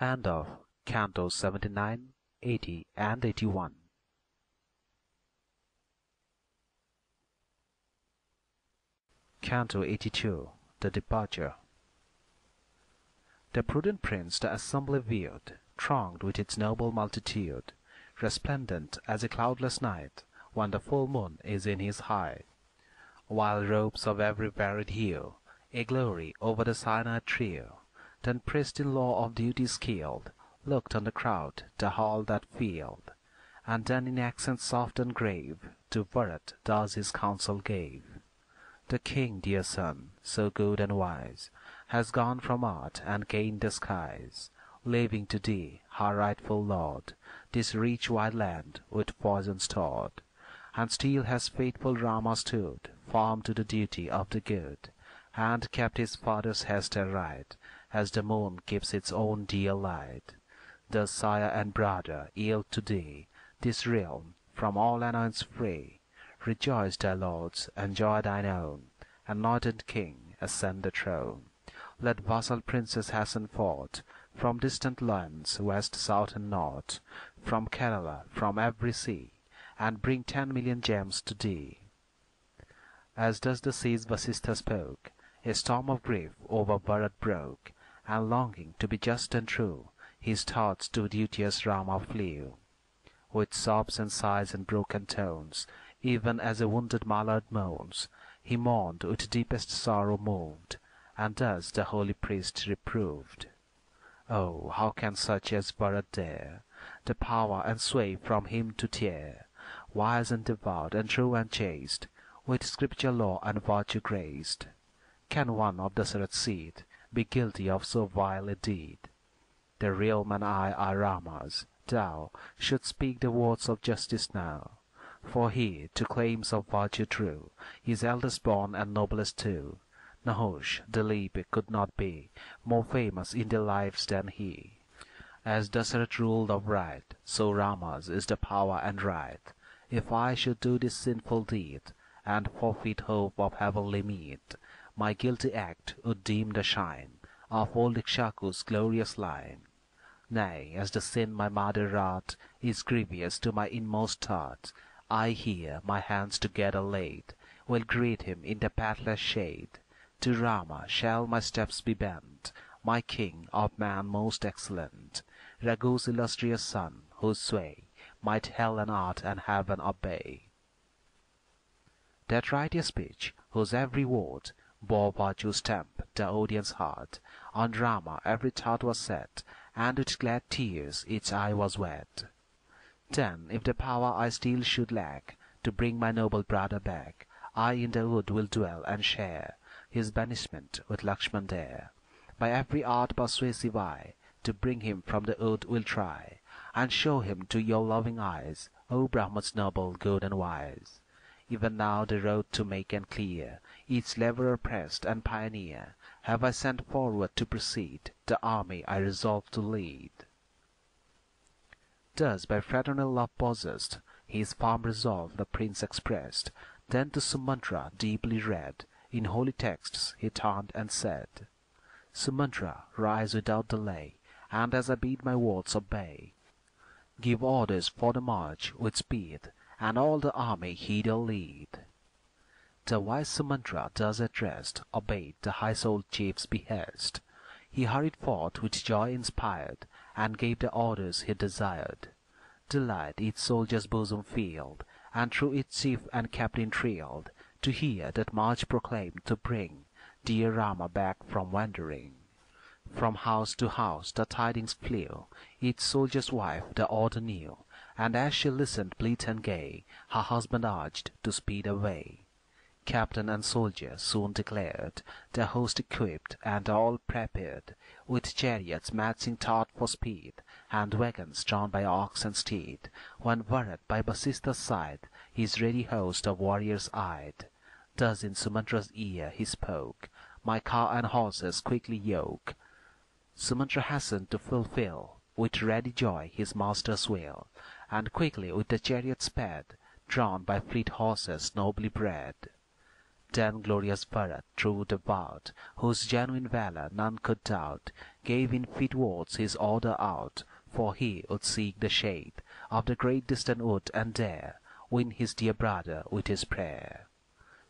End of Cantos 79, 80, and 81. Canto 82. The Departure. The prudent prince the assembly viewed, thronged with its noble multitude, resplendent as a cloudless night, when the full moon is in his height, while robes of every varied hue, a glory over the synod trio. Then priest in law of duty skilled, looked on the crowd, the hall that filled, and then in accents soft and grave, to Bharat thus his counsel gave. The king, dear son, so good and wise, has gone from earth and gained the skies, leaving to thee, her rightful lord, this rich wide land with poison stored. And still has faithful Rama stood, firm to the duty of the good, and kept his father's hest aright, as the moon keeps its own dear light. Thus sire and brother yield to thee this realm, from all annoyance free. Rejoice, thy lords, enjoy thine own, anointed king, ascend the throne. Let vassal princes hasten forth, from distant lands, west, south, and north, from Kerala, from every sea, and bring 10,000,000 gems to thee. As does the seas Vasistha spoke, a storm of grief over Bharat broke, and longing to be just and true, his thoughts to duteous Rama flew. With sobs and sighs and broken tones, even as a wounded mallard moans, he mourned with deepest sorrow moved, and thus the holy priest reproved. Oh, how can such as Bharat dare the power and sway from him to tear? Wise and devout and true and chaste, with scripture law and virtue graced, can one of Dasarath's seed be guilty of so vile a deed? The realm and I are Rama's. Thou shouldst speak the words of justice now. For he, to claims of virtue true, is eldest born and noblest too. Nahush, Dilip could not be more famous in their lives than he. As Dasarath ruled of right, so Rama's is the power and right. If I should do this sinful deed, and forfeit hope of heavenly meed, my guilty act would dim the shine of old Ikshaku's glorious line. Nay, as the sin my mother wrought is grievous to my inmost thought, I here, my hands together laid, will greet him in the pathless shade. To Rama shall my steps be bent, my king of man most excellent, Raghu's illustrious son, whose sway might hell and earth and heaven obey. That righteous speech, whose every word bore virtue's stamp, the audience heard. On Rama every thought was set, and with glad tears each eye was wet. Then, if the power I still should lack to bring my noble brother back, I in the wood will dwell and share his banishment with Lakshmana there. By every art persuasive I to bring him from the wood will try, and show him to your loving eyes, O Brahmans noble, good, and wise. Even now the road to make and clear, each labourer pressed and pioneer, have I sent forward to proceed the army I resolve to lead. Thus by fraternal love possessed, his firm resolve the prince expressed. Then to Sumandra deeply read, in holy texts he turned and said, Sumandra, rise without delay, and as I bid my words obey. Give orders for the march with speed, and all the army hither lead. The wise Sumatra, thus addressed, obeyed the high-souled chief's behest. He hurried forth with joy inspired, and gave the orders he desired. Delight each soldier's bosom filled, and through each chief and captain thrilled, to hear that march proclaimed to bring dear Rama back from wandering. From house to house the tidings flew, each soldier's wife the order knew, and as she listened blithe and gay, her husband urged to speed away. Captain and soldier soon declared, their host equipped and all prepared, with chariots matching taut for speed, and wagons drawn by ox and steed, when Bharat by Vasista's side his ready host of warriors eyed. Thus in Sumantra's ear he spoke, "My car and horses quickly yoke." Sumatra hastened to fulfill, with ready joy, his master's will, and quickly with the chariot sped, drawn by fleet horses nobly bred. Then glorious Bharat, true devout, whose genuine valour none could doubt, gave in fit words his order out, for he would seek the shade of the great distant wood and there win his dear brother with his prayer.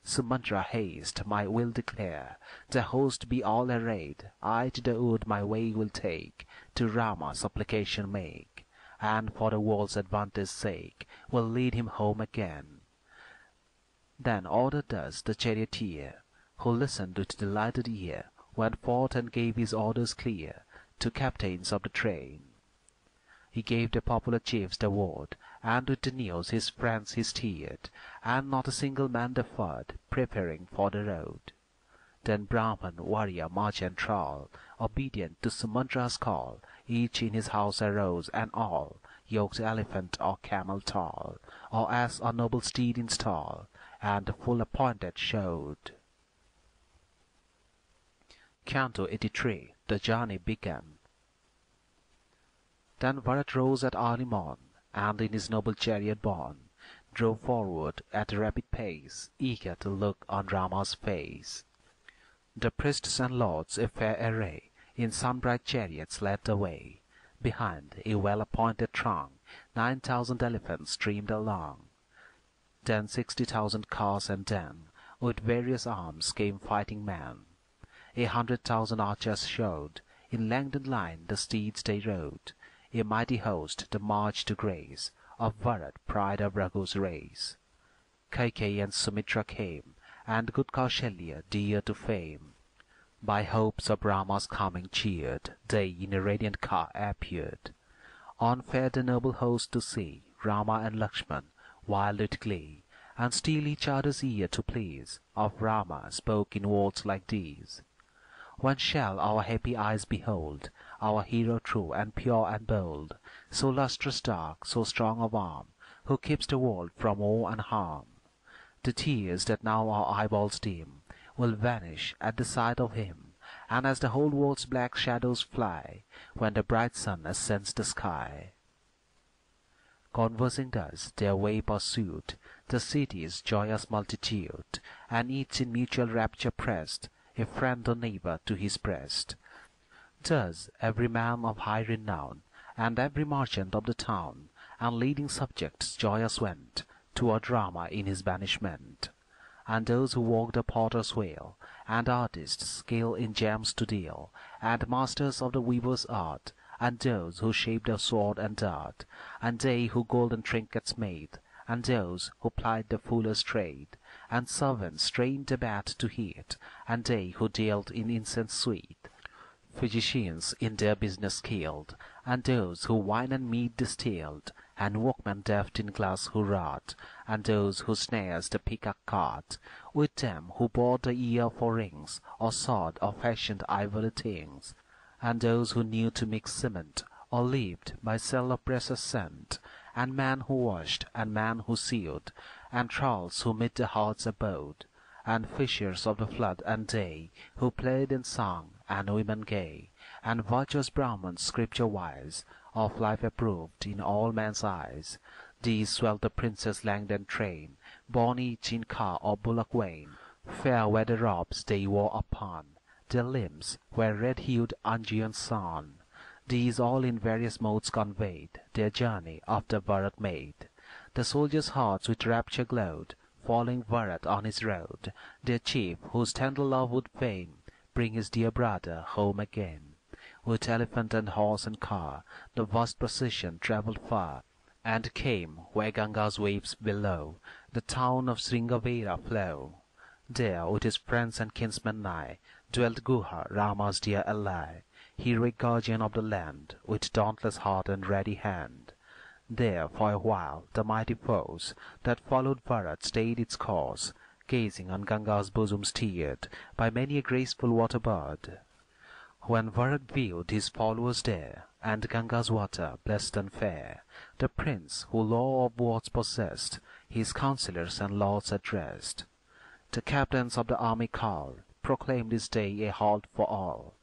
Sumantra, haste, my will declare, the host be all arrayed, I to the wood my way will take, to Rama supplication make, and for the world's advantage's sake will lead him home again. Then ordered thus the charioteer, who listened with delighted ear, went forth and gave his orders clear to captains of the train. He gave the popular chiefs the word, and with the news his friends he steered, and not a single man deferred, preparing for the road. Then Brahman, warrior, merchant, thrall, obedient to Sumantra's call, each in his house arose, and all yoked elephant or camel tall, or ass or noble steed in stall, and the full appointed showed. Canto 83. The journey began. Then Bharat rose at early morn, and in his noble chariot borne, drove forward at a rapid pace, eager to look on Rama's face. The priests and lords, a fair array, in sun-bright chariots led the way. Behind, a well-appointed throng, 9,000 elephants streamed along. Then 60,000 cars, and then, with various arms, came fighting men. 100,000 archers showed, in lengthened line the steeds they rode, a mighty host the march to grace of Bharat, pride of Raghu's race. Kaikeyi and Sumitra came, and good Kausalya, dear to fame. By hopes of Rama's coming cheered, they in a radiant car appeared. On fared the noble host to see Rama and Lakshmana, wild with glee, and steal each other's ear to please, of Rama spoke in words like these: "When shall our happy eyes behold our hero true and pure and bold, so lustrous dark, so strong of arm, who keeps the world from woe and harm? The tears that now our eyeballs dim will vanish at the sight of him, and as the whole world's black shadows fly, when the bright sun ascends the sky." Conversing thus, their way pursued the city's joyous multitude, and each in mutual rapture pressed a friend or neighbor to his breast. Thus every man of high renown, and every merchant of the town, and leading subjects joyous went toward Rama in his banishment. And those who walked the potter's wheel, and artists skill in gems to deal, and masters of the weaver's art, and those who shaped the sword and dart, and they who golden trinkets made, and those who plied the fuller's trade, and servants trained the bat to heat, and they who dealt in incense sweet, physicians in their business skilled, and those who wine and mead distilled, and workmen deft in glass who wrought, and those whose snares the peacock caught, with them who bore the ear for rings, or sought or fashioned ivory things, and those who knew to mix cement, or lived by cell of precious scent, and man who washed, and man who sewed, and thralls who mid the hearth's abode, and fishers of the flood and day, who played and sung, and women gay, and virtuous Brahmins scripture-wise, of life approved in all men's eyes. These swelled the prince's Langdon train, borne each in car or bullock wain. Fair were the robes they wore upon, their limbs were red-hued unguent sun. These all in various modes conveyed their journey after Bharat made. The soldiers' hearts with rapture glowed, following Bharat on his road, their chief, whose tender love would fain bring his dear brother home again. With elephant and horse and car, the vast procession travelled far, and came where Ganga's waves below the town of Sringavera flow. There, with his friends and kinsmen nigh, dwelt Guha, Rama's dear ally, heroic guardian of the land, with dauntless heart and ready hand. There, for a while, the mighty foes that followed Bharat stayed its course, gazing on Ganga's bosom stirred by many a graceful water bird. When Bharat viewed his followers there, and Ganga's water blessed and fair, the prince, who law of words possessed, his counsellors and lords addressed. The captains of the army called, proclaimed this day a halt for all,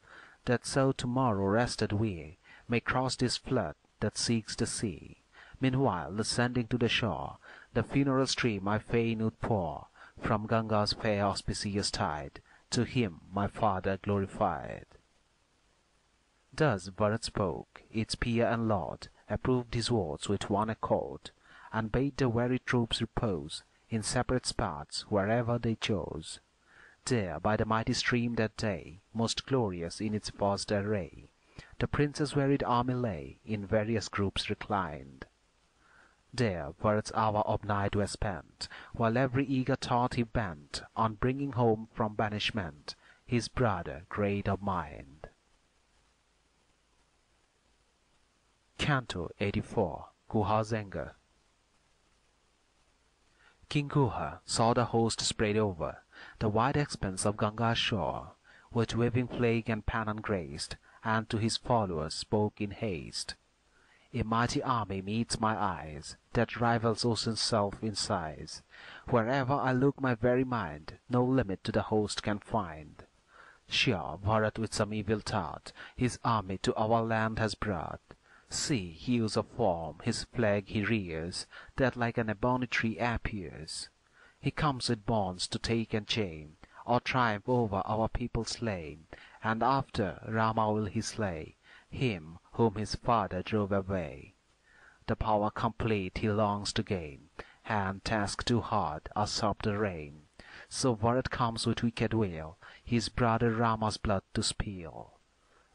that so tomorrow rested we may cross this flood that seeks the sea. Meanwhile, ascending to the shore, the funeral stream I fain would pour, from Ganga's fair auspicious tide, to him my father glorified. Thus Bharat spoke, its peer and lord approved his words with one accord, and bade the weary troops repose in separate spots wherever they chose. There, by the mighty stream that day, most glorious in its vast array, the prince's wearied army lay, in various groups reclined. There Bharat's hour of night was spent, while every eager thought he bent on bringing home from banishment his brother great of mind. Canto 84. Guha's Anger. King Guha saw the host spread over the wide expanse of Ganga's shore, with waving flag and pennon graced, and to his followers spoke in haste. A mighty army meets my eyes, that rivals ocean's self in size. Wherever I look my very mind no limit to the host can find. Sure, Bharat with some evil thought his army to our land has brought. See, hues of form, his flag he rears, that like an ebony tree appears. He comes with bonds to take and chain, or triumph over our people slain, and after Rama will he slay, him whom his father drove away. The power complete he longs to gain, and task too hard usurp the reign. So Bharat comes with wicked will, his brother Rama's blood to spill.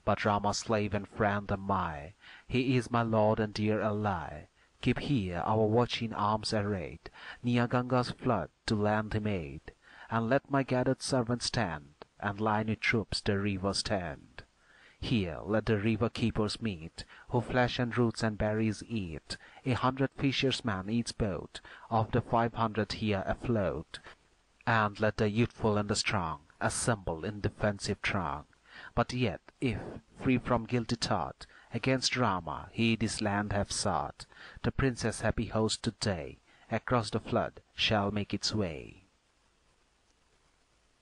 But Rama's slave and friend am I, he is my lord and dear ally. Keep here our watch in arms arrayed, near Ganga's flood to lend him aid, and let my gathered servants stand, and line with troops the river stand. Here let the river keepers meet, who flesh and roots and berries eat, 100 fishersmen each boat, of the 500 here afloat, and let the youthful and the strong assemble in defensive throng. But yet, if, free from guilty thought, against Rama he this land have sought, the prince's happy host to-day across the flood shall make its way.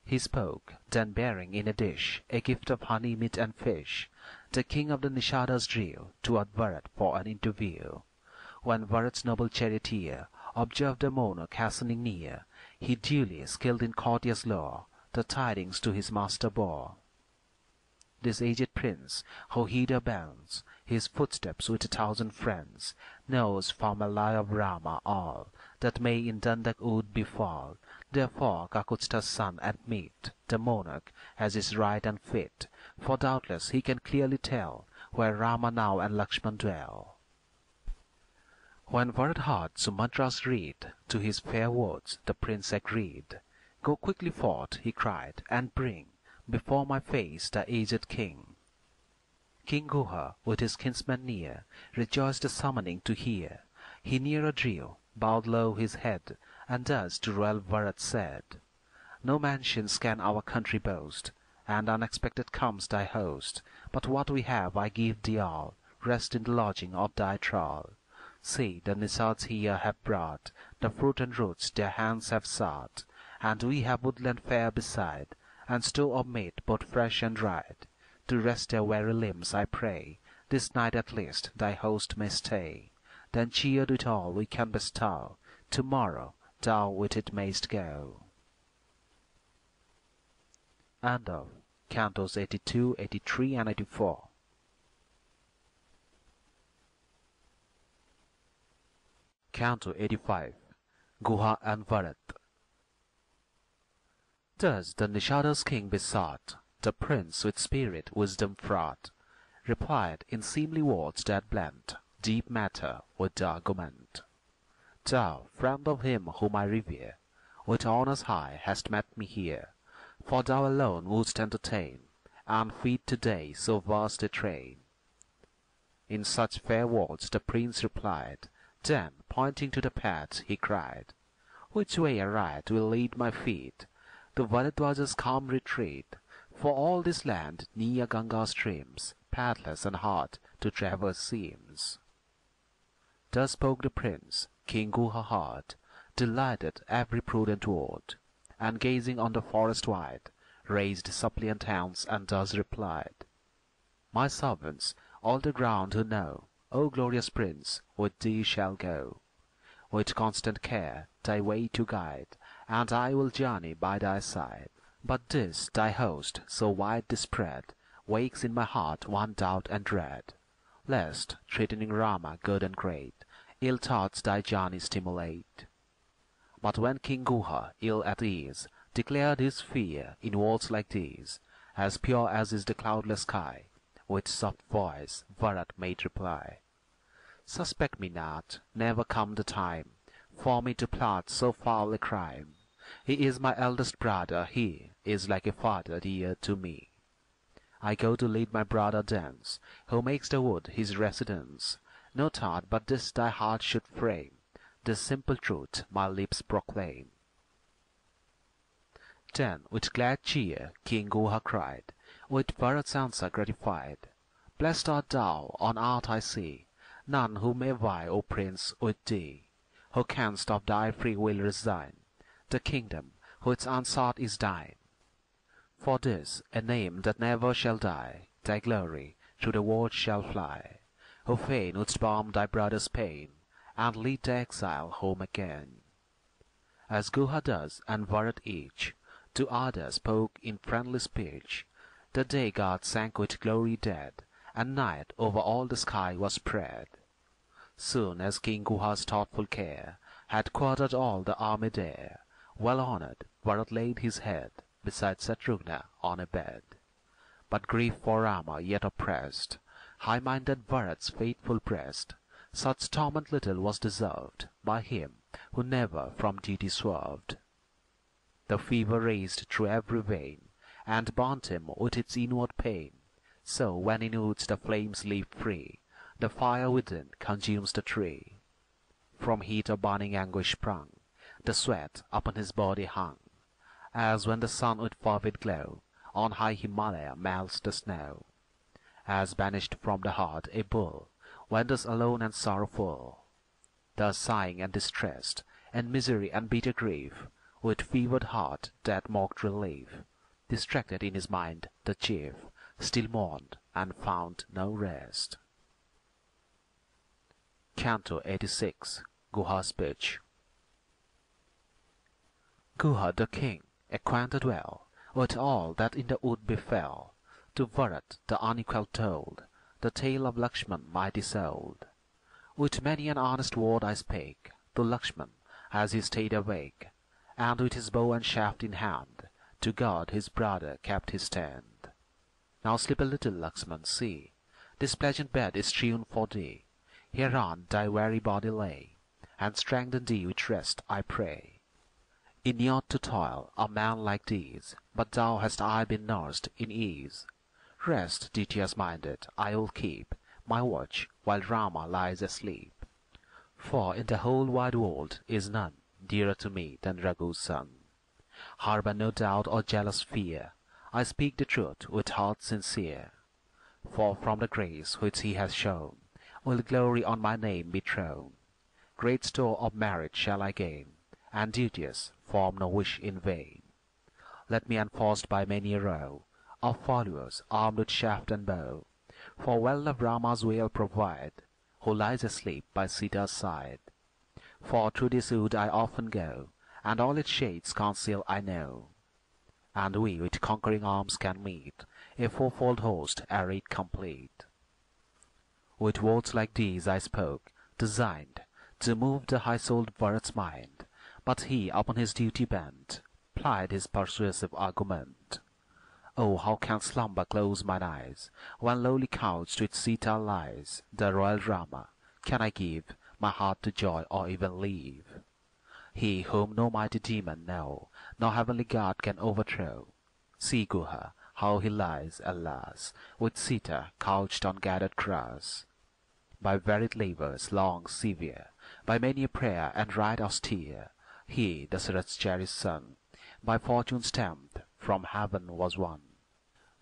He spoke, then bearing in a dish a gift of honey, meat, and fish, the king of the Nishadas drew toward Bharat for an interview. When Bharat's noble charioteer observed the monarch hastening near, he duly skilled in courteous lore the tidings to his master bore. This aged prince, how hither bends his footsteps with 1,000 friends, knows from a lie of Rama all that may in Dandak Wood befall. Therefore Kakutsta's son admit the monarch as is right and fit, for doubtless he can clearly tell where Rama now and Lakshmana dwell. When Bharat heard Sumatra's read to his fair words, the prince agreed. Go quickly forth, he cried, and bring before my face the aged king. King Guha, with his kinsmen near, rejoiced the summoning to hear. He nearer drew, bowed low his head, and thus to royal Bharat said, No mansions can our country boast, and unexpected comes thy host. But what we have I give thee all, rest in the lodging of thy thrall. See, the Nisads here have brought the fruit and roots their hands have sought, and we have woodland fare beside, and store of meat both fresh and dried. To rest their weary limbs, I pray, this night at least thy host may stay. Then cheered with all we can bestow, tomorrow thou with it mayst go. End of Cantos 82, 83, and 84. Canto 85. Guha and Bharat. Thus the Nishada's king besought, the prince with spirit wisdom fraught, replied in seemly words that blent deep matter with argument. Thou, friend of him whom I revere, with honours high hast met me here, for thou alone wouldst entertain and feed today so vast a train. In such fair words the prince replied, then, pointing to the path, he cried, which way aright will lead my feet to Bharadwaja's calm retreat? For all this land near Ganga streams, pathless and hard to traverse seems. Thus spoke the prince, King Guha heard, delighted every prudent word, and gazing on the forest wide, raised suppliant hands and thus replied, my servants, all the ground who know, O glorious prince, with thee shall go, with constant care thy way to guide, and I will journey by thy side. But this thy host, so wide dispread, wakes in my heart one doubt and dread, lest, threatening Rama good and great, ill thoughts thy journey stimulate. But when King Guha, ill at ease, declared his fear in words like these, as pure as is the cloudless sky, with soft voice Bharat made reply, suspect me not, never come the time for me to plot so foul a crime. He is my eldest brother, he is like a father dear to me. I go to lead my brother thence, who makes the wood his residence. No thought but this thy heart should frame, this simple truth my lips proclaim. Then with glad cheer King Guha cried, with Bharat's answer gratified, blessed art thou on earth I see, none who may vie, O prince, with thee, who canst of thy free will resign the kingdom which unsought is thine. For this, a name that never shall die, thy glory through the world shall fly, who fain wouldst balm thy brother's pain, and lead the exile home again. As Guha does, and Bharat each, to others spoke in friendly speech, the day god sank with glory dead, and night over all the sky was spread. Soon as King Guha's thoughtful care had quartered all the army there, well honored, Bharat laid his head beside Satrughna on a bed. But grief for Rama yet oppressed high-minded Bharat's faithful breast. Such torment little was deserved by him who never from duty swerved. The fever raced through every vein, and burnt him with its inward pain. So when in woods the flames leap free, the fire within consumes the tree. From heat of burning anguish sprung, the sweat upon his body hung, as when the sun with fervid glow on high Himalaya melts the snow. As banished from the heart a bull wanders alone and sorrowful, thus sighing and distressed, and misery and bitter grief, with fevered heart that mocked relief, distracted in his mind the chief still mourned and found no rest. Canto 86. Guha's Speech. Guha the king, acquainted well with all that in the wood befell, to Bharat the unequal told the tale of Lakshmana mighty souled. With many an honest word I spake to Lakshmana as he stayed awake, and with his bow and shaft in hand to guard his brother kept his stand. Now sleep a little, Lakshmana, see, this pleasant bed is strewn for thee. Hereon thy weary body lay, and strengthen thee with rest, I pray. Inured to toil, a man like these, but thou hast aye been nursed in ease. Rest, duteous-minded, I will keep my watch while Rama lies asleep. For in the whole wide world is none dearer to me than Raghu's son. Harbour no doubt or jealous fear, I speak the truth with heart sincere. For from the grace which he has shown will glory on my name be thrown. Great store of merit shall I gain, and duteous form no wish in vain. Let me enforced by many a row of followers armed with shaft and bow, for well of Rama's will provide, who lies asleep by Sita's side. For through this wood I often go, and all its shades conceal I know. And we with conquering arms can meet a fourfold host arrayed complete. With words like these I spoke, designed to move the high-souled Bharat's mind, but he upon his duty bent, plied his persuasive argument. Oh, how can slumber close mine eyes, when lowly couched with Sita lies, the royal Rama? Can I give my heart to joy, or even leave? He whom no mighty demon know, nor heavenly god can overthrow. See Guha, how he lies, alas, with Sita couched on gathered grass. By varied labours long severe, by many a prayer and rite austere, he, Dasaratha's cherished son, by fortune's tempt from heaven was won.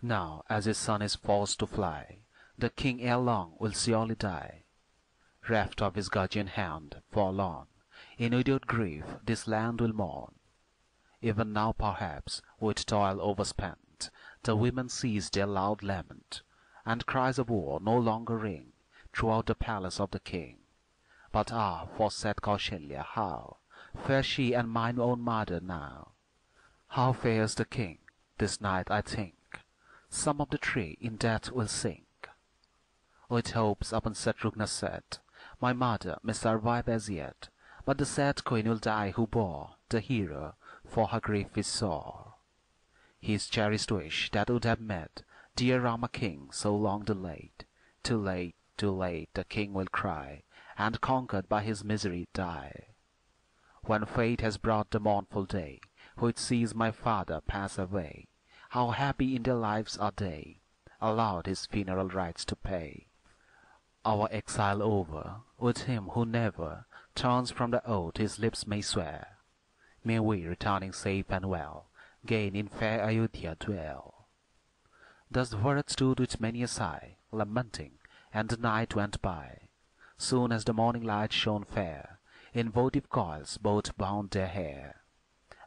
Now, as his son is forced to fly, the king ere long will surely die. Reft of his guardian hand, forlorn, in widowed grief this land will mourn. Even now perhaps, with toil overspent, the women cease their loud lament, and cries of war no longer ring throughout the palace of the king. But ah, for said Kausalya, how fares she and mine own mother now? How fares the king? This night I think some of the tree in death will sink. With hopes upon Shatrugna set, my mother may survive as yet, but the sad queen will die who bore the hero, for her grief is sore. His cherished wish that would have met dear Rama king so long delayed, too late, too late, the king will cry, and conquered by his misery die. When fate has brought the mournful day, which sees my father pass away, how happy in their lives are they, allowed his funeral rites to pay. Our exile over, with him who never turns from the oath his lips may swear, may we, returning safe and well, gain in fair Ayodhya dwell. Thus Bharat stood with many a sigh, lamenting, and the night went by. Soon as the morning light shone fair, in votive coils both bound their hair.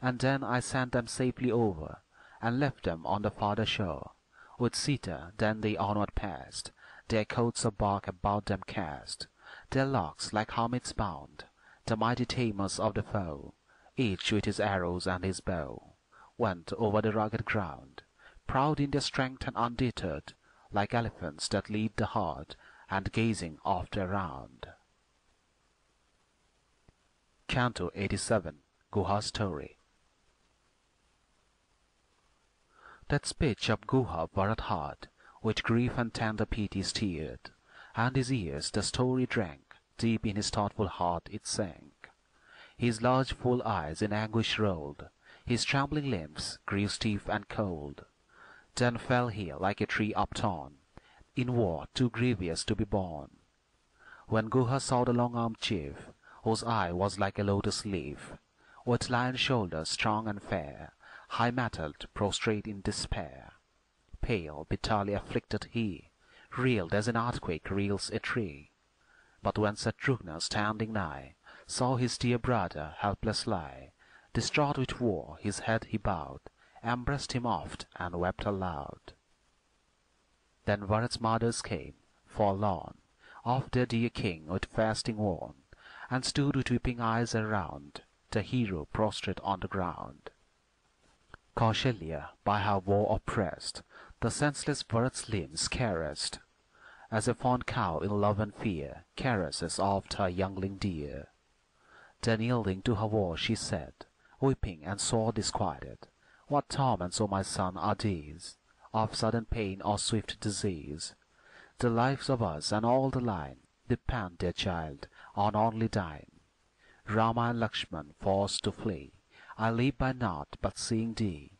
And then I sent them safely over, and left them on the farther shore. With Sita then they onward passed, their coats of bark about them cast, their locks like hermits bound, the mighty tamers of the foe, each with his arrows and his bow, went over the rugged ground, proud in their strength and undeterred, like elephants that lead the herd, and gazing oft around. Canto 87. Guha's Story. That speech of Guha Bharat heard, with grief and tender pity stirred, and his ears the story drank, deep in his thoughtful heart it sank. His large full eyes in anguish rolled, his trembling limbs grew stiff and cold. Then fell he like a tree uptorn, in war too grievous to be borne. When Guha saw the long-armed chief, whose eye was like a lotus leaf, with lion shoulders strong and fair, high-mettled, prostrate in despair, pale, bitterly afflicted he, reeled as an earthquake reels a tree. But when Shatrugna, standing nigh, saw his dear brother helpless lie, distraught with war, his head he bowed, embraced him oft, and wept aloud. Then Bharat's mothers came, forlorn, of their dear king with fasting worn, and stood with weeping eyes around, the hero prostrate on the ground. Kausalya, by her woe oppressed, the senseless Bharat's limbs caressed, as a fond cow in love and fear caresses oft her youngling deer. Then yielding to her woe she said, weeping and sore disquieted, "What torments, O my son, are these, of sudden pain or swift disease? The lives of us and all the line depend, dear child, on only thine. Rama and Lakshmana forced to flee, I live by naught but seeing thee.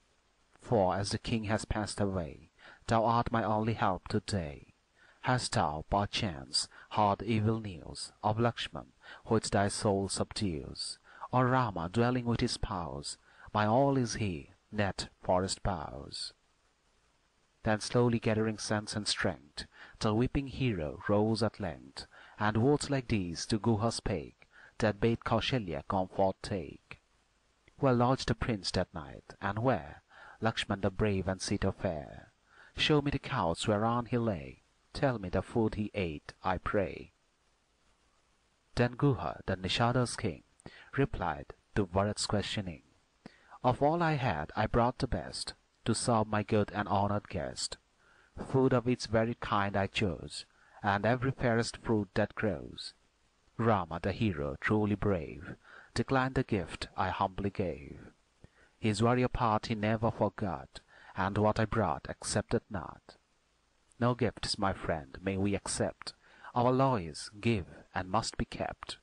For as the king has passed away, thou art my only help to-day. Hast thou, perchance, heard evil news of Lakshmana, which thy soul subdues? Or Rama dwelling with his spouse, my all is he, net forest boughs?" Then slowly gathering sense and strength, the weeping hero rose at length, and words like these to Guha spake, that bade Kausalya comfort take. Where lodged the prince that night, and where Lakshmana the brave and Sita fair? Show me the couch whereon he lay, tell me the food he ate, I pray. Then Guha, the Nishada's king, replied to Bharat's questioning, "Of all I had I brought the best, to serve my good and honored guest. Food of its very kind I chose, and every fairest fruit that grows. Rama, the hero, truly brave, declined the gift I humbly gave. His warrior part he never forgot, and what I brought accepted not. No gifts, my friend, may we accept. Our law is, give, and must be kept.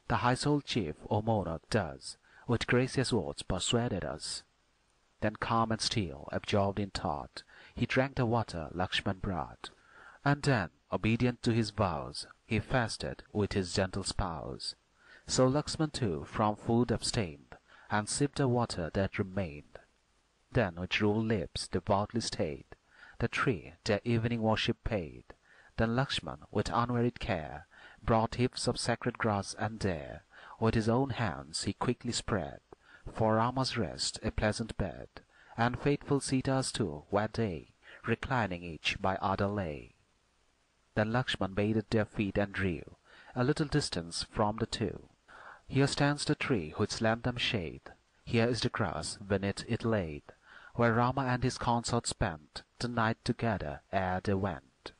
The high-souled chief, O monarch, does, with gracious words persuaded us. Then calm and still, absorbed in thought, he drank the water Lakshmana brought. And then, obedient to his vows, he fasted with his gentle spouse. So Lakshmana too from food abstained, and sipped the water that remained. Then with ruled lips devoutly stayed the tree their evening worship paid. Then Lakshmana, with unwearied care, brought heaps of sacred grass, and there, with his own hands, he quickly spread for Rama's rest a pleasant bed, and faithful Sita's too, where they, reclining each by other lay. Then Lakshmana bathed their feet and drew a little distance from the two. Here stands the tree which lent them shade, here is the grass beneath it laid, where Rama and his consort spent the night together ere they went.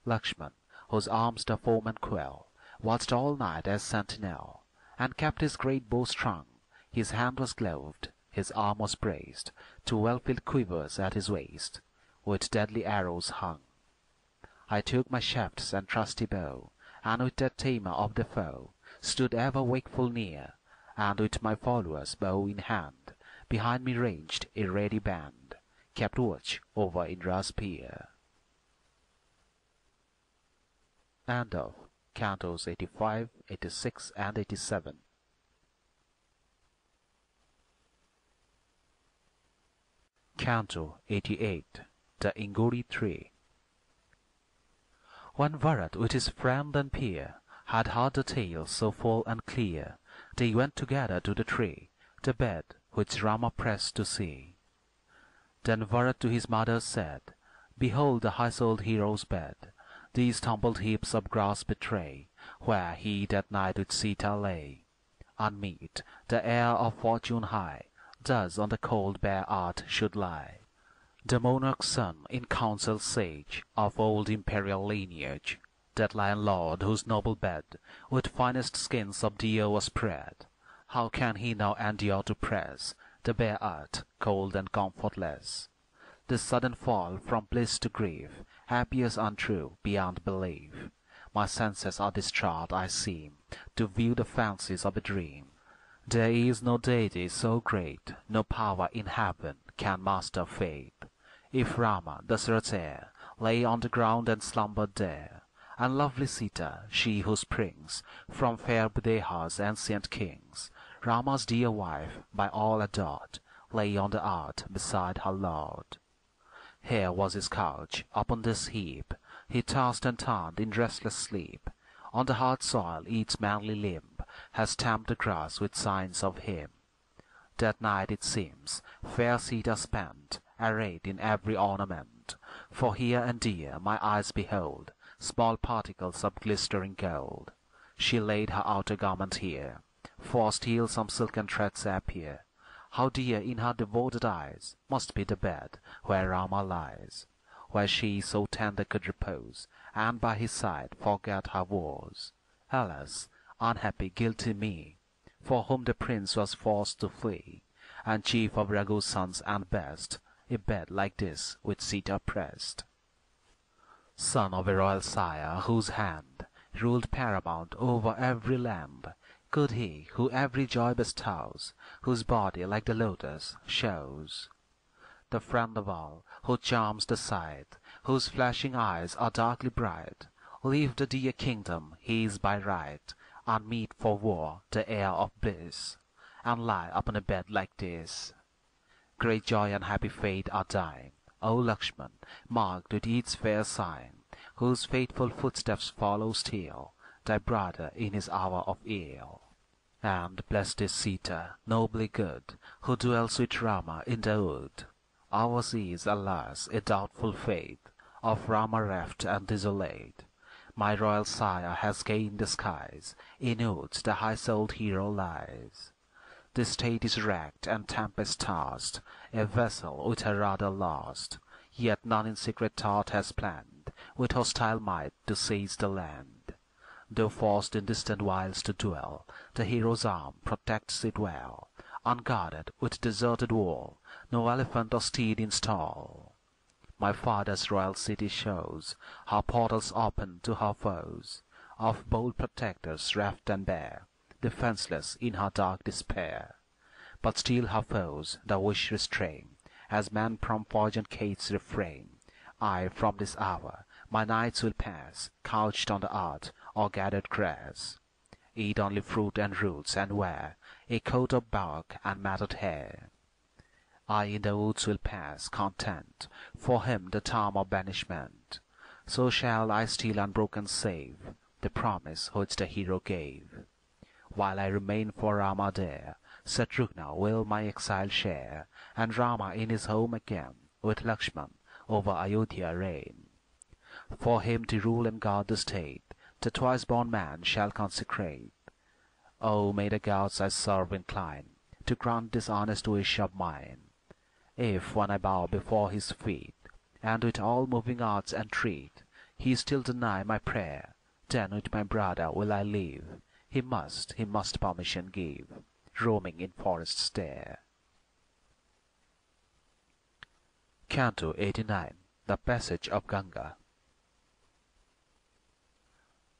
Lakshmana, whose arms the foeman quell, watched all night as sentinel, and kept his great bow strung. His hand was gloved, his arm was braced, two well-filled quivers at his waist, with deadly arrows hung. I took my shafts and trusty bow, and with that tamer of the foe, stood ever wakeful near, and with my followers bow in hand, behind me ranged a ready band, kept watch over Indra's peer. End of Cantos 85, 86, and 87. Canto 88, The Inguri Tree. When Bharat with his friend and peer had heard the tale so full and clear, they went together to the tree, the bed which Rama pressed to see. Then Bharat to his mother said, Behold the high-souled hero's bed, these tumbled heaps of grass betray, where he that night with Sita lay. Unmeet, the heir of fortune high, thus on the cold bare earth should lie. The monarch's son, in council sage, of old imperial lineage, that lion lord whose noble bed with finest skins of deer was spread, how can he now endure to press the bare earth, cold and comfortless? This sudden fall from bliss to grief appears untrue beyond belief. My senses are distraught, I seem to view the fancies of a dream. There is no deity so great, no power in heaven can master fate. If Rama, Dasharatha's heir, lay on the ground and slumbered there, and lovely Sita, she who springs from fair Buddha's ancient kings, Rama's dear wife, by all adored, lay on the earth beside her lord. Here was his couch, upon this heap he tossed and turned in restless sleep. On the hard soil each manly limb has stamped the grass with signs of him. That night it seems fair Sita spent, arrayed in every ornament, for here and there my eyes behold small particles of glistering gold. She laid her outer garment here, for still some silken threads appear. How dear in her devoted eyes must be the bed where Rama lies, where she so tender could repose, and by his side forget her woes. Alas, unhappy, guilty me, for whom the prince was forced to flee, and chief of Raghu's sons and best, a bed like this with Sita pressed. Son of a royal sire, whose hand ruled paramount over every land, could he, who every joy bestows, whose body like the lotus shows, the friend of all, who charms the sight, whose flashing eyes are darkly bright, leave the dear kingdom his by right, unmeet for war, the heir of bliss, and lie upon a bed like this? Great joy and happy fate are thine, O Lakshmana, marked with each fair sign, whose faithful footsteps follow still thy brother in his hour of ill. And blessed is Sita, nobly good, who dwells with Rama in the wood. Ours is, alas, a doubtful fate, of Rama reft and desolate. My royal sire has gained the skies, in whose the high-souled hero lies. The state is wrecked and tempest-tossed, a vessel with a rudder lost, yet none in secret thought has planned, with hostile might to seize the land. Though forced in distant wilds to dwell, the hero's arm protects it well. unguarded with deserted wall, no elephant or steed in stall. My father's royal city shows her portals open to her foes, of bold protectors reft and bare, defenceless in her dark despair. But still her foes the wish restrain, as men from poisoned gates refrain. I, from this hour, my nights will pass, couched on the earth or gathered grass, eat only fruit and roots, and wear a coat of bark and matted hair. I in the woods will pass, content, for him the term of banishment. So shall I still unbroken save the promise which the hero gave. While I remain for Rama there, Satrugna will my exile share, and Rama in his home again, with Lakshmana over Ayodhya reign. For him to rule and guard the state, the twice-born man shall consecrate. Oh, may the gods I serve incline to grant this honest wish of mine. If, when I bow before his feet, and with all moving arts entreat, he still deny my prayer, then with my brother will I live. He must permission give, roaming in forests there. Canto 89. The Passage of Ganga.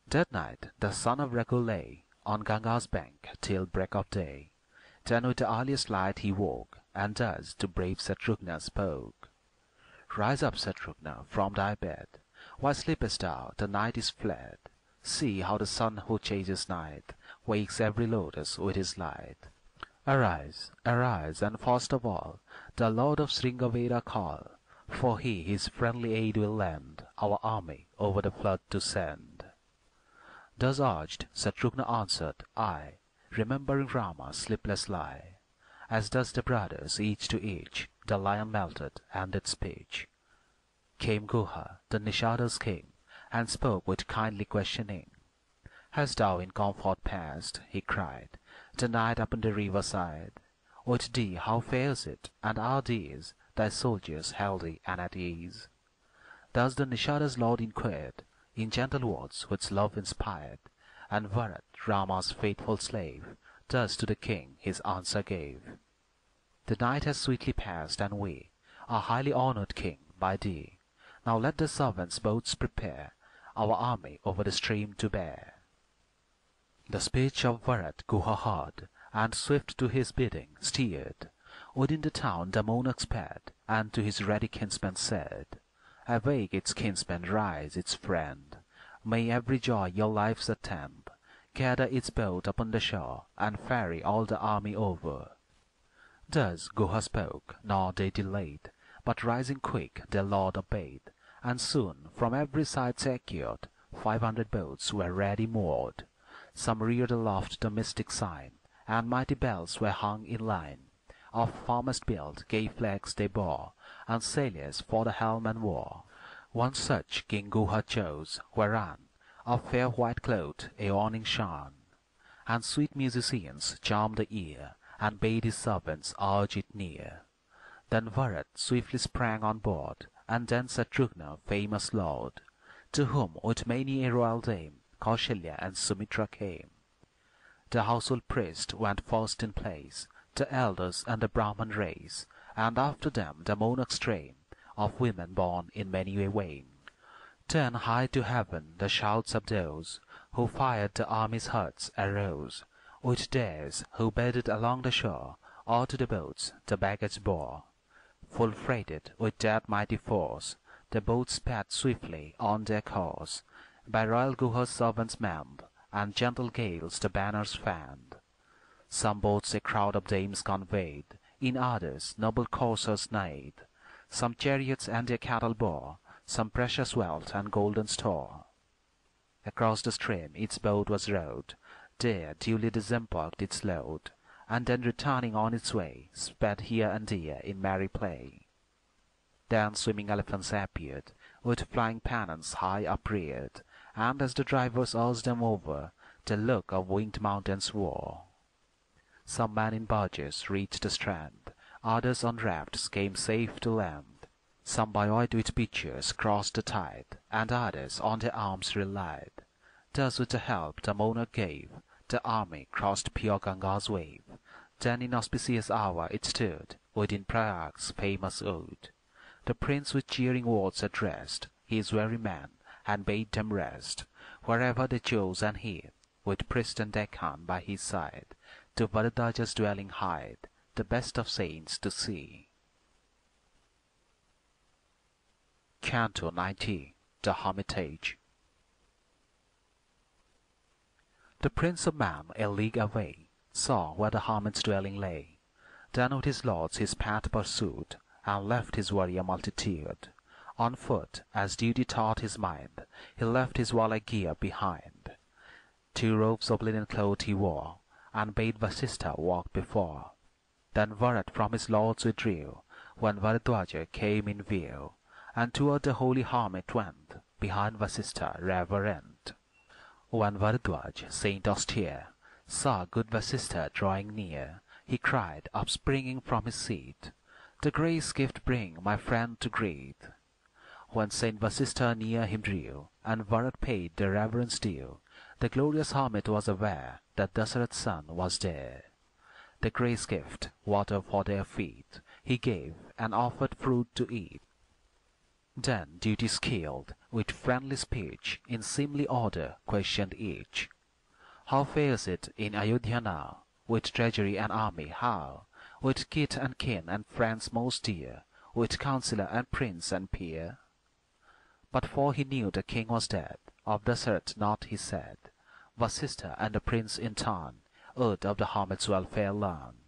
That night the son of Raghu lay on Ganga's bank till break of day. Then with the earliest light he woke, and thus to brave Satrugna spoke. Rise up, Satrugna, from thy bed. Why sleepest thou? The night is fled. See how the sun who chases night wakes every lotus with his light. Arise, arise, and first of all the Lord of Sringaveda call, for he his friendly aid will lend, our army over the flood to send. Thus urged, Satrugna answered, I, remembering Rama's sleepless lie, as does the brothers each to each, the lion melted and its speech. Came Guha, the Nishada's king, and spoke with kindly questioning. Hast thou in comfort passed, he cried, the night upon the river side? With thee how fares it, and are these thy soldiers healthy and at ease? Thus the Nishada's lord inquired, in gentle words which love inspired, and Bharat, Rama's faithful slave, thus to the king his answer gave. The night has sweetly passed, and we are highly honoured, king, by thee. Now let the servants' boats prepare, our army over the stream to bear. The speech of Bharat Guha heard, and swift to his bidding steered. Within the town the monarch sped, and to his ready kinsman said, Awake, its kinsman, rise, its friend. May every joy your lives attend. Gather its boat upon the shore, and ferry all the army over. Thus Guha spoke, nor they delayed, but rising quick their lord obeyed, and soon from every side secured 500 boats were ready moored. Some reared aloft the mystic sign, and mighty bells were hung in line. Of firmest build gay flags they bore, and sailors for the helm and war. One such King Guha chose, whereon of fair white cloth a awning shone, and sweet musicians charmed the ear, and bade his servants urge it near. Then Bharat swiftly sprang on board, and then Satrugna, famous lord, to whom with many a royal dame Kausalya and Sumitra came. The household priest went first in place, the elders and the Brahman race, and after them the monarch's train of women born in many a wane. Then high to heaven the shouts of those who fired the army's hearts arose, with theirs who bedded along the shore, or to the boats the baggage bore. Full freighted with that mighty force, the boats sped swiftly on their course, by royal Guha's servants manned, and gentle gales the banners fanned. Some boats a crowd of dames conveyed, in others noble coursers neighed. Some chariots and their cattle bore, some precious wealth and golden store. Across the stream its boat was rowed, there duly disembarked its load, and then returning on its way, sped here and there in merry play. Then swimming elephants appeared, with flying pennons high upreared, and as the drivers urged them over, the look of winged mountains wore. Some men in barges reached the strand, others on rafts came safe to land. Some buoyed with pitchers crossed the tide, and others on their arms relied. Thus with the help the monarch gave, the army crossed pure Ganga's wave. Then in auspicious hour it stood within Prayag's famous wood. The prince with cheering words addressed his weary men, and bade them rest wherever they chose, and he, with priest and decan by his side, to Bharadwaja's dwelling hied, the best of saints to see. Canto 90. The Hermitage. The Prince of Man, a league away, saw where the hermit's dwelling lay. Then with his lords his path pursued, and left his warrior multitude. On foot, as duty taught his mind, he left his warlike gear behind. 2 robes of linen cloth he wore, and bade Vasistha walk before. Then Bharat from his lords withdrew, when Bharadwaja came in view, and toward the holy hermit went, behind Vasistha reverent. When Bharadwaj, saint austere, saw good Vasistha drawing near, he cried, upspringing from his seat, "The grace gift bring, my friend, to greet." When Saint Vasistha near him drew, and Bharat paid the reverence due, the glorious hermit was aware that Dasaratha's son was there. The grace gift, water for their feet, he gave, and offered fruit to eat. Then duty skilled, with friendly speech, in seemly order questioned each. "How fares it in Ayodhya now? With treasury and army how? With kith and kin and friends most dear? With counsellor and prince and peer?" But for he knew the king was dead, of Dasaratha naught he said. Vasistha and the prince in turn would of the hermit's welfare learn.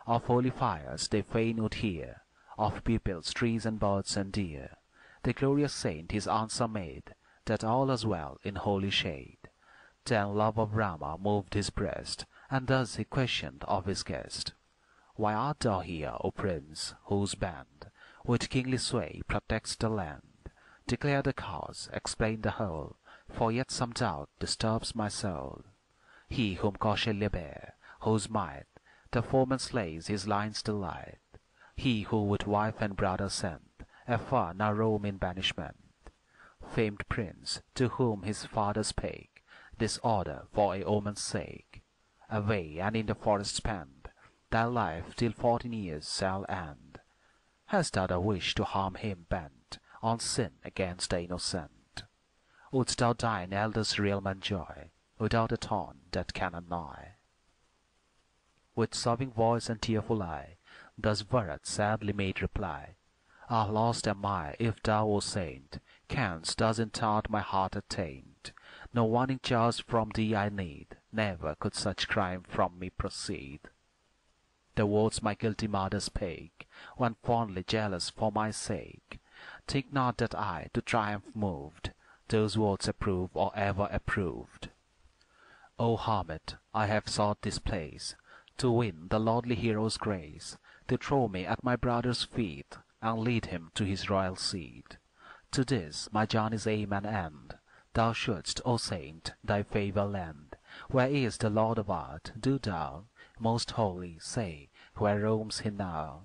Of holy fires they fain would hear, of peoples, trees and birds and deer. The glorious saint his answer made, that all was well in holy shade. Then love of Rama moved his breast, and thus he questioned of his guest. "Why art thou here, O prince, whose band with kingly sway protects the land? Declare the cause, explain the whole, for yet some doubt disturbs my soul." He whom Kausalya bare, whose might the foeman slays his line's delight, he who with wife and brother sent, afar now roam in banishment. Famed prince, to whom his father spake this order for a woman's sake, away and in the forest spend thy life till 14 years shall end. Hast thou the wish to harm him bent on sin against the innocent? Wouldst thou thine elders' realm enjoy, without a thorn that can annoy? With sobbing voice and tearful eye, thus Bharat sadly made reply, "Ah, lost am I, if thou, O saint, canst thus in thought my heart attain. No warning charge from thee I need, never could such crime from me proceed." The words my guilty mother spake, when fondly jealous for my sake. Think not that I, to triumph moved, those words approve or ever approved. O hermit, I have sought this place, to win the lordly hero's grace, to throw me at my brother's feet, and lead him to his royal seat. To this my journey's aim and end, thou shouldst, O saint, thy favour lend. Where is the Lord of Art? Do thou, most holy, say, where roams he now?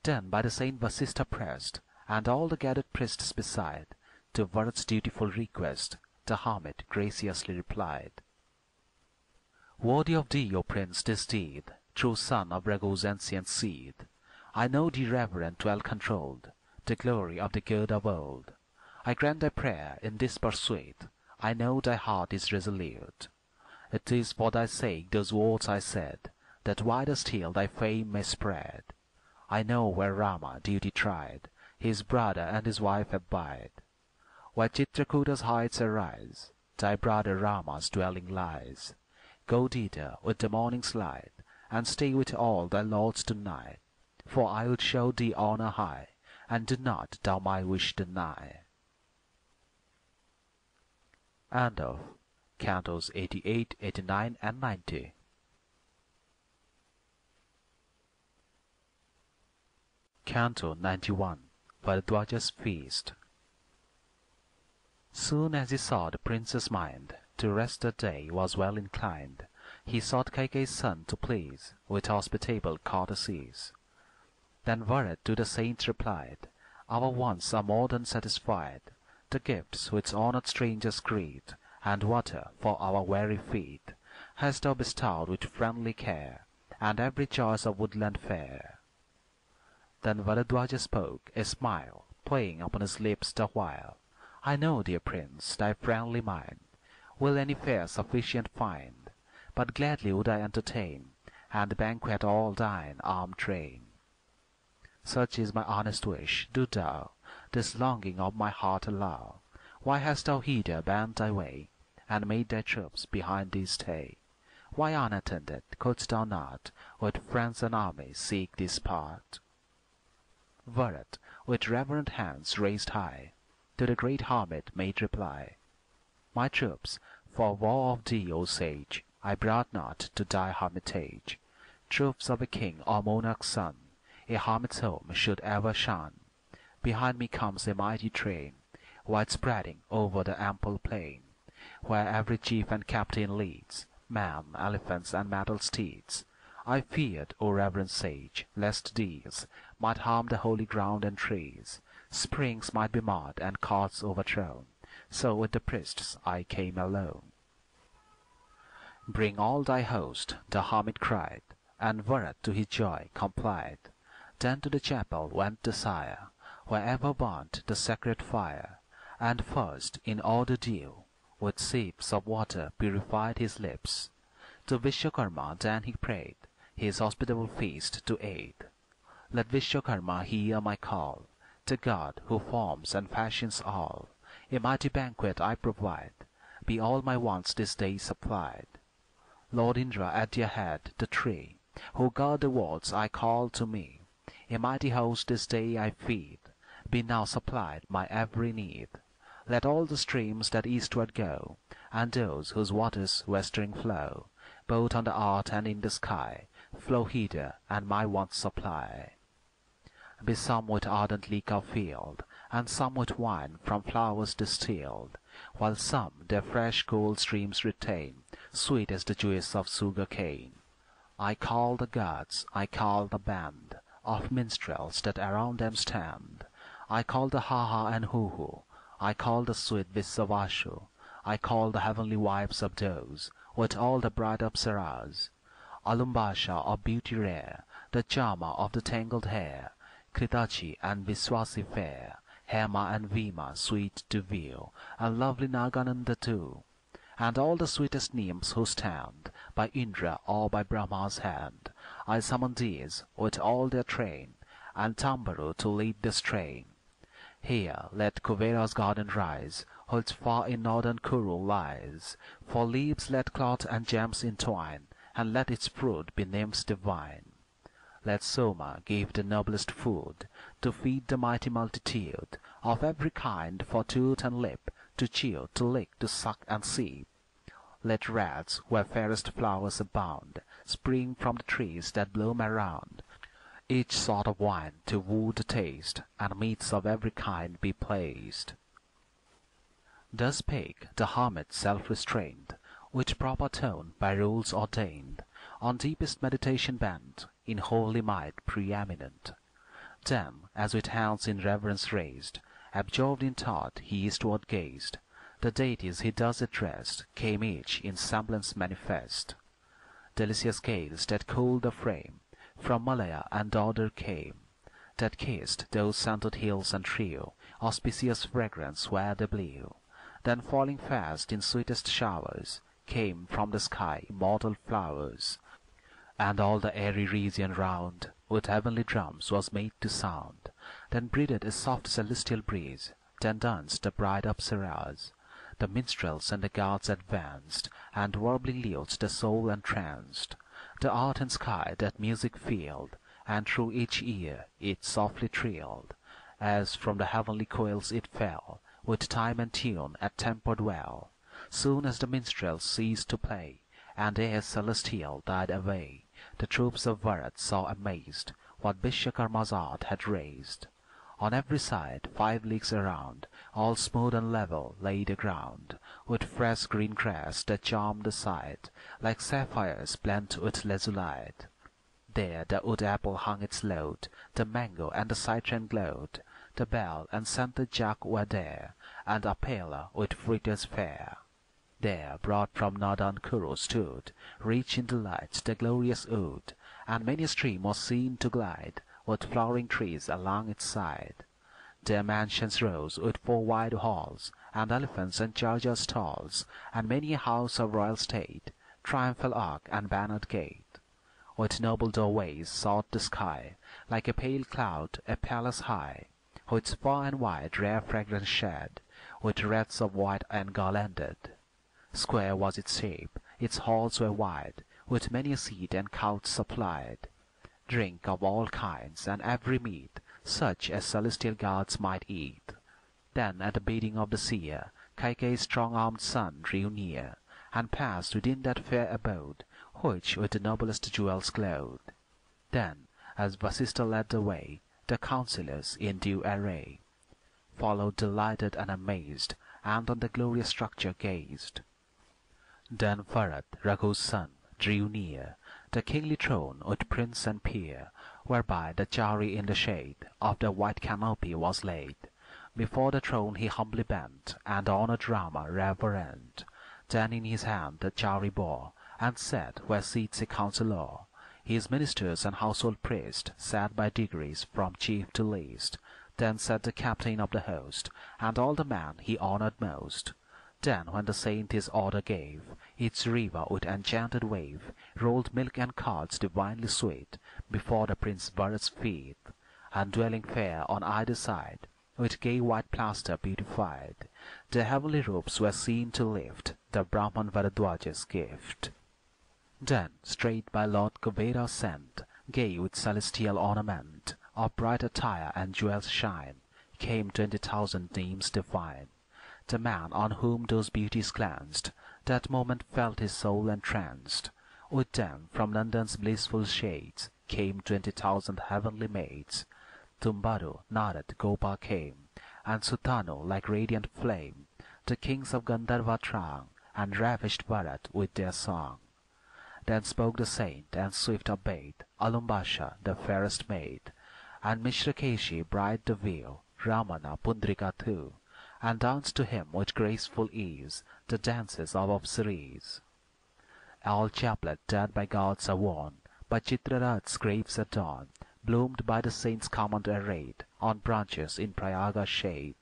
Then by the saint Vasistha pressed, and all the gathered priests beside, to Bharat's dutiful request, the hermit graciously replied, "Worthy of thee, O prince, this deed, true son of Raghu's ancient seed. I know thee reverent, well controlled, the glory of the good of old. I grant thy prayer in this pursuit, I know thy heart is resolute. It is for thy sake those words I said, that wider still thy fame may spread. I know where Rama duty tried, his brother and his wife abide. Where Chitrakuta's heights arise, thy brother Rama's dwelling lies. Go thither with the morning's light, and stay with all thy lords tonight, for I would show thee honour high, and do not thou my wish deny." End of Cantos 88, 89 and 90. Canto 91. Bharadwaja's Feast. Soon as he saw the prince's mind to rest that day was well inclined, he sought Kaikeyi's son to please with hospitable courtesies. Then Bharat to the saint replied, "Our wants are more than satisfied. The gifts which honoured strangers greet, and water for our weary feet, hast thou bestowed with friendly care, and every choice of woodland fare. Then Bharadwaja spoke, a smile playing upon his lips the while. I know, dear prince, thy friendly mind will any fare sufficient find, but gladly would I entertain and banquet all thine armed train. Such is my honest wish, do thou this longing of my heart allow. Why hast thou hither bent thy way, and made thy troops behind thee stay? Why unattended couldst thou not with friends and armies seek this part? Bharat, with reverent hands raised high, to the great hermit made reply, My troops, for war of thee, O sage, I brought not to thy hermitage. Troops of a king or monarch's son, a hermit's home should ever shun. Behind me comes a mighty train, wide-spreading over the ample plain, where every chief and captain leads, men, elephants, and mettled steeds. I feared, O reverend sage, lest these might harm the holy ground and trees, springs might be marred and carts overthrown, so with the priests I came alone. Bring all thy host, the hermit cried, and Bharat to his joy complied. Then to the chapel went the sire, where ever burnt the sacred fire, and first, in order due, with sips of water purified his lips. To Vishwakarma then he prayed, his hospitable feast to aid. Let Vishwakarma hear my call, the God who forms and fashions all. A mighty banquet I provide, be all my wants this day supplied. Lord Indra at their head, the three, who guard the worlds I call to me. A mighty host this day I feed, be now supplied my every need. Let all the streams that eastward go, and those whose waters westering flow, both on the earth and in the sky, flow hither and my wants supply. Be some with ardent liquor filled, and some with wine from flowers distilled, while some their fresh cool streams retain, sweet as the juice of sugar cane. I call the gods, I call the band of minstrels that around them stand. I call the ha-ha and hoo-hoo, I call the sweet Visavashu, I call the heavenly wives of those, with all the bright apsaras. Alumbasha of beauty rare, the charmer of the tangled hair, Kritachi and Viswasi fair, Hema and Vima sweet to view, and lovely Nagananda too, and all the sweetest nymphs who stand by Indra or by Brahma's hand. I summon these with all their train, and Tambaru to lead the strain. Here let Kuvera's garden rise, which far in northern Kuru lies. For leaves let cloth and gems entwine, and let its fruit be nymphs divine. Let Soma give the noblest food, to feed the mighty multitude, of every kind for tooth and lip, to chew, to lick, to suck and sip. Let rats, where fairest flowers abound, spring from the trees that bloom around. Each sort of wine to woo the taste, and meats of every kind be placed. Thus spake the hermit self-restrained, with proper tone by rules ordained, on deepest meditation bent, in holy might preeminent. Then, as with hands in reverence raised, absorbed in thought he eastward gazed, the deities he thus addressed came each in semblance manifest. Delicious gales that cooled the frame from Malaya and Order came, that kissed those scented hills and threw auspicious fragrance where they blew. Then falling fast in sweetest showers came from the sky immortal flowers, and all the airy region round with heavenly drums was made to sound. Then breathed a soft celestial breeze, then danced the bright apsaras. The minstrels and the gods advanced, and warbling lutes the soul entranced. The earth and sky that music filled, and through each ear it softly trilled, as from the heavenly coils it fell, with time and tune attempered well. Soon as the minstrels ceased to play, and air celestial died away, the troops of Bharat saw amazed what Vishwakarma's art had raised. On every side, 5 leagues around, all smooth and level lay the ground, with fresh green grass that charmed the sight, like sapphires blent with lazulite. There the wood apple hung its load, the mango and the citron glowed, the bell and scented jack were there, and apela with fritters fair. There, brought from northern Kuru, stood, rich in delight, the glorious oud, and many a stream was seen to glide, with flowering trees along its side. Their mansions rose with 4 wide halls, and elephants and charger stalls, and many a house of royal state, triumphal arch and bannered gate. With noble doorways sought the sky, like a pale cloud, a palace high, which far and wide rare fragrance shed, with wreaths of white engarlanded. Square was its shape, its halls were wide, with many a seat and couch supplied, drink of all kinds, and every meat, such as celestial gods might eat. Then at the bidding of the seer, Kaikeyi's strong-armed son drew near, and passed within that fair abode, which with the noblest jewels glowed. Then, as Vasishtha led the way, the counsellors in due array followed delighted and amazed, and on the glorious structure gazed. Then Bharat, Raghu's son, drew near the kingly throne with prince and peer, whereby the chowry in the shade of the white canopy was laid. Before the throne he humbly bent, and honoured Rama reverent. Then in his hand the chowry bore, and sat where seats a counsellor. His ministers and household priests sat by degrees from chief to least. Then sat the captain of the host, and all the men he honoured most. Then when the saint his order gave, each river with enchanted wave rolled milk and curds divinely sweet before the Prince Bharat's feet, and dwelling fair on either side, with gay white plaster beautified, the heavenly roofs were seen to lift the Brahman Varadwaja's gift. Then straight by Lord Kuvera sent, gay with celestial ornament, of bright attire and jewels shine, came 20,000 names divine. The man on whom those beauties glanced, that moment felt his soul entranced. With them from London's blissful shades came 20,000 heavenly maids. Tumbaru, Narad, Gopal came, and Sutanu like radiant flame. The kings of Gandharva throng, and ravished Bharat with their song. Then spoke the saint, and swift obeyed Alumbasha, the fairest maid, and Mishrakeshi, bride the veil, Ramana, Pundrika too, and danced to him with graceful ease the dances of Apsaris. All chaplet dead by gods are worn, by Chitrarath's graves at dawn, bloomed by the saint's command arrayed on branches in Prayaga's shade.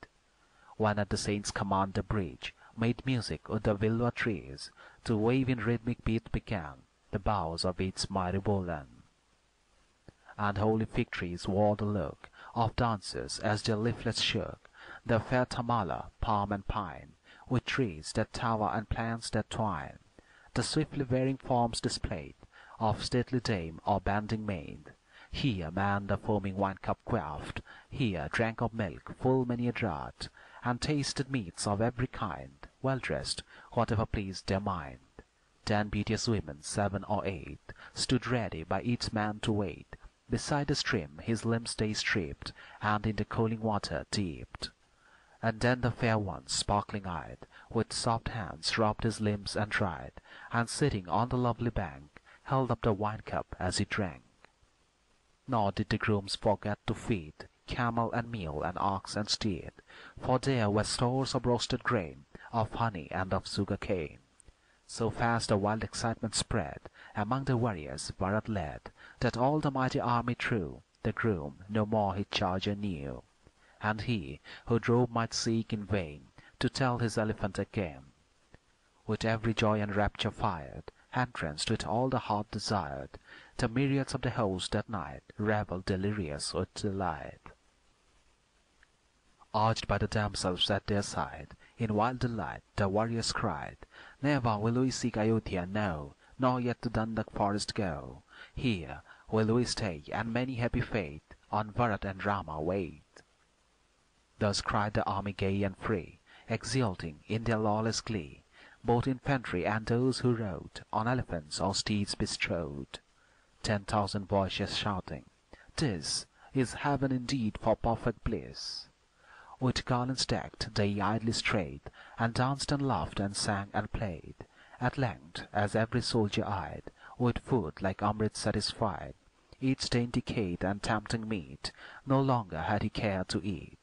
When at the saint's command the bridge made music with the Vilva trees, to wave in rhythmic beat began the boughs of its mighty bolan. And holy fig trees wore the look of dancers as their leaflets shook, the fair tamala, palm and pine, with trees that tower and plants that twine, the swiftly varying forms displayed of stately dame or bending maid. Here man the foaming wine-cup quaffed, here drank of milk full many a draught, and tasted meats of every kind, well dressed, whatever pleased their mind. Then beauteous women 7 or 8 stood ready by each man to wait. Beside the stream his limbs they stripped, and in the cooling water dipped. And then the fair ones, sparkling eyed, with soft hands rubbed his limbs and dried, and sitting on the lovely bank, held up the wine-cup as he drank. Nor did the grooms forget to feed camel and mule and ox and steed, for there were stores of roasted grain, of honey and of sugar cane. So fast the wild excitement spread among the warriors Bharat led, that all the mighty army threw, the groom no more his charger knew. And he who drove might seek in vain to tell his elephant again. With every joy and rapture fired, entranced with all the heart desired, the myriads of the host that night revelled delirious with delight. Urged by the damsels at their side, in wild delight the warriors cried, "Never will we seek Ayodhya, no, nor yet to Dandak forest go. Here will we stay, and many happy fate on Bharat and Rama wait." Thus cried the army gay and free, exulting in their lawless glee, both infantry and those who rode on elephants or steeds bestrode. 10,000 voices shouting, "This is heaven indeed for perfect bliss." With garlands decked they idly strayed, and danced and laughed and sang and played. At length, as every soldier eyed, with food like Amrit satisfied, each dainty cake and tempting meat, no longer had he care to eat.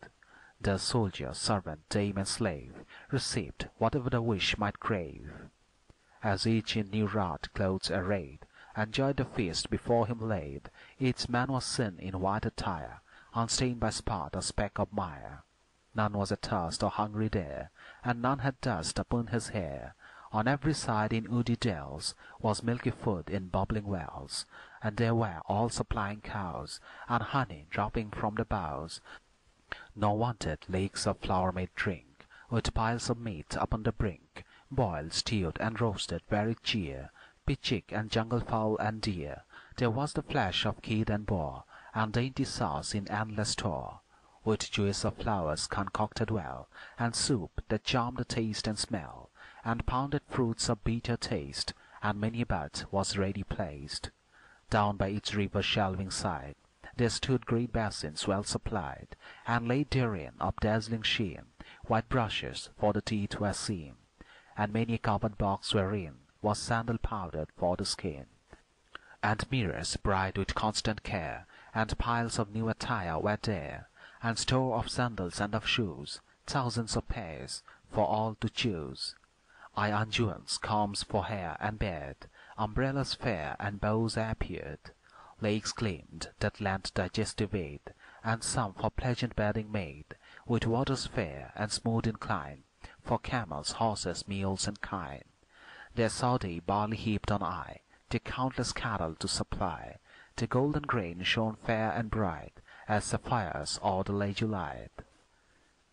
The soldier, servant, dame and slave received whatever the wish might crave. As each in new wrought clothes arrayed, enjoyed the feast before him laid. Each man was seen in white attire, unstained by spot or speck of mire. None was athirst or hungry there, and none had dust upon his hair. On every side in woody dells was milky food in bubbling wells, and there were all supplying cows, and honey dropping from the boughs. Nor wanted lakes of flower-made drink, with piles of meat upon the brink, boiled, stewed, and roasted very cheer, pitchik and jungle fowl and deer. There was the flesh of kid and boar, and dainty sauce in endless store, with juice of flowers concocted well, and soup that charmed the taste and smell, and pounded fruits of bitter taste, and many a butt was ready placed. Down by each river shelving side there stood great basins well supplied, and laid therein of dazzling sheen white brushes for the teeth were seen, and many a covered box wherein was sandal powdered for the skin, and mirrors bright with constant care, and piles of new attire were there, and store of sandals and of shoes, thousands of pairs for all to choose. Iron jewels, combs for hair and beard, umbrellas fair and bows appeared. Lakes gleamed that lent digestive aid, and some for pleasant bathing made, with waters fair and smooth inclined, for camels, horses, mules, and kine. Their Saudi barley heaped on high, their countless cattle to supply. The golden grain shone fair and bright, as sapphires o'er the ledge light.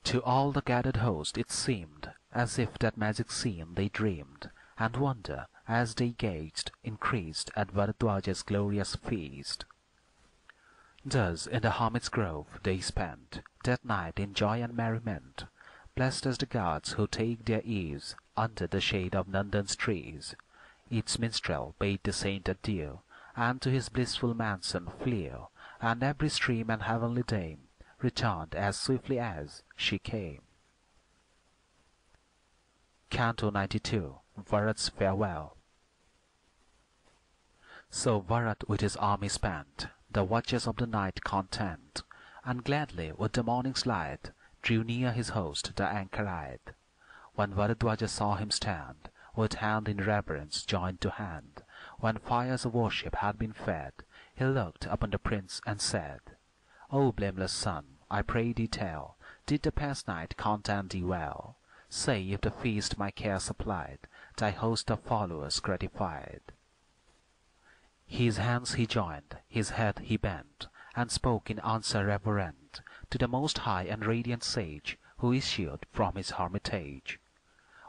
To all the gathered host it seemed as if that magic scene they dreamed, and wonder, as they gazed, increased at Bharadwaja's glorious feast. Thus in the hermit's grove they spent that night in joy and merriment, blessed as the gods who take their ease under the shade of Nandan's trees. Each minstrel bade the saint adieu, and to his blissful mansion flew, and every stream and heavenly dame returned as swiftly as she came. Canto 92. Bharat's Farewell. So Bharat with his army spent the watches of the night content, and gladly with the morning's light drew near his host the anchorite. When Bharadwaja saw him stand, with hand in reverence joined to hand, when fires of worship had been fed, he looked upon the prince and said, O blameless son, I pray thee tell, did the past night content thee well? Say if the feast my care supplied, thy host of followers gratified. His hands he joined, his head he bent, and spoke in answer reverent to the most high and radiant sage who issued from his hermitage.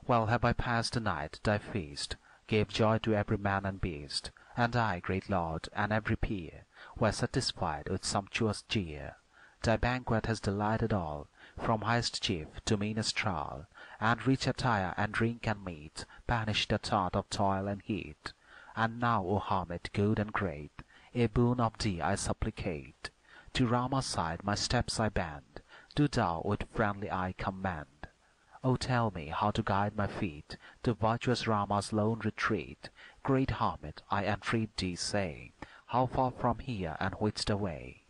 Well have I passed the night, thy feast gave joy to every man and beast, and I, great lord, and every peer were satisfied with sumptuous cheer. Thy banquet has delighted all, from highest chief to meanest thrall, and rich attire and drink and meat banish the thought of toil and heat. And now, O hermit good and great, a boon of thee I supplicate. To Rama's side my steps I bend, do thou with friendly eye command. O tell me how to guide my feet to virtuous Rama's lone retreat. Great hermit, I entreat thee say, how far from here and which the way?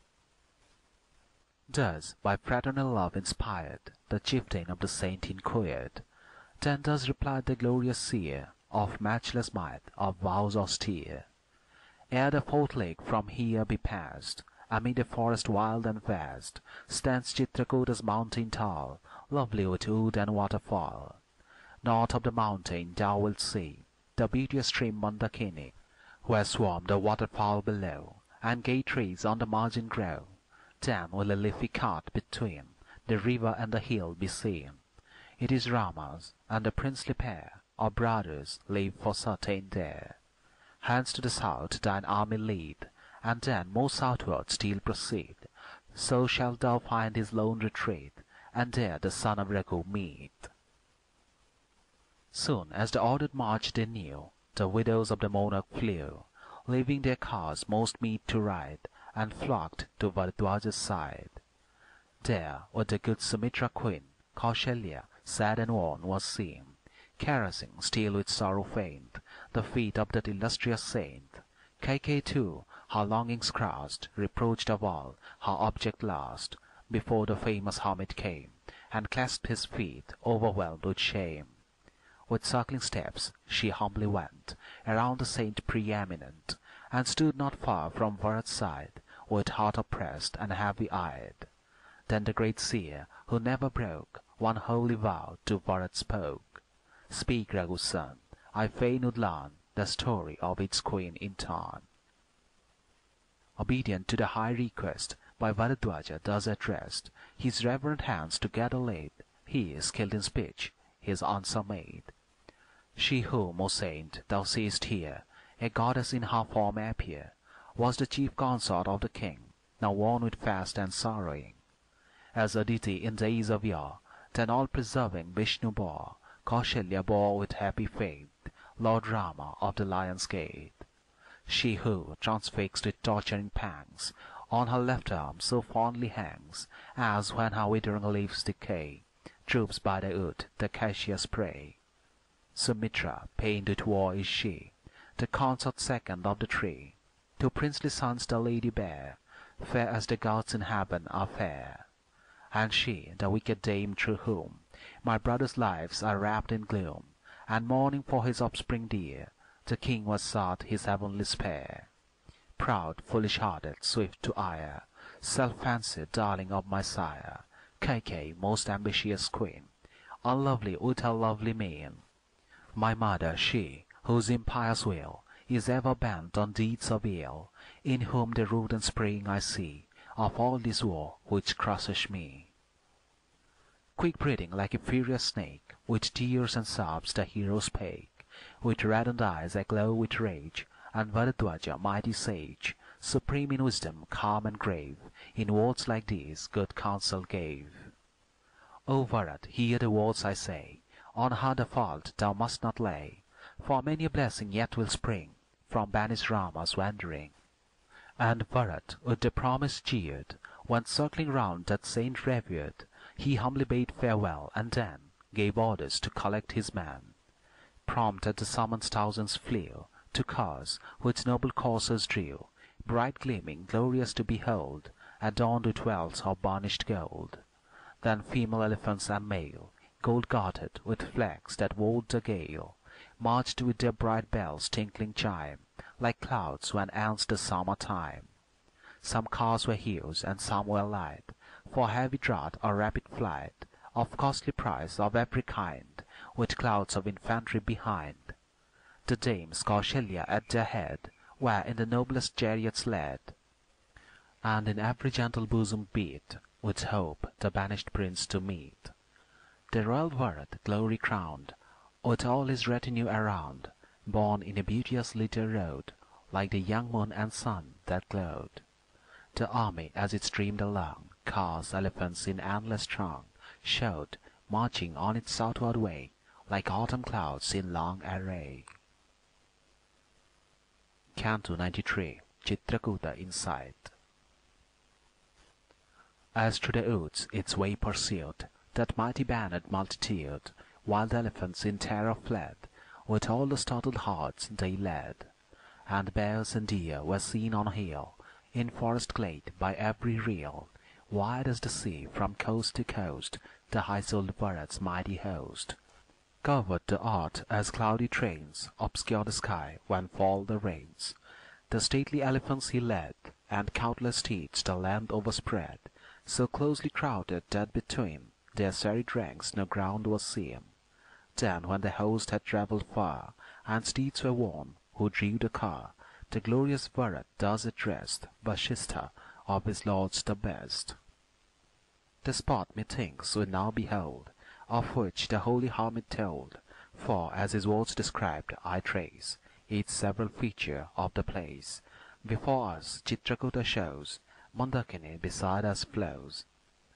Thus, by fraternal love inspired, the chieftain of the saint inquired. Then thus replied the glorious seer, of matchless might, of vows austere. Ere the fourth leg from here be passed, amid a forest wild and vast, stands Chitrakota's mountain tall, lovely with wood and waterfall. North of the mountain thou wilt see the beauteous stream Mandakini, where swarm the waterfowl below, and gay trees on the margin grow. Then will a leafy cart between the river and the hill be seen. It is Rama's, and the princely pair of brothers live for certain there. Hence to the south thine army lead, and then more southward still proceed. So shalt thou find his lone retreat, and there the son of Raghu meet. Soon as the ordered march they knew, the widows of the monarch flew, leaving their cars most meet to ride, and flocked to Bharadwaja's side. There, with the good Sumitra queen, Kausalya, sad and worn, was seen, caressing, still with sorrow faint, the feet of that illustrious saint. Kaikeyi too, her longings crossed, reproached of all, her object lost, before the famous hermit came, and clasped his feet, overwhelmed with shame. With circling steps she humbly went around the saint preeminent, and stood not far from Bharat's side, with heart oppressed and heavy-eyed. Then the great seer, who never broke one holy vow, to Bharat spoke. "Speak, Raghu's son, I fain would learn the story of its queen in turn." Obedient to the high request, by Bharadwaja thus addressed, his reverent hands together laid, he, skilled in speech, his answer made. "She whom, O saint, thou seest here, a goddess in her form appear, was the chief consort of the king, now worn with fast and sorrowing. As Aditi in days of yore, then all-preserving Vishnu bore, Kausalya bore with happy faith, Lord Rama of the Lion's Gate. She who, transfixed with torturing pangs, on her left arm so fondly hangs, as when her withering leaves decay, droops by the wood, the acacia's spray. Sumitra, pained with war, is she, the consort second of the tree. 2 princely sons the lady bare, fair as the gods in heaven are fair. And she, the wicked dame through whom my brothers' lives are wrapped in gloom, and mourning for his offspring dear, the king was sought his heavenly spare. Proud, foolish-hearted, swift to ire, self-fancied darling of my sire, Kaikeyi, most ambitious queen, unlovely with her lovely mien. My mother, she, whose impious will is ever bent on deeds of ill, in whom the root and spring I see of all this war which crushes me. Quick-breathing like a furious snake, with tears and sobs the hero spake, with reddened eyes aglow with rage, and Bharadwaja, mighty sage, supreme in wisdom, calm and grave, in words like these good counsel gave. "O Bharat, hear the words I say, on her the fault thou must not lay, for many a blessing yet will spring from banished Rama's wandering." And Bharat, with the promise cheered, when circling round that saint revered, he humbly bade farewell, and then gave orders to collect his men. Prompt at the summons thousands flew, to cause which noble coursers drew, bright gleaming, glorious to behold, adorned with wealth of burnished gold. Then female elephants and male, gold-gartered, with flags that wooed the gale, marched with their bright bells' tinkling chime, like clouds when ends the summer time. Some cars were huge and some were light, for heavy draught or rapid flight, of costly price of every kind, with clouds of infantry behind. The dames, Kausalya at their head, were in the noblest chariots led, and in every gentle bosom beat with hope the banished prince to meet. The royal Bharat, glory-crowned, with all his retinue around, borne in a beauteous litter rode, like the young moon and sun that glowed. The army, as it streamed along, cars, elephants in endless throng, showed, marching on its southward way, like autumn clouds in long array. Canto 93. Chitrakuta Insight. As through the woods its way pursued, that mighty bannered multitude, wild elephants in terror fled, with all the startled hordes they led. And bears and deer were seen on hill, in forest glade by every reel, wide as the sea from coast to coast, the high-souled Bharat's mighty host. Covered the earth as cloudy trains obscure the sky when fall the rains. The stately elephants he led, and countless steeds the land overspread, so closely crowded that between their serried ranks no ground was seen. Then when the host had travelled far, and steeds were worn who drew the car, the glorious Bharat thus addressed Vasistha of his lords the best. The spot, methinks, we now behold, of which the holy hermit told, for as his words described I trace each several feature of the place. Before us Chitrakuta shows, Mandakini beside us flows.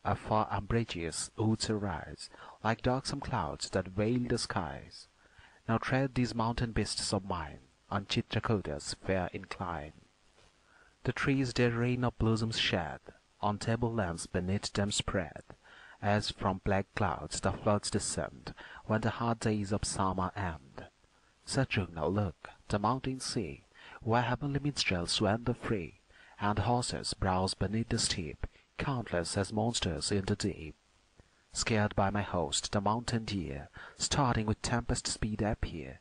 Afar umbrageous woods arise, like darksome clouds that veil the skies. Now tread these mountain beasts of mine on Chitrakuta's fair incline. The trees their rain of blossoms shed, on tablelands beneath them spread, as from black clouds the floods descend, when the hard days of summer end. Satrugna, look, the mountain sea, where heavenly minstrels wander free, and horses browse beneath the steep, countless as monsters in the deep. Scared by my host, the mountain deer, starting with tempest speed appear,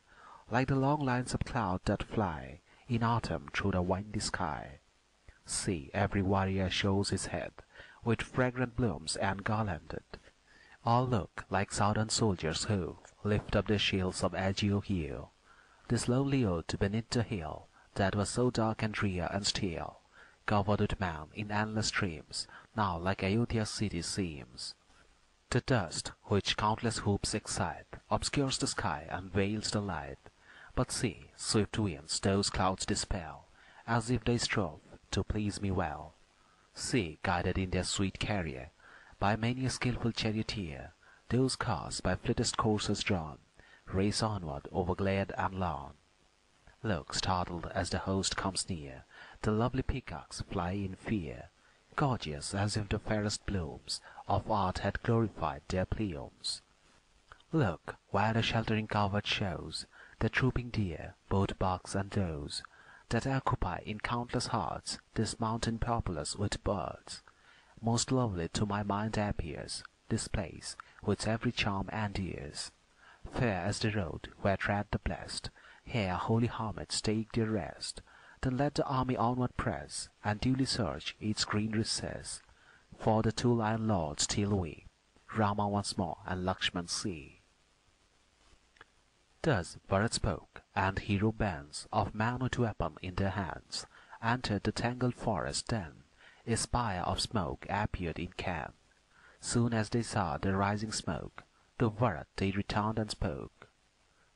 like the long lines of cloud that fly, in autumn through the windy sky. See, every warrior shows his head, with fragrant blooms and garlanded. All look like southern soldiers who lift up their shields of azure hue. This lonely ode beneath the hill that was so dark and drear and still, covered with man in endless streams, now like Ayodhya's city seems. The dust which countless hoops excite obscures the sky and veils the light. But see, swift winds those clouds dispel, as if they strove to please me well. See, guided in their sweet carrier, by many a skilful charioteer, those cars by fleetest coursers drawn, race onward over glade and lawn. Look, startled as the host comes near, the lovely peacocks fly in fear, gorgeous as if the fairest blooms of art had glorified their plumes. Look, where the sheltering covert shows the trooping deer, both bucks and does, that occupy in countless hearts this mountain populous with birds. Most lovely to my mind appears this place, with every charm endears. Fair as the road where tread the blest, here holy hermits take their rest. Then let the army onward press, and duly search its green recess. For the two lion lords till we Rama once more and Lakshmana see. Thus Bharat spoke, and hero bands of men with weapon in their hands entered the tangled forest. Then a spire of smoke appeared in camp. Soon as they saw the rising smoke, to Bharat they returned and spoke.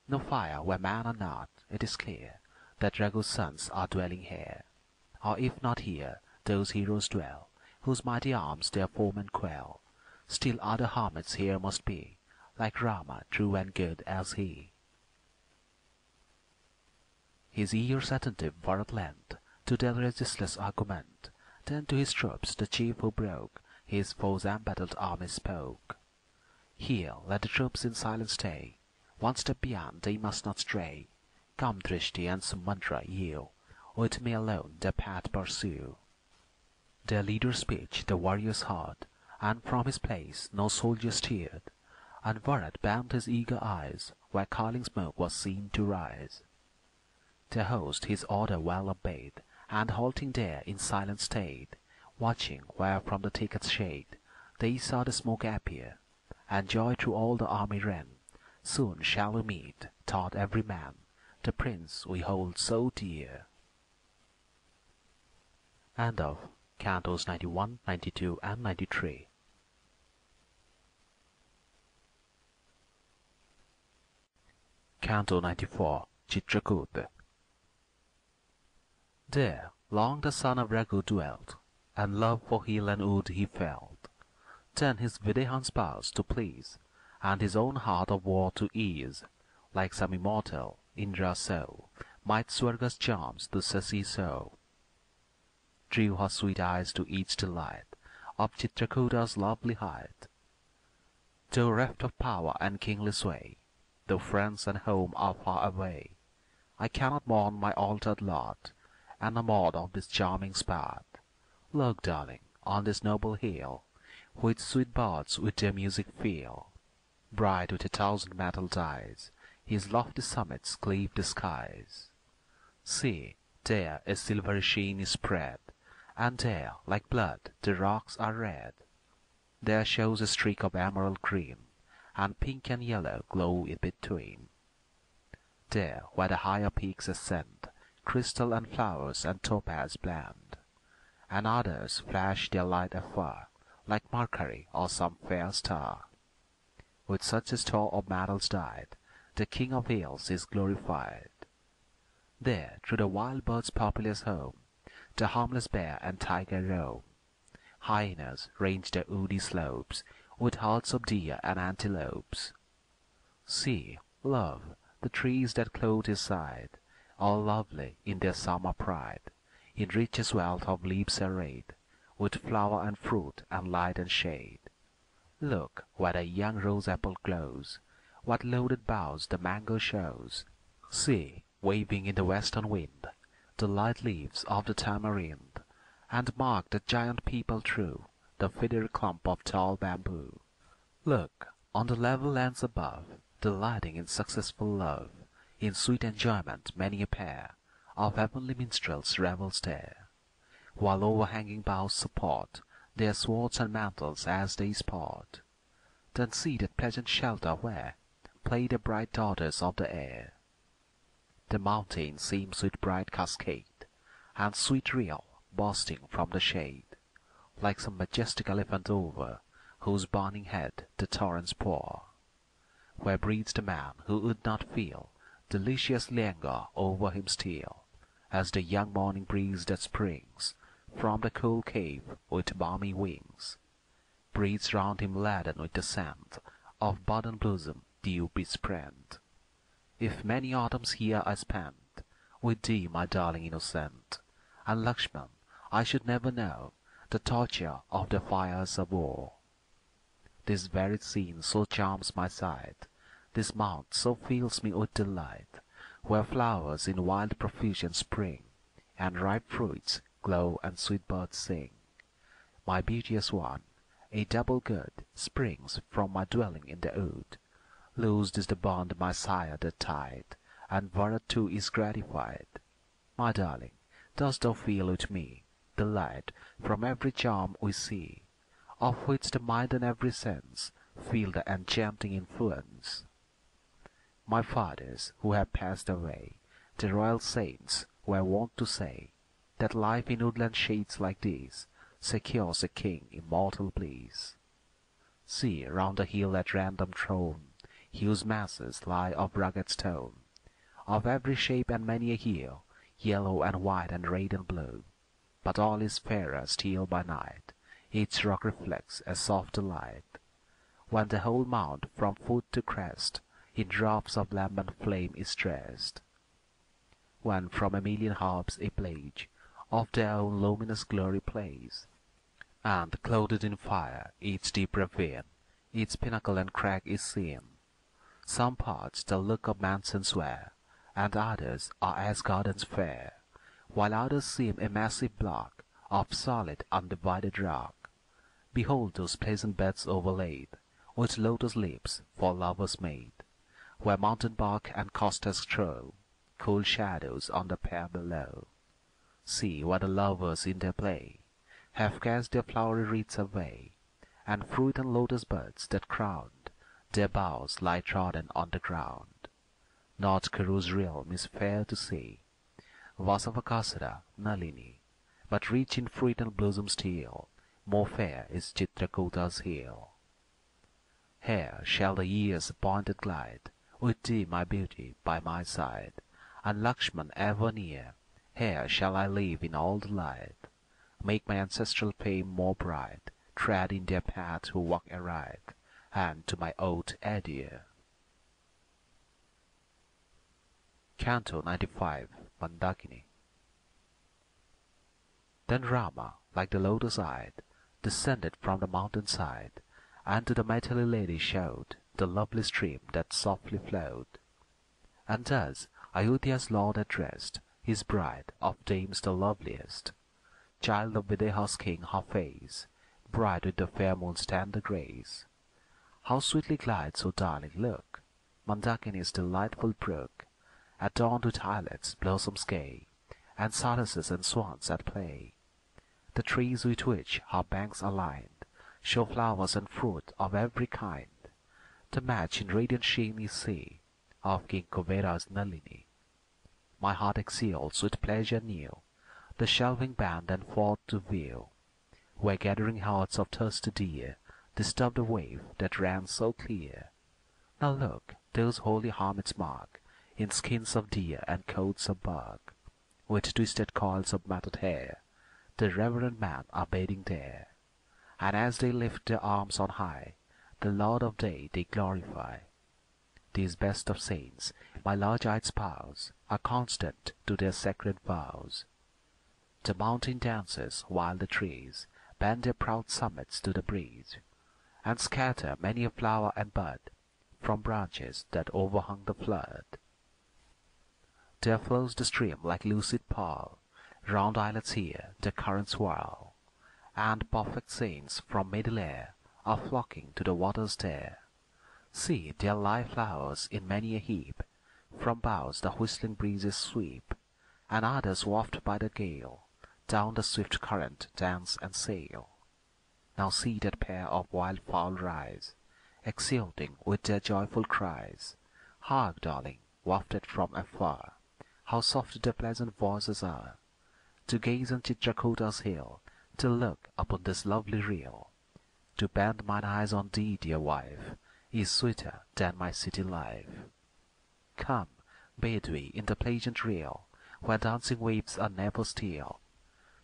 No fire where men are not, it is clear that Raghu's sons are dwelling here. Or if not here, those heroes dwell, whose mighty arms their foemen quell. Still other hermits here must be, like Rama, true and good as he. His ears attentive Bharat lent to their resistless argument. Then to his troops the chief who broke his foe's embattled army spoke. Here let the troops in silence stay, one step beyond they must not stray. Come Drishti and Sumandra, you, with me alone their path pursue. Their leader's speech the warriors heard, and from his place no soldier stirred, and Bharat bent his eager eyes where curling smoke was seen to rise. Their host his order well obeyed, and halting there in silence stayed, watching where from the thicket's shade they saw the smoke appear, and joy through all the army ran. Soon shall we meet, thought every man, the prince we hold so dear. End of Cantos 91, 92 and 93. Canto 94, Chitrakuta. There long the son of Raghu dwelt, and love for hill and wood he felt. Then his Videhan spouse to please, and his own heart of war to ease, like some immortal Indra so, might Sargas charms to Sasi so. Drew her sweet eyes to each delight of Chitrakuda's lovely height. Though reft of power and kingly sway, though friends and home are far away, I cannot mourn my altered lot, enamored of this charming spot. Look, darling, on this noble hill, which sweet birds with their music fill. Bright with 1,000 metal dyes, his lofty summits cleave the skies. See, there a silvery sheen is spread, and there, like blood, the rocks are red. There shows a streak of emerald green, and pink and yellow glow in between. There, where the higher peaks ascend, crystal and flowers and topaz blend, and others flash their light afar, like Mercury or some fair star. With such a store of metals dyed, the king of hills is glorified. There, through the wild bird's populous home, the harmless bear and tiger roam. Hyenas range their woody slopes, with herds of deer and antelopes. See, love, the trees that clothe his side, all lovely in their summer pride, in richest wealth of leaves arrayed, with flower and fruit and light and shade. Look, where the young rose-apple glows, what loaded boughs the mango shows. See, waving in the western wind, the light leaves of the tamarind, and mark the giant peepal true, the feathery clump of tall bamboo. Look, on the level lands above, delighting in successful love, in sweet enjoyment many a pair of heavenly minstrels revels there, while overhanging boughs support their swords and mantles as they sport. Then see that pleasant shelter where play the bright daughters of the air. The mountains seem sweet bright cascade, and sweet rill bursting from the shade, like some majestic elephant over whose burning head the torrents pour, where breathes the man who would not feel delicious languor over him steal, as the young morning breeze that springs from the cool cave with balmy wings, breathes round him laden with the scent of bud and blossom dew besprent. If many autumns here I spent with thee, my darling innocent, and Lakshman, I should never know the torture of the fires of war. This varied scene so charms my sight, this mount so fills me with delight, where flowers in wild profusion spring, and ripe fruits glow and sweet birds sing. My beauteous one, a double good springs from my dwelling in the wood. Loosed is the bond my sire that tied, and Bharat too is gratified. My darling, dost thou feel with me delight from every charm we see, of which the mind and every sense feel the enchanting influence? My fathers, who have passed away, the royal saints, were wont to say that life in woodland shades like these secures a king immortal bliss. See, round the hill at random thrown, huge masses lie of rugged stone, of every shape and many a hue, yellow and white and red and blue, but all is fairer still by night, each rock reflects a softer light, when the whole mount from foot to crest in drops of lambent flame is dressed, when from a million harbs a pledge of their own luminous glory plays, and clothed in fire each deep ravine, each pinnacle and crag is seen. Some parts the look of mansions wear, and others are as gardens fair, while others seem a massive block of solid undivided rock. Behold those pleasant beds overlaid with lotus leaves for lovers made, where mountain bark and costas throw cool shadows on the pair below. See where the lovers in their play have cast their flowery wreaths away, and fruit and lotus buds that crowned their boughs lie trodden on the ground. Not Kuru's realm is fair to see, Vasavakasara, Nalini, but rich in fruit and blossom still, more fair is Chitrakota's hill. Here shall the years appointed glide, with thee, my beauty, by my side, and Lakshman ever near. Here shall I live in all delight, make my ancestral fame more bright, tread in their path who walk aright, and to my oath adhere. Canto 95, Mandakini. Then Rama, like the lotus-eyed, descended from the mountain-side, and to the maternal lady showed the lovely stream that softly flowed. And thus Ayodhya's lord addressed his bride of dames the loveliest, child of Videha's king her face, bright with the fair moon's tender grace. How sweetly glides, O darling, look, Mandakini's delightful brook, adorned with islets, blossoms gay, and sargases and swans at play. The trees with which her banks are lined show flowers and fruit of every kind. The match in radiant sheen is see of King Kuvera's Nalini. My heart exhales with pleasure new the shelving band and forth to view, where gathering herds of thirsty deer disturb the wave that ran so clear. Now look, those holy hermits mark, in skins of deer and coats of bark, with twisted coils of matted hair, the reverend men are bathing there. And as they lift their arms on high, the Lord of Day they glorify. These best of saints, my large-eyed spouse, are constant to their sacred vows. The mountain dances while the trees bend their proud summits to the breeze, and scatter many a flower and bud from branches that overhung the flood. There flows the stream like lucid pearl, round islets here the currents whirl, and perfect saints from middle air are flocking to the waters there. See, there lie flowers in many a heap, from boughs the whistling breezes sweep, and others wafted by the gale, down the swift current dance and sail. Now see that pair of wildfowl rise, exulting with their joyful cries. Hark, darling, wafted from afar, how soft their pleasant voices are! To gaze on Chitrakota's hill, to look upon this lovely reel, to bend mine eyes on thee, dear wife, is sweeter than my city life. Come, bathe we in the pleasant reel, where dancing waves are never still,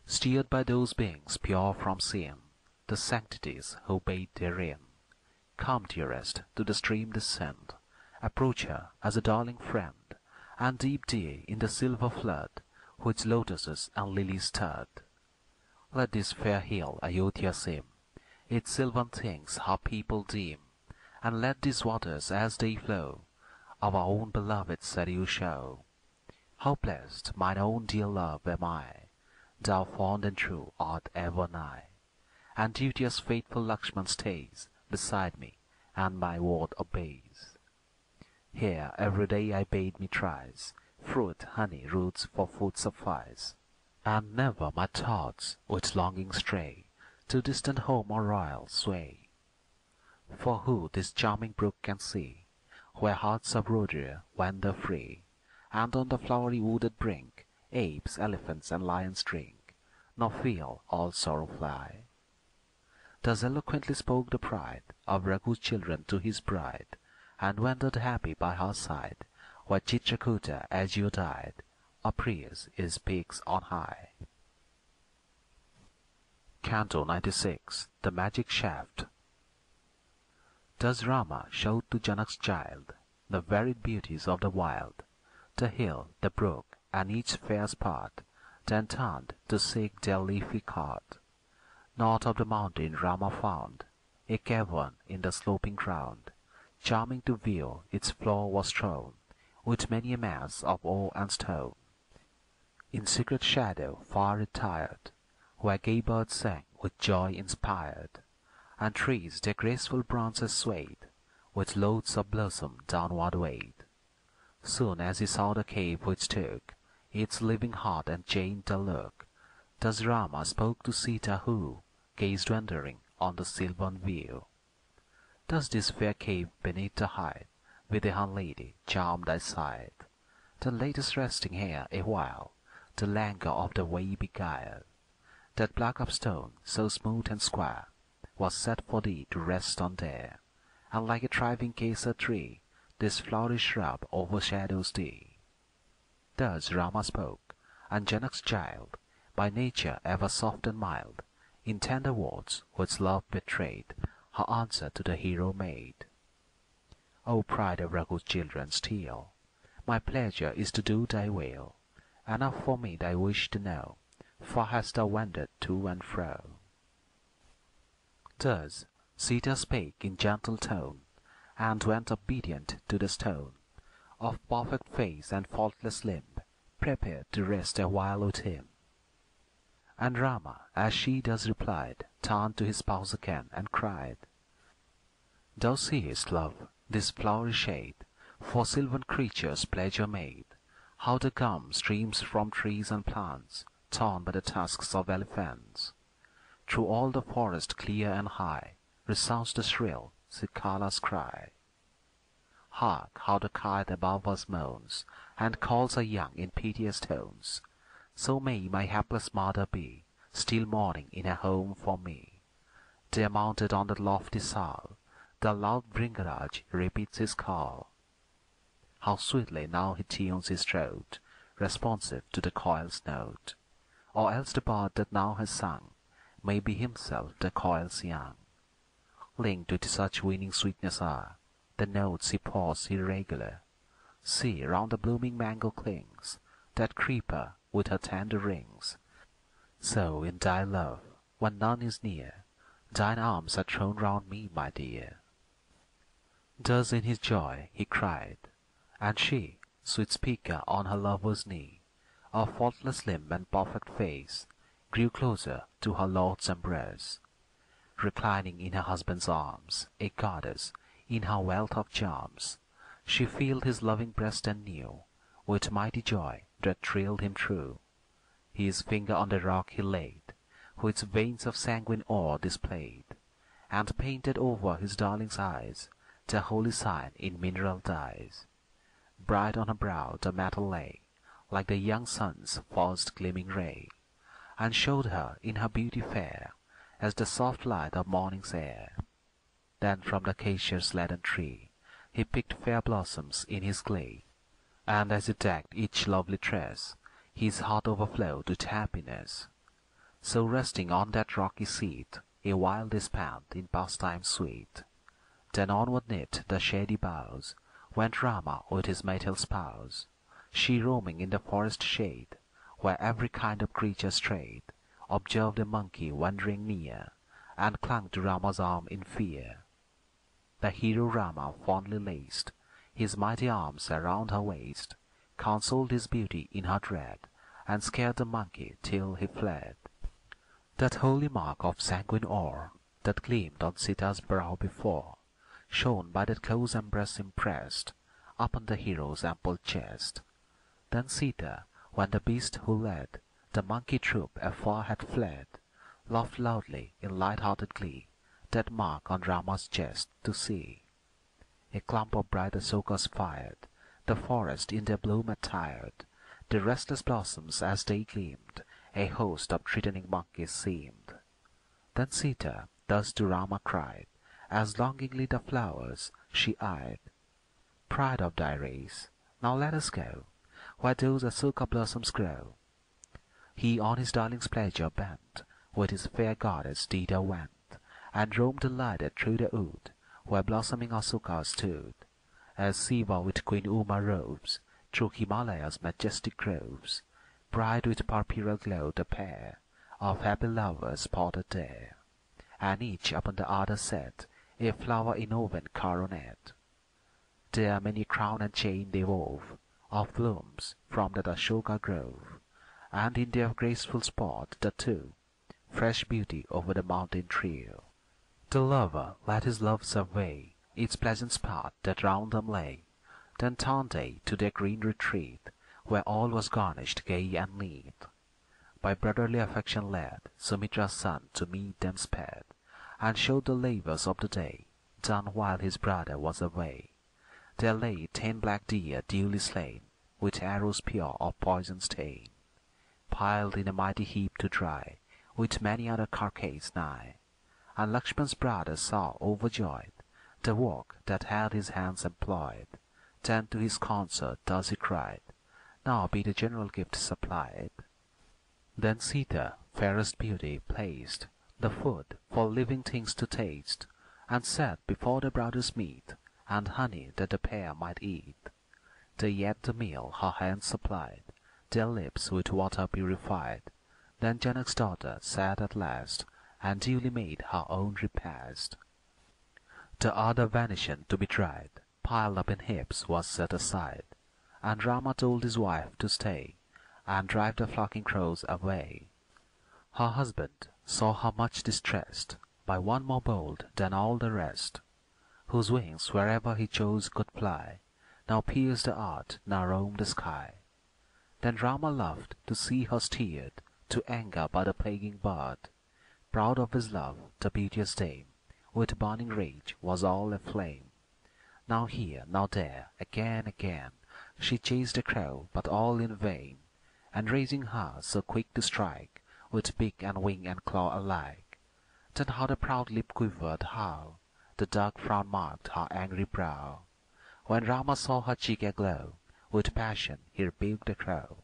steered by those beings pure from sin, the sanctities who bathe therein. Come, dearest, to the stream descend, approach her as a darling friend, and dip thee in the silver flood, which lotuses and lilies stud. Let this fair hill Ayodhya seem, its sylvan things her people deem, and let these waters as they flow, our own beloved Saryu show. How blessed, mine own dear love, am I, thou fond and true art ever nigh, and duteous faithful Lakshman stays beside me, and my word obeys. Here every day I bade me tries, fruit, honey, roots for food suffice, and never my thoughts with longing stray to distant home or royal sway. For who this charming brook can see, where hearts of rhodria wander free, and on the flowery wooded brink apes, elephants, and lions drink, nor feel all sorrow fly? Thus eloquently spoke the pride of Raghu's children to his bride, and wandered happy by her side, where Chitrakuta azure dyed uprears his peaks on high. Canto 96. The Magic Shaft. Thus Rama showed to Janak's child the varied beauties of the wild, the hill, the brook, and each fair spot, then turned to seek their leafy cot. North of the mountain Rama found a cavern in the sloping ground, charming to view. Its floor was strewn with many a mass of ore and stone. In secret shadow far retired, where gay birds sang with joy inspired, and trees their graceful branches swayed, with loads of blossom downward weighed. Soon as he saw the cave which took its living heart and changed the look, thus Rama spoke to Sita, who gazed wondering on the sylvan view. Does this fair cave beneath the height with a young lady charm thy sight? The latest resting here a while, the languor of the way beguile. That block of stone, so smooth and square, was set for thee to rest on there, and like a thriving cassia tree, this flowery shrub overshadows thee. Thus Rama spoke, and Janak's child, by nature ever soft and mild, in tender words which love betrayed, her answer to the hero made. O pride of Raghu's children still, my pleasure is to do thy will. Enough for me thy wish to know, for hast thou wandered to and fro. Thus Sita spake in gentle tone, and went obedient to the stone, of perfect face and faultless limb, prepared to rest a while with him. And Rama, as she thus replied, turned to his spouse again, and cried, Thou seest, love, this flowery shade, for sylvan creatures pleasure made, how the gum streams from trees and plants, torn by the tusks of elephants. Through all the forest clear and high resounds the shrill cicala's cry. Hark, how the kite above us moans, and calls her young in piteous tones. So may my hapless mother be, still mourning in a home for me. There mounted on the lofty sal, the loud Bringaraj repeats his call. How sweetly now he tunes his throat, responsive to the coil's note. Or else the bird that now has sung may be himself the coil's young. Linked with such winning sweetness are the notes he pours irregular. See, round the blooming mango clings that creeper with her tender rings. So in thy love, when none is near, thine arms are thrown round me, my dear. Thus in his joy he cried, and she, sweet speaker on her lover's knee, of faultless limb and perfect face, grew closer to her lord's embrace. Reclining in her husband's arms, a goddess in her wealth of charms, she filled his loving breast anew with mighty joy that thrilled him true. His finger on the rock he laid, which veins of sanguine ore displayed, and painted over his darling's eyes the holy sign in mineral dyes. Bright on her brow the metal lay, like the young sun's first gleaming ray, and showed her in her beauty fair as the soft light of morning's air. Then from the acacia's leaden tree he picked fair blossoms in his glee, and as he decked each lovely tress, his heart overflowed with happiness. So resting on that rocky seat, a while they spent in pastime sweet. Then onward knit the shady boughs went Rama with his maternal spouse, she roaming in the forest shade, where every kind of creature strayed, observed a monkey wandering near, and clung to Rama's arm in fear. The hero Rama fondly laced his mighty arms around her waist, consoled his beauty in her dread, and scared the monkey till he fled. That holy mark of sanguine ore that gleamed on Sita's brow before, shone by that close embrace impressed upon the hero's ample chest. Then Sita, when the beast who led the monkey troop afar had fled, laughed loudly in light-hearted glee, that mark on Rama's chest to see. A clump of bright asokas fired the forest in their bloom attired, the restless blossoms as they gleamed, a host of threatening monkeys seemed. Then Sita thus to Rama cried, as longingly the flowers she eyed, "Pride of thy race, now let us go where those asoka blossoms grow." He on his darling's pleasure bent, with his fair goddess thither went, and roamed delighted through the wood, where blossoming asokas stood, as Siva with Queen Uma roves through Himalaya's majestic groves. Bright with purpureal glow the pair of happy lovers spotted there, and each upon the other set a flower inwoven coronet. There many crown and chain they wove of blooms from that Ashoka grove, and in their graceful sport the two, fresh beauty over the mountain trio. The lover let his love survey its pleasant spot that round them lay, then turned they to their green retreat, where all was garnished gay and neat. By brotherly affection led, Sumitra's son to meet them sped, and showed the labours of the day, done while his brother was away. There lay 10 black deer duly slain, with arrows pure of poison stain, piled in a mighty heap to dry, with many other carcase nigh. And Lakshmana's brother saw overjoyed the work that had his hands employed. Then to his consort thus he cried, "Now be the general gift supplied." Then Sita, fairest beauty, placed the food for living things to taste, and set before the brothers meat, and honey that the pair might eat. They ate the meal her hands supplied, their lips with water purified. Then Janak's daughter sat at last, and duly made her own repast. The other venison to be dried, piled up in heaps, was set aside, and Rama told his wife to stay, and drive the flocking crows away. Her husband saw her much distressed by one more bold than all the rest, whose wings wherever he chose could fly, now pierced the earth, now roam the sky. Then Rama loved to see her steered to anger by the plaguing bird. Proud of his love, the beauteous dame, with burning rage, was all aflame. Now here, now there, again, again, she chased the crow, but all in vain, and raising her so quick to strike, with beak and wing and claw alike. Then how the proud lip quivered, how the dark frown marked her angry brow. When Rama saw her cheek aglow, with passion he rebuked the crow.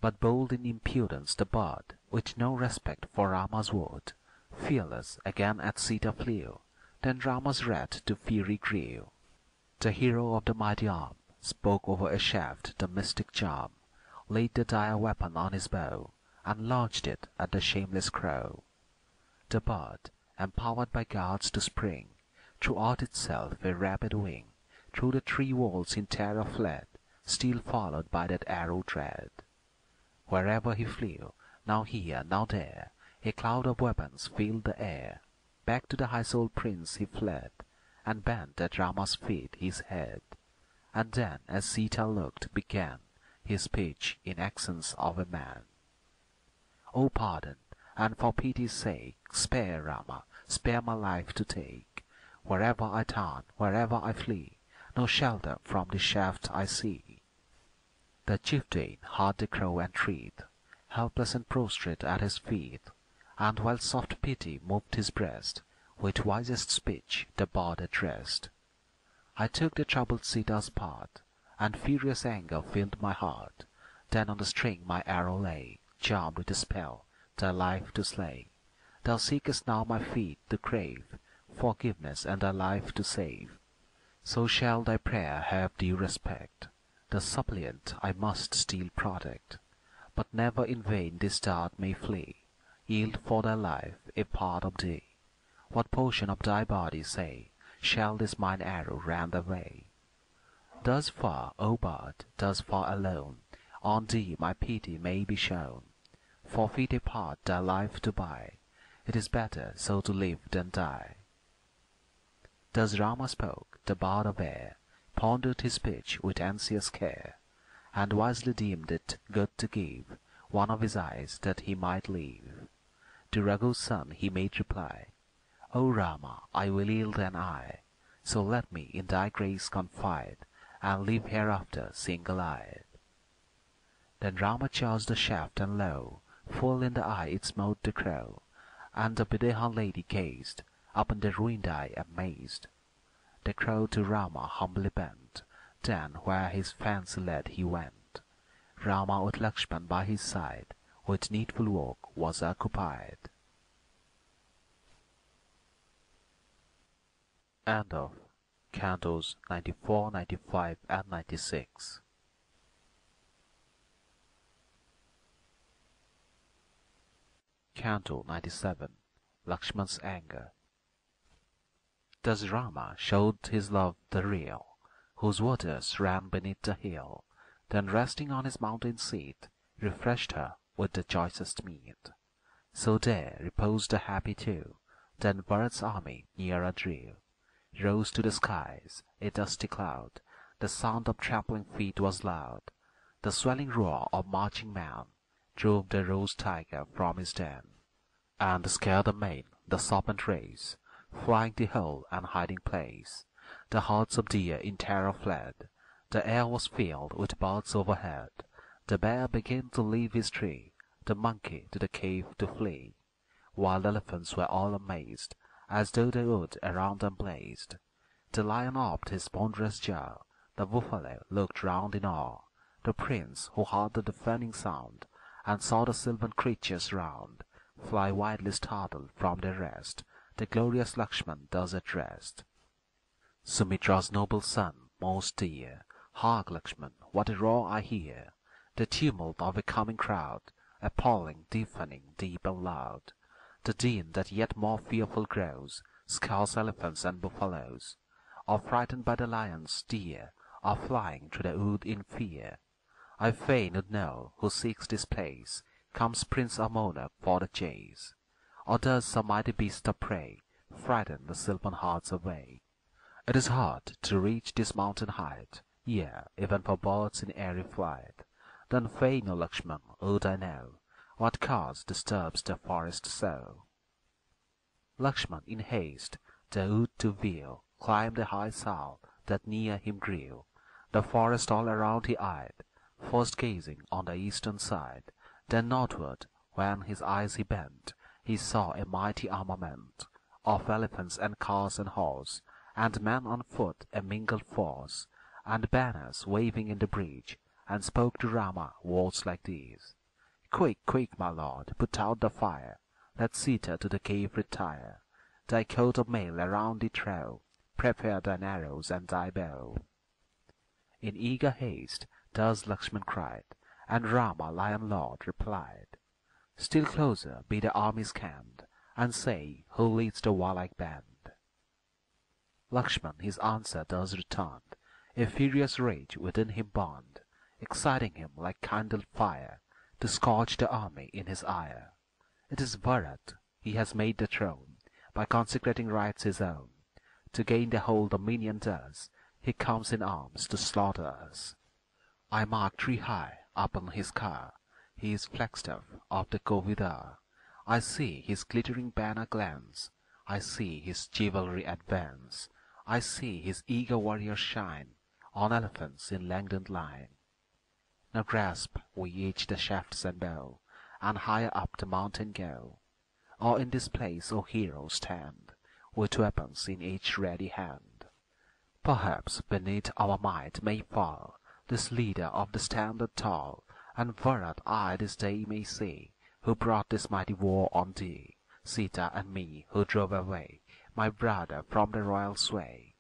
But bold in impudence the bird, with no respect for Rama's word, fearless again at Sita flew. Then Rama's wrath to fury grew. The hero of the mighty arm spoke over a shaft the mystic charm, laid the dire weapon on his bow, and launched it at the shameless crow. The bird, empowered by gods to spring, threw out itself a rapid wing, through the tree walls in terror fled, still followed by that arrow dread. Wherever he flew, now here, now there, a cloud of weapons filled the air. Back to the high-souled prince he fled, and bent at Rama's feet his head. And then, as Sita looked, began his speech in accents of a man. "O pardon, and for pity's sake, spare, Rama, spare my life to take. Wherever I turn, wherever I flee, no shelter from the shaft I see." The chieftain heard the crow entreat, helpless and prostrate at his feet, and while soft pity moved his breast, with wisest speech the bird addressed. I took the troubled Sita's part, and furious anger filled my heart. Then on the string my arrow lay, charmed with a spell, thy life to slay. Thou seekest now my feet to crave forgiveness and thy life to save. So shall thy prayer have due respect. The suppliant I must still protect, but never in vain this dart may flee. Yield for thy life a part of thee. What portion of thy body, say, shall this mine arrow rend away? Thus far, O bird, thus far alone, on thee my pity may be shown. Forfeit a part thy life to buy, it is better so to live than die. Thus Rama spoke, the bird of air, pondered his speech with anxious care, and wisely deemed it good to give one of his eyes that he might live. To Raghu's son he made reply, "O Rama, I will yield an eye, so let me in thy grace confide, and live hereafter single-eyed." Then Rama charged the shaft, and lo, full in the eye it smote the crow, and the Videha lady gazed upon the ruined eye amazed. The crow to Rama humbly bent, then where his fancy led he went. Rama with Lakshmana by his side, with needful work was occupied. End of Cantos 94, 95 and 96. Canto 97. Lakshmana's anger. Thus Rama showed his love the real, whose waters ran beneath the hill, then resting on his mountain seat, refreshed her with the choicest meat. So there reposed the happy two, then Bharat's army nearer drew. Rose to the skies a dusty cloud, the sound of trampling feet was loud. The swelling roar of marching men drove the rose tiger from his den, and scared amain the serpent race, flying the hole and hiding place. The herds of deer in terror fled, the air was filled with birds overhead. The bear began to leave his tree, the monkey to the cave to flee, while elephants were all amazed, as though the wood around them blazed. The lion opened his ponderous jaw, the buffalo looked round in awe. The prince, who heard the deafening sound, and saw the sylvan creatures round fly wildly startled from their rest, the glorious Lakshmana thus addressed: "Sumitra's noble son, most dear, hark, Lakshmana, what a roar I hear! The tumult of a coming crowd, appalling, deafening, deep and loud. The din that yet more fearful grows, scares elephants and buffaloes, are frightened by the lions, deer, are flying through the wood in fear. I fain would know who seeks this place, comes Prince or monarch for the chase, or does some mighty beast of prey frighten the sylvan hearts away? It is hard to reach this mountain height, yea, even for birds in airy flight. Then fain, O Lakshmana, would I know what cause disturbs the forest so." Lakshmana in haste the wood to view climbed a high sal that near him grew. The forest all around he eyed, first gazing on the eastern side, then northward. When his eyes he bent, he saw a mighty armament of elephants and cars and horse, and men on foot a mingled force, and banners waving in the breach, and spoke to Rama words like these: "Quick, quick, my lord, put out the fire, let Sita to the cave retire. Thy coat of mail around thee throw, prepare thine arrows and thy bow." In eager haste thus Lakshmana cried, and Rama, lion lord, replied: "Still closer be the armies camped, and say who leads the warlike band." Lakshmana his answer thus returned, a furious rage within him burned, exciting him like kindled fire, to scorch the army in his ire. It is Bharat, he has made the throne, by consecrating rights his own. To gain the whole dominion thus, he comes in arms to slaughter us. I mark tree high upon his car, his flagstaff of the Govida. I see his glittering banner glance, I see his chivalry advance, I see his eager warriors shine on elephants in lengthened line. Now grasp we each the shafts and bow, and higher up the mountain go. Or in this place, O hero, stand, with weapons in each ready hand. Perhaps beneath our might may fall this leader of the standard tall, and Bharat I this day may see, who brought this mighty war on thee, Sita and me, who drove away my brother from the royal sway.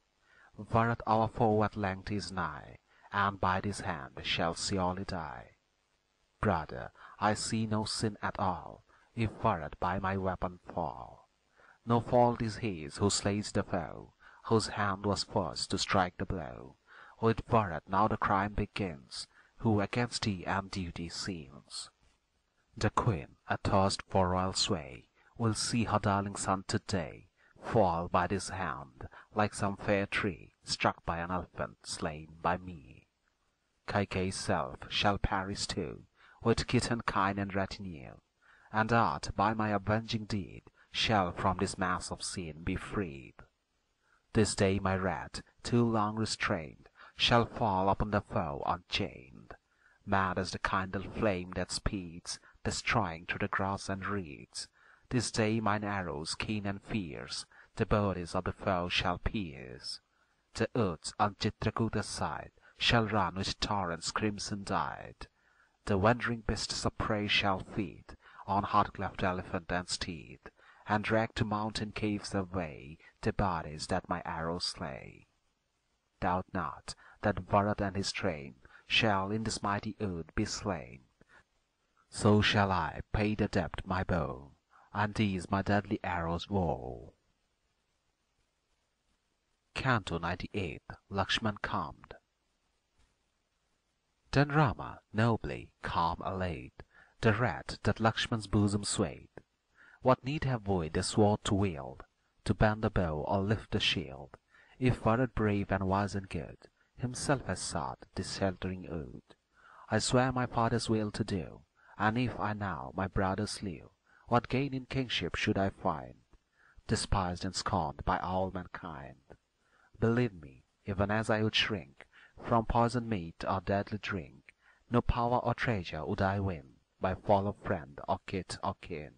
Bharat our foe at length is nigh, and by this hand shall surely die. Brother, I see no sin at all, if Bharat by my weapon fall. No fault is his who slays the foe, whose hand was first to strike the blow. With Bharat now the crime begins, who against thee and duty sins. The queen, athirst for royal sway, will see her darling son today fall by this hand, like some fair tree struck by an elephant slain by me. Kaikeyi's self shall perish too, with kith and kin and retinue, and art by my avenging deed shall from this mass of sin be freed. This day my wrath, too long restrained, shall fall upon the foe unchained, mad as the kindled flame that speeds, destroying through the grass and reeds. This day mine arrows keen and fierce the bodies of the foe shall pierce. The earth on Chitrakota's side shall run with torrents crimson dyed. The wandering beasts of prey shall feed on heart-cleft elephant and steed, and drag to mountain caves away the bodies that my arrows slay. Doubt not that Bharat and his train shall in this mighty earth be slain. So shall I pay the debt my bow, and these my deadly arrows woe. Canto 98. Lakshmana calmed. Then Rama nobly, calm allayed the wrath that Lakshman's bosom swayed. What need have we the sword to wield, to bend the bow or lift the shield, if Bharat brave and wise and good himself has sought this sheltering earth? I swear my father's will to do, and if I now my brother slew, what gain in kingship should I find, despised and scorned by all mankind? Believe me, even as I would shrink from poisoned meat or deadly drink, no power or treasure would I win by fall of friend or kith or kin.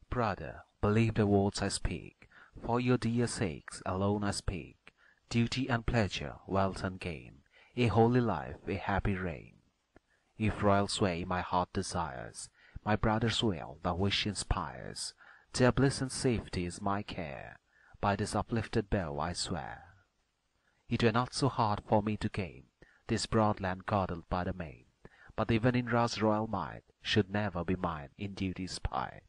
Brother, believe the words I speak, for your dear sakes alone I speak. Duty and pleasure, wealth and gain, a holy life, a happy reign. If royal sway my heart desires, my brother's will the wish inspires. Their bliss and safety is my care, by this uplifted bow I swear. It were not so hard for me to gain this broad land girdled by the main, but even Indra's royal might should never be mine in duty's spite.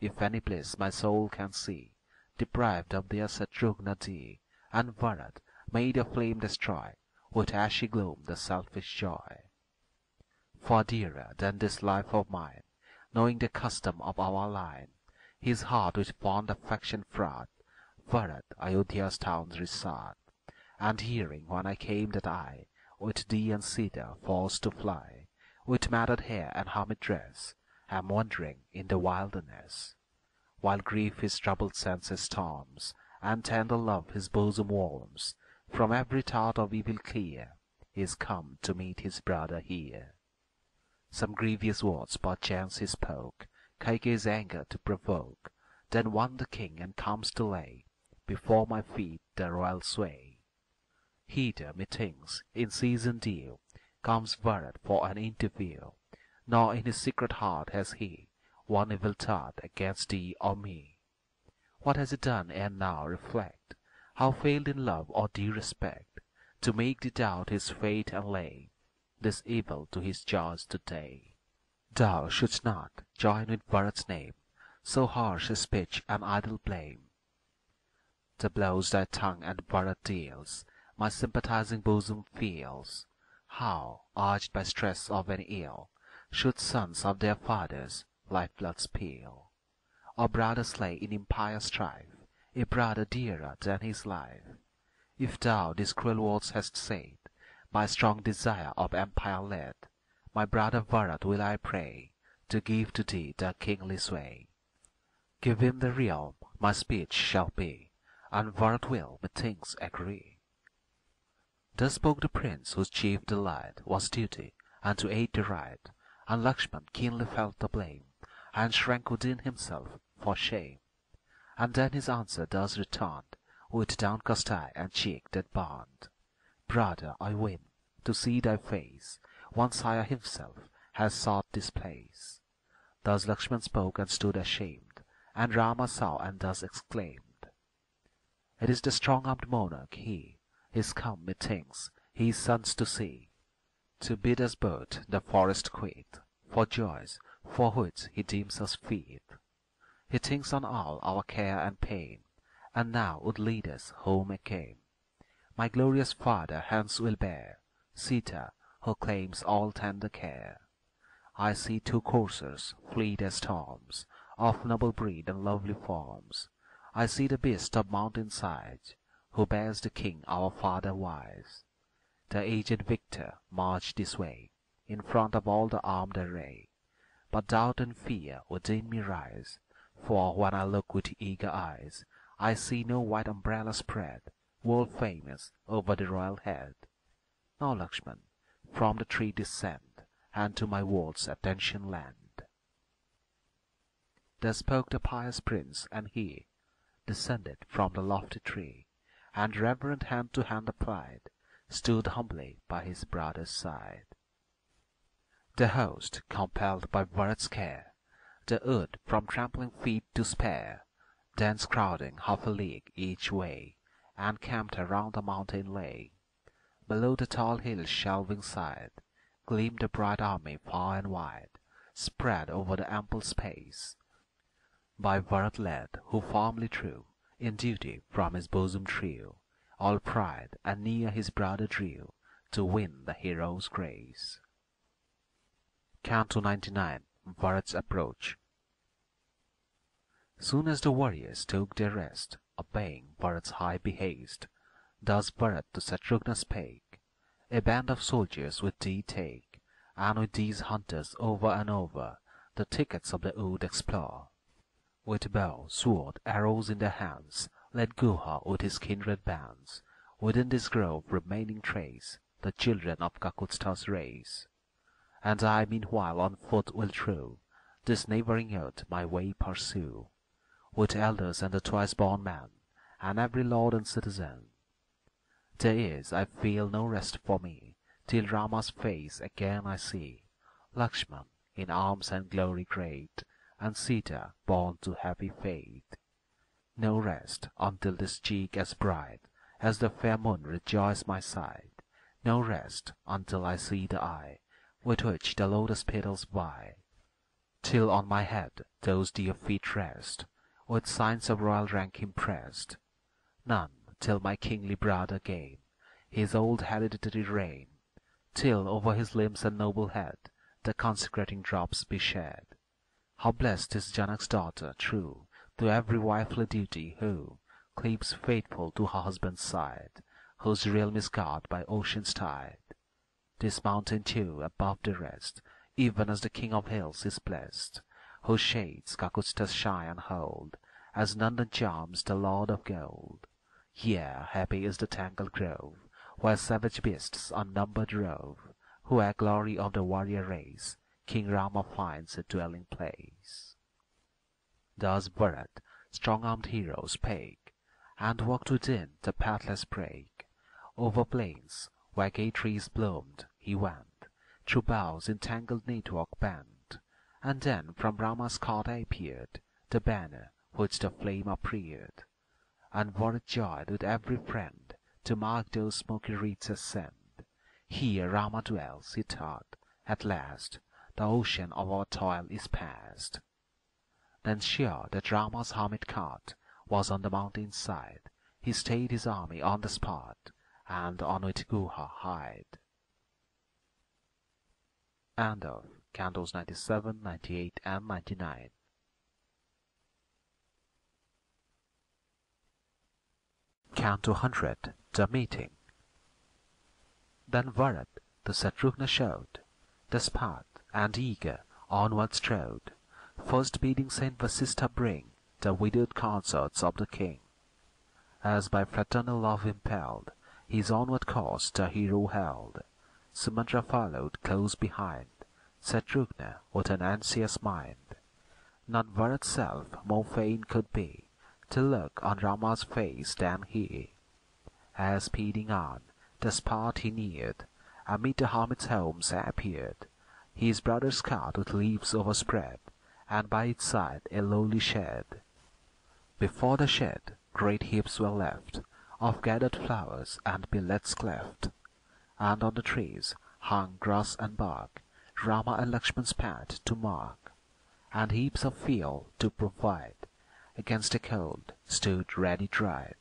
If any bliss my soul can see, deprived of their ____, and Bharat may the flame destroy, with ashy gloom the selfish joy. For dearer than this life of mine, knowing the custom of our line, his heart with fond affection fraught, Bharat Ayodhya's towns resort, and hearing when I came that I, with thee and Sita forced to fly, with matted hair and hermit dress, am wandering in the wilderness, while grief his troubled senses storms, and tender love his bosom warms, from every thought of evil clear, he is come to meet his brother here. Some grievous words perchance he spoke, Kaikeyi's anger to provoke, then won the king and comes to lay before my feet the royal sway. Hither, methinks, in season due, comes Bharat for an interview, nor in his secret heart has he one evil thought against thee or me. What has he done ere now reflect, how failed in love or due respect, to make thee doubt his fate and lay this evil to his jaws today? Thou shouldst not join with Bharat's name, so harsh a speech and idle blame. The blows thy tongue and Bharat deals, my sympathizing bosom feels. How, urged by stress of an ill, should sons of their fathers lifeblood spill, or brothers slay in impious strife a brother dearer than his life? If thou these cruel words hast said, by strong desire of empire led, my brother Bharat will I pray to give to thee the kingly sway. Give him the realm, my speech shall be, and Bharat will, methinks, agree. Thus spoke the prince whose chief delight was duty and to aid the right, and Lakshmana keenly felt the blame, and shrank within himself for shame. And then his answer thus returned, with downcast eye and cheek that burned: Brother, I win to see thy face, one sire himself has sought this place. Thus Lakshmana spoke and stood ashamed, and Rama saw and thus exclaimed: It is the strong-armed monarch, he is come, methinks, his sons to see, to bid us both the forest quit, for joys for which he deems us fit. He thinks on all our care and pain, and now would lead us home again. My glorious father hence will bear Sita, who claims all tender care. I see two coursers, fleet as storms, of noble breed and lovely forms. I see the beast of mountain sides, who bears the king our father wise. The aged victor march this way, in front of all the armed array. But doubt and fear within me rise, for when I look with eager eyes, I see no white umbrella spread, world famous, over the royal head. Now, Lakshman, from the tree descend, and to my words attention lend. Thus spoke the pious prince, and he descended from the lofty tree, and reverent hand to hand applied, stood humbly by his brother's side. The host, compelled by Bharat's care, the earth from trampling feet to spare, thence crowding half a league each way, and camped around the mountain lay. Below the tall hill's shelving side gleamed the bright army far and wide, spread over the ample space. By Bharat led, who firmly true, in duty from his bosom drew all pride, and near his brother drew, to win the hero's grace. Canto 99. Bharat's Approach. Soon as the warriors took their rest, obeying Bharat's high behest, thus Bharat to Shatrugna spake: A band of soldiers with thee take, and with these hunters over and over the thickets of the wood explore. With bow, sword, arrows in their hands, let Guha with his kindred bands within this grove remaining trace the children of Kakutsta's race. And I meanwhile on foot will through this neighbouring earth my way pursue, with elders and the twice-born man, and every lord and citizen. There is, I feel, no rest for me, till Rama's face again I see, Lakshman in arms and glory great, and Sita born to happy fate. No rest until this cheek as bright as the fair moon rejoice my sight, no rest until I see the eye with which the lotus petals vie, till on my head those dear feet rest, with signs of royal rank impressed. None till my kingly brother gain his old hereditary reign, till over his limbs and noble head the consecrating drops be shed. How blessed is Janak's daughter, true to every wifely duty, who keeps faithful to her husband's side, whose realm is guarded by ocean's tide. This mountain too, above the rest, even as the king of hills is blessed, whose shades Kakutsta shine and hold, as Nandan charms the lord of gold. Yea, happy is the tangled grove, where savage beasts unnumbered rove, where glory of the warrior race, King Rama finds a dwelling place. Thus Bharat, strong-armed hero, spake, and walked within the pathless brake. Over plains where gay trees bloomed he went, through boughs in tangled network bent, and then from Rama's cot appeared the banner which the flame upreared. And Bharat joyed with every friend to mark those smoky wreaths ascend. Here Rama dwells, he thought, at last the ocean of our toil is past. Then sure that Rama's hermit cot was on the mountain's side, he stayed his army on the spot, and on it Guha hide. End of Cantos 97, 98, and 99. Canto 100. The Meeting. Then Bharat to Shatrugna showed this path, and eager onward strode, first bidding Saint Vasistha bring the widowed consorts of the king. As by fraternal love impelled, his onward course the hero held. Sumatra followed close behind, Shatrugna with an anxious mind. Not Bharat's self more fain could be to look on Rama's face than he. As speeding on, the spot he neared, amid the hermit's homes appeared, his brother's cart with leaves overspread, and by its side a lowly shed. Before the shed great heaps were left of gathered flowers and billets cleft, and on the trees hung grass and bark, Rama and Lakshman's path to mark, and heaps of fuel to provide against the cold stood ready dried.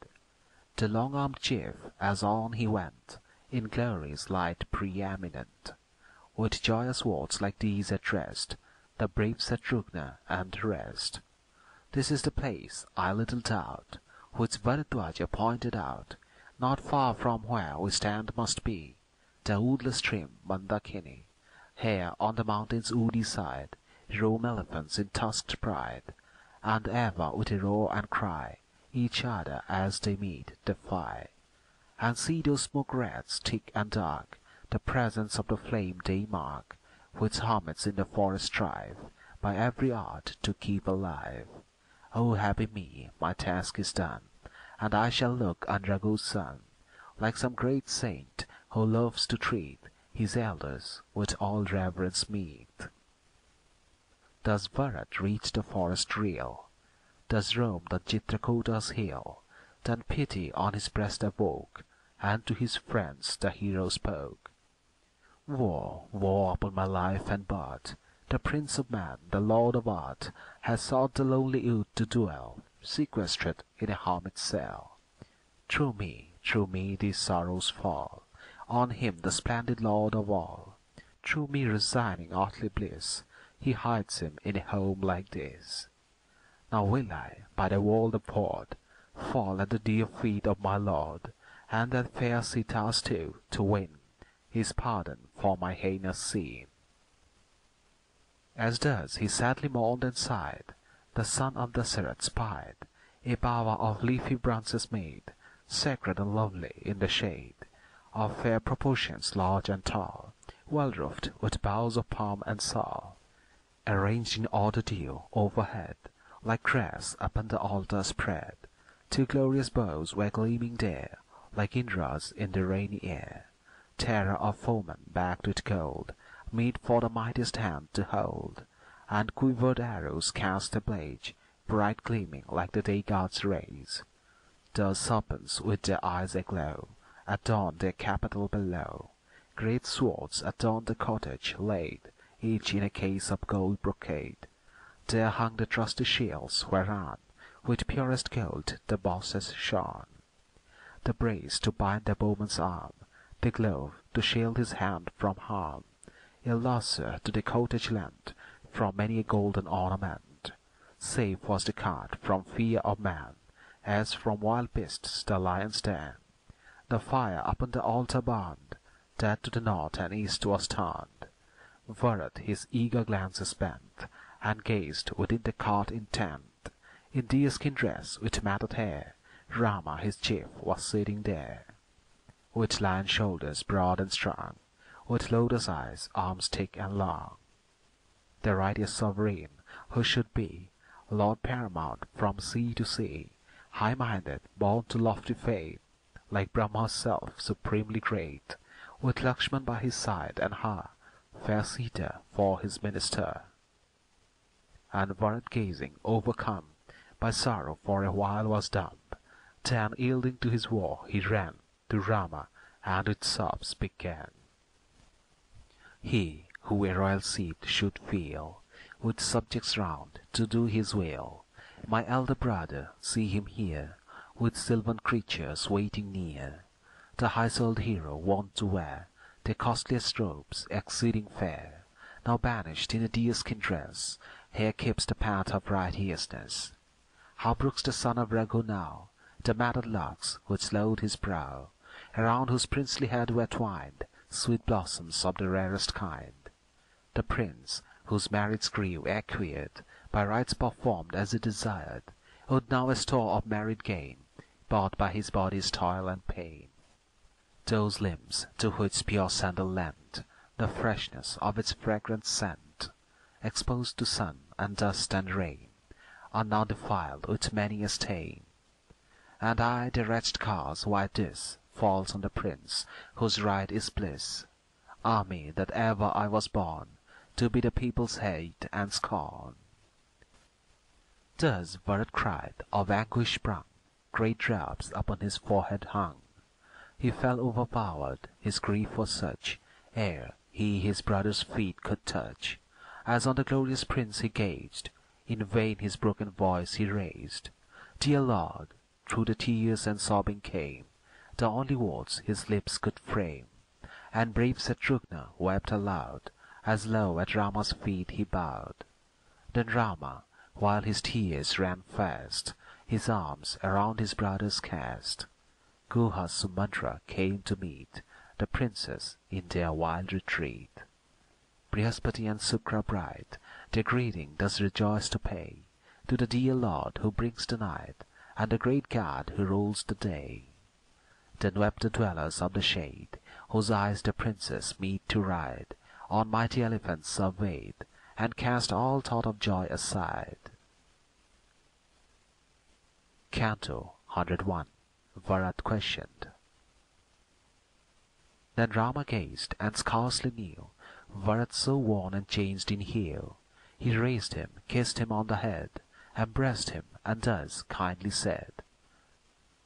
The long-armed chief, as on he went, in glory's light preeminent, with joyous words like these addressed the brave Shatrugna and the rest. This is the place, I little doubt, which Bharadwaja pointed out, not far from where we stand must be, the woodless stream Mandakini. Here on the mountain's woody side roam elephants in tusked pride, and ever with a roar and cry each other as they meet defy. And see those smoke wreaths thick and dark, the presence of the flame they mark, which hermits in the forest strive by every art to keep alive. O happy me, my task is done, and I shall look on Raghu's son, like some great saint who loves to treat his elders with all reverence meet. Thus Bharat reached the forest real, thus roamed the Chitrakota's hill, then pity on his breast awoke, and to his friends the hero spoke. Woe, woe upon my life and birth! The Prince of Man, the Lord of Art, has sought the lonely youth to dwell, sequestered in a hermit's cell. Through me these sorrows fall, on him the splendid Lord of all. Through me resigning earthly bliss, he hides him in a home like this. Now will I, by the world abhorred, fall at the dear feet of my Lord, and that fair Sita's too, to win his pardon for my heinous sin. As thus he sadly mourned and sighed, the son of Dasarath spied a bower of leafy branches made, sacred and lovely in the shade, of fair proportions large and tall, well roofed with boughs of palm and sal, arranged in order due overhead, like grass upon the altar spread. Two glorious bows were gleaming there, like Indra's in the rainy air, terror of foemen backed with gold, meet for the mightiest hand to hold, and quivered arrows cast ablaze, bright gleaming like the day god's rays. The serpents with their eyes aglow adorned their capital below. Great swords adorned the cottage laid, each in a case of gold brocade. There hung the trusty shields whereon with purest gold the bosses shone, the brace to bind the bowman's arm, the glove to shield his hand from harm, a lasher to the cottage lent from many a golden ornament. Safe was the cart from fear of man, as from wild beasts the lion's den. The fire upon the altar burned, that to the north and east was turned. Bharat his eager glances bent, and gazed within the cart intent. In deerskin dress with matted hair, Rama his chief was sitting there, with lion shoulders broad and strong, with lotus eyes, arms thick and long. The righteous sovereign, who should be Lord paramount from sea to sea, high-minded, born to lofty fate, like Brahma's self supremely great, with Lakshmana by his side and her, fair Sita, for his minister. And Bharat gazing, overcome by sorrow for a while was dumb, then yielding to his woe he ran to Rama and with sobs began. He who a royal seat should feel, with subjects round to do his will, my elder brother, see him here, with sylvan creatures waiting near, the high-souled hero wont to wear the costliest robes exceeding fair, now banished in a deerskin dress, here keeps the path of righteousness. How brooks the son of Raghu now the matted locks which load his brow, around whose princely head were twined sweet blossoms of the rarest kind. The prince, whose merits grew acquired by rites performed as he desired, would now a store of merit gain, bought by his body's toil and pain. Those limbs to which pure sandal lent the freshness of its fragrant scent, exposed to sun and dust and rain, are now defiled with many a stain. And I, the wretched cause why this falls on the prince whose right is bliss. Ah me, that ever I was born to be the people's hate and scorn. Thus Bharat cried, of anguish sprung, great drops upon his forehead hung. He fell overpowered, his grief was such, ere he his brother's feet could touch. As on the glorious prince he gazed, in vain his broken voice he raised. Dear Lord, through the tears and sobbing came the only words his lips could frame. And brave Shatrugna wept aloud, as low at Rama's feet he bowed. Then Rama, while his tears ran fast, his arms around his brothers cast. Guha Sumatra came to meet the princes in their wild retreat. Brihaspati and Sukra bright their greeting thus rejoice to pay to the dear Lord who brings the night, and the great God who rules the day. Then wept the dwellers of the shade, whose eyes the princes meet to ride on mighty elephants surveyed, and cast all thought of joy aside. Canto 101. Bharat questioned. Then Rama gazed, and scarcely knew Bharat so worn and changed in hue. He raised him, kissed him on the head, embraced him, and thus kindly said,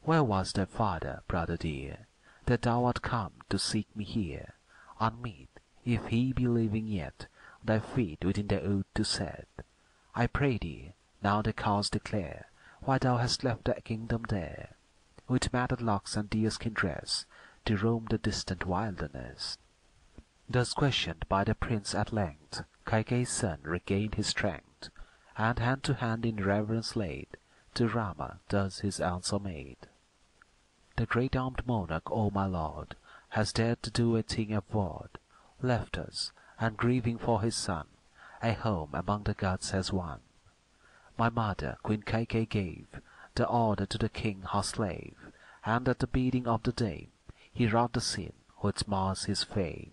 Where was thy father, brother dear, that thou art come to seek me here? Unmeet, if he be living yet, thy feet within the oath to set. I pray thee, now the cause declare, why thou hast left thy kingdom there, with matted locks and deerskin dress, to roam the distant wilderness. Thus questioned by the prince at length, Kaikeyi's son regained his strength, and hand to hand in reverence laid, to Rama thus his answer made. The great-armed monarch, O my lord, has dared to do a thing abhorred, left us, and grieving for his son, a home among the gods has won. My mother, Queen Kaikeyi, gave the order to the king her slave, and at the bidding of the dame, he wrought the sin which mars his fame.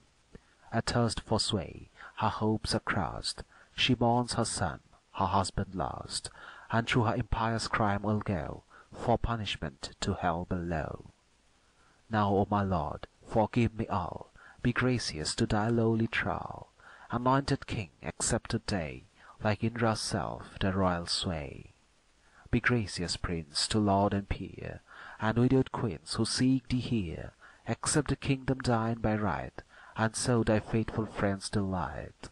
Athirst for sway, her hopes are crushed, she mourns her son, her husband lost, and through her impious crime will go for punishment to hell below. Now, O my lord, forgive me all, be gracious to thy lowly thrall, anointed king, accept today, like Indra's self, the royal sway. Be gracious, prince, to lord and peer, and widowed queens who seek thee here, accept the kingdom thine by right, and so thy faithful friends delight.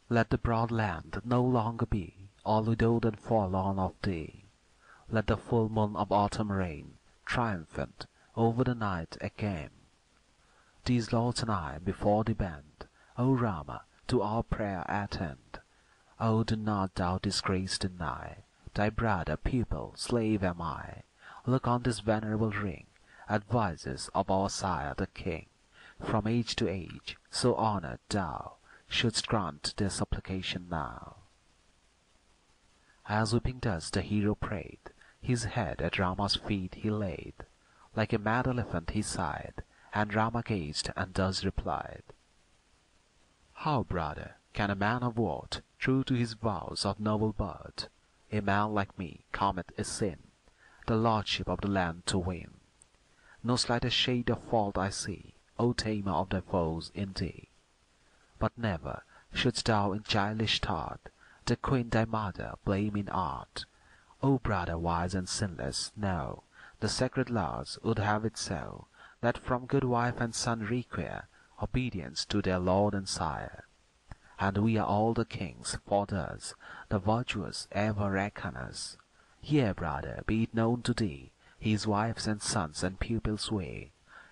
Let the broad land no longer be all widowed and forlorn of thee. Let the full moon of autumn reign, triumphant, over the night again. These lords and I before thee bend, O Rama, to our prayer attend. O do not thou disgrace deny, thy brother, pupil, slave am I. Look on this venerable ring, advices of our sire the king. From age to age, so honored thou, shouldst grant their supplication now. As weeping thus the hero prayed, his head at Rama's feet he laid. Like a mad elephant he sighed, and Rama gazed and thus replied, How, brother, can a man of worth, true to his vows of noble birth, a man like me, commit a sin, the lordship of the land to win? No slightest shade of fault I see, O tamer of thy foes, in thee. But never shouldst thou in childish thought the queen thy mother blame in art. O brother wise and sinless, know the sacred laws would have it so, that from good wife and son require obedience to their lord and sire. And we are all the kings, for thus the virtuous ever reckon us. Yea, brother, be it known to thee, his wives and sons and pupils way.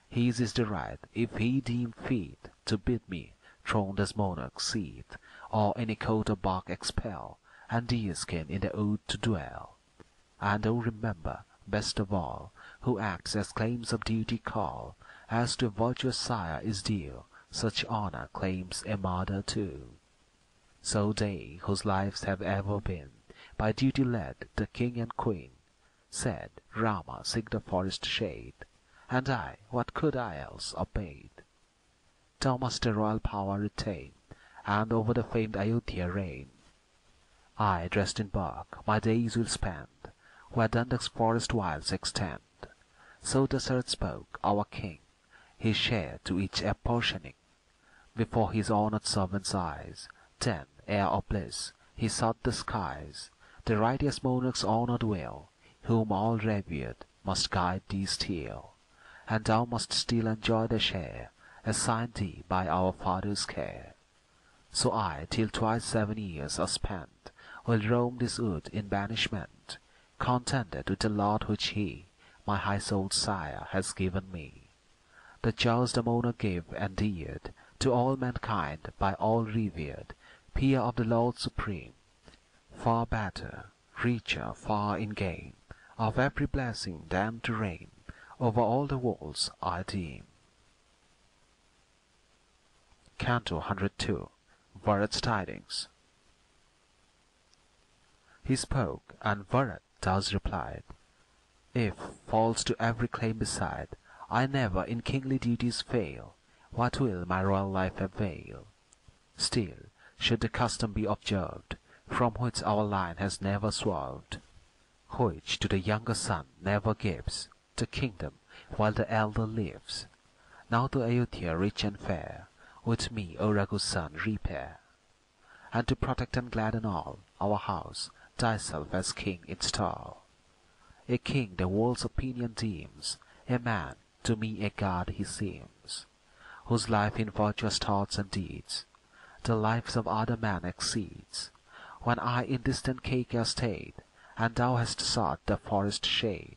His is the right, if he deem fit, to bid me throned as monarch seat, or in a coat of bark expel, and deerskin in the wood to dwell. And oh remember, best of all, who acts as claims of duty call, as to a virtuous sire is due, such honor claims a mother too. So they, whose lives have ever been by duty led, the king and queen, said, Rama, seek the forest shade, and I, what could I else, obeyed. Thou must the royal power retain, and over the famed Ayodhya reign. I, dressed in bark, my days will spend, where Dandak's forest wilds extend. So Dasaratha spoke, our king, his share to each apportioning, before his honored servants' eyes. Then, heir of bliss, he sought the skies. The righteous monarch's honored will, whom all revered, must guide thee still, and thou must still enjoy the share assigned thee by our father's care. So I, till twice 7 years are spent, will roam this wood in banishment, contented with the lot which he, my high-souled sire, has given me. The just the monarch gave and deared to all mankind, by all revered, peer of the Lord supreme, far better, richer far in gain, of every blessing than to reign over all the worlds, I deem. Canto 102. Bharat's Tidings. He spoke, and Bharat thus replied, If, false to every claim beside, I never in kingly duties fail, what will my royal life avail? Still, should the custom be observed, from which our line has never swerved, which to the younger son never gives the kingdom while the elder lives, now to Ayodhya rich and fair, with me, O Raghu's son, repair, and to protect and gladden all our house, thyself as king install. A king the world's opinion deems, a man to me a god he seems, whose life in virtuous thoughts and deeds the lives of other men exceeds. When I in distant Kaikeyi stayed, and thou hast sought the forest shade,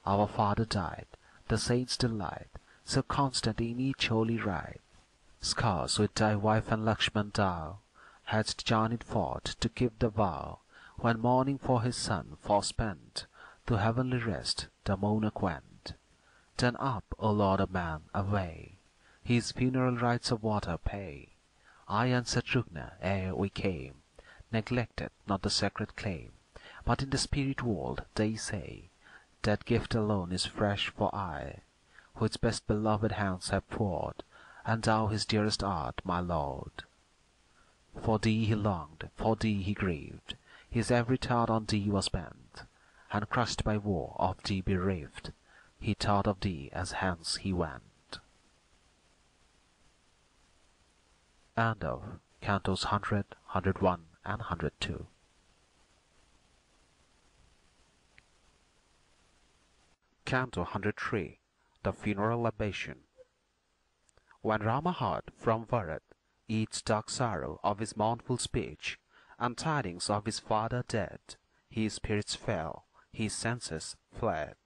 our father died, the saints' delight, so constant in each holy rite. Scarce with thy wife and Lakshmana thou hadst journeyed forth to keep the vow, when mourning for his son forspent, to heavenly rest the monarch went. Then up, O Lord of man, away, his funeral rites of water pay. I and Shatrugna, ere we came, neglected not the sacred claim, but in the spirit world, they say, that gift alone is fresh for aye, which best beloved hands have poured, and thou his dearest art, my Lord. For thee he longed, for thee he grieved, his every thought on thee was bent, and crushed by war of thee bereaved, he thought of thee as hence he went. End of Cantos 100, 101, and 102. Canto 103. The Funeral Libation. When Rama heard from Bharat each dark sorrow of his mournful speech, and tidings of his father dead, his spirits fell, his senses fled.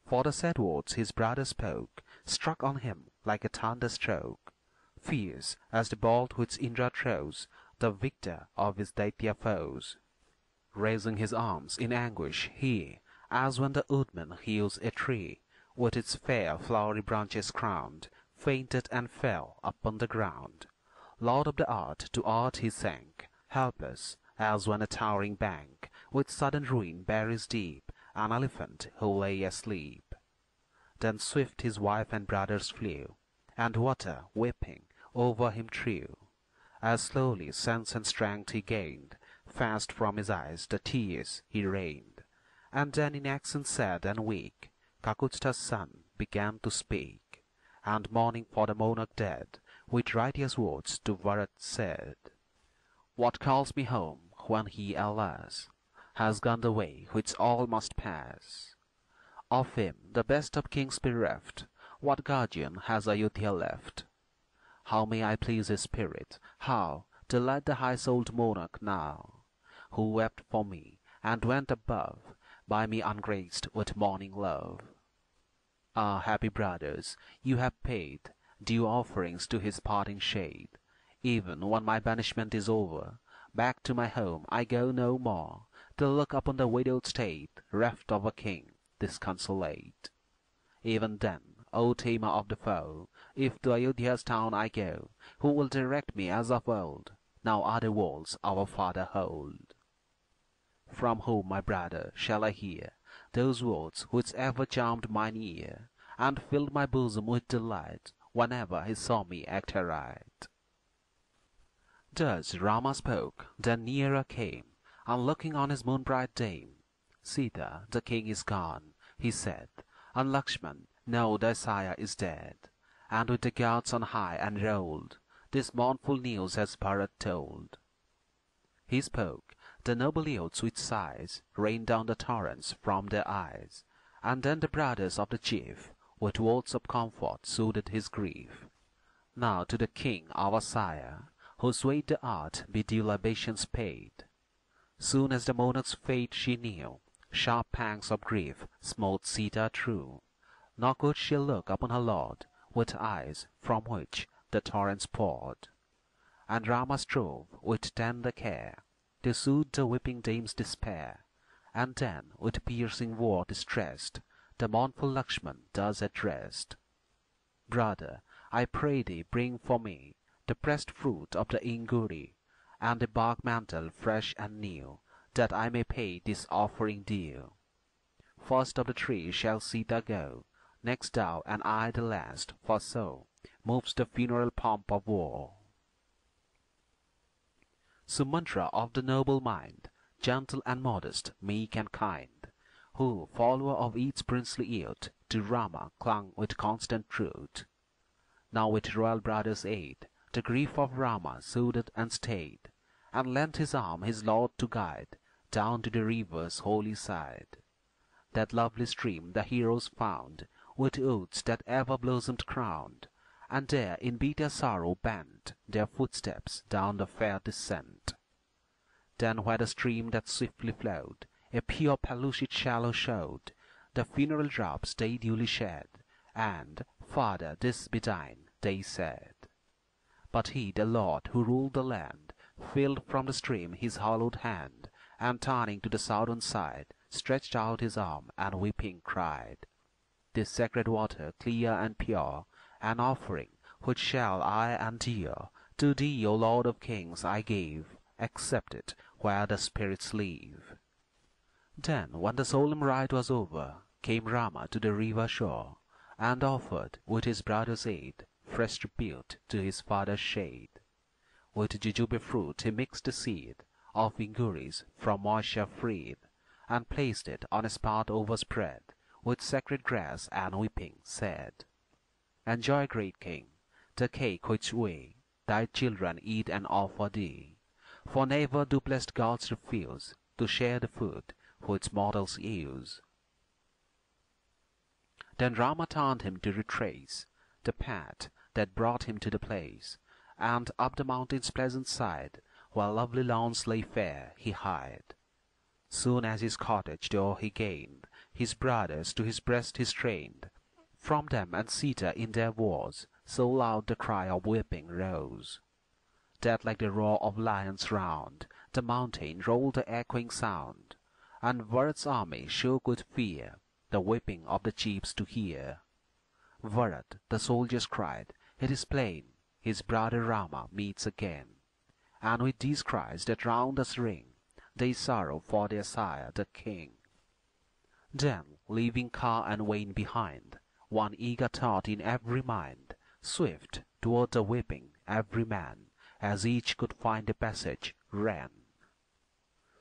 For the sad words his brother spoke struck on him like a thunderstroke, fierce as the bolt which Indra throws, the victor of his Daitya foes. Raising his arms in anguish, he, as when the woodman hews a tree, with its fair flowery branches crowned, fainted and fell upon the ground. Lord of the earth, to earth he sank, helpless, as when a towering bank with sudden ruin buries deep an elephant who lay asleep. Then swift his wife and brothers flew, and water, weeping, over him threw. As slowly sense and strength he gained, fast from his eyes the tears he rained. And then in accents sad and weak, Kakutha's son began to speak, and mourning for the monarch dead, with righteous words to Bharat said, What calls me home, when he, alas, has gone the way which all must pass? Of him, the best of kings bereft, what guardian has Ayodhya left? How may I please his spirit, how delight the high-souled monarch now, who wept for me, and went above, by me ungraced with morning love? Ah, happy brothers, you have paid due offerings to his parting shade. Even when my banishment is over, back to my home I go no more, to look upon the widowed state, reft of a king, disconsolate. Even then, O tamer of the foe, if to Ayodhya's town I go, who will direct me as of old? Now are the walls our father hold. From whom, my brother, shall I hear those words which ever charmed mine ear, and filled my bosom with delight, whenever he saw me act aright? Thus Rama spoke, then nearer came, and looking on his moon-bright dame, Sita, the king is gone, he said, and Lakshman, know thy sire is dead. And with the gods on high enrolled, this mournful news has Bharat told. He spoke, the noble youths with sighs rained down the torrents from their eyes, and then the brothers of the chief, with words of comfort, soothed his grief. Now to the king our sire, who swayed the earth, be due libations paid. Soon as the monarch's fate she knew, sharp pangs of grief smote Sita true, nor could she look upon her lord with eyes from which the torrents poured. And Rama strove with tender care to soothe the weeping dame's despair, and then with piercing word distressed, the mournful Lakshman thus addressed: Brother, I pray thee bring for me the pressed fruit of the inguri, and the bark mantle fresh and new, that I may pay this offering due. First of the tree shall Sita go, next thou and I the last, for so moves the funeral pomp of war. Sumantra of the noble mind, gentle and modest, meek and kind, who, follower of each princely youth, to Rama clung with constant truth. Now with royal brother's aid, the grief of Rama soothed and stayed, and lent his arm his lord to guide down to the river's holy side. That lovely stream the heroes found, with oaths that ever blossomed crowned, and there in bitter sorrow bent their footsteps down the fair descent. Then where the stream that swiftly flowed a pure pellucid shallow showed, the funeral drops they duly shed, and, Father, this be thine, they said. But he, the Lord who ruled the land, filled from the stream his hollowed hand, and turning to the southern side, stretched out his arm, and weeping cried, This sacred water, clear and pure, an offering which shall I and dear to thee, O Lord of Kings, I give, accept it where the spirits live. Then, when the solemn rite was over, came Rama to the river shore, and offered, with his brother's aid, fresh tribute to his father's shade. With jujube fruit he mixed the seed of inguris from moisture freed, and placed it on a spot overspread with sacred grass, and weeping said, Enjoy, great king, the cake which we, thy children, eat and offer thee, for never do blessed gods refuse to share the food which mortals use. Then Rama turned him to retrace the path that brought him to the place, and up the mountain's pleasant side, where lovely lawns lay fair, he hied. Soon as his cottage door he gained, his brothers to his breast he strained. From them and Sita in their wars, so loud the cry of weeping rose, that like the roar of lions round the mountain rolled the echoing sound, and Bharat's army shook with fear, the weeping of the chiefs to hear. Bharat, the soldiers cried, it is plain, his brother Rama meets again. And with these cries that round us ring, they sorrow for their sire, the king. Then, leaving car and wain behind, one eager thought in every mind, swift toward the weeping every man, as each could find a passage, ran.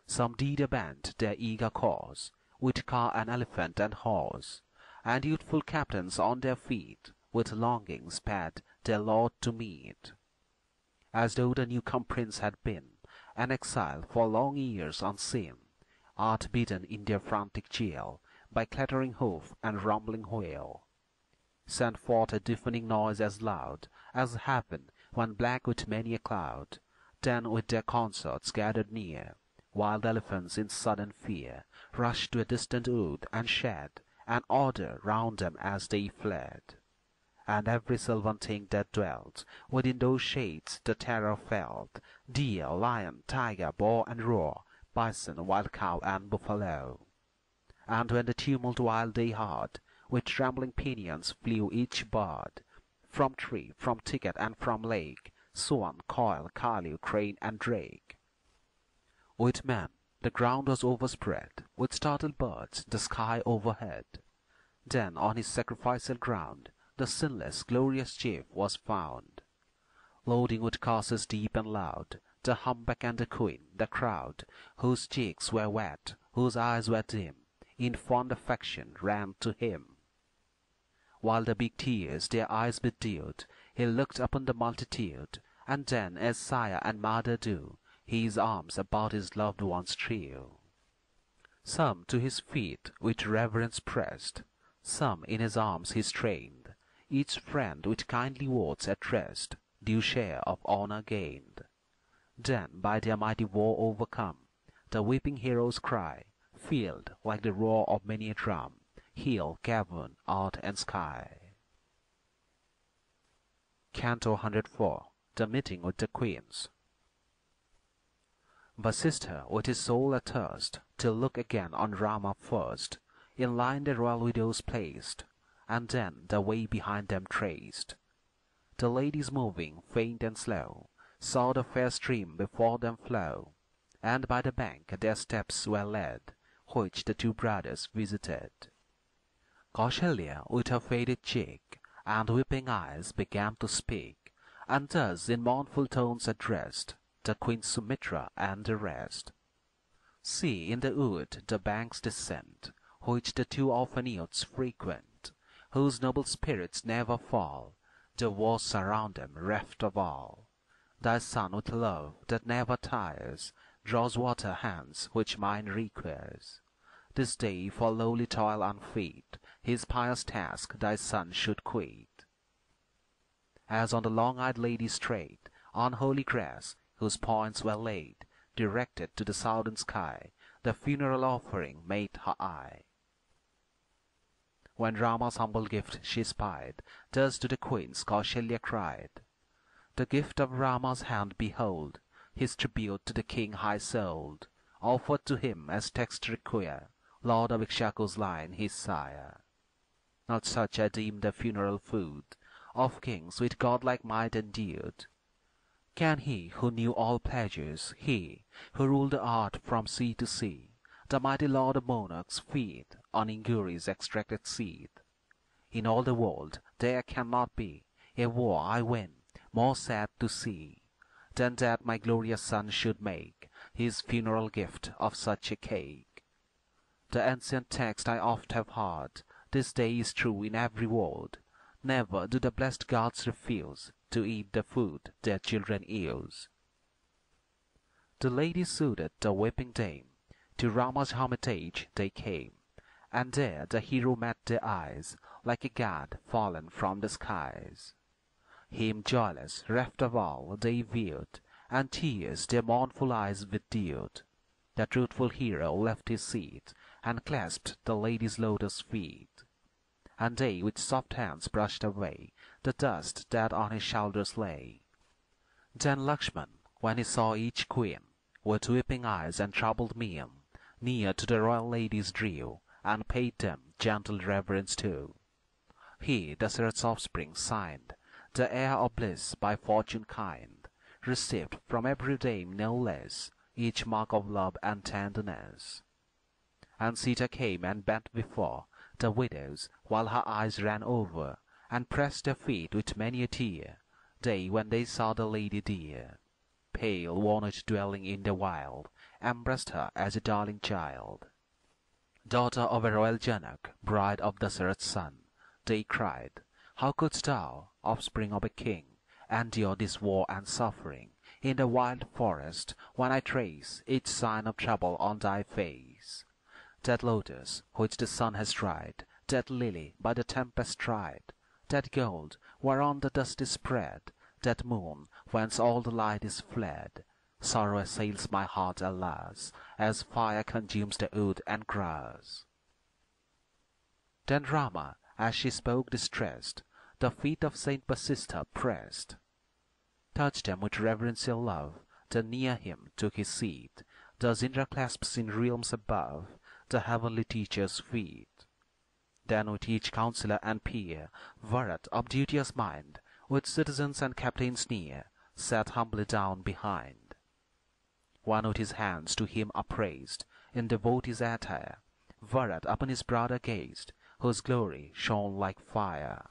Some did abandon their eager course, with car and elephant and horse, and youthful captains on their feet, with longing sped their lord to meet. As though the new-come prince had been an exile for long years unseen, outbidden in their frantic jail by clattering hoof and rumbling wheel, sent forth a deafening noise as loud as heaven when black with many a cloud, then with their consorts gathered near, wild elephants in sudden fear rushed to a distant wood and shed an order round them as they fled. And every sylvan thing that dwelt within those shades the terror felt, deer, lion, tiger, boar and roar, bison, wild cow and buffalo. And when the tumult wild they heard, with trembling pinions flew each bird, from tree, from thicket, and from lake, swan, coil, curlew, crane, and drake. With men the ground was overspread, with startled birds the sky overhead. Then on his sacrificial ground the sinless, glorious chief was found, loading with curses deep and loud, the humpback and the queen, the crowd, whose cheeks were wet, whose eyes were dim, in fond affection ran to him. While the big tears their eyes bedewed, he looked upon the multitude, and then, as sire and mother do, his arms about his loved ones threw. Some to his feet with reverence pressed, some in his arms he strained, each friend with kindly words addressed, due share of honor gained. Then, by their mighty war overcome, the weeping heroes' cry filled like the roar of many a drum, hill, cavern, earth, and sky. Canto 104. The Meeting with the Queens. Vasishtha, with his soul athirst, to look again on Rama first, in line the royal widows placed, and then the way behind them traced. The ladies moving, faint and slow, saw the fair stream before them flow, and by the bank their steps were led, which the two brothers visited. Kausalya, with her faded cheek and weeping eyes, began to speak, and thus in mournful tones addressed the Queen Sumitra and the rest. See, in the wood the banks descend, which the two orphan youths frequent, whose noble spirits never fall, the wars surround them reft of all. Thy son with love that never tires draws water hence which mine requires. This day for lowly toil unfit, his pious task thy son should quit. As on the long-eyed lady straight, on holy grass, whose points were laid, directed to the southern sky, the funeral offering made her eye. When Rama's humble gift she spied, thus to the queens Kausalya cried, the gift of Rama's hand behold, his tribute to the king high-souled, offered to him as text require, Lord of Ikshaku's line, his sire. Not such I deem the funeral food of kings with godlike might endued. Can he who knew all pleasures, he who ruled the earth from sea to sea, the mighty lord of monarchs, feed on injuries extracted seed? In all the world there cannot be a war I win more sad to see than that my glorious son should make his funeral gift of such a cake. The ancient text I oft have heard, this day is true in every word. Never do the blessed gods refuse to eat the food their children use. The ladies soothed the weeping dame, to Rama's hermitage they came, and there the hero met their eyes, like a god fallen from the skies. Him joyless, reft of all, they viewed, and tears their mournful eyes bedewed. The truthful hero left his seat, and clasped the lady's lotus feet. And they with soft hands brushed away the dust that on his shoulders lay. Then Lakshmana, when he saw each queen, with weeping eyes and troubled mien, near to the royal ladies drew, and paid them gentle reverence too. He, Dasarath's offspring, signed, the heir of bliss by fortune kind, received from every dame no less each mark of love and tenderness. And Sita came and bent before the widows, while her eyes ran over, and pressed their feet with many a tear, they when they saw the lady dear, pale, worn-out, dwelling in the wild, embraced her as a darling child. Daughter of a royal Janak, bride of Dasarath's son, they cried, how couldst thou, offspring of a king, endure this war and suffering in the wild forest, when I trace each sign of trouble on thy face? That lotus which the sun has dried, that lily by the tempest tried, that gold whereon the dust is spread, that moon whence all the light is fled, sorrow assails my heart, alas, as fire consumes the wood and grass. Then Rama, as she spoke distressed, the feet of Saint Vasishtha pressed, touched them with reverential love, then near him took his seat, thus Indra clasps in realms above the heavenly teacher's feet. Then with each counsellor and peer, Bharat, of duteous mind, with citizens and captains near, sat humbly down behind. One with his hands to him upraised, in devotee's attire, Bharat upon his brother gazed, whose glory shone like fire.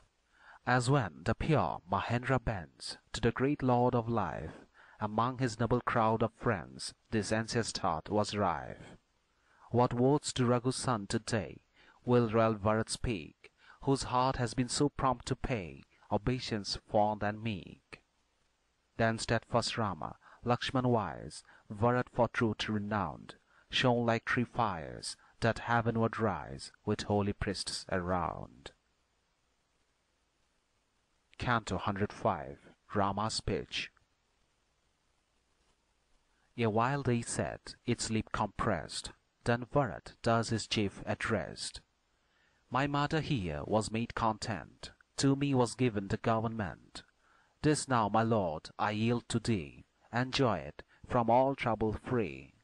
As when the pure Mahendra bends to the great Lord of life, among his noble crowd of friends this anxious thought was rife. What words to Raghu's son today will royal Bharat speak, whose heart has been so prompt to pay obeisance fond and meek? Then steadfast Rama, Lakshmana wise, Bharat for truth renowned, shone like three fires that heavenward rise with holy priests around. Canto 105. Rama's Speech. A while they sat, its lip compressed, then Bharat thus his chief addressed. My mother here was made content, to me was given the government. This now, my lord, I yield to thee, enjoy it, from all trouble free.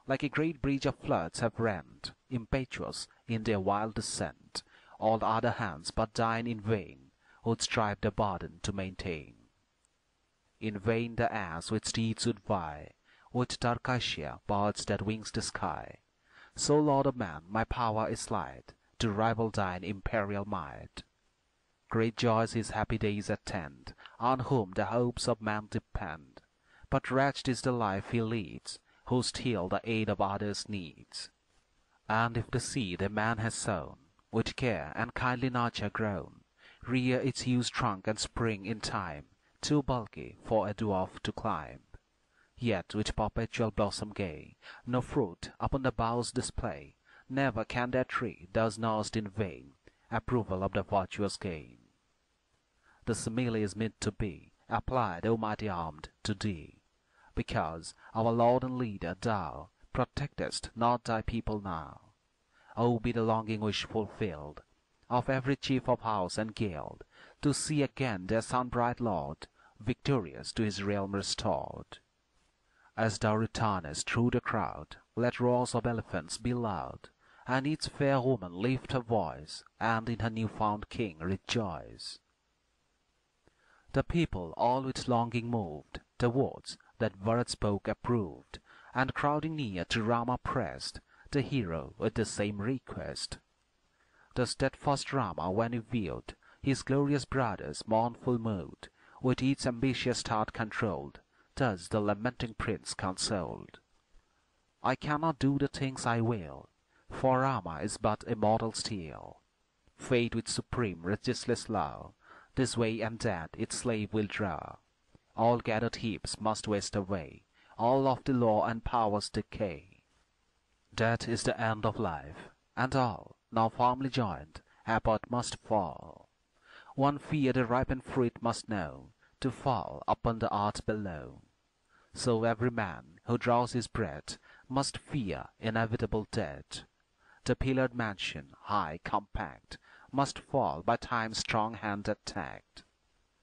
Like a great bridge of floods have rent, impetuous in their wild descent, all other hands but thine in vain would strive the burden to maintain. In vain the ass with steeds would vie, with Tarkashya birds that wings the sky. So, Lord of man, my power is slight to rival thine imperial might. Great joys his happy days attend, on whom the hopes of man depend. But wretched is the life he leads, who still the aid of others needs. And if the seed a man has sown, with care and kindly nurture grown, rear its huge trunk and spring in time, too bulky for a dwarf to climb, yet with perpetual blossom gay, no fruit upon the boughs display, never can that tree, thus nursed in vain, approval of the virtuous gain. The simile is meant to be applied, O mighty armed, to thee, because, our Lord and Leader, thou protectest not thy people now. O be the longing wish fulfilled of every chief of house and guild, to see again their sun-bright Lord, victorious to his realm restored. As thou returnest through the crowd, let roars of elephants be loud, and each fair woman lift her voice, and in her new-found king rejoice. The people all with longing moved, the words that Bharat spoke approved, and crowding near to Rama pressed, the hero with the same request. The steadfast Rama, when he viewed his glorious brother's mournful mood, with each ambitious thought controlled, thus the lamenting prince consoled. I cannot do the things I will, for Rama is but a mortal still. Fate with supreme resistless law, this way and that its slave will draw. All gathered heaps must waste away, all lofty law and powers decay. That is the end of life, and all, now firmly joined, apart must fall. One fear the ripened fruit must know, to fall upon the earth below. So every man who draws his breath must fear inevitable death. The pillared mansion, high, compact, must fall by time's strong hand attacked.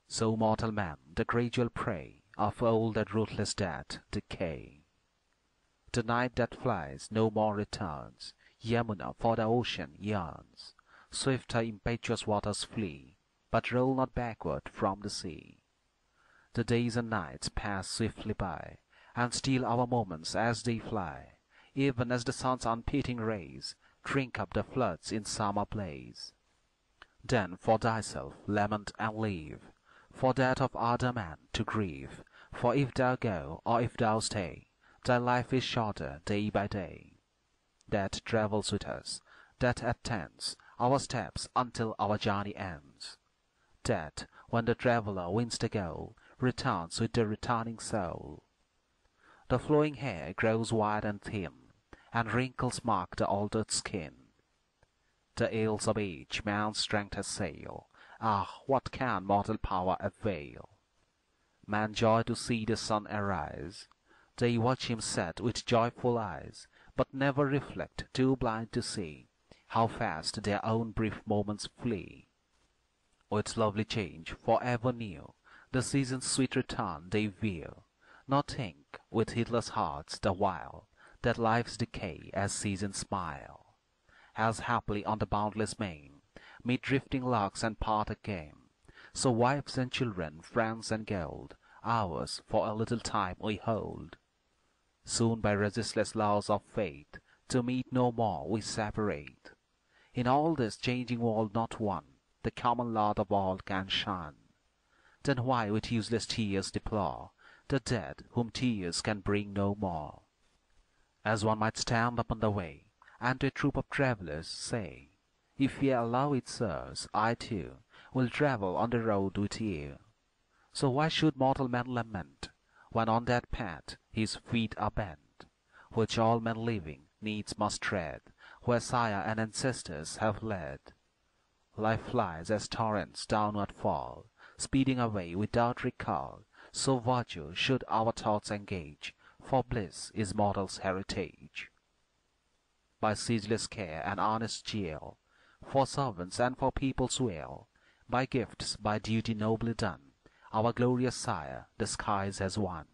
So mortal man, the gradual prey of old and ruthless death, decay. The night that flies no more returns, Yamuna for the ocean yearns. Swift her impetuous waters flee, but roll not backward from the sea. The days and nights pass swiftly by, and steal our moments as they fly, even as the sun's unpitying rays drink up the floods in summer blaze. Then for thyself lament and live, for that of other man to grieve, for if thou go or if thou stay, thy life is shorter day by day. That travels with us, that attends our steps until our journey ends. That, when the traveller wins the goal, returns with the returning soul. The flowing hair grows white and thin, and wrinkles mark the altered skin. The ills of age man's strength assail. Ah, what can mortal power avail? Man joy to see the sun arise. They watch him set with joyful eyes, but never reflect, too blind to see how fast their own brief moments flee. With lovely change, for ever new, the season's sweet return they view, nor think, with heedless hearts the while, that life's decay as seasons smile. as happily on the boundless main, meet drifting larks and part again. So wives and children, friends and gold, ours for a little time we hold. Soon by resistless laws of fate, to meet no more we separate. In all this changing world not one, the common lot of all can shun. Then why with useless tears deplore the dead whom tears can bring no more? As one might stand upon the way, and to a troop of travellers say, "If ye allow it, sirs, I too will travel on the road with you." So why should mortal man lament, when on that path his feet are bent, which all men living needs must tread, where sire and ancestors have led? Life flies as torrents downward fall, speeding away without recall. So virtue should our thoughts engage, for bliss is mortal's heritage. By ceaseless care and honest zeal, for servants and for people's weal, by gifts, by duty nobly done, our glorious sire the skies has won.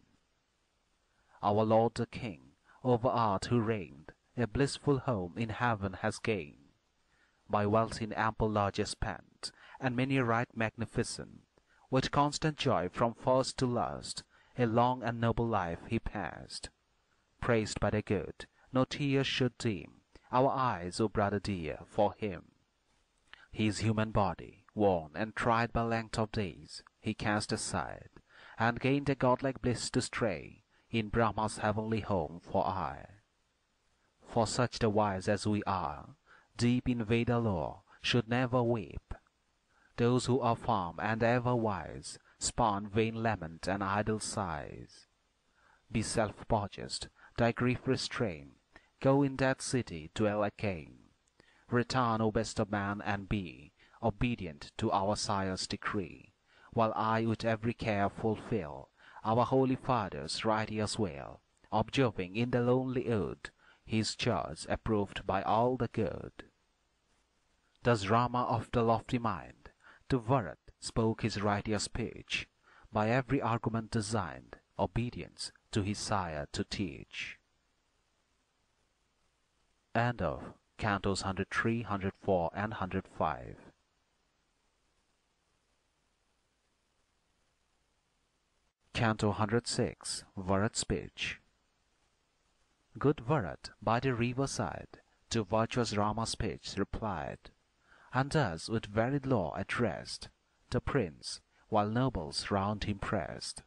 Our Lord the King, over earth who reigned, a blissful home in heaven has gained. By wealth in ample largesse spent, and many a rite magnificent, with constant joy from first to last, a long and noble life he passed. Praised by the good, no tears should dim our eyes, O brother dear, for him. His human body, worn and tried by length of days, he cast aside, and gained a godlike bliss to stray in Brahma's heavenly home for aye. For such the wise as we are, deep in Veda lore, should never weep. Those who are firm and ever wise spurn vain lament and idle sighs. Be self-possessed, thy grief restrain, go in that city dwell again. Return, O best of man, and be obedient to our sire's decree, while I with every care fulfill our holy father's righteous will, observing in the lonely wood his charge approved by all the good. Thus Rama of the lofty mind to Bharat spoke his righteous speech, by every argument designed obedience to his sire to teach. End of Cantos 103, 104 and 105. Canto 106, Bharat's speech. Good Bharat by the river side to virtuous Rama's speech replied, and thus with varied law addressed the prince, while nobles round him pressed.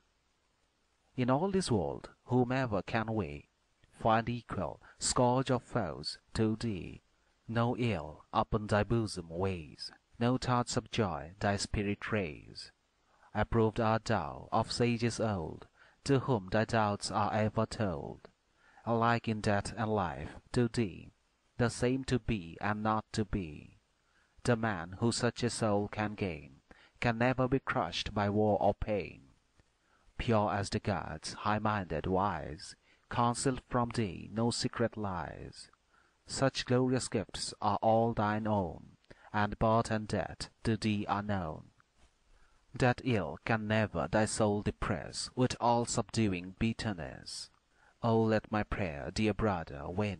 In all this world, whomever can we find equal, scourge of foes, to thee? No ill upon thy bosom weighs, no thoughts of joy thy spirit raise. Approved art thou of sages old, to whom thy doubts are ever told. Alike in death and life, to thee, the same to be and not to be. The man who such a soul can gain can never be crushed by war or pain. Pure as the gods, high-minded, wise, concealed from thee no secret lies. Such glorious gifts are all thine own, and birth and death to thee are known. That ill can never thy soul depress with all-subduing bitterness. O let my prayer, dear brother, win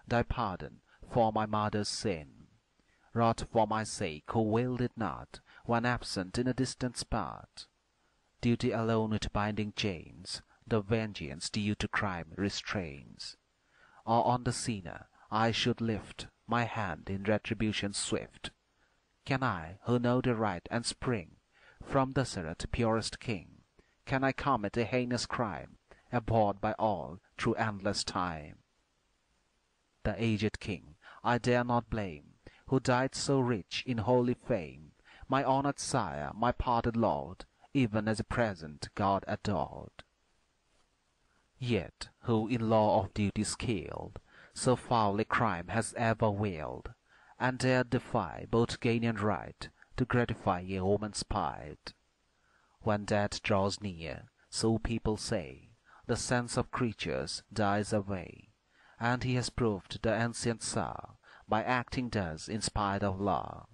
thy pardon for my mother's sin, wrought for my sake, who willed it not, when absent in a distant spot. Duty alone with binding chains the vengeance due to crime restrains. Or on the sinner I should lift my hand in retribution swift. Can I, who know the right and spring from Dasaratha purest king, can I commit a heinous crime, abhorred by all through endless time? The aged king I dare not blame, who died so rich in holy fame, my honored sire, my parted lord, even as a present God adored. Yet who in law of duty skilled, so foul a crime has ever willed, and dared defy both gain and right, to gratify a woman's spite? When death draws near, so people say, the sense of creatures dies away, and he has proved the ancient Tsar by acting thus in spite of law.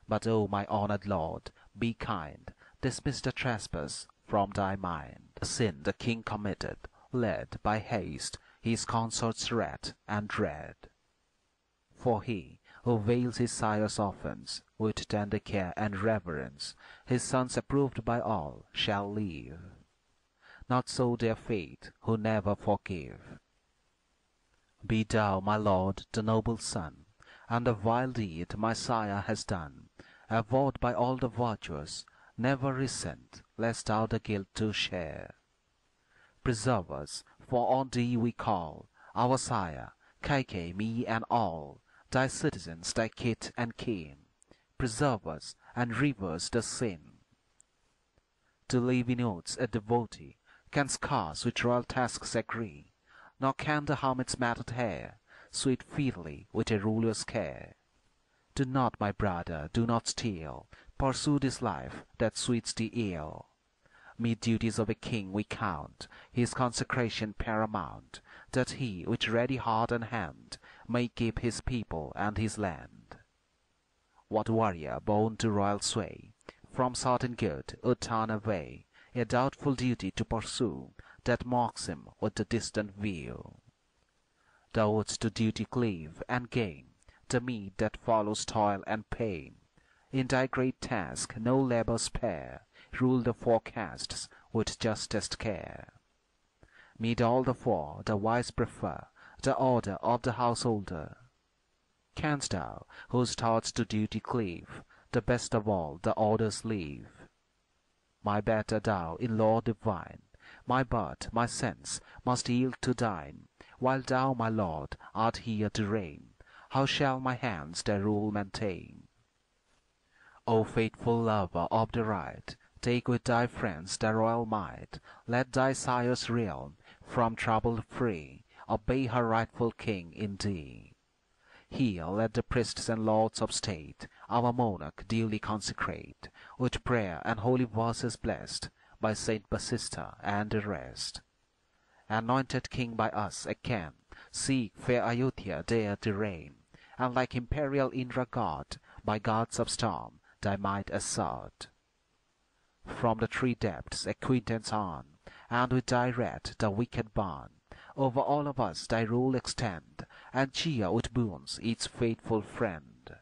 But O my honored lord, be kind, dismiss the trespass from thy mind. The sin the king committed, led by haste his consort's wrath and dread. For he who veils his sire's offence with tender care and reverence, his sons approved by all shall live. Not so their fate who never forgive. Be thou, my lord, the noble son, and the vile deed my sire has done, abhorred by all the virtuous, never resent, lest thou the guilt too share. Preserve us, for on thee we call, our sire, Kaikeyi, me and all, thy citizens, thy kith and kin. Preserve us, and reverse the sin. To live in oaths a devotee can scarce with royal tasks agree, nor can the hermit's matted hair sweet fiddly with a ruler's care. Do not, my brother, do not steal, pursue this life that suits thee ill. Meet duties of a king we count, his consecration paramount, that he with ready heart and hand may keep his people and his land. What warrior born to royal sway from certain good would turn away a doubtful duty to pursue that mocks him with the distant view? Thou wouldst to duty cleave and gain the meed that follows toil and pain. In thy great task no labour spare, rule the forecasts with justest care. Mid all the four the wise prefer the order of the householder. Canst thou, whose thoughts to duty cleave, the best of all the orders leave? My better thou in law divine, my birth, my sense must yield to thine, while thou, my lord, art here to reign. How shall my hands their rule maintain? O faithful lover of the right, take with thy friends the royal might, let thy sire's realm from trouble free obey her rightful king in thee. Here let the priests and lords of state our monarch duly consecrate, with prayer and holy verses blessed by Saint Basista and the rest. Anointed king by us again, seek fair Ayodhya there to reign, and like imperial Indra god, by gods of storm thy might assert. From the three depths acquaintance on, and with thy wrath the wicked burn. Over all of us thy rule extend, and cheer with boons each faithful friend.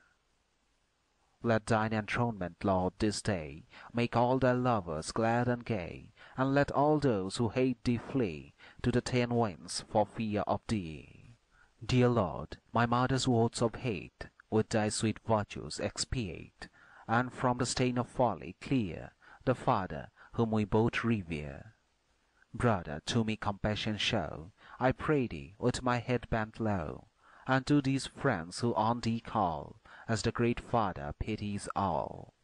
Let thine enthronement, Lord, this day make all thy lovers glad and gay, and let all those who hate thee flee to the 10 winds for fear of thee. Dear Lord, my mother's words of hate with thy sweet virtues expiate, and from the stain of folly clear the Father whom we both revere. Brother, to me compassion show, I pray thee, with my head bent low, and to these friends who on thee call, as the great Father pities all.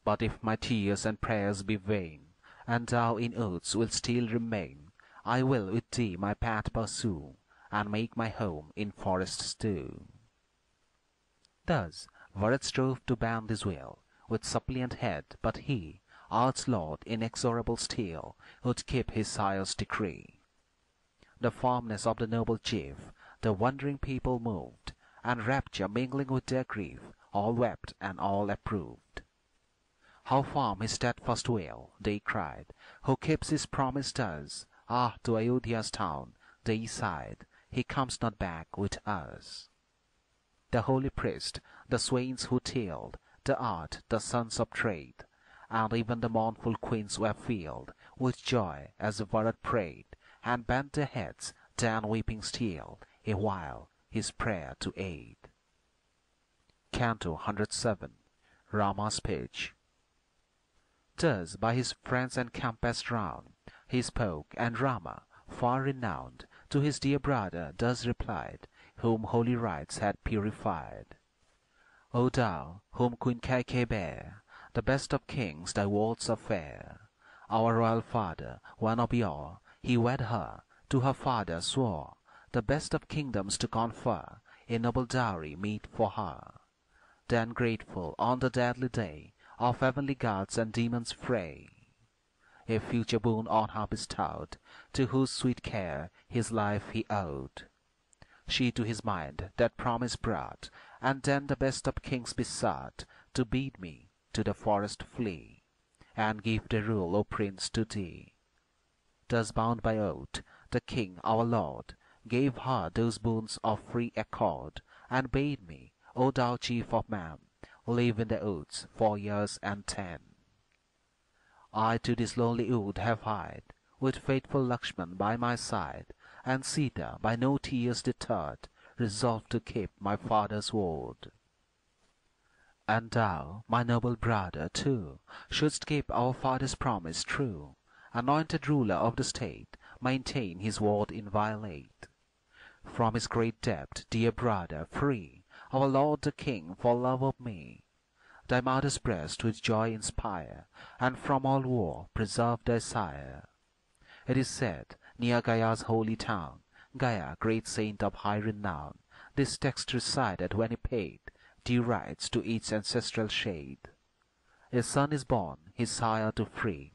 But if my tears and prayers be vain, and thou in oaths wilt still remain, I will with thee my path pursue, and make my home in forests too. Thus Bharat strove to bend his will, with suppliant head, but he, Earth's Lord, inexorable still, would keep his sire's decree. The firmness of the noble chief the wondering people moved, and rapture mingling with their grief, all wept and all approved. How firm his steadfast will, they cried, who keeps his promise thus. Ah, to Ayodhya's town, they sighed, he comes not back with us. The holy priest, the swains who tilled the earth, the sons of trade, and even the mournful queens were filled with joy as Bharat prayed, and bent their heads down weeping still, a while his prayer to aid. Canto 107. Rama's Speech. Thus by his friends encompassed round, he spoke, and Rama, far renowned, to his dear brother thus replied, whom holy rites had purified. O thou, whom Queen Kaikeyi bare, the best of kings, thy words are fair. Our royal father, when of yore he wed her, to her father swore the best of kingdoms to confer, a noble dowry meet for her. Then grateful, on the deadly day of heavenly gods and demons fray, a future boon on her bestowed, to whose sweet care his life he owed. She to his mind that promise brought, and then the best of kings besought to bid me to the forest flee, and give the rule, O prince, to thee. Thus bound by oath, the king, our lord, gave her those boons of free accord, and bade me, O thou chief of men, live in the woods 4 years and 10. I to this lonely wood have hied, with faithful Lakshmana by my side, and Sita, by no tears deterred, resolved to keep my father's word. And thou, my noble brother, too, shouldst keep our father's promise true, anointed ruler of the state, maintain his word inviolate. From his great debt, dear brother, free our lord the king for love of me. Thy mother's breast with joy inspire, and from all war preserve thy sire. It is said, near Gaya's holy town, Gaya, great saint of high renown, this text recited when he paid due rites to its ancestral shade. A son is born, his sire to free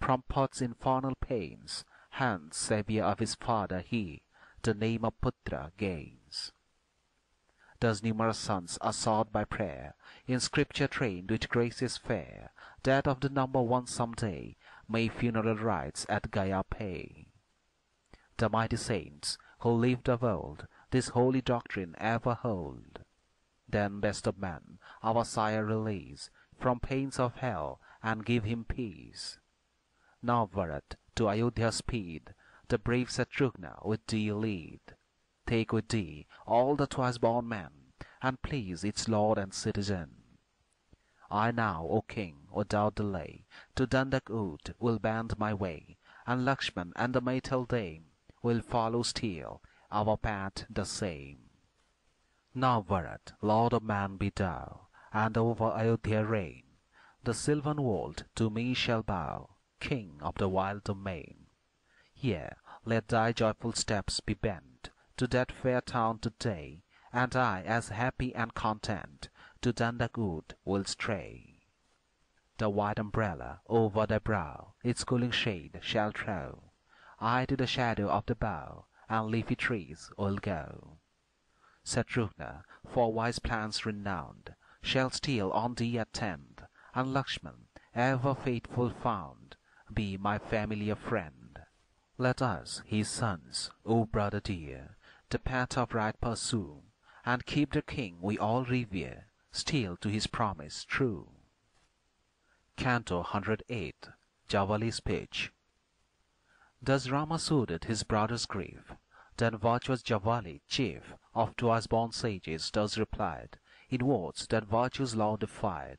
from Pot's infernal pains, hence savior of his father he the name of Putra gains. Thus numerous sons are sought by prayer, in scripture trained with graces fair, that of the number one some day may funeral rites at Gaya pay. The mighty saints who lived of old this holy doctrine ever hold. Then best of men, our sire release from pains of hell and give him peace. Now Bharat, to Ayodhya speed, the brave Shatrugna with thee lead. Take with thee all the twice-born men, and please its lord and citizen. I now, O king, without delay, to Dandak wood will bend my way, and Lakshman and the Maital dame will follow still, our path the same. Now Bharat, lord of man be thou, and over Ayodhya reign. The sylvan world to me shall bow, king of the wild domain. Here let thy joyful steps be bent to that fair town to-day, and I, as happy and content, to Dandak wood will stray. The white umbrella over thy brow its cooling shade shall throw. I to the shadow of the bough and leafy trees will go. Shatrugna, for wise plans renowned, shall still on thee attend, and Lakshman, ever faithful found, be my familiar friend. Let us, his sons, O brother dear, the path of right pursue, and keep the king we all revere, still to his promise true. Canto 108, Javali speech. Thus Rama soothed his brother's grief. Then virtuous Javali, chief of twice-born sages, thus replied, in words that virtue's law defied.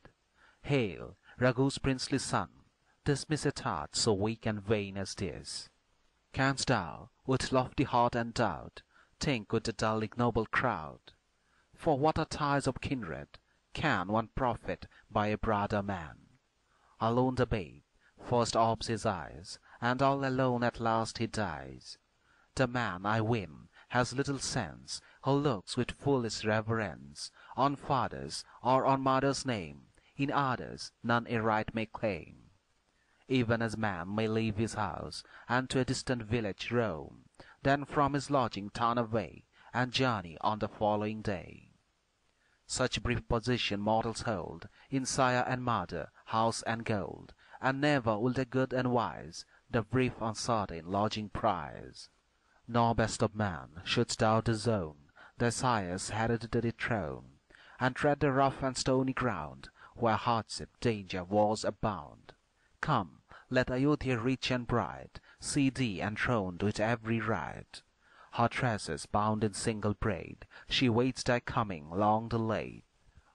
Hail, Raghu's princely son, dismiss a thought so weak and vain as this. Canst thou, with lofty heart and doubt, think with the dull ignoble crowd? For what are ties of kindred? Can one profit by a brother man? Alone the babe first opes his eyes, and all alone at last he dies. The man, I ween, has little sense, who looks with foolish reverence on father's or on mother's name, in others none a right may claim. Even as man may leave his house, and to a distant village roam, then from his lodging turn away, and journey on the following day. Such brief position mortals hold, in sire and mother, house and gold, and never will the good and wise the brief uncertain lodging prize. Nor, best of man, shouldst thou disown thy sire's hereditary throne, and tread the rough and stony ground, where hardship, danger, wars abound. Come, let Ayodhya rich and bright see thee enthroned with every right. Her tresses bound in single braid, she waits thy coming long delayed.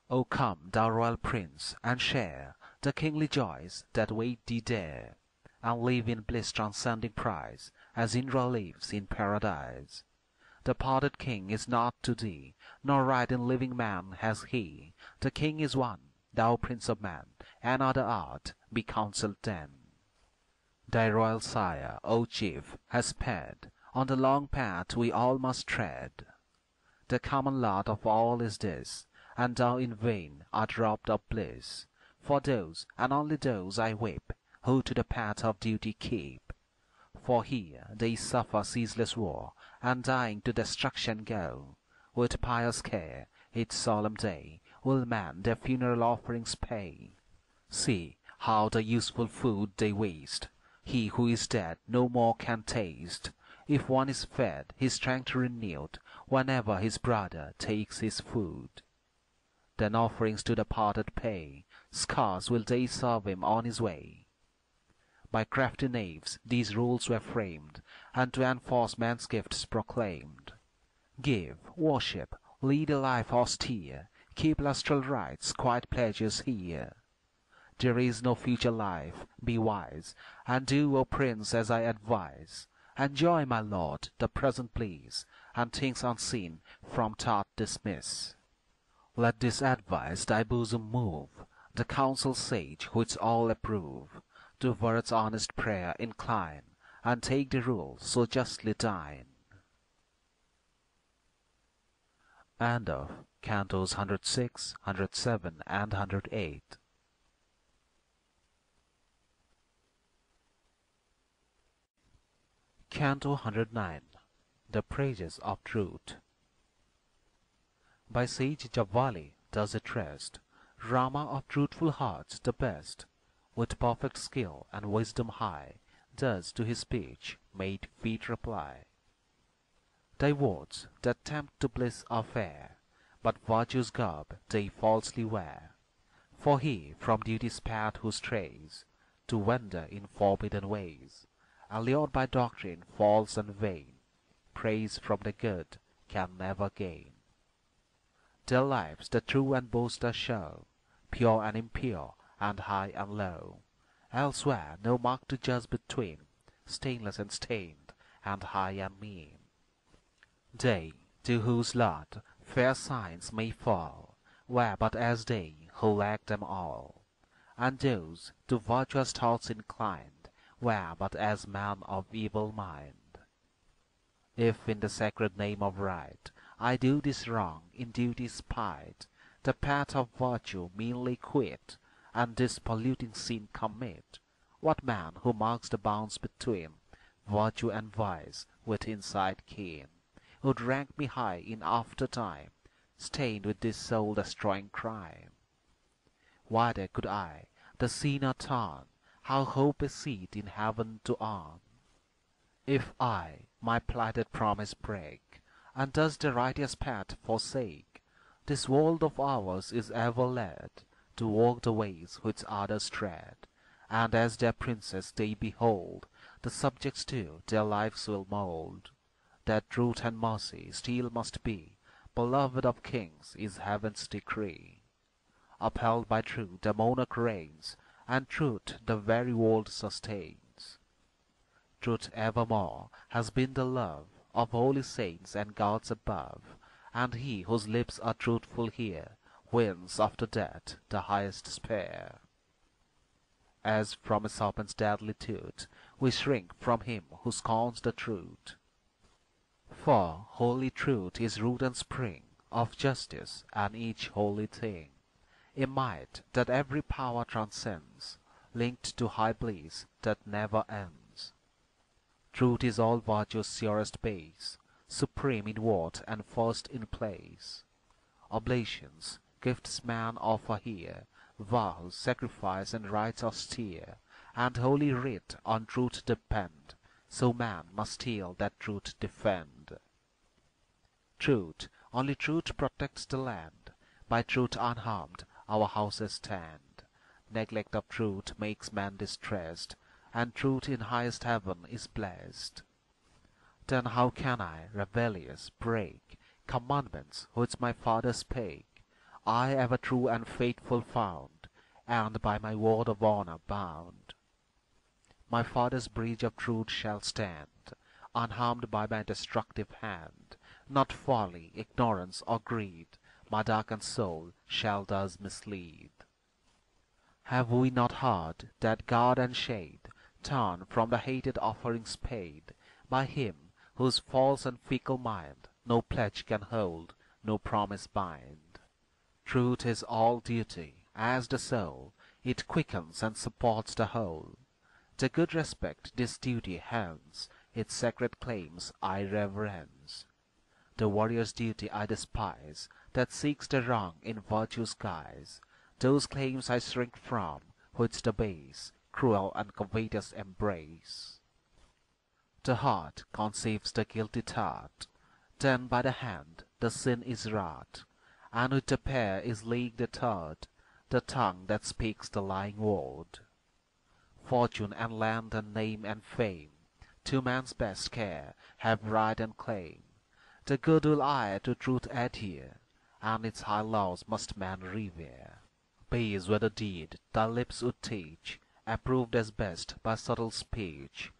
O come, thou royal prince, and share the kingly joys that wait thee there, and live in bliss transcending price, as Indra lives in paradise. The parted king is not to thee, nor right in living man has he. The king is one, thou prince of man, another art, be counselled then. Thy royal sire, O chief, has sped on the long path we all must tread. The common lot of all is this, and thou in vain art robbed of bliss. For those, and only those, I weep, who to the path of duty keep. For here they suffer ceaseless war, and dying to destruction go. With pious care, each solemn day, will man their funeral offerings pay. See how the useful food they waste. He who is dead no more can taste. If one is fed, his strength renewed, whenever his brother takes his food. Then offerings to the parted pay, scarce will they serve him on his way. By crafty knaves these rules were framed, and to enforce man's gifts proclaimed. Give, worship, lead a life austere, keep lustral rites, quiet pleasures here. There is no future life, be wise, and do, O Prince, as I advise. Enjoy, my lord, the present bliss, and things unseen from thought dismiss. Let this advice thy bosom move, the counsel sage which all approve. To words honest prayer incline, and take the rule so justly thine. End of Cantos 106, 107 and 108. Canto 109. The Praises of Truth. By sage Javali does it rest, Rama of truthful hearts the best, with perfect skill and wisdom high, thus to his speech made feet reply. Thy words that tempt to bliss are fair, but virtue's garb they falsely wear. For he from duty's path who strays, to wander in forbidden ways, allured by doctrine false and vain, praise from the good can never gain. Their lives the true and boaster show, pure and impure, and high and low. Elsewhere no mark to judge between, stainless and stained, and high and mean. They, to whose lot fair signs may fall, were but as they who lack them all. And those, to virtuous thoughts inclined, were but as men of evil mind. If in the sacred name of right I do this wrong in duty's spite, the path of virtue meanly quit, and this polluting sin commit, what man who marks the bounds between virtue and vice with insight keen, would rank me high in after time, stained with this soul-destroying crime? Whither could I, the sinner, turn, how hope a seat in heaven to earn? If I my plighted promise break, and thus the righteous path forsake, this world of ours is ever led to walk the ways which others tread, and as their princes they behold, the subjects too their lives will mould. That truth and mercy still must be beloved of kings is heaven's decree. Upheld by truth the monarch reigns, and truth the very world sustains. Truth evermore has been the love of holy saints and gods above, and he whose lips are truthful here wins after death the highest sphere. As from a serpent's deadly tooth we shrink from him who scorns the truth. For holy truth is root and spring of justice and each holy thing, a might that every power transcends, linked to high bliss that never ends. Truth is all virtue's surest base, supreme in word and first in place. Oblations, gifts man offer here, vows, sacrifice, and rites austere, and holy writ on truth depend, so man must still that truth defend. Truth, only truth protects the land, by truth unharmed our houses stand. Neglect of truth makes man distressed, and truth in highest heaven is blessed. Then how can I, rebellious, break commandments which my father spake, I ever true and faithful found, and by my word of honor bound? My father's bridge of truth shall stand, unharmed by my destructive hand. Not folly, ignorance, or greed my darkened soul shall thus mislead. Have we not heard that God and shade turn from the hated offerings paid by him whose false and fickle mind no pledge can hold, no promise bind? Truth is all duty, as the soul, it quickens and supports the whole. The good respect this duty hence, its sacred claims I reverence. The warrior's duty I despise, that seeks the wrong in virtue's guise. Those claims I shrink from, which the base, cruel and covetous embrace. The heart conceives the guilty thought, Then by the hand the sin is wrought, and with the pair is leagued the third, the tongue that speaks the lying word. Fortune and land and name and fame, to man's best care, have right and claim. The good will eye to truth adhere, and its high laws must man revere. Base were the deed thy lips would teach, approved as best by subtle speech.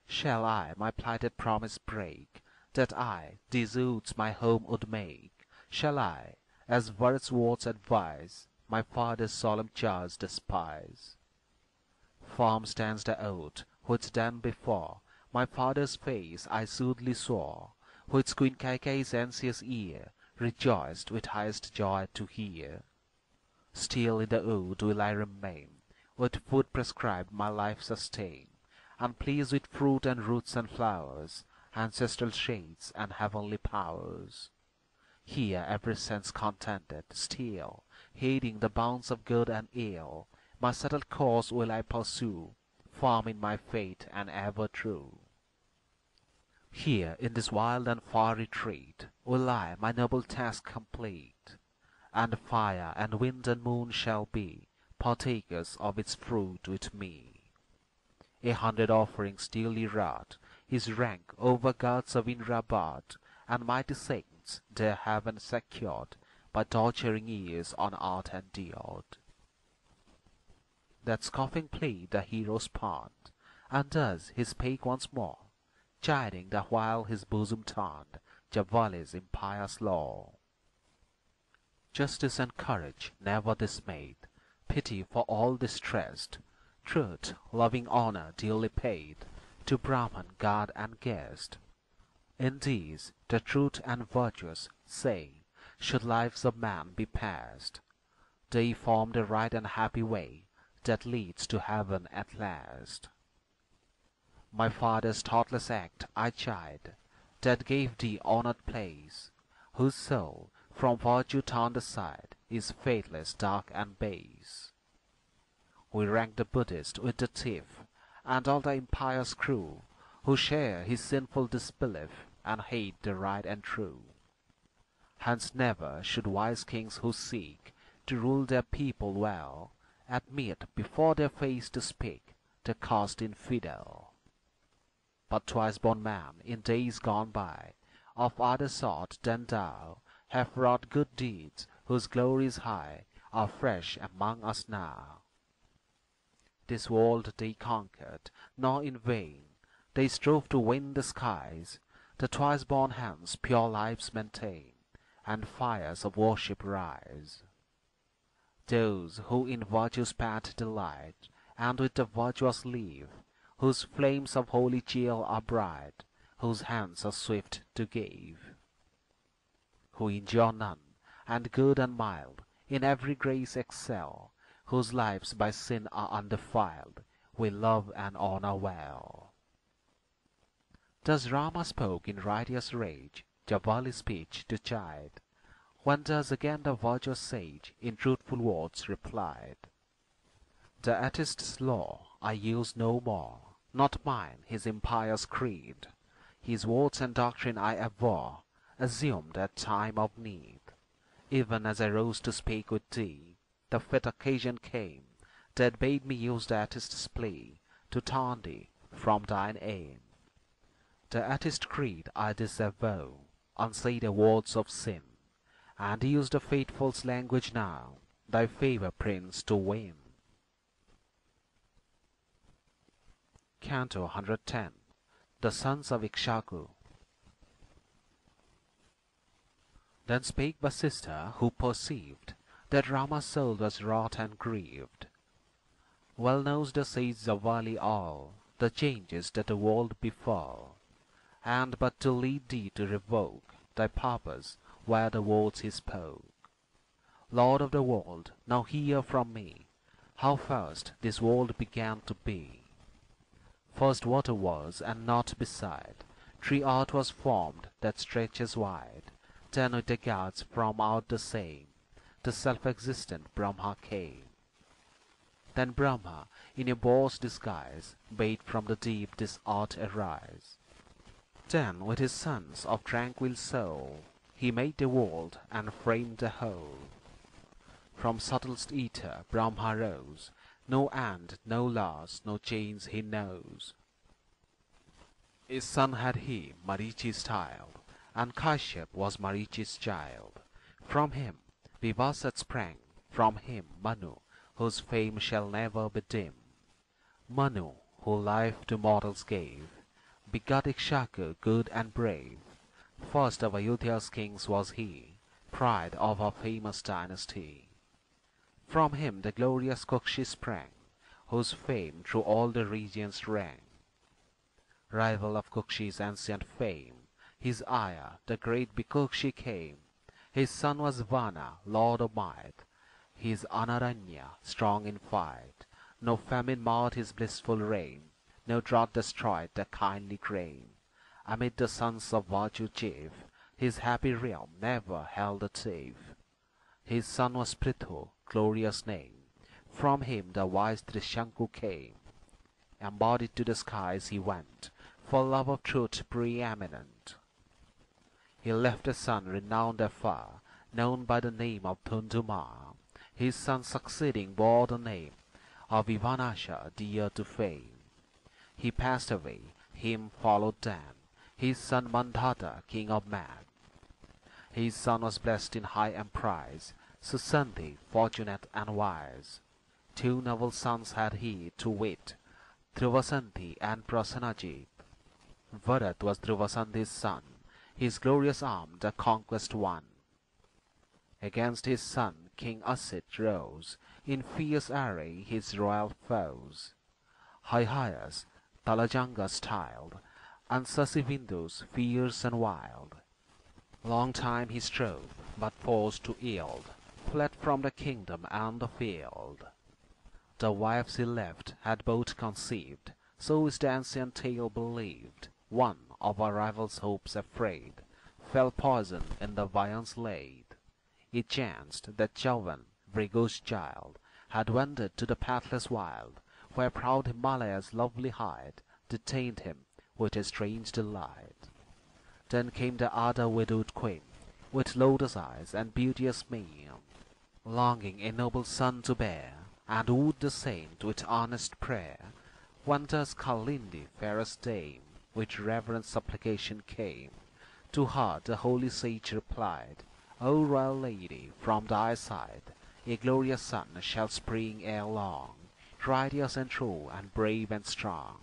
Shall I my plighted promise break, that I these woods my home would make? Shall I, as were its words advise, my father's solemn charge despise? Firm stands the oath, which then before my father's face I soothly swore, which Queen Kaikeyi's anxious ear rejoiced with highest joy to hear. Still in the oath will I remain, with food prescribed my life sustain, and pleased with fruit and roots and flowers, ancestral shades and heavenly powers. Here every sense contented, still, heeding the bounds of good and ill, my settled course will I pursue, firm in my faith and ever true. Here in this wild and far retreat will I my noble task complete, and fire and wind and moon shall be partakers of its fruit with me. 100 offerings duly wrought, his rank over gods of Indra brought, and mighty saints their heaven secured, by torturing years on earth endured. That scoffing plea the hero spurned, and thus he spake once more, chiding the while his bosom turned Javali's impious law. Justice and courage never dismayed, pity for all distressed, truth, loving honor duly paid, to Brahman, god and guest. In these, the truth and virtuous, say, should lives of man be passed. They form the right and happy way, that leads to heaven at last. My father's thoughtless act I chide, that gave thee honored place, whose soul, from virtue turned aside, is faithless, dark and base. We rank the Buddhist with the thief, and all the impious crew, who share his sinful disbelief, and hate the right and true. Hence never should wise kings who seek to rule their people well, admit before their face to speak the cursed infidel. But twice born man, in days gone by, of other sort than thou, have wrought good deeds, whose glories high are fresh among us now. This world they conquered, nor in vain they strove to win the skies. The twice born hands pure lives maintain, and fires of worship rise. Those who in virtue's path delight, and with the virtuous live, whose flames of holy zeal are bright, whose hands are swift to give. Who injure none, and good and mild, in every grace excel, whose lives by sin are undefiled, we love and honor well. Thus Rama spoke in righteous rage, Javali's speech to chide, when thus again the virtuous sage in truthful words replied. The atheist's law I use no more, not mine his impious creed. His words and doctrine I abhor, assumed at time of need. Even as I rose to speak with thee, the fit occasion came, that bade me use the atheist's plea, to turn thee from thine aim. The atheist creed I disavow, unsay the words of sin, and use the faithful's language now, thy favour, Prince, to win. Canto 110. The Sons of Ikshaku. Then spake Vasistha, who perceived that Rama's soul was wrought and grieved. Well knows the sage Javali all the changes that the world befall, and but to lead thee to revoke thy purpose were the words he spoke. Lord of the world, now hear from me how first this world began to be. First water was, and naught beside, tree earth was formed that stretches wide, then with the gods from out the same, the self-existent Brahma came. Then Brahma, in a boar's disguise, bade from the deep this earth arise. Then with his sons of tranquil soul, he made the world and framed the whole. From subtlest ether Brahma rose, no end, no laws, no chains he knows. His son had he, Marichi styled, and Kashyap was Marichi's child. From him Vivasat sprang, from him Manu, whose fame shall never be dim. Manu, who life to mortals gave, begot Ikshaku good and brave. First of Ayodhya's kings was he, pride of our famous dynasty. From him the glorious Kukshi sprang, whose fame through all the regions rang. Rival of Kukshi's ancient fame, his ayah, the great Bhikukshi came. His son was Vana, lord of might, his Anaranya, strong in fight. No famine marred his blissful reign, no drought destroyed the kindly grain. Amid the sons of virtue chief, his happy realm never held a thief. His son was Prithu, glorious name. From him the wise Trishanku came. Embodied to the skies he went, for love of truth preeminent. He left a son renowned afar, known by the name of Thunduma. His son succeeding bore the name of Vivanasha, dear to fame. He passed away, him followed Dan, his son Mandhata, king of man. His son was blessed in high emprise, Susanti, fortunate and wise. Two noble sons had he, to wit, Dhruvasanti and Prasanajit. Bharat was Dhruvasanti's son, his glorious arm the conquest won. Against his son King Asit rose, in fierce array his royal foes. Hyhyas, Talajanga styled, and Sasivindu's fierce and wild. Long time he strove, but forced to yield, fled from the kingdom and the field. The wives he left had both conceived, so is the ancient tale believed. One of our rivals' hopes afraid, fell poison in the viands laid. It chanced that Chauvan, Bhrigu's child, had wandered to the pathless wild, where proud Himalaya's lovely height detained him with a strange delight. Then came the other widowed queen, with lotus eyes and beauteous mien, longing a noble son to bear, and wooed the saint with earnest prayer. When thus Kalindi, fairest dame, with reverent supplication came, to her the holy sage replied, O royal lady, from thy side a glorious son shall spring ere long, righteous and true and brave and strong.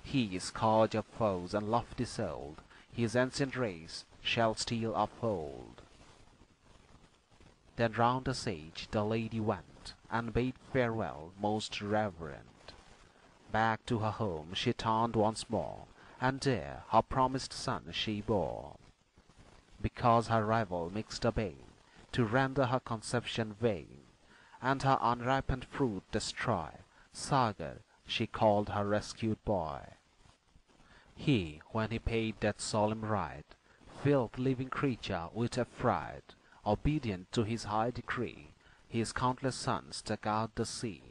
He is scourge of foes and lofty souled, his ancient race shall still uphold. Then round the sage the lady went, and bade farewell most reverent. Back to her home she turned once more, and there her promised son she bore. Because her rival mixed a bane, to render her conception vain, and her unripened fruit destroy, Sagar she called her rescued boy. He, when he paid that solemn rite, filled living creature with affright. Obedient to his high decree, his countless sons dug out the sea.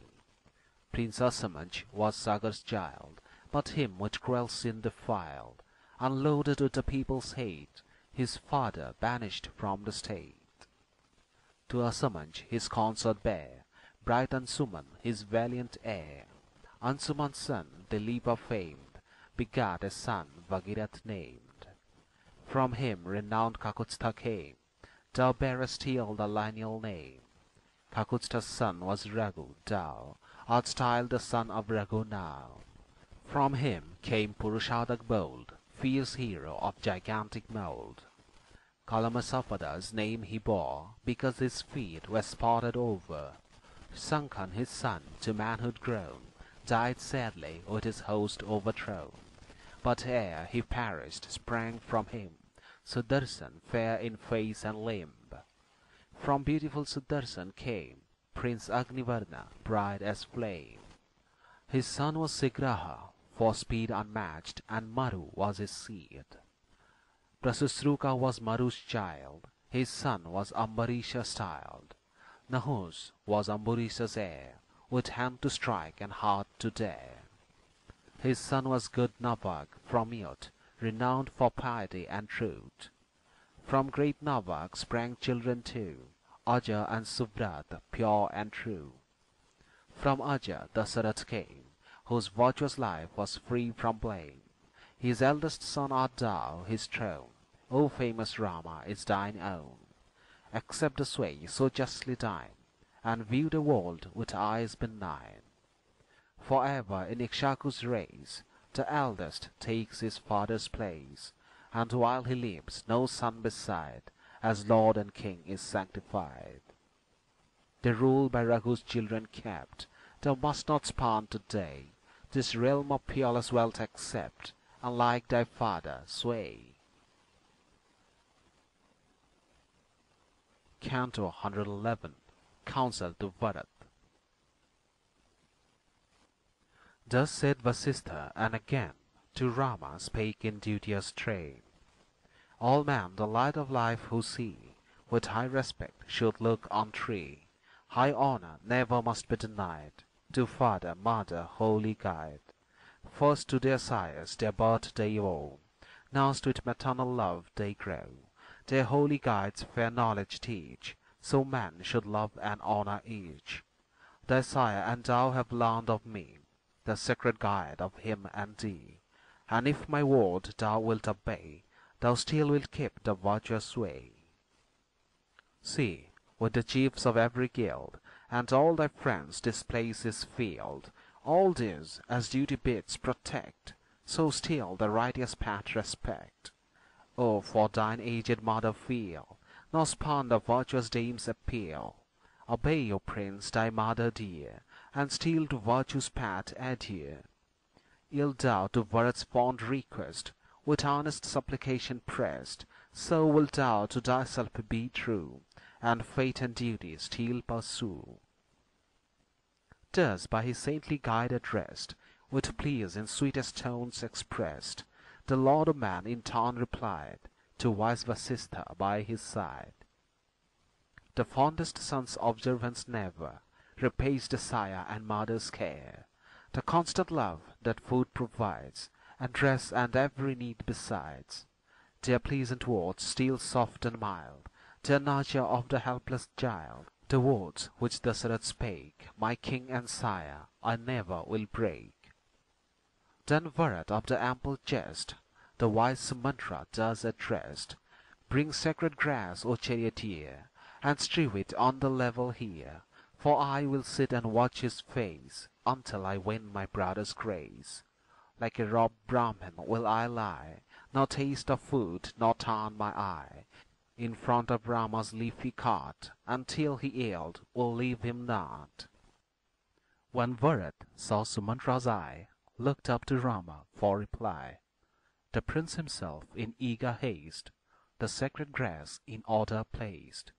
Prince Asamaj was Sagar's child, but him with cruel sin defiled, and loaded with the people's hate, his father banished from the state. To Asamaj his consort bare, bright Ansuman his valiant heir. Ansuman's son, Dilipa famed, begat a son Bhagirath named. From him renowned Kakutstha came, thou bearest still the lineal name. Kakutstha's son was Raghu, thou art styled the son of Raghu now. From him came Purushadak bold, fierce hero of gigantic mould. Kalamasapada's name he bore, because his feet were spotted over. Sankan his son, to manhood grown, died sadly with his host overthrown. But ere he perished sprang from him Sudarsan, fair in face and limb. From beautiful Sudarsan came Prince Agnivarna, bright as flame. His son was Sigraha, for speed unmatched, and Maru was his seed. Prasusruka was Maru's child, his son was Ambarisha styled. Nahus was Ambarisha's heir, with hand to strike and heart to dare. His son was good Nabag, from youth, renowned for piety and truth. From great Navak sprang children too, Aja and Subrat, pure and true. From Aja Dasarat came, whose virtuous life was free from blame. His eldest son art thou, his throne, O famous Rama, is thine own. Accept the sway so justly thine, and view the world with eyes benign. Forever in Ikshaku's race, the eldest takes his father's place, and while he lives no son beside, as Lord and King is sanctified. The rule by Raghu's children kept, thou must not spurn today, this realm of peerless wealth accept, and like thy father sway. Canto 111. Counsel to Bharat. Thus said Vasistha, and again to Rama spake in duteous train. All men the light of life who see, with high respect should look on tree. High honor never must be denied to father, mother, holy guide. First to their sires their birth they owe, now with maternal love they grow. Their holy guides fair knowledge teach, so man should love and honor each. Thy sire and thou have learned of me, the sacred guide of him and thee. And if my word thou wilt obey, thou still wilt keep the virtuous way. See, with the chiefs of every guild, and all thy friends this place is filled. All these, as duty bids, protect, so still the righteous path respect. O for thine aged mother feel, nor spurn the virtuous dame's appeal. Obey, O prince, thy mother dear, and still to virtue's path adhere. Yield thou to Bharat's fond request, with earnest supplication pressed, so wilt thou to thyself be true, and fate and duty still pursue. Thus by his saintly guide addressed, with pleas in sweetest tones expressed, the Lord of Man in turn replied, to wise Vasistha by his side. The fondest son's observance never repays the sire and mother's care. The constant love that food provides, and dress and every need besides. Their pleasant words still soft and mild, their nurture of the helpless child. The words which Dasaratha spake, my king and sire, I never will break. Then Bharat of the ample chest, the wise smṛti thus addressed, bring sacred grass, O charioteer, and strew it on the level here, for I will sit and watch his face, until I win my brother's grace. Like a robbed Brahmin will I lie, nor taste of food, nor turn my eye, in front of Rama's leafy cot, until he yield, will leave him not. When Bharat saw Sumantра's eye, looked up to Rama for reply. The prince himself in eager haste, the sacred grass in order placed.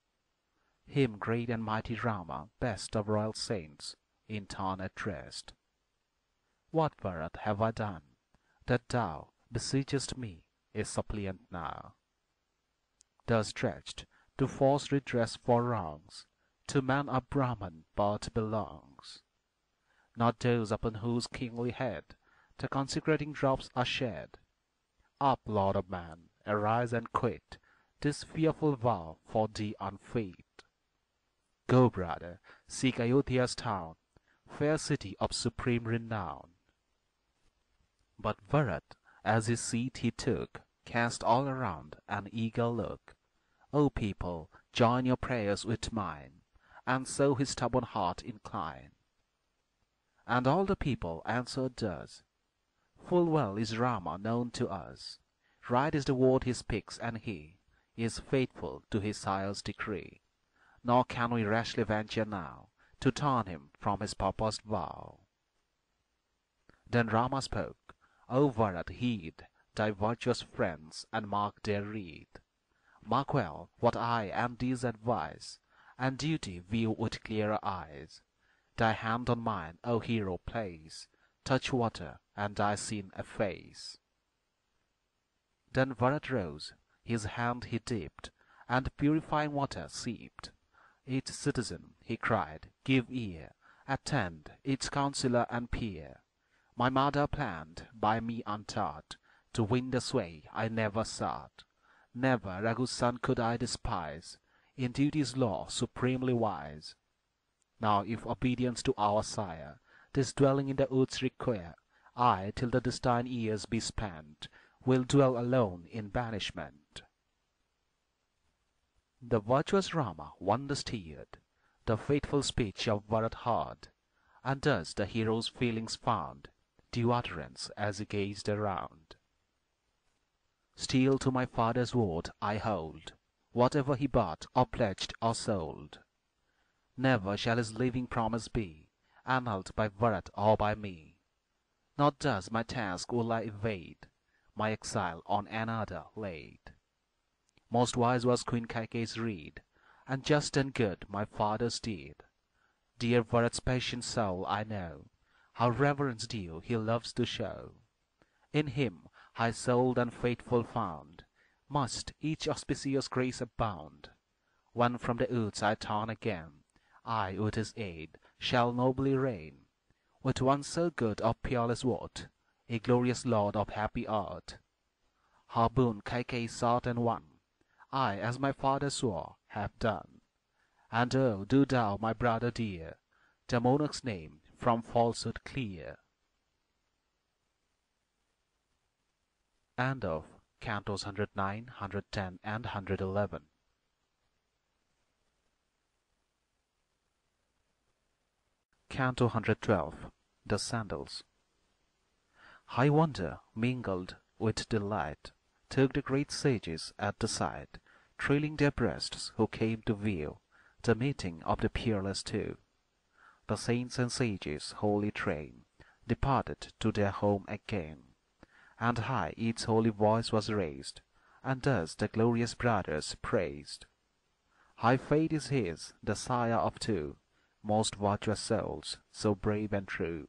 Him great and mighty Rama, best of royal saints, in turn addressed. What, Bharat, have I done, that thou beseechest me, a suppliant now? Thus stretched, to force redress for wrongs, to man a Brahman birth belongs. Not those upon whose kingly head the consecrating drops are shed. Up, Lord of Man, arise and quit this fearful vow for thee unfit. Go, brother, seek Ayodhya's town, fair city of supreme renown. But Bharat, as his seat he took, cast all around an eager look. O people, join your prayers with mine, and so his stubborn heart incline. And all the people answered thus, full well is Rama known to us. Right is the word he speaks, and he is faithful to his sire's decree. Nor can we rashly venture now to turn him from his purposed vow. Then Rama spoke, O Bharat, heed thy virtuous friends, and mark their rede. Mark well what I and these advise, and duty view with clearer eyes. Thy hand on mine, O hero, place, touch water, and thy sin efface. Then Bharat rose, his hand he dipped, and purifying water seeped. Each citizen, he cried, give ear, attend, each counsellor and peer. My mother planned, by me untaught, To win the sway I never sought. Never Raghu's son could I despise, in duty's law supremely wise. Now if obedience to our sire this dwelling in the woods require, I, till the destined years be spent, will dwell alone in banishment. The virtuous Rama understood the faithful speech of Bharat heard, and thus the hero's feelings found due utterance as he gazed around. Still to my father's word I hold, whatever he bought or pledged or sold. Never shall his living promise be annulled by Bharat or by me. Not thus my task will I evade, my exile on another laid. Most wise was Queen Kaikeyi's rede, and just and good my father's deed. Dear Bharat's patient soul I know, how reverence due he loves to show. In him, high-souled and faithful found, must each auspicious grace abound. When from the woods I turn again, I with his aid shall nobly reign. With one so good of peerless worth, a glorious lord of happy earth. Her boon Kaikeyi sought and won, I, as my father swore, have done. And oh, do thou, my brother dear, the monarch's name from falsehood clear. End of Cantos 109, 110 and 111. Canto 112. The Sandals. High wonder, mingled with delight, took the great sages at the sight, thrilling their breasts who came to view the meeting of the peerless two. The saints and sages' holy train departed to their home again, and high each holy voice was raised, and thus the glorious brothers praised. High fate is his, the sire of two most virtuous souls, so brave and true.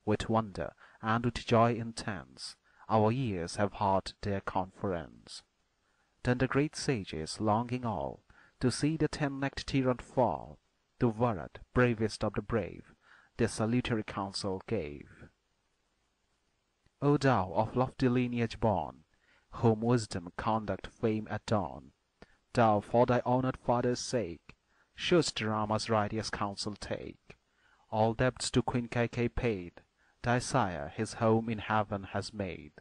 With wonder and with joy intense, our ears have heard their conference. Then the great sages, longing all to see the ten-necked tyrant fall, to Bharat, bravest of the brave, their salutary counsel gave. O thou of lofty lineage born, whom wisdom, conduct, fame adorn, thou for thy honored father's sake shouldst Rama's righteous counsel take. All debts to Queen Kaikeyi paid, thy sire his home in heaven has made.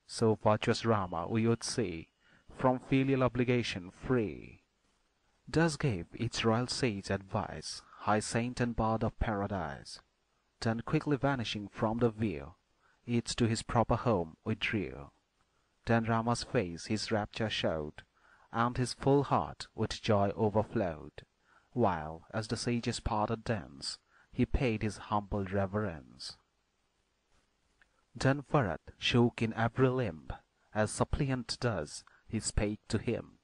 So virtuous Rama we would see, from filial obligation free. Thus gave each royal sage advice, high saint and bard of paradise. Then quickly vanishing from the view, each to his proper home withdrew. Then Rama's face his rapture showed, and his full heart with joy overflowed, while, as the sages parted thence, he paid his humble reverence. Then Bharat shook in every limb, as suppliant does, he spake to him.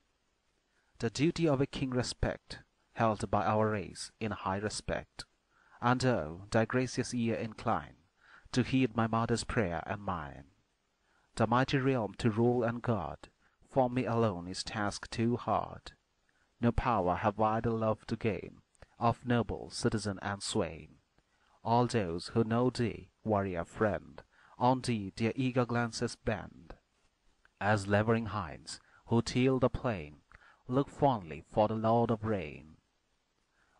The duty of a king respect, held by our race in high respect. And oh, thy gracious ear incline, to heed my mother's prayer and mine. The mighty realm to rule and guard, for me alone is task too hard. No power have I the love to gain, of noble citizen and swain. All those who know thee, warrior friend, on thee their eager glances bend. As laboring hinds, who till the plain, look fondly for the Lord of rain.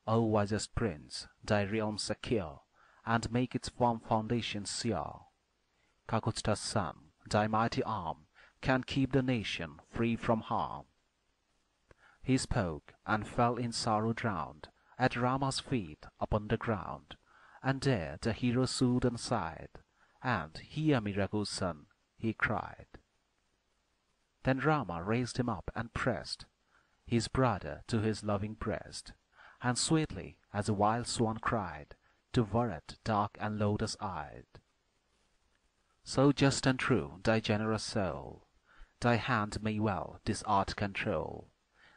O wisest prince, thy realm secure, and make its firm foundation sure. Calcutta's son, thy mighty arm, can keep the nation free from harm. He spoke, and fell in sorrow drowned, at Rama's feet upon the ground. And there the hero soothed and sighed, and "Hear me, Raghu's son," he cried. Then Rama raised him up and pressed his brother to his loving breast, and sweetly, as a wild swan cried, to Bharat dark and lotus-eyed, "So just and true, thy generous soul, thy hand may well this art control.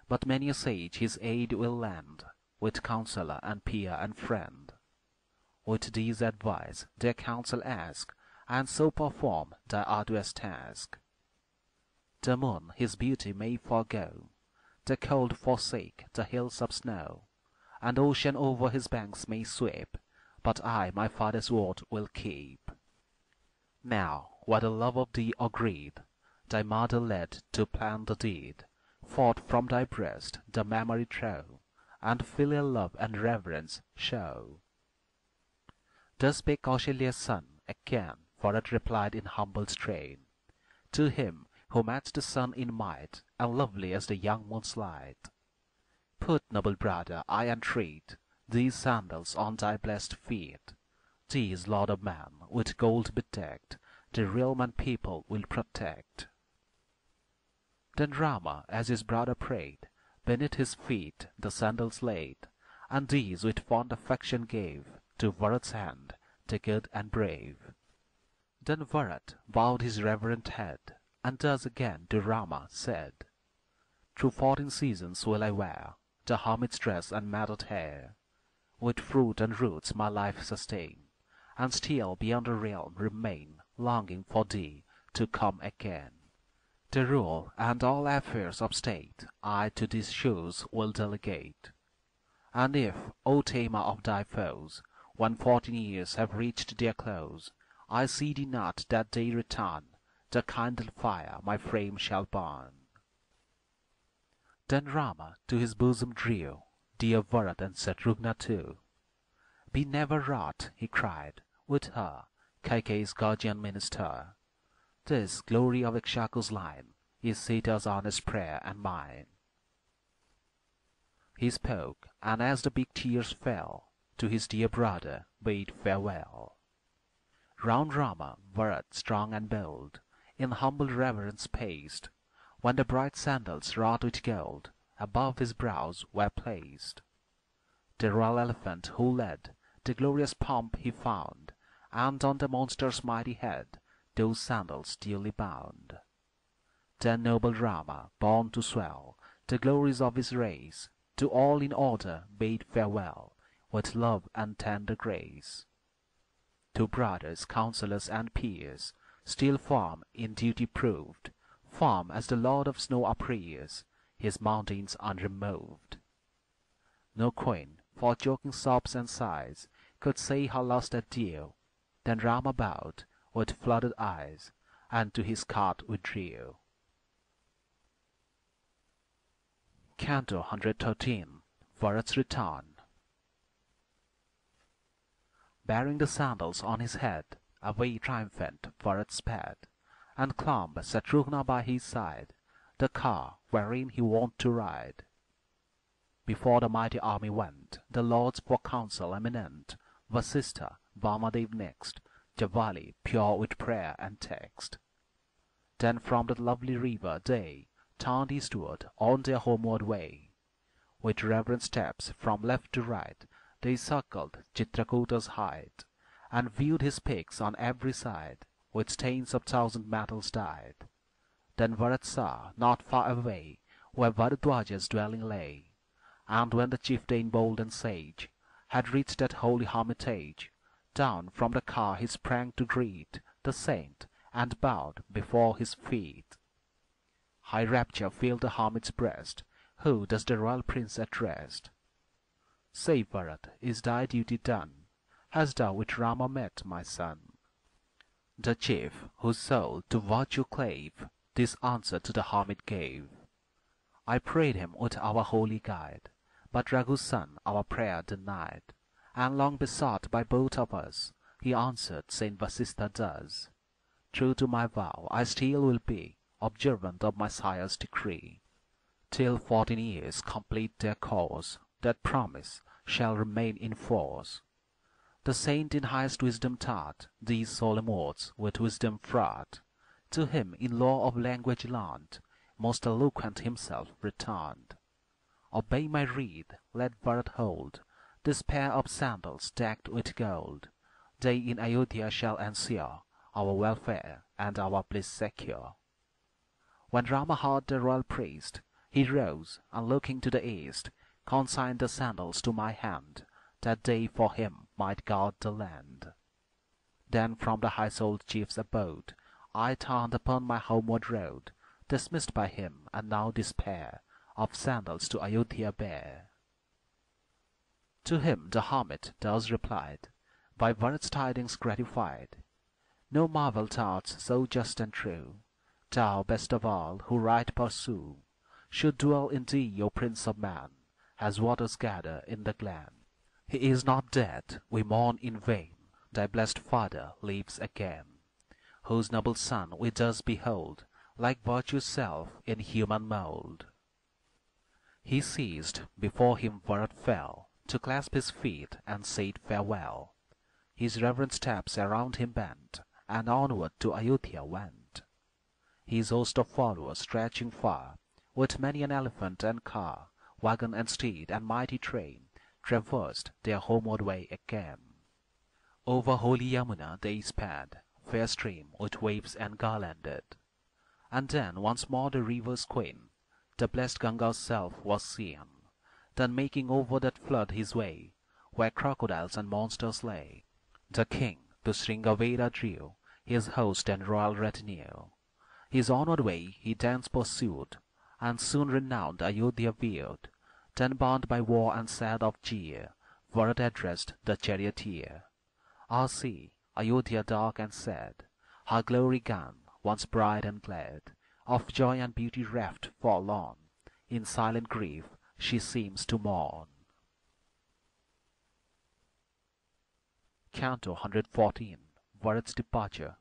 But many a sage his aid will lend, with counsellor and peer and friend. With these advice, their counsel ask, and so perform thy arduous task. The moon his beauty may forego, the cold forsake the hills of snow, and ocean over his banks may sweep, but I my father's word will keep. Now, whether love of thee or greed, thy mother led to plan the deed, forth from thy breast the memory throw, and filial love and reverence show. Thus spake Kausalya's son, again, Bharat replied in humble strain, to him who matched the sun in might, and lovely as the young moon's light. Put, noble brother, I entreat, these sandals on thy blessed feet. These, Lord of man, with gold bedecked, the realm and people will protect. Then Rama, as his brother prayed, beneath his feet the sandals laid, and these with fond affection gave to Bharat's hand, the good and brave. Then Bharat bowed his reverent head, and thus again to Rama said, Through 14 seasons will I wear the hermit's dress and matted hair, with fruit and roots my life sustain, and still beyond the realm remain, longing for thee to come again. The rule and all affairs of state I to these shoes will delegate. And if, O tamer of thy foes, when 14 years have reached their close, I see thee not that day return, the kindled fire my frame shall burn. Then Rama to his bosom drew dear Bharat and Shatrugna too. Be never wroth, he cried, with her, Kaikeyi's guardian minister. This glory of Ikshaku's line is Sita's honest prayer and mine. He spoke, and as the big tears fell, to his dear brother bade farewell. Round Rama, Bharat, strong and bold, in humble reverence paced, when the bright sandals wrought with gold above his brows were placed. The royal elephant who led the glorious pomp he found, and on the monster's mighty head those sandals duly bound. Then noble Rama, born to swell the glories of his race, to all in order bade farewell, with love and tender grace. To brothers, counsellors, and peers, still firm in duty proved, firm as the Lord of snow uprears his mountains unremoved. No queen, for joking sobs and sighs, could say her last adieu. Then Rama bowed with flooded eyes, and to his cart withdrew. Canto 113. Bharat's Return. Bearing the sandals on his head, away triumphant Bharat sped, and clomb Shatrugna by his side, the car wherein he wont to ride. Before the mighty army went the lords for counsel eminent, Vasistha, Vamadev next, Javali, pure with prayer and text. Then from that lovely river they turned eastward on their homeward way. With reverent steps from left to right they circled Chitrakota's height, and viewed his peaks on every side, with stains of 1,000 metals dyed. Then Bharat saw, not far away, where Bharadwaja's dwelling lay, and when the chieftain bold and sage had reached that holy hermitage, down from the car he sprang to greet the saint, and bowed before his feet. High rapture filled the hermit's breast, who thus the royal prince addressed. Say, Bharat, is thy duty done? Hast thou with Rama met, my son? The chief, whose soul to virtue clave, this answer to the hermit gave. I prayed him with our holy guide, but Raghu's son our prayer denied, and long besought by both of us, he answered Saint Vasistha thus, True to my vow I still will be, observant of my sire's decree, till 14 years complete their course, that promise shall remain in force. The saint in highest wisdom taught these solemn words with wisdom fraught, to him in law of language learned, most eloquent himself returned. Obey my rede, let Bharat hold this pair of sandals decked with gold. They in Ayodhya shall ensure our welfare and our bliss secure. When Rama heard the royal priest, he rose, and looking to the east, consigned the sandals to my hand, that they for him might guard the land. Then from the high-souled chief's abode I turned upon my homeward road, dismissed by him, and now this pair of sandals to Ayodhya bear. To him the hermit thus replied, by Bharat's tidings gratified, No marvel thoughts so just and true, thou best of all who right pursue, should dwell in thee, O Prince of Man, as waters gather in the glen. He is not dead, we mourn in vain, thy blessed Father lives again, whose noble Son we thus behold, like virtue's self in human mould. He ceased, before him Bharat fell, to clasp his feet and said farewell. His reverent steps around him bent, and onward to Ayodhya went. His host of followers stretching far, with many an elephant and car, wagon and steed and mighty train, traversed their homeward way again. Over holy Yamuna they sped, fair stream with waves engarlanded. And then once more the river's queen, the blessed Ganga's self was seen, then making over that flood his way, where crocodiles and monsters lay. The king to Sringaveda drew his host and royal retinue. His onward way he thence pursued, and soon renowned Ayodhya viewed. Then bound by war and sad of cheer, Bharat addressed the charioteer. Ah, see, Ayodhya dark and sad, her glory gone, once bright and glad, of joy and beauty reft, forlorn, in silent grief she seems to mourn. Canto 114. Bharat's Departure.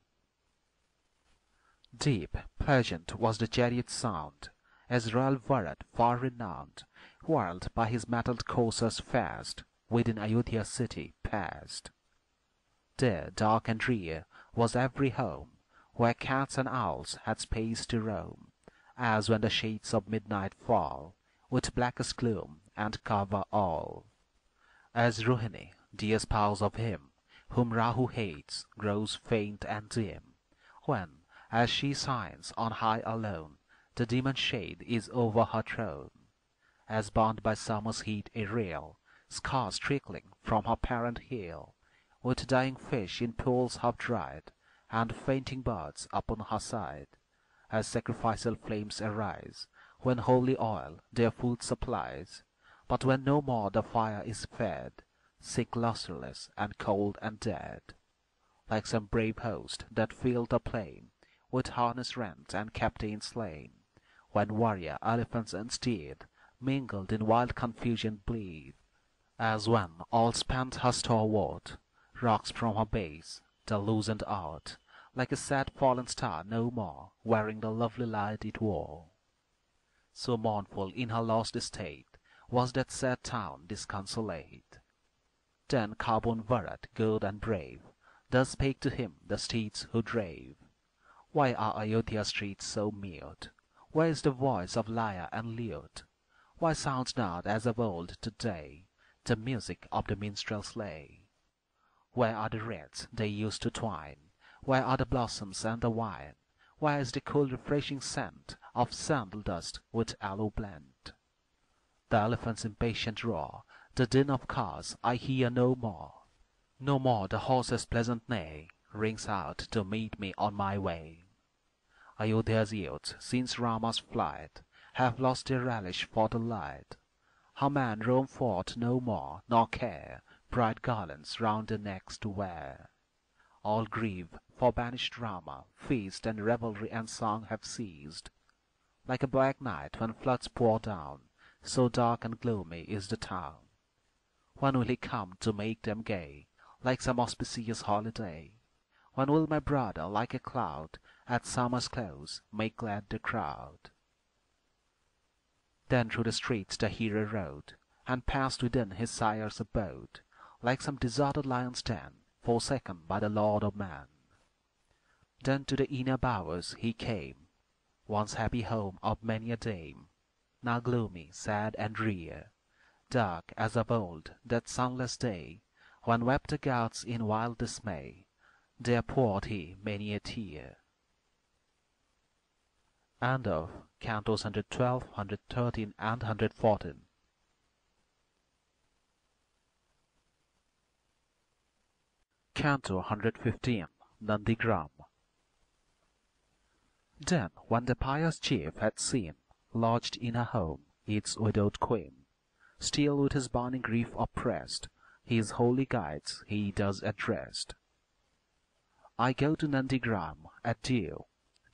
Deep, pleasant was the chariot's sound, as royal Bharat, far renowned, whirled by his mettled coursers fast, within Ayodhya city passed. There, dark and drear, was every home, where cats and owls had space to roam, as when the shades of midnight fall, with blackest gloom, and cover all. As Rohini, dear spouse of him, whom Rahu hates, grows faint and dim, when, as she shines on high alone, the demon shade is over her throne. As bound by summer's heat aerial, scars trickling from her parent heel, with dying fish in pools half dried, and fainting birds upon her side, as sacrificial flames arise, when holy oil their food supplies, but when no more the fire is fed, sick lustreless and cold and dead, like some brave host that filled the plain, with harness rent and captain slain, when warrior elephants and steed, mingled in wild confusion bleed, as when, all spent her stalwart, rocks from her base the loosened out, like a sad fallen star no more wearing the lovely light it wore. So mournful in her lost estate was that sad town disconsolate. Then Carbon Bharat, good and brave, thus spake to him the steeds who drave. Why are Ayodhya streets so mute? Where is the voice of lyre and lute? Why sounds not as of old to-day the music of the minstrel's lay? Where are the reeds they used to twine? Where are the blossoms and the wine? Where is the cool refreshing scent of sandal dust with aloe blent? The elephant's impatient roar, the din of cars I hear no more. No more the horse's pleasant neigh rings out to meet me on my way. Ayodhya's youth, since Rama's flight, have lost their relish for the light. Her men roam forth no more, nor care bright garlands round their necks to wear. All grieve for banished Rama, feast and revelry and song have ceased. Like a black night when floods pour down, so dark and gloomy is the town. When will he come to make them gay, like some auspicious holiday? When will my brother, like a cloud, at summer's close, make glad the crowd? Then through the streets the hero rode, and passed within his sire's abode, like some deserted lion's den, forsaken by the Lord of Man. Then to the inner bowers he came, once happy home of many a dame, now gloomy, sad, and drear, dark as of old that sunless day, when wept the gods in wild dismay, there poured he many a tear. End of Cantos 112, 113, and 114. Canto 115. Nandigram. Then, when the pious chief had seen, lodged in a home, its widowed queen, still with his burning grief oppressed, his holy guides he thus addressed. I go to Nandigram at dew.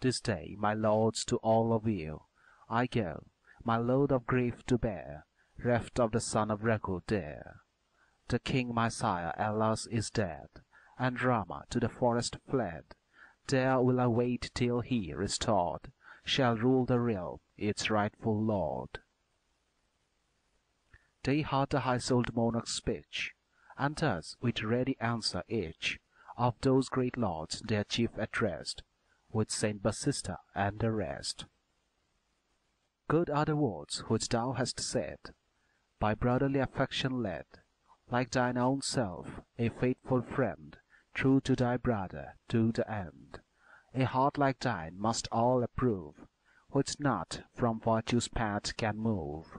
This day, my lords, to all of you, I go, my load of grief to bear, reft of the son of Raghu dear. The king my sire, alas, is dead, and Rama to the forest fled. There will I wait till he, restored, shall rule the realm, its rightful lord. They heard the high-souled monarch's speech, and thus with ready answer each of those great lords their chief addressed, with Saint Vasistha and the rest. Good are the words which thou hast said, by brotherly affection led, like thine own self, a faithful friend, true to thy brother to the end. A heart like thine must all approve, which not from virtue's path can move.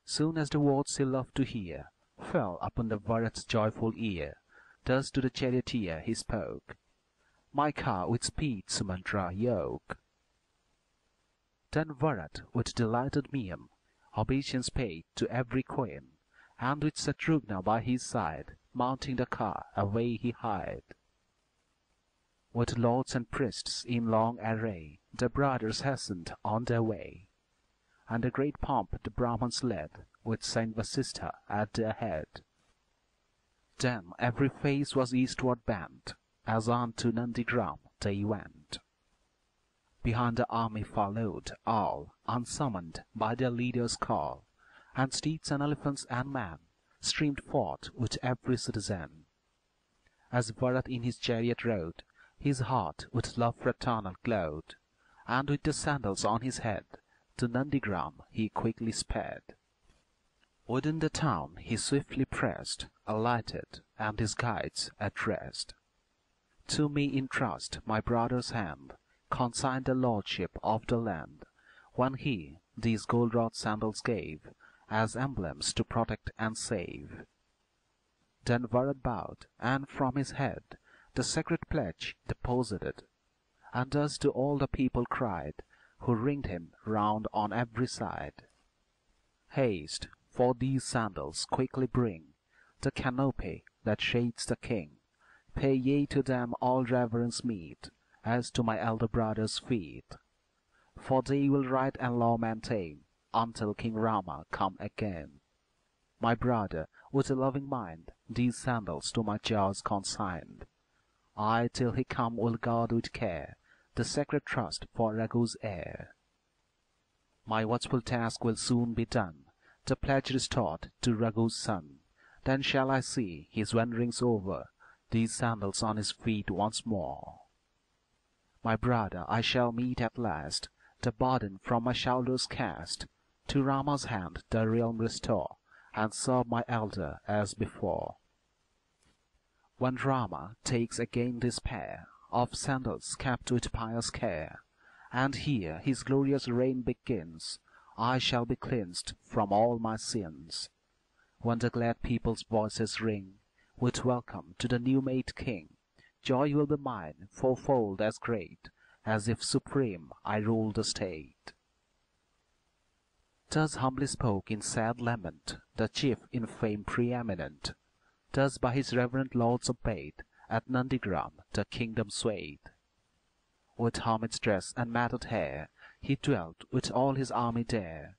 Soon as the words he loved to hear fell upon the Bharat's joyful ear, thus to the charioteer he spoke, My car with speed, Sumatra, yoke. Then Bharat, with delighted mien, obeisance paid to every queen, and with Shatrugna by his side, mounting the car, away he hied. With lords and priests in long array, the brothers hastened on their way, and a great pomp the Brahmans led, with Saint Vasistha at their head. Then every face was eastward bent, as on to Nandigram they went. Behind the army followed all, unsummoned by their leader's call, and steeds and elephants and men streamed forth with every citizen. As Bharat in his chariot rode, his heart with love fraternal glowed, and with the sandals on his head, to Nandigram he quickly sped. Within the town he swiftly pressed, alighted, and his guides addressed. To me in trust my brother's hand consigned the lordship of the land, when he these gold-wrought sandals gave, as emblems to protect and save. Then Bharat bowed, and from his head the sacred pledge deposited, and thus to all the people cried, who ringed him round on every side, Haste, for these sandals quickly bring the canopy that shades the king. Pay ye to them all reverence meet, as to my elder brother's feet. For they will right and law maintain, until King Rama come again. My brother, with a loving mind, these sandals to my jaws consigned. I, till he come, will guard with care the sacred trust for Raghu's heir. My watchful task will soon be done, the pledge restored to Raghu's son. Then shall I see, his wanderings over, these sandals on his feet once more. My brother, I shall meet at last, the burden from my shoulders cast, to Rama's hand the realm restore, and serve my elder as before. When Rama takes again this pair of sandals kept with pious care, and here his glorious reign begins, I shall be cleansed from all my sins. When the glad people's voices ring with welcome to the new-made king, joy will be mine fourfold as great, as if supreme I ruled the state. Thus humbly spoke in sad lament the chief in fame preeminent. Thus by his reverend lords obeyed, at Nandigram the kingdom swayed. With hermit's dress and matted hair, he dwelt with all his army there.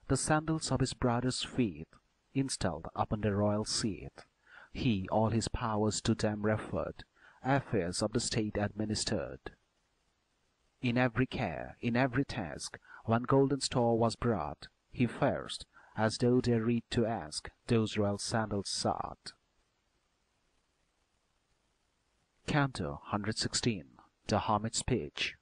The sandals of his brother's feet installed upon the royal seat, he all his powers to them referred, affairs of the state administered. In every care, in every task, when golden store was brought, he first, as though their rede to ask, those royal sandals sought. Canto 116. The Hermit's Speech.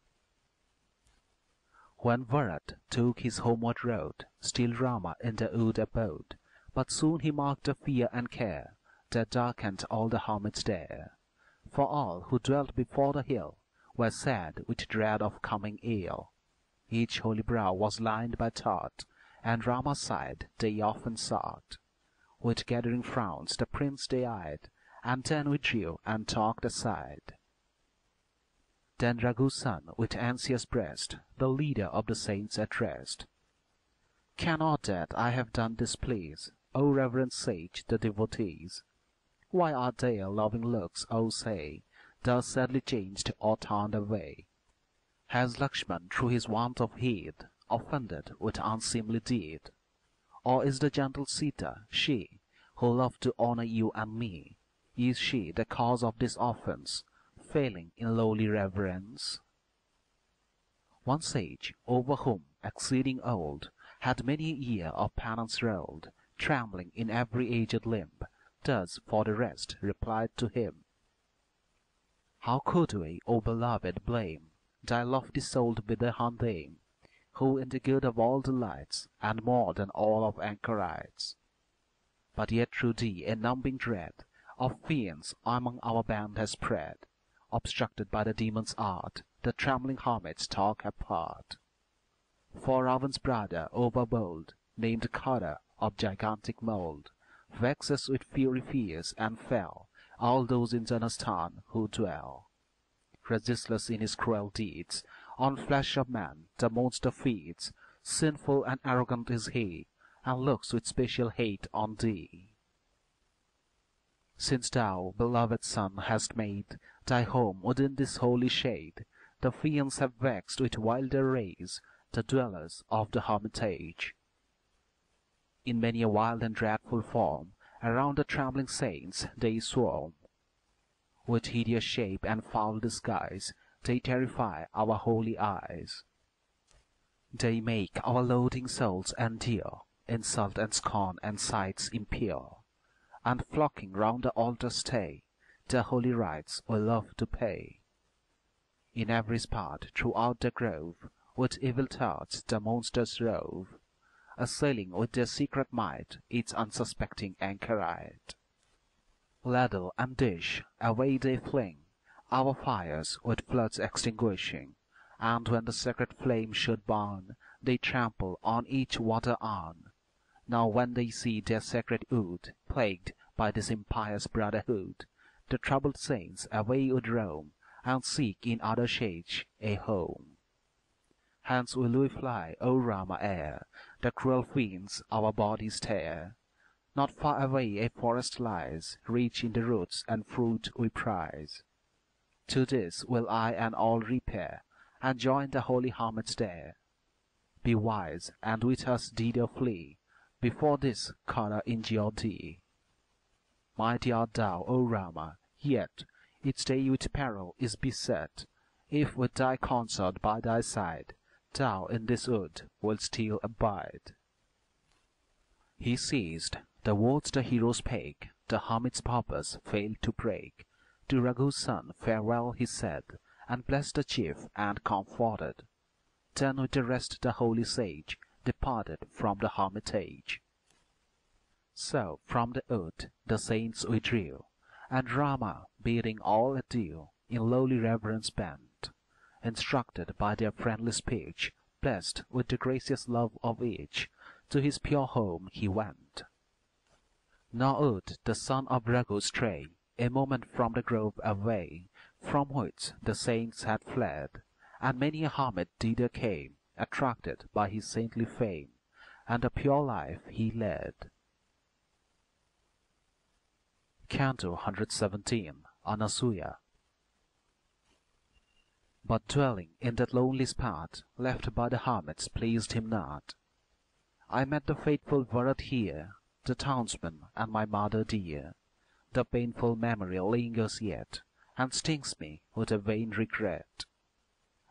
When Bharat took his homeward road, still Rama in the wood abode, but soon he marked the fear and care that darkened all the hermits there. For all who dwelt before the hill were sad with dread of coming ill. Each holy brow was lined by thought, and Rama's side they often sought. With gathering frowns the prince they eyed, and then withdrew and talked aside. Then Raghu's son, with anxious breast, the leader of the saints addressed. Cannot that I have done displease, O reverend sage, the devotees? Why are their loving looks, O say, thus sadly changed or turned away? Has Lakshmana, through his want of heed, offended with unseemly deed? Or is the gentle Sita, she, who loved to honor you and me, is she the cause of this offense, failing in lowly reverence? One sage, over whom, exceeding old, had many a year of penance rolled, trembling in every aged limb, thus for the rest replied to him: How could we, O beloved, blame thy lofty soul with the Dame, who in the good of all delights, and more than all of anchorites? But yet through thee a numbing dread of fiends among our band has spread, obstructed by the demon's art, the trembling hermits talk apart. For Ravana's brother overbold, named king.The, of gigantic mould, vexes with fury fierce and fell all those in Janastan who dwell. Resistless in his cruel deeds, on flesh of man the monster feeds, sinful and arrogant is he, and looks with special hate on thee. Since thou, beloved son, hast made thy home within this holy shade, the fiends have vexed with wilder rays the dwellers of the hermitage. In many a wild and dreadful form around the trembling saints they swarm. With hideous shape and foul disguise they terrify our holy eyes. They make our loathing souls endure insult and scorn and sights impure, and flocking round the altar stay the holy rites we love to pay. In every spot throughout the grove with evil thoughts the monsters rove, assailing with their secret might each unsuspecting anchorite. Ladle and dish away they fling, our fires with floods extinguishing, and when the sacred flame should burn, they trample on each water urn. Now when they see their sacred wood plagued by this impious brotherhood, the troubled saints away would roam, and seek in other shades a home. Hence will we fly, O Rama, ere the cruel fiends our bodies tear. Not far away a forest lies, rich in the roots and fruit we prize. To this will I and all repair, and join the holy hermits there. Be wise, and with us thither flee, before this king.The injure thee. Mighty art thou, O Rama, yet each day with peril is beset, if with thy consort by thy side, thou in this wood wilt still abide. He ceased. The words the hero spake, the hermit's purpose failed to break. To Raghu's son farewell he said, and blessed the chief and comforted. Then with the rest the holy sage departed from the hermitage. So from the wood the saints withdrew, and Rama, bidding all adieu, in lowly reverence bent, instructed by their friendly speech, blessed with the gracious love of each, to his pure home he went. Nor would the son of Raghu stray a moment from the grove away, from which the saints had fled, and many a hermit thither came, attracted by his saintly fame, and the pure life he led. Canto 117. Anasuya. But dwelling in that lonely spot, left by the hermits pleased him not. I met the faithful Bharat here, the townsman and my mother dear. The painful memory lingers yet, and stings me with a vain regret.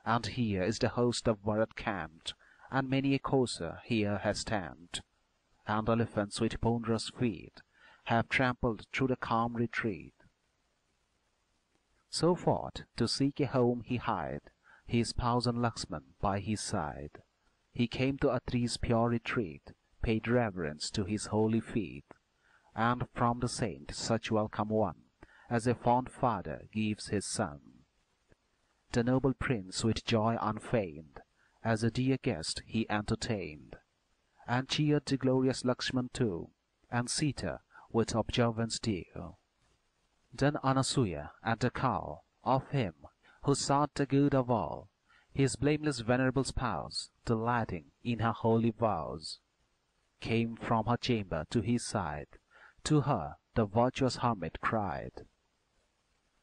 And here is the host of Bharat camped, and many a courser here has stamped, and elephants with ponderous feet have trampled through the calm retreat. So forth to seek a home he hied, his spouse and Lakshmana by his side. He came to Atri's pure retreat, paid reverence to his holy feet, and from the saint such welcome won, as a fond father gives his son. The noble prince with joy unfeigned, as a dear guest he entertained, and cheered the glorious Lakshmana too, and Sita with observance due. Then Anasuya and the cow of him who sought the good of all, his blameless venerable spouse, delighting in her holy vows, came from her chamber to his side. To her the virtuous hermit cried,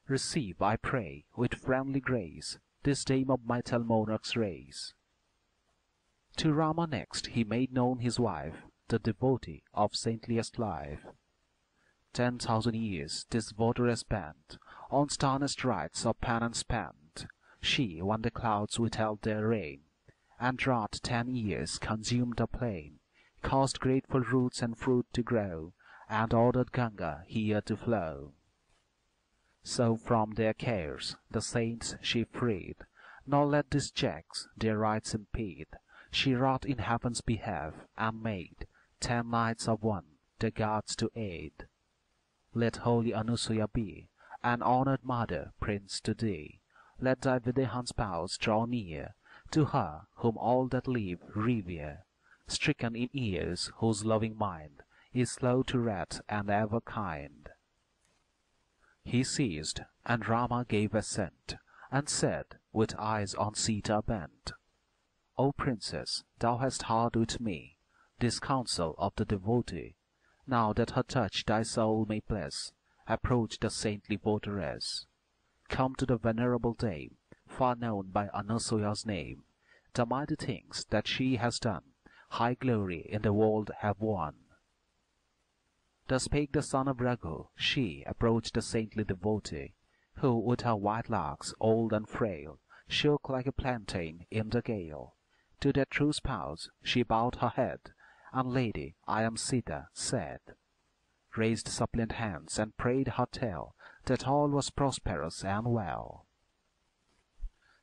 "Receive, I pray, with friendly grace, this dame of my tell monarch's race." To Rama next he made known his wife, the devotee of saintliest life. 10,000 years this votaress spent on sternest rites of penance spent. She, when the clouds withheld their rain, and drought 10 years consumed the plain, caused grateful roots and fruit to grow, and ordered Ganga here to flow. So from their cares the saints she freed, nor let these checks their rites impede. She wrought in heaven's behalf, and made 10 nights of one, the gods to aid. Let holy Anusuya be an honored mother, prince to thee. Let thy Videhan spouse draw near to her whom all that live revere, stricken in years, whose loving mind is slow to wrath and ever kind. He ceased, and Rama gave assent, and said, with eyes on Sita bent, "O princess, thou hast heard with me this counsel of the devotee. Now that her touch thy soul may bless, approach the saintly votaress. Come to the venerable dame, far known by Anusuya's name. The mighty things that she has done, high glory in the world have won." Thus spake the son of Raghu. She approached the saintly devotee, who with her white locks, old and frail, shook like a plantain in the gale. To their true spouse she bowed her head, and "Lady, I am Sita," said, raised suppliant hands, and prayed her tell that all was prosperous and well.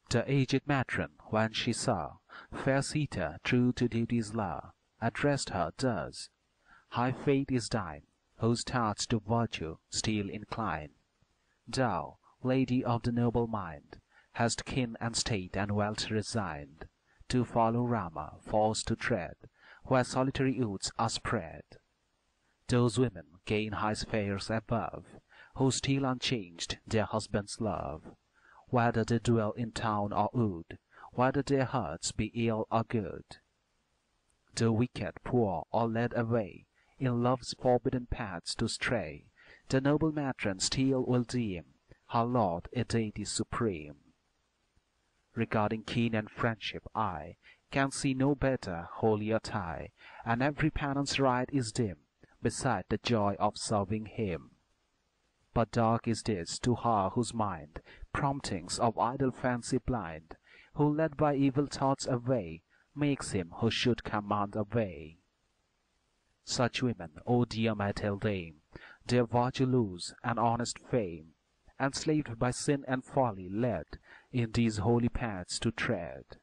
The aged matron, when she saw fair Sita true to duty's law, addressed her thus: "High fate is thine, whose thoughts to virtue still incline. Thou, lady of the noble mind, hast kin and state and wealth resigned, to follow Rama, forced to tread where solitary oats are spread. Those women gain high spheres above, who still unchanged their husband's love, whether they dwell in town or wood, whether their hearts be ill or good. The wicked, poor, or led away in love's forbidden paths to stray, the noble matron still will deem her lord a deity supreme. Regarding kin and friendship, I can see no better, holier tie, and every penance rite is dim beside the joy of serving him. But dark is this to her whose mind promptings of idle fancy blind, who led by evil thoughts away makes him who should command obey. Such women, O dear my tell dame, their virtue lose and honest fame, enslaved by sin and folly, led in these holy paths to tread.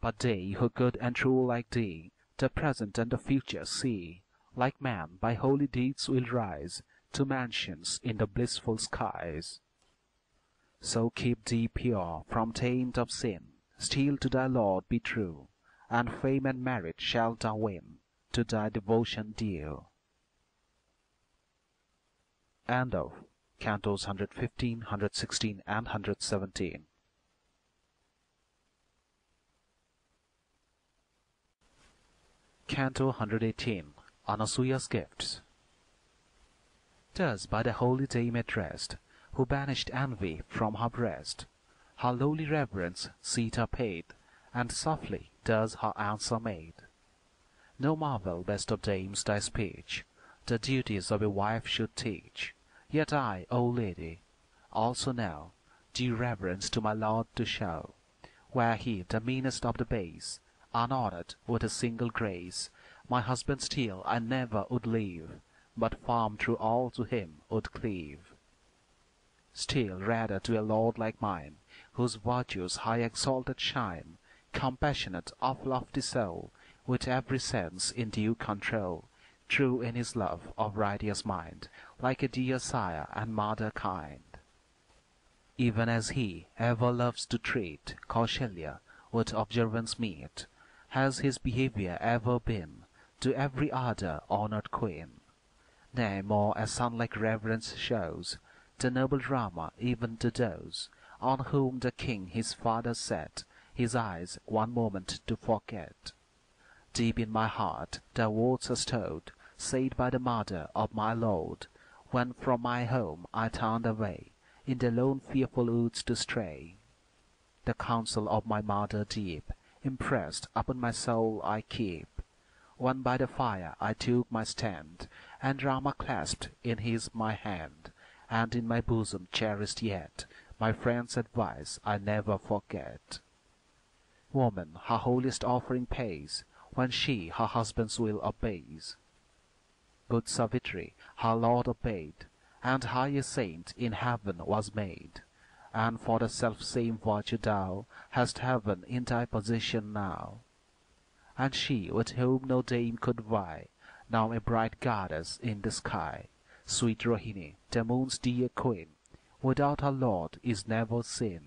But they who good and true like thee, the present and the future see, like man by holy deeds will rise to mansions in the blissful skies. So keep thee pure from taint of sin, still to thy Lord be true, and fame and merit shalt thou win to thy devotion due. End of Cantos 115, 116 and 117. Canto 118. Anasuya's Gifts. Thus by the holy dame addressed, who banished envy from her breast, her lowly reverence Sita paid, and softly thus her answer made: "No marvel, best of dames, thy speech the duties of a wife should teach. Yet I, O lady, also know due reverence to my lord to show, were he the meanest of the base, unhonored with a single grace. My husband still I never would leave, but firm through all to him would cleave. Still rather to a lord like mine, whose virtues high exalted shine, compassionate of lofty soul, with every sense in due control, true in his love of righteous mind, like a dear sire and mother kind. Even as he ever loves to treat Kausalya with observance meet, has his behavior ever been to every other honored queen. Nay, more a son-like reverence shows the noble Rama even to those on whom the king his father set his eyes one moment to forget. Deep in my heart the words are stowed, said by the mother of my lord, when from my home I turned away, in the lone fearful woods to stray. The counsel of my mother deep, impressed upon my soul I keep, when by the fire I took my stand, and Rama clasped in his my hand, and in my bosom cherished yet, my friend's advice I never forget. Woman her holiest offering pays, when she her husband's will obeys. Good Savitri her lord obeyed, and highest saint in heaven was made, and for the self-same virtue thou hast heaven in thy possession now. And she with whom no dame could vie, now a bright goddess in the sky, sweet Rohini, the moon's dear queen, without her lord is never seen,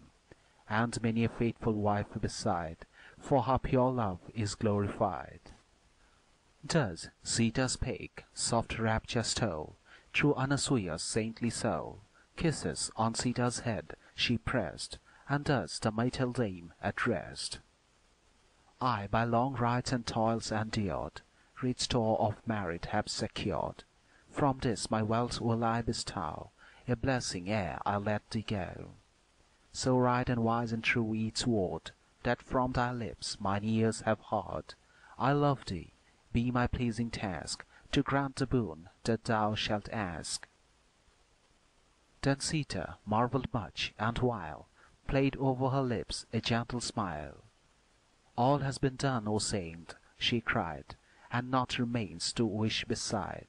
and many a faithful wife beside, for her pure love is glorified. Thus Sita spake, soft rapture stole through Anasuya's saintly soul, kisses on Sita's head she pressed, and thus the Maital dame addressed. I by long rites and toils endured, rich store of merit have secured. From this my wealth will I bestow, a blessing ere I let thee go. So right and wise and true each word, that from thy lips mine ears have heard. I love thee, be my pleasing task, to grant the boon that thou shalt ask. Then Sita marvelled much, and while played over her lips a gentle smile. All has been done, O saint, she cried, and naught remains to wish beside.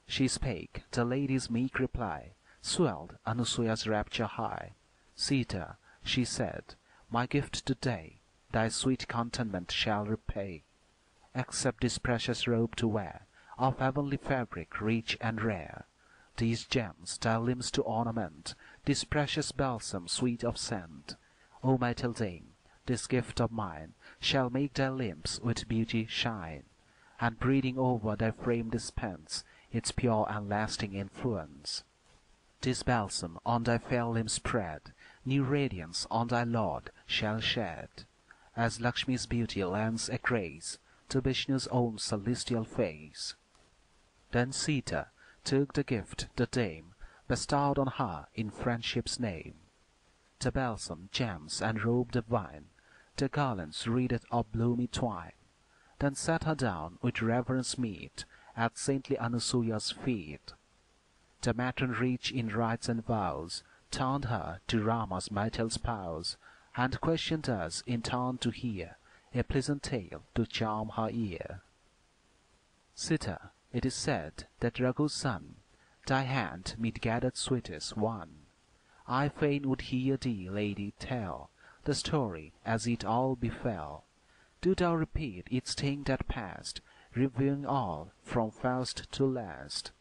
She spake, the lady's meek reply swelled Anusuya's rapture high. Sita, she said, my gift to-day thy sweet contentment shall repay. Accept this precious robe to wear, of heavenly fabric rich and rare. These gems thy limbs to ornament, this precious balsam sweet of scent. O my dame, this gift of mine shall make thy limbs with beauty shine, and breathing over thy frame dispense its pure and lasting influence. This balsam on thy fair limbs spread, new radiance on thy lord shall shed, as Lakshmi's beauty lends a grace to Vishnu's own celestial face. Then Sita took the gift the dame bestowed on her in friendship's name, the balsam, gems, and robe divine, the garlands wreathed of bloomy twine, then set her down with reverence meet at saintly Anusuya's feet. The matron rich in rites and vows turned her to Rama's marital spouse, and questioned us in turn to hear a pleasant tale to charm her ear. Sita, it is said that Raghu's son thy hand mid gathered sweetest won. I fain would hear thee, lady, tell the story as it all befell. Do thou repeat each thing that passed, reviewing all from first to last.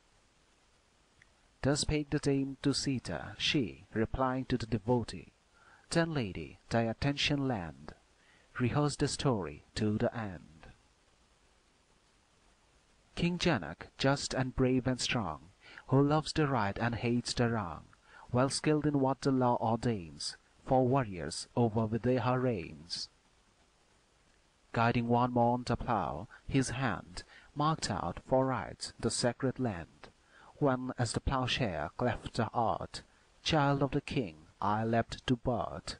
Thus spake the dame to Sita, she, replying to the devotee. Then, lady, thy attention lend, rehearse the story to the end. King Janak, just and brave and strong, who loves the right and hates the wrong, well skilled in what the law ordains, for warriors over Videha reigns. Guiding one morn the plough, his hand marked out for rights the sacred land, when as the ploughshare cleft the earth, child of the king I leapt to birth.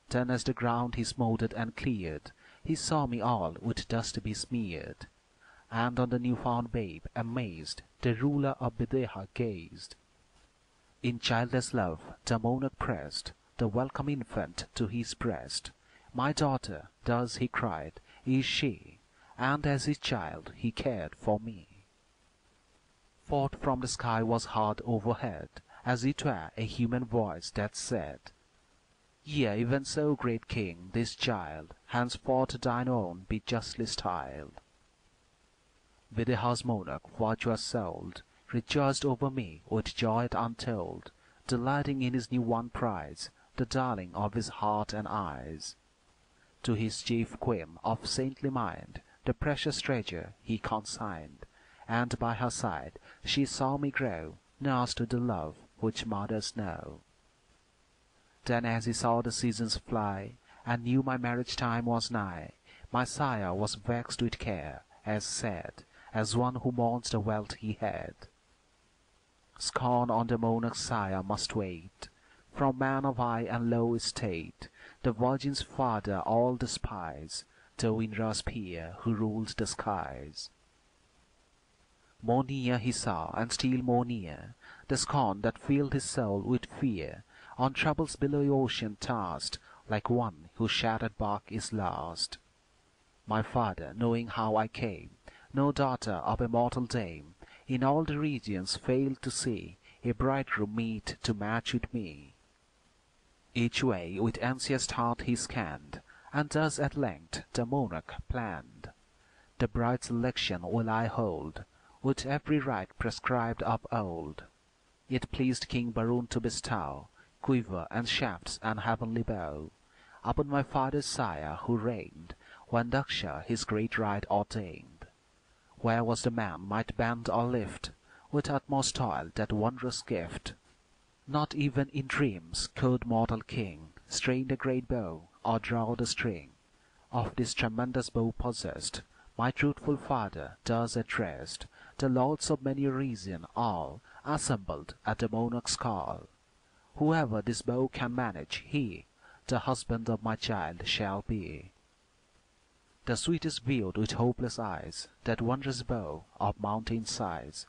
Then as the ground he smoothed and cleared, he saw me all with dust besmeared, and on the new-found babe, amazed, the ruler of Videha gazed. In childless love the monarch pressed the welcome infant to his breast. My daughter, thus he cried, is she, and as his child he cared for me. Forth from the sky was heard overhead, as it were a human voice that said, Yea, even so, great king, this child henceforth thine own be justly styled. Videha's monarch, virtuous-souled, rejoiced over me with joy untold, delighting in his new-won prize, the darling of his heart and eyes. To his chief queen of saintly mind the precious treasure he consigned, and by her side she saw me grow, nurse to the love which mothers know. Then as he saw the seasons fly, and knew my marriage time was nigh, my sire was vexed with care, as said, as one who mourns the wealth he had. Scorn on the monarch's sire must wait, from man of high and low estate, the virgin's father all despise, though Indra's peer who ruled the skies. More near he saw, and still more near, the scorn that filled his soul with fear, on troubles below ocean tossed, like one whose shattered bark is lost. My father, knowing how I came, no daughter of a mortal dame, in all the regions failed to see a bridegroom meet to match with me. Each way with anxious heart he scanned, and thus at length the monarch planned. The bride's election will I hold, with every rite prescribed of old. It pleased King Barun to bestow quiver and shafts and heavenly bow upon my father's sire who reigned, when Daksha his great rite ordained. Where was the man might bend or lift with utmost toil that wondrous gift? Not even in dreams could mortal king strain the great bow or draw the string. Of this tremendous bow possessed, my truthful father thus addressed the lords of many region all assembled at the monarch's call. Whoever this bow can manage, he, the husband of my child, shall be. The sweetest viewed with hopeless eyes that wondrous bow of mountain size.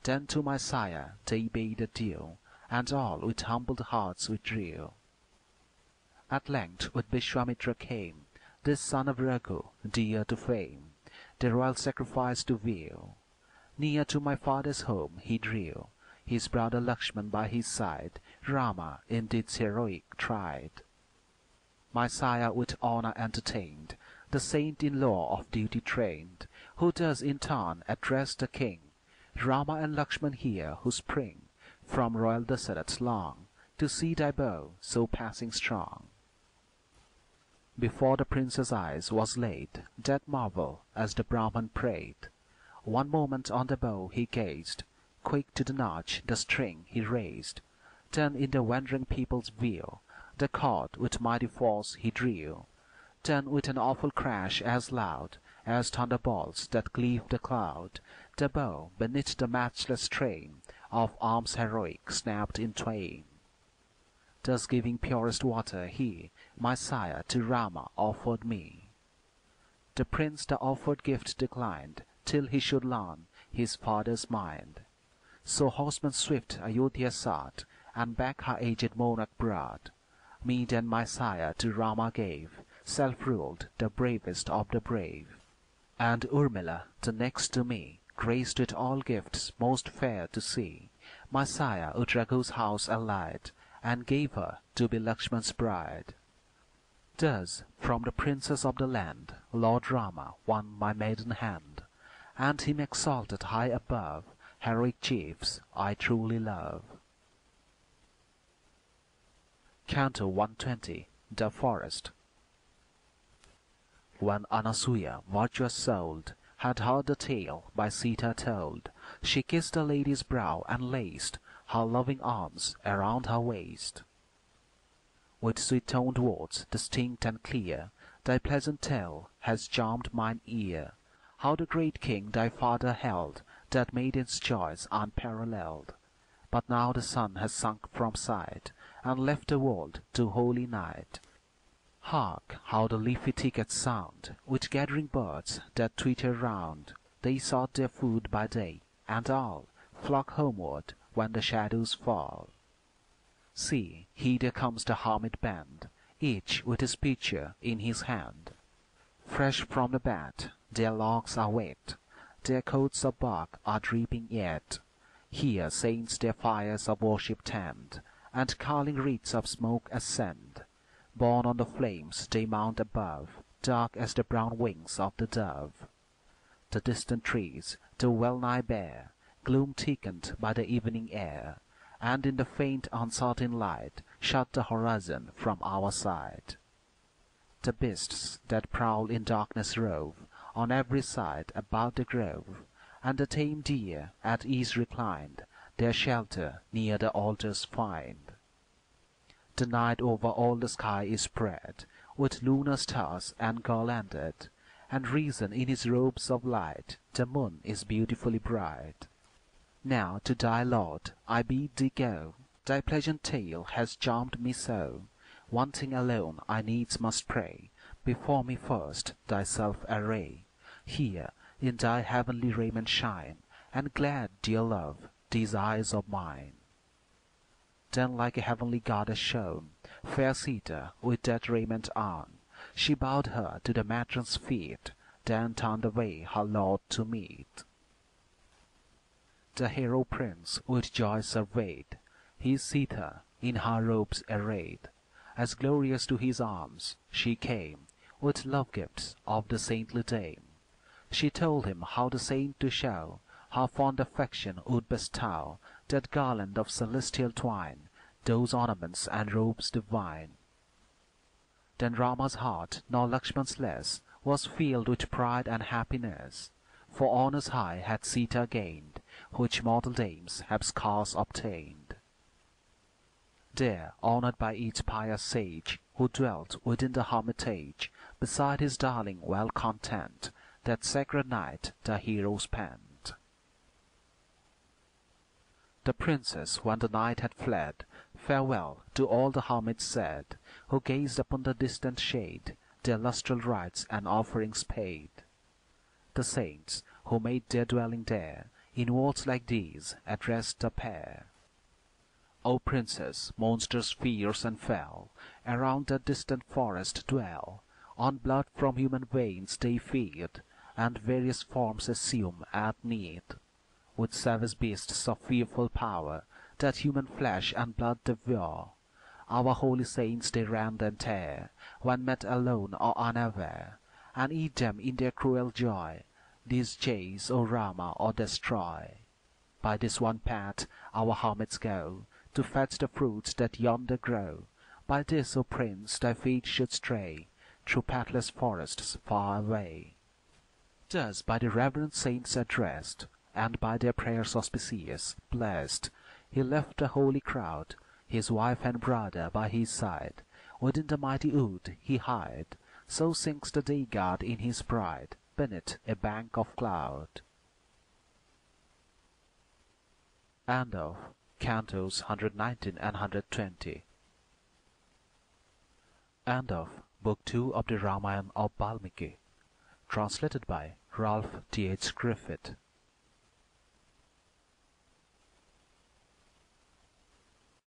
Then to my sire they bade adieu, and all with humbled hearts withdrew. At length with Vishwamitra came, this son of Raghu, dear to fame, the royal sacrifice to view. Near to my father's home he drew, his brother Lakshmana by his side, Rama in deeds heroic tried. My sire with honor entertained, the saint in law of duty trained, who does in turn address the king. Rama and Lakshmana here who spring from royal Dasarath's long, to see thy bow so passing strong. Before the prince's eyes was laid that marvel as the Brahman prayed. One moment on the bow he gazed, quick to the notch the string he raised. Then in the wondering people's view, the cord with mighty force he drew. Then with an awful crash as loud as thunderbolts that cleave the cloud, the bow beneath the matchless strain of arms heroic snapped in twain. Thus giving purest water he, my sire, to Rama offered me. The prince the offered gift declined, till he should learn his father's mind. So horsemen swift Ayodhya sought, and back her aged monarch brought. Me then my sire to Rama gave, self-ruled, the bravest of the brave. And Urmila, the next to me, graced with all gifts most fair to see, my sire at Raghu's house allied, and gave her to be Lakshmana's bride. Thus from the princes of the land Lord Rama won my maiden hand, and him exalted high above heroic chiefs I truly love. Canto 120. The Forest. When Anasuya, virtuous-souled, had heard the tale by Sita told, she kissed the lady's brow and laced her loving arms around her waist. With sweet-toned words, distinct and clear, thy pleasant tale has charmed mine ear, how the great king thy father held that maiden's choice unparalleled. But now the sun has sunk from sight, and left the world to holy night. Hark, how the leafy thickets sound, with gathering birds that twitter round. They sought their food by day, and all flock homeward when the shadows fall. See, here comes the hermit band, each with his pitcher in his hand. Fresh from the bat, their locks are wet, their coats of bark are dripping yet. Here saints their fires of worship tend, and curling wreaths of smoke ascend. Borne on the flames they mount above, dark as the brown wings of the dove. The distant trees, though well-nigh bare, gloom thickened by the evening air, and in the faint uncertain light shut the horizon from our sight. The beasts that prowl in darkness rove on every side about the grove, and the tame deer at ease reclined, their shelter near the altars find. The night over all the sky is spread with lunar stars and garlanded, and risen in his robes of light, the moon is beautifully bright. Now to thy Lord I bid thee go, thy pleasant tale has charmed me so. One thing alone I needs must pray, before me first thyself array. Here in thy heavenly raiment shine, and glad, dear love, these eyes of mine. Then like a heavenly goddess shone fair Sita with that raiment on. She bowed her to the matron's feet, then turned away her lord to meet. The hero prince with joy surveyed his Sita in her robes arrayed. As glorious to his arms she came, with love gifts of the saintly dame. She told him how the saint to show her fond affection would bestow that garland of celestial twine, those ornaments and robes divine. Then Rama's heart, nor Lakshmana's less, was filled with pride and happiness, for honours high had Sita gained, which mortal dames have scarce obtained. There, honoured by each pious sage, who dwelt within the hermitage, beside his darling well content, that sacred night the hero spent. The princess, when the night had fled, farewell to all the hermits said, who gazed upon the distant shade, their lustral rites and offerings paid. The saints, who made their dwelling there, in words like these addressed the pair. O princess, monsters fierce and fell around that distant forest dwell. On blood from human veins they feed, and various forms assume at need. With savage beasts of fearful power, that human flesh and blood devour. Our holy saints they rend and tear, when met alone or unaware, and eat them in their cruel joy. These chase, O Rama, or destroy. By this one path our hermits go, to fetch the fruits that yonder grow. By this, O prince, thy feet should stray, through pathless forests far away. Thus by the reverend saints addressed, and by their prayers auspicious, blessed, he left the holy crowd, his wife and brother by his side. Within the mighty wood he hid, so sinks the day-god in his pride, beneath a bank of cloud. End of Cantos 119 and 120. End of Book 2 of the Ramayana of Valmiki. Translated by Ralph T. H. Griffith.